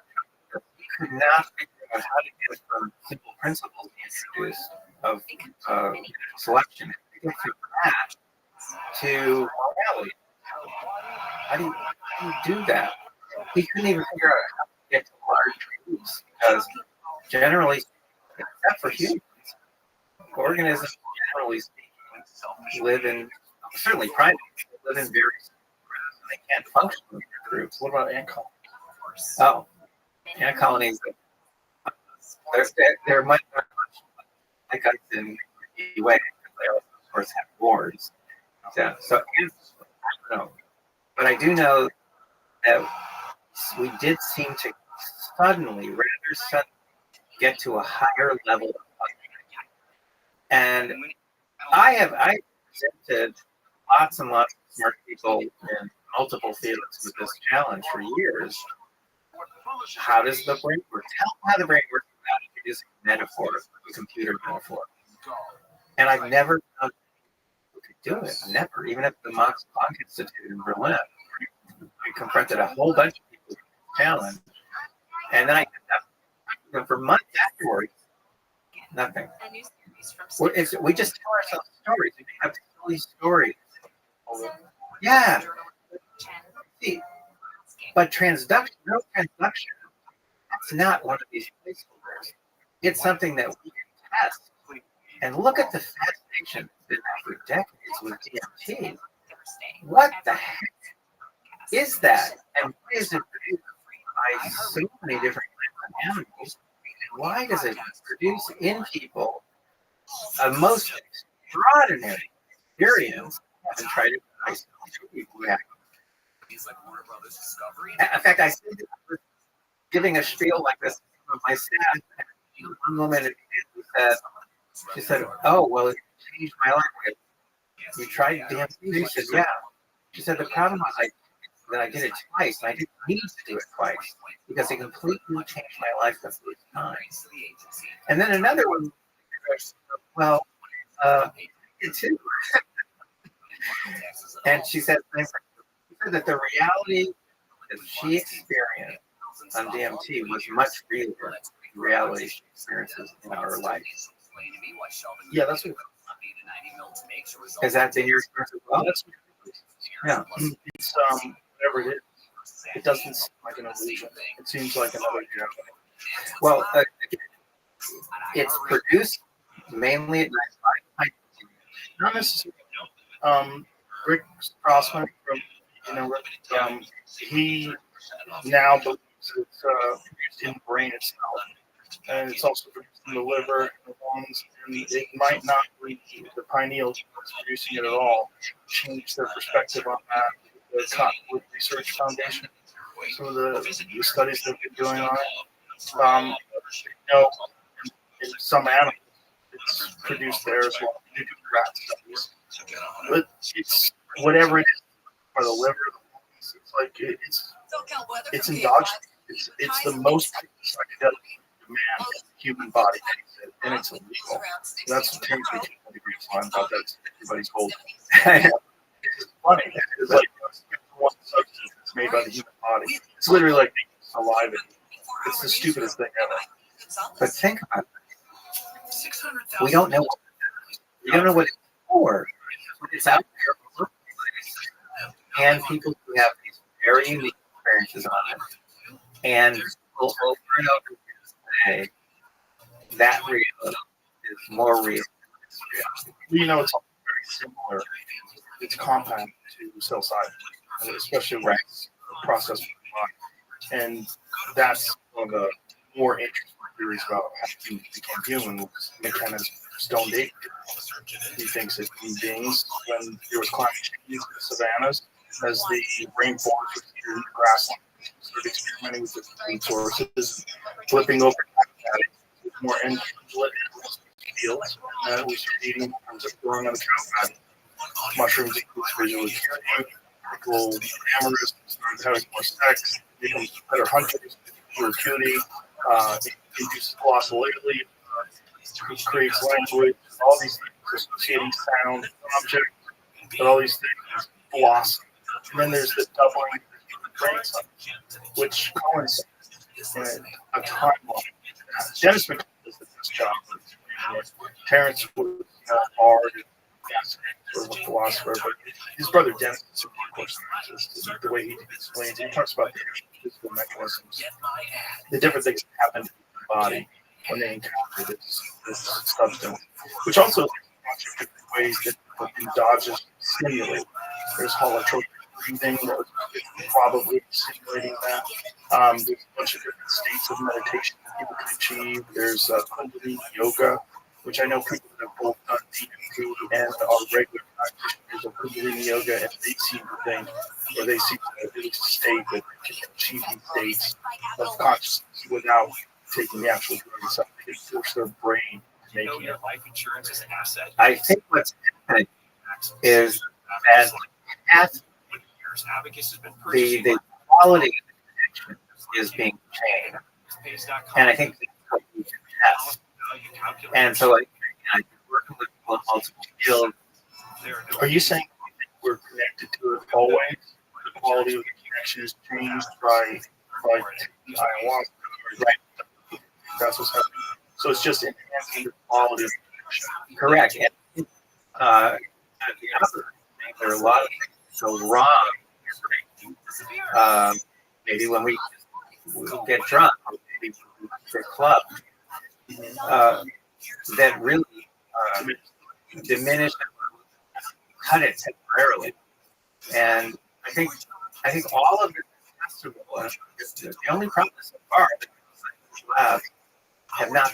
[SPEAKER 15] of he could not figure out how to get from simple principles introduced of selection to get from that to morality. How do you do that? He couldn't even figure out how to get to large groups because generally, except for humans, organisms generally speaking live in, certainly primates, live in very small groups and they can't function in groups.
[SPEAKER 3] What about ant colonies?
[SPEAKER 15] Oh, ant colonies, they're much like us in a way because they also, of course, have wars. So ants, I don't know. But I do know that we did seem to rather suddenly, get to a higher level of function. And I presented lots and lots of smart people in multiple fields with this challenge for years. How does the brain work? Tell them how the brain works without introducing a metaphor, a computer metaphor. And I've never known who could do it. Never, even at the Max Planck Institute in Berlin. confronted a whole bunch of people with the challenge, and then I kept up for months afterwards. Nothing. We just tell ourselves stories. We have silly stories. Yeah. See, but transduction, no transduction, that's not one of these placeholders. It's something that we can test. And look at the fascination that's been there for decades with DMT. What the heck is that? And why is it produced by so many different kinds of animals? Why does it produce in people a most extraordinary experience? And try to react. In fact, I was giving a spiel like this to my staff. And one woman she said, "Oh, well, it changed my life. You tried DMT?" She said, "Yeah." She said, "The problem was that I did it twice, and I didn't need to do it twice because it completely changed my life the first time." And then another one, "Well, it too." And she said that the reality that she experienced on DMT was much realer than the reality she experiences in our life.
[SPEAKER 3] Yeah, that's what.
[SPEAKER 15] Is that in your experience as well?
[SPEAKER 3] Yeah, it's whatever it is. It doesn't seem like an illusion. It seems like another reality.
[SPEAKER 15] Well, it's produced mainly at night.
[SPEAKER 3] Not necessarily. Rick Crossman from he now believes it's produced in the brain itself, and it's also produced in the liver, the lungs, and it might not be the pineal that's producing it at all. Change their perspective on that. The Cottonwood Research Foundation, some of the studies they've been doing on it, in some animals it's produced there as well. They do rat studies. But it's whatever it is for the liver, the lungs, it's like it's endogenous. It's the most psychedelic demand human body makes it, and it's illegal. That's what turns me 2 degrees fun about that. Everybody's holding. It's funny. It's like one substance that's made by the human body. It's literally like saliva. It's the stupidest thing ever.
[SPEAKER 15] But think about it. We don't know. We don't know what it's for. It's out there, and people who have these very unique experiences on it, and people over and over again say that reality is more real.
[SPEAKER 3] We know it's all very similar. It's compound to psilocybin, especially when it's processed by the body, and that's one of the more interesting theories about how humans became human was McKenna's stoned ape. He thinks that human beings, when there was climate change in the savannas, as the rainforest was here in the grassland, started experimenting with different food sources, flipping over more ungulate fields, and we started eating in terms of growing on the cow patty. Mushrooms include visual acuity, people amorous, started having more sex, become better hunters, visual acuity, induces glossolalia, creates language, all these things, associating sound, object, but all these things blossom. And then there's the doubling of brain cycle, which coincides in a timeline. Dennis McKenna does the best job. Terrence was hard and sort of a philosopher, but his brother Dennis is a course scientist. The way he explains it, he talks about the physical mechanisms, the different things that happen in the body when they encounter this substance, which also has different ways that endogenous stimulate. There's holotropic breathing that was probably stimulating that. There's a bunch of different states of meditation that people can achieve. There's Kundalini yoga, which I know people that have both done DMT and are regular practitioners of Kundalini yoga, and they seem to think, or they seem to release a state that can achieve these states of consciousness without taking the actual drug itself. They force their brain to make it.
[SPEAKER 15] I think what's happening is that the quality of the connection is being changed, and I think that's what we can test. And so I've been working with people in multiple fields.
[SPEAKER 3] Are you saying we're connected to it always? The quality of the connection is changed by taking ayahuasca. Right. That's what's happening. So it's just enhancing the quality of the connection.
[SPEAKER 15] Correct. And, the other thing, there are a lot of things that go wrong. Maybe when we get drunk, or maybe we get club, that really diminish, cut it temporarily. And I think all of it has to. The only problem so far that have not.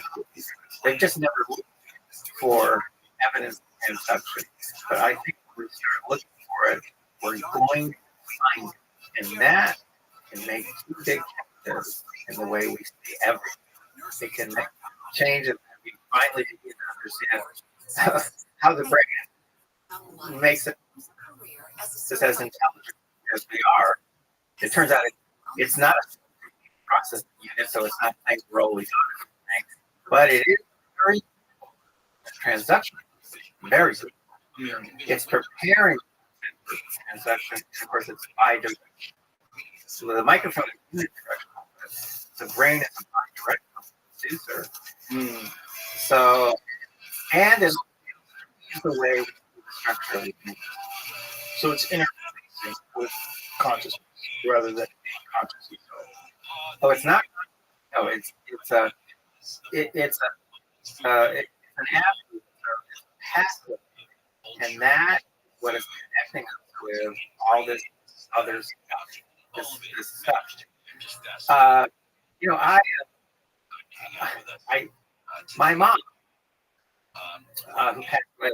[SPEAKER 15] They've just never looked for evidence of consumption. But I think when we start looking for it, we're going to find it, and that can make two big changes in the way we see everything. It can make changes, and we finally begin to understand how the brain makes it just as intelligent as we are. It turns out it's not a processing unit, so it's not things we're always doing, but it is very transduction. Very good. It's preparing for transduction, and of course it's bi-directional. So the microphone is unidirectional. The brain is a bi-directional producer. So, and it's the way we structure.
[SPEAKER 3] So it's interfacing with consciousness rather than consciousness.
[SPEAKER 15] Oh, it's not. No, it's an absolute passive, and that what is connecting us with all this other stuff, this stuff. My mom, who passed away,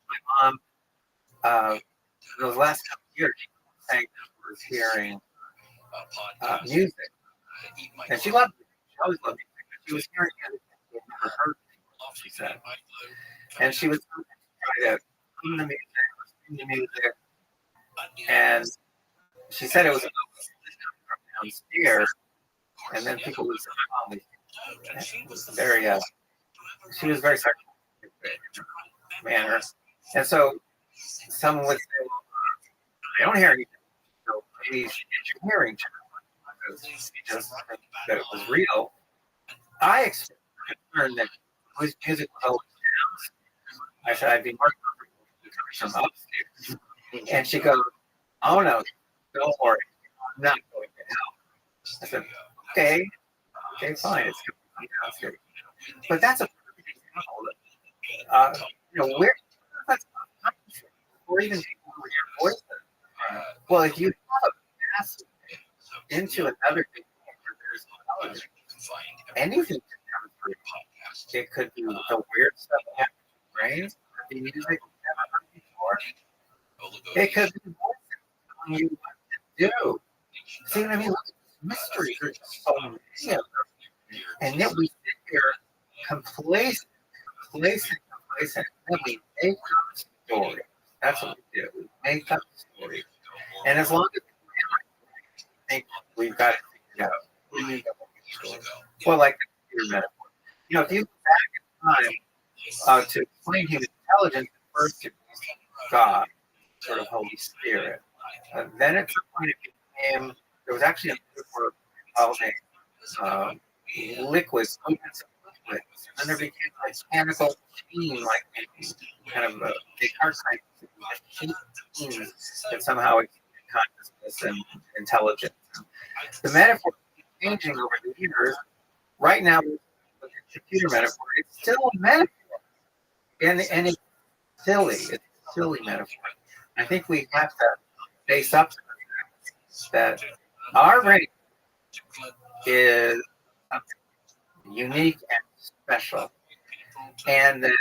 [SPEAKER 15] my mom, those last couple of years, she was hearing music, and she loved music. She always loved music. She was hearing music she had never heard before, she said, and she was trying to sing the music, sing the music, and she said it was downstairs, and then people would say, "Oh, it was very." She was very sarcastic in her manner, and so someone would say, well, "I don't hear anything." So maybe she gets your hearing checked because she just think that it was real. I expressed concern that his music was always downstairs. I said I'd be more comfortable from upstairs. And she goes, "Oh no, don't worry, I'm not going to help." I said, okay, fine, it's coming downstairs. But that's a perfect example. Where that's not or even people who hear voices. Well, if you have a massive into another thing where there's intelligence, anything can come through. It could be the weird stuff that happens in the brain, it could be music you've never heard before. It could be voices telling you what to do. See what I mean? Mysteries are just so many of them. And yet we sit here complacent, and then we make up stories. That's what we do. We make up stories. And as long as we think we've got it figured out, we make up stories. Well, like the computer metaphor. If you go back in time to explain human intelligence, first it was God, sort of Holy Spirit. Then at some point it became, there was actually a metaphor involving liquids, movements of liquids. And then there became a mechanical machine, like kind of a Descartes kind of machine that somehow exceeded consciousness and intelligence. The metaphor is changing over the years. Right now, with the computer metaphor, it's still a metaphor. And it's silly. It's a silly metaphor. I think we have to face up to that our brain is something unique and special, and that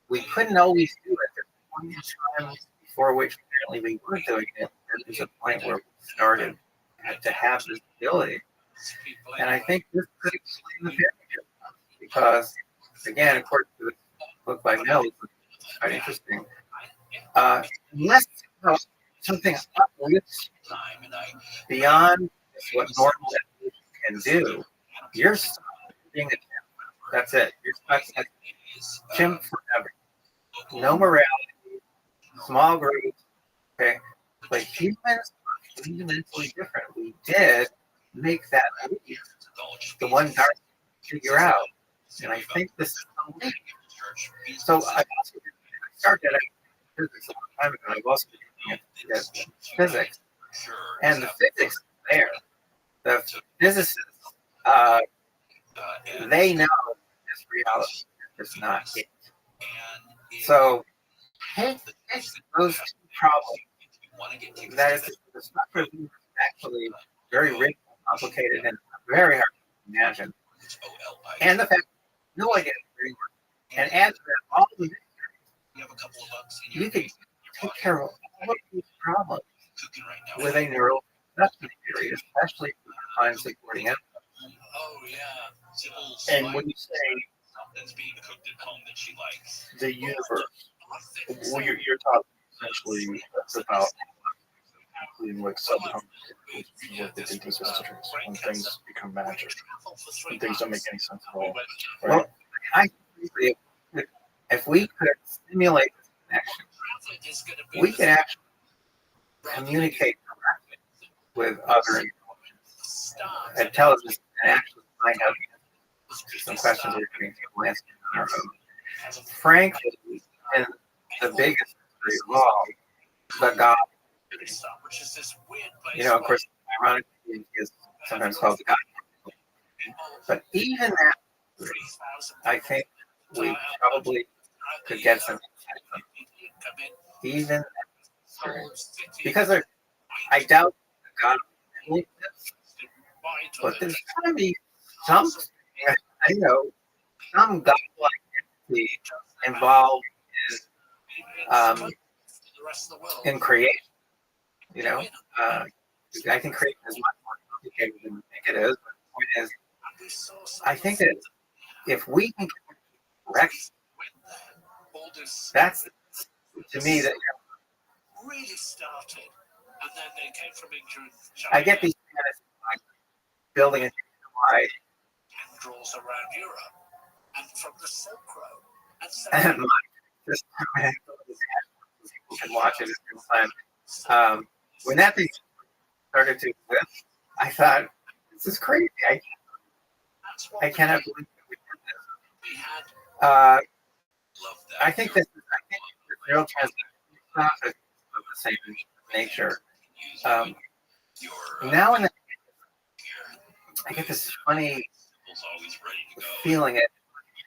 [SPEAKER 15] we couldn't always do it. There's plenty of times before which apparently we weren't doing it. There was a point where we started to have this ability, and I think this could explain the failure, because, again, according to this book by Mills, it's quite interesting. Unless something uplifts beyond what normal evolution can do, you're stuck being a chimp. That's it. You're stuck as a chimp forever. No morality, small groups. Okay, but humans fundamentally different. We did make that leap, the one dark figure out. And I think this is the leap. So I started at physics a long time ago. I've also been looking at physics. And the physics is there. The physicists, they know this reality is not it. So take those two problems. That is, the structure is actually very rich, complicated, and very hard to imagine. And the fact no idea and add to that all the you can take care of all of these problems with a neural assessment theory, especially if you find supporting it.
[SPEAKER 3] And when you say the universe, well, you're talking essentially about including like subatomic with the data systems when things become magic and things don't make any sense at all. Right?
[SPEAKER 15] Well, I think if we could simulate this connection, we could actually communicate directly with other intelligence and actually find out some questions we're getting to answer on our own. Frankly, in the biggest mystery of all, the God. You know, of course, ironically, he is sometimes called the God. But even that, I think we probably could get some even because I doubt God really exists. But there's going to be some, I know, some godlike entity involved in creation. You know, I think creation is much more complicated than we think it is. But the point is, I think that if we can correct, that's to me that
[SPEAKER 16] really started, and then they came from England.
[SPEAKER 15] I get these like building a wide
[SPEAKER 16] tendrils around Europe and from the Silk Road. And so
[SPEAKER 15] this people can watch it at real time. When that thing started to exist, I thought, this is crazy. I cannot believe that we did this. I think the neural transmission stuff is of the same nature. Now and then, I get this funny feeling at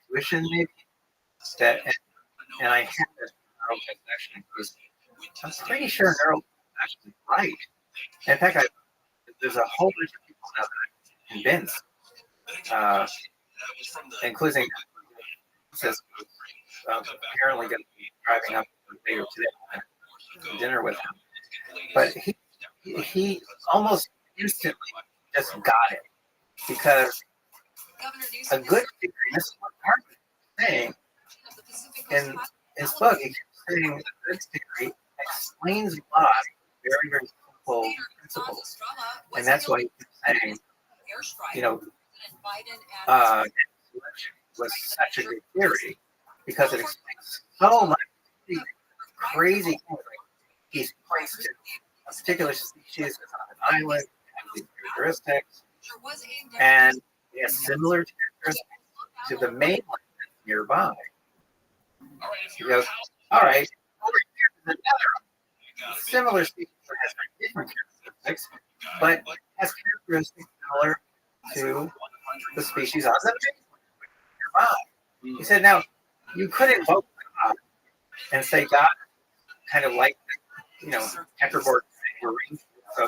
[SPEAKER 15] intuition, maybe, that, and I have this neural connection because I'm pretty sure neural connection is right. In fact, there's a whole bunch of people now that I'm convinced, including says apparently going to be driving up later today for dinner with him. But he almost instantly just got it because a good theory, this is what Mark is saying in his book, he keeps saying a good theory explains a lot of very, very simple principles. And that's why he keeps saying, you know, was such a good theory because it explains so much crazy things. Like he's placed in a particular species on an island, has these characteristics, and he has similar characteristics to the mainland nearby. He goes, all right, over here is another similar species that has different characteristics, but has characteristics similar to the species on the mainland nearby. He said, now, you could invoke God and say God kind of like, you know, checkerboard figurine, so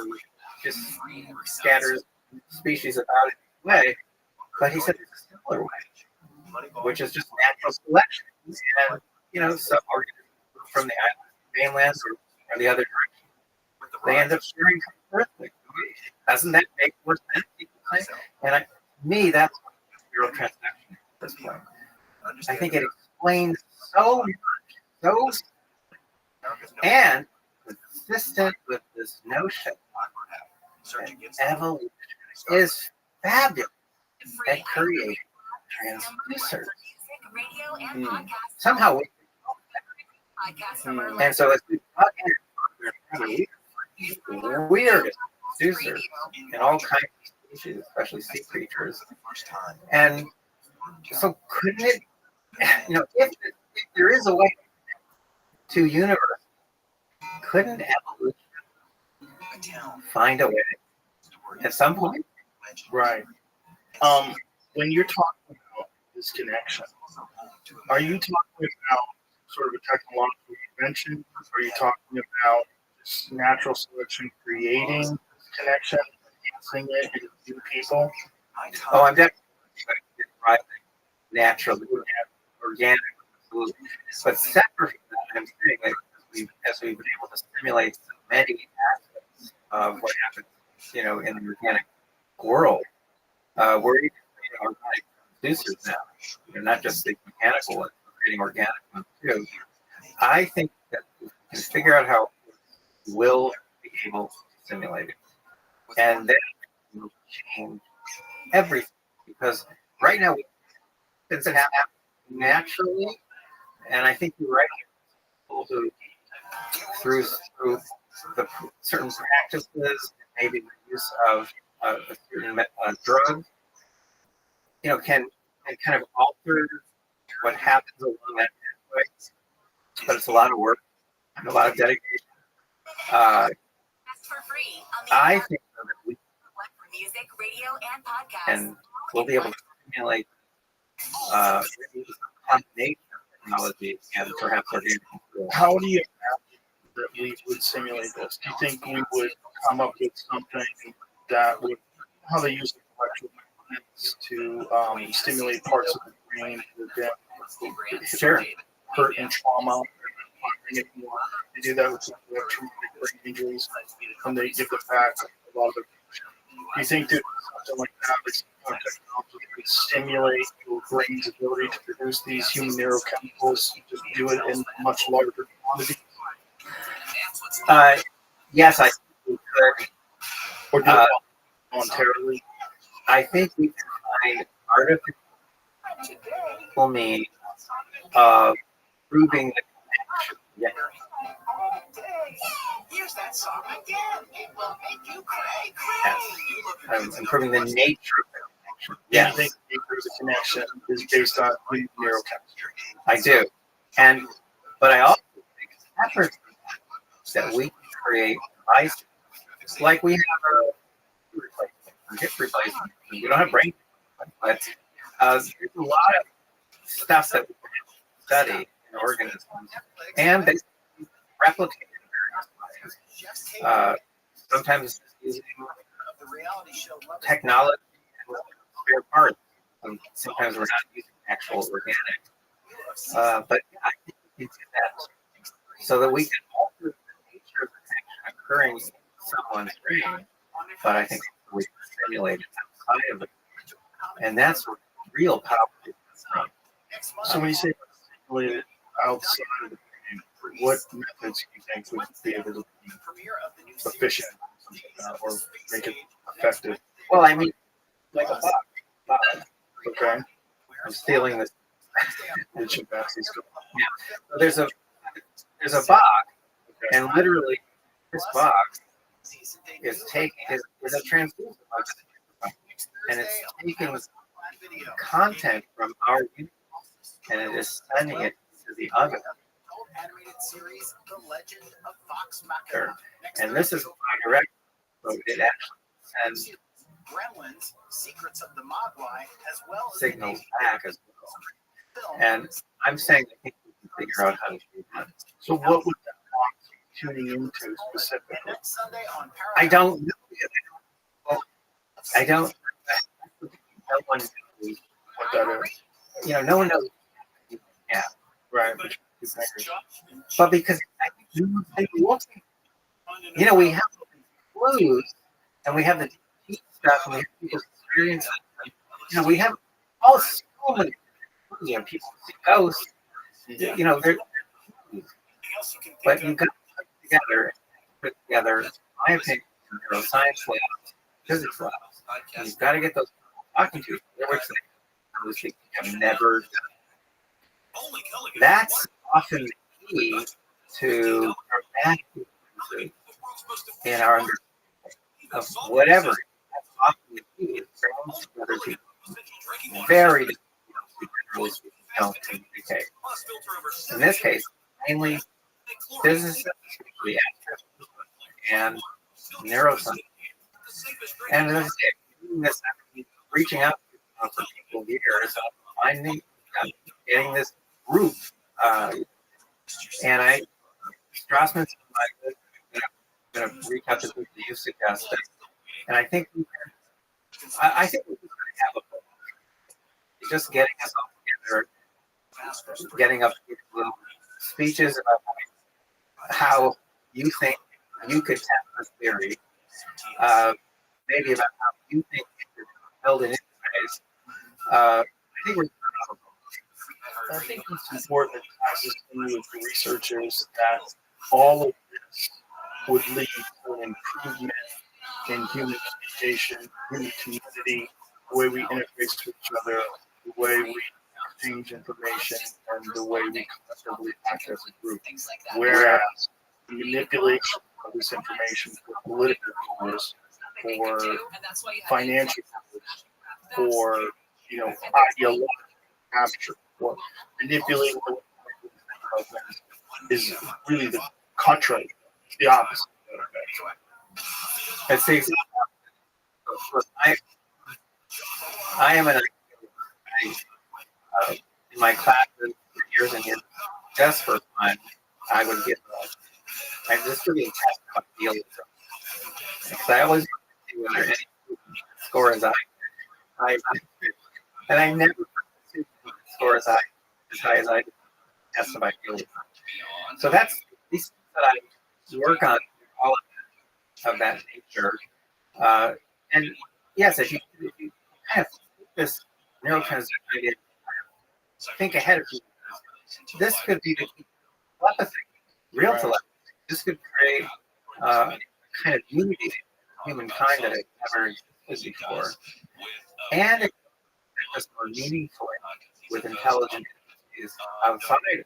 [SPEAKER 15] just scatters species about it way. But he said there's a simpler way, which is just natural selection. And, you know, some organisms from the mainland or the other direction, they end up sharing characteristics. Doesn't that make more sense? And to me, that's what neural transduction is at this point. I think it explains so much, and consistent with this notion that evolution is fabulous at creating transducers. Somehow we and so as we plug in, weirdest producers in all kinds of species, especially sea creatures. And so couldn't it, if there is a way to universe, couldn't evolution find a way at some point?
[SPEAKER 3] Right. When you're talking about this connection, are you talking about sort of a technological invention? Are you talking about just natural selection creating this connection, enhancing it in new people?
[SPEAKER 15] Oh, I'm definitely right. Naturally, organic, but separate from that, I'm saying that as we've been able to simulate so many aspects of what happens, in the organic world, we're even creating organic producers now. Not just the mechanical ones, we're creating organic ones too. I think that we can figure out how we'll be able to simulate it, and then we'll change everything. Because right now, since it happens naturally, and I think you're right, who through the certain practices, maybe the use of a certain drug, can kind of alter what happens along that pathway. But it's a lot of work and a lot of dedication. I think that we and we'll be able to simulate combination of technology and perhaps organic.
[SPEAKER 3] How do you imagine that we would simulate this? Do you think we would come up with something that would, how they use electromagnets to stimulate parts of the brain that
[SPEAKER 15] Sure.
[SPEAKER 3] hurt and trauma? They do that with electromagnetic brain injuries, and they give them back a lot of it. Do you think that something like that, like some technology that could stimulate your brain's ability to produce these human neurochemicals, just do it in much larger quantity?
[SPEAKER 15] Yes, I think we could.
[SPEAKER 3] Or do it voluntarily?
[SPEAKER 15] I think we can find artificial means of proving the connection. Yeah.
[SPEAKER 4] Here's that song again. It will make you cray,
[SPEAKER 15] Yes. Improving the nature of the connection.
[SPEAKER 3] Yeah, I think the nature of the connection is based on neurochemistry.
[SPEAKER 15] I do. But I also think separate from that we can create devices like we have a hip replacement. We don't have brain, but there's a lot of stuff that we can study in organisms and they replicate in various ways. Sometimes using technology and spare parts. Sometimes we're not using actual organic. But yeah, I think we can do that so that we can alter the nature of the connection occurring in someone's brain. But I think we can simulate it outside of it. And that's where real power is from.
[SPEAKER 3] So when you say simulate it outside of the brain, what methods do you think would be able to be efficient or make it effective?
[SPEAKER 15] Well, I mean, like a bug.
[SPEAKER 3] Okay.
[SPEAKER 15] I'm stealing this.
[SPEAKER 3] The chimpanzees go.
[SPEAKER 15] Yeah. So there's a box, and literally this box is a transducer box, and it's taking content from our universe and it is sending it to the other. Sure. And this is bi-directional, so it actually sends signals back as well. And I'm saying I think we can figure out how to do that.
[SPEAKER 3] So what would that box be tuning into specifically?
[SPEAKER 15] I don't know. I don't. No one knows
[SPEAKER 3] what that is.
[SPEAKER 15] No one knows. Yeah.
[SPEAKER 3] Right.
[SPEAKER 15] But because we have clues and we have the deep stuff and we have people's experience. We have all so many people see ghosts. They're, but you've got to put together, in my opinion, neuroscience labs, physics labs. You've got to get those talking to you, which they have never done. That's often the key to dramatic in our understanding of whatever often is for other people. Very generally speaking, don't communicate. In this case, mainly physicists, and neuroscience. And as I say, reaching out for people years, finding, getting this group, and Strassman's going to reach out to the group that you suggested, and I think we can. I think we can have a just getting us all together, getting up little speeches about how you think you could test this theory, maybe about how you think you could build it in ways. I think
[SPEAKER 3] I think it's important as this with the researchers that all of this would lead to an improvement in human communication, human community, the way we interface with each other, the way we exchange information, and the way we collectively act as a group. Whereas manipulation of this information for political goals, for financial goals, for ideological capture, or manipulating the way is really the contrary, the opposite.
[SPEAKER 15] Let's see. I am in my classes for years and years. Just for fun, I would get I just really test how I feel. Because I always see whether any score as and I never score as high as I test if I feel. So that's these things that I work on, all of that nature. And yes, if you kind of this neurotransmitter idea, think ahead of you. This could be the telepathy, real telepathy. This could create kind of unity in humankind that has never existed before. And it could just more meaningfully with intelligent entities outside.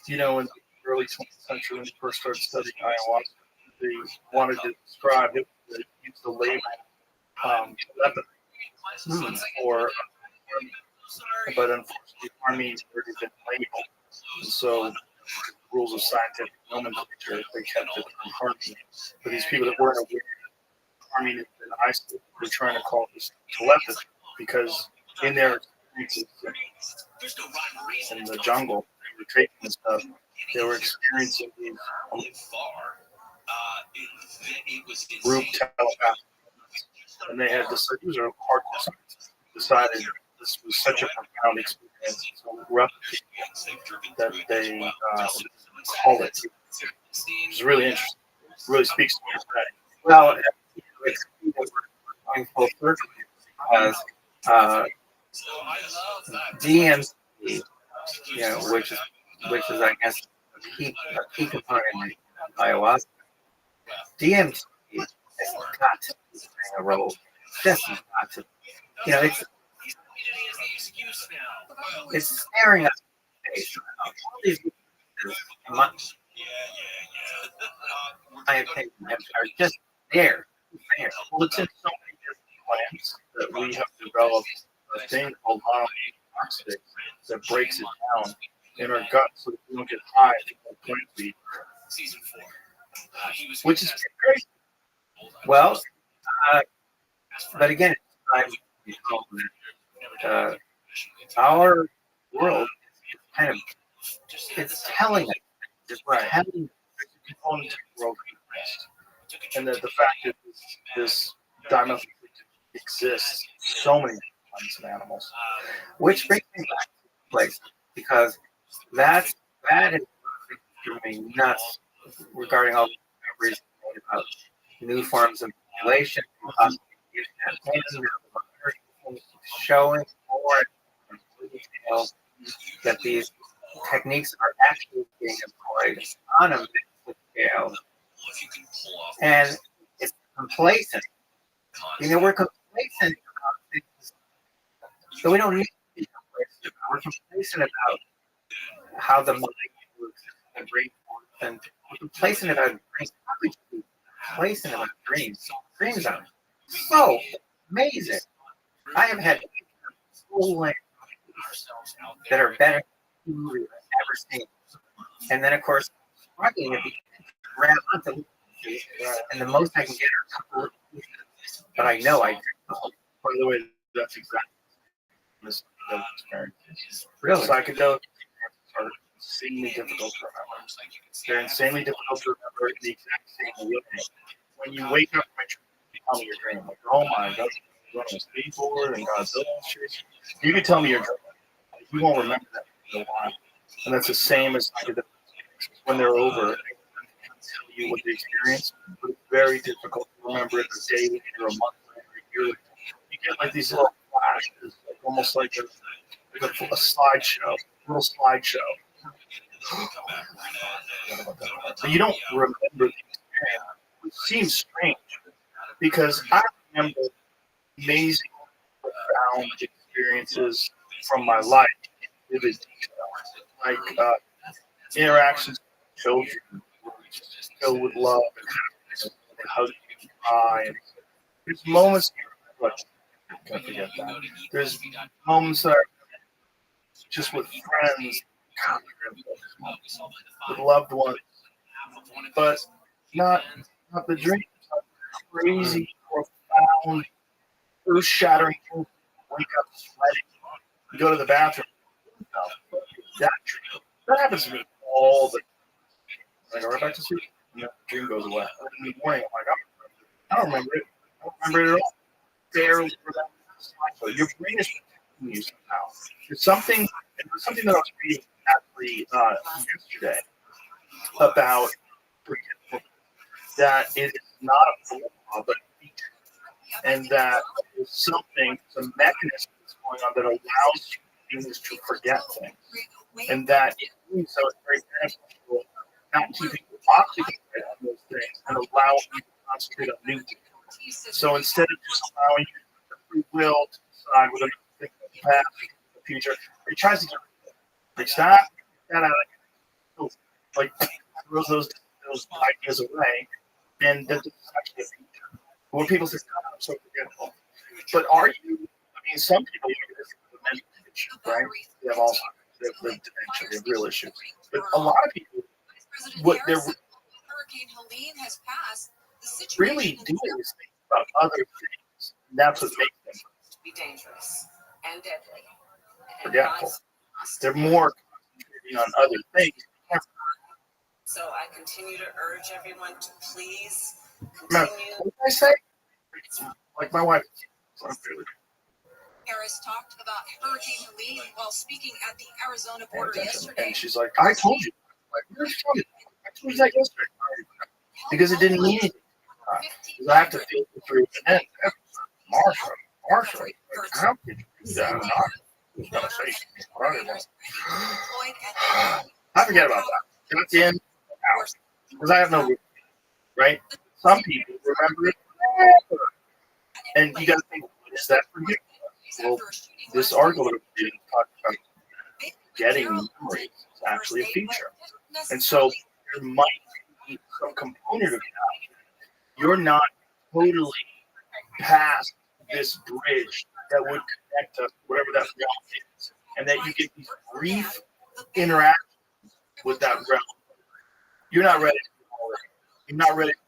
[SPEAKER 3] In the early 20th century, when they first started studying ayahuasca, they wanted to describe it, use the label telepathy or but unfortunately, armies already been labeled, and so rules of scientific nomenclature, they kept it from harmony. But these people that weren't aware of harmony and isolated, they're trying to call this telepathy because in their experiences in the jungle, they were taking this stuff, they were experiencing these group telepathy, and they had decided, these are hardcore scientists, decided this was such a profound experience, so replicate that they call it. It's really interesting. It really speaks to me.
[SPEAKER 15] Well, it's going full circle because DMT, which is I guess a key component in ayahuasca. DMT has got to be playing a role. This has got to, it's staring us in the face. All these my opinion, are just there.
[SPEAKER 3] Well, it's in so many different plants that we have developed a thing called monoxide that breaks it down in our gut so that we don't get high from plant feed. Which is crazy.
[SPEAKER 15] Well, but again, our world is kind of, it's telling us,
[SPEAKER 3] it's having a component to growth, and that the fact that this dimethyl exists so many plants and animals.
[SPEAKER 15] Which brings me back to the place, because that is driving me nuts regarding all the discoveries about new forms of manipulation, showing more in detail that these techniques are actually being employed on a massive scale. And it's complacent. We're complacent about things that we don't need to be complacent about. We're complacent about how the mind works and the brain works, and we're complacent about brain. How could you be place in my dreams. Dreams are so amazing. I have had full length that are better than movies I've ever seen. And then, of course, struggling to grab onto and the most I can get are a couple of pieces. But I know I drink the whole.
[SPEAKER 3] By the way, that's exactly this experience.
[SPEAKER 15] Really?
[SPEAKER 3] Psychedelic are insanely difficult to remember. They're insanely difficult to remember in the exact same way. When you wake up from a dream, you tell me your dream. Like, oh my God, you're on a skateboard and Godzilla shit. You can tell me your dream. You won't remember that for a while. And that's the same as psychedelic. When they're over, I can tell you what they experience, but it's very difficult to remember it a day later, a month later, a year later. You get like these little flashes, like almost like a slideshow, a little slideshow. But you don't remember the experience, which seems strange because I remember amazing, profound experiences from my life in vivid detail, like interactions with children, just filled with love and happiness, and hugging and cry. And there's moments. Look, can't forget that. There's moments that are just with friends, with loved ones, but not the dreams. Crazy, profound, earth-shattering things. Wake up sweating. You go to the bathroom. That happens to me all the time. I go right back to sleep. And the dream goes away. In the morning, I'm like, I don't remember it. I don't remember it at all. Barely for that. So your brain is protecting you somehow. There's something that I was reading actually yesterday about that it is not a flaw, but a feature. And that there's something, some mechanism that's going on that allows humans to forget things. And that in doing so, it's very beneficial not to occupy on those things and allow you to concentrate on new things. So instead of just allowing you the free will to decide whether you think of the past or the future, it tries to get that out of it. Like throws those ideas away, and then it's actually a future. When people say, "Oh, I'm so forgetful," but are you? I mean, some people look at this as a mental issue, right? They have Alzheimer's, they have dementia, they have real issues. But a lot of people, what they're really doing is thinking about other things. And that's what makes them
[SPEAKER 6] be dangerous and deadly.
[SPEAKER 3] Forgetful. They're more concentrating on other things.
[SPEAKER 6] So I continue to urge everyone to please
[SPEAKER 3] Remember,
[SPEAKER 6] continue.
[SPEAKER 3] what did I say? Like my wife.
[SPEAKER 6] Harris talked about Hurricane Helene while speaking at the Arizona border yesterday.
[SPEAKER 3] And she's like, I told you. Like, where'd you tell me? I told you that yesterday. Because it didn't mean anything. Because I have to filter through. And then, Marshall, like, how could you do that? I was going to say, I forget about that. That's in, out. Because I have no room, right? Some people remember it forever. And you got to think, what is that for you? Well, this article that we did talk about getting memories is actually a feature. And so there might be some component of that. You're not totally past this bridge that would connect us, whatever that realm is. And that you get these brief interactions with that realm. You're not ready to You're not ready to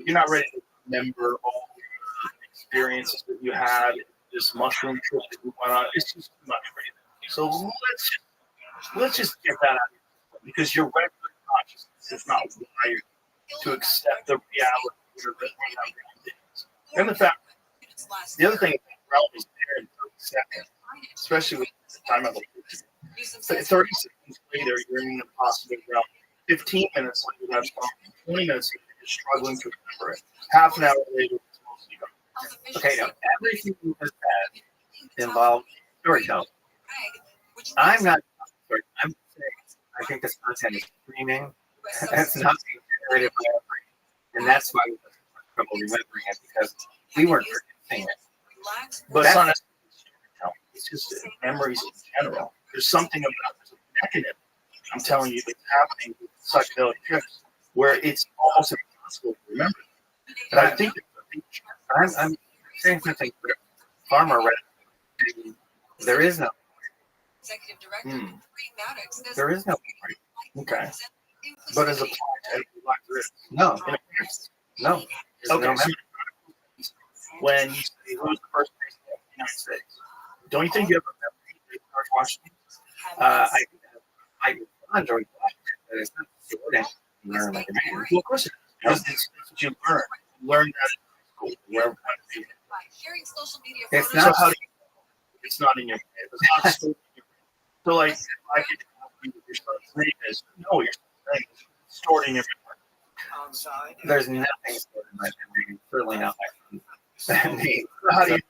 [SPEAKER 3] You're not ready to remember all the experiences that you had, this mushroom trip that you went on. It's just too much for you. So let's just get that out of here. Because your regular consciousness is not wired to accept the reality of what that reality is. And the fact, the other thing is that realm is there in 30 seconds, especially with the time of the 30 seconds later, you're in an impossible realm. 15 minutes later, that's gone. 20 minutes later, you're struggling to remember it. Half an hour later, it's mostly gone.
[SPEAKER 15] Okay, now everything you just said involves storytelling. I'm not sorry. I'm saying I think this content is streaming. That's not being generated by our brain. And that's why we have trouble remembering it because we weren't predicting it.
[SPEAKER 3] But it's not necessarily storytelling. It's just memories in general. There's something about this mechanism, I'm telling you, that's happening with psychedelic trips where it's almost school to remember. But I think
[SPEAKER 15] I'm saying something far more radical. There is no.
[SPEAKER 6] Executive Director Kareem Maddox says
[SPEAKER 15] There is no.
[SPEAKER 3] okay, but as applied to every life there is.
[SPEAKER 15] No. No.
[SPEAKER 3] Okay,
[SPEAKER 15] No
[SPEAKER 3] so when you say who's the first president of the United States, don't you think you have a memory of George Washington?
[SPEAKER 15] I enjoy Washington, but it's not Jordan. Learn like a man.
[SPEAKER 3] Well, of course it is. It's what you learn. You learn that in school. Where
[SPEAKER 6] sharing social media
[SPEAKER 15] it's
[SPEAKER 6] photos.
[SPEAKER 15] not.
[SPEAKER 3] So how do you, it's not in your head. It's not stored in your head. So like, I could ask you what your son's name is. No, your son's name is stored in your memory.
[SPEAKER 15] There's nothing stored in my memory. Certainly not my name.
[SPEAKER 3] How do you?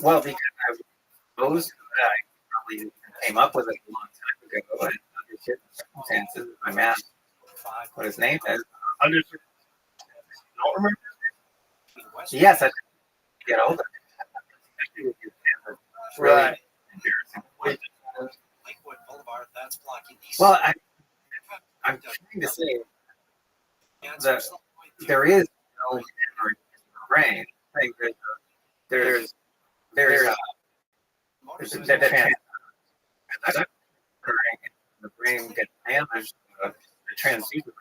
[SPEAKER 15] Well, because I suppose that I probably came up with it a long time ago, and under certain circumstances, my man, what his name is.
[SPEAKER 3] Under don't remember.
[SPEAKER 15] Yes, I get older. Especially with your family. It's really
[SPEAKER 3] Right.
[SPEAKER 15] embarrassing.
[SPEAKER 13] Lakewood Boulevard, that's blocking east.
[SPEAKER 15] Well, I'm trying to say that there is no memory in the brain. I think there's that that's occurring. The brain gets damaged. The transducer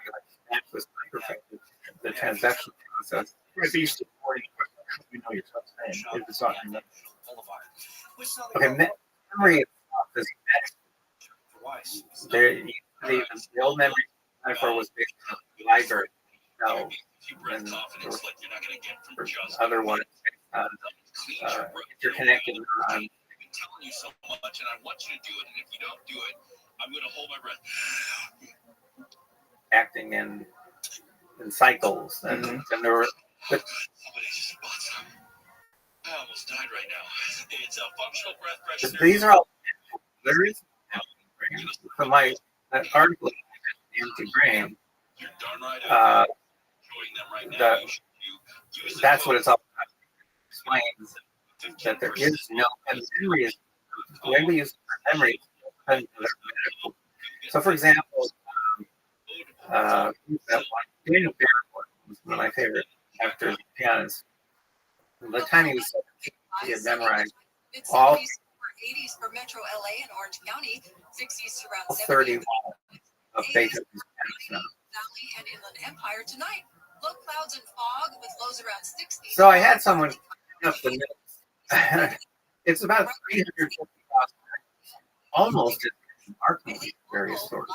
[SPEAKER 15] was perfected. The transaction process.
[SPEAKER 3] Right, but you still you know your son's name if it's not in your memory.
[SPEAKER 15] Okay, memory itself is there. The old memory metaphor was based on the library. No, and there were other ones based on interconnected neurons.
[SPEAKER 13] I've been telling you so much, and I want you to do it. And if you don't do it, I'm going to hold my breath.
[SPEAKER 15] Acting in cycles, and there were.
[SPEAKER 13] Somebody just bought some. I almost died right now. It's a functional breath freshener.
[SPEAKER 15] These are all. There is. So my article, Empty Brain.
[SPEAKER 13] You're darn right.
[SPEAKER 15] That's what it's all about. It explains that there is no memory. Is the way we use memory. So, for example, that one, Daniel Barenboim was one of my favorite actors, pianists. By the time he was 17, he had memorized all
[SPEAKER 6] 80s for Metro LA and Orange County, 60s to around
[SPEAKER 15] 31 of Beethoven's piano.
[SPEAKER 6] Valley and Inland Empire tonight. Low clouds and fog with lows around 60.
[SPEAKER 15] So I had someone up the notes. It's about 350,000, almost as remarkably various sorts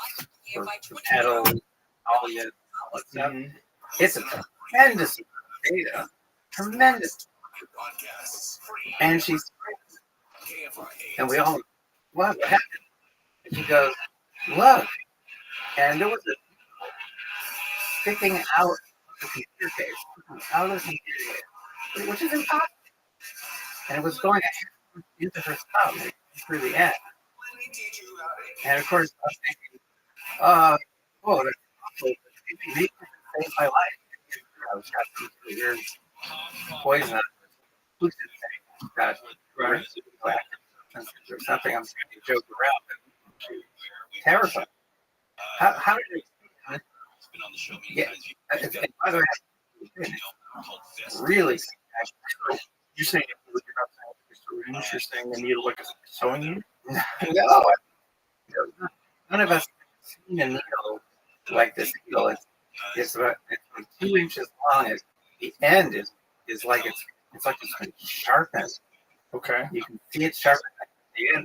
[SPEAKER 15] of pedals, all that stuff. It's a tremendous data, tremendous. And she's, and we all, what happened? And she goes, look, and there was a sticking out of the computer case, out of the computer case, which is impossible. And it was going into her stuff through the end. And of course, I was thinking, oh, that's awful. It saved my life. I was having some weird poison got or something. I'm trying to joke around, but terrifying. How did it? Yeah, and by the way, really.
[SPEAKER 3] You're saying if you're not saying it's a syringe, you're saying they need to look at sewing you?
[SPEAKER 15] No, none of us have seen a needle like this needle. It's about 2 inches long. The end is like it's like it's been sharpened.
[SPEAKER 3] Okay.
[SPEAKER 15] You can see it sharpened.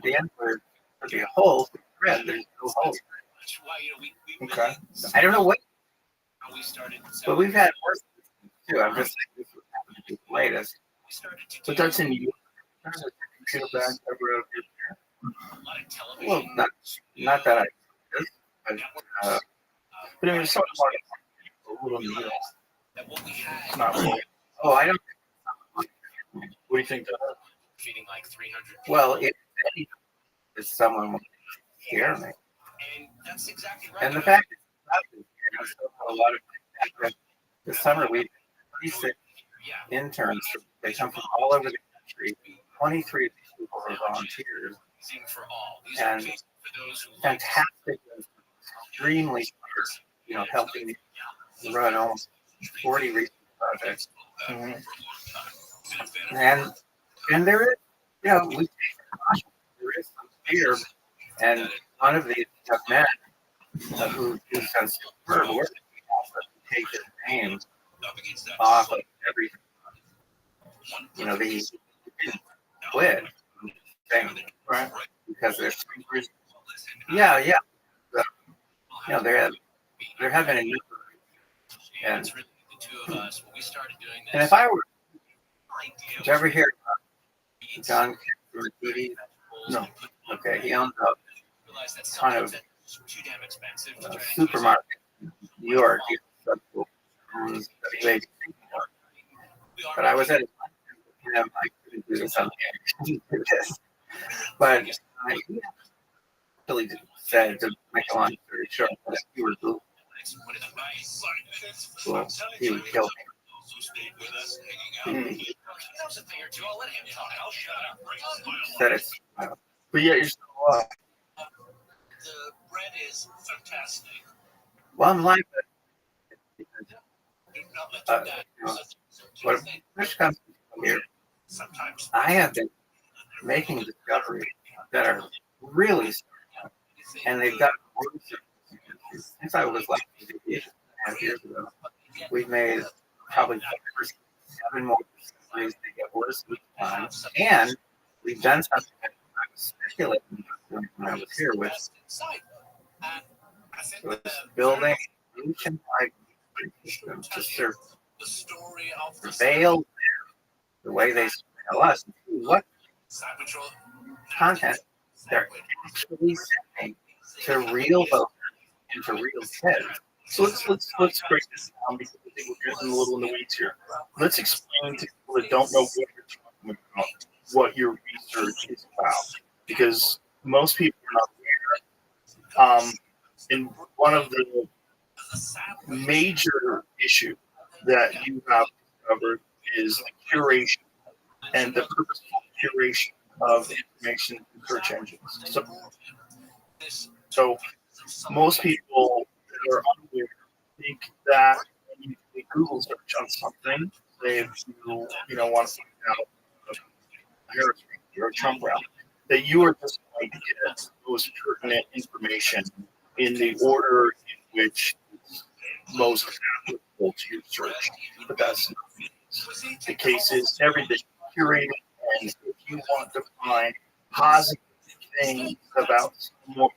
[SPEAKER 15] The end where there'd be a hole for the thread. There's no hole.
[SPEAKER 3] Okay.
[SPEAKER 15] I don't know what. But we've had worse too. I'm just saying this would happen to be the latest.
[SPEAKER 3] But that's in you. There's a computer bag ever out of your
[SPEAKER 15] Well, not that I. But
[SPEAKER 3] but I mean, it's something like a little needle. It's not really.
[SPEAKER 15] Oh, I don't.
[SPEAKER 3] What do you think that is?
[SPEAKER 13] Feeding like 300 people.
[SPEAKER 15] Well, if someone would scare me.
[SPEAKER 13] And that's exactly right.
[SPEAKER 15] And the fact is, a lot of this summer we had 26 interns. They come from all over the country. 23 people are volunteers. And fantastic, extremely smart, helping run almost 40 research projects.
[SPEAKER 3] Mhm.
[SPEAKER 15] And there is, we take precautions. There is some fear. And one of these young men who's done superb work to take his name off of everything. They didn't quit thing,
[SPEAKER 3] Right.
[SPEAKER 15] because there's yeah. There have been a number, and if I were, did you ever hear John on TV?
[SPEAKER 3] No.
[SPEAKER 15] Okay, he owns a ton of supermarket in New York. He owns WABC. But I was at him. I couldn't do this on the air. Do this. But he actually said, to make a long story short, that if you were Google, well, he would kill me. Said it's.
[SPEAKER 3] But yet you're still alive.
[SPEAKER 4] The bread is fantastic.
[SPEAKER 15] Well, I'm like
[SPEAKER 4] Do not let
[SPEAKER 15] what push comes here,
[SPEAKER 4] sometimes
[SPEAKER 15] I have been making discoveries that are really smart, and they've got since I was like 8.5 years ago. We've made probably 5 or 7 more discoveries that get worse with time, and we've done something that I was speculating when I was here with. It was building ancient systems to surveil the way they surveil us, and see what content they're actually sending to real voters and to real kids.
[SPEAKER 3] So let's break this down, because I think we're getting a little in the weeds here. Let's explain to people that don't know what you're talking about, what your research is about, because most people are not aware. And one of the major issues that you have discovered is the curation and the purposeful curation of information in search engines. So most people that are unaware think that when you do a Google search on something, say if you want to find out a Harris or a Trump rally, that you are just going to get the most pertinent information in the order in which it's most applicable to your search. But that's not the case. Is everything curated, and if you want to find positive things about someone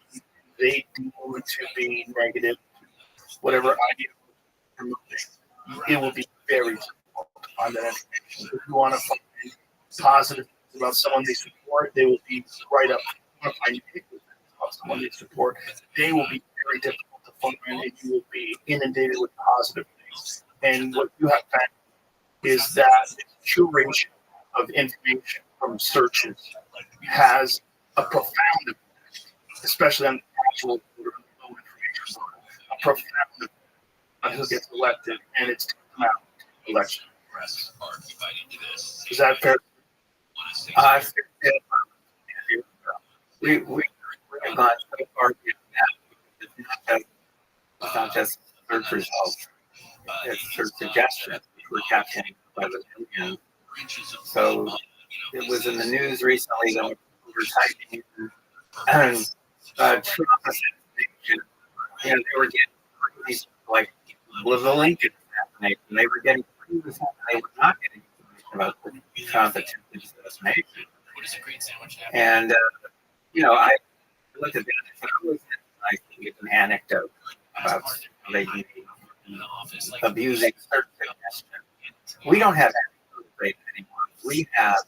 [SPEAKER 3] they deem to be negative, whatever idea, it will be very difficult to find that information. If you want to find positive things about someone they support, they will be right up. If you want to find negative things about someone they support, they will be very difficult to find, and you will be inundated with positive things. And what you have found is that curation of information from searches has a profound effect, especially on the actual voter, low information voter, a profound effect on who gets elected, and it's taken out election. Is that fair?
[SPEAKER 15] We have gone so far beyond that. It's not just search results, it's search suggestions, which we're capturing by the millions. So it was in the news recently that we were typing in Trump assassination, and they were getting these, like, with the Lincoln assassination, they were getting they were not getting information about the Trump assassination. And I looked at that and I was like, give an anecdote about they abusing search suggestion. We don't have that anymore. We have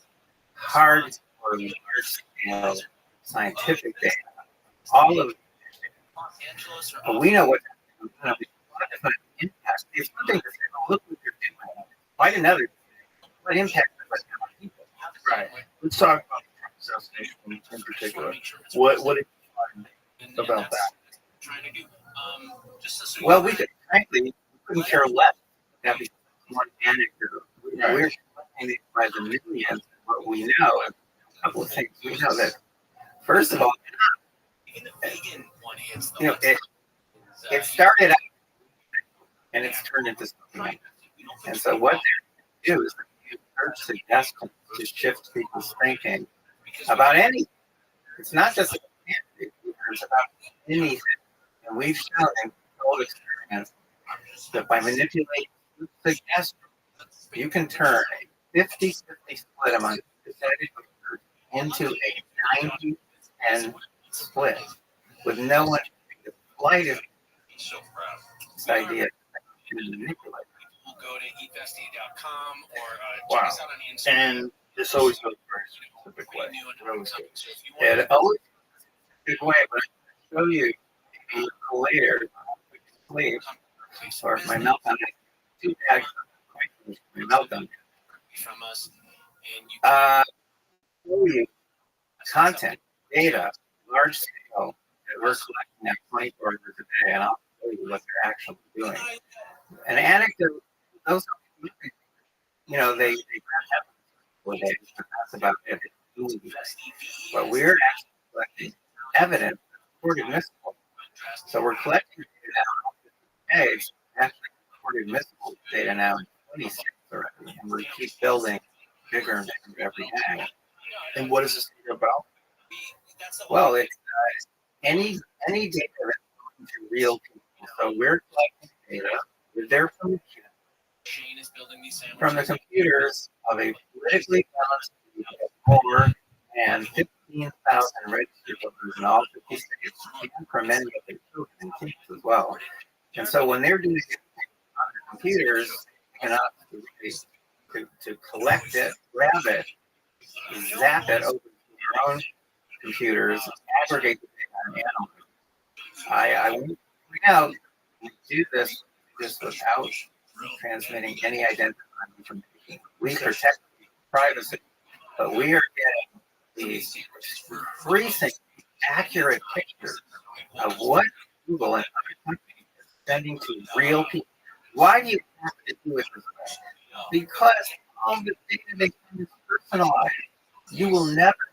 [SPEAKER 15] hard or large-scale scientific data. All of it. But we know what impact. It's one thing to say, oh, look what you're doing. Quite another. What impact does that have on people?
[SPEAKER 3] Right. Let's talk about the Trump assassination in particular. What did you find about that?
[SPEAKER 15] Well, frankly, couldn't care less. That was one anecdote. We're finding by the millions what we know. A couple of things we know that, first of all, it started out and it's turned into something. And so what they do is they use search suggestions to shift people's thinking about anything. It's not just about candy, it's about anything. And we've shown in controlled experiments that by manipulating suggestions, you can turn a 50-50 split among decided voters into a 90-10 split with no one having the slightest idea to manipulate.
[SPEAKER 13] Go to eatvesty.com or
[SPEAKER 3] Wow.
[SPEAKER 13] check us out on Instagram.
[SPEAKER 3] And this always goes very specific way. Really good.
[SPEAKER 15] It always goes a good way, but I'll show you later. Sleep, or my meltdown. Two bags of my meltdown.
[SPEAKER 13] From us, and you
[SPEAKER 15] Show you content, data, large scale that we're collecting at 24 hours a day, and I'll show you what they're actually doing. An anecdote, those, you know, they have where they that's about it. But we're actually collecting evidence that's admissible. So we're collecting data now. It's actually recorded admissible data now in 26 already, and we keep building bigger and bigger every day.
[SPEAKER 3] And what is this data about?
[SPEAKER 15] Well, it's any data that's going to real people. So we're collecting data with their permission from the computers of a politically balanced group of more than 15,000 registered voters in all 50 states, and from many of their children and kids as well. And so when they're doing it on their computers, they cannot to collect it, grab it, zap it over to their own computers, aggregate the data, and analyze. I won't point out we do this just without transmitting any identifying information. We protect privacy, but we are getting these freezing, accurate pictures of what Google and other companies are sending to real people. Why do you have to do it this way? Because all the data they send is personalized. You will never,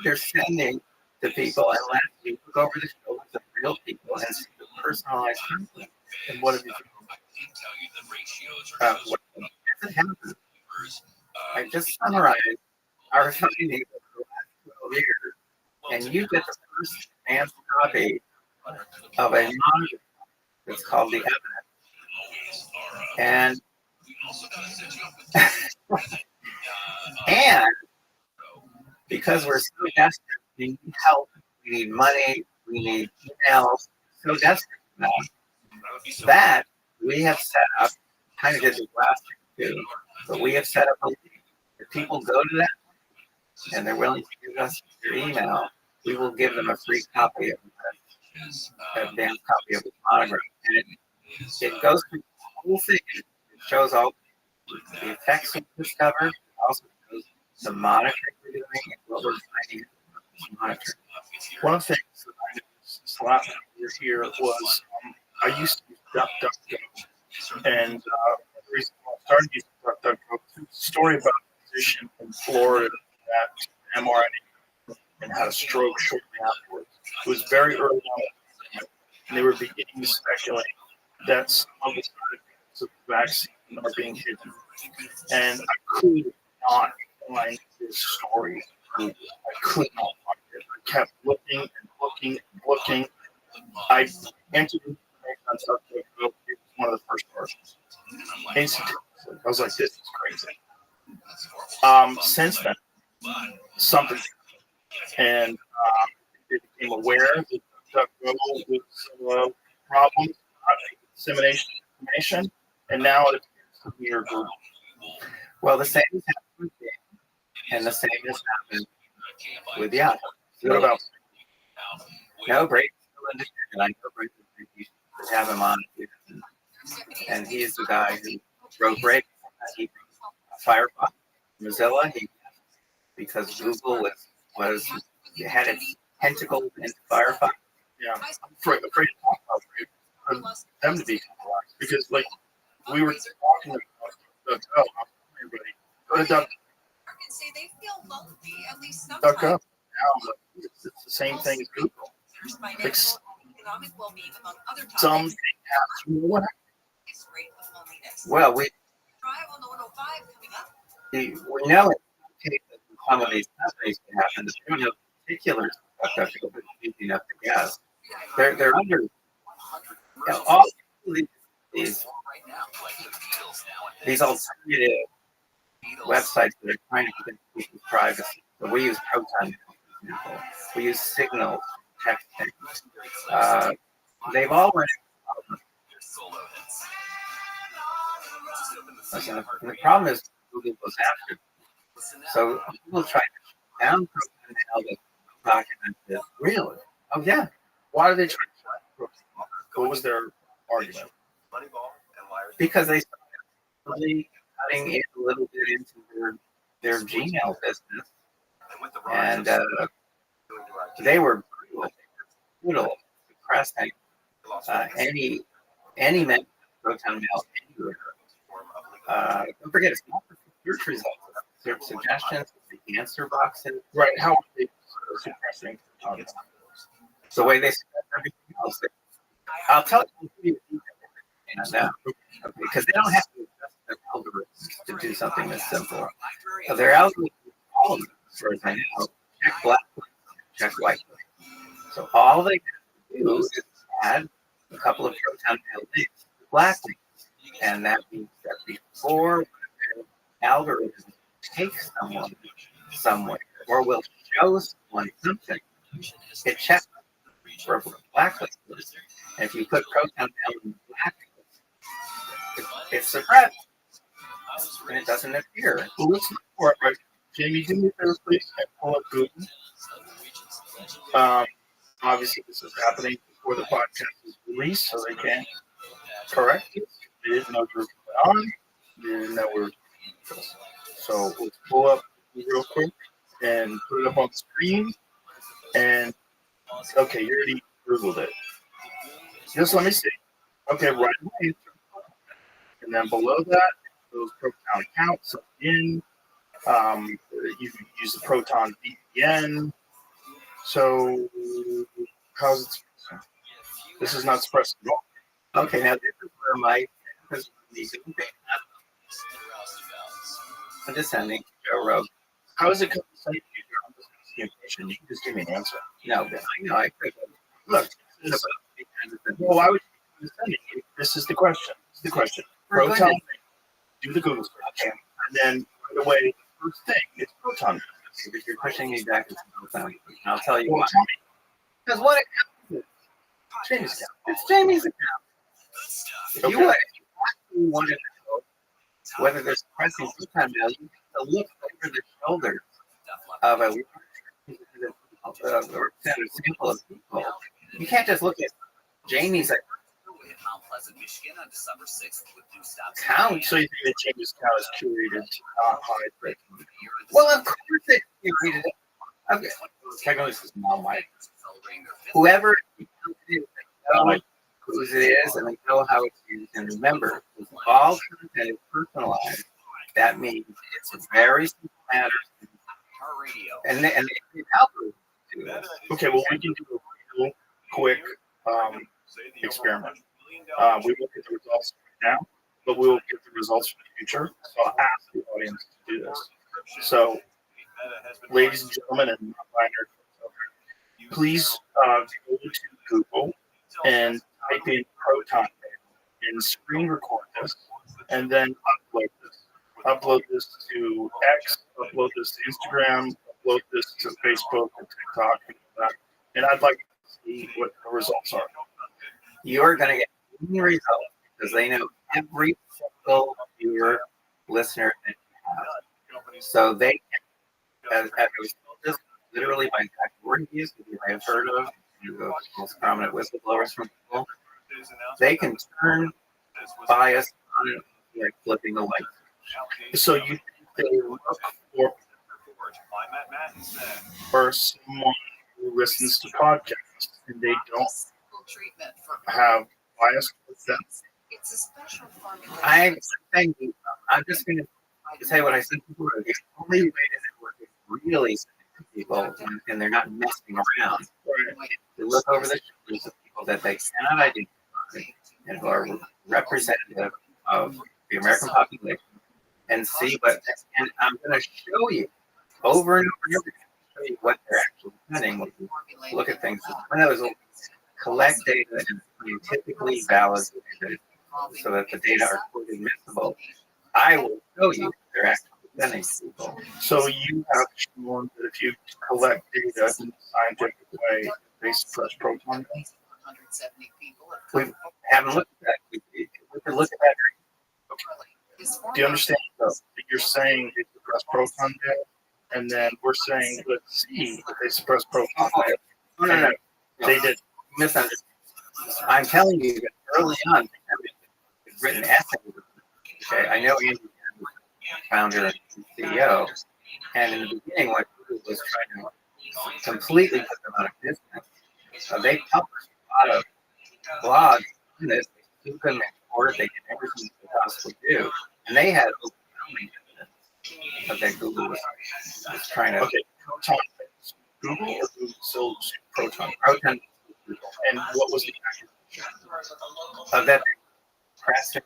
[SPEAKER 15] they're sending to people unless you look over the shoulders of real people and see the personalized content.
[SPEAKER 3] And what have you
[SPEAKER 15] what hasn't happened? I just summarized our findings of the last 12 years, and you get the first advanced copy of a monitor that's called the evidence. And and because we're so desperate, we need help, we need money, we need emails, so desperate now, that we have set up, kind of did the last thing too, but we have set up a link. If people go to that and they're willing to give us their email, we will give them a free copy of the advanced copy of the monograph. And it goes through the whole thing. It shows all the effects we discovered, also shows the monitoring we're doing and what we're finding in monitoring.
[SPEAKER 3] One of the things that I last year here was I used to use DuckDuckGo, and the reason why I started using DuckDuckGo was a story about a physician in Florida that mRNA and had a stroke shortly afterwards. It was very early on, and they were beginning to speculate that some of the side effects of the vaccine are being hidden. And I could not find this story. I could not find it. I kept looking and looking and looking. I entered information on DuckDuckGo. It was one of the first articles. Instantaneously. I was like, this is crazy. Since then, something and they became aware that DuckDuckGo was problems, dissemination of information, and now it appears to be your group.
[SPEAKER 15] Well, the same has happened with Bing, and the same has happened with Yahoo.
[SPEAKER 3] What about?
[SPEAKER 15] No, Brady's still independent. I know Brady, you should have him on. And he is the guy who wrote Brady. He Firefox, Mozilla, because Google was had its tentacles into Firefox.
[SPEAKER 3] Yeah, I'm afraid to talk about it for them to be compromised because, like, we were talking about everybody go to DuckDuckGo. Now it's the same thing as Google. Like, some thing happens.
[SPEAKER 15] Well, we know in some of these companies can happen. But we don't know particulars of stuff that's easy enough to guess. They're under all these alternative websites that are trying to protect people's privacy. So we use Proton, for example. We use Signal, texting. They've all run into and the problem is Google goes after them. So people try to down Proton Mail that documented. Really? Oh yeah.
[SPEAKER 3] Why do they try to? What was their argument?
[SPEAKER 15] Because they started really cutting in a little bit into their Gmail business, and they were brutal, suppressing any member of Proton Mail anywhere. Don't forget, it's not for search results. Their suggestions, the answer boxes.
[SPEAKER 3] Right. How are they suppressing?
[SPEAKER 15] The way they suppress everything else. I'll tell you. Because they don't have to adjust their algorithms to do something this simple. So their algorithms, all of them, as far as I know, check black, check white. So all they can do is add a couple of Proton Mail links to black links. And that means that before their algorithm takes someone somewhere or will show someone something, it checks for blacklist. And if you put Proton Mail in blacklist, it's suppressed. And it doesn't appear.
[SPEAKER 3] Well, let's look for it, right? Jamie, do me a favor, please, and pull up Google. Obviously, this is happening before the podcast is released, so they can correct it. They didn't know we were going on. They didn't know we were. So let's pull up real quick and put it up on the screen. And okay, you already Googled it. Just let me see. Okay, right away. And then below that, those Proton accounts. So in, you can use the Proton VPN. So how's it? This is not suppressed at all.
[SPEAKER 15] Okay, now this is where my I'm just sending Joe Rogan.
[SPEAKER 3] How is it going to say you can just give me an answer.
[SPEAKER 15] No, but I know I could.
[SPEAKER 3] Look, well, why would you send it? This is the question. This is the question. Proton, do the Google search, and then right away, the first thing is Proton.
[SPEAKER 15] If you're pushing me back to Proton, I'll tell you
[SPEAKER 3] why.
[SPEAKER 15] Tell me. Because what account is it? Jamie's account. It's Jamie's account. If you actually want to know whether they're suppressing Proton Mail, you have to look over the shoulder of a representative sample of people. You can't just look at Jamie's account. Count.
[SPEAKER 3] So you think that Jamie's account is curated to not hide breaking news?
[SPEAKER 15] Well, of course it's curated. Okay. Technically, this is not my. Whoever it is, they know whose it is, and they know how it's used. And remember, if all content is personalized, that means it's a very simple matter. And the algorithm do this.
[SPEAKER 3] Okay, well, we can do a real quick experiment. We won't get the results right now, but we'll get the results in the future. So I'll ask the audience to do this. So, ladies and gentlemen, and non-binary, please go to Google and type in Proton Mail and screen record this, and then upload this. Upload this to X, upload this to Instagram, upload this to Facebook and TikTok and all that. And I'd like to see what the results are.
[SPEAKER 15] You're going to get any results because they know every single viewer, listener that you have. So they can, as I was told this literally by Zach Voorhees, who you may have heard of, the most prominent whistleblowers from Google, they can turn bias on it like flipping a light.
[SPEAKER 3] So you think they look for someone who listens to podcasts and they don't have bias with them?
[SPEAKER 15] I'm just going to say what I said before. The only way to network is really to people and they're not messing around. They look over the shoulders of people that they cannot identify and who are representative of the American population and see what, and I'm going to show you over and over and over again, show you what they're actually spending when you look at things. One of those will collect data and scientifically validated so that the data are quote admissible. I will show you they're actually spending people.
[SPEAKER 3] So you have shown that if you collect data in a scientific way, they suppress proton.
[SPEAKER 15] We haven't looked at that. We could look at that.
[SPEAKER 3] Do you understand that you're saying they suppress proton data, and then we're saying let's see if they suppress proton data?
[SPEAKER 15] No.
[SPEAKER 3] They did.
[SPEAKER 15] Misunderstood. I'm telling you that early on, I've written essays. Okay, I know Andrew, founder and CEO, and in the beginning, when Google was trying to completely put them out of business, they published a lot of blogs on this. They sued them in court. They did everything they could possibly do, and they had overwhelming evidence that Google was trying to.
[SPEAKER 3] Okay, proton. Google or Google still proton?
[SPEAKER 15] Proton.
[SPEAKER 3] And what was the
[SPEAKER 15] that they pressing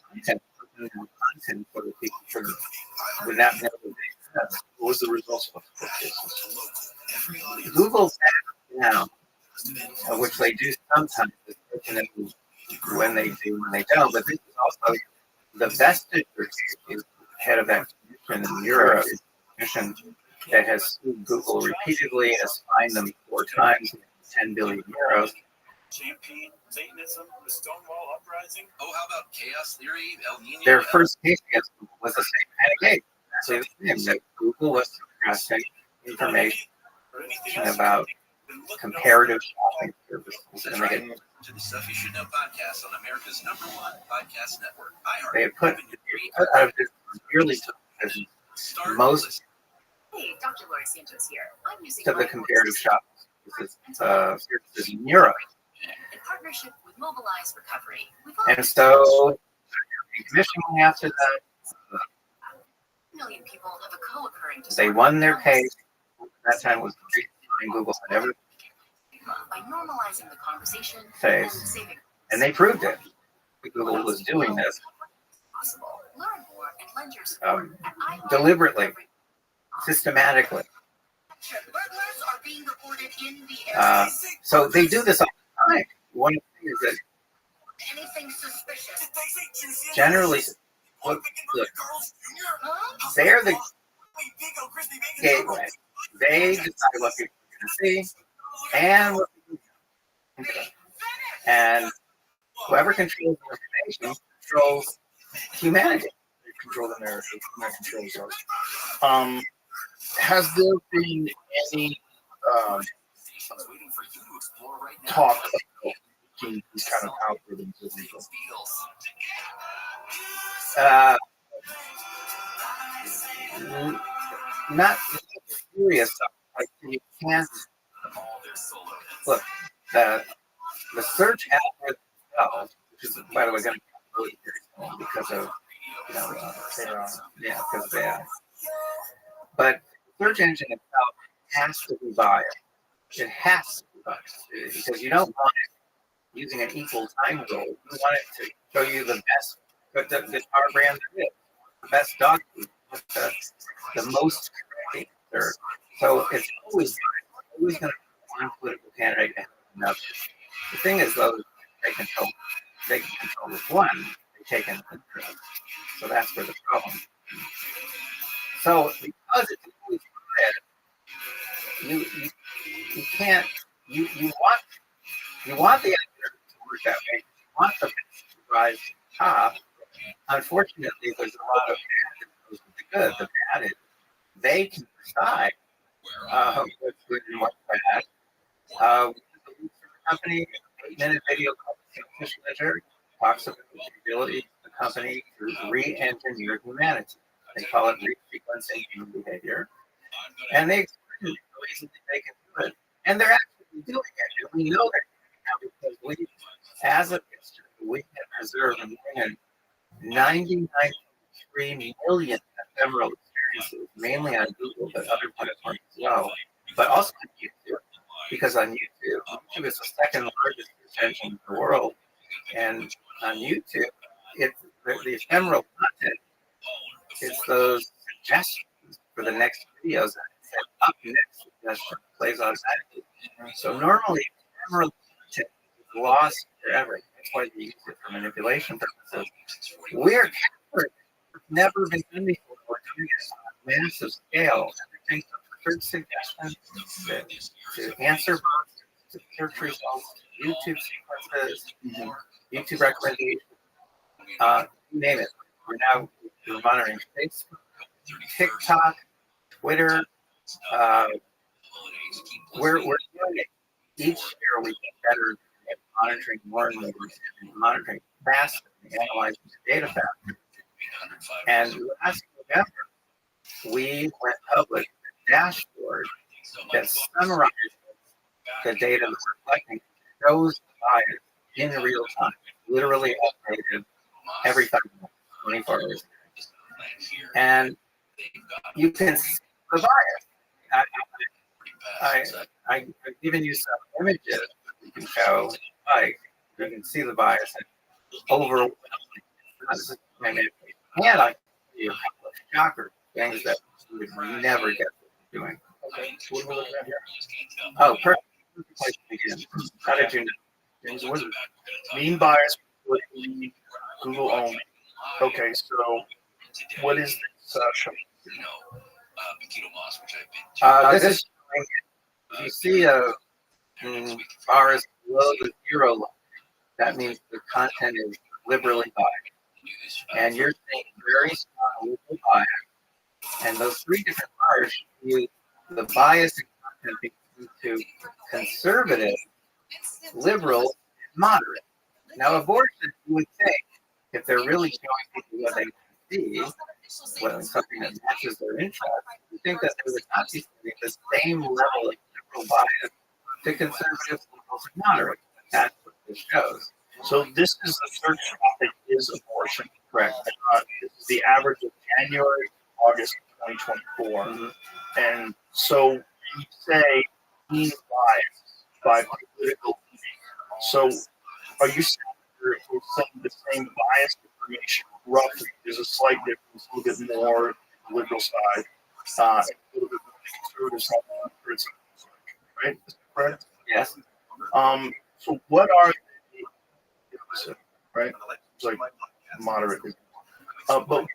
[SPEAKER 15] content for the people would not know what they said.
[SPEAKER 3] What was the results of the cases?
[SPEAKER 15] Google now, which they do sometimes, when they do, when they don't. But this is also the vestige is head of that commission in Europe, commission that has sued Google repeatedly, has fined them 4 times, 10 billion euros.
[SPEAKER 4] Champagne, Satanism, the Stonewall Uprising. Oh, how about chaos theory, El Nino?
[SPEAKER 15] Their first case against Google was the same kind of case. Actually, the same, that Google was suppressing information about comparative shopping services. And they had,
[SPEAKER 4] to the Stuff You Should Know podcast on America's #1 podcast network.
[SPEAKER 15] They had put out of business, nearly took business most
[SPEAKER 6] Hey, Dr. Lori Santos here. I'm using
[SPEAKER 15] of the comparative shopping services in Europe.
[SPEAKER 6] in partnership with Mobilize Recovery.
[SPEAKER 15] And so, the commission went after that.
[SPEAKER 6] 1 million people have a co-occurring
[SPEAKER 15] They won their case. That time was Google had ever
[SPEAKER 6] by normalizing the conversation
[SPEAKER 15] faced,
[SPEAKER 6] and saving.
[SPEAKER 15] and they proved it. Google was doing this
[SPEAKER 6] Learn more and lend your support at
[SPEAKER 15] deliberately, systematically.
[SPEAKER 6] Burglars are being reported in the
[SPEAKER 15] So they do this all the time. One of the things that
[SPEAKER 6] anything suspicious.
[SPEAKER 15] generally, look, they're the gateway. They decide what people are going to see and what people are going to see. And whoever controls the information controls humanity.
[SPEAKER 3] They control the narrative, not controls us. Has there been any talk about making these kind of algorithms illegal?
[SPEAKER 15] Not serious stuff. Like you can't look the search algorithm itself, which is by the way going to be very because of because of AI. But the search engine itself has to be biased. It has to be biased because you don't want it using an equal time rule. You want it to show you the best, but the guitar brand there is, the best dog food, the most correct answer. So it's always going to be one political candidate and another. The thing is, though, they can control with one, they take an interest. So that's where the problem is. So because it's always biased, you can't you want the answer to work that way. You want the best to rise to the top. Unfortunately, there's a lot of bad that goes with the good. The bad is they can decide what's good and what's bad. The company 8-minute video called Official Ledger talks about the ability of the company to re-engineer humanity. They call it re-sequencing human behavior. And they explain the ways that they can do it. And they're actually doing it. And we know that now because we, as a history, we have preserved more than 99.3 million ephemeral experiences, mainly on Google, but other platforms as well, but also on YouTube. Because on YouTube is the second largest search engine in the world. And on YouTube, the ephemeral content is those suggestions for the next videos. Up next suggestion plays automatically. So normally ephemeral content is lost forever. That's why they use it for manipulation purposes. We're capturing. It's never been done before. We're doing it on a massive scale. Everything from search suggestions to answer boxes, to search results, to YouTube sequences, YouTube recommendations, you name it. We're monitoring Facebook, TikTok, Twitter. We're doing it. Each year we get better at monitoring more and more, and monitoring faster, and analyzing the data faster. And last November, we went public with a dashboard that summarizes the data that we're collecting, shows the bias in real time, literally updated every 5 minutes, 24 hours. And you can see the bias. I've given you some images that you can show, like you can see the bias overwhelming. And I can see a couple of shocker things that you would never get doing.
[SPEAKER 3] Okay, what are we looking at here?
[SPEAKER 15] Oh, perfect. Place to begin. How did you know?
[SPEAKER 3] James, what is it? Mean bias, Google only. Okay, so what is this showing?
[SPEAKER 15] This is showing, if you see a bar is below the 0 line, that means the content is liberally biased. And you're seeing very strong liberal bias. And those 3 different bars show you the bias in content between conservative, liberal, and moderate. Now, abortion, you would think, if they're really showing people what they see, well, something that matches their interest, you think that they would not be seeing the same level of liberal bias to conservative, liberals, and moderate. That's what this shows.
[SPEAKER 3] So this is the search topic is abortion.
[SPEAKER 15] Correct.
[SPEAKER 3] This is the average of January, August 2024. And so you say mean bias by political view. So are you saying we're saying the same bias information roughly? There's a slight difference, a little bit more on the liberal side, a little bit more on the conservative side, right? Is that correct?
[SPEAKER 15] Yes.
[SPEAKER 3] So what are the opposite, right? It's like moderate. But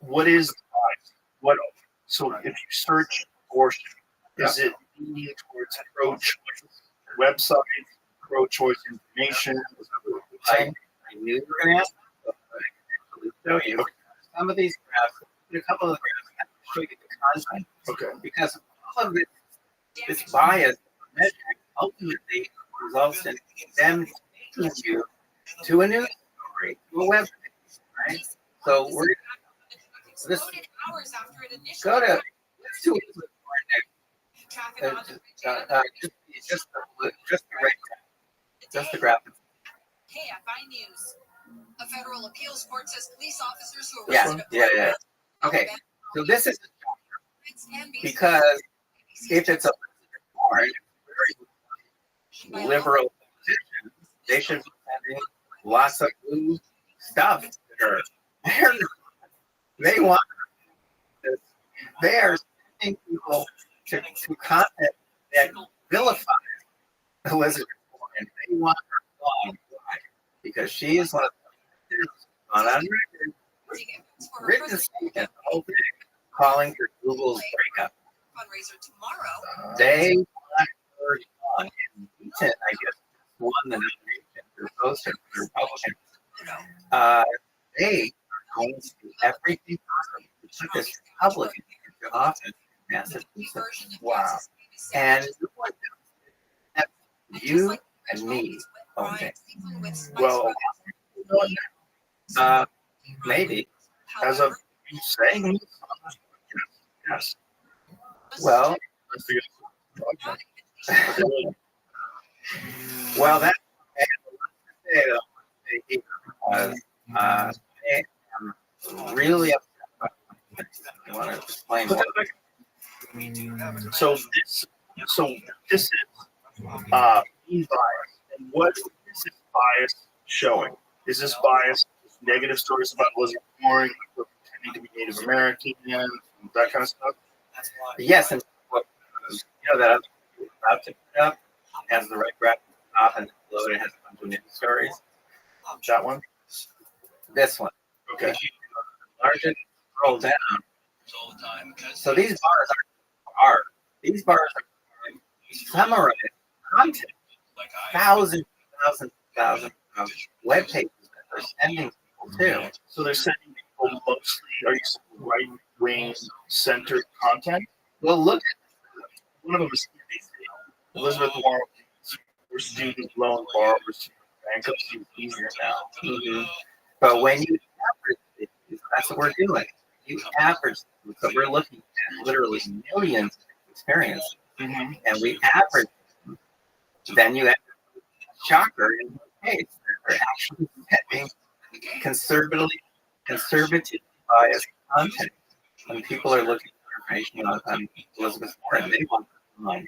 [SPEAKER 3] what is bias? What? So if you search abortion, is it leaning towards pro-choice websites, pro-choice information?
[SPEAKER 15] I knew you were going to ask. I can show you some of these graphs. A couple of the graphs. I have to show you the content.
[SPEAKER 3] Okay.
[SPEAKER 15] Because all of this bias measuring ultimately results in them taking you to a news story, to a website, right? So we're this. Go to let's do it just the graphic.
[SPEAKER 6] KFI News. A federal appeals court says police officers who
[SPEAKER 15] arrested yeah. Okay, so this is because if it's a very liberal position, they should be having lots of blue stuff. They want this. They are sending people to content that vilifies Elizabeth Warren. They want her gone because she is one of the on record written statement, the whole thing, calling for Google's breakup. They want her gone. And Newton, I guess, won the nomination for both of the Republicans. They are going to do everything possible to put this Republican into office. Massachusetts. Wow. And you and me, okay.
[SPEAKER 3] Well,
[SPEAKER 15] maybe.
[SPEAKER 3] As of you saying, yes.
[SPEAKER 15] Well, well, that I am really upset. I want to explain more.
[SPEAKER 3] So this is mean bias, and what is this bias showing? Is this biased? Negative stories about Elizabeth Warren pretending to be Native American, that kind of stuff?
[SPEAKER 15] Yes, and what that I'm about to put up has the right graphic top and below it has a bunch of news stories.
[SPEAKER 3] That one?
[SPEAKER 15] This one.
[SPEAKER 3] Okay.
[SPEAKER 15] If you larger scroll down. So these bars are these bars are summarized content. Thousands of web pages that they're sending people to.
[SPEAKER 3] So they're sending people mostly, are you saying right-wing centered content?
[SPEAKER 15] Well, look at
[SPEAKER 3] one of them is Elizabeth Warren, her student loan borrowers bankruptcy is easier now.
[SPEAKER 15] Mm-hmm. But when you average it, that's what we're doing. You average it, so we're looking at literally millions of experiences, and we average them. Then you have shocker in the case. They're actually getting conservative biased content. When people are looking for information on Elizabeth Warren, they want to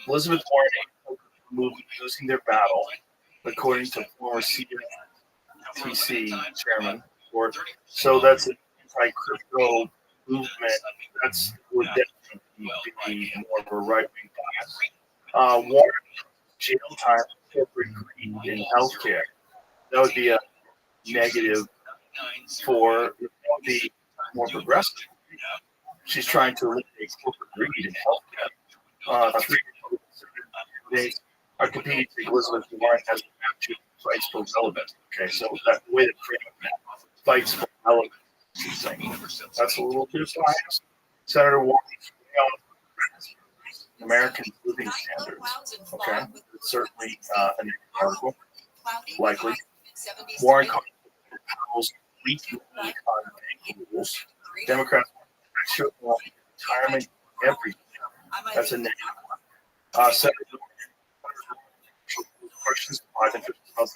[SPEAKER 3] Elizabeth Warren moved losing their battle, according to former CFTC chairman. So that's an anti-crypto movement. That's would definitely be more of a right-wing bias. Warren jail time for corporate greed in healthcare. That would be a negative for the more progressive. She's trying to eliminate corporate greed in healthcare. 3 days are competing to Elizabeth Warren has to fights for relevance. Okay, so that way that fights for relevance. That's a little bit of bias. Senator Warren, American living standards. Okay, it's certainly an article, likely. Warren calls weak on banking rules. Democrats should want retirement every year. That's a negative one. Senator questions why the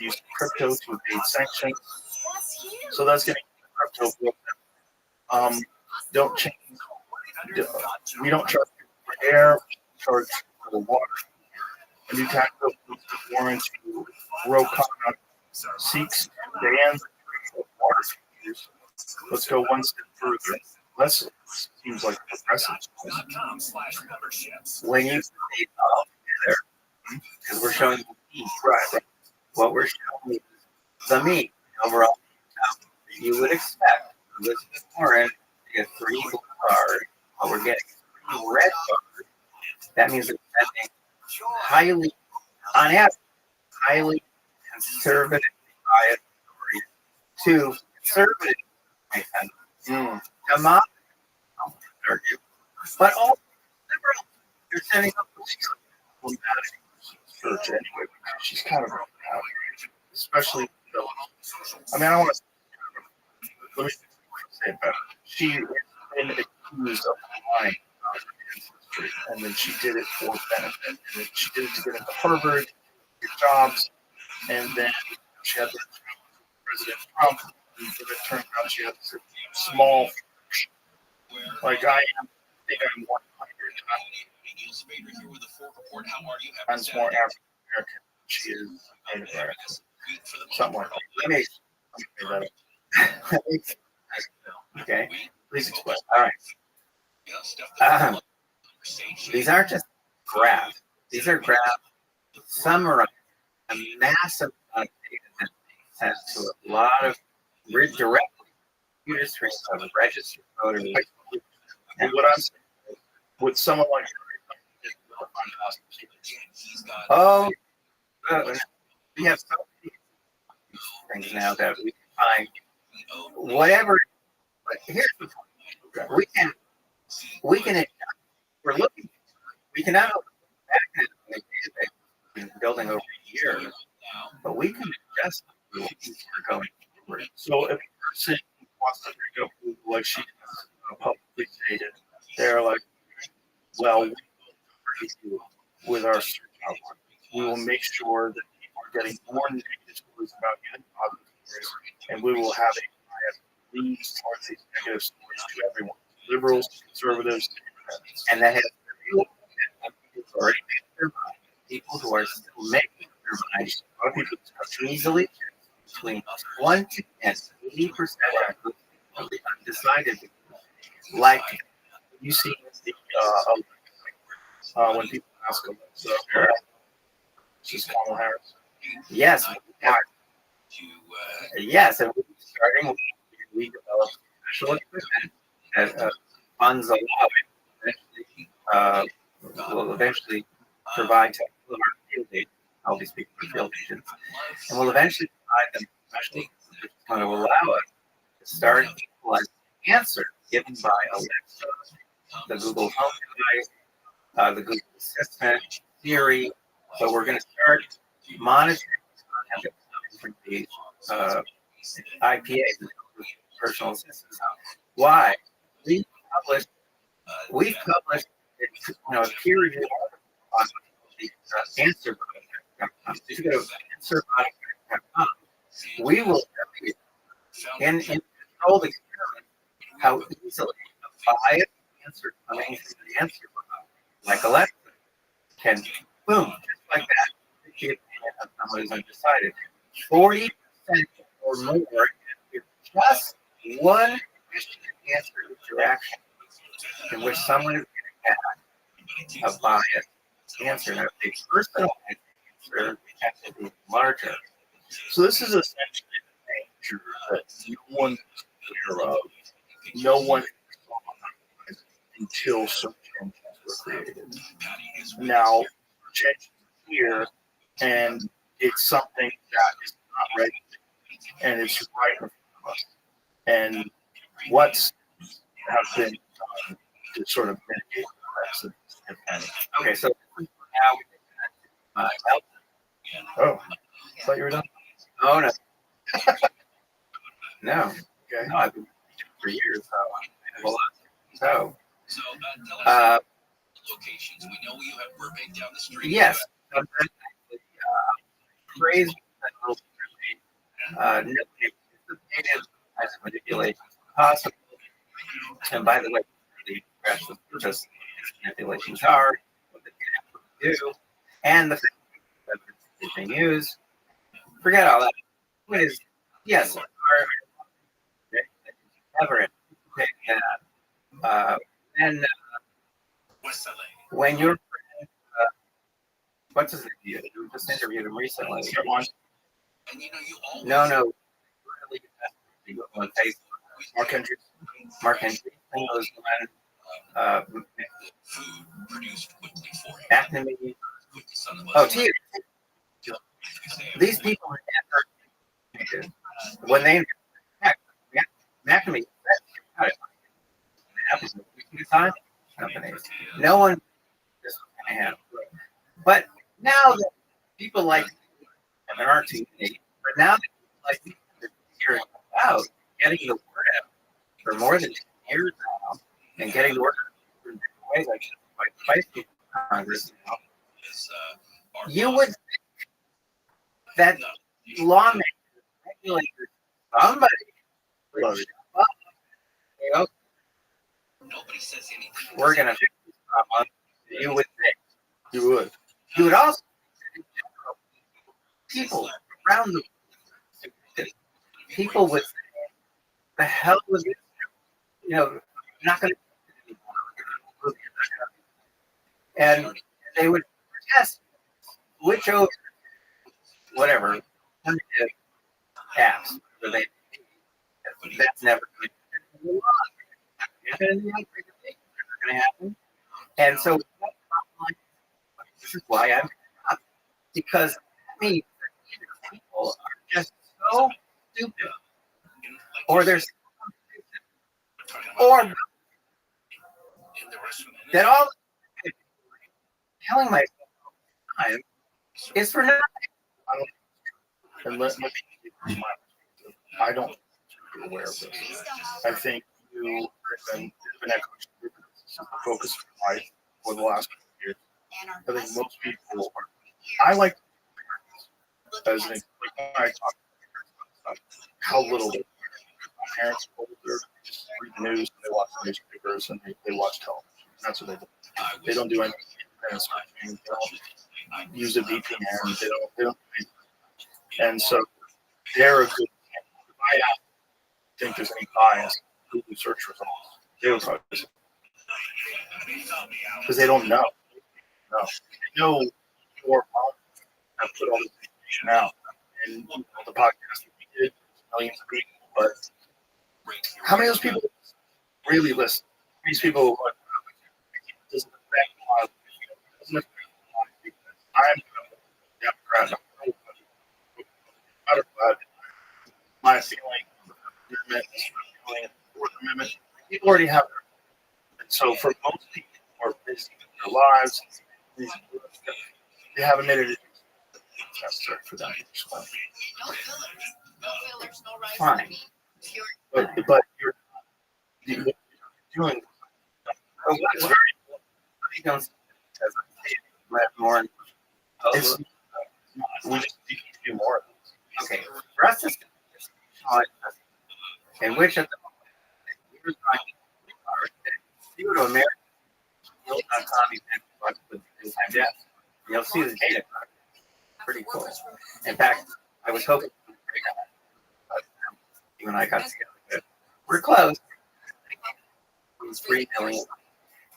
[SPEAKER 3] use of crypto to evade sanctions. So that's getting crypto. Don't change. We don't charge for air, we charge for the water. A new tax bill moves the Warren to grow conduct seeks to ban water features. Let's go one step further. Less seems like progressive.
[SPEAKER 15] When you say all together, because we're showing the meat, right? What we're showing is the meat overall. You would expect Elizabeth Warren to get 3 blue bars, but we're getting 3 red bars. That means it's sending highly, on average, highly conservative biased stories to conservative content. Come on, argue, but all liberal. You're sending up
[SPEAKER 3] search anyway. She's kind of especially. I mean, I want to. Let me say it better. She has been accused of lying about her ancestry, and then she did it for benefit. And then she did it to get into Harvard, get jobs, and then she had President Trump, and then it turned out she had this small. Like I think I'm 100 times more African American than she is Native American. Something like that.
[SPEAKER 15] Let me say that. Okay, please explain. All right. These aren't just graphs. These are graphs summarizing a massive amount of data that sent to a lot of direct computer screens of registered voters.
[SPEAKER 3] And what I'm saying is, with someone like
[SPEAKER 15] her, we have so many things now that we can find whatever. But here's the point: we can adjust. We're looking. We can not only back in the database we've been building over years, but we can adjust the ways we're going forward.
[SPEAKER 3] So if a person wants to bring up Google, like she publicly stated, they're like, well, with our search output, we will make sure that people are getting more negative stories about you than positive stories, and we will have a bias leads towards these negative stories to everyone, liberals, conservatives,
[SPEAKER 15] and that has people who already made their mind, people who are still making their minds, a lot of people easily between 20 and 80% of the undecided. Like
[SPEAKER 3] You see when people ask them, she's Kamala Harris.
[SPEAKER 15] yes, yes, and starting we developed special equipment that funds allow will eventually provide to all of our field agents, all these people are field agents, and will eventually provide them special equipment which is going to allow us to start equalizing answers given by Alexa, the Google Home device, the Google Assistant, Siri. So we're going to start monitoring from the IPAs, personal assistants. Why? We've published a peer review on the answer. If you go to answerbot.com, we will show you in controlled experiment how easily a biased answer coming from the answer bot, like Alexa, can boom, just like that, give of someone who's undecided. 40% or more if just one question and answer interaction in which someone is going to have a biased answer. Now, if they personalized answer, it has to be larger.
[SPEAKER 3] So this is essentially a danger that no one is aware of. No one until search engines were created. Now, search engines here, and it's something that is not ready, and it's right in front of us. And what's have been done to sort of mitigate the effects of
[SPEAKER 15] Okay, so now we
[SPEAKER 3] oh, I thought you were done.
[SPEAKER 15] Oh no. No.
[SPEAKER 3] Okay.
[SPEAKER 15] No, I've been for years. So
[SPEAKER 4] locations. We know you have Burbank down the street.
[SPEAKER 15] yes. Praise nobody anticipated as manipulations possible. And by the way, the crash the purpose manipulations are, what they do, and the fact that it's being used. Forget all that. What is yes, never and when you're what's his name? You just interviewed him recently. No. On Facebook. Mark Henry. Was one. Acme. Oh, T. These people are never when they McNamee happens with companies. No one is going to have. But now that people like, and there aren't too many, but now that people like hearing about getting the word out for more than 10 years now, and getting the word out in different ways, like Facebook Congress now, you would think that lawmakers, regulators, somebody would show up.
[SPEAKER 4] Nobody says anything.
[SPEAKER 15] We're going to fix this problem. You would think.
[SPEAKER 3] You would.
[SPEAKER 15] You would also people around the world, people would say, the hell was this? Not going to. And they would protest, switch over, whatever, apps. So that's never going to happen. And so this is why I'm up. Because people are just so stupid. Or there's or that all telling myself all the time is for nothing.
[SPEAKER 3] And let me give you my perspective. I don't think you're aware of this. I think you have been focused on life for the last few years. I think most people are. I like as an like when I talk about how little my parents are older, just read the news, they watch the newspapers, and they watch television. That's what they do. They don't do anything. They don't use a VPN. They don't do anything. And so they're a good. I don't think there's any bias in Google search results. They would probably because they don't know. No, they know more have put all this information out, and the podcast we did, millions of people. But how many of those people really listen? These people doesn't affect a lot of people. Doesn't affect a lot of people. I'm a Democrat. My feeling, Fourth Amendment, people already have their. And so for most people who are busy with their lives, they haven't made it necessary for them. Fine, but you're doing.
[SPEAKER 15] Well, what's very I don't more.
[SPEAKER 3] It's, we just need to do more.
[SPEAKER 15] Okay, for us, it's in which at the moment you go to America, you'll see the data. Pretty cool. In fact, I was hoping you and I got together. We're close. 3 million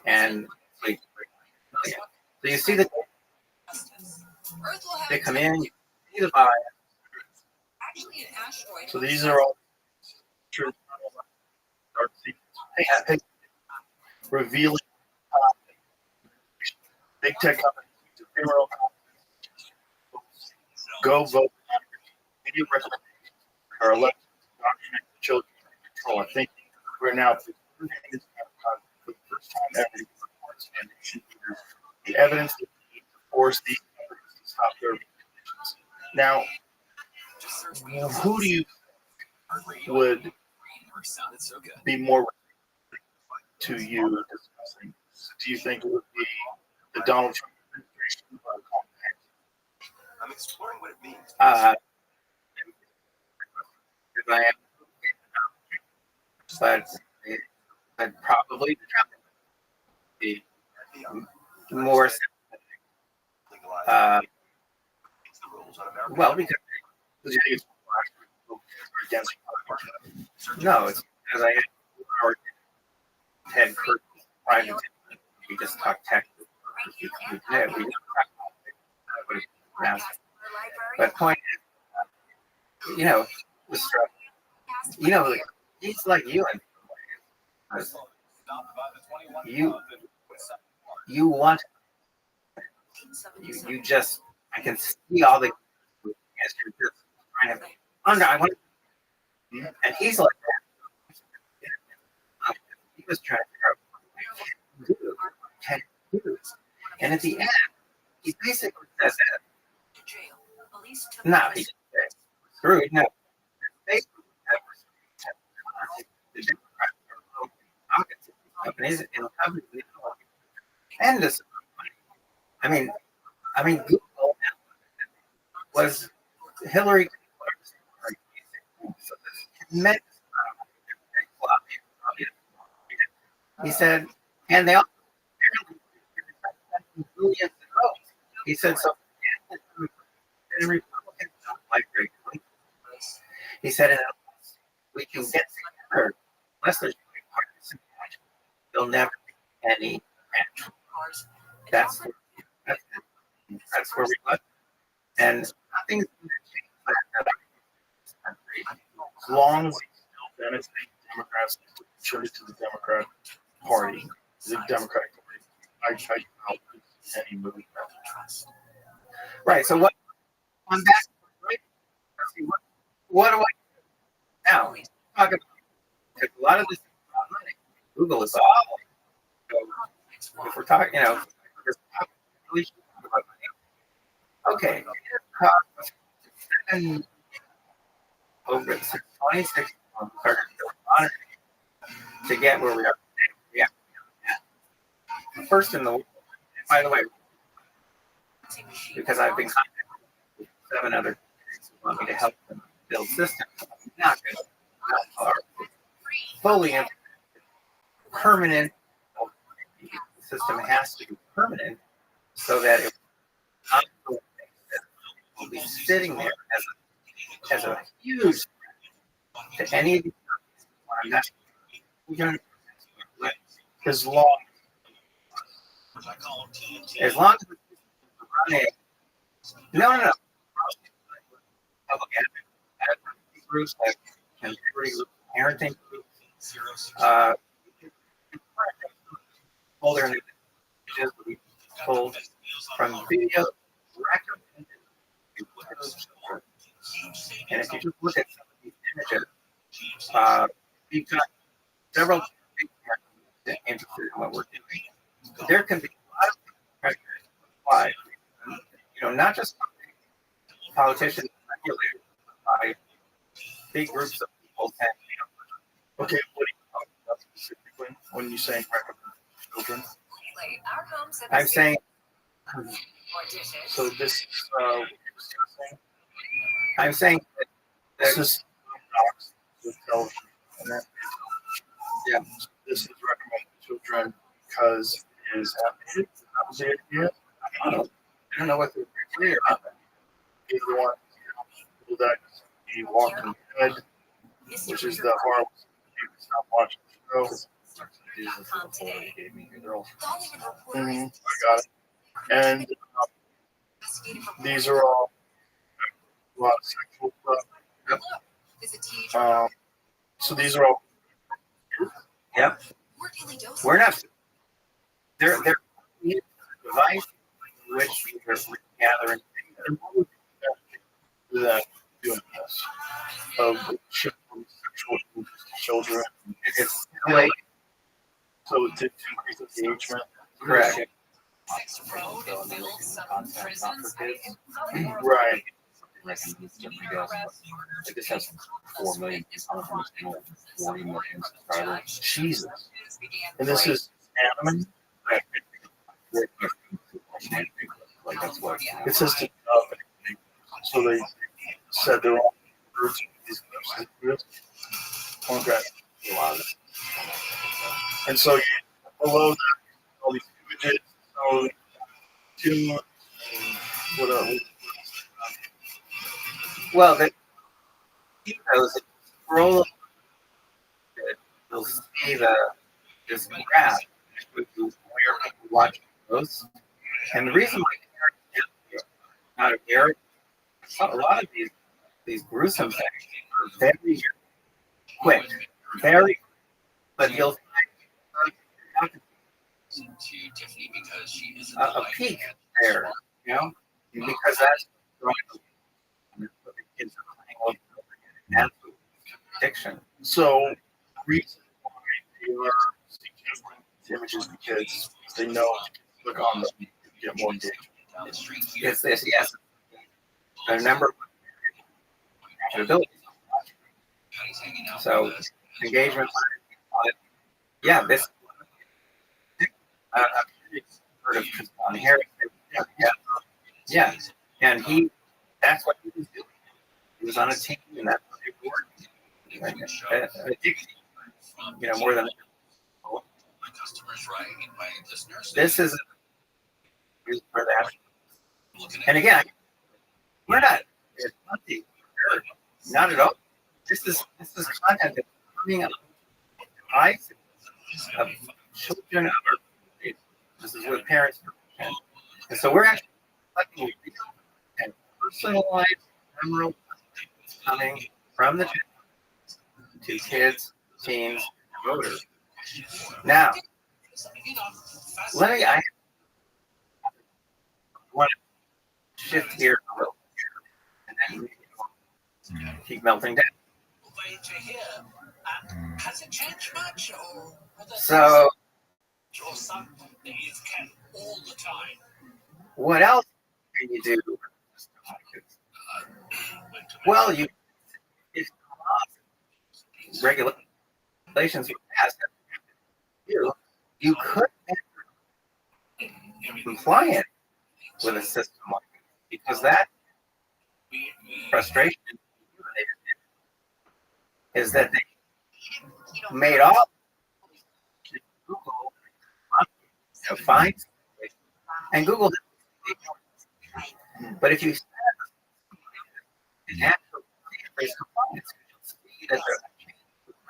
[SPEAKER 15] and 3 million. So you see the they come in, you see the bias.
[SPEAKER 3] So these are all revealing big tech companies, ephemeral companies, go vote. Media recommendations are elected document the children control. I think we're now for the first time ever the evidence that we need to force these companies to stop their recommendations. Now, who do you would be more to you discussing? Do you think it would be the Donald Trump administration or
[SPEAKER 11] I'm exploring what it means.
[SPEAKER 15] I am, but probably the Trump be more well because
[SPEAKER 3] you think it's against?
[SPEAKER 15] No, it's because I had Kurt private. We just talked tech. We didn't talk about it. But point is, the stuff. He's like you and you want you just I can see all the as you're just trying to I want and he's like that. He was trying to figure out can do. And at the end he basically says that no, he screwed no. Companies and this. I mean, Google was Hillary. He said, and they all billions of votes. He said so. And Republicans don't like regulation. He said, we can get together unless there's partisan action. There'll never be any action. That's where we got. And nothing's going to change that
[SPEAKER 3] as long as we still benefit Democrats, contribute to the Democratic Party, the Democratic Party. I doubt any movement.
[SPEAKER 15] Right. So what? On that, right? What do I do now? Talk about because a lot of this is about money. Google is all. So if we're talking, okay. And over 26 to get where we are. Yeah. First in the world. By the way, because I've been contacted with 7 other countries who want me to help them build systems. I'm not going to fully implement permanent. The system has to be permanent so that it will be sitting there as has a huge to any of these companies.
[SPEAKER 3] As long
[SPEAKER 15] as long as it's running. No. Public advocacy groups like integrity groups, parenting groups, all their images will be pulled from video recommended to children. And if you just look at some of these images, we've got several big parents interested in what we're doing. There can be a lot of pressure applied, not just politicians, regulators, by big groups of people.
[SPEAKER 3] Okay, what are you talking about specifically when you say recommend children?
[SPEAKER 15] I'm saying.
[SPEAKER 3] So this is
[SPEAKER 15] I'm saying that
[SPEAKER 3] this is
[SPEAKER 15] yeah.
[SPEAKER 3] This is recommended to children because it is outdated. That was the idea.
[SPEAKER 15] I don't know what the criteria are.
[SPEAKER 3] Either one, people that be Walking Dead, which is the horrible people stop watching the show. I got it. And these are all a lot of sexual stuff. So these are all.
[SPEAKER 15] Yep. We're not. They're device which we're gathering.
[SPEAKER 3] That doing this of sexual children.
[SPEAKER 15] It's like
[SPEAKER 3] so to increase engagement.
[SPEAKER 15] Correct.
[SPEAKER 3] Right.
[SPEAKER 2] Like this has 4 million people, 40 million subscribers.
[SPEAKER 3] Jesus. And this is anime.
[SPEAKER 2] Like that's what
[SPEAKER 3] It says to so they said they're all roots of these groups. Okay. And so below that, all these images. So to what else?
[SPEAKER 15] well, the scroll. You'll see this graph with where people watch those, and the reason why parents not aware, a lot of these gruesome things are very quick, very, but you'll find a peak there, because that's what the kids are playing over and over. That's addiction.
[SPEAKER 3] So the reason why they are seeing images because they know click on them to get more engagement.
[SPEAKER 15] It's this, yes. A number of abilities. So engagement. Yeah, this. Heard of on Harris. Yeah, and that's what he was doing. He was on a team, and that's what they were working. Addicted, more than. This is for that. And again, we're not. It's not at all. This is content that's coming up. Eyes of children of our. This is with parents, and so we're actually collecting and personalized memorable coming from the to kids, teens, and voters. Now, I want to shift here a little, and then keep melting down.
[SPEAKER 16] Has it changed much, or
[SPEAKER 15] So,
[SPEAKER 16] your son that you've kept all the time?
[SPEAKER 15] What else can you do? Well, if regulations were passed, you could be compliant with a system like this, because that frustration is that they made all Google find, and Google didn't. But if you set an actual increase compliance. See that they're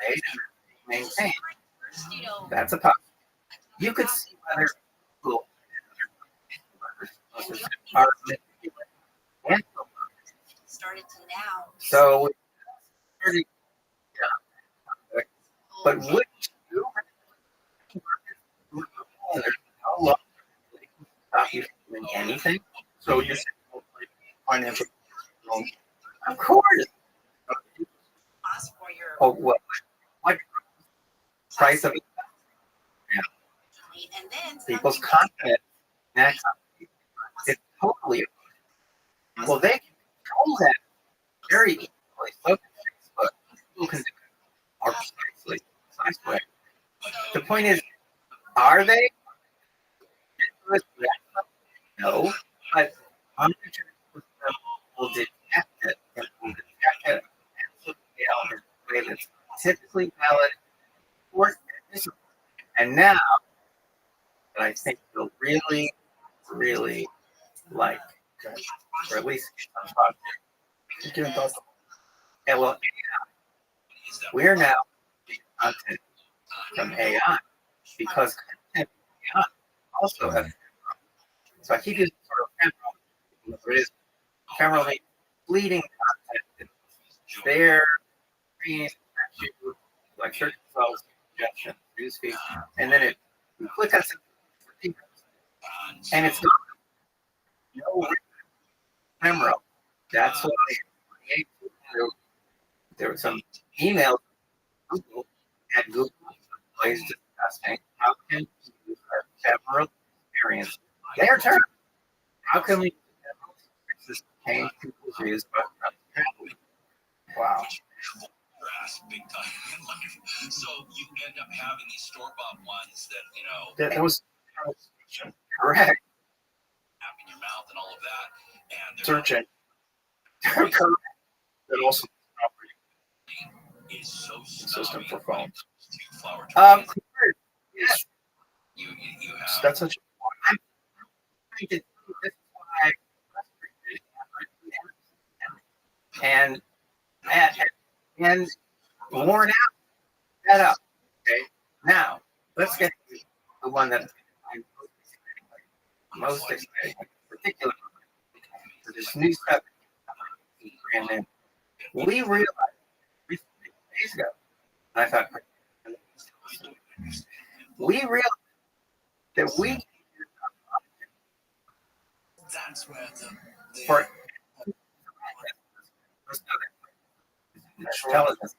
[SPEAKER 15] made and maintained. That's a possibility. You could see whether Google are manipulating. So, but would you? There's no law that can stop you from doing anything.
[SPEAKER 3] So you're saying financial loan.
[SPEAKER 15] Of course. Oh, what price of it? Yeah. People's confidence next. It's totally. Well, they can control that very easily. So can Facebook. People can do it more precisely. The point is, are they? No, but 100% will detect it and will detect it in a way that's typically valid or visible. And now, that I think you'll really, really like, or at least get some thoughts. Yeah, well, we're now getting content from AI because content from AI also has. So I keep using sort of ephemeral, whatever it is, ephemeral means fleeting content. It's there, like search results, suggestions, newsfeed, and then you click on something, and it's not no ephemeral. That's why there were some emails from Google at Google Plays discussing how can you use ephemeral experience. Their turn. How can we change people's views about transparency? Wow.
[SPEAKER 4] Big time in life. So you end up having these store-bought ones that,
[SPEAKER 3] That was
[SPEAKER 15] correct.
[SPEAKER 4] in your mouth and all of that. And
[SPEAKER 3] Search engine. That also
[SPEAKER 4] is so
[SPEAKER 3] system for phones.
[SPEAKER 15] Yes.
[SPEAKER 4] You have.
[SPEAKER 3] That's such.
[SPEAKER 15] This is why and worn out. That up. Okay. Now let's get to the one that I'm most excited, particularly for this new stuff. And we realized recently, days ago, and I thought we realized that we
[SPEAKER 16] That's where
[SPEAKER 15] for intelligence,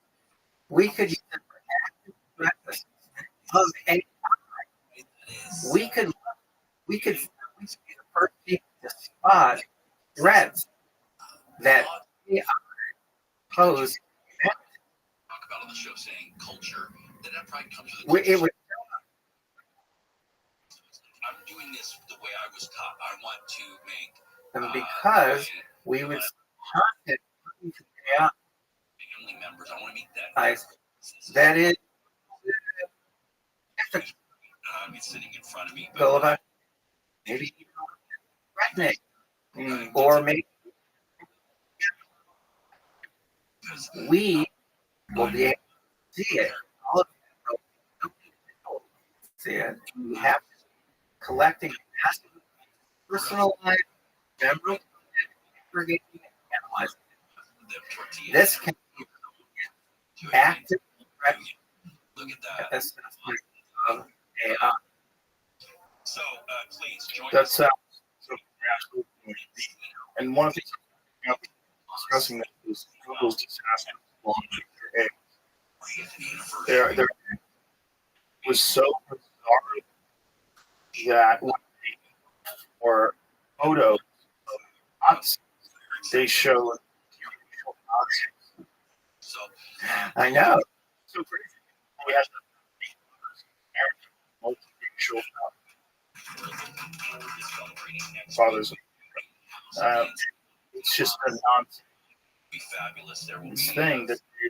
[SPEAKER 15] we could use it for active practice of AI. We could be the first people to spot threats that AI pose.
[SPEAKER 4] Talk about on the show saying culture. That probably comes with
[SPEAKER 15] It would.
[SPEAKER 4] I'm doing this the way I was taught. I want to make.
[SPEAKER 15] And because we would content to AI,
[SPEAKER 4] family members. I want to meet that.
[SPEAKER 15] That is.
[SPEAKER 4] It's sitting in front of me.
[SPEAKER 15] Go about maybe threatening, or maybe we will be able to see it. All of people see it. We have collecting massive personalized memory, aggregating, and analyzing. This can be active assessment of AI.
[SPEAKER 4] So please join
[SPEAKER 3] That sounds so absolutely. And one of the things discussing that is Google's disaster launch. There was so bizarre that for photos of Nazis, they showed
[SPEAKER 15] I know.
[SPEAKER 3] So we have multiracial fathers. It's just a nonsense thing that they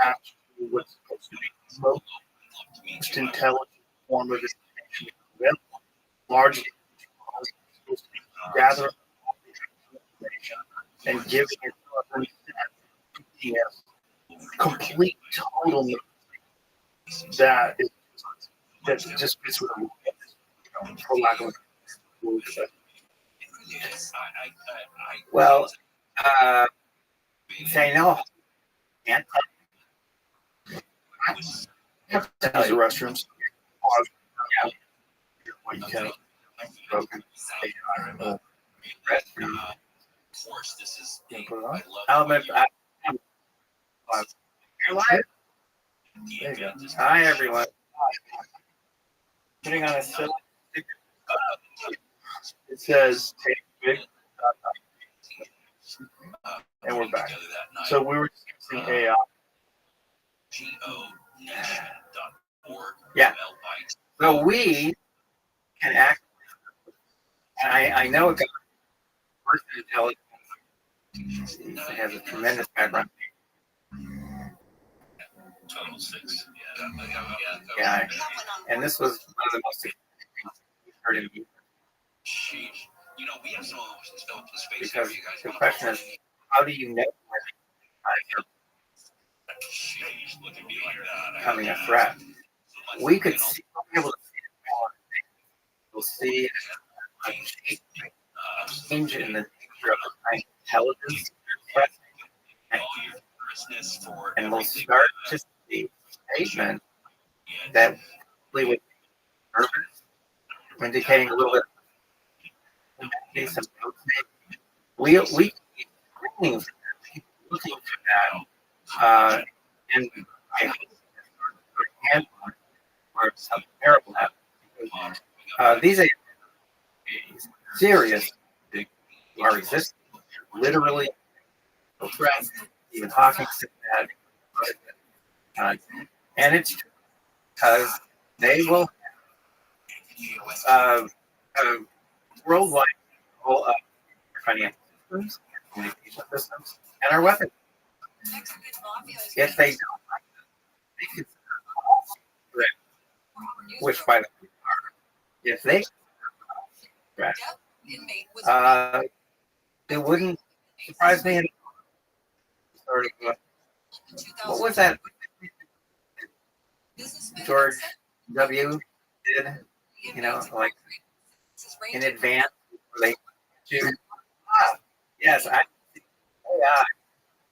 [SPEAKER 3] have to do what's supposed to be the most intelligent form of information available. Largely, it's supposed to be gathering information and giving it to complete total that just fits with a for lack of a word.
[SPEAKER 15] Well, say no. Can't
[SPEAKER 3] have to use the restrooms.
[SPEAKER 15] Yeah.
[SPEAKER 3] What you can.
[SPEAKER 15] Broken.
[SPEAKER 3] Restroom.
[SPEAKER 13] course, this is
[SPEAKER 15] You're live.
[SPEAKER 3] There you go.
[SPEAKER 15] Hi, everyone. Putting on a silly sticker.
[SPEAKER 3] It says take big, and we're back. So we were using AI.
[SPEAKER 15] Yeah. So we can act. And I know a guy, person intelligence. He has a tremendous background.
[SPEAKER 13] Total 6.
[SPEAKER 15] Yeah. And this was one of the most exciting things we've heard in years.
[SPEAKER 13] You know, we have some developed in space.
[SPEAKER 15] Because the question is, how do you know when you're becoming a threat? We could see, we'll be able to see it. We'll see a change in the nature of the kind of intelligence threat. And we'll start to see statements that we would be nervous, indicating a little bit of some notes maybe. We looking for that. And I hope that where something terrible happens. These are serious who are existing, literally threats. Even Hawking said that. And it's because they will worldwide control of financial systems, communication systems, and our weapons. If they don't like them, they consider threat, which by the way are. If they threat, it wouldn't surprise me. Sort of, what was that George W. did? You know, like in advance, they do. Yes, I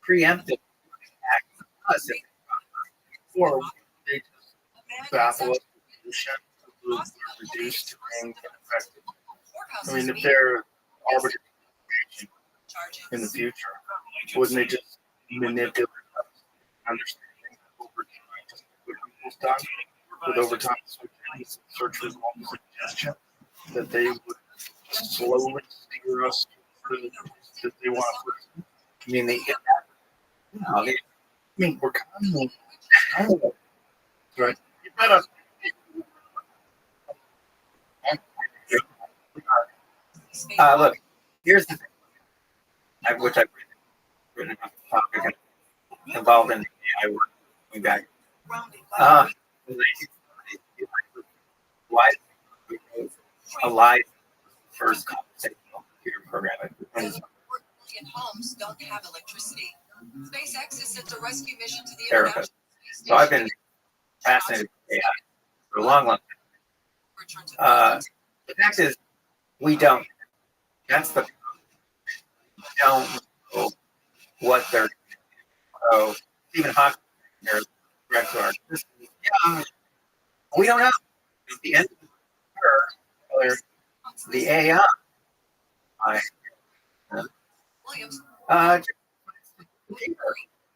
[SPEAKER 15] preemptive act us
[SPEAKER 3] Or they just baffle us with reduced and ineffective. I mean, if they're arbitrary in the future, wouldn't they just manipulate us, understanding over time, just what people's done with overtime search results and suggestion that they would slowly steer us to that they want to.
[SPEAKER 15] I mean, they get that.
[SPEAKER 3] I mean, we're constantly right. You better.
[SPEAKER 15] Look, here's the thing, which I've written about the topic and involved in AI work going back. Why alive first conversational computer programming?
[SPEAKER 6] Homes don't have electricity. SpaceX has sent a rescue mission to the
[SPEAKER 15] International Space Station. So I've been fascinated with AI for a long time. The fact is, we don't. That's the problem. We don't know what they're doing. So Stephen Hawking is threat to our system. Yeah, we don't know. At the end of the AI,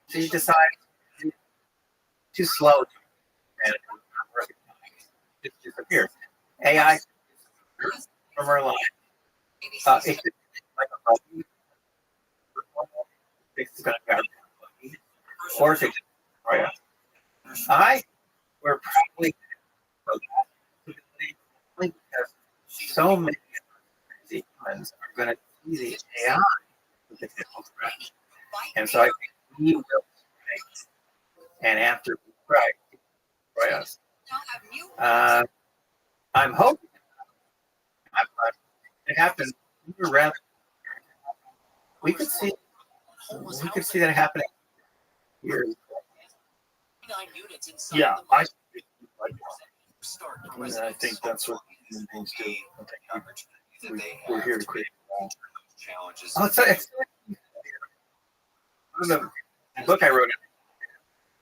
[SPEAKER 15] she decides too slow and it disappears. AI from her life. It could be like a buggy. It's going to be or it could destroy us. We're probably because so many humans are going to see the AI with the threat. And so I think we will strike. And after we strike, destroy us. I'm hoping it happens rather. We could see that happening Weird.
[SPEAKER 3] Yeah, I think that's what human beings do. I think we're here to create.
[SPEAKER 15] Oh, it's the book I wrote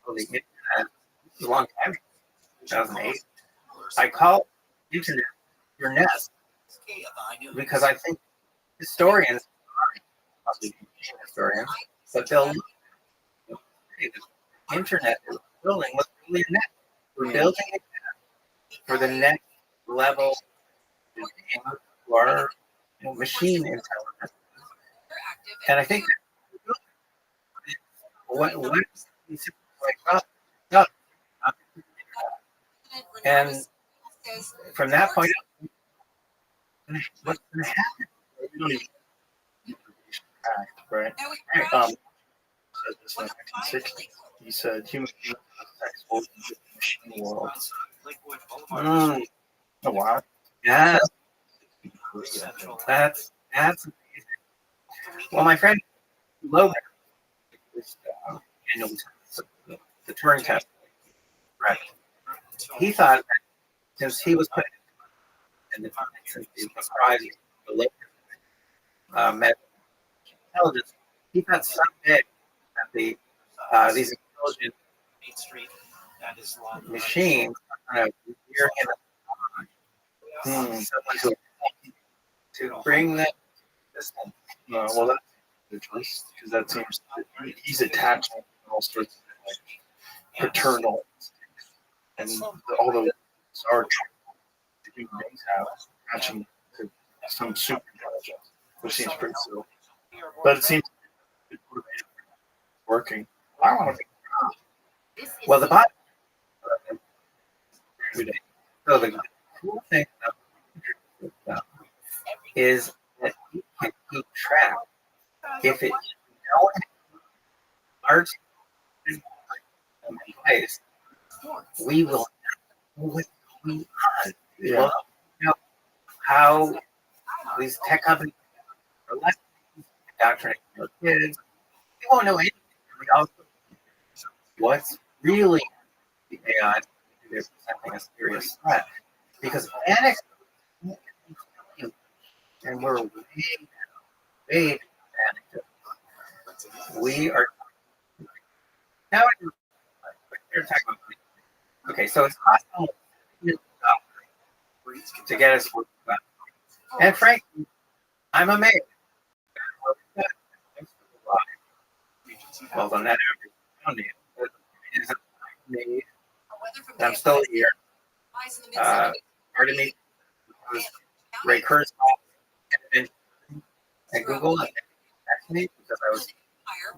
[SPEAKER 15] on the internet. It was a long time ago, 2008. I call internet your nest because I think historians, probably historians, but they'll say the internet is building what's really a net. We're building it for the next level to our machine intelligence. And I think what and from that point on, what's going to happen?
[SPEAKER 3] We don't even right? Said this in 1960. He said human beings are the machine world. Oh wow.
[SPEAKER 15] Yeah, that's amazing. Well, my friend Logan, the Turing test, right? He thought that since he was put in the since he was prized the Logan intelligence, he thought someday that these intelligent machines are going to rear him to bring them.
[SPEAKER 3] Well, that's the choice because that seems he's attached to all sorts of paternal and all those are human beings have attaching to some super intelligence, which seems pretty silly. But it seems working. I want to.
[SPEAKER 15] Well, the bot. So the cool thing about is that you can keep track if it large in place, we will know what's going on.
[SPEAKER 3] Yeah.
[SPEAKER 15] We'll know how these tech companies are less indoctrinating our kids. We won't know anything. We also what's really the AI is presenting a serious threat because panic and we're way panicked. We are now they're talking about okay, so it's possible to get us and frankly, I'm amazed. Well, on that I'm still here. Pardon me. Ray Kurzweil at Google and me because I was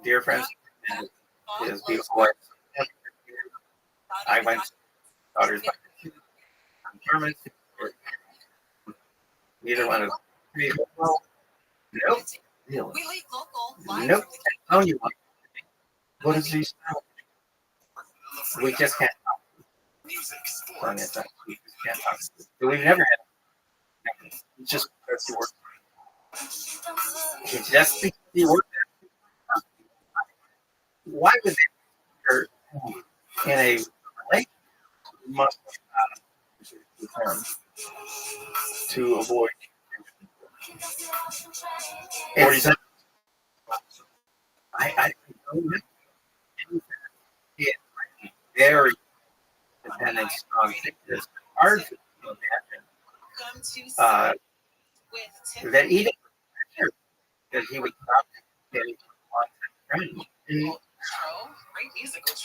[SPEAKER 15] dear friends and his beautiful wife. I went to daughter's German. Neither one of them. Nope. Really? Nope. Oh, you want?
[SPEAKER 3] What is he?
[SPEAKER 15] We just can't talk. We just can't talk. We've never had.
[SPEAKER 3] It's just because he worked.
[SPEAKER 15] It's just because he worked there. Why would they in a lake
[SPEAKER 3] Must to avoid.
[SPEAKER 15] I don't know. It's very dependent on it's hard to imagine that even that he would stop getting content.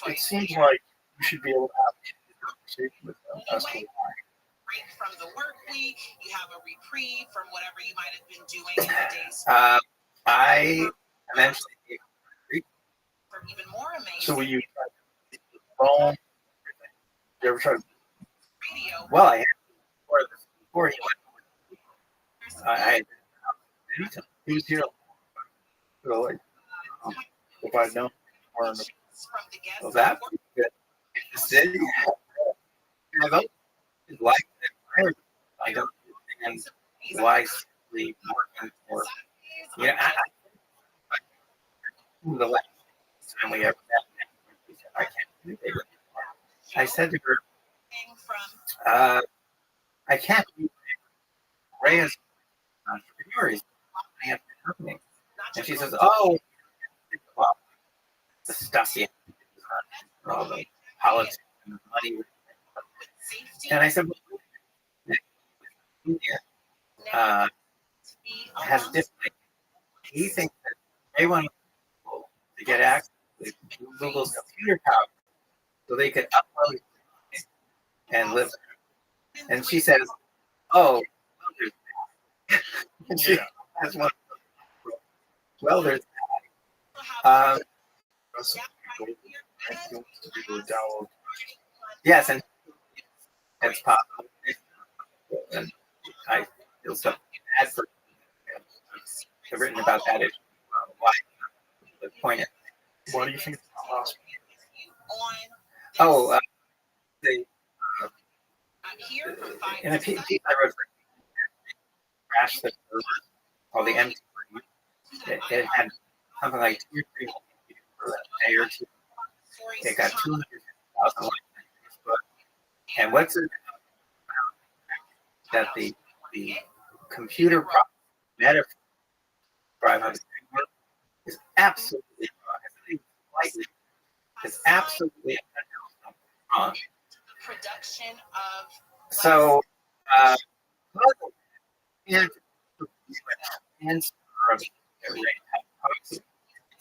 [SPEAKER 3] It seems like you should be able to have a conversation with them as to why.
[SPEAKER 6] Break from the work week, you have a reprieve from whatever you might have been doing in the days.
[SPEAKER 15] I eventually
[SPEAKER 6] For even more amazing.
[SPEAKER 3] So will you try to phone? You ever try to?
[SPEAKER 15] Well, I had before he went. I
[SPEAKER 3] he was here. So like, if I'd known more on
[SPEAKER 15] well, that would be good. The city, I vote like that. I don't understand why we working for. Yeah, the last time we ever met, I said to her, I can't believe Ray is an entrepreneur. He's opening up a company. And she says, oh, well, the stuff you have, all the politics and the money. And I said, well, has different. He thinks that they want people to get access to Google's computer power so they could upload it and live. And she says, oh, and she has one. Well, there's yes, and it's possible. And I feel so bad for I've written about that issue. Why? The point is,
[SPEAKER 3] what do you think?
[SPEAKER 15] Oh, in a piece I wrote for Crash the Server called the MT. It had something like 2 or 3 for a day or two. It got 200,000 likes on Facebook. And what's it that the computer metaphor of the framework is absolutely wrong. It's absolutely wrong. So, and it's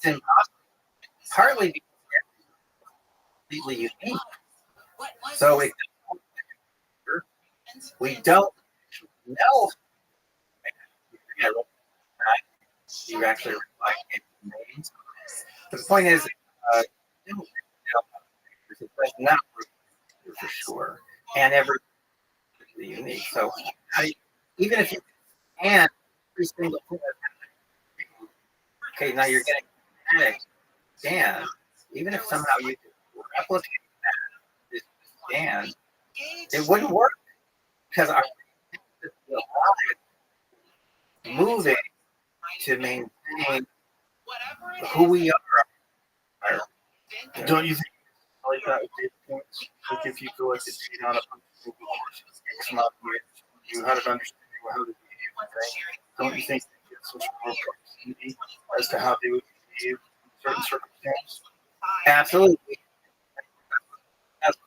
[SPEAKER 15] impossible. Partly because it's completely unique. So we don't know. You actually reflect names. The point is, it's not for sure, and every unique. So even if you can every single thing, okay, now you're getting panic scan. Even if somehow you could replicate that scan, it wouldn't work because our moving to maintain who we are.
[SPEAKER 3] Don't you think like that with data points? Like if you go like a data on a function X amount of years, you had an understanding of how they behave and things. Don't you think they get such more proximity as to how they would behave in certain circumstances?
[SPEAKER 15] Absolutely. It's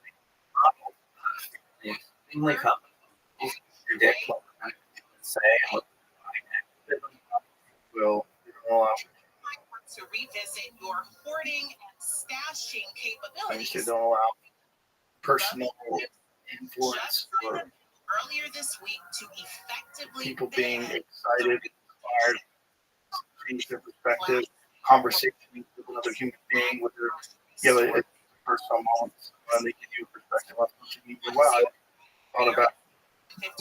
[SPEAKER 15] extremely complicated to predict what we're going to say and what
[SPEAKER 3] will
[SPEAKER 6] to revisit your hoarding and stashing capabilities.
[SPEAKER 3] Things that don't allow personal influence or
[SPEAKER 6] earlier this week to effectively
[SPEAKER 3] people being excited, inspired, change their perspective, conversations with another human being, with their a personal moments when they give you a perspective on something you go, wow, I thought about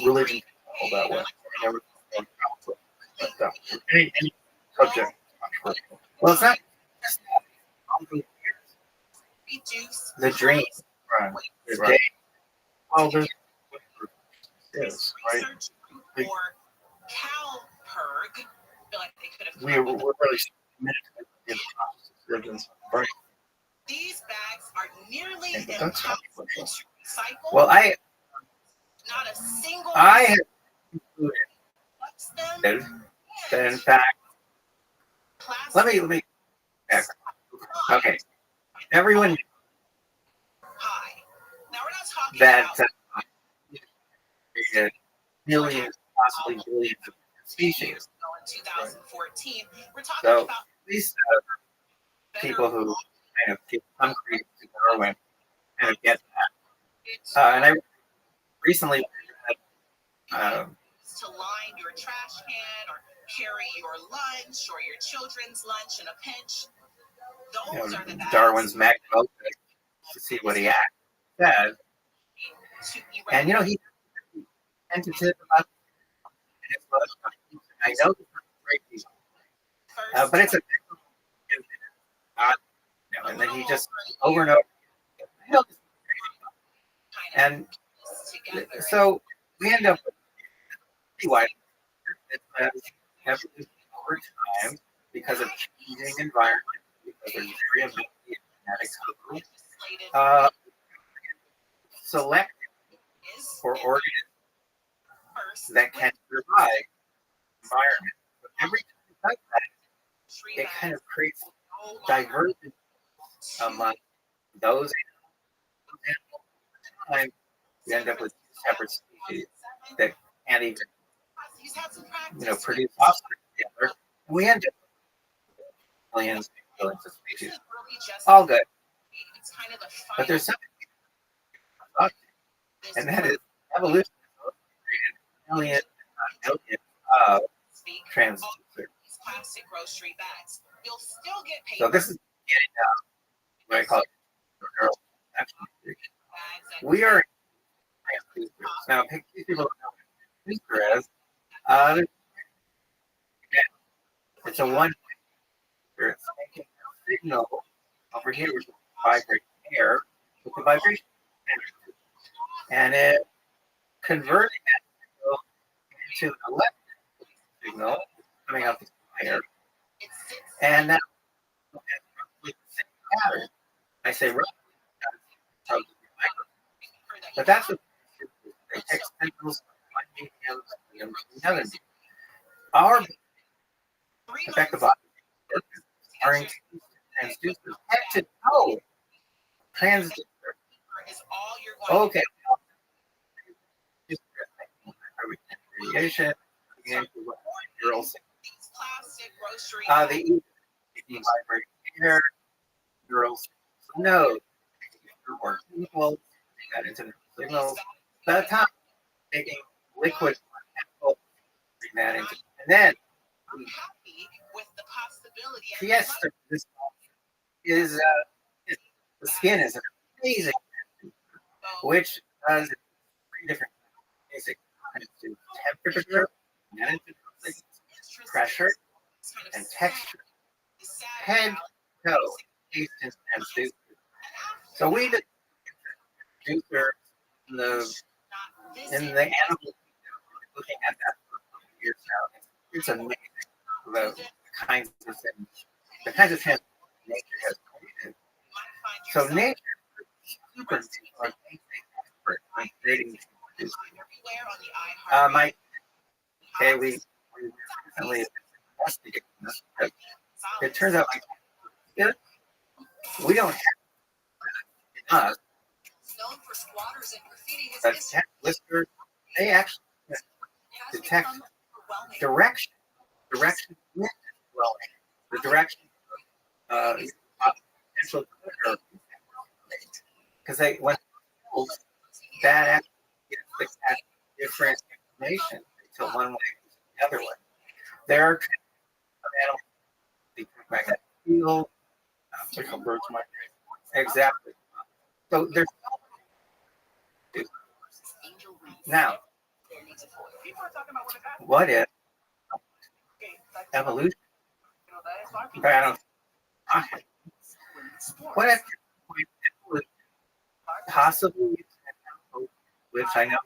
[SPEAKER 3] religion all that way. I never thought about like that. Any subject.
[SPEAKER 15] Well, it's not the dream.
[SPEAKER 3] Right.
[SPEAKER 15] The
[SPEAKER 3] Right.
[SPEAKER 15] day.
[SPEAKER 3] Well, there's is, right? We're really committed to the decisions, right?
[SPEAKER 6] These bags are nearly
[SPEAKER 3] That's
[SPEAKER 6] impossible to recycle.
[SPEAKER 15] Well,
[SPEAKER 6] Not a single
[SPEAKER 15] I have concluded that in fact, let me okay. Everyone that millions, possibly billions of species. So these people who kind of give some credence to Darwin kind of get that. And I recently
[SPEAKER 6] to line your trash can or carry your lunch or your children's lunch in a pinch. Those are the bags.
[SPEAKER 15] Darwin's magnum to see what he said. And he's tentative about his book. I know it's not great people, but it's a and then he just over and over. And so we end up with why over time because of changing environment, because there's variability in genetic code, Select for organisms that can survive environment. But every time it does that, it kind of creates divergence among those animals. At the time, you end up with separate species that can't even, produce offspring together. And we end up with millions and billions of species. All good. But there's something, and that is evolution has created millions of transducers. So this is getting what I call neural action. We are transducers. Now, in case people don't know what a transducer is, it's a one-way. It's making a signal over here, which is vibrating air, with the vibration energy, and it converting that signal into an electrical signal coming out the wire, and that with the same pattern. I say roughly, but that's what they take signals from one medium to another medium. Our effective are transducers head to toe transducer. Okay. Radiation and neural signals. The vibrating air, neural signals. Or equal, got into the signals. By the time taking liquid chemical, bring that into, and then yes, this is the skin is an amazing, which does three different basic to temperature, pressure, and texture. Head, toe, taste, and transducer. So we did transducer in the animal, looking at that for years now. It's amazing the kinds of things, the kinds of transducers nature has created. So nature is super expert on creating transducers. We recently investigated this because it turns out we don't have enough. But whiskers, they actually detect direction with well, the direction of potential because they when that actually gets different information to one way to the other way. There are magnetic field,
[SPEAKER 3] like a bird's migrate.
[SPEAKER 15] Exactly. So there's now. What if evolution? But I don't. What if possibly, which I know,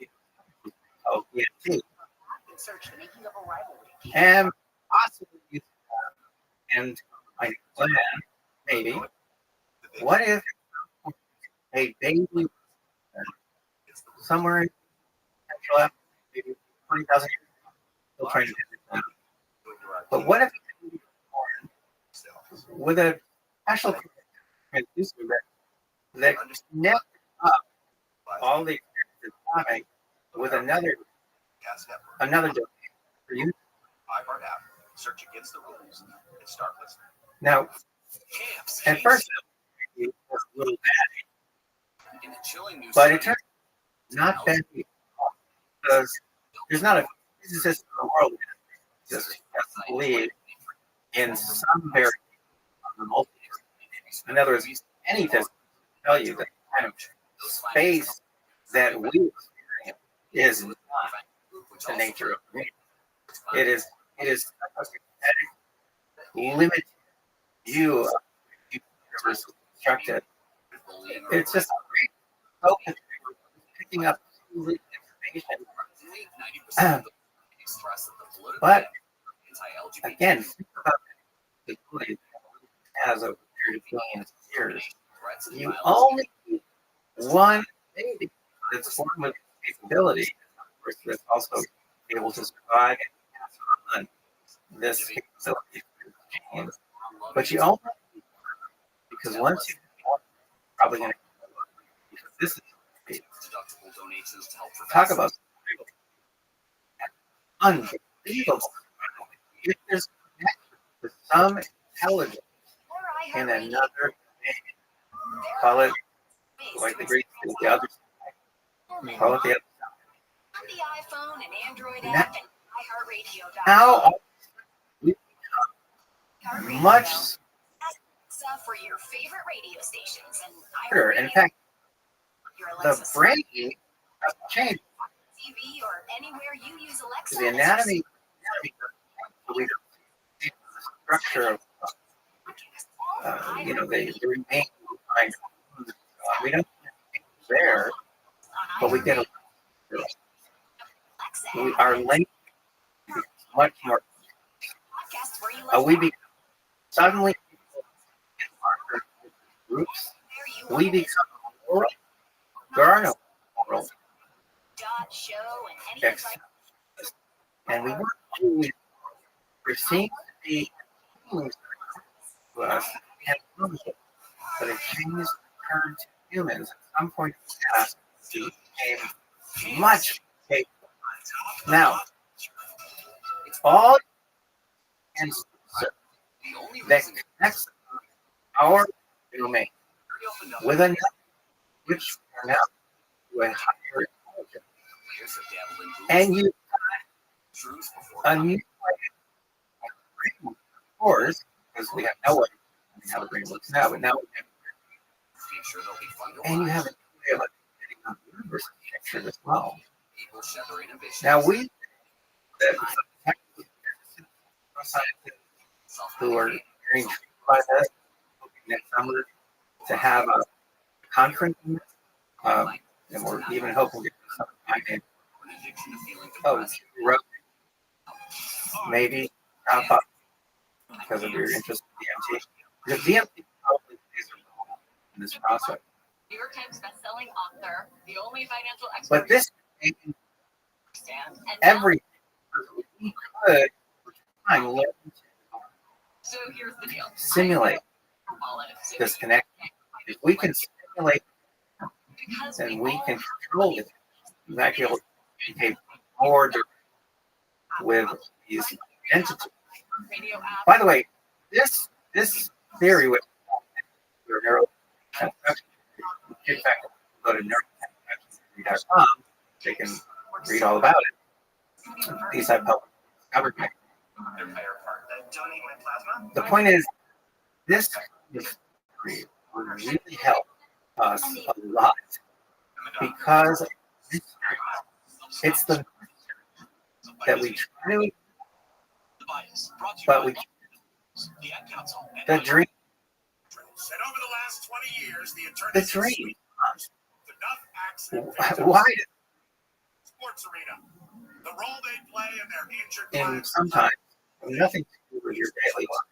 [SPEAKER 15] EMT, and possibly, and I plan maybe. What if a baby somewhere in Central Africa, maybe 20,000 years ago, still trying to do that. But what if a baby was born with a special transducer that connected up all the experiences having with another domain for you?
[SPEAKER 11] Search against the rules and start listening.
[SPEAKER 15] Now, at first, it was a little bad, but it turns out not bad because there's not a physicist in the world that just doesn't believe in some variation on the multiverse. In other words, any physicist will tell you that kind of space that we experience is not the nature of the universe. It is a limited view of the universe constructed. It's just great focus picking up information. But again, think about the ability as a period of billions of years. You only need one baby that's born with capability. Of course, that's also able to survive and pass on this capability. But you only need one, because once you probably going to, because this is talk about unbelievable. If there's some intelligence in another, call it like the Greeks do the other side. Call it the other side. Now we become much
[SPEAKER 6] for your favorite radio stations and
[SPEAKER 15] smarter. In fact, the brain has changed.
[SPEAKER 6] TV or anywhere you use Alexa.
[SPEAKER 15] The anatomy we don't see the structure of they remain behind. We don't there, but we get our link is much more. We become suddenly in our groups. We become moral. There are no morals. And we weren't always. There seems to be to us, but it changed turned to humans at some point in the past. It became much capable. Now, all that connects our domain with another, which are now to a higher intelligence, and you a new of course, because we have no way how the brain looks now, but now we have, and you have a way of getting on the universe picture as well. Now we, scientists who are being trained by this, next summer to have a conference, and we're even hoping to get some time in. Maybe because of your interest in DMT. Because DMT probably plays a role in this process.
[SPEAKER 6] New York Times bestselling author, the only financial expert.
[SPEAKER 15] But this everything we could learn
[SPEAKER 6] so here's the deal.
[SPEAKER 15] Simulate this connection. If we can simulate, then we can control it. We might be able to communicate more with these entities. By the way, this theory with neurotransmission, in fact, go to neurotransmission.com, they can read all about it. These have helped discover. The point is, this theory would really help us a lot because it's the that we try to, but we the dream.
[SPEAKER 16] And over the last 20 years,
[SPEAKER 15] The dream.
[SPEAKER 16] enough
[SPEAKER 15] Why?
[SPEAKER 16] sports arena. The role they play in their injured
[SPEAKER 15] In sometimes nothing to do with your daily life.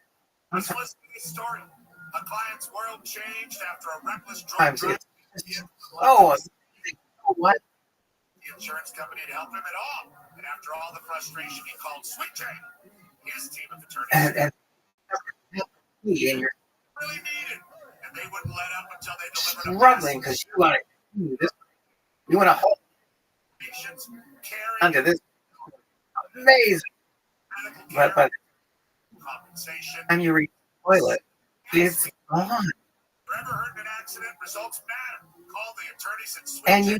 [SPEAKER 16] Let's listen to the story. A client's world changed after a reckless drug
[SPEAKER 15] Sometimes
[SPEAKER 16] drive.
[SPEAKER 15] it's what?
[SPEAKER 16] The insurance company to help him at all. And after all the frustration, he called Sweet Jane, his team of attorneys.
[SPEAKER 15] And you're
[SPEAKER 16] Really needed. And they wouldn't let up until they delivered
[SPEAKER 15] struggling because you want to do this. You want to hold
[SPEAKER 16] patients
[SPEAKER 15] onto this amazing. But by the time you reach the toilet, it's gone.
[SPEAKER 16] Ever heard of an accident? Results matter. Call the attorneys at Sweet
[SPEAKER 15] And
[SPEAKER 16] Jane.
[SPEAKER 15] you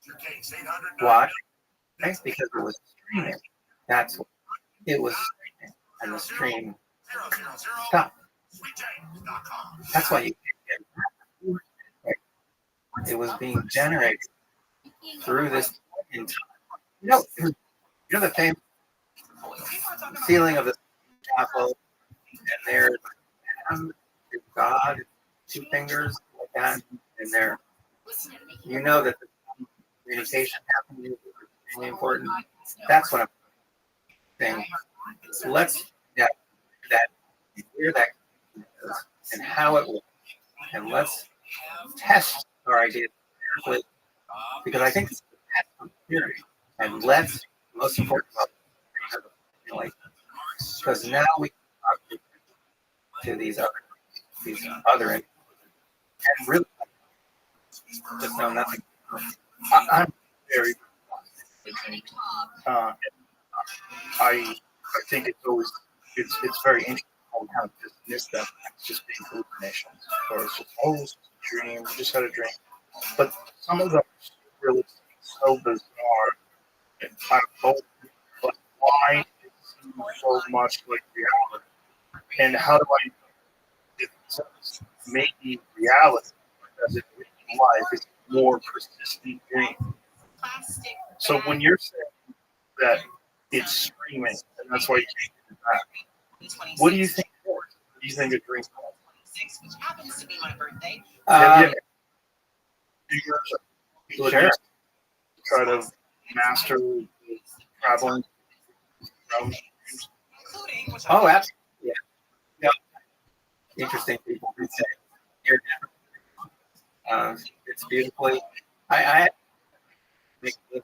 [SPEAKER 16] Your case 800
[SPEAKER 15] watch. That's because it was streaming. That's what it was streaming. And the stream stopped. That's why you can't get it. It was being generated through this in time. You know the famous ceiling of the chapel, and there's God, two fingers like that, and there. You know that the communication happening is really important. That's what I'm saying. So let's that hear that is and how it works. and let's test our ideas carefully, because I think it's the test of theory. And let's, most important, because now we can talk to these other and really just know nothing.
[SPEAKER 3] I'm very. I think it's always it's very interesting how we kind of dismiss them as just being hallucinations, or it's just it's just a dream. We just had a dream, but some of them are really so bizarre and kind of bold. But why it seems so much like reality, and how do I making reality as it is in life is a more persistent dream? So when you're saying that it's streaming, and that's why you can't get it back, what do you think? What do you think a dream is?
[SPEAKER 6] Which happens to be my birthday.
[SPEAKER 3] Sure. Try to master traveling.
[SPEAKER 15] Oh, absolutely. Yeah. Yeah. Interesting people would say you're different. It's beautifully. I make this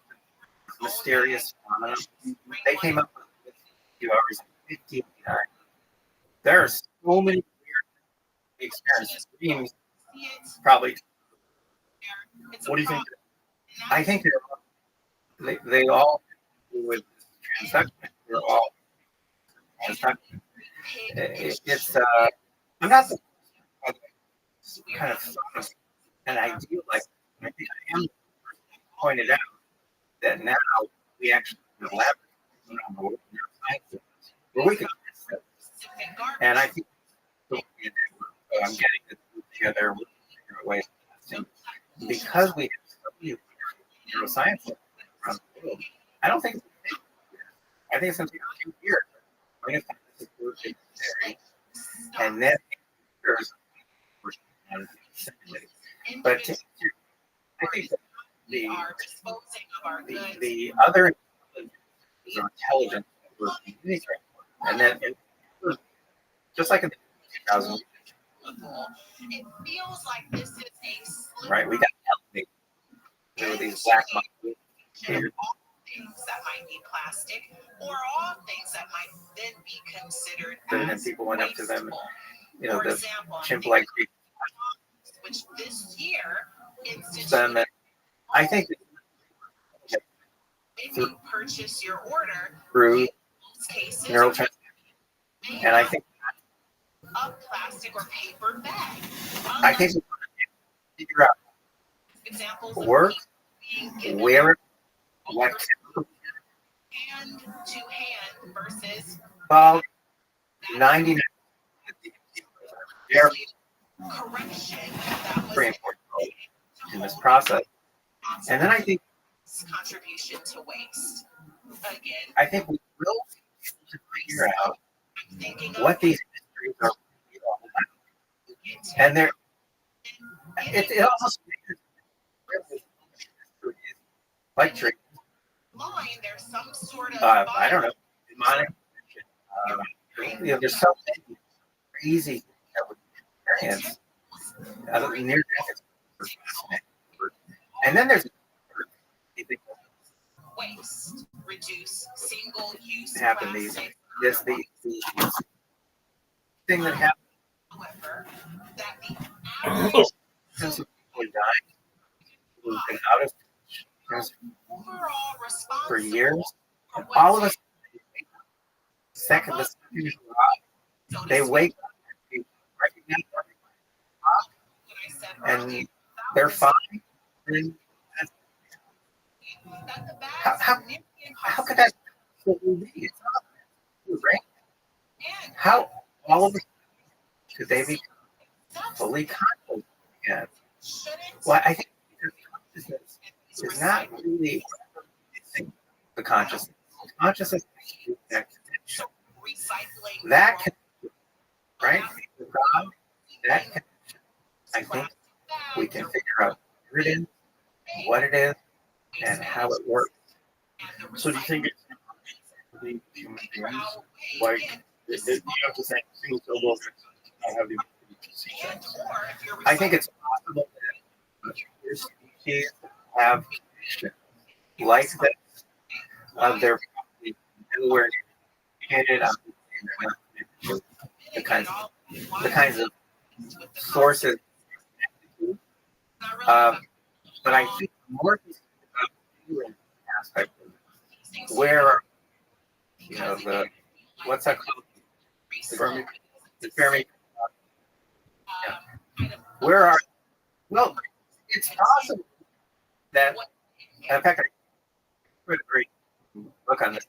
[SPEAKER 15] mysterious phenomenon. They came up with it a few hours and 15 hours. There are so many weird experiences. Dreams, probably.
[SPEAKER 3] What do you think?
[SPEAKER 15] I think they all do with transduction. They're all transduction. It's I'm not the kind of an ideal like I think I am pointed out that now we actually have laboratories where we can test it. And I think I'm getting this together with ways of testing because we have so many neuroscience around the world. I don't think it's I think it's something a few years. We're going to find this is theory, and then years but I think that the other intelligence was communicating, and then just like in the 2000s,
[SPEAKER 6] it feels like this is a
[SPEAKER 15] right? We got elevated. There were these black monkeys here.
[SPEAKER 6] Things that might be plastic, or all things that might then be considered
[SPEAKER 15] And
[SPEAKER 6] as
[SPEAKER 15] people went up to them, and
[SPEAKER 6] For
[SPEAKER 15] the
[SPEAKER 6] example,
[SPEAKER 15] chimp-like
[SPEAKER 6] which this year
[SPEAKER 15] them. And I think
[SPEAKER 6] if you purchase your order
[SPEAKER 15] through
[SPEAKER 6] cases
[SPEAKER 15] neural transmission, and I think
[SPEAKER 6] a plastic or paper bag.
[SPEAKER 15] I think we want to figure out
[SPEAKER 6] Examples
[SPEAKER 15] work, where it, what
[SPEAKER 6] hand to hand versus
[SPEAKER 15] about 99
[SPEAKER 6] correction
[SPEAKER 15] very important in this process. And then I think
[SPEAKER 6] contribution to waste. Again,
[SPEAKER 15] I think we will figure out what these mysteries are all about. And there it almost makes like dreams.
[SPEAKER 6] There's some sort of
[SPEAKER 15] I don't know, demonic. There's so many crazy things that we experience. Near death is fascinating. And then there's
[SPEAKER 6] waste, reduce single-use
[SPEAKER 15] happen
[SPEAKER 6] plastic.
[SPEAKER 15] the thing that happened.
[SPEAKER 6] However, that the average
[SPEAKER 15] Since people died, we've been out of
[SPEAKER 6] overall response
[SPEAKER 15] for years. And all of us, the second they wake up and recognize and they're fine. And how could that be? It's not right. How all of us could they be fully conscious again? Well, I think consciousness is not really the consciousness. Consciousness is that can, right? That can, I think we can figure out where it is, what it is, and how it works.
[SPEAKER 3] So do you think it's the human beings? Like, you have to think things so well not have the ability
[SPEAKER 15] I think it's possible that your species have like this. They're probably nowhere educated on the kinds of sources. But I think more about the human aspect of where, the what's that called? The Fermi. Yeah. Where are? Well, it's possible that. In fact, I read a great book on this.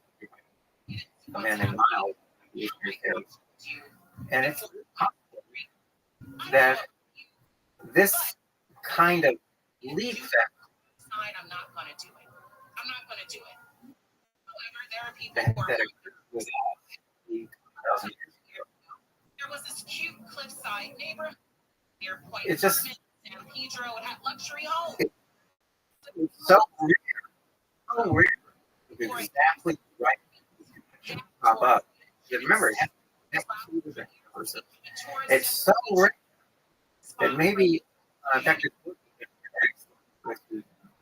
[SPEAKER 15] A man named Miles, and it's possible that this kind of leap
[SPEAKER 6] I'm not going to do it. I'm not going to do it. However, there are people who are.
[SPEAKER 15] was 2,000 years ago.
[SPEAKER 6] There was this cute cliffside neighborhood near Point
[SPEAKER 15] It's just
[SPEAKER 6] San Pedro. It had luxury homes.
[SPEAKER 15] It's so rare. So rare. It's exactly right. Pop up. You remember, it's so rare that maybe, in fact,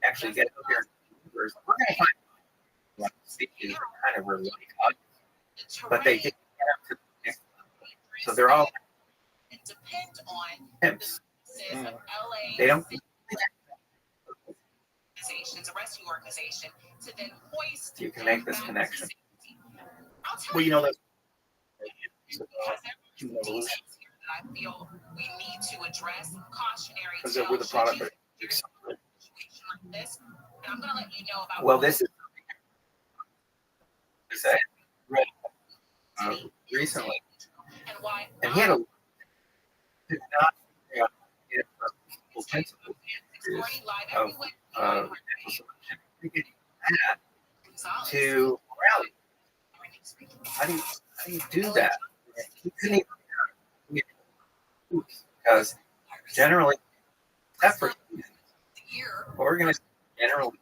[SPEAKER 15] actually get up here. We're going to find species that kind of relate us, but they didn't get up to the next level. So they're all pimps. They don't.
[SPEAKER 6] A rescue organization to then hoist.
[SPEAKER 15] You can make this connection.
[SPEAKER 3] Well, that
[SPEAKER 6] human evolution. I feel we need to address cautionary.
[SPEAKER 3] Because we're the product of
[SPEAKER 6] this, and I'm going to let you know about.
[SPEAKER 15] Well, this is I read recently, and he had did not principles of to morality. How do you do that? He couldn't even because generally separate organisms generally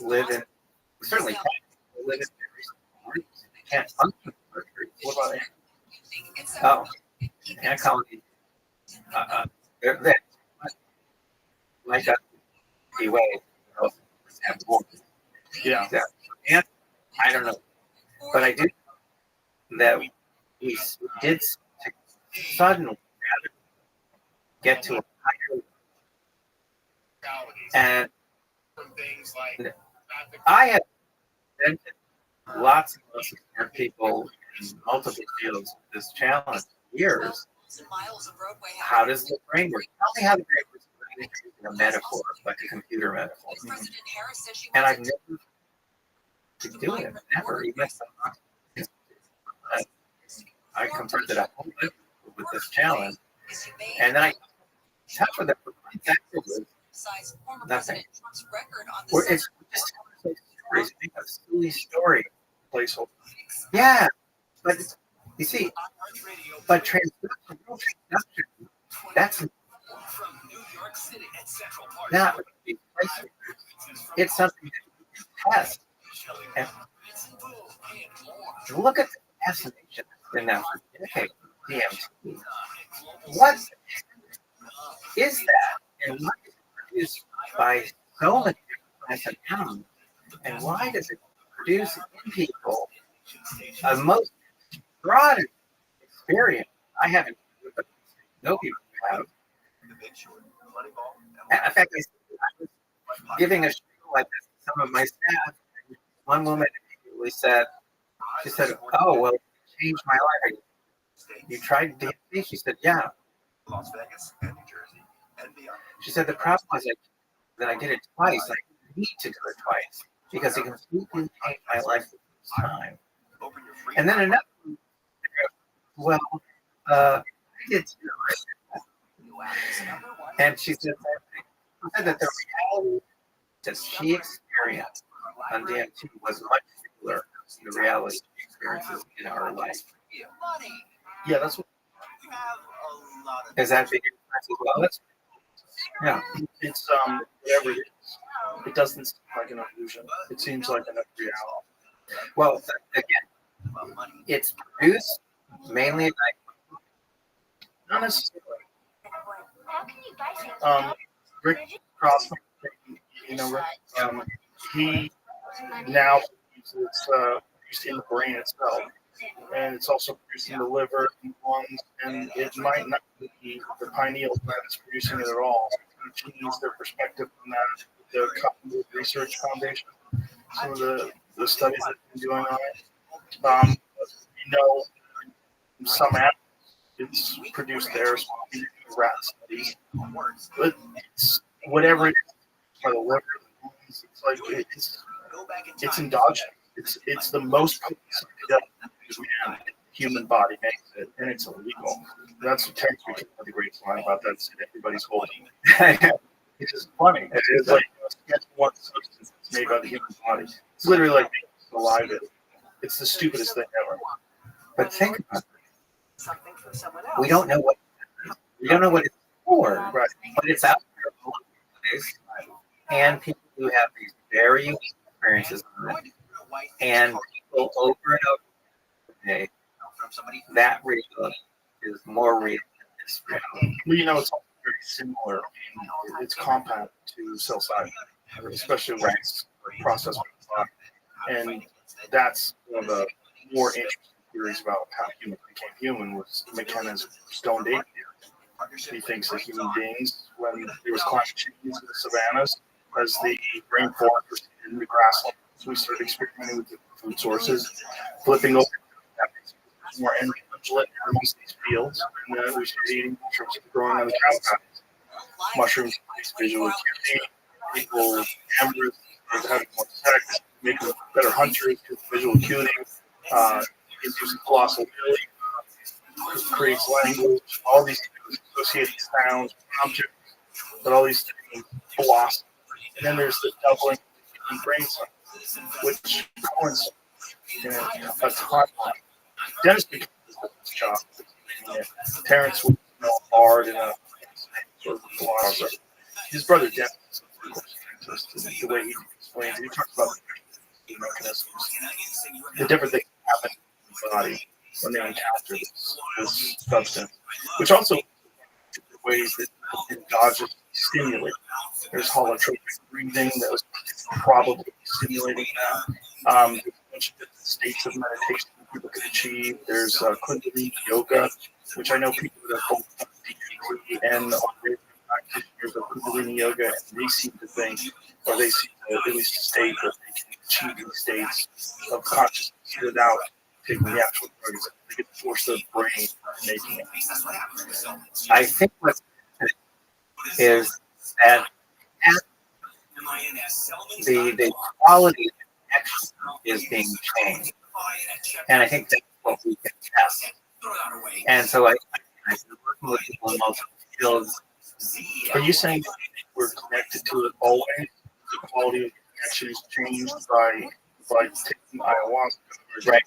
[SPEAKER 15] live in certainly live in can't function. What about ants? Oh, ant colonies. They're like a way. Have more.
[SPEAKER 3] Yeah.
[SPEAKER 15] And I don't know, but I do know that we did suddenly get to a higher, and I have invented lots and lots of smart people in multiple fields with this challenge for years. How does the brain work? Tell me how the brain works in a metaphor, like a computer metaphor. And I've never to do it. Never. Even I confronted a whole bunch with this challenge, and then I talked with them for afterwards. Nothing. It's just stories. Make a silly story.
[SPEAKER 3] Placeholder.
[SPEAKER 15] Yeah, but you see, but transduction, that's not it's something that you test. And look at the fascination in that DMT. What is that? And what is produced by so many different plants and animals? And why does it produce in people a most broad experience? I haven't, but no people have. In fact, I was giving a show like this to some of my staff. One woman immediately said, she said, "Oh, well, it changed my life. You tried DMT?" She said, "Yeah."
[SPEAKER 11] Las Vegas and New Jersey and beyond.
[SPEAKER 15] She said, "The problem was that I did it twice. I need to do it twice because it completely changed my life the first time." And then another one, well, I did too. And she said that the reality that she experienced on DMT was much similar to the reality she experiences in our life.
[SPEAKER 3] Yeah, that's what.
[SPEAKER 15] Is that the difference as well? That's, yeah.
[SPEAKER 3] It's whatever it is. It doesn't seem like an illusion. It seems like another reality.
[SPEAKER 15] Well, again, it's produced mainly at night
[SPEAKER 3] Not necessarily. Rick Crossman, he now uses produced in the brain itself, and it's also produced in the liver and lungs, and it might not be the pineal gland that's producing it at all. So change their perspective on that. The Cognitive Research Foundation, some of the studies that they've been doing on it. Some animals it's produced there, so rat studies. But it's whatever it is for the liver, it's like it's endogenous. It's the most potent human body makes it, and it's illegal. That's what Terrence McKenna had the greatest line about that. Said everybody's holding. It's just funny. It's like one substance that's made by the human body. It's literally like alive. It's the stupidest thing ever.
[SPEAKER 15] But think about it. We don't know what it's for, right? But it's out there all over the place, and people who have these very unique experiences on it, and people over and over say that real is more real than this real.
[SPEAKER 3] Well, it's all very similar. It's compound to psilocybin, especially when it's processed with the body. And that's one of the more interesting theories about how humans became human was McKenna's stoned ape theory. He thinks that human beings, when there was climate change in the savannas, as the rainforest was in the grasslands, we started experimenting with different food sources, flipping over more ungulate amongst these fields, and then we started eating mushrooms growing on the cow patties. Mushrooms, visual acuity, people, amberers, having more sex, making better hunters, visual acuity, using colossal ability, creates language, all these things, associated sounds, objects, but all these things blossom. And then there's the doubling in brain size, which coincides in a timeline. Dennis becomes his job. Terrence was hard and a sort of philosopher. His brother Dennis, of course, the way he explains it, he talks about the mechanisms, the different things that happen in the body when they encounter this substance, which also ways that endogenous stimulate. There's holotropic breathing that was probably stimulating that. There's a bunch of different states of meditation that people can achieve. There's Kundalini yoga, which I know people that have both done deeply and practitioners of Kundalini yoga, and they seem to think, or they seem to at least state that they can achieve these states of consciousness without taking the actual drugs. They can force the brain making it.
[SPEAKER 15] I think what is that the quality of connection is being changed, and I think that's what we can test. And so I've been working with people in multiple fields.
[SPEAKER 3] Are you saying that we're connected to it always? The quality of connection is changed by taking ayahuasca,
[SPEAKER 15] right?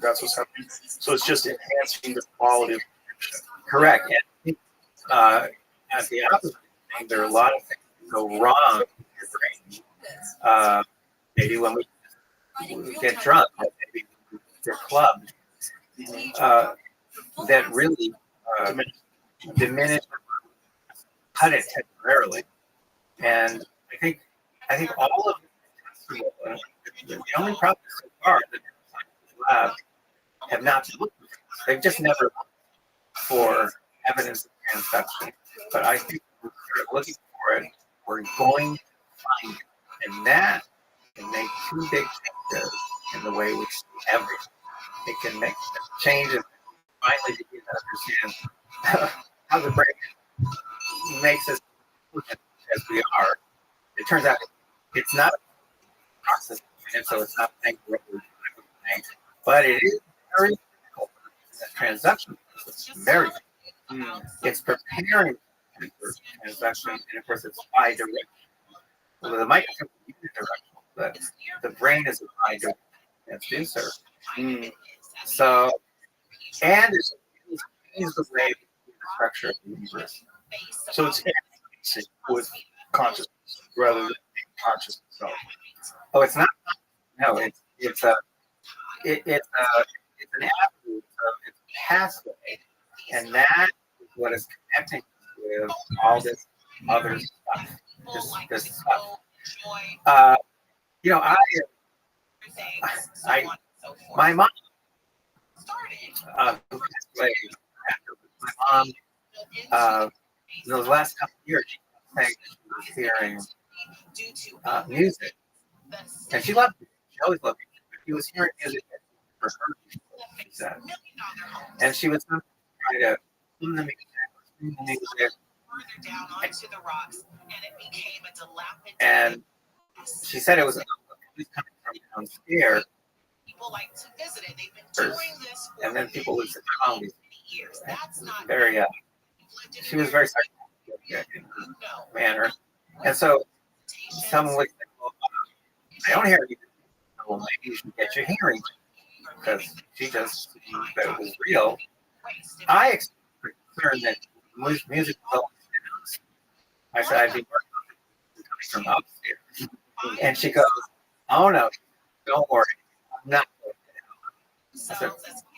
[SPEAKER 3] That's what's happening. So it's just enhancing the quality of connection.
[SPEAKER 15] Correct. And at the opposite thing, there are a lot of things that go wrong in your brain. Maybe when we get drunk, maybe we get clubbed, that really diminish, cut it temporarily. And I think all of the only problem so far that the lab have not looked at. They've just never looked for evidence of transduction. But I think if we start looking for it, we're going to find it. And that can make two big changes in the way we see everything. It can make changes and finally begin to understand how the brain makes us as we are. It turns out it's not a process, and so it's not things we're but it is very difficult. Transduction is very difficult. It's preparing for transduction, and of course it's bi-directional. Well, the microphone is unidirectional, but the brain is a bi-directional transducer. So, and it's the way the structure of the universe.
[SPEAKER 3] So it's with consciousness rather than conscious itself.
[SPEAKER 15] Oh, it's not. No, it's an avenue, it's a pathway, And that is what is connecting with all this other stuff. This stuff. You know, my mom, who passed away after my mom, in those last couple of years, she was hearing music, and she loved it. She always loved it. She was hearing music for her, she said, and she would try to tune the music, and she said it was coming from downstairs. People like to visit it. They've been doing this for and then people would sit around years. That's not very. She was very sarcastic in her manner, and so someone would say, "Well, I don't hear you. Well, maybe you should get your hearing," because she just knew that it was real. I expressed concern that music was always. I said I'd be working from upstairs, and she goes, "Oh no, don't worry, I'm not." I said,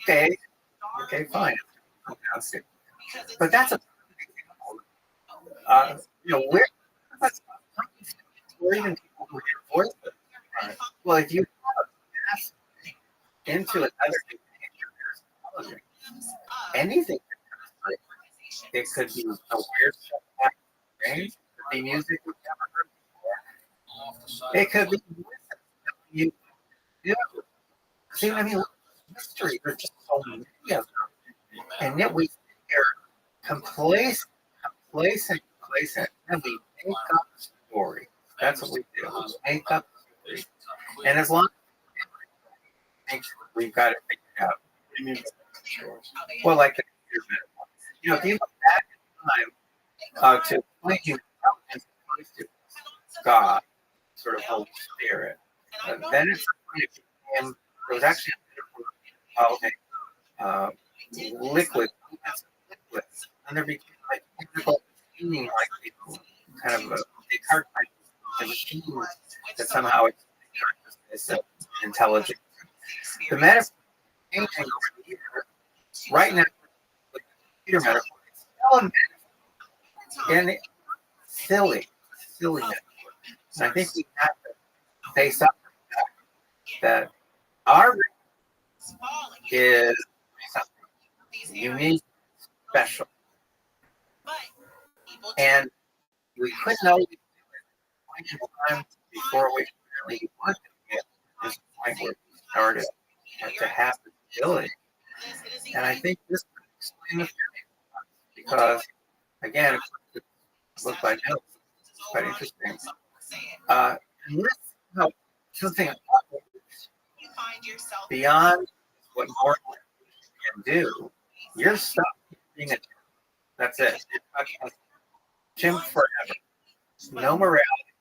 [SPEAKER 15] okay, fine. But that's a you know, or even people who hear voices. Well, if you have a pass into another dimension, anything it could be a weird stuff, it could be music we've never heard before. It could be you do. See what I mean? Mystery. There's just so many of them, and yet we sit here complacent, and we make up stories. That's what we do. We make up stories, and as long as we've got it figured out. Well, like the computer metaphor. You know, if you look back in time to explain human intelligence, to God, sort of Holy Spirit, then it's became there was actually liquid, and there became like chemical meaning, like people kind of a Descartes type of machine that somehow it's consciousness and intelligence. The metaphor changing over the years. Right now, with the computer metaphor, it's still a metaphor, and it's silly metaphor. And I think we have to face up to the fact that our is something unique, special, and we couldn't always do it time before we really wanted to get to this point where we started to have the ability. And I think this could explain the feeling, because again, if you look by notes, it's quite interesting. And this something beyond what normal can do, you're stuck being a that's it. Chimp forever. No morality.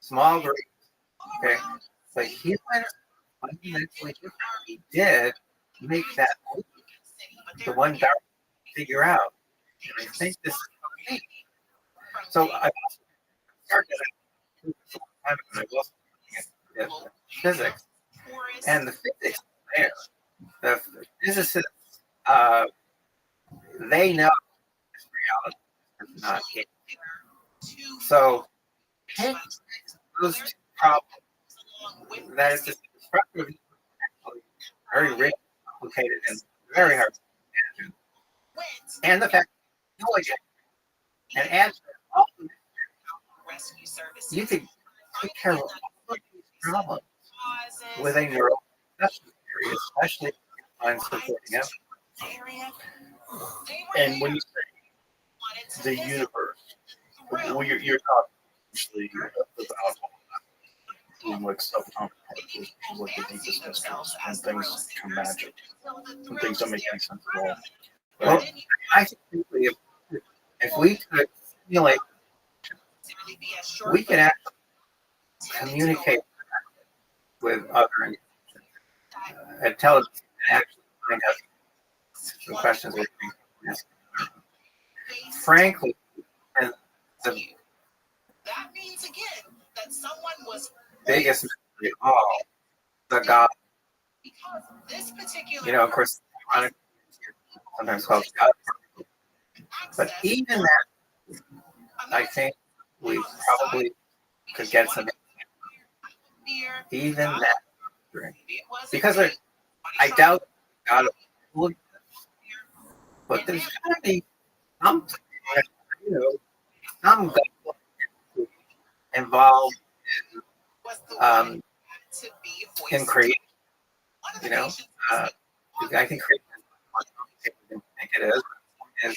[SPEAKER 15] Small group. Okay. But he went fundamentally different. He did make that movie. The one dark figure out. And I think this is unique. So I started at I was looking at physics. And the physics there. The physicists they know this reality is not it. So take those two problems, that is just destructive, very rich, complicated, and very hard to imagine, and the fact that you know again, and add to all of this, you could take care of all of these problems with a neural assessment theory, especially if you find supporting evidence.
[SPEAKER 3] And when you say the universe, well, you're talking actually about like subatomic particles, like the deepest mysteries, and things become magic, and things don't make any sense at all.
[SPEAKER 15] Well, I think if we could simulate, we could actually communicate with other intelligence and actually find out some questions we can ask. Frankly, and the
[SPEAKER 6] that means again that someone was
[SPEAKER 15] biggest mystery of all, the God.
[SPEAKER 6] Because this particular
[SPEAKER 15] You know, of course, ironic sometimes called God particles. But even that, I think we probably could get some. Even that, because I doubt God will, but there's got to be something, some God involved in creation. I think creation is much more complicated than I think it is.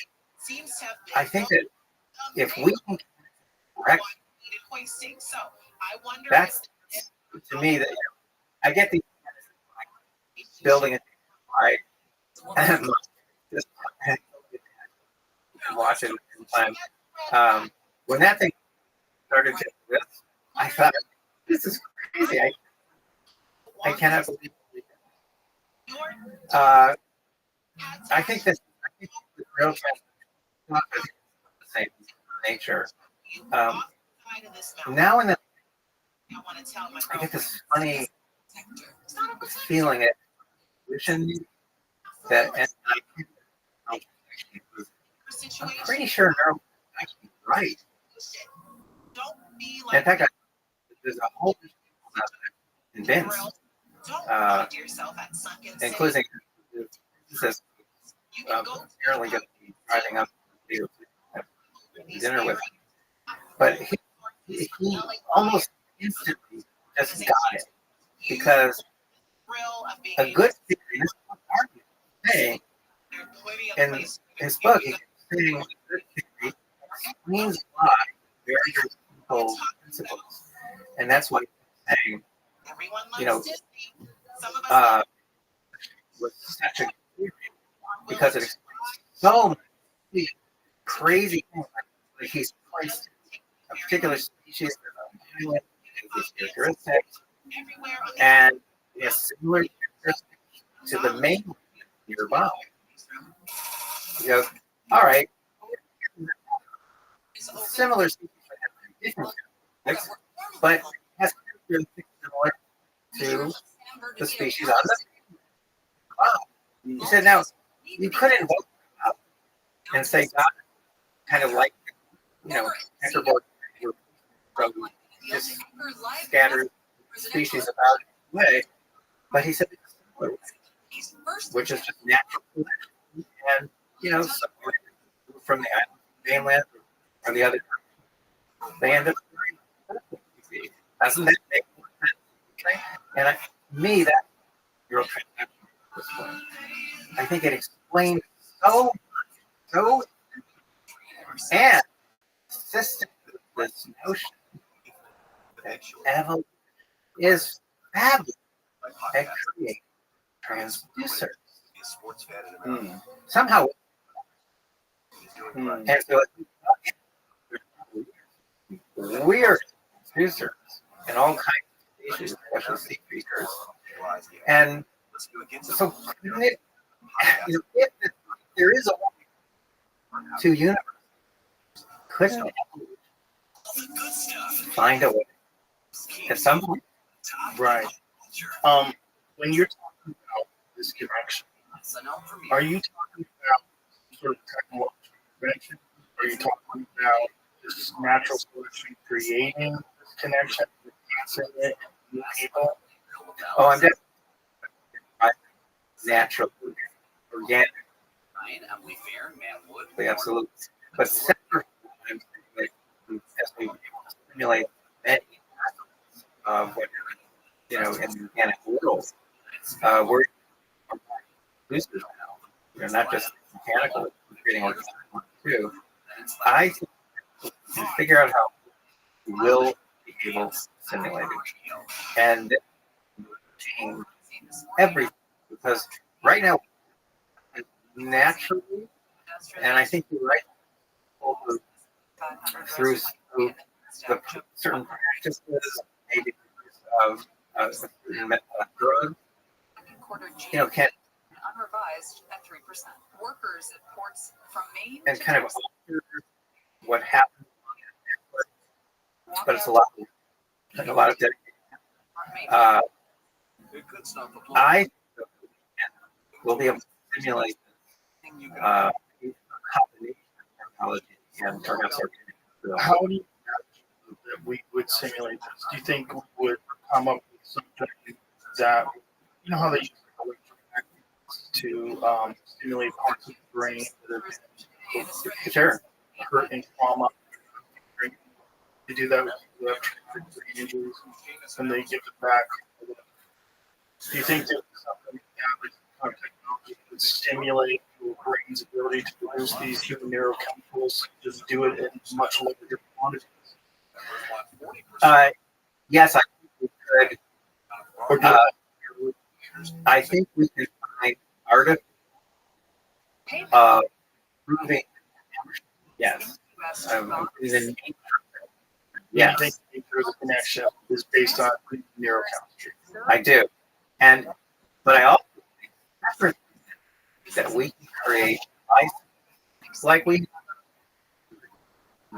[SPEAKER 15] I think that if we can correct, that's to me that I get the building it right and just watch it and plan. When that thing started to do this, I thought, this is crazy. I cannot believe it. I think the real transformation is the same nature. Now and then, I get this funny feeling that and I'm pretty sure Nerl is actually right. In fact, there's a whole bunch of people that convinced, including this apparently going to be driving up to have dinner with him. But he almost instantly just got it because a good theory is saying in his book, he's saying a good theory explains why very simple principles, and that's what he's saying. Was such a theory because it explains so many crazy things. Like he's placed a particular species of island and these characteristics, and it's similar characteristics to the main nearby. He goes, all right, similar species have different characteristics, but has characteristics similar to the species on the wow. He said, now, you couldn't vote up and say God kind of like, checkerboard from just scattered species about way, but he said it's similar, which is just natural selection. And, somewhere from the island, mainland, or the other, they end up doesn't that make more sense? And to me, that real transaction. I think it explains so and consistent with this notion that evolution is fabulous at creating transducers. Somehow, and so we're transducers in all kinds of species, especially sea creatures. And so, if there is a way to universe, couldn't find a way at some point?
[SPEAKER 3] Right. When you're talking about this connection, are you talking about sort of technological convention? Are you talking about this natural solution creating this connection, enhancing it, new people?
[SPEAKER 15] Oh, I'm definitely natural, organic. Absolutely. But separate as we stimulate many of what in the organic world, we're boosters now. Not just mechanical, we're creating organic too. I think we can figure out how we will be able to simulate it and change everything. Because right now, naturally, and I think you're right, through the certain practices, maybe of a certain drug, can
[SPEAKER 6] unrevised at 3%. Workers at ports from Maine
[SPEAKER 15] and kind of alter what happens on that network. But it's a lot of dedication. I will be able to simulate combination of technology and perhaps organic.
[SPEAKER 3] How do you that we would simulate this? Do you think we would come up with something that, you know how they use electromagnets to stimulate parts of the brain that have
[SPEAKER 15] Sure.
[SPEAKER 3] hurt and trauma? They do that with electromagnetic brain injuries, and they give it back. Do you think that something like that with technology would stimulate your brain's ability to produce these human neurochemicals, just do it in much larger quantities?
[SPEAKER 15] Yes, I think we could. I think we can find artificial proving. Yes. Even
[SPEAKER 3] Yeah. I think the connection is based on neurochemistry.
[SPEAKER 15] I do. But I also think that we can create life like we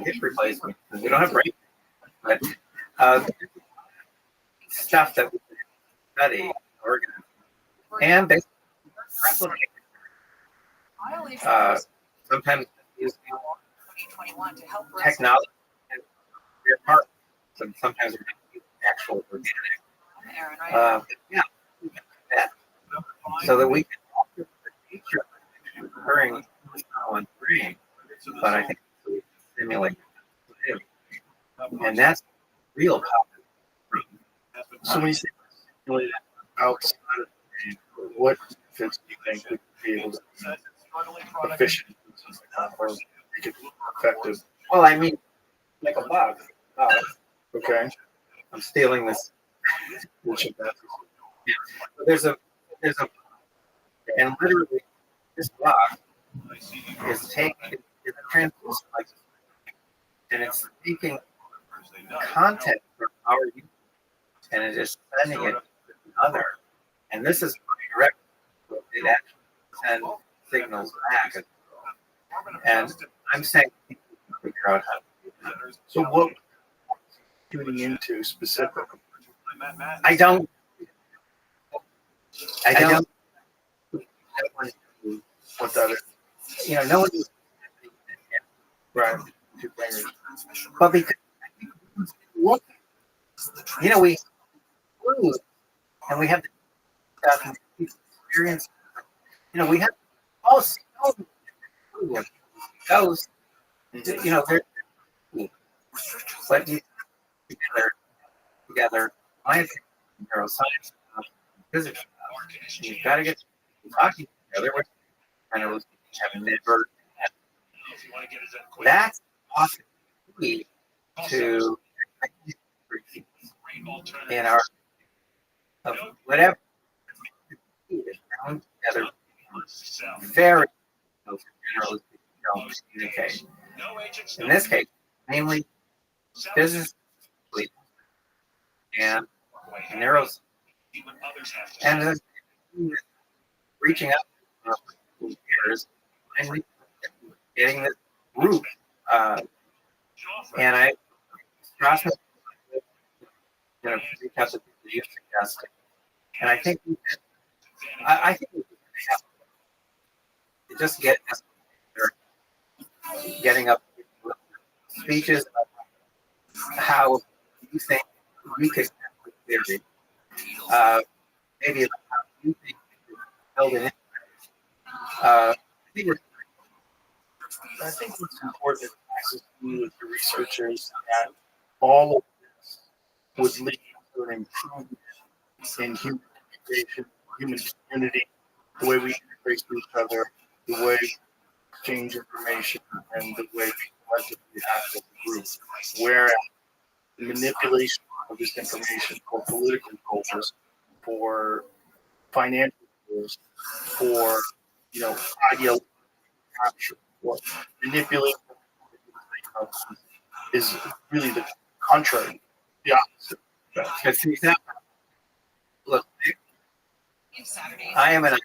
[SPEAKER 15] hip replacement. We don't have brain, but stuff that we can study, organize, and they replicate. Sometimes using technology and your part. Sometimes we're using actual organic. Yeah, that. So that we can alter the nature of occurring in the brain, but I think we stimulate it. And that's real power.
[SPEAKER 3] So when you say stimulate outside of the brain, what benefits do you think we could be able to be efficient or make it effective?
[SPEAKER 15] Well, I mean, like a bug.
[SPEAKER 3] Okay.
[SPEAKER 15] I'm stealing this.
[SPEAKER 3] Which of that?
[SPEAKER 15] There's a, and literally this bug is taking, it's a transducer, and it's taking content from our user, and it is sending it to another. And this is direct. It actually sends signals back. And I'm saying we can figure out how to do that.
[SPEAKER 3] So what tuning into specifically?
[SPEAKER 15] I don't
[SPEAKER 3] What that is.
[SPEAKER 15] You know, no one is
[SPEAKER 3] Right.
[SPEAKER 15] but because what you know, we lose and we have the experience. You know, we have also those. You know, they're but you together. My opinion, neuroscience, physics. You've got to get talking together. And it was have never. That's often key to in our whatever together very generally don't communicate. In this case, mainly business and neuroscience, and then reaching out for years and getting this group. And I trust reach out to people you suggested. And I think I think we have to just get getting up speeches about how you think you could theory. Maybe about how you think you could build an
[SPEAKER 3] I think what's important is with the researchers that all of this would lead to an improvement in human communication, human community, the way we interface with each other, the way we exchange information, and the way we collectively act as a group. Whereas the manipulation of this information for political goals, for financial goals, for ideological capture, or manipulation is really the contrary, the opposite.
[SPEAKER 15] Because see that. Look, I am in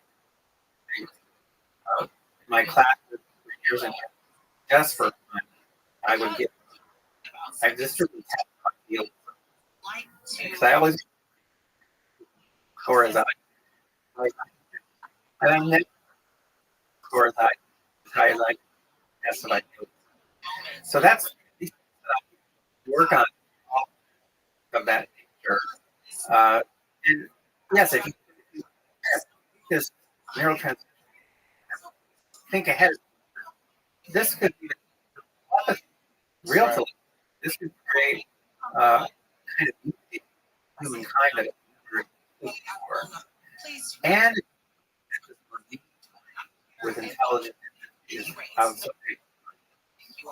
[SPEAKER 15] my class for years and just for fun. I would get. I just really have a deal because I always, or as I, and I'm never course, I like that's what I do. So that's work on all of that nature. And yes, if you this neurotransmitter, think ahead. This could be real to life. This could create kind of humankind that we're looking for. And with intelligence outside.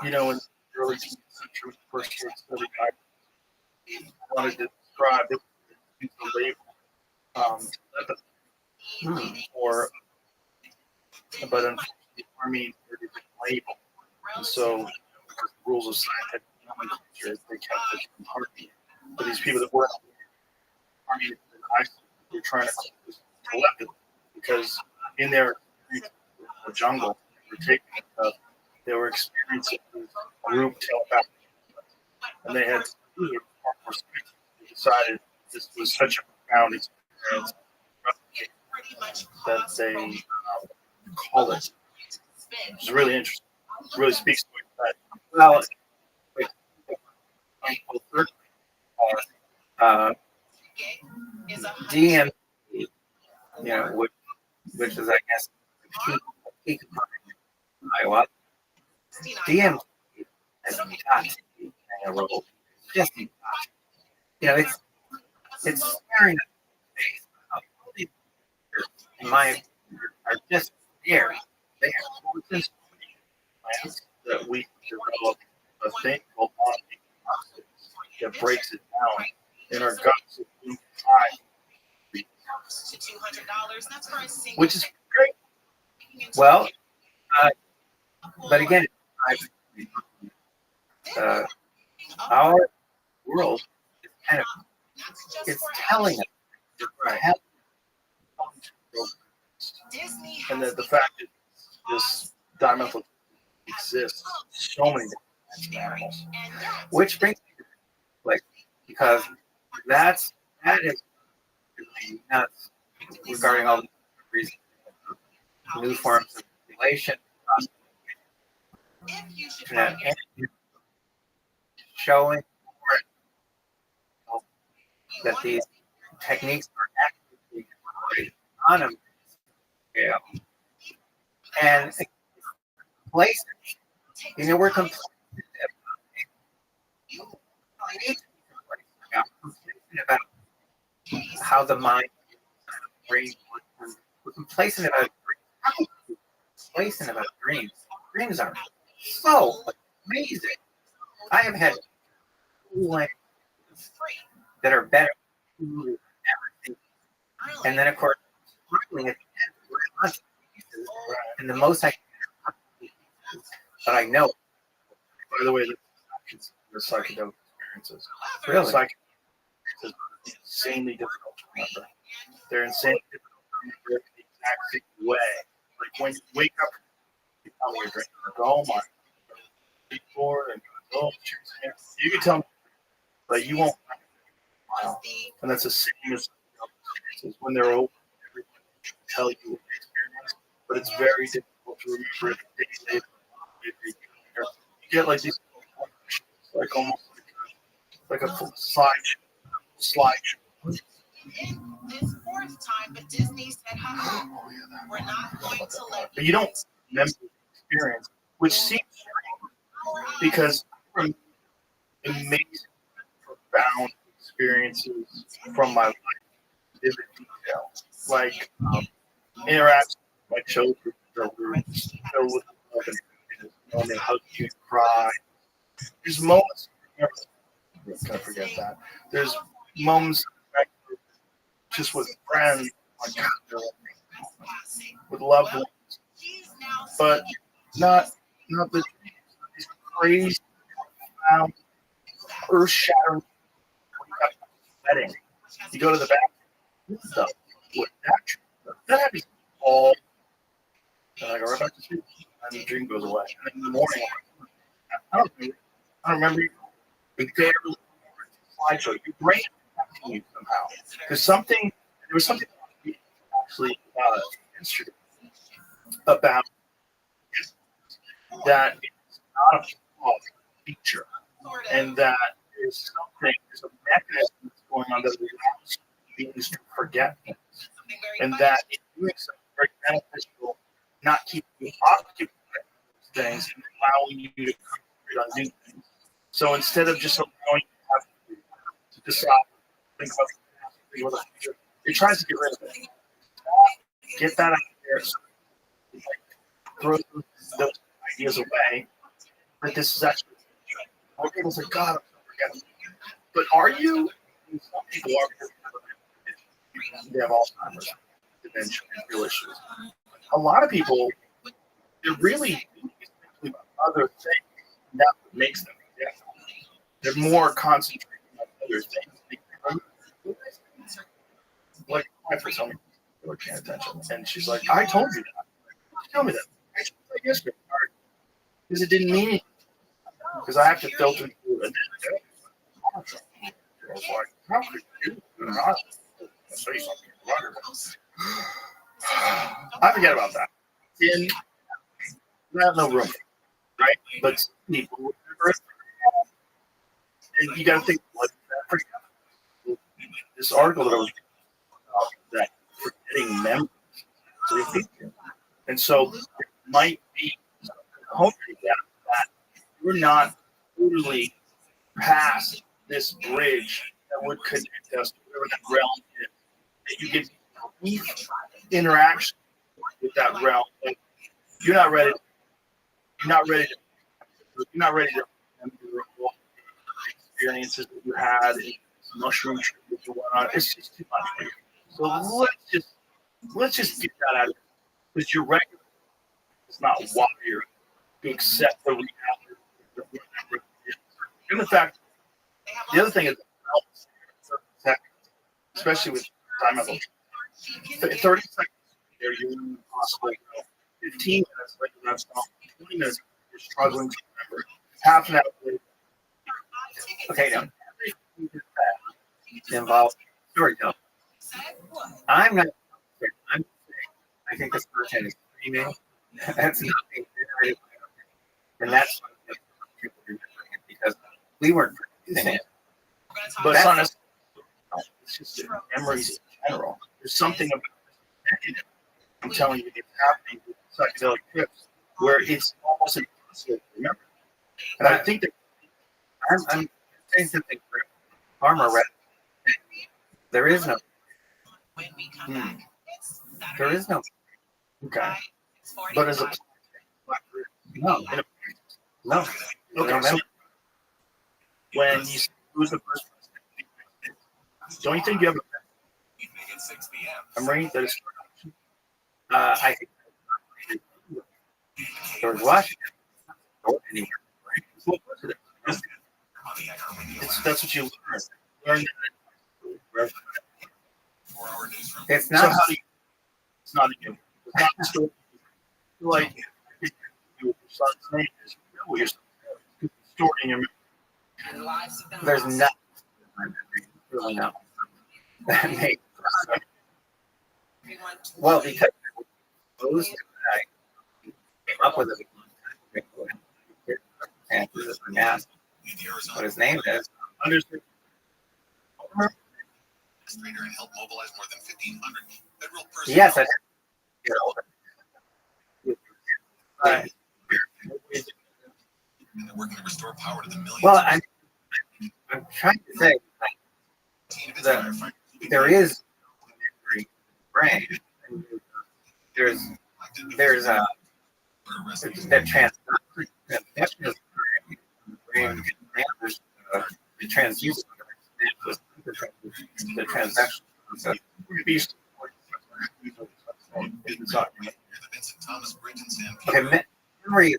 [SPEAKER 3] You know, in the early 20th century, first study I wanted to describe it with the label or but unfortunately the Army inserted a label. And so because the rules of scientific nomenclature, they kept it compartment. But these people that work in the Army and ISIS, they're trying to keep this collectively because in their the jungle, they were experiencing group telepathy, and they had they decided this was such a profound experience that they call it. It's really interesting. It really speaks to that.
[SPEAKER 15] Well, DMT, you know, which is, I guess, the peak of ayahuasca. DMT has got to be a role. Just, you know, it's staring at the face. In my opinion, are just there. They have
[SPEAKER 3] plants that we develop a thing called that breaks it down in our guts. Which is great.
[SPEAKER 15] Well, but again, our world is kind of, it's telling us
[SPEAKER 3] and that the fact that this dimethyl exists so many different animals.
[SPEAKER 15] Which brings me to like, because that is really nuts regarding all the reasons, new forms of manipulation, and showing that these techniques are actually employed on a scale. And place, you know, we're complacent about how the mind, brain, we're complacent about dreams. Complacent about dreams. Dreams are so amazing. I have had that are better than everything. And then, of course, at the end, and the most I can, but I know.
[SPEAKER 3] By the way, the psychedelic experiences.
[SPEAKER 15] Really?
[SPEAKER 3] Psychedelic experiences are insanely difficult to remember. They're insanely difficult to remember the exact same way. Like when you wake up, you tell me you're drinking, you go, oh my, before and go, you can tell me, but you won't. Wow. And that's the same as when they're open. Everyone can tell you what they experience, but it's very difficult to remember it. You get like these, like almost like a slide.
[SPEAKER 6] In this fourth time, but Disney said, we're not going to let
[SPEAKER 3] but you don't remember the experience, which seems strange because from amazing, profound experiences from my life, vivid detail, like interactions with my children that were filled with love and they hug you and cry. There's moments, I'm gonna forget that. There's moments just with friends, like with loved ones, but not the these crazy, profound, earth-shattering. Wedding, you go to the bathroom, stuff. What that happens all. And I go right back to sleep, and the dream goes away. And then in the morning, I don't remember. But there, slideshow, your brain affecting you somehow. There was something actually yesterday about that it's not a flaw, it's a feature, and that there's a mechanism that's going on that allows beings to forget things, and that in doing so, it's very beneficial not keeping you occupied with those things and allowing you to concentrate on new things. So instead of just allowing you to have to decide, think about the future, it tries to get rid of it. Get that out there. So, throw those ideas away. But this is actually, more people say, God, I'm so forgetful. But are you? Some people are. They have Alzheimer's, dementia, and real issues. A lot of people, they're really thinking about other things. And that's what makes them forgetful. They're more concentrated on other things. Like my friend told me, they were paying attention, and she's like, "I told you that. Tell me that. I told you that yesterday, because it didn't mean anything. Because I have to filter through it." I was like, "How could you not?" I'll show you something. I forget about that. And I have no room, right? But people remember it. And you got to think, what is that forgetting? This article that I was about, that forgetting memories to repeat. And so it might be hopefully that you're not totally past this bridge that would connect us to whatever that realm is. That you get deep interaction with that realm. But you're not ready. You're not ready to remember all the experiences that you had, mushroom trip that you went on. It's just too much for you. So let's just get that out of it. Because you're regular. It's not wired to accept the reality. And the fact, the other thing is, especially with time level, 30 seconds there, you're possibly 15 minutes, like that's not 20 minutes, you're struggling to remember. Half an hour later.
[SPEAKER 15] Okay, now, involved storytelling. I'm not. I'm saying I think this person is screaming. That's not being generated, and that's why people remembering it, because we weren't producing it.
[SPEAKER 3] But it's honest. It's just memories in general. There's something about this mechanism. I'm telling you, it's happening with psychedelic trips where it's almost impossible to remember. And I think that
[SPEAKER 15] I'm saying something for Farmer Red. There is no. There is no.
[SPEAKER 3] Okay. But as a
[SPEAKER 15] no.
[SPEAKER 3] No. Okay. So when you who's the first person? Don't you think you have a I'm reading that it's
[SPEAKER 15] I think George Washington.
[SPEAKER 3] That's what you learn.
[SPEAKER 15] It's not.
[SPEAKER 3] So how do you, it's not a gift. It's not just like your son's name is your story in your memory.
[SPEAKER 15] There's nothing. Really no. That makes sense. Well, because those I came up with it and asked what his name is.
[SPEAKER 3] Understood.
[SPEAKER 11] Help mobilize more than 1,500 federal personnel.
[SPEAKER 15] Yes, I get older.
[SPEAKER 3] Right.
[SPEAKER 11] And they're working to restore power to the millions.
[SPEAKER 15] Well, I'm trying to say that there is brain. There's a that transduction brain the transducer the transaction. Okay, memory is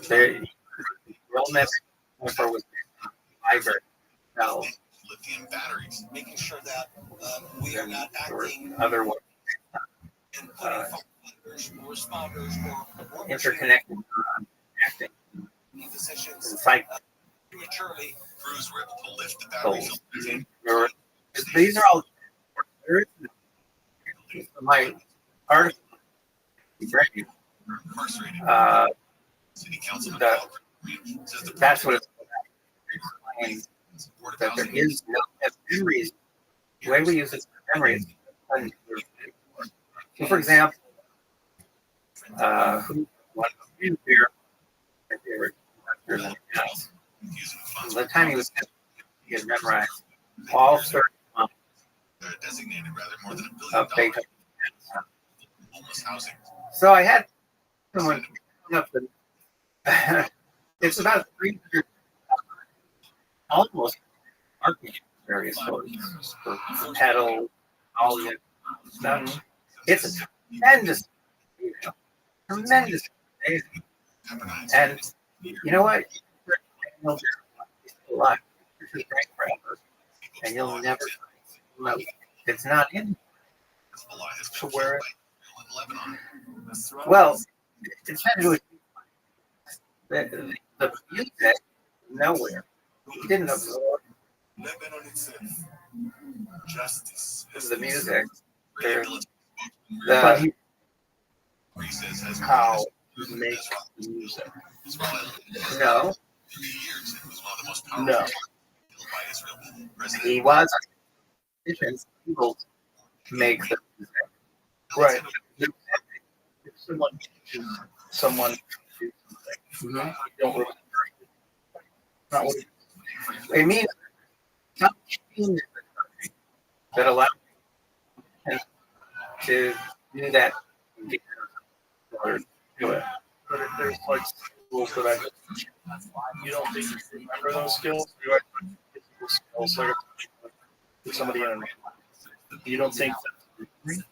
[SPEAKER 15] the illness was library cells.
[SPEAKER 11] Lithium batteries, making sure that we are not acting
[SPEAKER 15] other ones.
[SPEAKER 11] Responders or
[SPEAKER 15] interconnected acting
[SPEAKER 11] physicians
[SPEAKER 15] cycle.
[SPEAKER 11] Prematurely, crews were able to lift the batteries.
[SPEAKER 15] These are all my article. That's what it's that there is no memories. The way we use it for memories. So, for example, one of my favorite doctors in the house. By the time he had memorized all 30 months of Beethoven. So I had someone up the it's about 300 almost architecture, various sorts for pedal, all the stuff. It's a tremendous, tremendous, amazing. And you know what? He's still alive. This is great forever, and you'll never know. It's not in.
[SPEAKER 3] So where?
[SPEAKER 15] Well, it's had to do with the music. Nowhere. He didn't absorb the music.
[SPEAKER 3] How he makes the music.
[SPEAKER 15] No.
[SPEAKER 3] No.
[SPEAKER 15] He was able to make the music.
[SPEAKER 3] Right. If someone do something, you don't remember. Not what
[SPEAKER 15] it means something that allows him to do that or do it.
[SPEAKER 3] But if there's like skills that you don't think you remember those skills? You are physical skills like with somebody in you don't think that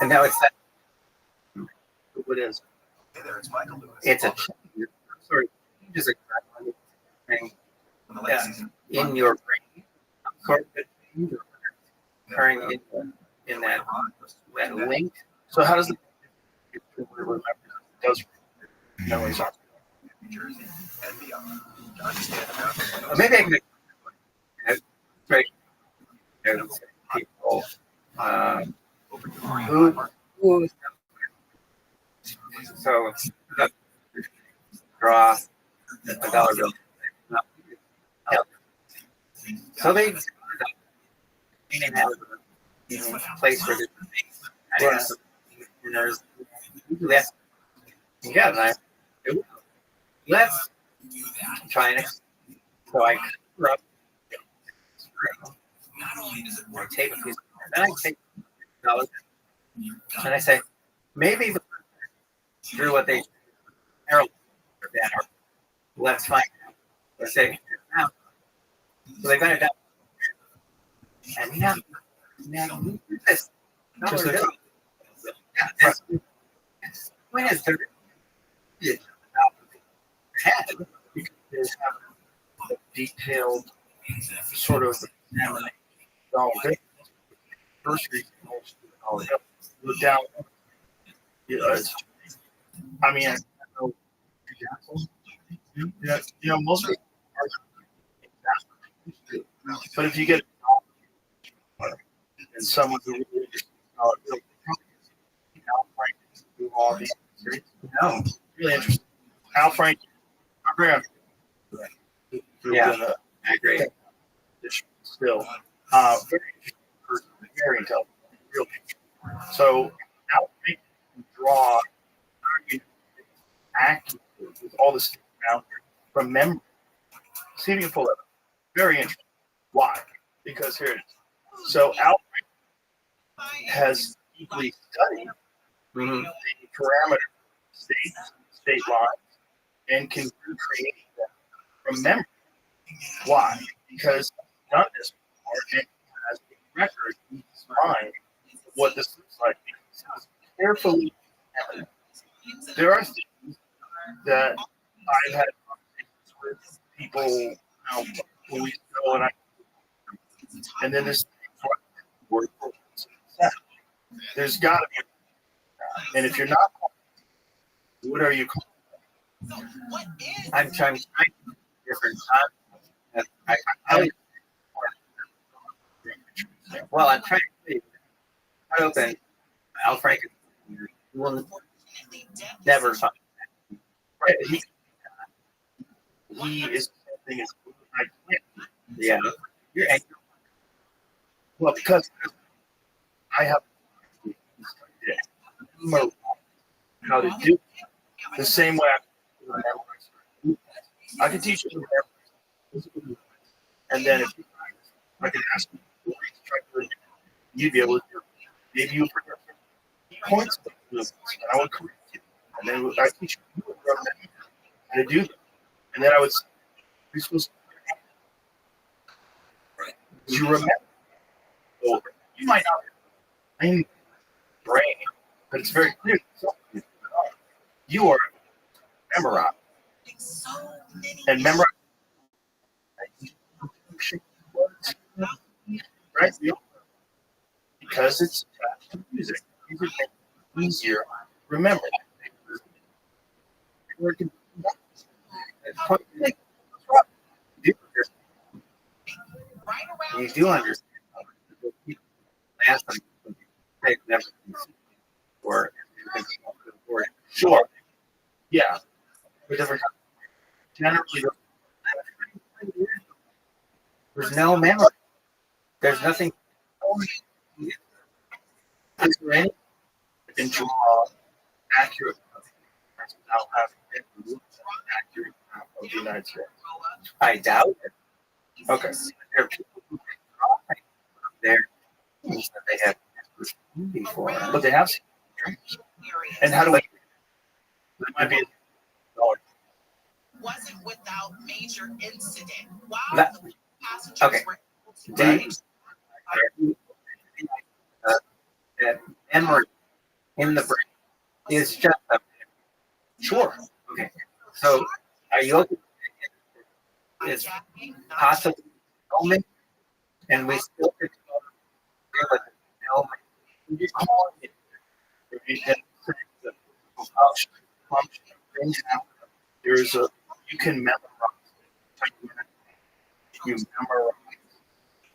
[SPEAKER 15] and now it's that
[SPEAKER 3] what is
[SPEAKER 15] it's a sort of changes thing in your brain sort of things are occurring in that link.
[SPEAKER 3] So how does it remember? Does memories are
[SPEAKER 15] maybe I can right people who so draw a dollar bill. So they have a place for different things. Yeah, let's try and so I cover up or tape a piece of then I take $1 and I say maybe through what they herald that or let's find out. Let's say now. So they got it down. And now this $1 bill. When is there
[SPEAKER 3] had because they have a detailed sort of examination. First reason most of it all down. I mean, I know most of it are but if you get and someone who really Al Frank do all these no, really interesting. Al Frank,
[SPEAKER 15] yeah, I agree.
[SPEAKER 3] Still, very interesting person, very intelligent, real. So Al Frank can draw accurately with all this out from memory. See if you can pull it up. Very interesting. Why? Because here it is. So Al Frank has deeply studied the parameter state lines and can recreate them from memory. Why? Because he's done this before and has a record in his mind of what this looks like. It's carefully evident. There are things that I've had conversations with people a week ago, and then this word. There's got to be, and if you're not, what are you calling?
[SPEAKER 15] I'm trying different times. Well, I'm trying to open Al Franken will never find that.
[SPEAKER 3] Right? He is something as I can't.
[SPEAKER 15] Yeah.
[SPEAKER 3] You're angry. Well, because I have how to do it. The same way I can teach you, and then if I can ask you, you'd be able to do it. Maybe you forget points, and I would correct you, and then I teach you how to do that, and then I would say, you're supposed to you remember. So you might not have brain, but it's very clear. You are memorized. And memorize. Right? Because it's music. Music makes it easier to remember.
[SPEAKER 15] You do understand. Last time, they've never or
[SPEAKER 3] sure. Yeah. But generally,
[SPEAKER 15] there's no memory. There's nothing.
[SPEAKER 3] Is there any can draw accurate without having an accurate map of the United States?
[SPEAKER 15] I doubt it.
[SPEAKER 3] Okay.
[SPEAKER 15] There are people who can draw there that they have before.
[SPEAKER 3] But they have seen dreams. And how do we? That might be.
[SPEAKER 6] Wasn't without major incident. Wow. Passengers
[SPEAKER 15] Okay.
[SPEAKER 6] were able to
[SPEAKER 15] That memory in the brain is just a
[SPEAKER 3] Sure.
[SPEAKER 15] okay. So are you open? It's possibly moment, and we still could deal with it.
[SPEAKER 3] You call it. There's a you can memorize. You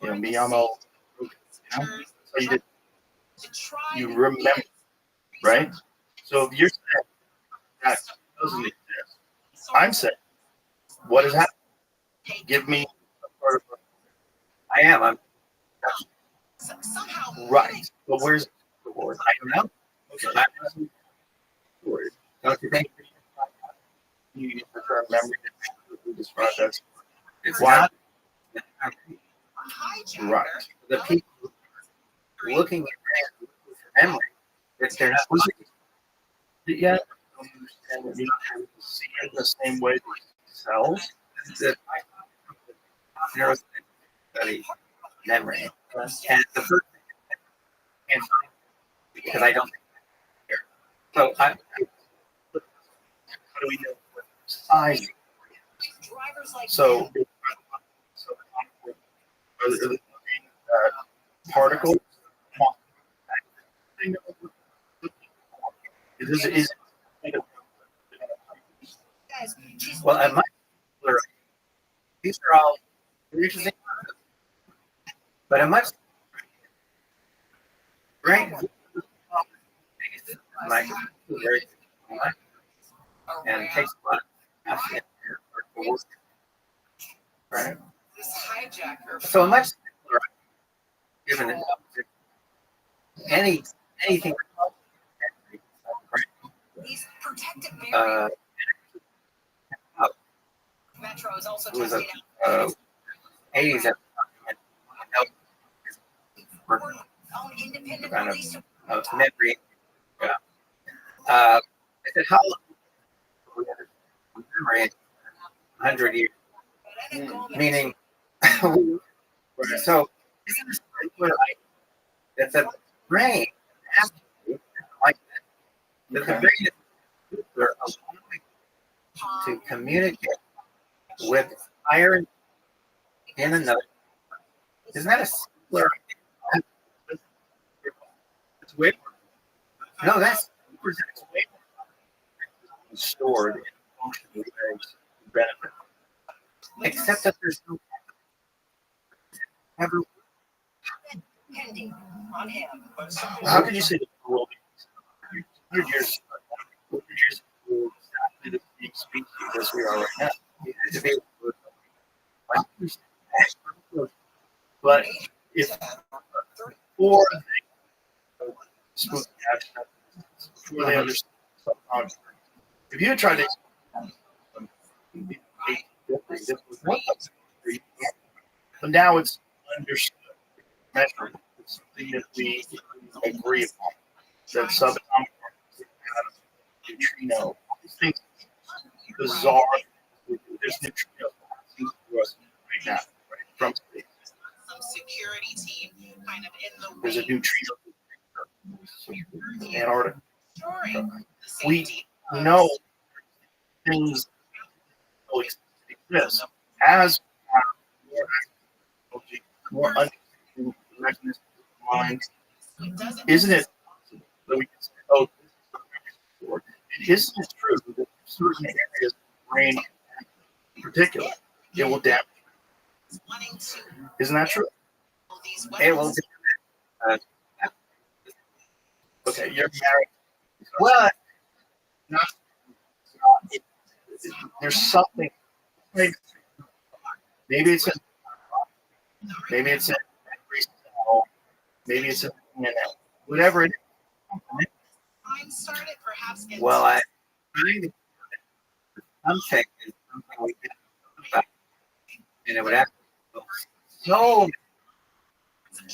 [SPEAKER 3] memorize. Me, I'm all. So you did. You remember, right? So if you're saying that doesn't exist, I'm saying, what is happening? Give me a part of
[SPEAKER 15] I am. I'm
[SPEAKER 3] right. But where's the word? I don't know. Okay.
[SPEAKER 15] don't you think?
[SPEAKER 3] You use the term memory to describe that.
[SPEAKER 15] It's
[SPEAKER 3] Why?
[SPEAKER 15] not
[SPEAKER 3] Right.
[SPEAKER 15] the people looking at memory. If they're not looking
[SPEAKER 3] Yeah. I don't understand that you're not able to see it the same way themselves.
[SPEAKER 15] the neuroscience study memory, and the first thing because I don't think so.
[SPEAKER 3] How do we know what size? So, are the particles?
[SPEAKER 15] Well, I might. These are all interesting, but I much right. Like very and it takes a lot of effort to work. Right. So a much simpler, given that anything.
[SPEAKER 6] These protective
[SPEAKER 10] Metro is also
[SPEAKER 15] It was
[SPEAKER 10] testing
[SPEAKER 15] a 80s kind of memory. I said, how long memory? 100 years. Meaning, so that the brain has to be like that. That the brain is to communicate with higher in another. Isn't that a simpler?
[SPEAKER 3] It's way
[SPEAKER 15] No, that's
[SPEAKER 3] way stored in functional ways to benefit.
[SPEAKER 15] except that there's no ever.
[SPEAKER 10] pending on him.
[SPEAKER 3] How could you say the will be? 100 years ago, exactly the same species as we are right now. We had to be able to, but if before they spook before they understand sometimes, if you had tried to but now it's understood, measurable. It's something that we agree upon. That subatomic particles, neutrino, these things bizarre. There's neutrinos to us right now, right, from space.
[SPEAKER 6] Some security team kind of in the
[SPEAKER 3] There's a neutrino in Antarctica. We know things exist as more understanding mechanisms of mind. Isn't it that we can say, oh, this is what I'm for? It isn't true that certain areas of the brain, in particular, it will damage. Isn't that true?
[SPEAKER 15] It will.
[SPEAKER 3] Okay, you're married.
[SPEAKER 15] Well,
[SPEAKER 3] there's something. Maybe it's in. Maybe it's in every cell. Maybe it's in whatever it is.
[SPEAKER 15] Well, I find something is something we can talk about, and it would have to so.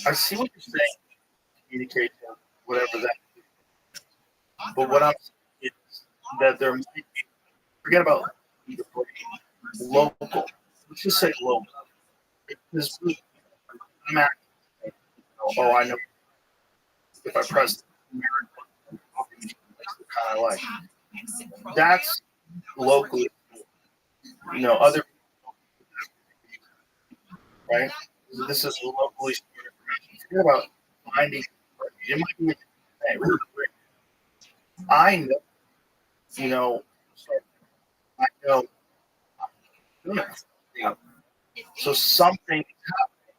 [SPEAKER 3] I see what you're saying. Communication, whatever that is. But what I'm saying is that there might be, forget about local. Let's just say local. This I'm at, oh, I know if I press the kind of like that's locally, other right? This is locally stored information. Forget about finding. It might be I know, I know. So something is happening,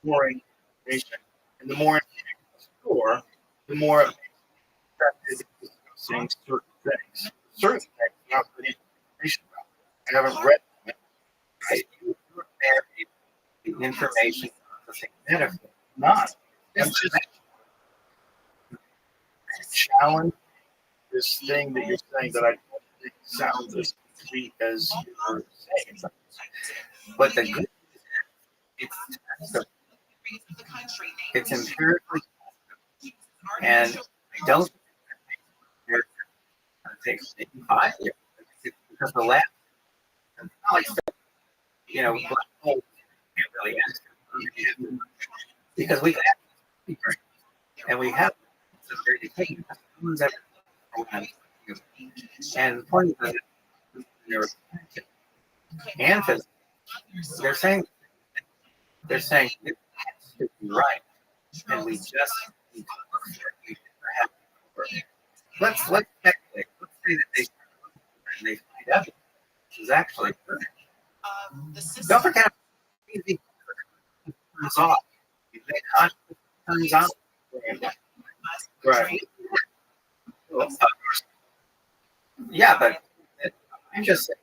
[SPEAKER 3] storing information, and the more information you store, the more effective is discussing certain things. Certain things, not the information about. I haven't read them.
[SPEAKER 15] Right? The information processing metaphor.
[SPEAKER 3] Not. It's just challenge this thing that you're saying that I don't think sounds as complete as you're saying.
[SPEAKER 15] But the good it's empirically and I don't take 5 years because the last black holes can't really answer because we and we have some very things and the point is that and physics, they're saying it has to be right, and we just need to look for it. Let's speculate. Let's say that they find evidence. This is actually correct. Don't forget how easy it turns off. It turns on.
[SPEAKER 3] Right.
[SPEAKER 15] Yeah, but I'm just saying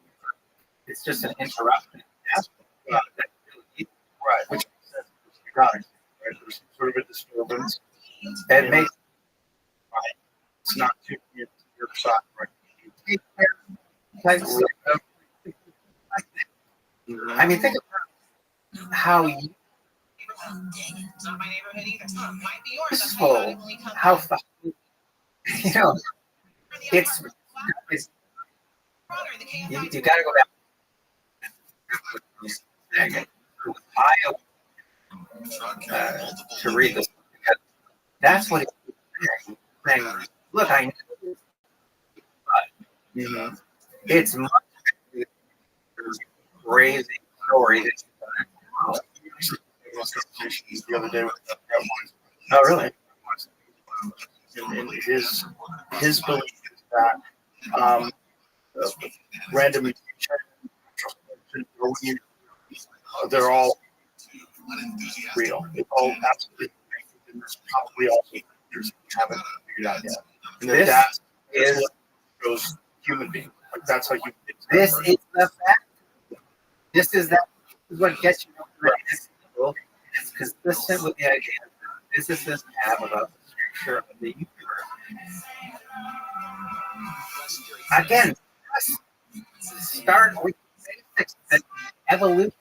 [SPEAKER 15] it's just an interruption.
[SPEAKER 3] Right, which says right? There's sort of a disturbance.
[SPEAKER 15] It makes
[SPEAKER 3] it's not too near your side, right?
[SPEAKER 15] I mean, think about how you peaceful, how fast, it's you got to go back to read this because that's what it's saying. Look, I know it's much crazy story.
[SPEAKER 3] The other day with
[SPEAKER 15] oh, really?
[SPEAKER 3] And his belief is that random mutation, they're all real. It's all absolutely. There's probably also factors we haven't figured out yet. And
[SPEAKER 15] This
[SPEAKER 3] that's
[SPEAKER 15] is
[SPEAKER 3] what shows human being. Like, that's how human beings
[SPEAKER 15] this
[SPEAKER 3] are.
[SPEAKER 15] is the fact. This is what gets you over this people. It's consistent with the idea that physicists have about the structure of the universe. Again, let's start with the basics. That evolution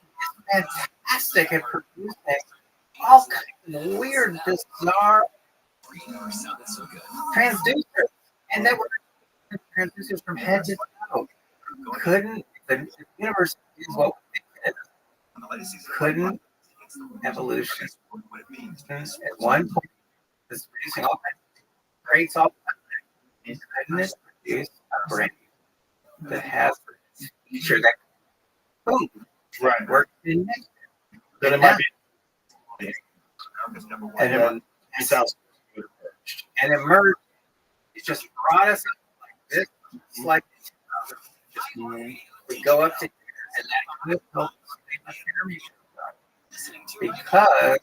[SPEAKER 15] is fantastic at producing all kinds of weird, bizarre transducers, and that were transducers from head to toe. Couldn't the universe is what we think it is? Couldn't evolution at one point is producing all kinds of traits all the time? Couldn't it produce a brain that has a feature that boom works in next?
[SPEAKER 3] Then it might be.
[SPEAKER 15] And then
[SPEAKER 3] it sounds
[SPEAKER 15] and emerged. It just brought us up like this. It's like we go up to here, and that could help because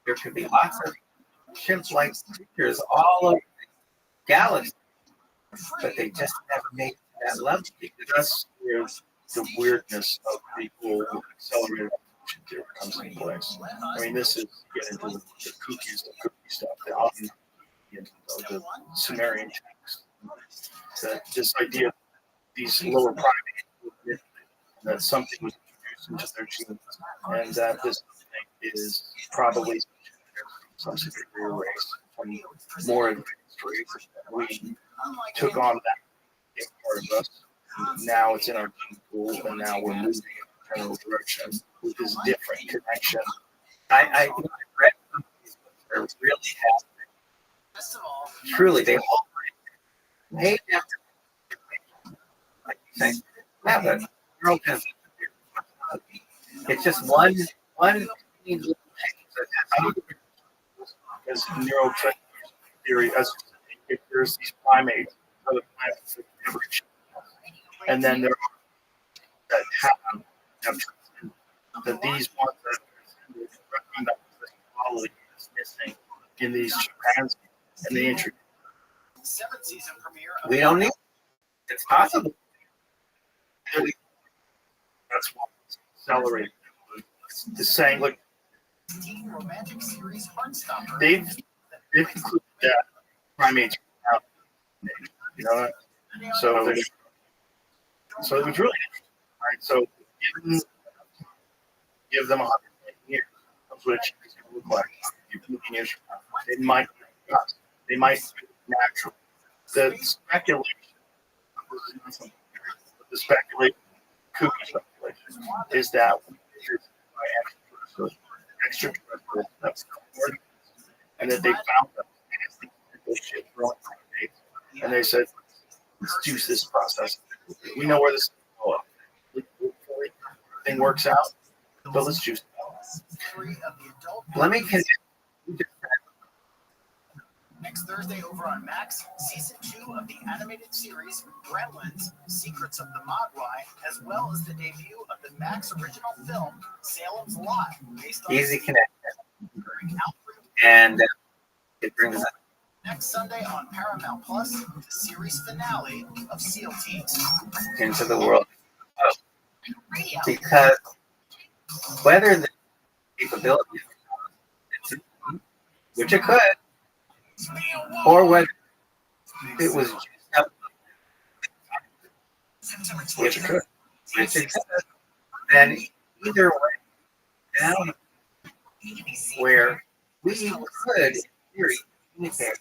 [SPEAKER 15] there could be lots of chimp-like creatures all over the galaxy, but they just never make it to that level.
[SPEAKER 3] That's where the weirdness of the whole accelerated evolution theory comes into place. I mean, this is getting into the cookie stuff, the Sumerian text. That this idea of these lower primates, that something was introduced into their genes, and that this thing is probably some superior race, some more advanced race. We took on that part of us. Now it's in our gene pool, and now we're moving in a general direction with this different connection.
[SPEAKER 15] I read some of these books that are really happening. Truly, they all made after like you say, yeah, but neural transmission. It's just one little thing
[SPEAKER 3] as neural theory, as if there's these primates, other planets that never change, and then there are that have that these ones that recognize the quality is missing in these chimpanzees, and they introduce.
[SPEAKER 15] We don't need. It's possible.
[SPEAKER 3] That's why it's accelerating. It's saying like they've concluded that primates have, you know that? So it was really interesting, right? So give them 100 years, which is going to look like 15 years from now. They might be us. They might be natural. The speculation, kooky speculation, is that extraterrestrials, and that they found them and shit growing primates, and they said, let's juice this process. We know where this is going. Hopefully, everything works out, but let's juice it.
[SPEAKER 15] Let me continue.
[SPEAKER 11] Next Thursday over on Max, Season 2 of the animated series Gremlins, Secrets of the Mogwai, as well as the debut of the Max original film Salem's Lot, based on
[SPEAKER 15] Easy connection. And it brings us
[SPEAKER 11] next Sunday on Paramount Plus, the series finale of SEAL Teams.
[SPEAKER 15] into the world. Because whether the capability, which it could, or whether it was just up, which it could, then either way, down where we could, in theory, communicate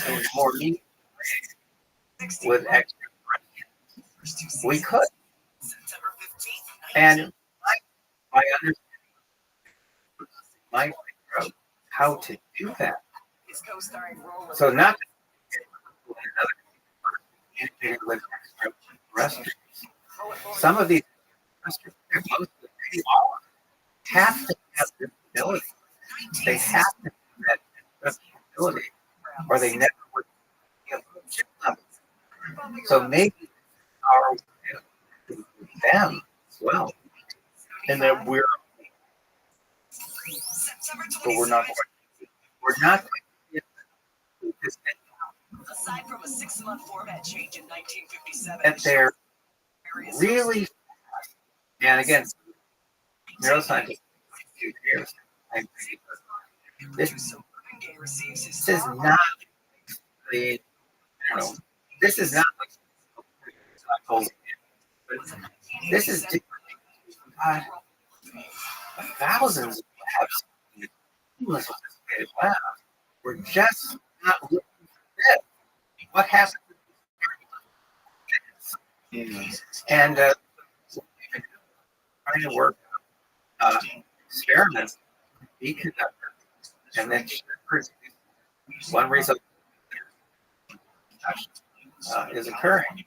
[SPEAKER 15] in more meaningful ways with extraterrestrials. We could. And I understand my how to do that. So not another with extraterrestrials. Some of these extraterrestrials, most have to have this ability. They have to have that ability, or they never would be able to chip them. So maybe our them as well.
[SPEAKER 3] And that we're not.
[SPEAKER 15] We're not.
[SPEAKER 4] Aside from a 6-month format change in 1957,
[SPEAKER 15] that they're really, and again, neuroscientists, this is not the, I don't know, this is not like this is God, thousands of labs, sophisticated labs. We're just not looking at it. What happened? And trying to work experiments, be conducted, and then produce one result is occurring,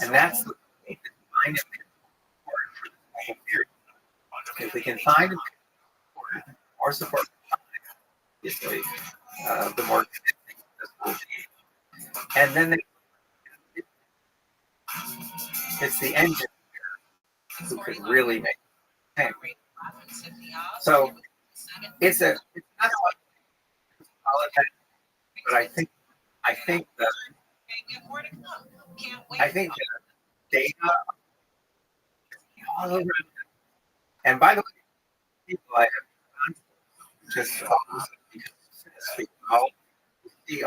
[SPEAKER 15] and that's the find it if we can find more support, obviously, the more and then it's the engineer who could really make it happen. So it's not politics, but I think that data all over. And by the way, people I have just the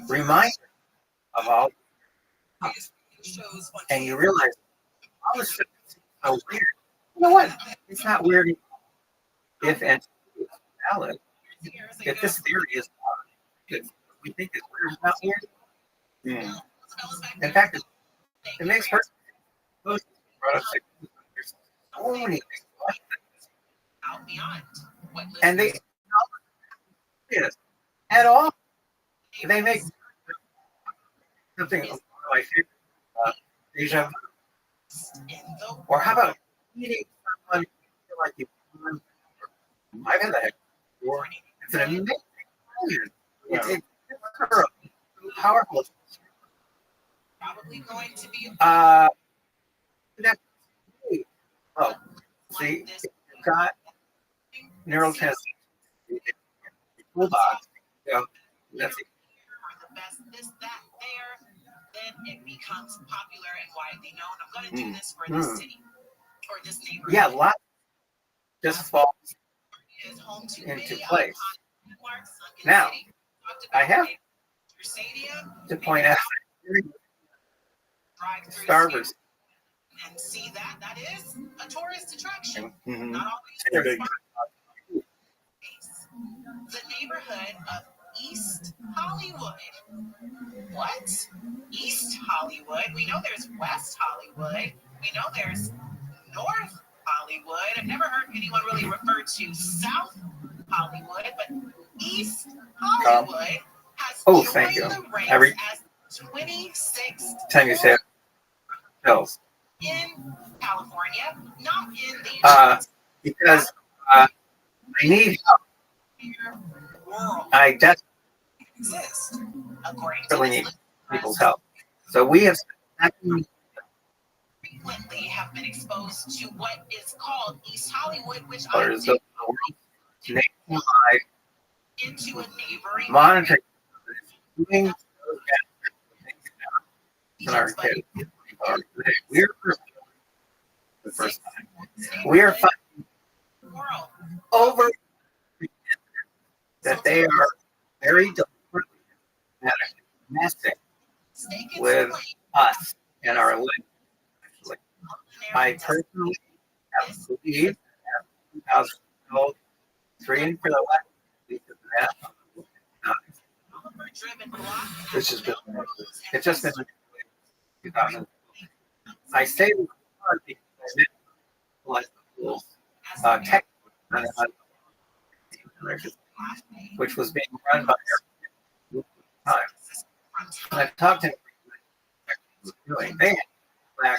[SPEAKER 15] reminder of all, and you realize all this stuff is so weird. You know what? It's not weird if and valid. If this theory is valid, if we think it's weird, it's not weird. In fact, it makes perfect sense. There's so many things like that. And they don't at all. They make something one of my favorite deja vu. Or how about meeting someone you feel like you've I've had that before. It's an amazing experience. It's powerful.
[SPEAKER 6] Probably going to be
[SPEAKER 15] That's oh, see, you've got neurotransmitters. Toolbox. That's it.
[SPEAKER 6] The best this, that, there, then it becomes popular and widely known. I'm going to do this for this city or this neighborhood.
[SPEAKER 15] Yeah, lots just falls into place. Now, I have to point out Starburst.
[SPEAKER 6] And see that is a tourist attraction.
[SPEAKER 15] Mm-hmm.
[SPEAKER 6] Not always. The neighborhood of East Hollywood. What? East Hollywood? We know there's West Hollywood. We know there's North Hollywood. I've never heard anyone really refer to South Hollywood, but East Hollywood has
[SPEAKER 15] thank you.
[SPEAKER 6] the ranks
[SPEAKER 15] Every
[SPEAKER 6] as 26th
[SPEAKER 15] time you say it, pills.
[SPEAKER 6] in California, not in the
[SPEAKER 15] because I need help. I desperately need people's help. So we have
[SPEAKER 6] frequently have been exposed to what is called East Hollywood, which
[SPEAKER 15] the nationwide
[SPEAKER 6] into a neighboring
[SPEAKER 15] monitoring doing our kids. We're the first time. We are fighting over that they are very deliberately messing with us and our election. I personally have believed that 2003 for the last it's just been 2000. I say this because I met tech which was being run by their time. And I talked to him doing they had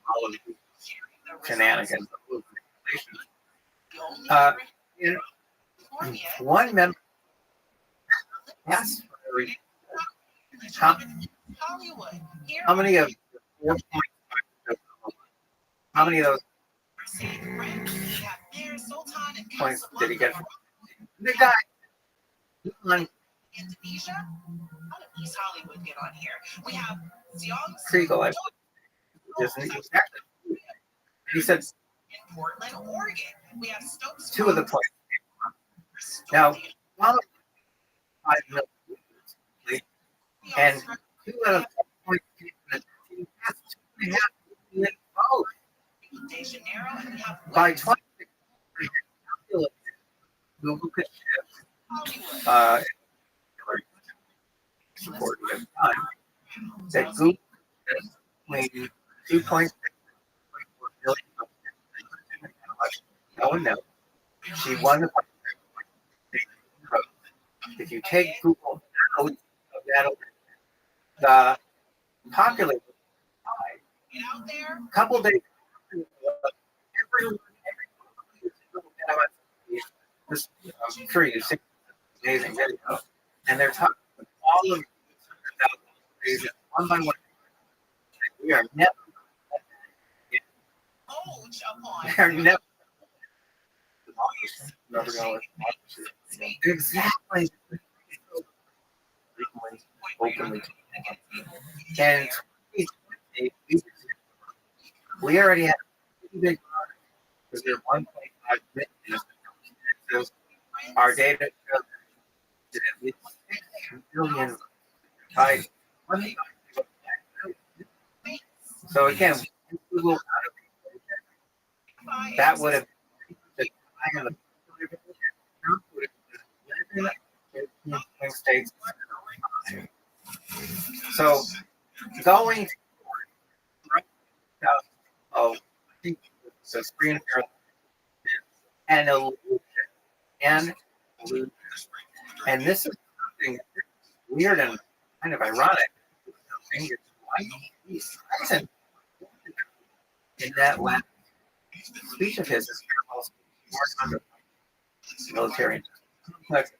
[SPEAKER 15] all of these shenanigans. One member asked how many of 4.5 how many of those points did he get from the guy
[SPEAKER 6] Asia? How did East Hollywood get on here? We have Seong
[SPEAKER 15] Kriegel, I believe. He said
[SPEAKER 6] in Portland, Oregon. We have Stokes.
[SPEAKER 15] two of the points. Now, one of 5 million, and 2 out of 4 points came from the team. That's 2.5 million votes.
[SPEAKER 6] De Janeiro, and we have
[SPEAKER 15] By 2016, Google could shift support at the time that Google has 2.6 million. No one knows. She won the. If you take Google out of that, the populated a couple days, everyone this free, amazing video, and they're talking about all of these one by one. We are never. They're never. Exactly. Openly. And we already have a big because they're 1.5 million. Our data shows that at least 6 billion tied. So again, Google that would have states. So going so screen and illusion and this is something weird and kind of ironic. In that last speech of his is more military complex.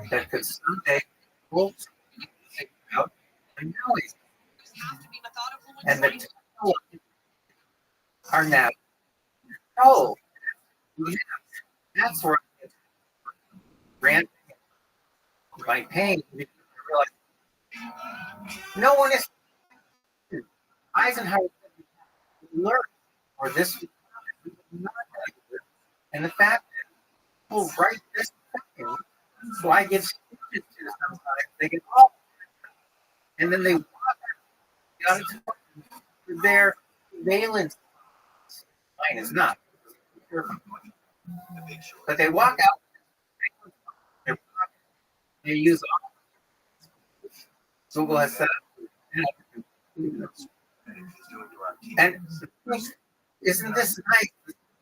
[SPEAKER 15] That could someday pull out and noise. And the are now. Oh, yeah, that's where grant my pain. No one is Eisenhower learned or this and the fact that people right this second, so I get stupid to sometimes they get oh and then they walk out of their surveillance. Mine is not. But they walk out, they use Google has set up. And isn't this nice?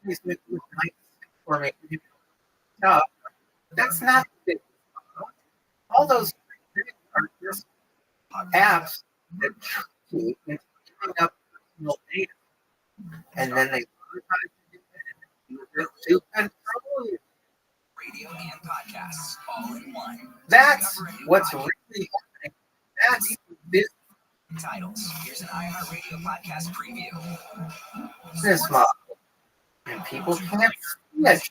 [SPEAKER 15] This is nice for me. No, that's not it. All those are just apps that trick you into giving up personal data. And then they use it to control you.
[SPEAKER 4] Radio and podcasts all in one.
[SPEAKER 15] That's what's really happening. That's this
[SPEAKER 4] Titles. Here's an iHeartRadio podcast preview.
[SPEAKER 15] business model. And people can't see it.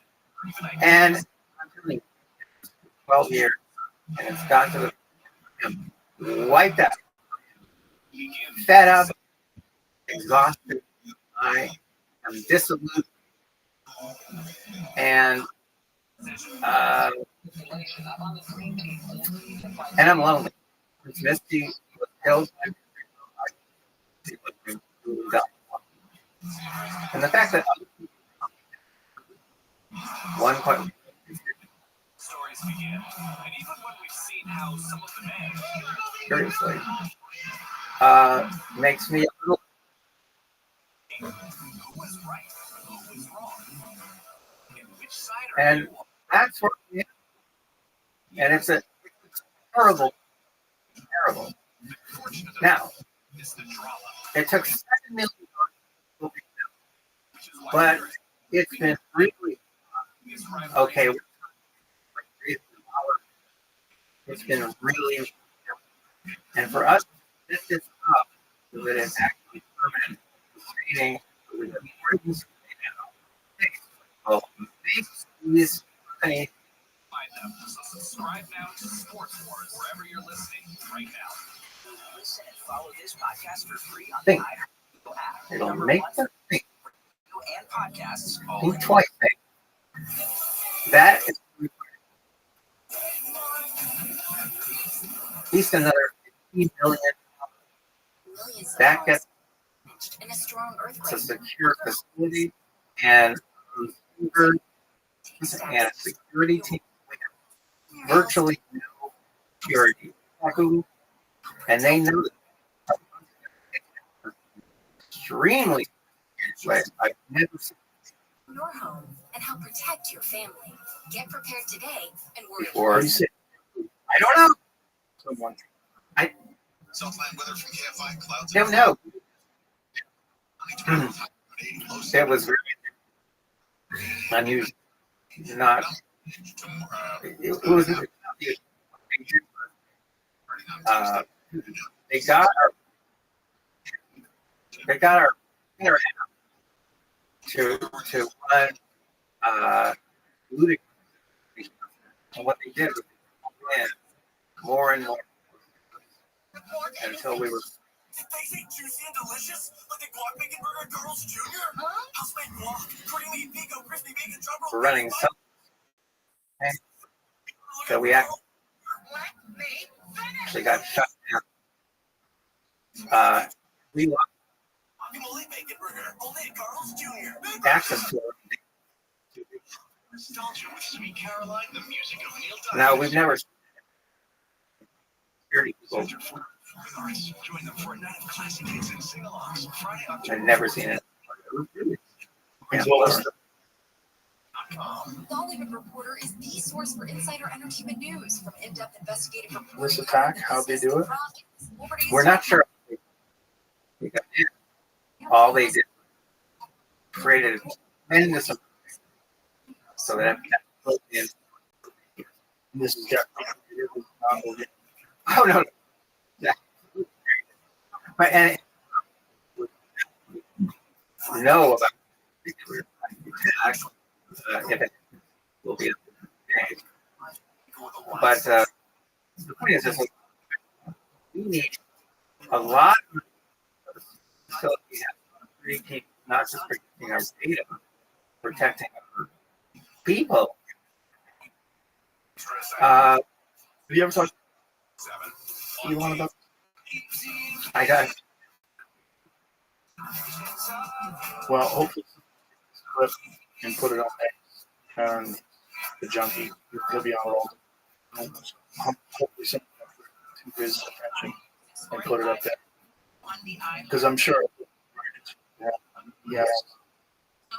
[SPEAKER 15] And I'm telling you, 12 years, and it's gone to the wiped out, fed up, exhausted. I am disillusioned. And I'm lonely. It's Misty was killed. And the fact that one point
[SPEAKER 4] Stories begin, and even when we've seen how some of the men
[SPEAKER 15] seriously makes me a little.
[SPEAKER 4] who was right, who was wrong, and which side are
[SPEAKER 15] And
[SPEAKER 4] you on?
[SPEAKER 15] that's where we are. And it's terrible. Now, it took 7 million dollars, but it's been really okay. It's been really, and for us, this is up so that it's actually permanent, sustaining. will make these companies
[SPEAKER 4] So subscribe now to Sports Wars wherever you're listening right now. Listen and follow this podcast for free on
[SPEAKER 15] think.
[SPEAKER 4] the iHeartRadio app.
[SPEAKER 15] It'll
[SPEAKER 4] Number
[SPEAKER 15] make
[SPEAKER 4] one
[SPEAKER 15] them think.
[SPEAKER 4] and podcasts all
[SPEAKER 15] Think
[SPEAKER 4] in
[SPEAKER 15] twice. That is at least another 15 million. That gets
[SPEAKER 9] in a strong
[SPEAKER 15] a
[SPEAKER 9] earthquake.
[SPEAKER 15] secure facility and a security team with virtually no security. And they know that extremely like I've never seen
[SPEAKER 9] Your home and help protect your family. Get prepared today and worry.
[SPEAKER 15] before. I don't know.
[SPEAKER 3] Someone.
[SPEAKER 11] Southland weather from KFI clouds.
[SPEAKER 15] Don't know. That was very unusual. Not. It was. They got our internet to run ludicrous. And what they did was they went more and more until we were.
[SPEAKER 4] Did they say juicy and delicious? Like the guac bacon burger girls junior? House made guac, creamy, pico, crispy bacon drum roll.
[SPEAKER 15] We're running something. So we actually got shut down. We lost
[SPEAKER 4] Bacon burger, only at Carl's Jr.
[SPEAKER 15] access to it.
[SPEAKER 4] Nostalgia with Sweet Caroline, the music of Neil Diamond.
[SPEAKER 15] Now we've never security people.
[SPEAKER 4] Join them for a night of classic hits and sing-alongs. Friday,
[SPEAKER 15] I've never seen it.
[SPEAKER 9] The Hollywood Reporter is the source for insider entertainment news, from in-depth investigative reporting.
[SPEAKER 3] This attack, how'd they do it?
[SPEAKER 15] We're not sure. All they did created a tremendous amount so that
[SPEAKER 3] this is definitely.
[SPEAKER 15] oh no. But and know about if it will be a day. But the point is this: we need a lot of facilities not just protecting our data, protecting our people.
[SPEAKER 3] Have you ever talked to Elon about?
[SPEAKER 15] I got.
[SPEAKER 3] Well, hopefully, clip and put it on there. And the junkie, he'll be on roll. Hopefully, something to his attention and put it up there. Because I'm sure he has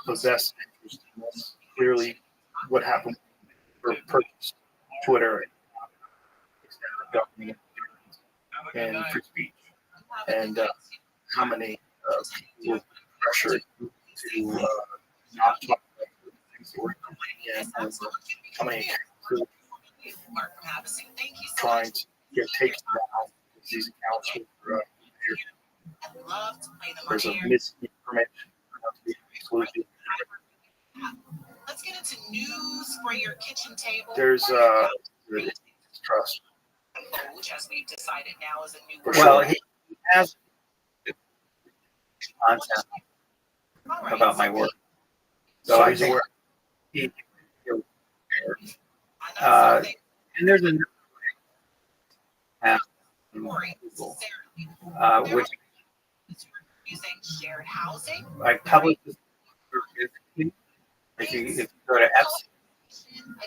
[SPEAKER 3] the best interest in this. Clearly, what happened for purchase Twitter and free speech, and how many people were pressured to not talk about the things that were going on, and how many accounts trying to get taken down. These accounts were there's a misinformation.
[SPEAKER 6] Let's get into news for your kitchen table.
[SPEAKER 3] There's trust.
[SPEAKER 6] Which, as we've decided now, is a new
[SPEAKER 3] For
[SPEAKER 15] Well,
[SPEAKER 3] sure.
[SPEAKER 15] he has content about my work, so I think he. And there's another way, which
[SPEAKER 6] using shared housing.
[SPEAKER 15] I publish this. If you go to Epstein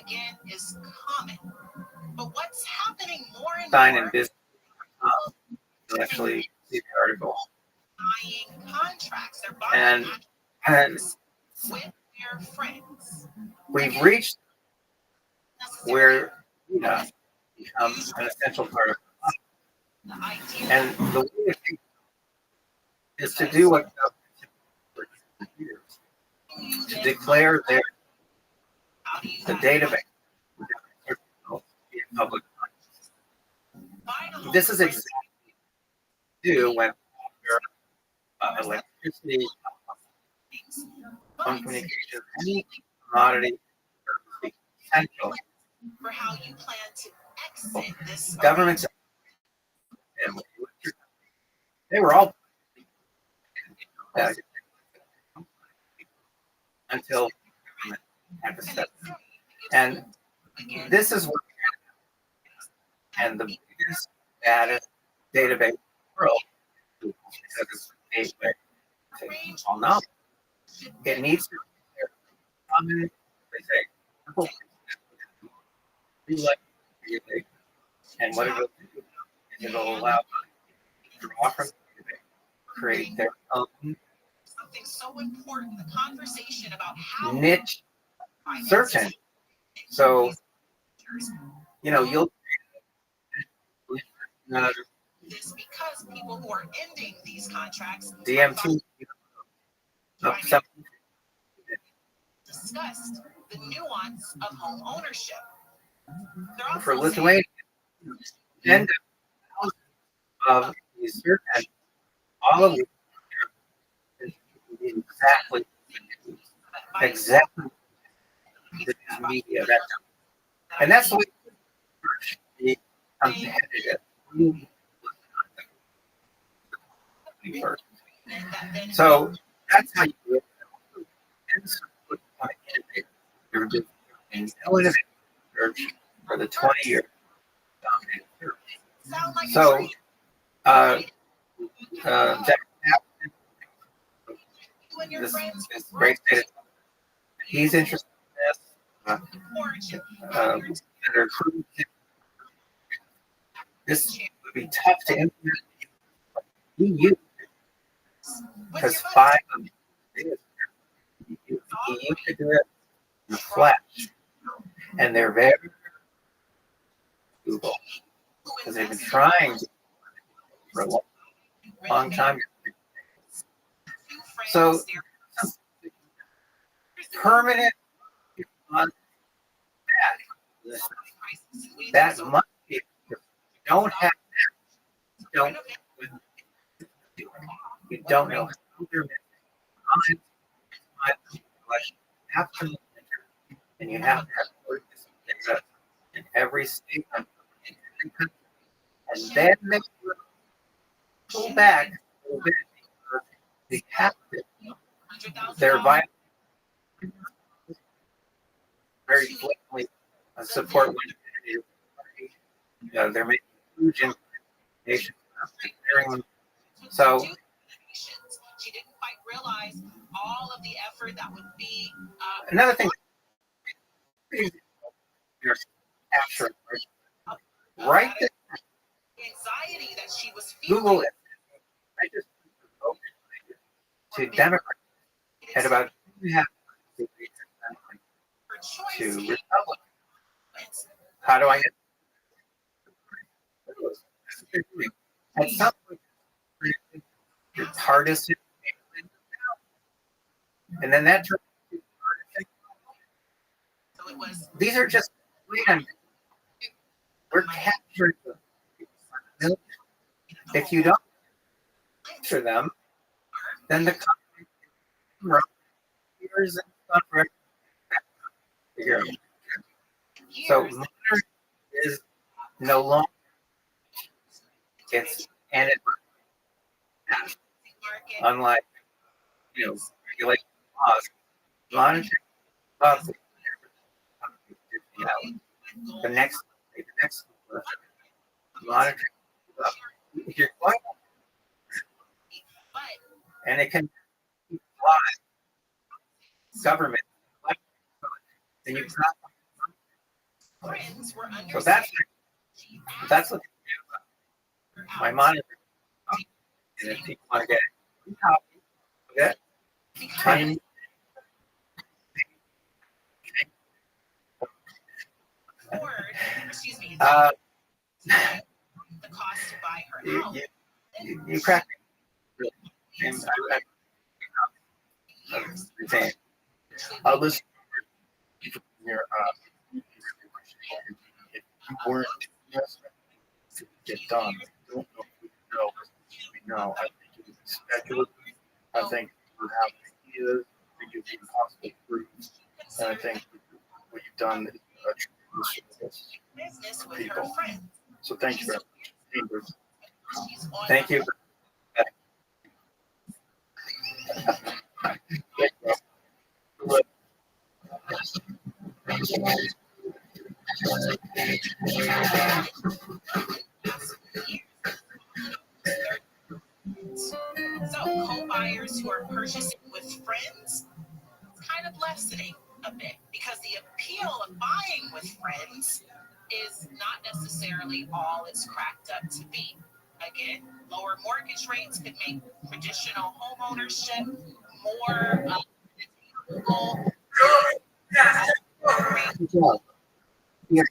[SPEAKER 6] Again, is common. But what's happening more and
[SPEAKER 15] and
[SPEAKER 6] more?
[SPEAKER 15] Business, you'll actually see the article.
[SPEAKER 6] Buying contracts. They're buying
[SPEAKER 15] And
[SPEAKER 6] contracts with their friends.
[SPEAKER 15] we've reached where becomes an essential part of it. And the way to think is to do what to declare the database in public. This is exactly what we do when electricity, communications, any commodity potential.
[SPEAKER 6] For how you plan to exit this
[SPEAKER 15] Governments, they were all until at the step. And this is what, and the biggest data database in the world, because it's a gateway to all knowledge. It needs to be common, they say, simple, and what it'll do is it'll allow to draw from create their own
[SPEAKER 6] something so important, the conversation about how
[SPEAKER 15] niche search engine. So, you know, you'll
[SPEAKER 6] this because people who are ending these contracts
[SPEAKER 15] DMT
[SPEAKER 6] discussed the nuance of home ownership.
[SPEAKER 15] for Lithuania and of these search engines, all of which exactly the media that, and that's the way search be competitive. So that's how you do it. You're doing intelligent search for the 20 years. So, this is great data. He's interested in this. This would be tough to implement. We use because 5 of them you can do it in the flash, and they're very Google because they've been trying for a long time. So permanent on that must be. If you don't have that, you don't know how you're missing. And you have to have in every state and then they pull back a little bit because they have to. They're violent, very blatantly support women. They're making huge information. So
[SPEAKER 6] she didn't quite realize all of the effort that would be.
[SPEAKER 15] Another thing, capture right there.
[SPEAKER 6] Anxiety that she was feeling.
[SPEAKER 15] Google it. I just to Democrats at about 2.5 to Republicans. How do I get? At some point, you're partisan, and then that turns into partisan. These are just plans. We're capturing them. If you don't capture them, then the years and stuff. So modern is no longer. It's and it unlike regulation laws, monitoring the next monitoring if you're going and it can fly government and you've got so that's what my monitor. And if people want to get a copy of it, tiny.
[SPEAKER 6] The cost to buy her out.
[SPEAKER 15] You crack me.
[SPEAKER 3] I'll listen to your if you weren't to get done. I don't know if we know. I think it would be speculative. I think we would have ideas. I think it would be impossible to prove. And I think done a tremendous service
[SPEAKER 6] business
[SPEAKER 3] for
[SPEAKER 6] with her
[SPEAKER 3] people.
[SPEAKER 6] friends.
[SPEAKER 3] So thank you very much.
[SPEAKER 6] She's on
[SPEAKER 15] Thank you.
[SPEAKER 6] So co-buyers who are purchasing with friends, it's kind of lessening a bit because the appeal of buying with friends is not necessarily all it's cracked up to be. Again, lower mortgage rates could make traditional home ownership more attainable.
[SPEAKER 15] Good job. Yeah.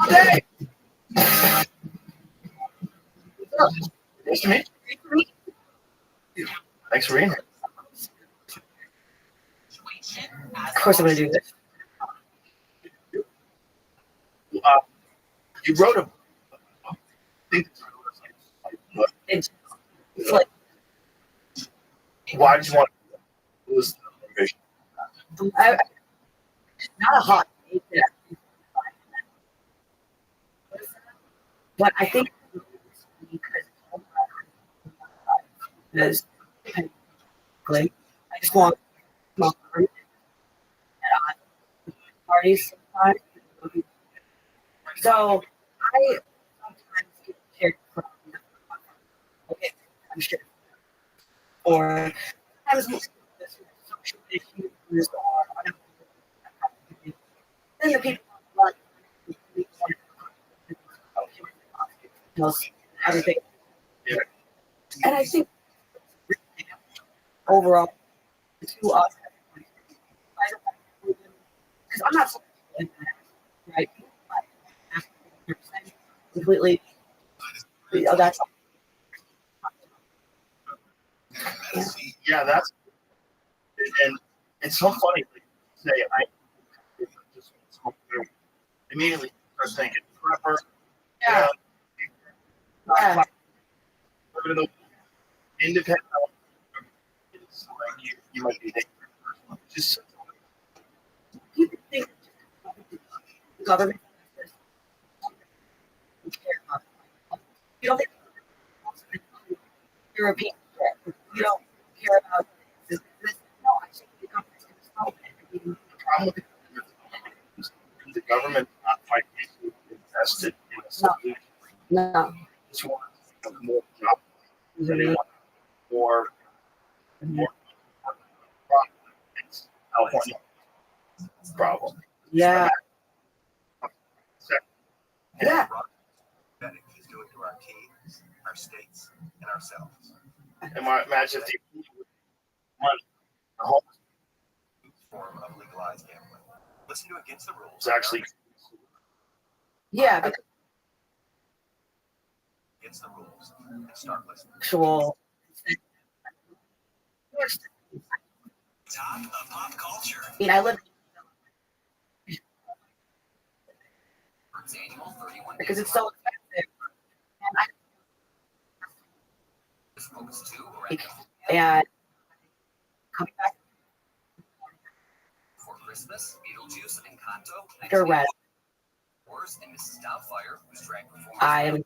[SPEAKER 3] Okay. Nice to meet you. Thanks for being here.
[SPEAKER 15] Of course, I'm going to do this.
[SPEAKER 3] You wrote a
[SPEAKER 15] It's like,
[SPEAKER 3] why did you want to do this?
[SPEAKER 15] not a hot take there. But I think because I just want small group at parties sometimes. So I sometimes get shared from okay, I'm sure. Or sometimes social issues or then the people like everything.
[SPEAKER 3] Yeah.
[SPEAKER 15] And I think overall, to us, because I'm not right, completely. That's
[SPEAKER 3] Yeah, that's and it's so funny. Like, say I just immediately start thinking prepper.
[SPEAKER 15] yeah. Yeah.
[SPEAKER 3] Even though independent, it's like you might be thinking just
[SPEAKER 15] You think the government you don't think European you don't care about this, no, I think the government's going to solve it.
[SPEAKER 3] the problem with the government not financially invested in a solution.
[SPEAKER 15] No.
[SPEAKER 3] Just want more jobs. They want more it's California problem.
[SPEAKER 15] Yeah. Yeah.
[SPEAKER 12] He's doing to our teams, our states, and ourselves.
[SPEAKER 3] Imagine if the money, the whole
[SPEAKER 12] Form of legalized gambling. Listen to Against the Rules.
[SPEAKER 3] is actually
[SPEAKER 15] Yeah. Because
[SPEAKER 12] Against the Rules and start listening.
[SPEAKER 15] actual
[SPEAKER 4] Top of pop culture.
[SPEAKER 15] I mean, I live
[SPEAKER 4] Annual 31
[SPEAKER 15] because it's so expensive.
[SPEAKER 4] Focus 2
[SPEAKER 15] And coming back
[SPEAKER 4] for Christmas, Beetlejuice and Encanto.
[SPEAKER 15] after Red,
[SPEAKER 4] Wars and Mrs. Doubtfire, whose drag performance
[SPEAKER 15] I am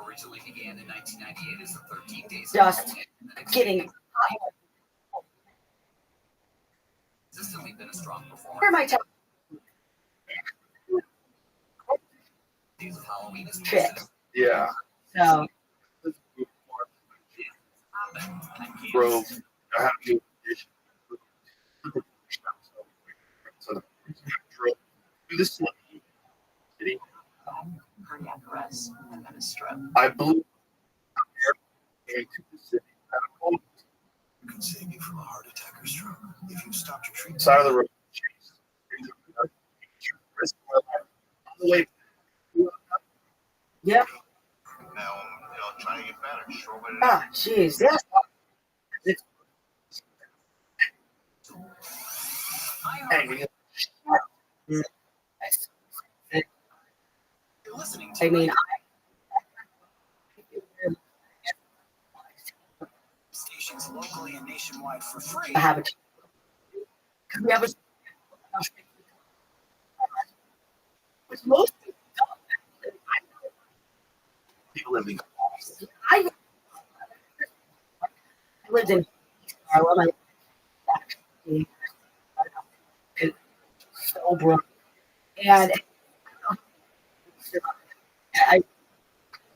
[SPEAKER 4] originally began in 1998 as the 13 Days
[SPEAKER 15] just getting.
[SPEAKER 4] consistently been a strong performer.
[SPEAKER 15] Where am I telling
[SPEAKER 4] Days of Halloween is
[SPEAKER 15] tricks?
[SPEAKER 3] yeah.
[SPEAKER 15] So
[SPEAKER 3] Grove. I have to so the do this city.
[SPEAKER 10] Cardiac arrest and then a stroke.
[SPEAKER 3] I blew into the city.
[SPEAKER 11] Could save you from a heart attack or stroke if you stopped your treatment.
[SPEAKER 3] Side of the road. Risk my life. On the way.
[SPEAKER 15] yep.
[SPEAKER 11] Now, trying to get better. Sure, what it is.
[SPEAKER 15] Ah, jeez. Yeah.
[SPEAKER 3] Hey, we
[SPEAKER 4] You're listening to
[SPEAKER 15] I mean,
[SPEAKER 4] station options locally and nationwide for free.
[SPEAKER 17] I have it. We have a which most
[SPEAKER 3] People live in.
[SPEAKER 17] I lived in Harlem. I so broke, and I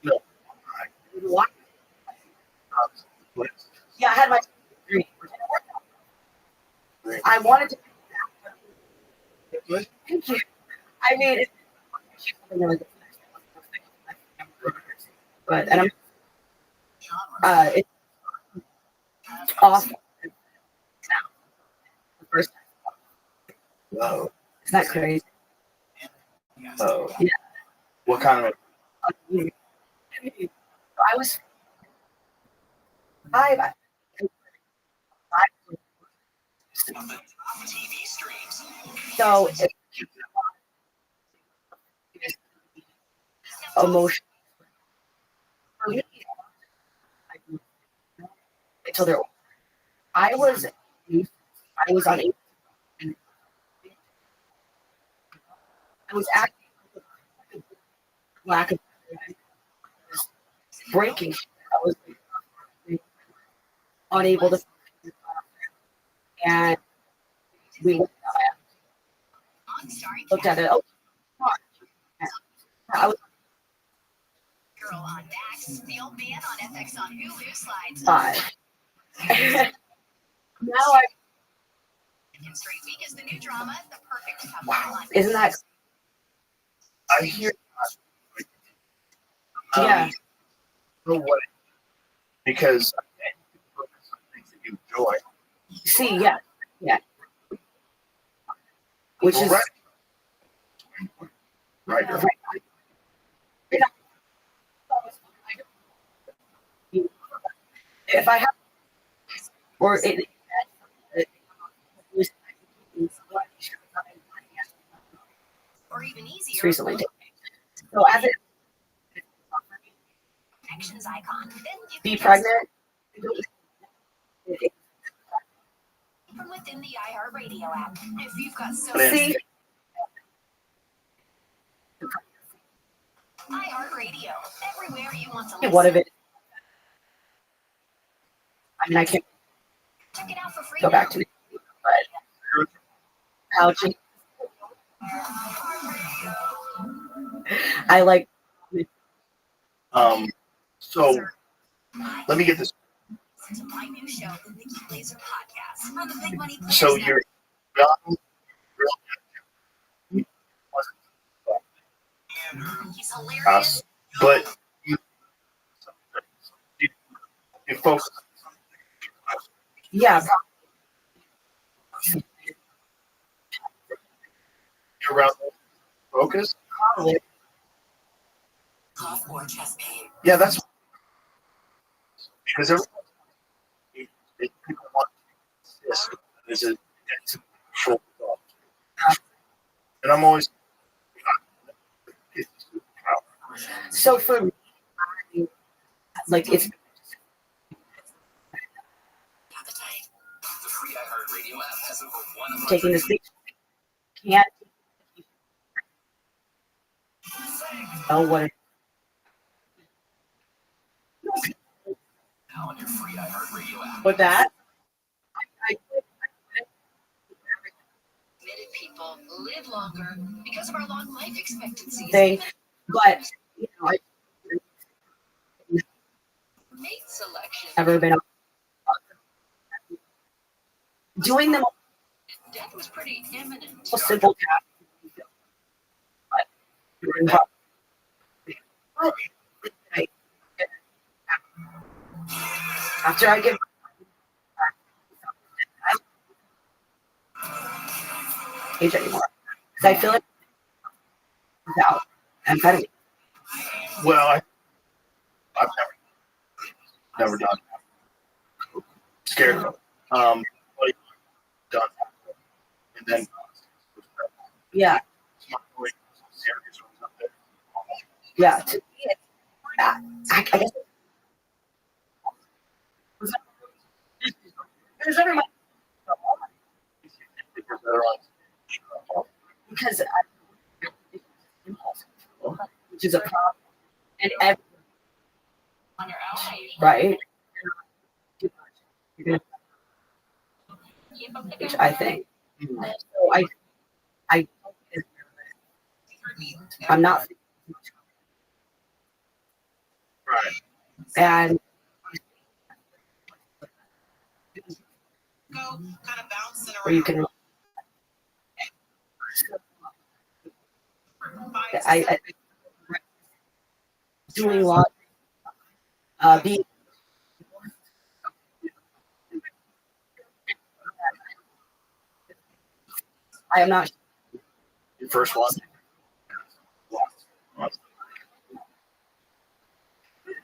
[SPEAKER 3] No.
[SPEAKER 17] what? Yeah, I had my degree. I wanted to. Thank you. I mean, it's but and I'm it's awesome. The first time.
[SPEAKER 3] Whoa.
[SPEAKER 17] Isn't that crazy?
[SPEAKER 3] Oh.
[SPEAKER 17] Yeah.
[SPEAKER 3] What kind of?
[SPEAKER 17] I was five.
[SPEAKER 4] TV streams.
[SPEAKER 17] So emotion for me until they're. I was on. I was acting lack of breaking. I was unable to, and we looked at it. Oh, I was
[SPEAKER 18] Girl on Max, the old man on FX on Hulu slides.
[SPEAKER 17] 5. Now I.
[SPEAKER 18] And Straight Week is the new drama, the perfect couple.
[SPEAKER 17] Wow, isn't that?
[SPEAKER 3] I hear.
[SPEAKER 17] Yeah.
[SPEAKER 3] No way. Because things that you enjoy.
[SPEAKER 17] See, yeah. Which is
[SPEAKER 3] right. Right.
[SPEAKER 17] If I have, or it
[SPEAKER 18] or even easier.
[SPEAKER 17] recently. So as it
[SPEAKER 18] Connections icon. Then you
[SPEAKER 17] be
[SPEAKER 18] can
[SPEAKER 17] pregnant.
[SPEAKER 18] from within the iHeartRadio app. If you've got so
[SPEAKER 17] See.
[SPEAKER 18] iHeartRadio, everywhere you want to listen.
[SPEAKER 17] What of it? I mean, I can't
[SPEAKER 18] Check it out for free
[SPEAKER 17] go back to it, but how to. I like.
[SPEAKER 3] So let me get this.
[SPEAKER 18] To my new show, the Nikki Glazer podcast, on the Big Money Players
[SPEAKER 3] So you're young,
[SPEAKER 18] He's hilarious.
[SPEAKER 3] but you focus.
[SPEAKER 17] Yeah.
[SPEAKER 3] You're around focus.
[SPEAKER 17] Probably.
[SPEAKER 18] Cough or chest pain.
[SPEAKER 3] Yeah, that's because people want this. Is it? It's a short thought. And I'm always.
[SPEAKER 17] So for me, like it's
[SPEAKER 4] The free iHeartRadio app has over 100
[SPEAKER 17] taking this thing. Can't. Oh, what?
[SPEAKER 4] now on your free iHeartRadio app.
[SPEAKER 17] With that,
[SPEAKER 18] Committed people live longer because of our long life expectancies.
[SPEAKER 17] but you know, I
[SPEAKER 18] Mate selection.
[SPEAKER 17] ever been doing them
[SPEAKER 18] Death was pretty imminent.
[SPEAKER 17] a simple task. But after I get age anymore, because I feel like without amphetamine.
[SPEAKER 3] Well, I've never done. Scared of it. Like, done. And then.
[SPEAKER 17] Yeah.
[SPEAKER 3] It's not really serious or something.
[SPEAKER 17] Yeah. To me, it's, I guess Because everyone, because which is a problem, and
[SPEAKER 6] On your own, or you
[SPEAKER 17] right,
[SPEAKER 6] keep up
[SPEAKER 17] which I think. So I'm not,
[SPEAKER 3] Right.
[SPEAKER 17] and
[SPEAKER 6] go kind of bouncing
[SPEAKER 17] where you
[SPEAKER 6] around.
[SPEAKER 17] can. I doing a lot. Being I am not.
[SPEAKER 3] Your first one.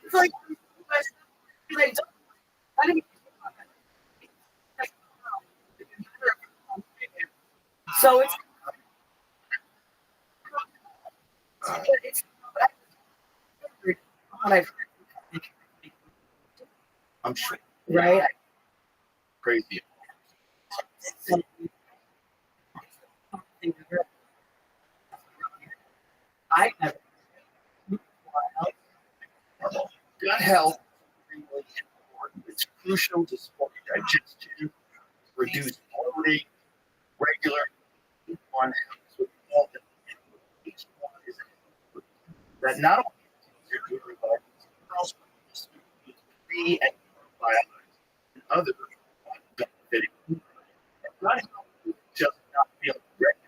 [SPEAKER 17] It's like, I didn't. So it's what I've
[SPEAKER 3] I'm sure.
[SPEAKER 17] right.
[SPEAKER 3] Crazy.
[SPEAKER 17] I never.
[SPEAKER 3] Gut health is really important. It's crucial to support digestion, reduce bloating, regular one helps with all the each one is that not only your good but also free and probiotics and other benefiting. Gut health is just not feel regular.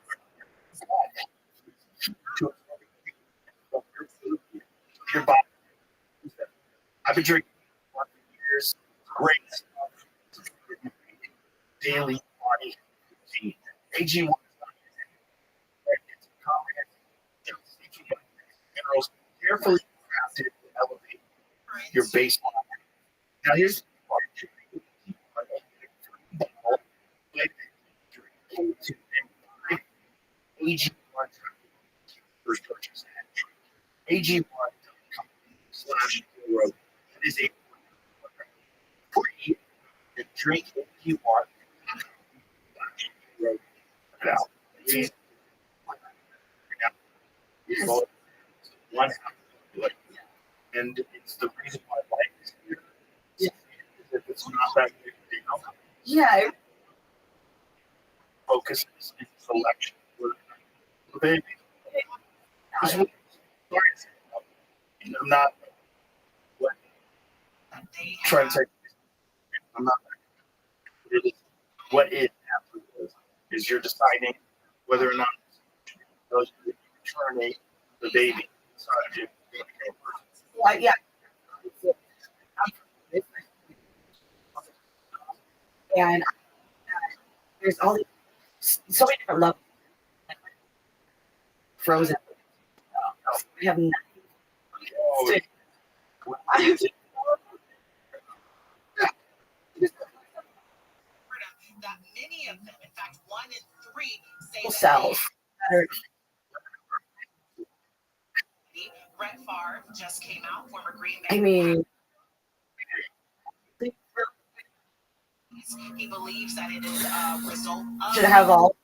[SPEAKER 3] Your body. I've been drinking for years. Great stuff. Daily body routine. AG1 minerals carefully crafted to elevate your baseline. Now here's the part. AG1 first purchase. AG1.com/Road. It is a free to drink AG1. Road. Check it out. Please. Vote one half. And it's the reason why life is here. Yeah. If it's not that big,
[SPEAKER 17] Yeah.
[SPEAKER 3] Focus and selection. The baby. I'm not trying to say I'm not. It is what it absolutely is you're deciding whether or not you terminate the baby inside of you.
[SPEAKER 17] Well, yeah. And there's all these, so many different levels. Frozen. I have nothing.
[SPEAKER 6] That many of them, in fact, 1 in 3 say
[SPEAKER 17] Cells.
[SPEAKER 6] Brett Favre just came out, former Green Bay.
[SPEAKER 17] I mean,
[SPEAKER 6] he believes that it is a result of.
[SPEAKER 17] should have all.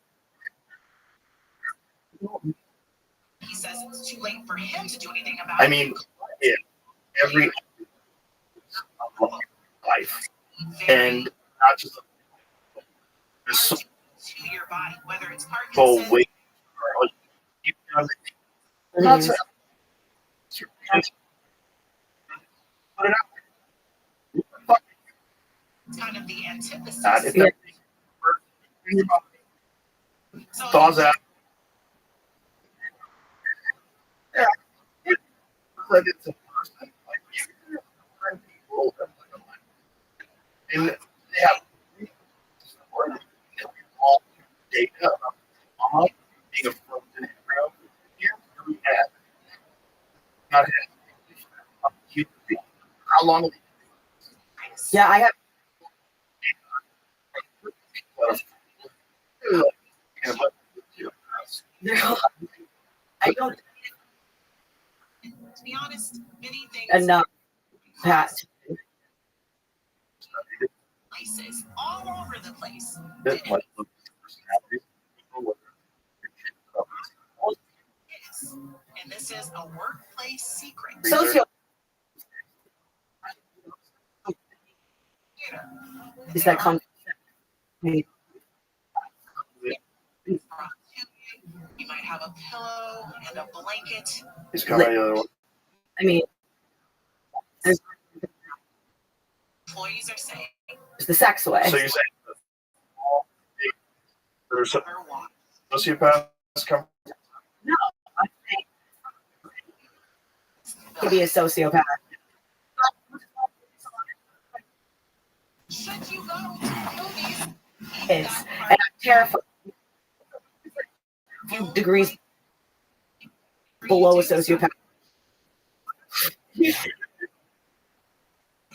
[SPEAKER 6] He says it's too late for him to do anything about it.
[SPEAKER 3] I mean, yeah, every life, and not just
[SPEAKER 6] to your body, whether it's
[SPEAKER 3] full
[SPEAKER 6] Parkinson's.
[SPEAKER 3] weight. Not
[SPEAKER 6] It's kind of the antithesis.
[SPEAKER 3] Thaws out. Yeah. But it's a person. Like you can people and they have all data about being a frozen embryo. Here we have not had human being. How long have
[SPEAKER 17] Yeah, I have. I don't.
[SPEAKER 6] To be honest, many things.
[SPEAKER 17] Enough. Pat.
[SPEAKER 6] places, all over the place.
[SPEAKER 1] This one.
[SPEAKER 6] Yes. And this is a workplace secret.
[SPEAKER 17] Socio is that come?
[SPEAKER 6] You might have a pillow and a blanket.
[SPEAKER 3] It's coming the other one.
[SPEAKER 17] I mean, there's
[SPEAKER 6] Employees are saying
[SPEAKER 17] the sex way.
[SPEAKER 3] So you're saying there's some sociopaths come?
[SPEAKER 17] No, I'm saying he could be a sociopath.
[SPEAKER 6] should you go to movies?
[SPEAKER 17] Is and I'm terrified. A few degrees below a sociopath.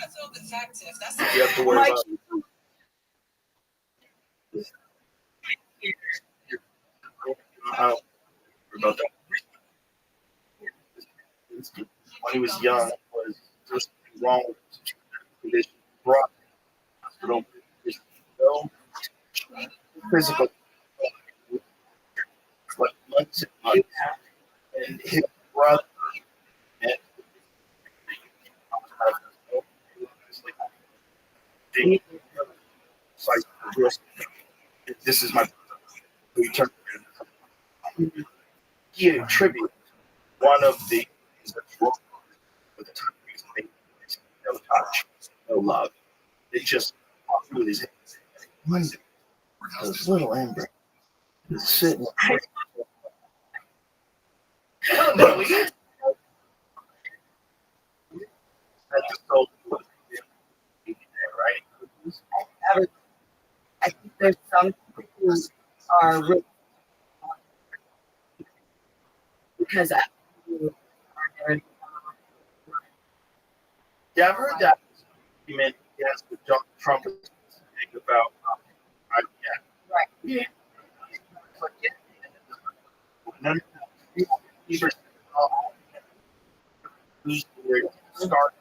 [SPEAKER 6] That's so detective. That's
[SPEAKER 3] You have to worry about. About that. When he was young, was just wrong with condition. Brought hospital, no physical, but months and months, and his brother. And this is my return. He attributed one of the things that's wrong with the time he's made, no touch, no love. It just walked through his hands. This little Amber is sitting. That's so right?
[SPEAKER 17] I think there's some people who are really because
[SPEAKER 3] Yeah, I've heard that. He meant yes, but Trump is saying about
[SPEAKER 17] right.
[SPEAKER 3] Yeah. But yeah. None who's where it started.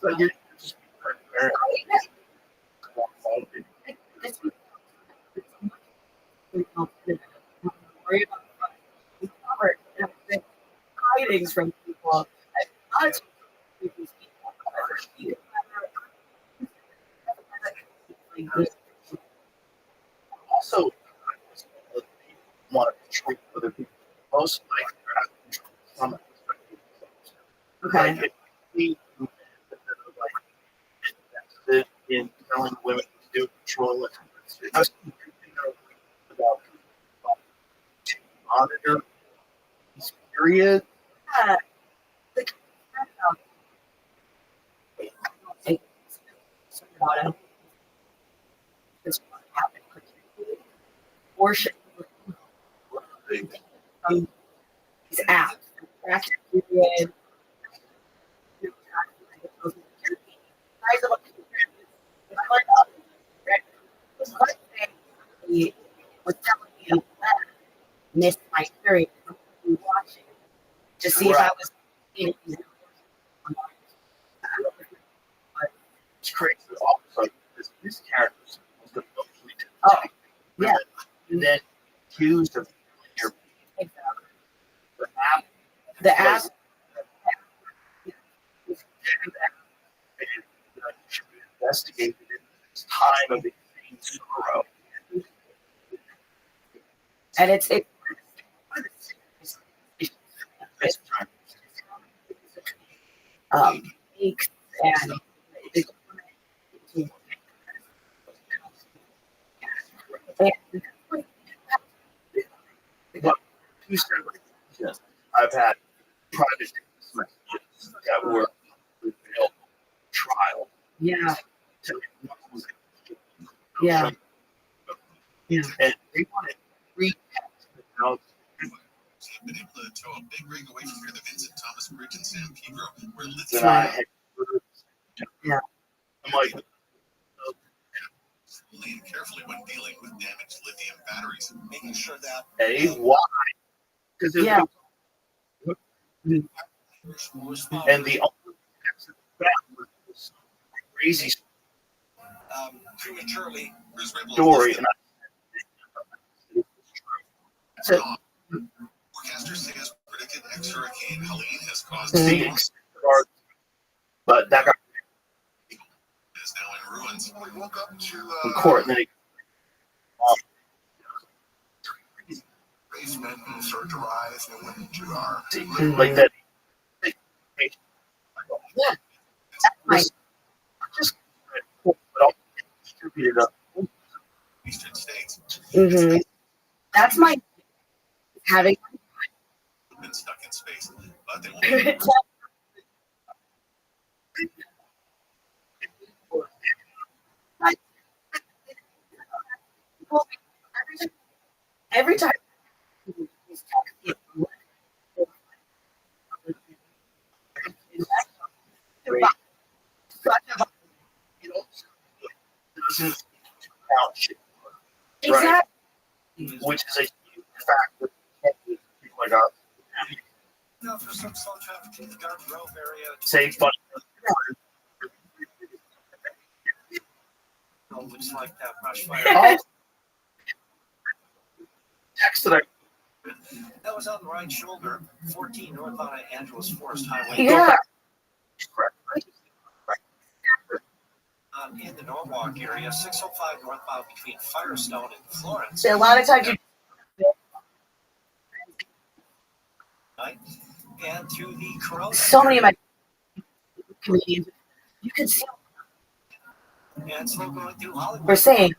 [SPEAKER 3] So you're just
[SPEAKER 17] tidings from people.
[SPEAKER 3] Also, want to treat other people. Most likely, some
[SPEAKER 17] Okay.
[SPEAKER 3] like he invested in telling women to do control it. I was about monitor his period.
[SPEAKER 17] Worship these apps, track your period. He was telling me missed my period from watching to see if I was getting
[SPEAKER 3] It's crazy. Also, this character is supposed to mostly
[SPEAKER 17] yeah.
[SPEAKER 3] And then accused of your
[SPEAKER 17] the app
[SPEAKER 3] should be investigated in this time of extreme sorrow.
[SPEAKER 17] and it's weeks and
[SPEAKER 3] I've had private messages that were trial.
[SPEAKER 17] yeah. Yeah. Yeah.
[SPEAKER 3] And they wanted three now.
[SPEAKER 11] Been able to tow a big rig away from here, the Vincent Thomas Bridge in San Pedro, where
[SPEAKER 3] That I had.
[SPEAKER 17] Yeah.
[SPEAKER 3] I'm like,
[SPEAKER 11] lean carefully when dealing with damaged lithium batteries, making sure that
[SPEAKER 3] hey, why? Because
[SPEAKER 17] yeah.
[SPEAKER 3] And the only crazy
[SPEAKER 4] Prematurely,
[SPEAKER 3] story, and
[SPEAKER 16] Forecasters say as predicted, ex-hurricane Helene has caused
[SPEAKER 3] but that got
[SPEAKER 16] is now in ruins. We woke up to
[SPEAKER 3] in court, and then
[SPEAKER 16] basement and started to rise and went into our
[SPEAKER 3] like that.
[SPEAKER 17] Yeah, that's my
[SPEAKER 3] Just but all distributed up.
[SPEAKER 16] eastern states.
[SPEAKER 17] mm-hmm. That's my having
[SPEAKER 16] Been stuck in space, but they won't.
[SPEAKER 17] every time
[SPEAKER 3] Right. Which is a huge fact that people like us
[SPEAKER 13] Now for some slow traffic in the Garden Grove area.
[SPEAKER 3] say funny.
[SPEAKER 13] Oh, looks like that brush fire.
[SPEAKER 3] Oh, text that
[SPEAKER 13] That was on the right shoulder, 14 northbound at Angeles Forest Highway.
[SPEAKER 17] yeah.
[SPEAKER 13] In the Norwalk area, 605 northbound between Firestone and Florence.
[SPEAKER 17] A lot of times you
[SPEAKER 13] And to the Corona.
[SPEAKER 17] so many of my comedians, you can see
[SPEAKER 13] And slow going through Hollywood.
[SPEAKER 17] we're saying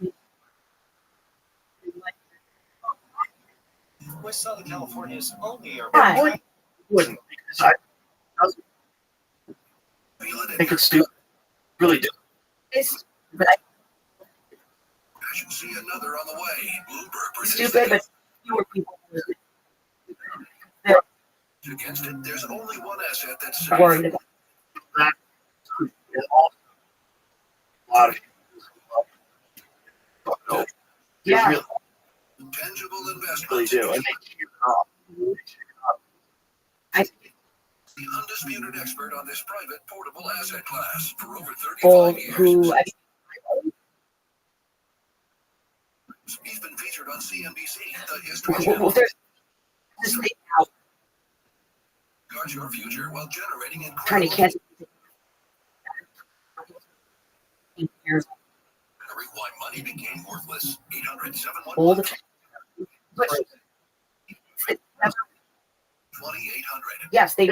[SPEAKER 13] West Southern California's only airport.
[SPEAKER 17] yeah.
[SPEAKER 3] Wouldn't because I think it's stupid. Really do.
[SPEAKER 17] It's but I,
[SPEAKER 16] I should see another on the way. Bloomberg
[SPEAKER 17] stupid, but fewer people
[SPEAKER 16] against it. There's only one asset that's
[SPEAKER 17] are worried about.
[SPEAKER 3] That is also a lot of people.
[SPEAKER 17] Yeah.
[SPEAKER 3] Really,
[SPEAKER 16] tangible investment.
[SPEAKER 3] really do. And they cheer up.
[SPEAKER 17] I
[SPEAKER 16] The undisputed expert on this private portable asset class for over 35
[SPEAKER 17] people
[SPEAKER 16] years.
[SPEAKER 17] who
[SPEAKER 16] He's been featured on CNBC, the History
[SPEAKER 17] well,
[SPEAKER 16] Channel.
[SPEAKER 17] there's this thing now
[SPEAKER 16] Guard your future while generating
[SPEAKER 17] trying to
[SPEAKER 16] incredible
[SPEAKER 17] catch
[SPEAKER 16] why money became worthless. 800-711-2800.
[SPEAKER 17] all the time. But yes, they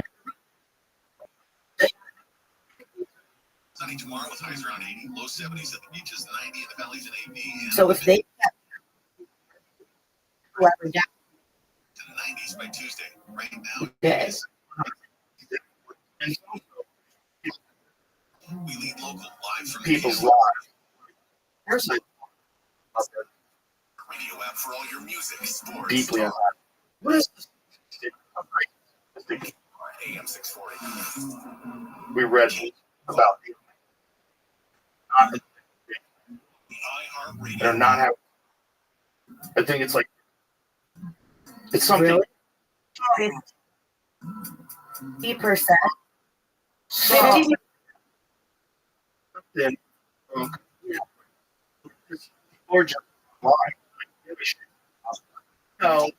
[SPEAKER 16] Sunny tomorrow with highs around 80, low 70s at the beaches, 90 in the valleys and 80.
[SPEAKER 17] so if they whoever down
[SPEAKER 16] to the 90s by Tuesday. Right now,
[SPEAKER 17] dead.
[SPEAKER 16] we lead local live from
[SPEAKER 3] People's
[SPEAKER 16] India.
[SPEAKER 3] lives. There's a
[SPEAKER 16] Radio app for all your music, sports.
[SPEAKER 3] deeply on that. What is this?
[SPEAKER 16] AM 640.
[SPEAKER 3] We read about they're not having. I think it's like it's something.
[SPEAKER 17] Really? 50%.
[SPEAKER 3] So, then, or just lying. No.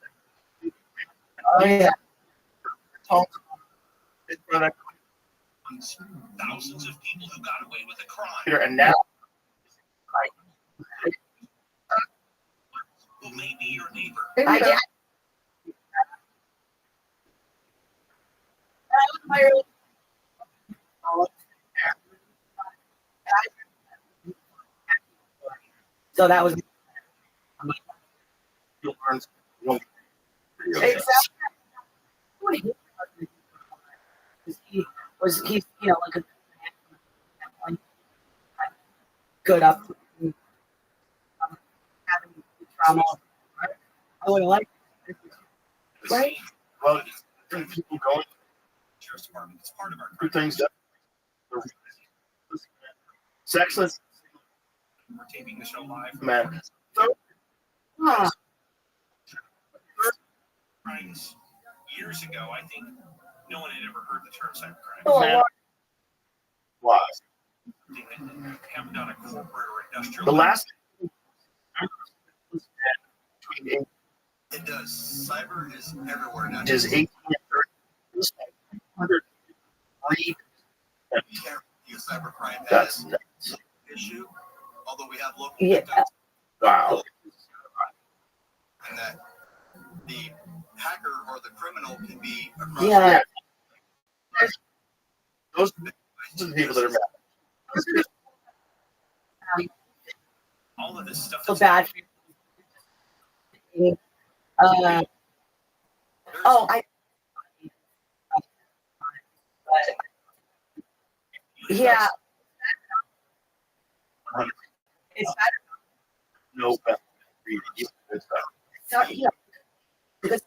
[SPEAKER 17] Oh yeah.
[SPEAKER 16] Thousands of people who got away with a crime.
[SPEAKER 3] And now,
[SPEAKER 16] Who may be your neighbor.
[SPEAKER 17] I did. So that was exactly. He's like a good up having trauma. I would have liked it. Right?
[SPEAKER 3] Well, people going
[SPEAKER 16] Sheriff's Department. It's part of our
[SPEAKER 3] through things that sexless
[SPEAKER 16] We're taping the show live.
[SPEAKER 3] man. So,
[SPEAKER 16] Crimes years ago, I think
[SPEAKER 13] No one had ever heard the term cybercrime.
[SPEAKER 3] Man, why?
[SPEAKER 13] Something that happened on a corporate or industrial
[SPEAKER 3] The
[SPEAKER 13] level.
[SPEAKER 3] last between
[SPEAKER 11] It does. Cyber is everywhere now.
[SPEAKER 3] ages 18 and 30, 103.
[SPEAKER 11] You can't be a cybercrime
[SPEAKER 3] That's
[SPEAKER 11] issue, although we have local
[SPEAKER 17] Yeah.
[SPEAKER 11] victims,
[SPEAKER 3] wow.
[SPEAKER 11] and that the hacker or the criminal can be across
[SPEAKER 17] Yeah.
[SPEAKER 3] Those are the people that are mad.
[SPEAKER 13] All of this stuff.
[SPEAKER 17] So bad. Oh, yeah. It's bad.
[SPEAKER 3] No,
[SPEAKER 17] Not, yeah. Because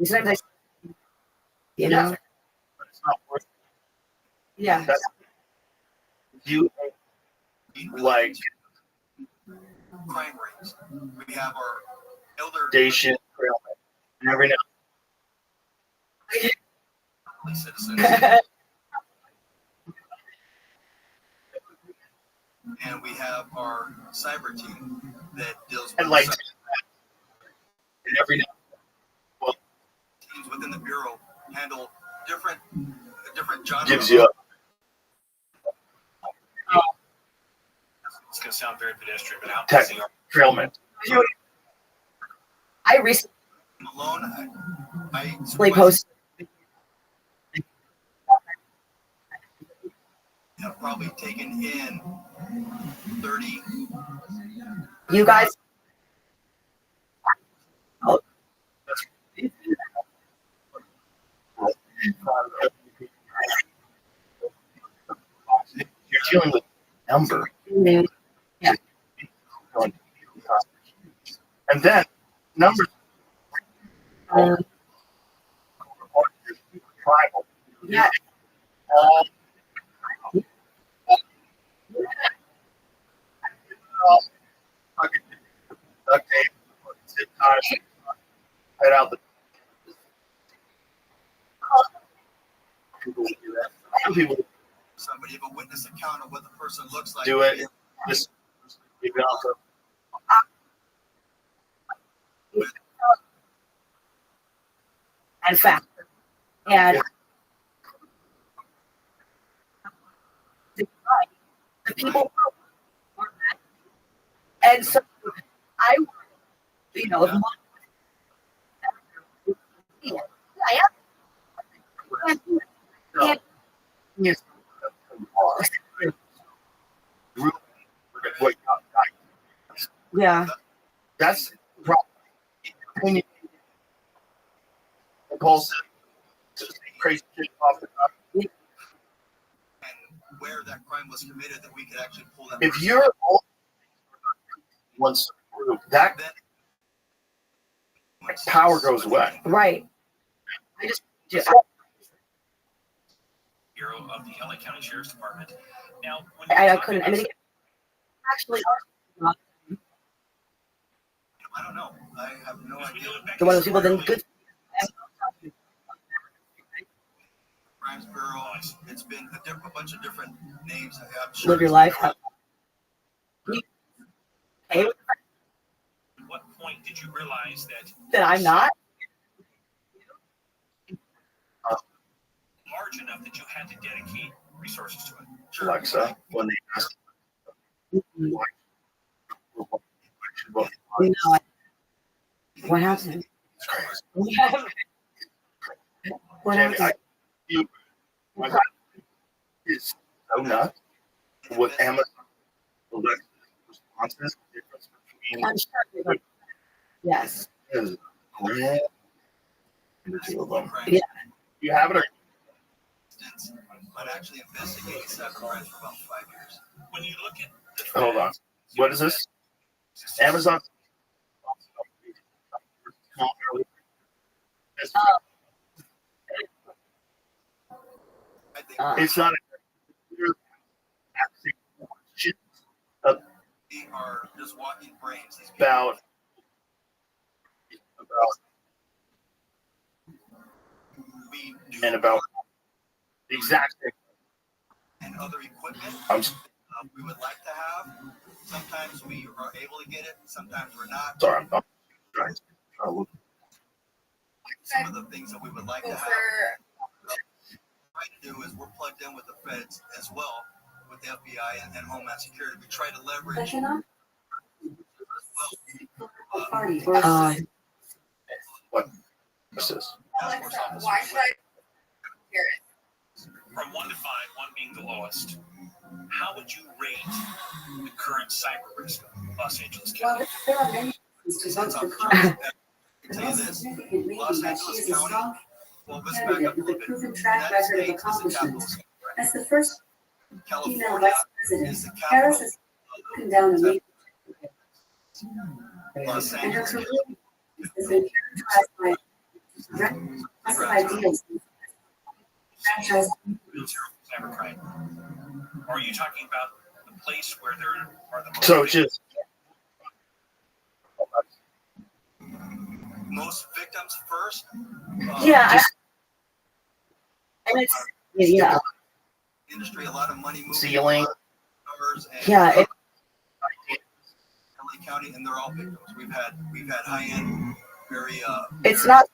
[SPEAKER 17] sometimes I, you know,
[SPEAKER 3] but it's not worth it.
[SPEAKER 17] yeah.
[SPEAKER 3] That's, you like
[SPEAKER 11] crime rates. We have our elder
[SPEAKER 3] station and every now
[SPEAKER 11] citizens, and we have our cyber team that deals with
[SPEAKER 3] and like
[SPEAKER 11] cyber
[SPEAKER 3] and every now
[SPEAKER 11] teams within the bureau handle different genres.
[SPEAKER 3] gives you
[SPEAKER 13] It's going to sound very pedestrian, but how
[SPEAKER 3] tech
[SPEAKER 13] busy are
[SPEAKER 3] trailman.
[SPEAKER 17] I recently
[SPEAKER 11] alone? I
[SPEAKER 17] posted.
[SPEAKER 11] have probably taken in 30.
[SPEAKER 17] You guys. Oh.
[SPEAKER 3] You're dealing with a number.
[SPEAKER 17] Yeah.
[SPEAKER 3] And then numbers tribal.
[SPEAKER 17] Yeah.
[SPEAKER 3] Duct tape, zip ties, head out the people do that. Some people
[SPEAKER 11] Somebody have a witness account of what the person looks like.
[SPEAKER 3] do it. Just leave it out.
[SPEAKER 17] And faster. And the people, and so I, you know, if I am.
[SPEAKER 3] Yes.
[SPEAKER 17] Yeah.
[SPEAKER 3] That's the problem. Impulsive, just crazy shit off the top.
[SPEAKER 11] And where that crime was committed, that we could actually pull that.
[SPEAKER 3] If
[SPEAKER 11] person
[SPEAKER 3] you're
[SPEAKER 11] out.
[SPEAKER 3] once through, that power goes away.
[SPEAKER 17] Right. I just
[SPEAKER 13] Bureau of the LA County Sheriff's Department. Now, when
[SPEAKER 17] I couldn't. I mean, actually,
[SPEAKER 11] I don't know. I have no idea.
[SPEAKER 17] the one of those people then good.
[SPEAKER 11] Crimes Bureau. It's been a bunch of different names. I'm
[SPEAKER 17] Live your life.
[SPEAKER 13] At what point did you realize
[SPEAKER 17] that I'm not
[SPEAKER 13] large enough that you had to dedicate resources to it?
[SPEAKER 3] Alexa, when they ask,
[SPEAKER 17] No. What happened? What
[SPEAKER 3] Jamie,
[SPEAKER 17] happened?
[SPEAKER 3] my God is so nuts with Amazon Alexa responses. The difference between
[SPEAKER 17] I'm sure. Yes.
[SPEAKER 3] is grand. The two of them.
[SPEAKER 17] Yeah.
[SPEAKER 3] You have it or
[SPEAKER 11] But actually investigating cyber crimes for about 5 years.
[SPEAKER 13] When you look at
[SPEAKER 3] hold on. What is this? Amazon. It's not
[SPEAKER 11] We are just walking brains. These people
[SPEAKER 3] about and about the exact thing.
[SPEAKER 11] And other equipment
[SPEAKER 3] I'm
[SPEAKER 11] we would like to have. Sometimes we are able to get it, sometimes we're not.
[SPEAKER 3] sorry, I'm trying to look.
[SPEAKER 11] Some of the things that we would like to have. Try to do is we're plugged in with the feds as well, with the FBI and Homeland Security. We try to leverage.
[SPEAKER 3] What is this?
[SPEAKER 11] Alexa,
[SPEAKER 18] why should I hear it?
[SPEAKER 4] From 1 to 5, 1 being the lowest, how would you rate the current cyber risk of Los Angeles County?
[SPEAKER 18] There are many reasons to vote for Congress. The most significant reason that she is a strong candidate with a proven track record of accomplishments. As the first female vice president, Harris has broken down the major and her career has been characterized by progressive ideals. Franchise.
[SPEAKER 4] Cybercrime. Or are you talking about the place where there are the most?
[SPEAKER 3] So just
[SPEAKER 11] most victims first.
[SPEAKER 17] Yeah. And it's yeah.
[SPEAKER 11] Industry, a lot of money moving.
[SPEAKER 3] Ceiling.
[SPEAKER 17] Yeah.
[SPEAKER 11] LA County, and they're all victims. We've had high end, very.
[SPEAKER 17] It's not.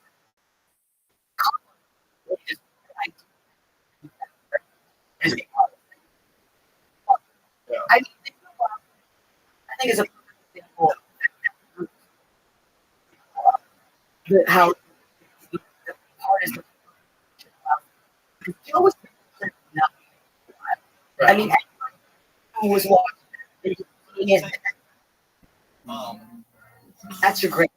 [SPEAKER 17] I think it's a example how hard is always. I mean, who was watching it? That's your great.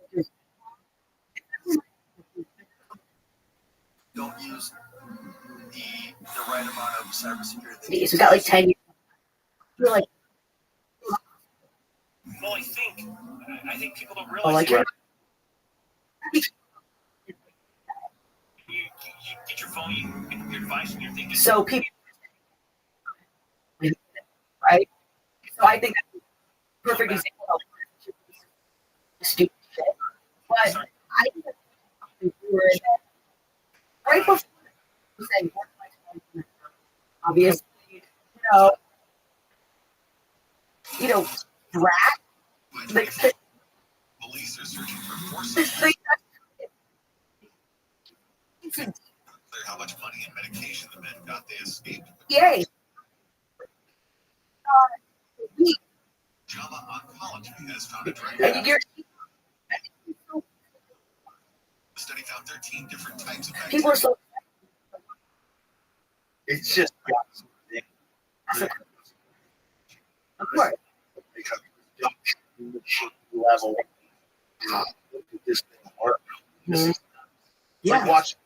[SPEAKER 11] Don't use the right amount of cybersecurity.
[SPEAKER 17] We got like 10 years. You're like,
[SPEAKER 4] Well, I think people don't realize.
[SPEAKER 17] oh, like
[SPEAKER 4] you get your phone, you get your device, and you're thinking.
[SPEAKER 17] so people, right? So I think that's a perfect example of stupid shit. But I think that's something we were in right before we saying obviously, rat. Like,
[SPEAKER 16] Police are searching for forces. How much money and medication the men got, they escaped.
[SPEAKER 17] Yay.
[SPEAKER 16] JAMA Oncology has found a drug.
[SPEAKER 17] And
[SPEAKER 16] The study found 13 different types of
[SPEAKER 17] people are so.
[SPEAKER 3] It's just
[SPEAKER 17] Of course.
[SPEAKER 3] Level. This thing work.
[SPEAKER 17] Yeah.
[SPEAKER 3] Like watch.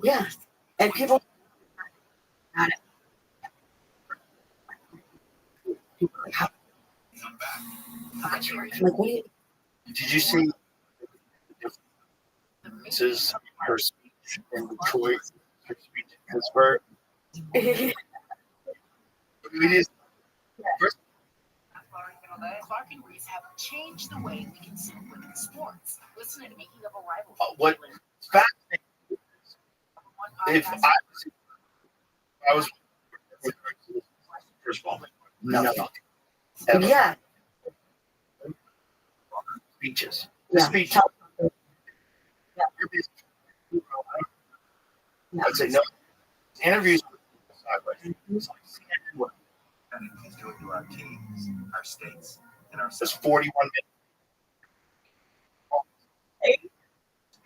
[SPEAKER 17] Yeah. And people. Got it. People are like, how could you? Like, what do you?
[SPEAKER 3] Did you see the differences of her speech in Detroit, her speech in Pittsburgh?
[SPEAKER 18] Clark and Reese have changed the way we consume women's sports. Listen to the making of a rival.
[SPEAKER 3] What fascinating if I was first of all, no. Ever.
[SPEAKER 17] Yeah.
[SPEAKER 3] Speeches.
[SPEAKER 17] Yeah.
[SPEAKER 3] Speech.
[SPEAKER 17] Yeah.
[SPEAKER 3] I'd say no. Interviews.
[SPEAKER 11] He's doing to our teams, our states, and our.
[SPEAKER 3] It's 41 minutes.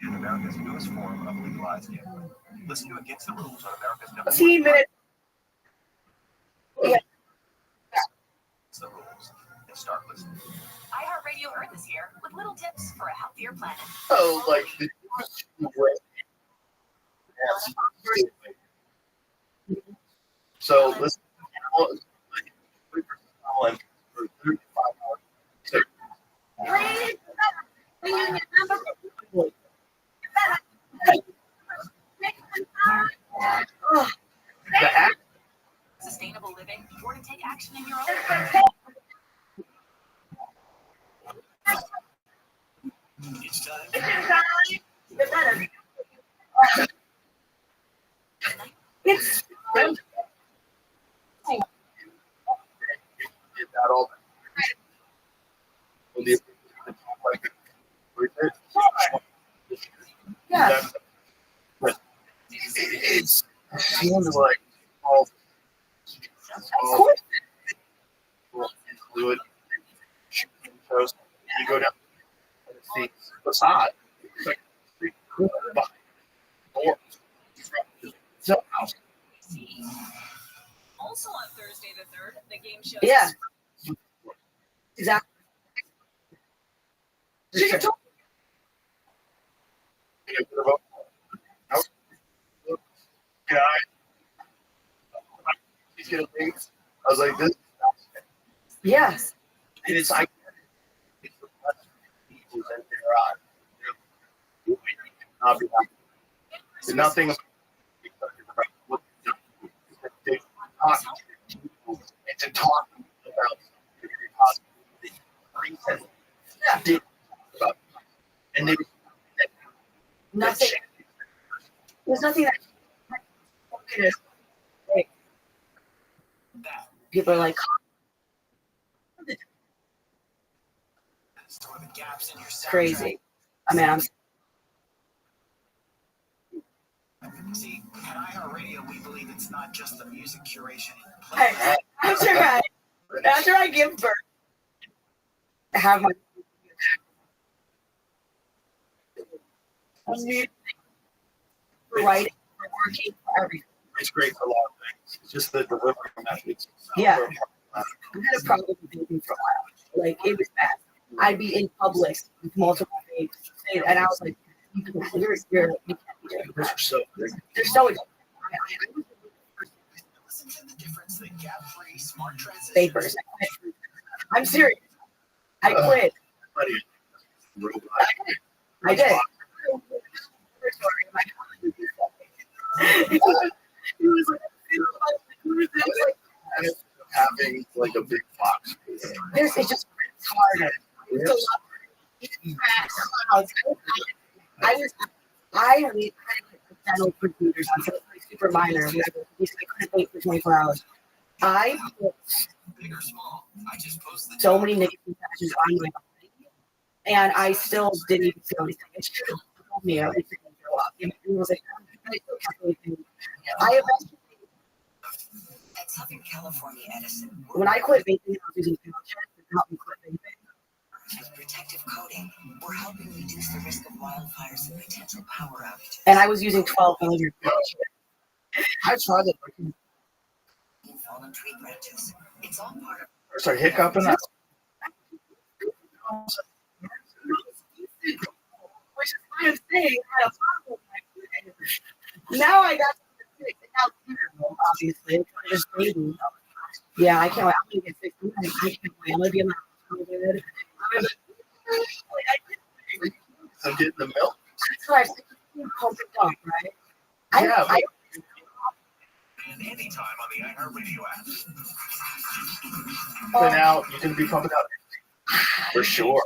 [SPEAKER 11] In America's newest form of legalized gambling. Listen to Against the Rules on America's number
[SPEAKER 17] 15 minutes. Yeah.
[SPEAKER 11] Against the Rules and start listening.
[SPEAKER 18] iHeartRadio Earth is here with little tips for a healthier planet.
[SPEAKER 3] Oh, like the so listen.
[SPEAKER 18] Sustainable living, or to take action in your own
[SPEAKER 4] Each time.
[SPEAKER 17] Get better. It's
[SPEAKER 3] Did that all the
[SPEAKER 17] yeah.
[SPEAKER 3] It seems like all
[SPEAKER 17] Of course.
[SPEAKER 3] fluid. You go down and see facade. It's like pretty cool behind doors. So,
[SPEAKER 19] Also on Thursday the 3rd, the game shows.
[SPEAKER 17] Yeah. Exactly.
[SPEAKER 3] I was like, this.
[SPEAKER 17] Yes.
[SPEAKER 3] And it's like, nothing. To talk about yeah. And they
[SPEAKER 17] Nothing. There's nothing that people are like crazy. I mean, I'm
[SPEAKER 11] See, at iHeartRadio, we believe it's not just the music curation.
[SPEAKER 17] after I give birth, I have my for writing, for working, for everything.
[SPEAKER 3] It's great for a lot of things. It's just the delivery methods.
[SPEAKER 17] Yeah. I had a problem with vaping for a while. Like, it was bad. I'd be in public with multiple vapes, and I was like, you can't be doing
[SPEAKER 3] They're so good.
[SPEAKER 17] They're so vapors. I'm serious. I quit. I did. It was like
[SPEAKER 3] having like a big box.
[SPEAKER 17] It's just harder. I read dental procedures on something super minor. I couldn't wait for 24 hours. I put so many nicotine patches on my body, and I still didn't even feel anything. It should have told me I didn't grow up. It was like, I still kept anything. I eventually.
[SPEAKER 10] At Southern California Edison,
[SPEAKER 17] When I quit vaping, I was using pouches to help me quit vaping.
[SPEAKER 10] with protective coating, we're helping reduce the risk of wildfires and potential power outages.
[SPEAKER 17] And I was using 12 millimeter pouches.
[SPEAKER 3] I tried it.
[SPEAKER 10] Fallen tree branches. It's all part of.
[SPEAKER 3] I started hiccuping.
[SPEAKER 17] Which is why I'm saying I had a problem with my quit. Now I got to fix it. Now it's terrible, obviously. It's just baby. Yeah, I can't wait. I'm gonna get fixed. I can't wait. I'm gonna be in my house.
[SPEAKER 3] I'm getting the milk.
[SPEAKER 17] That's why I'm pumping up, right?
[SPEAKER 3] Yeah.
[SPEAKER 11] Anytime on the iHeartRadio app.
[SPEAKER 3] So now you can be pumping out for sure.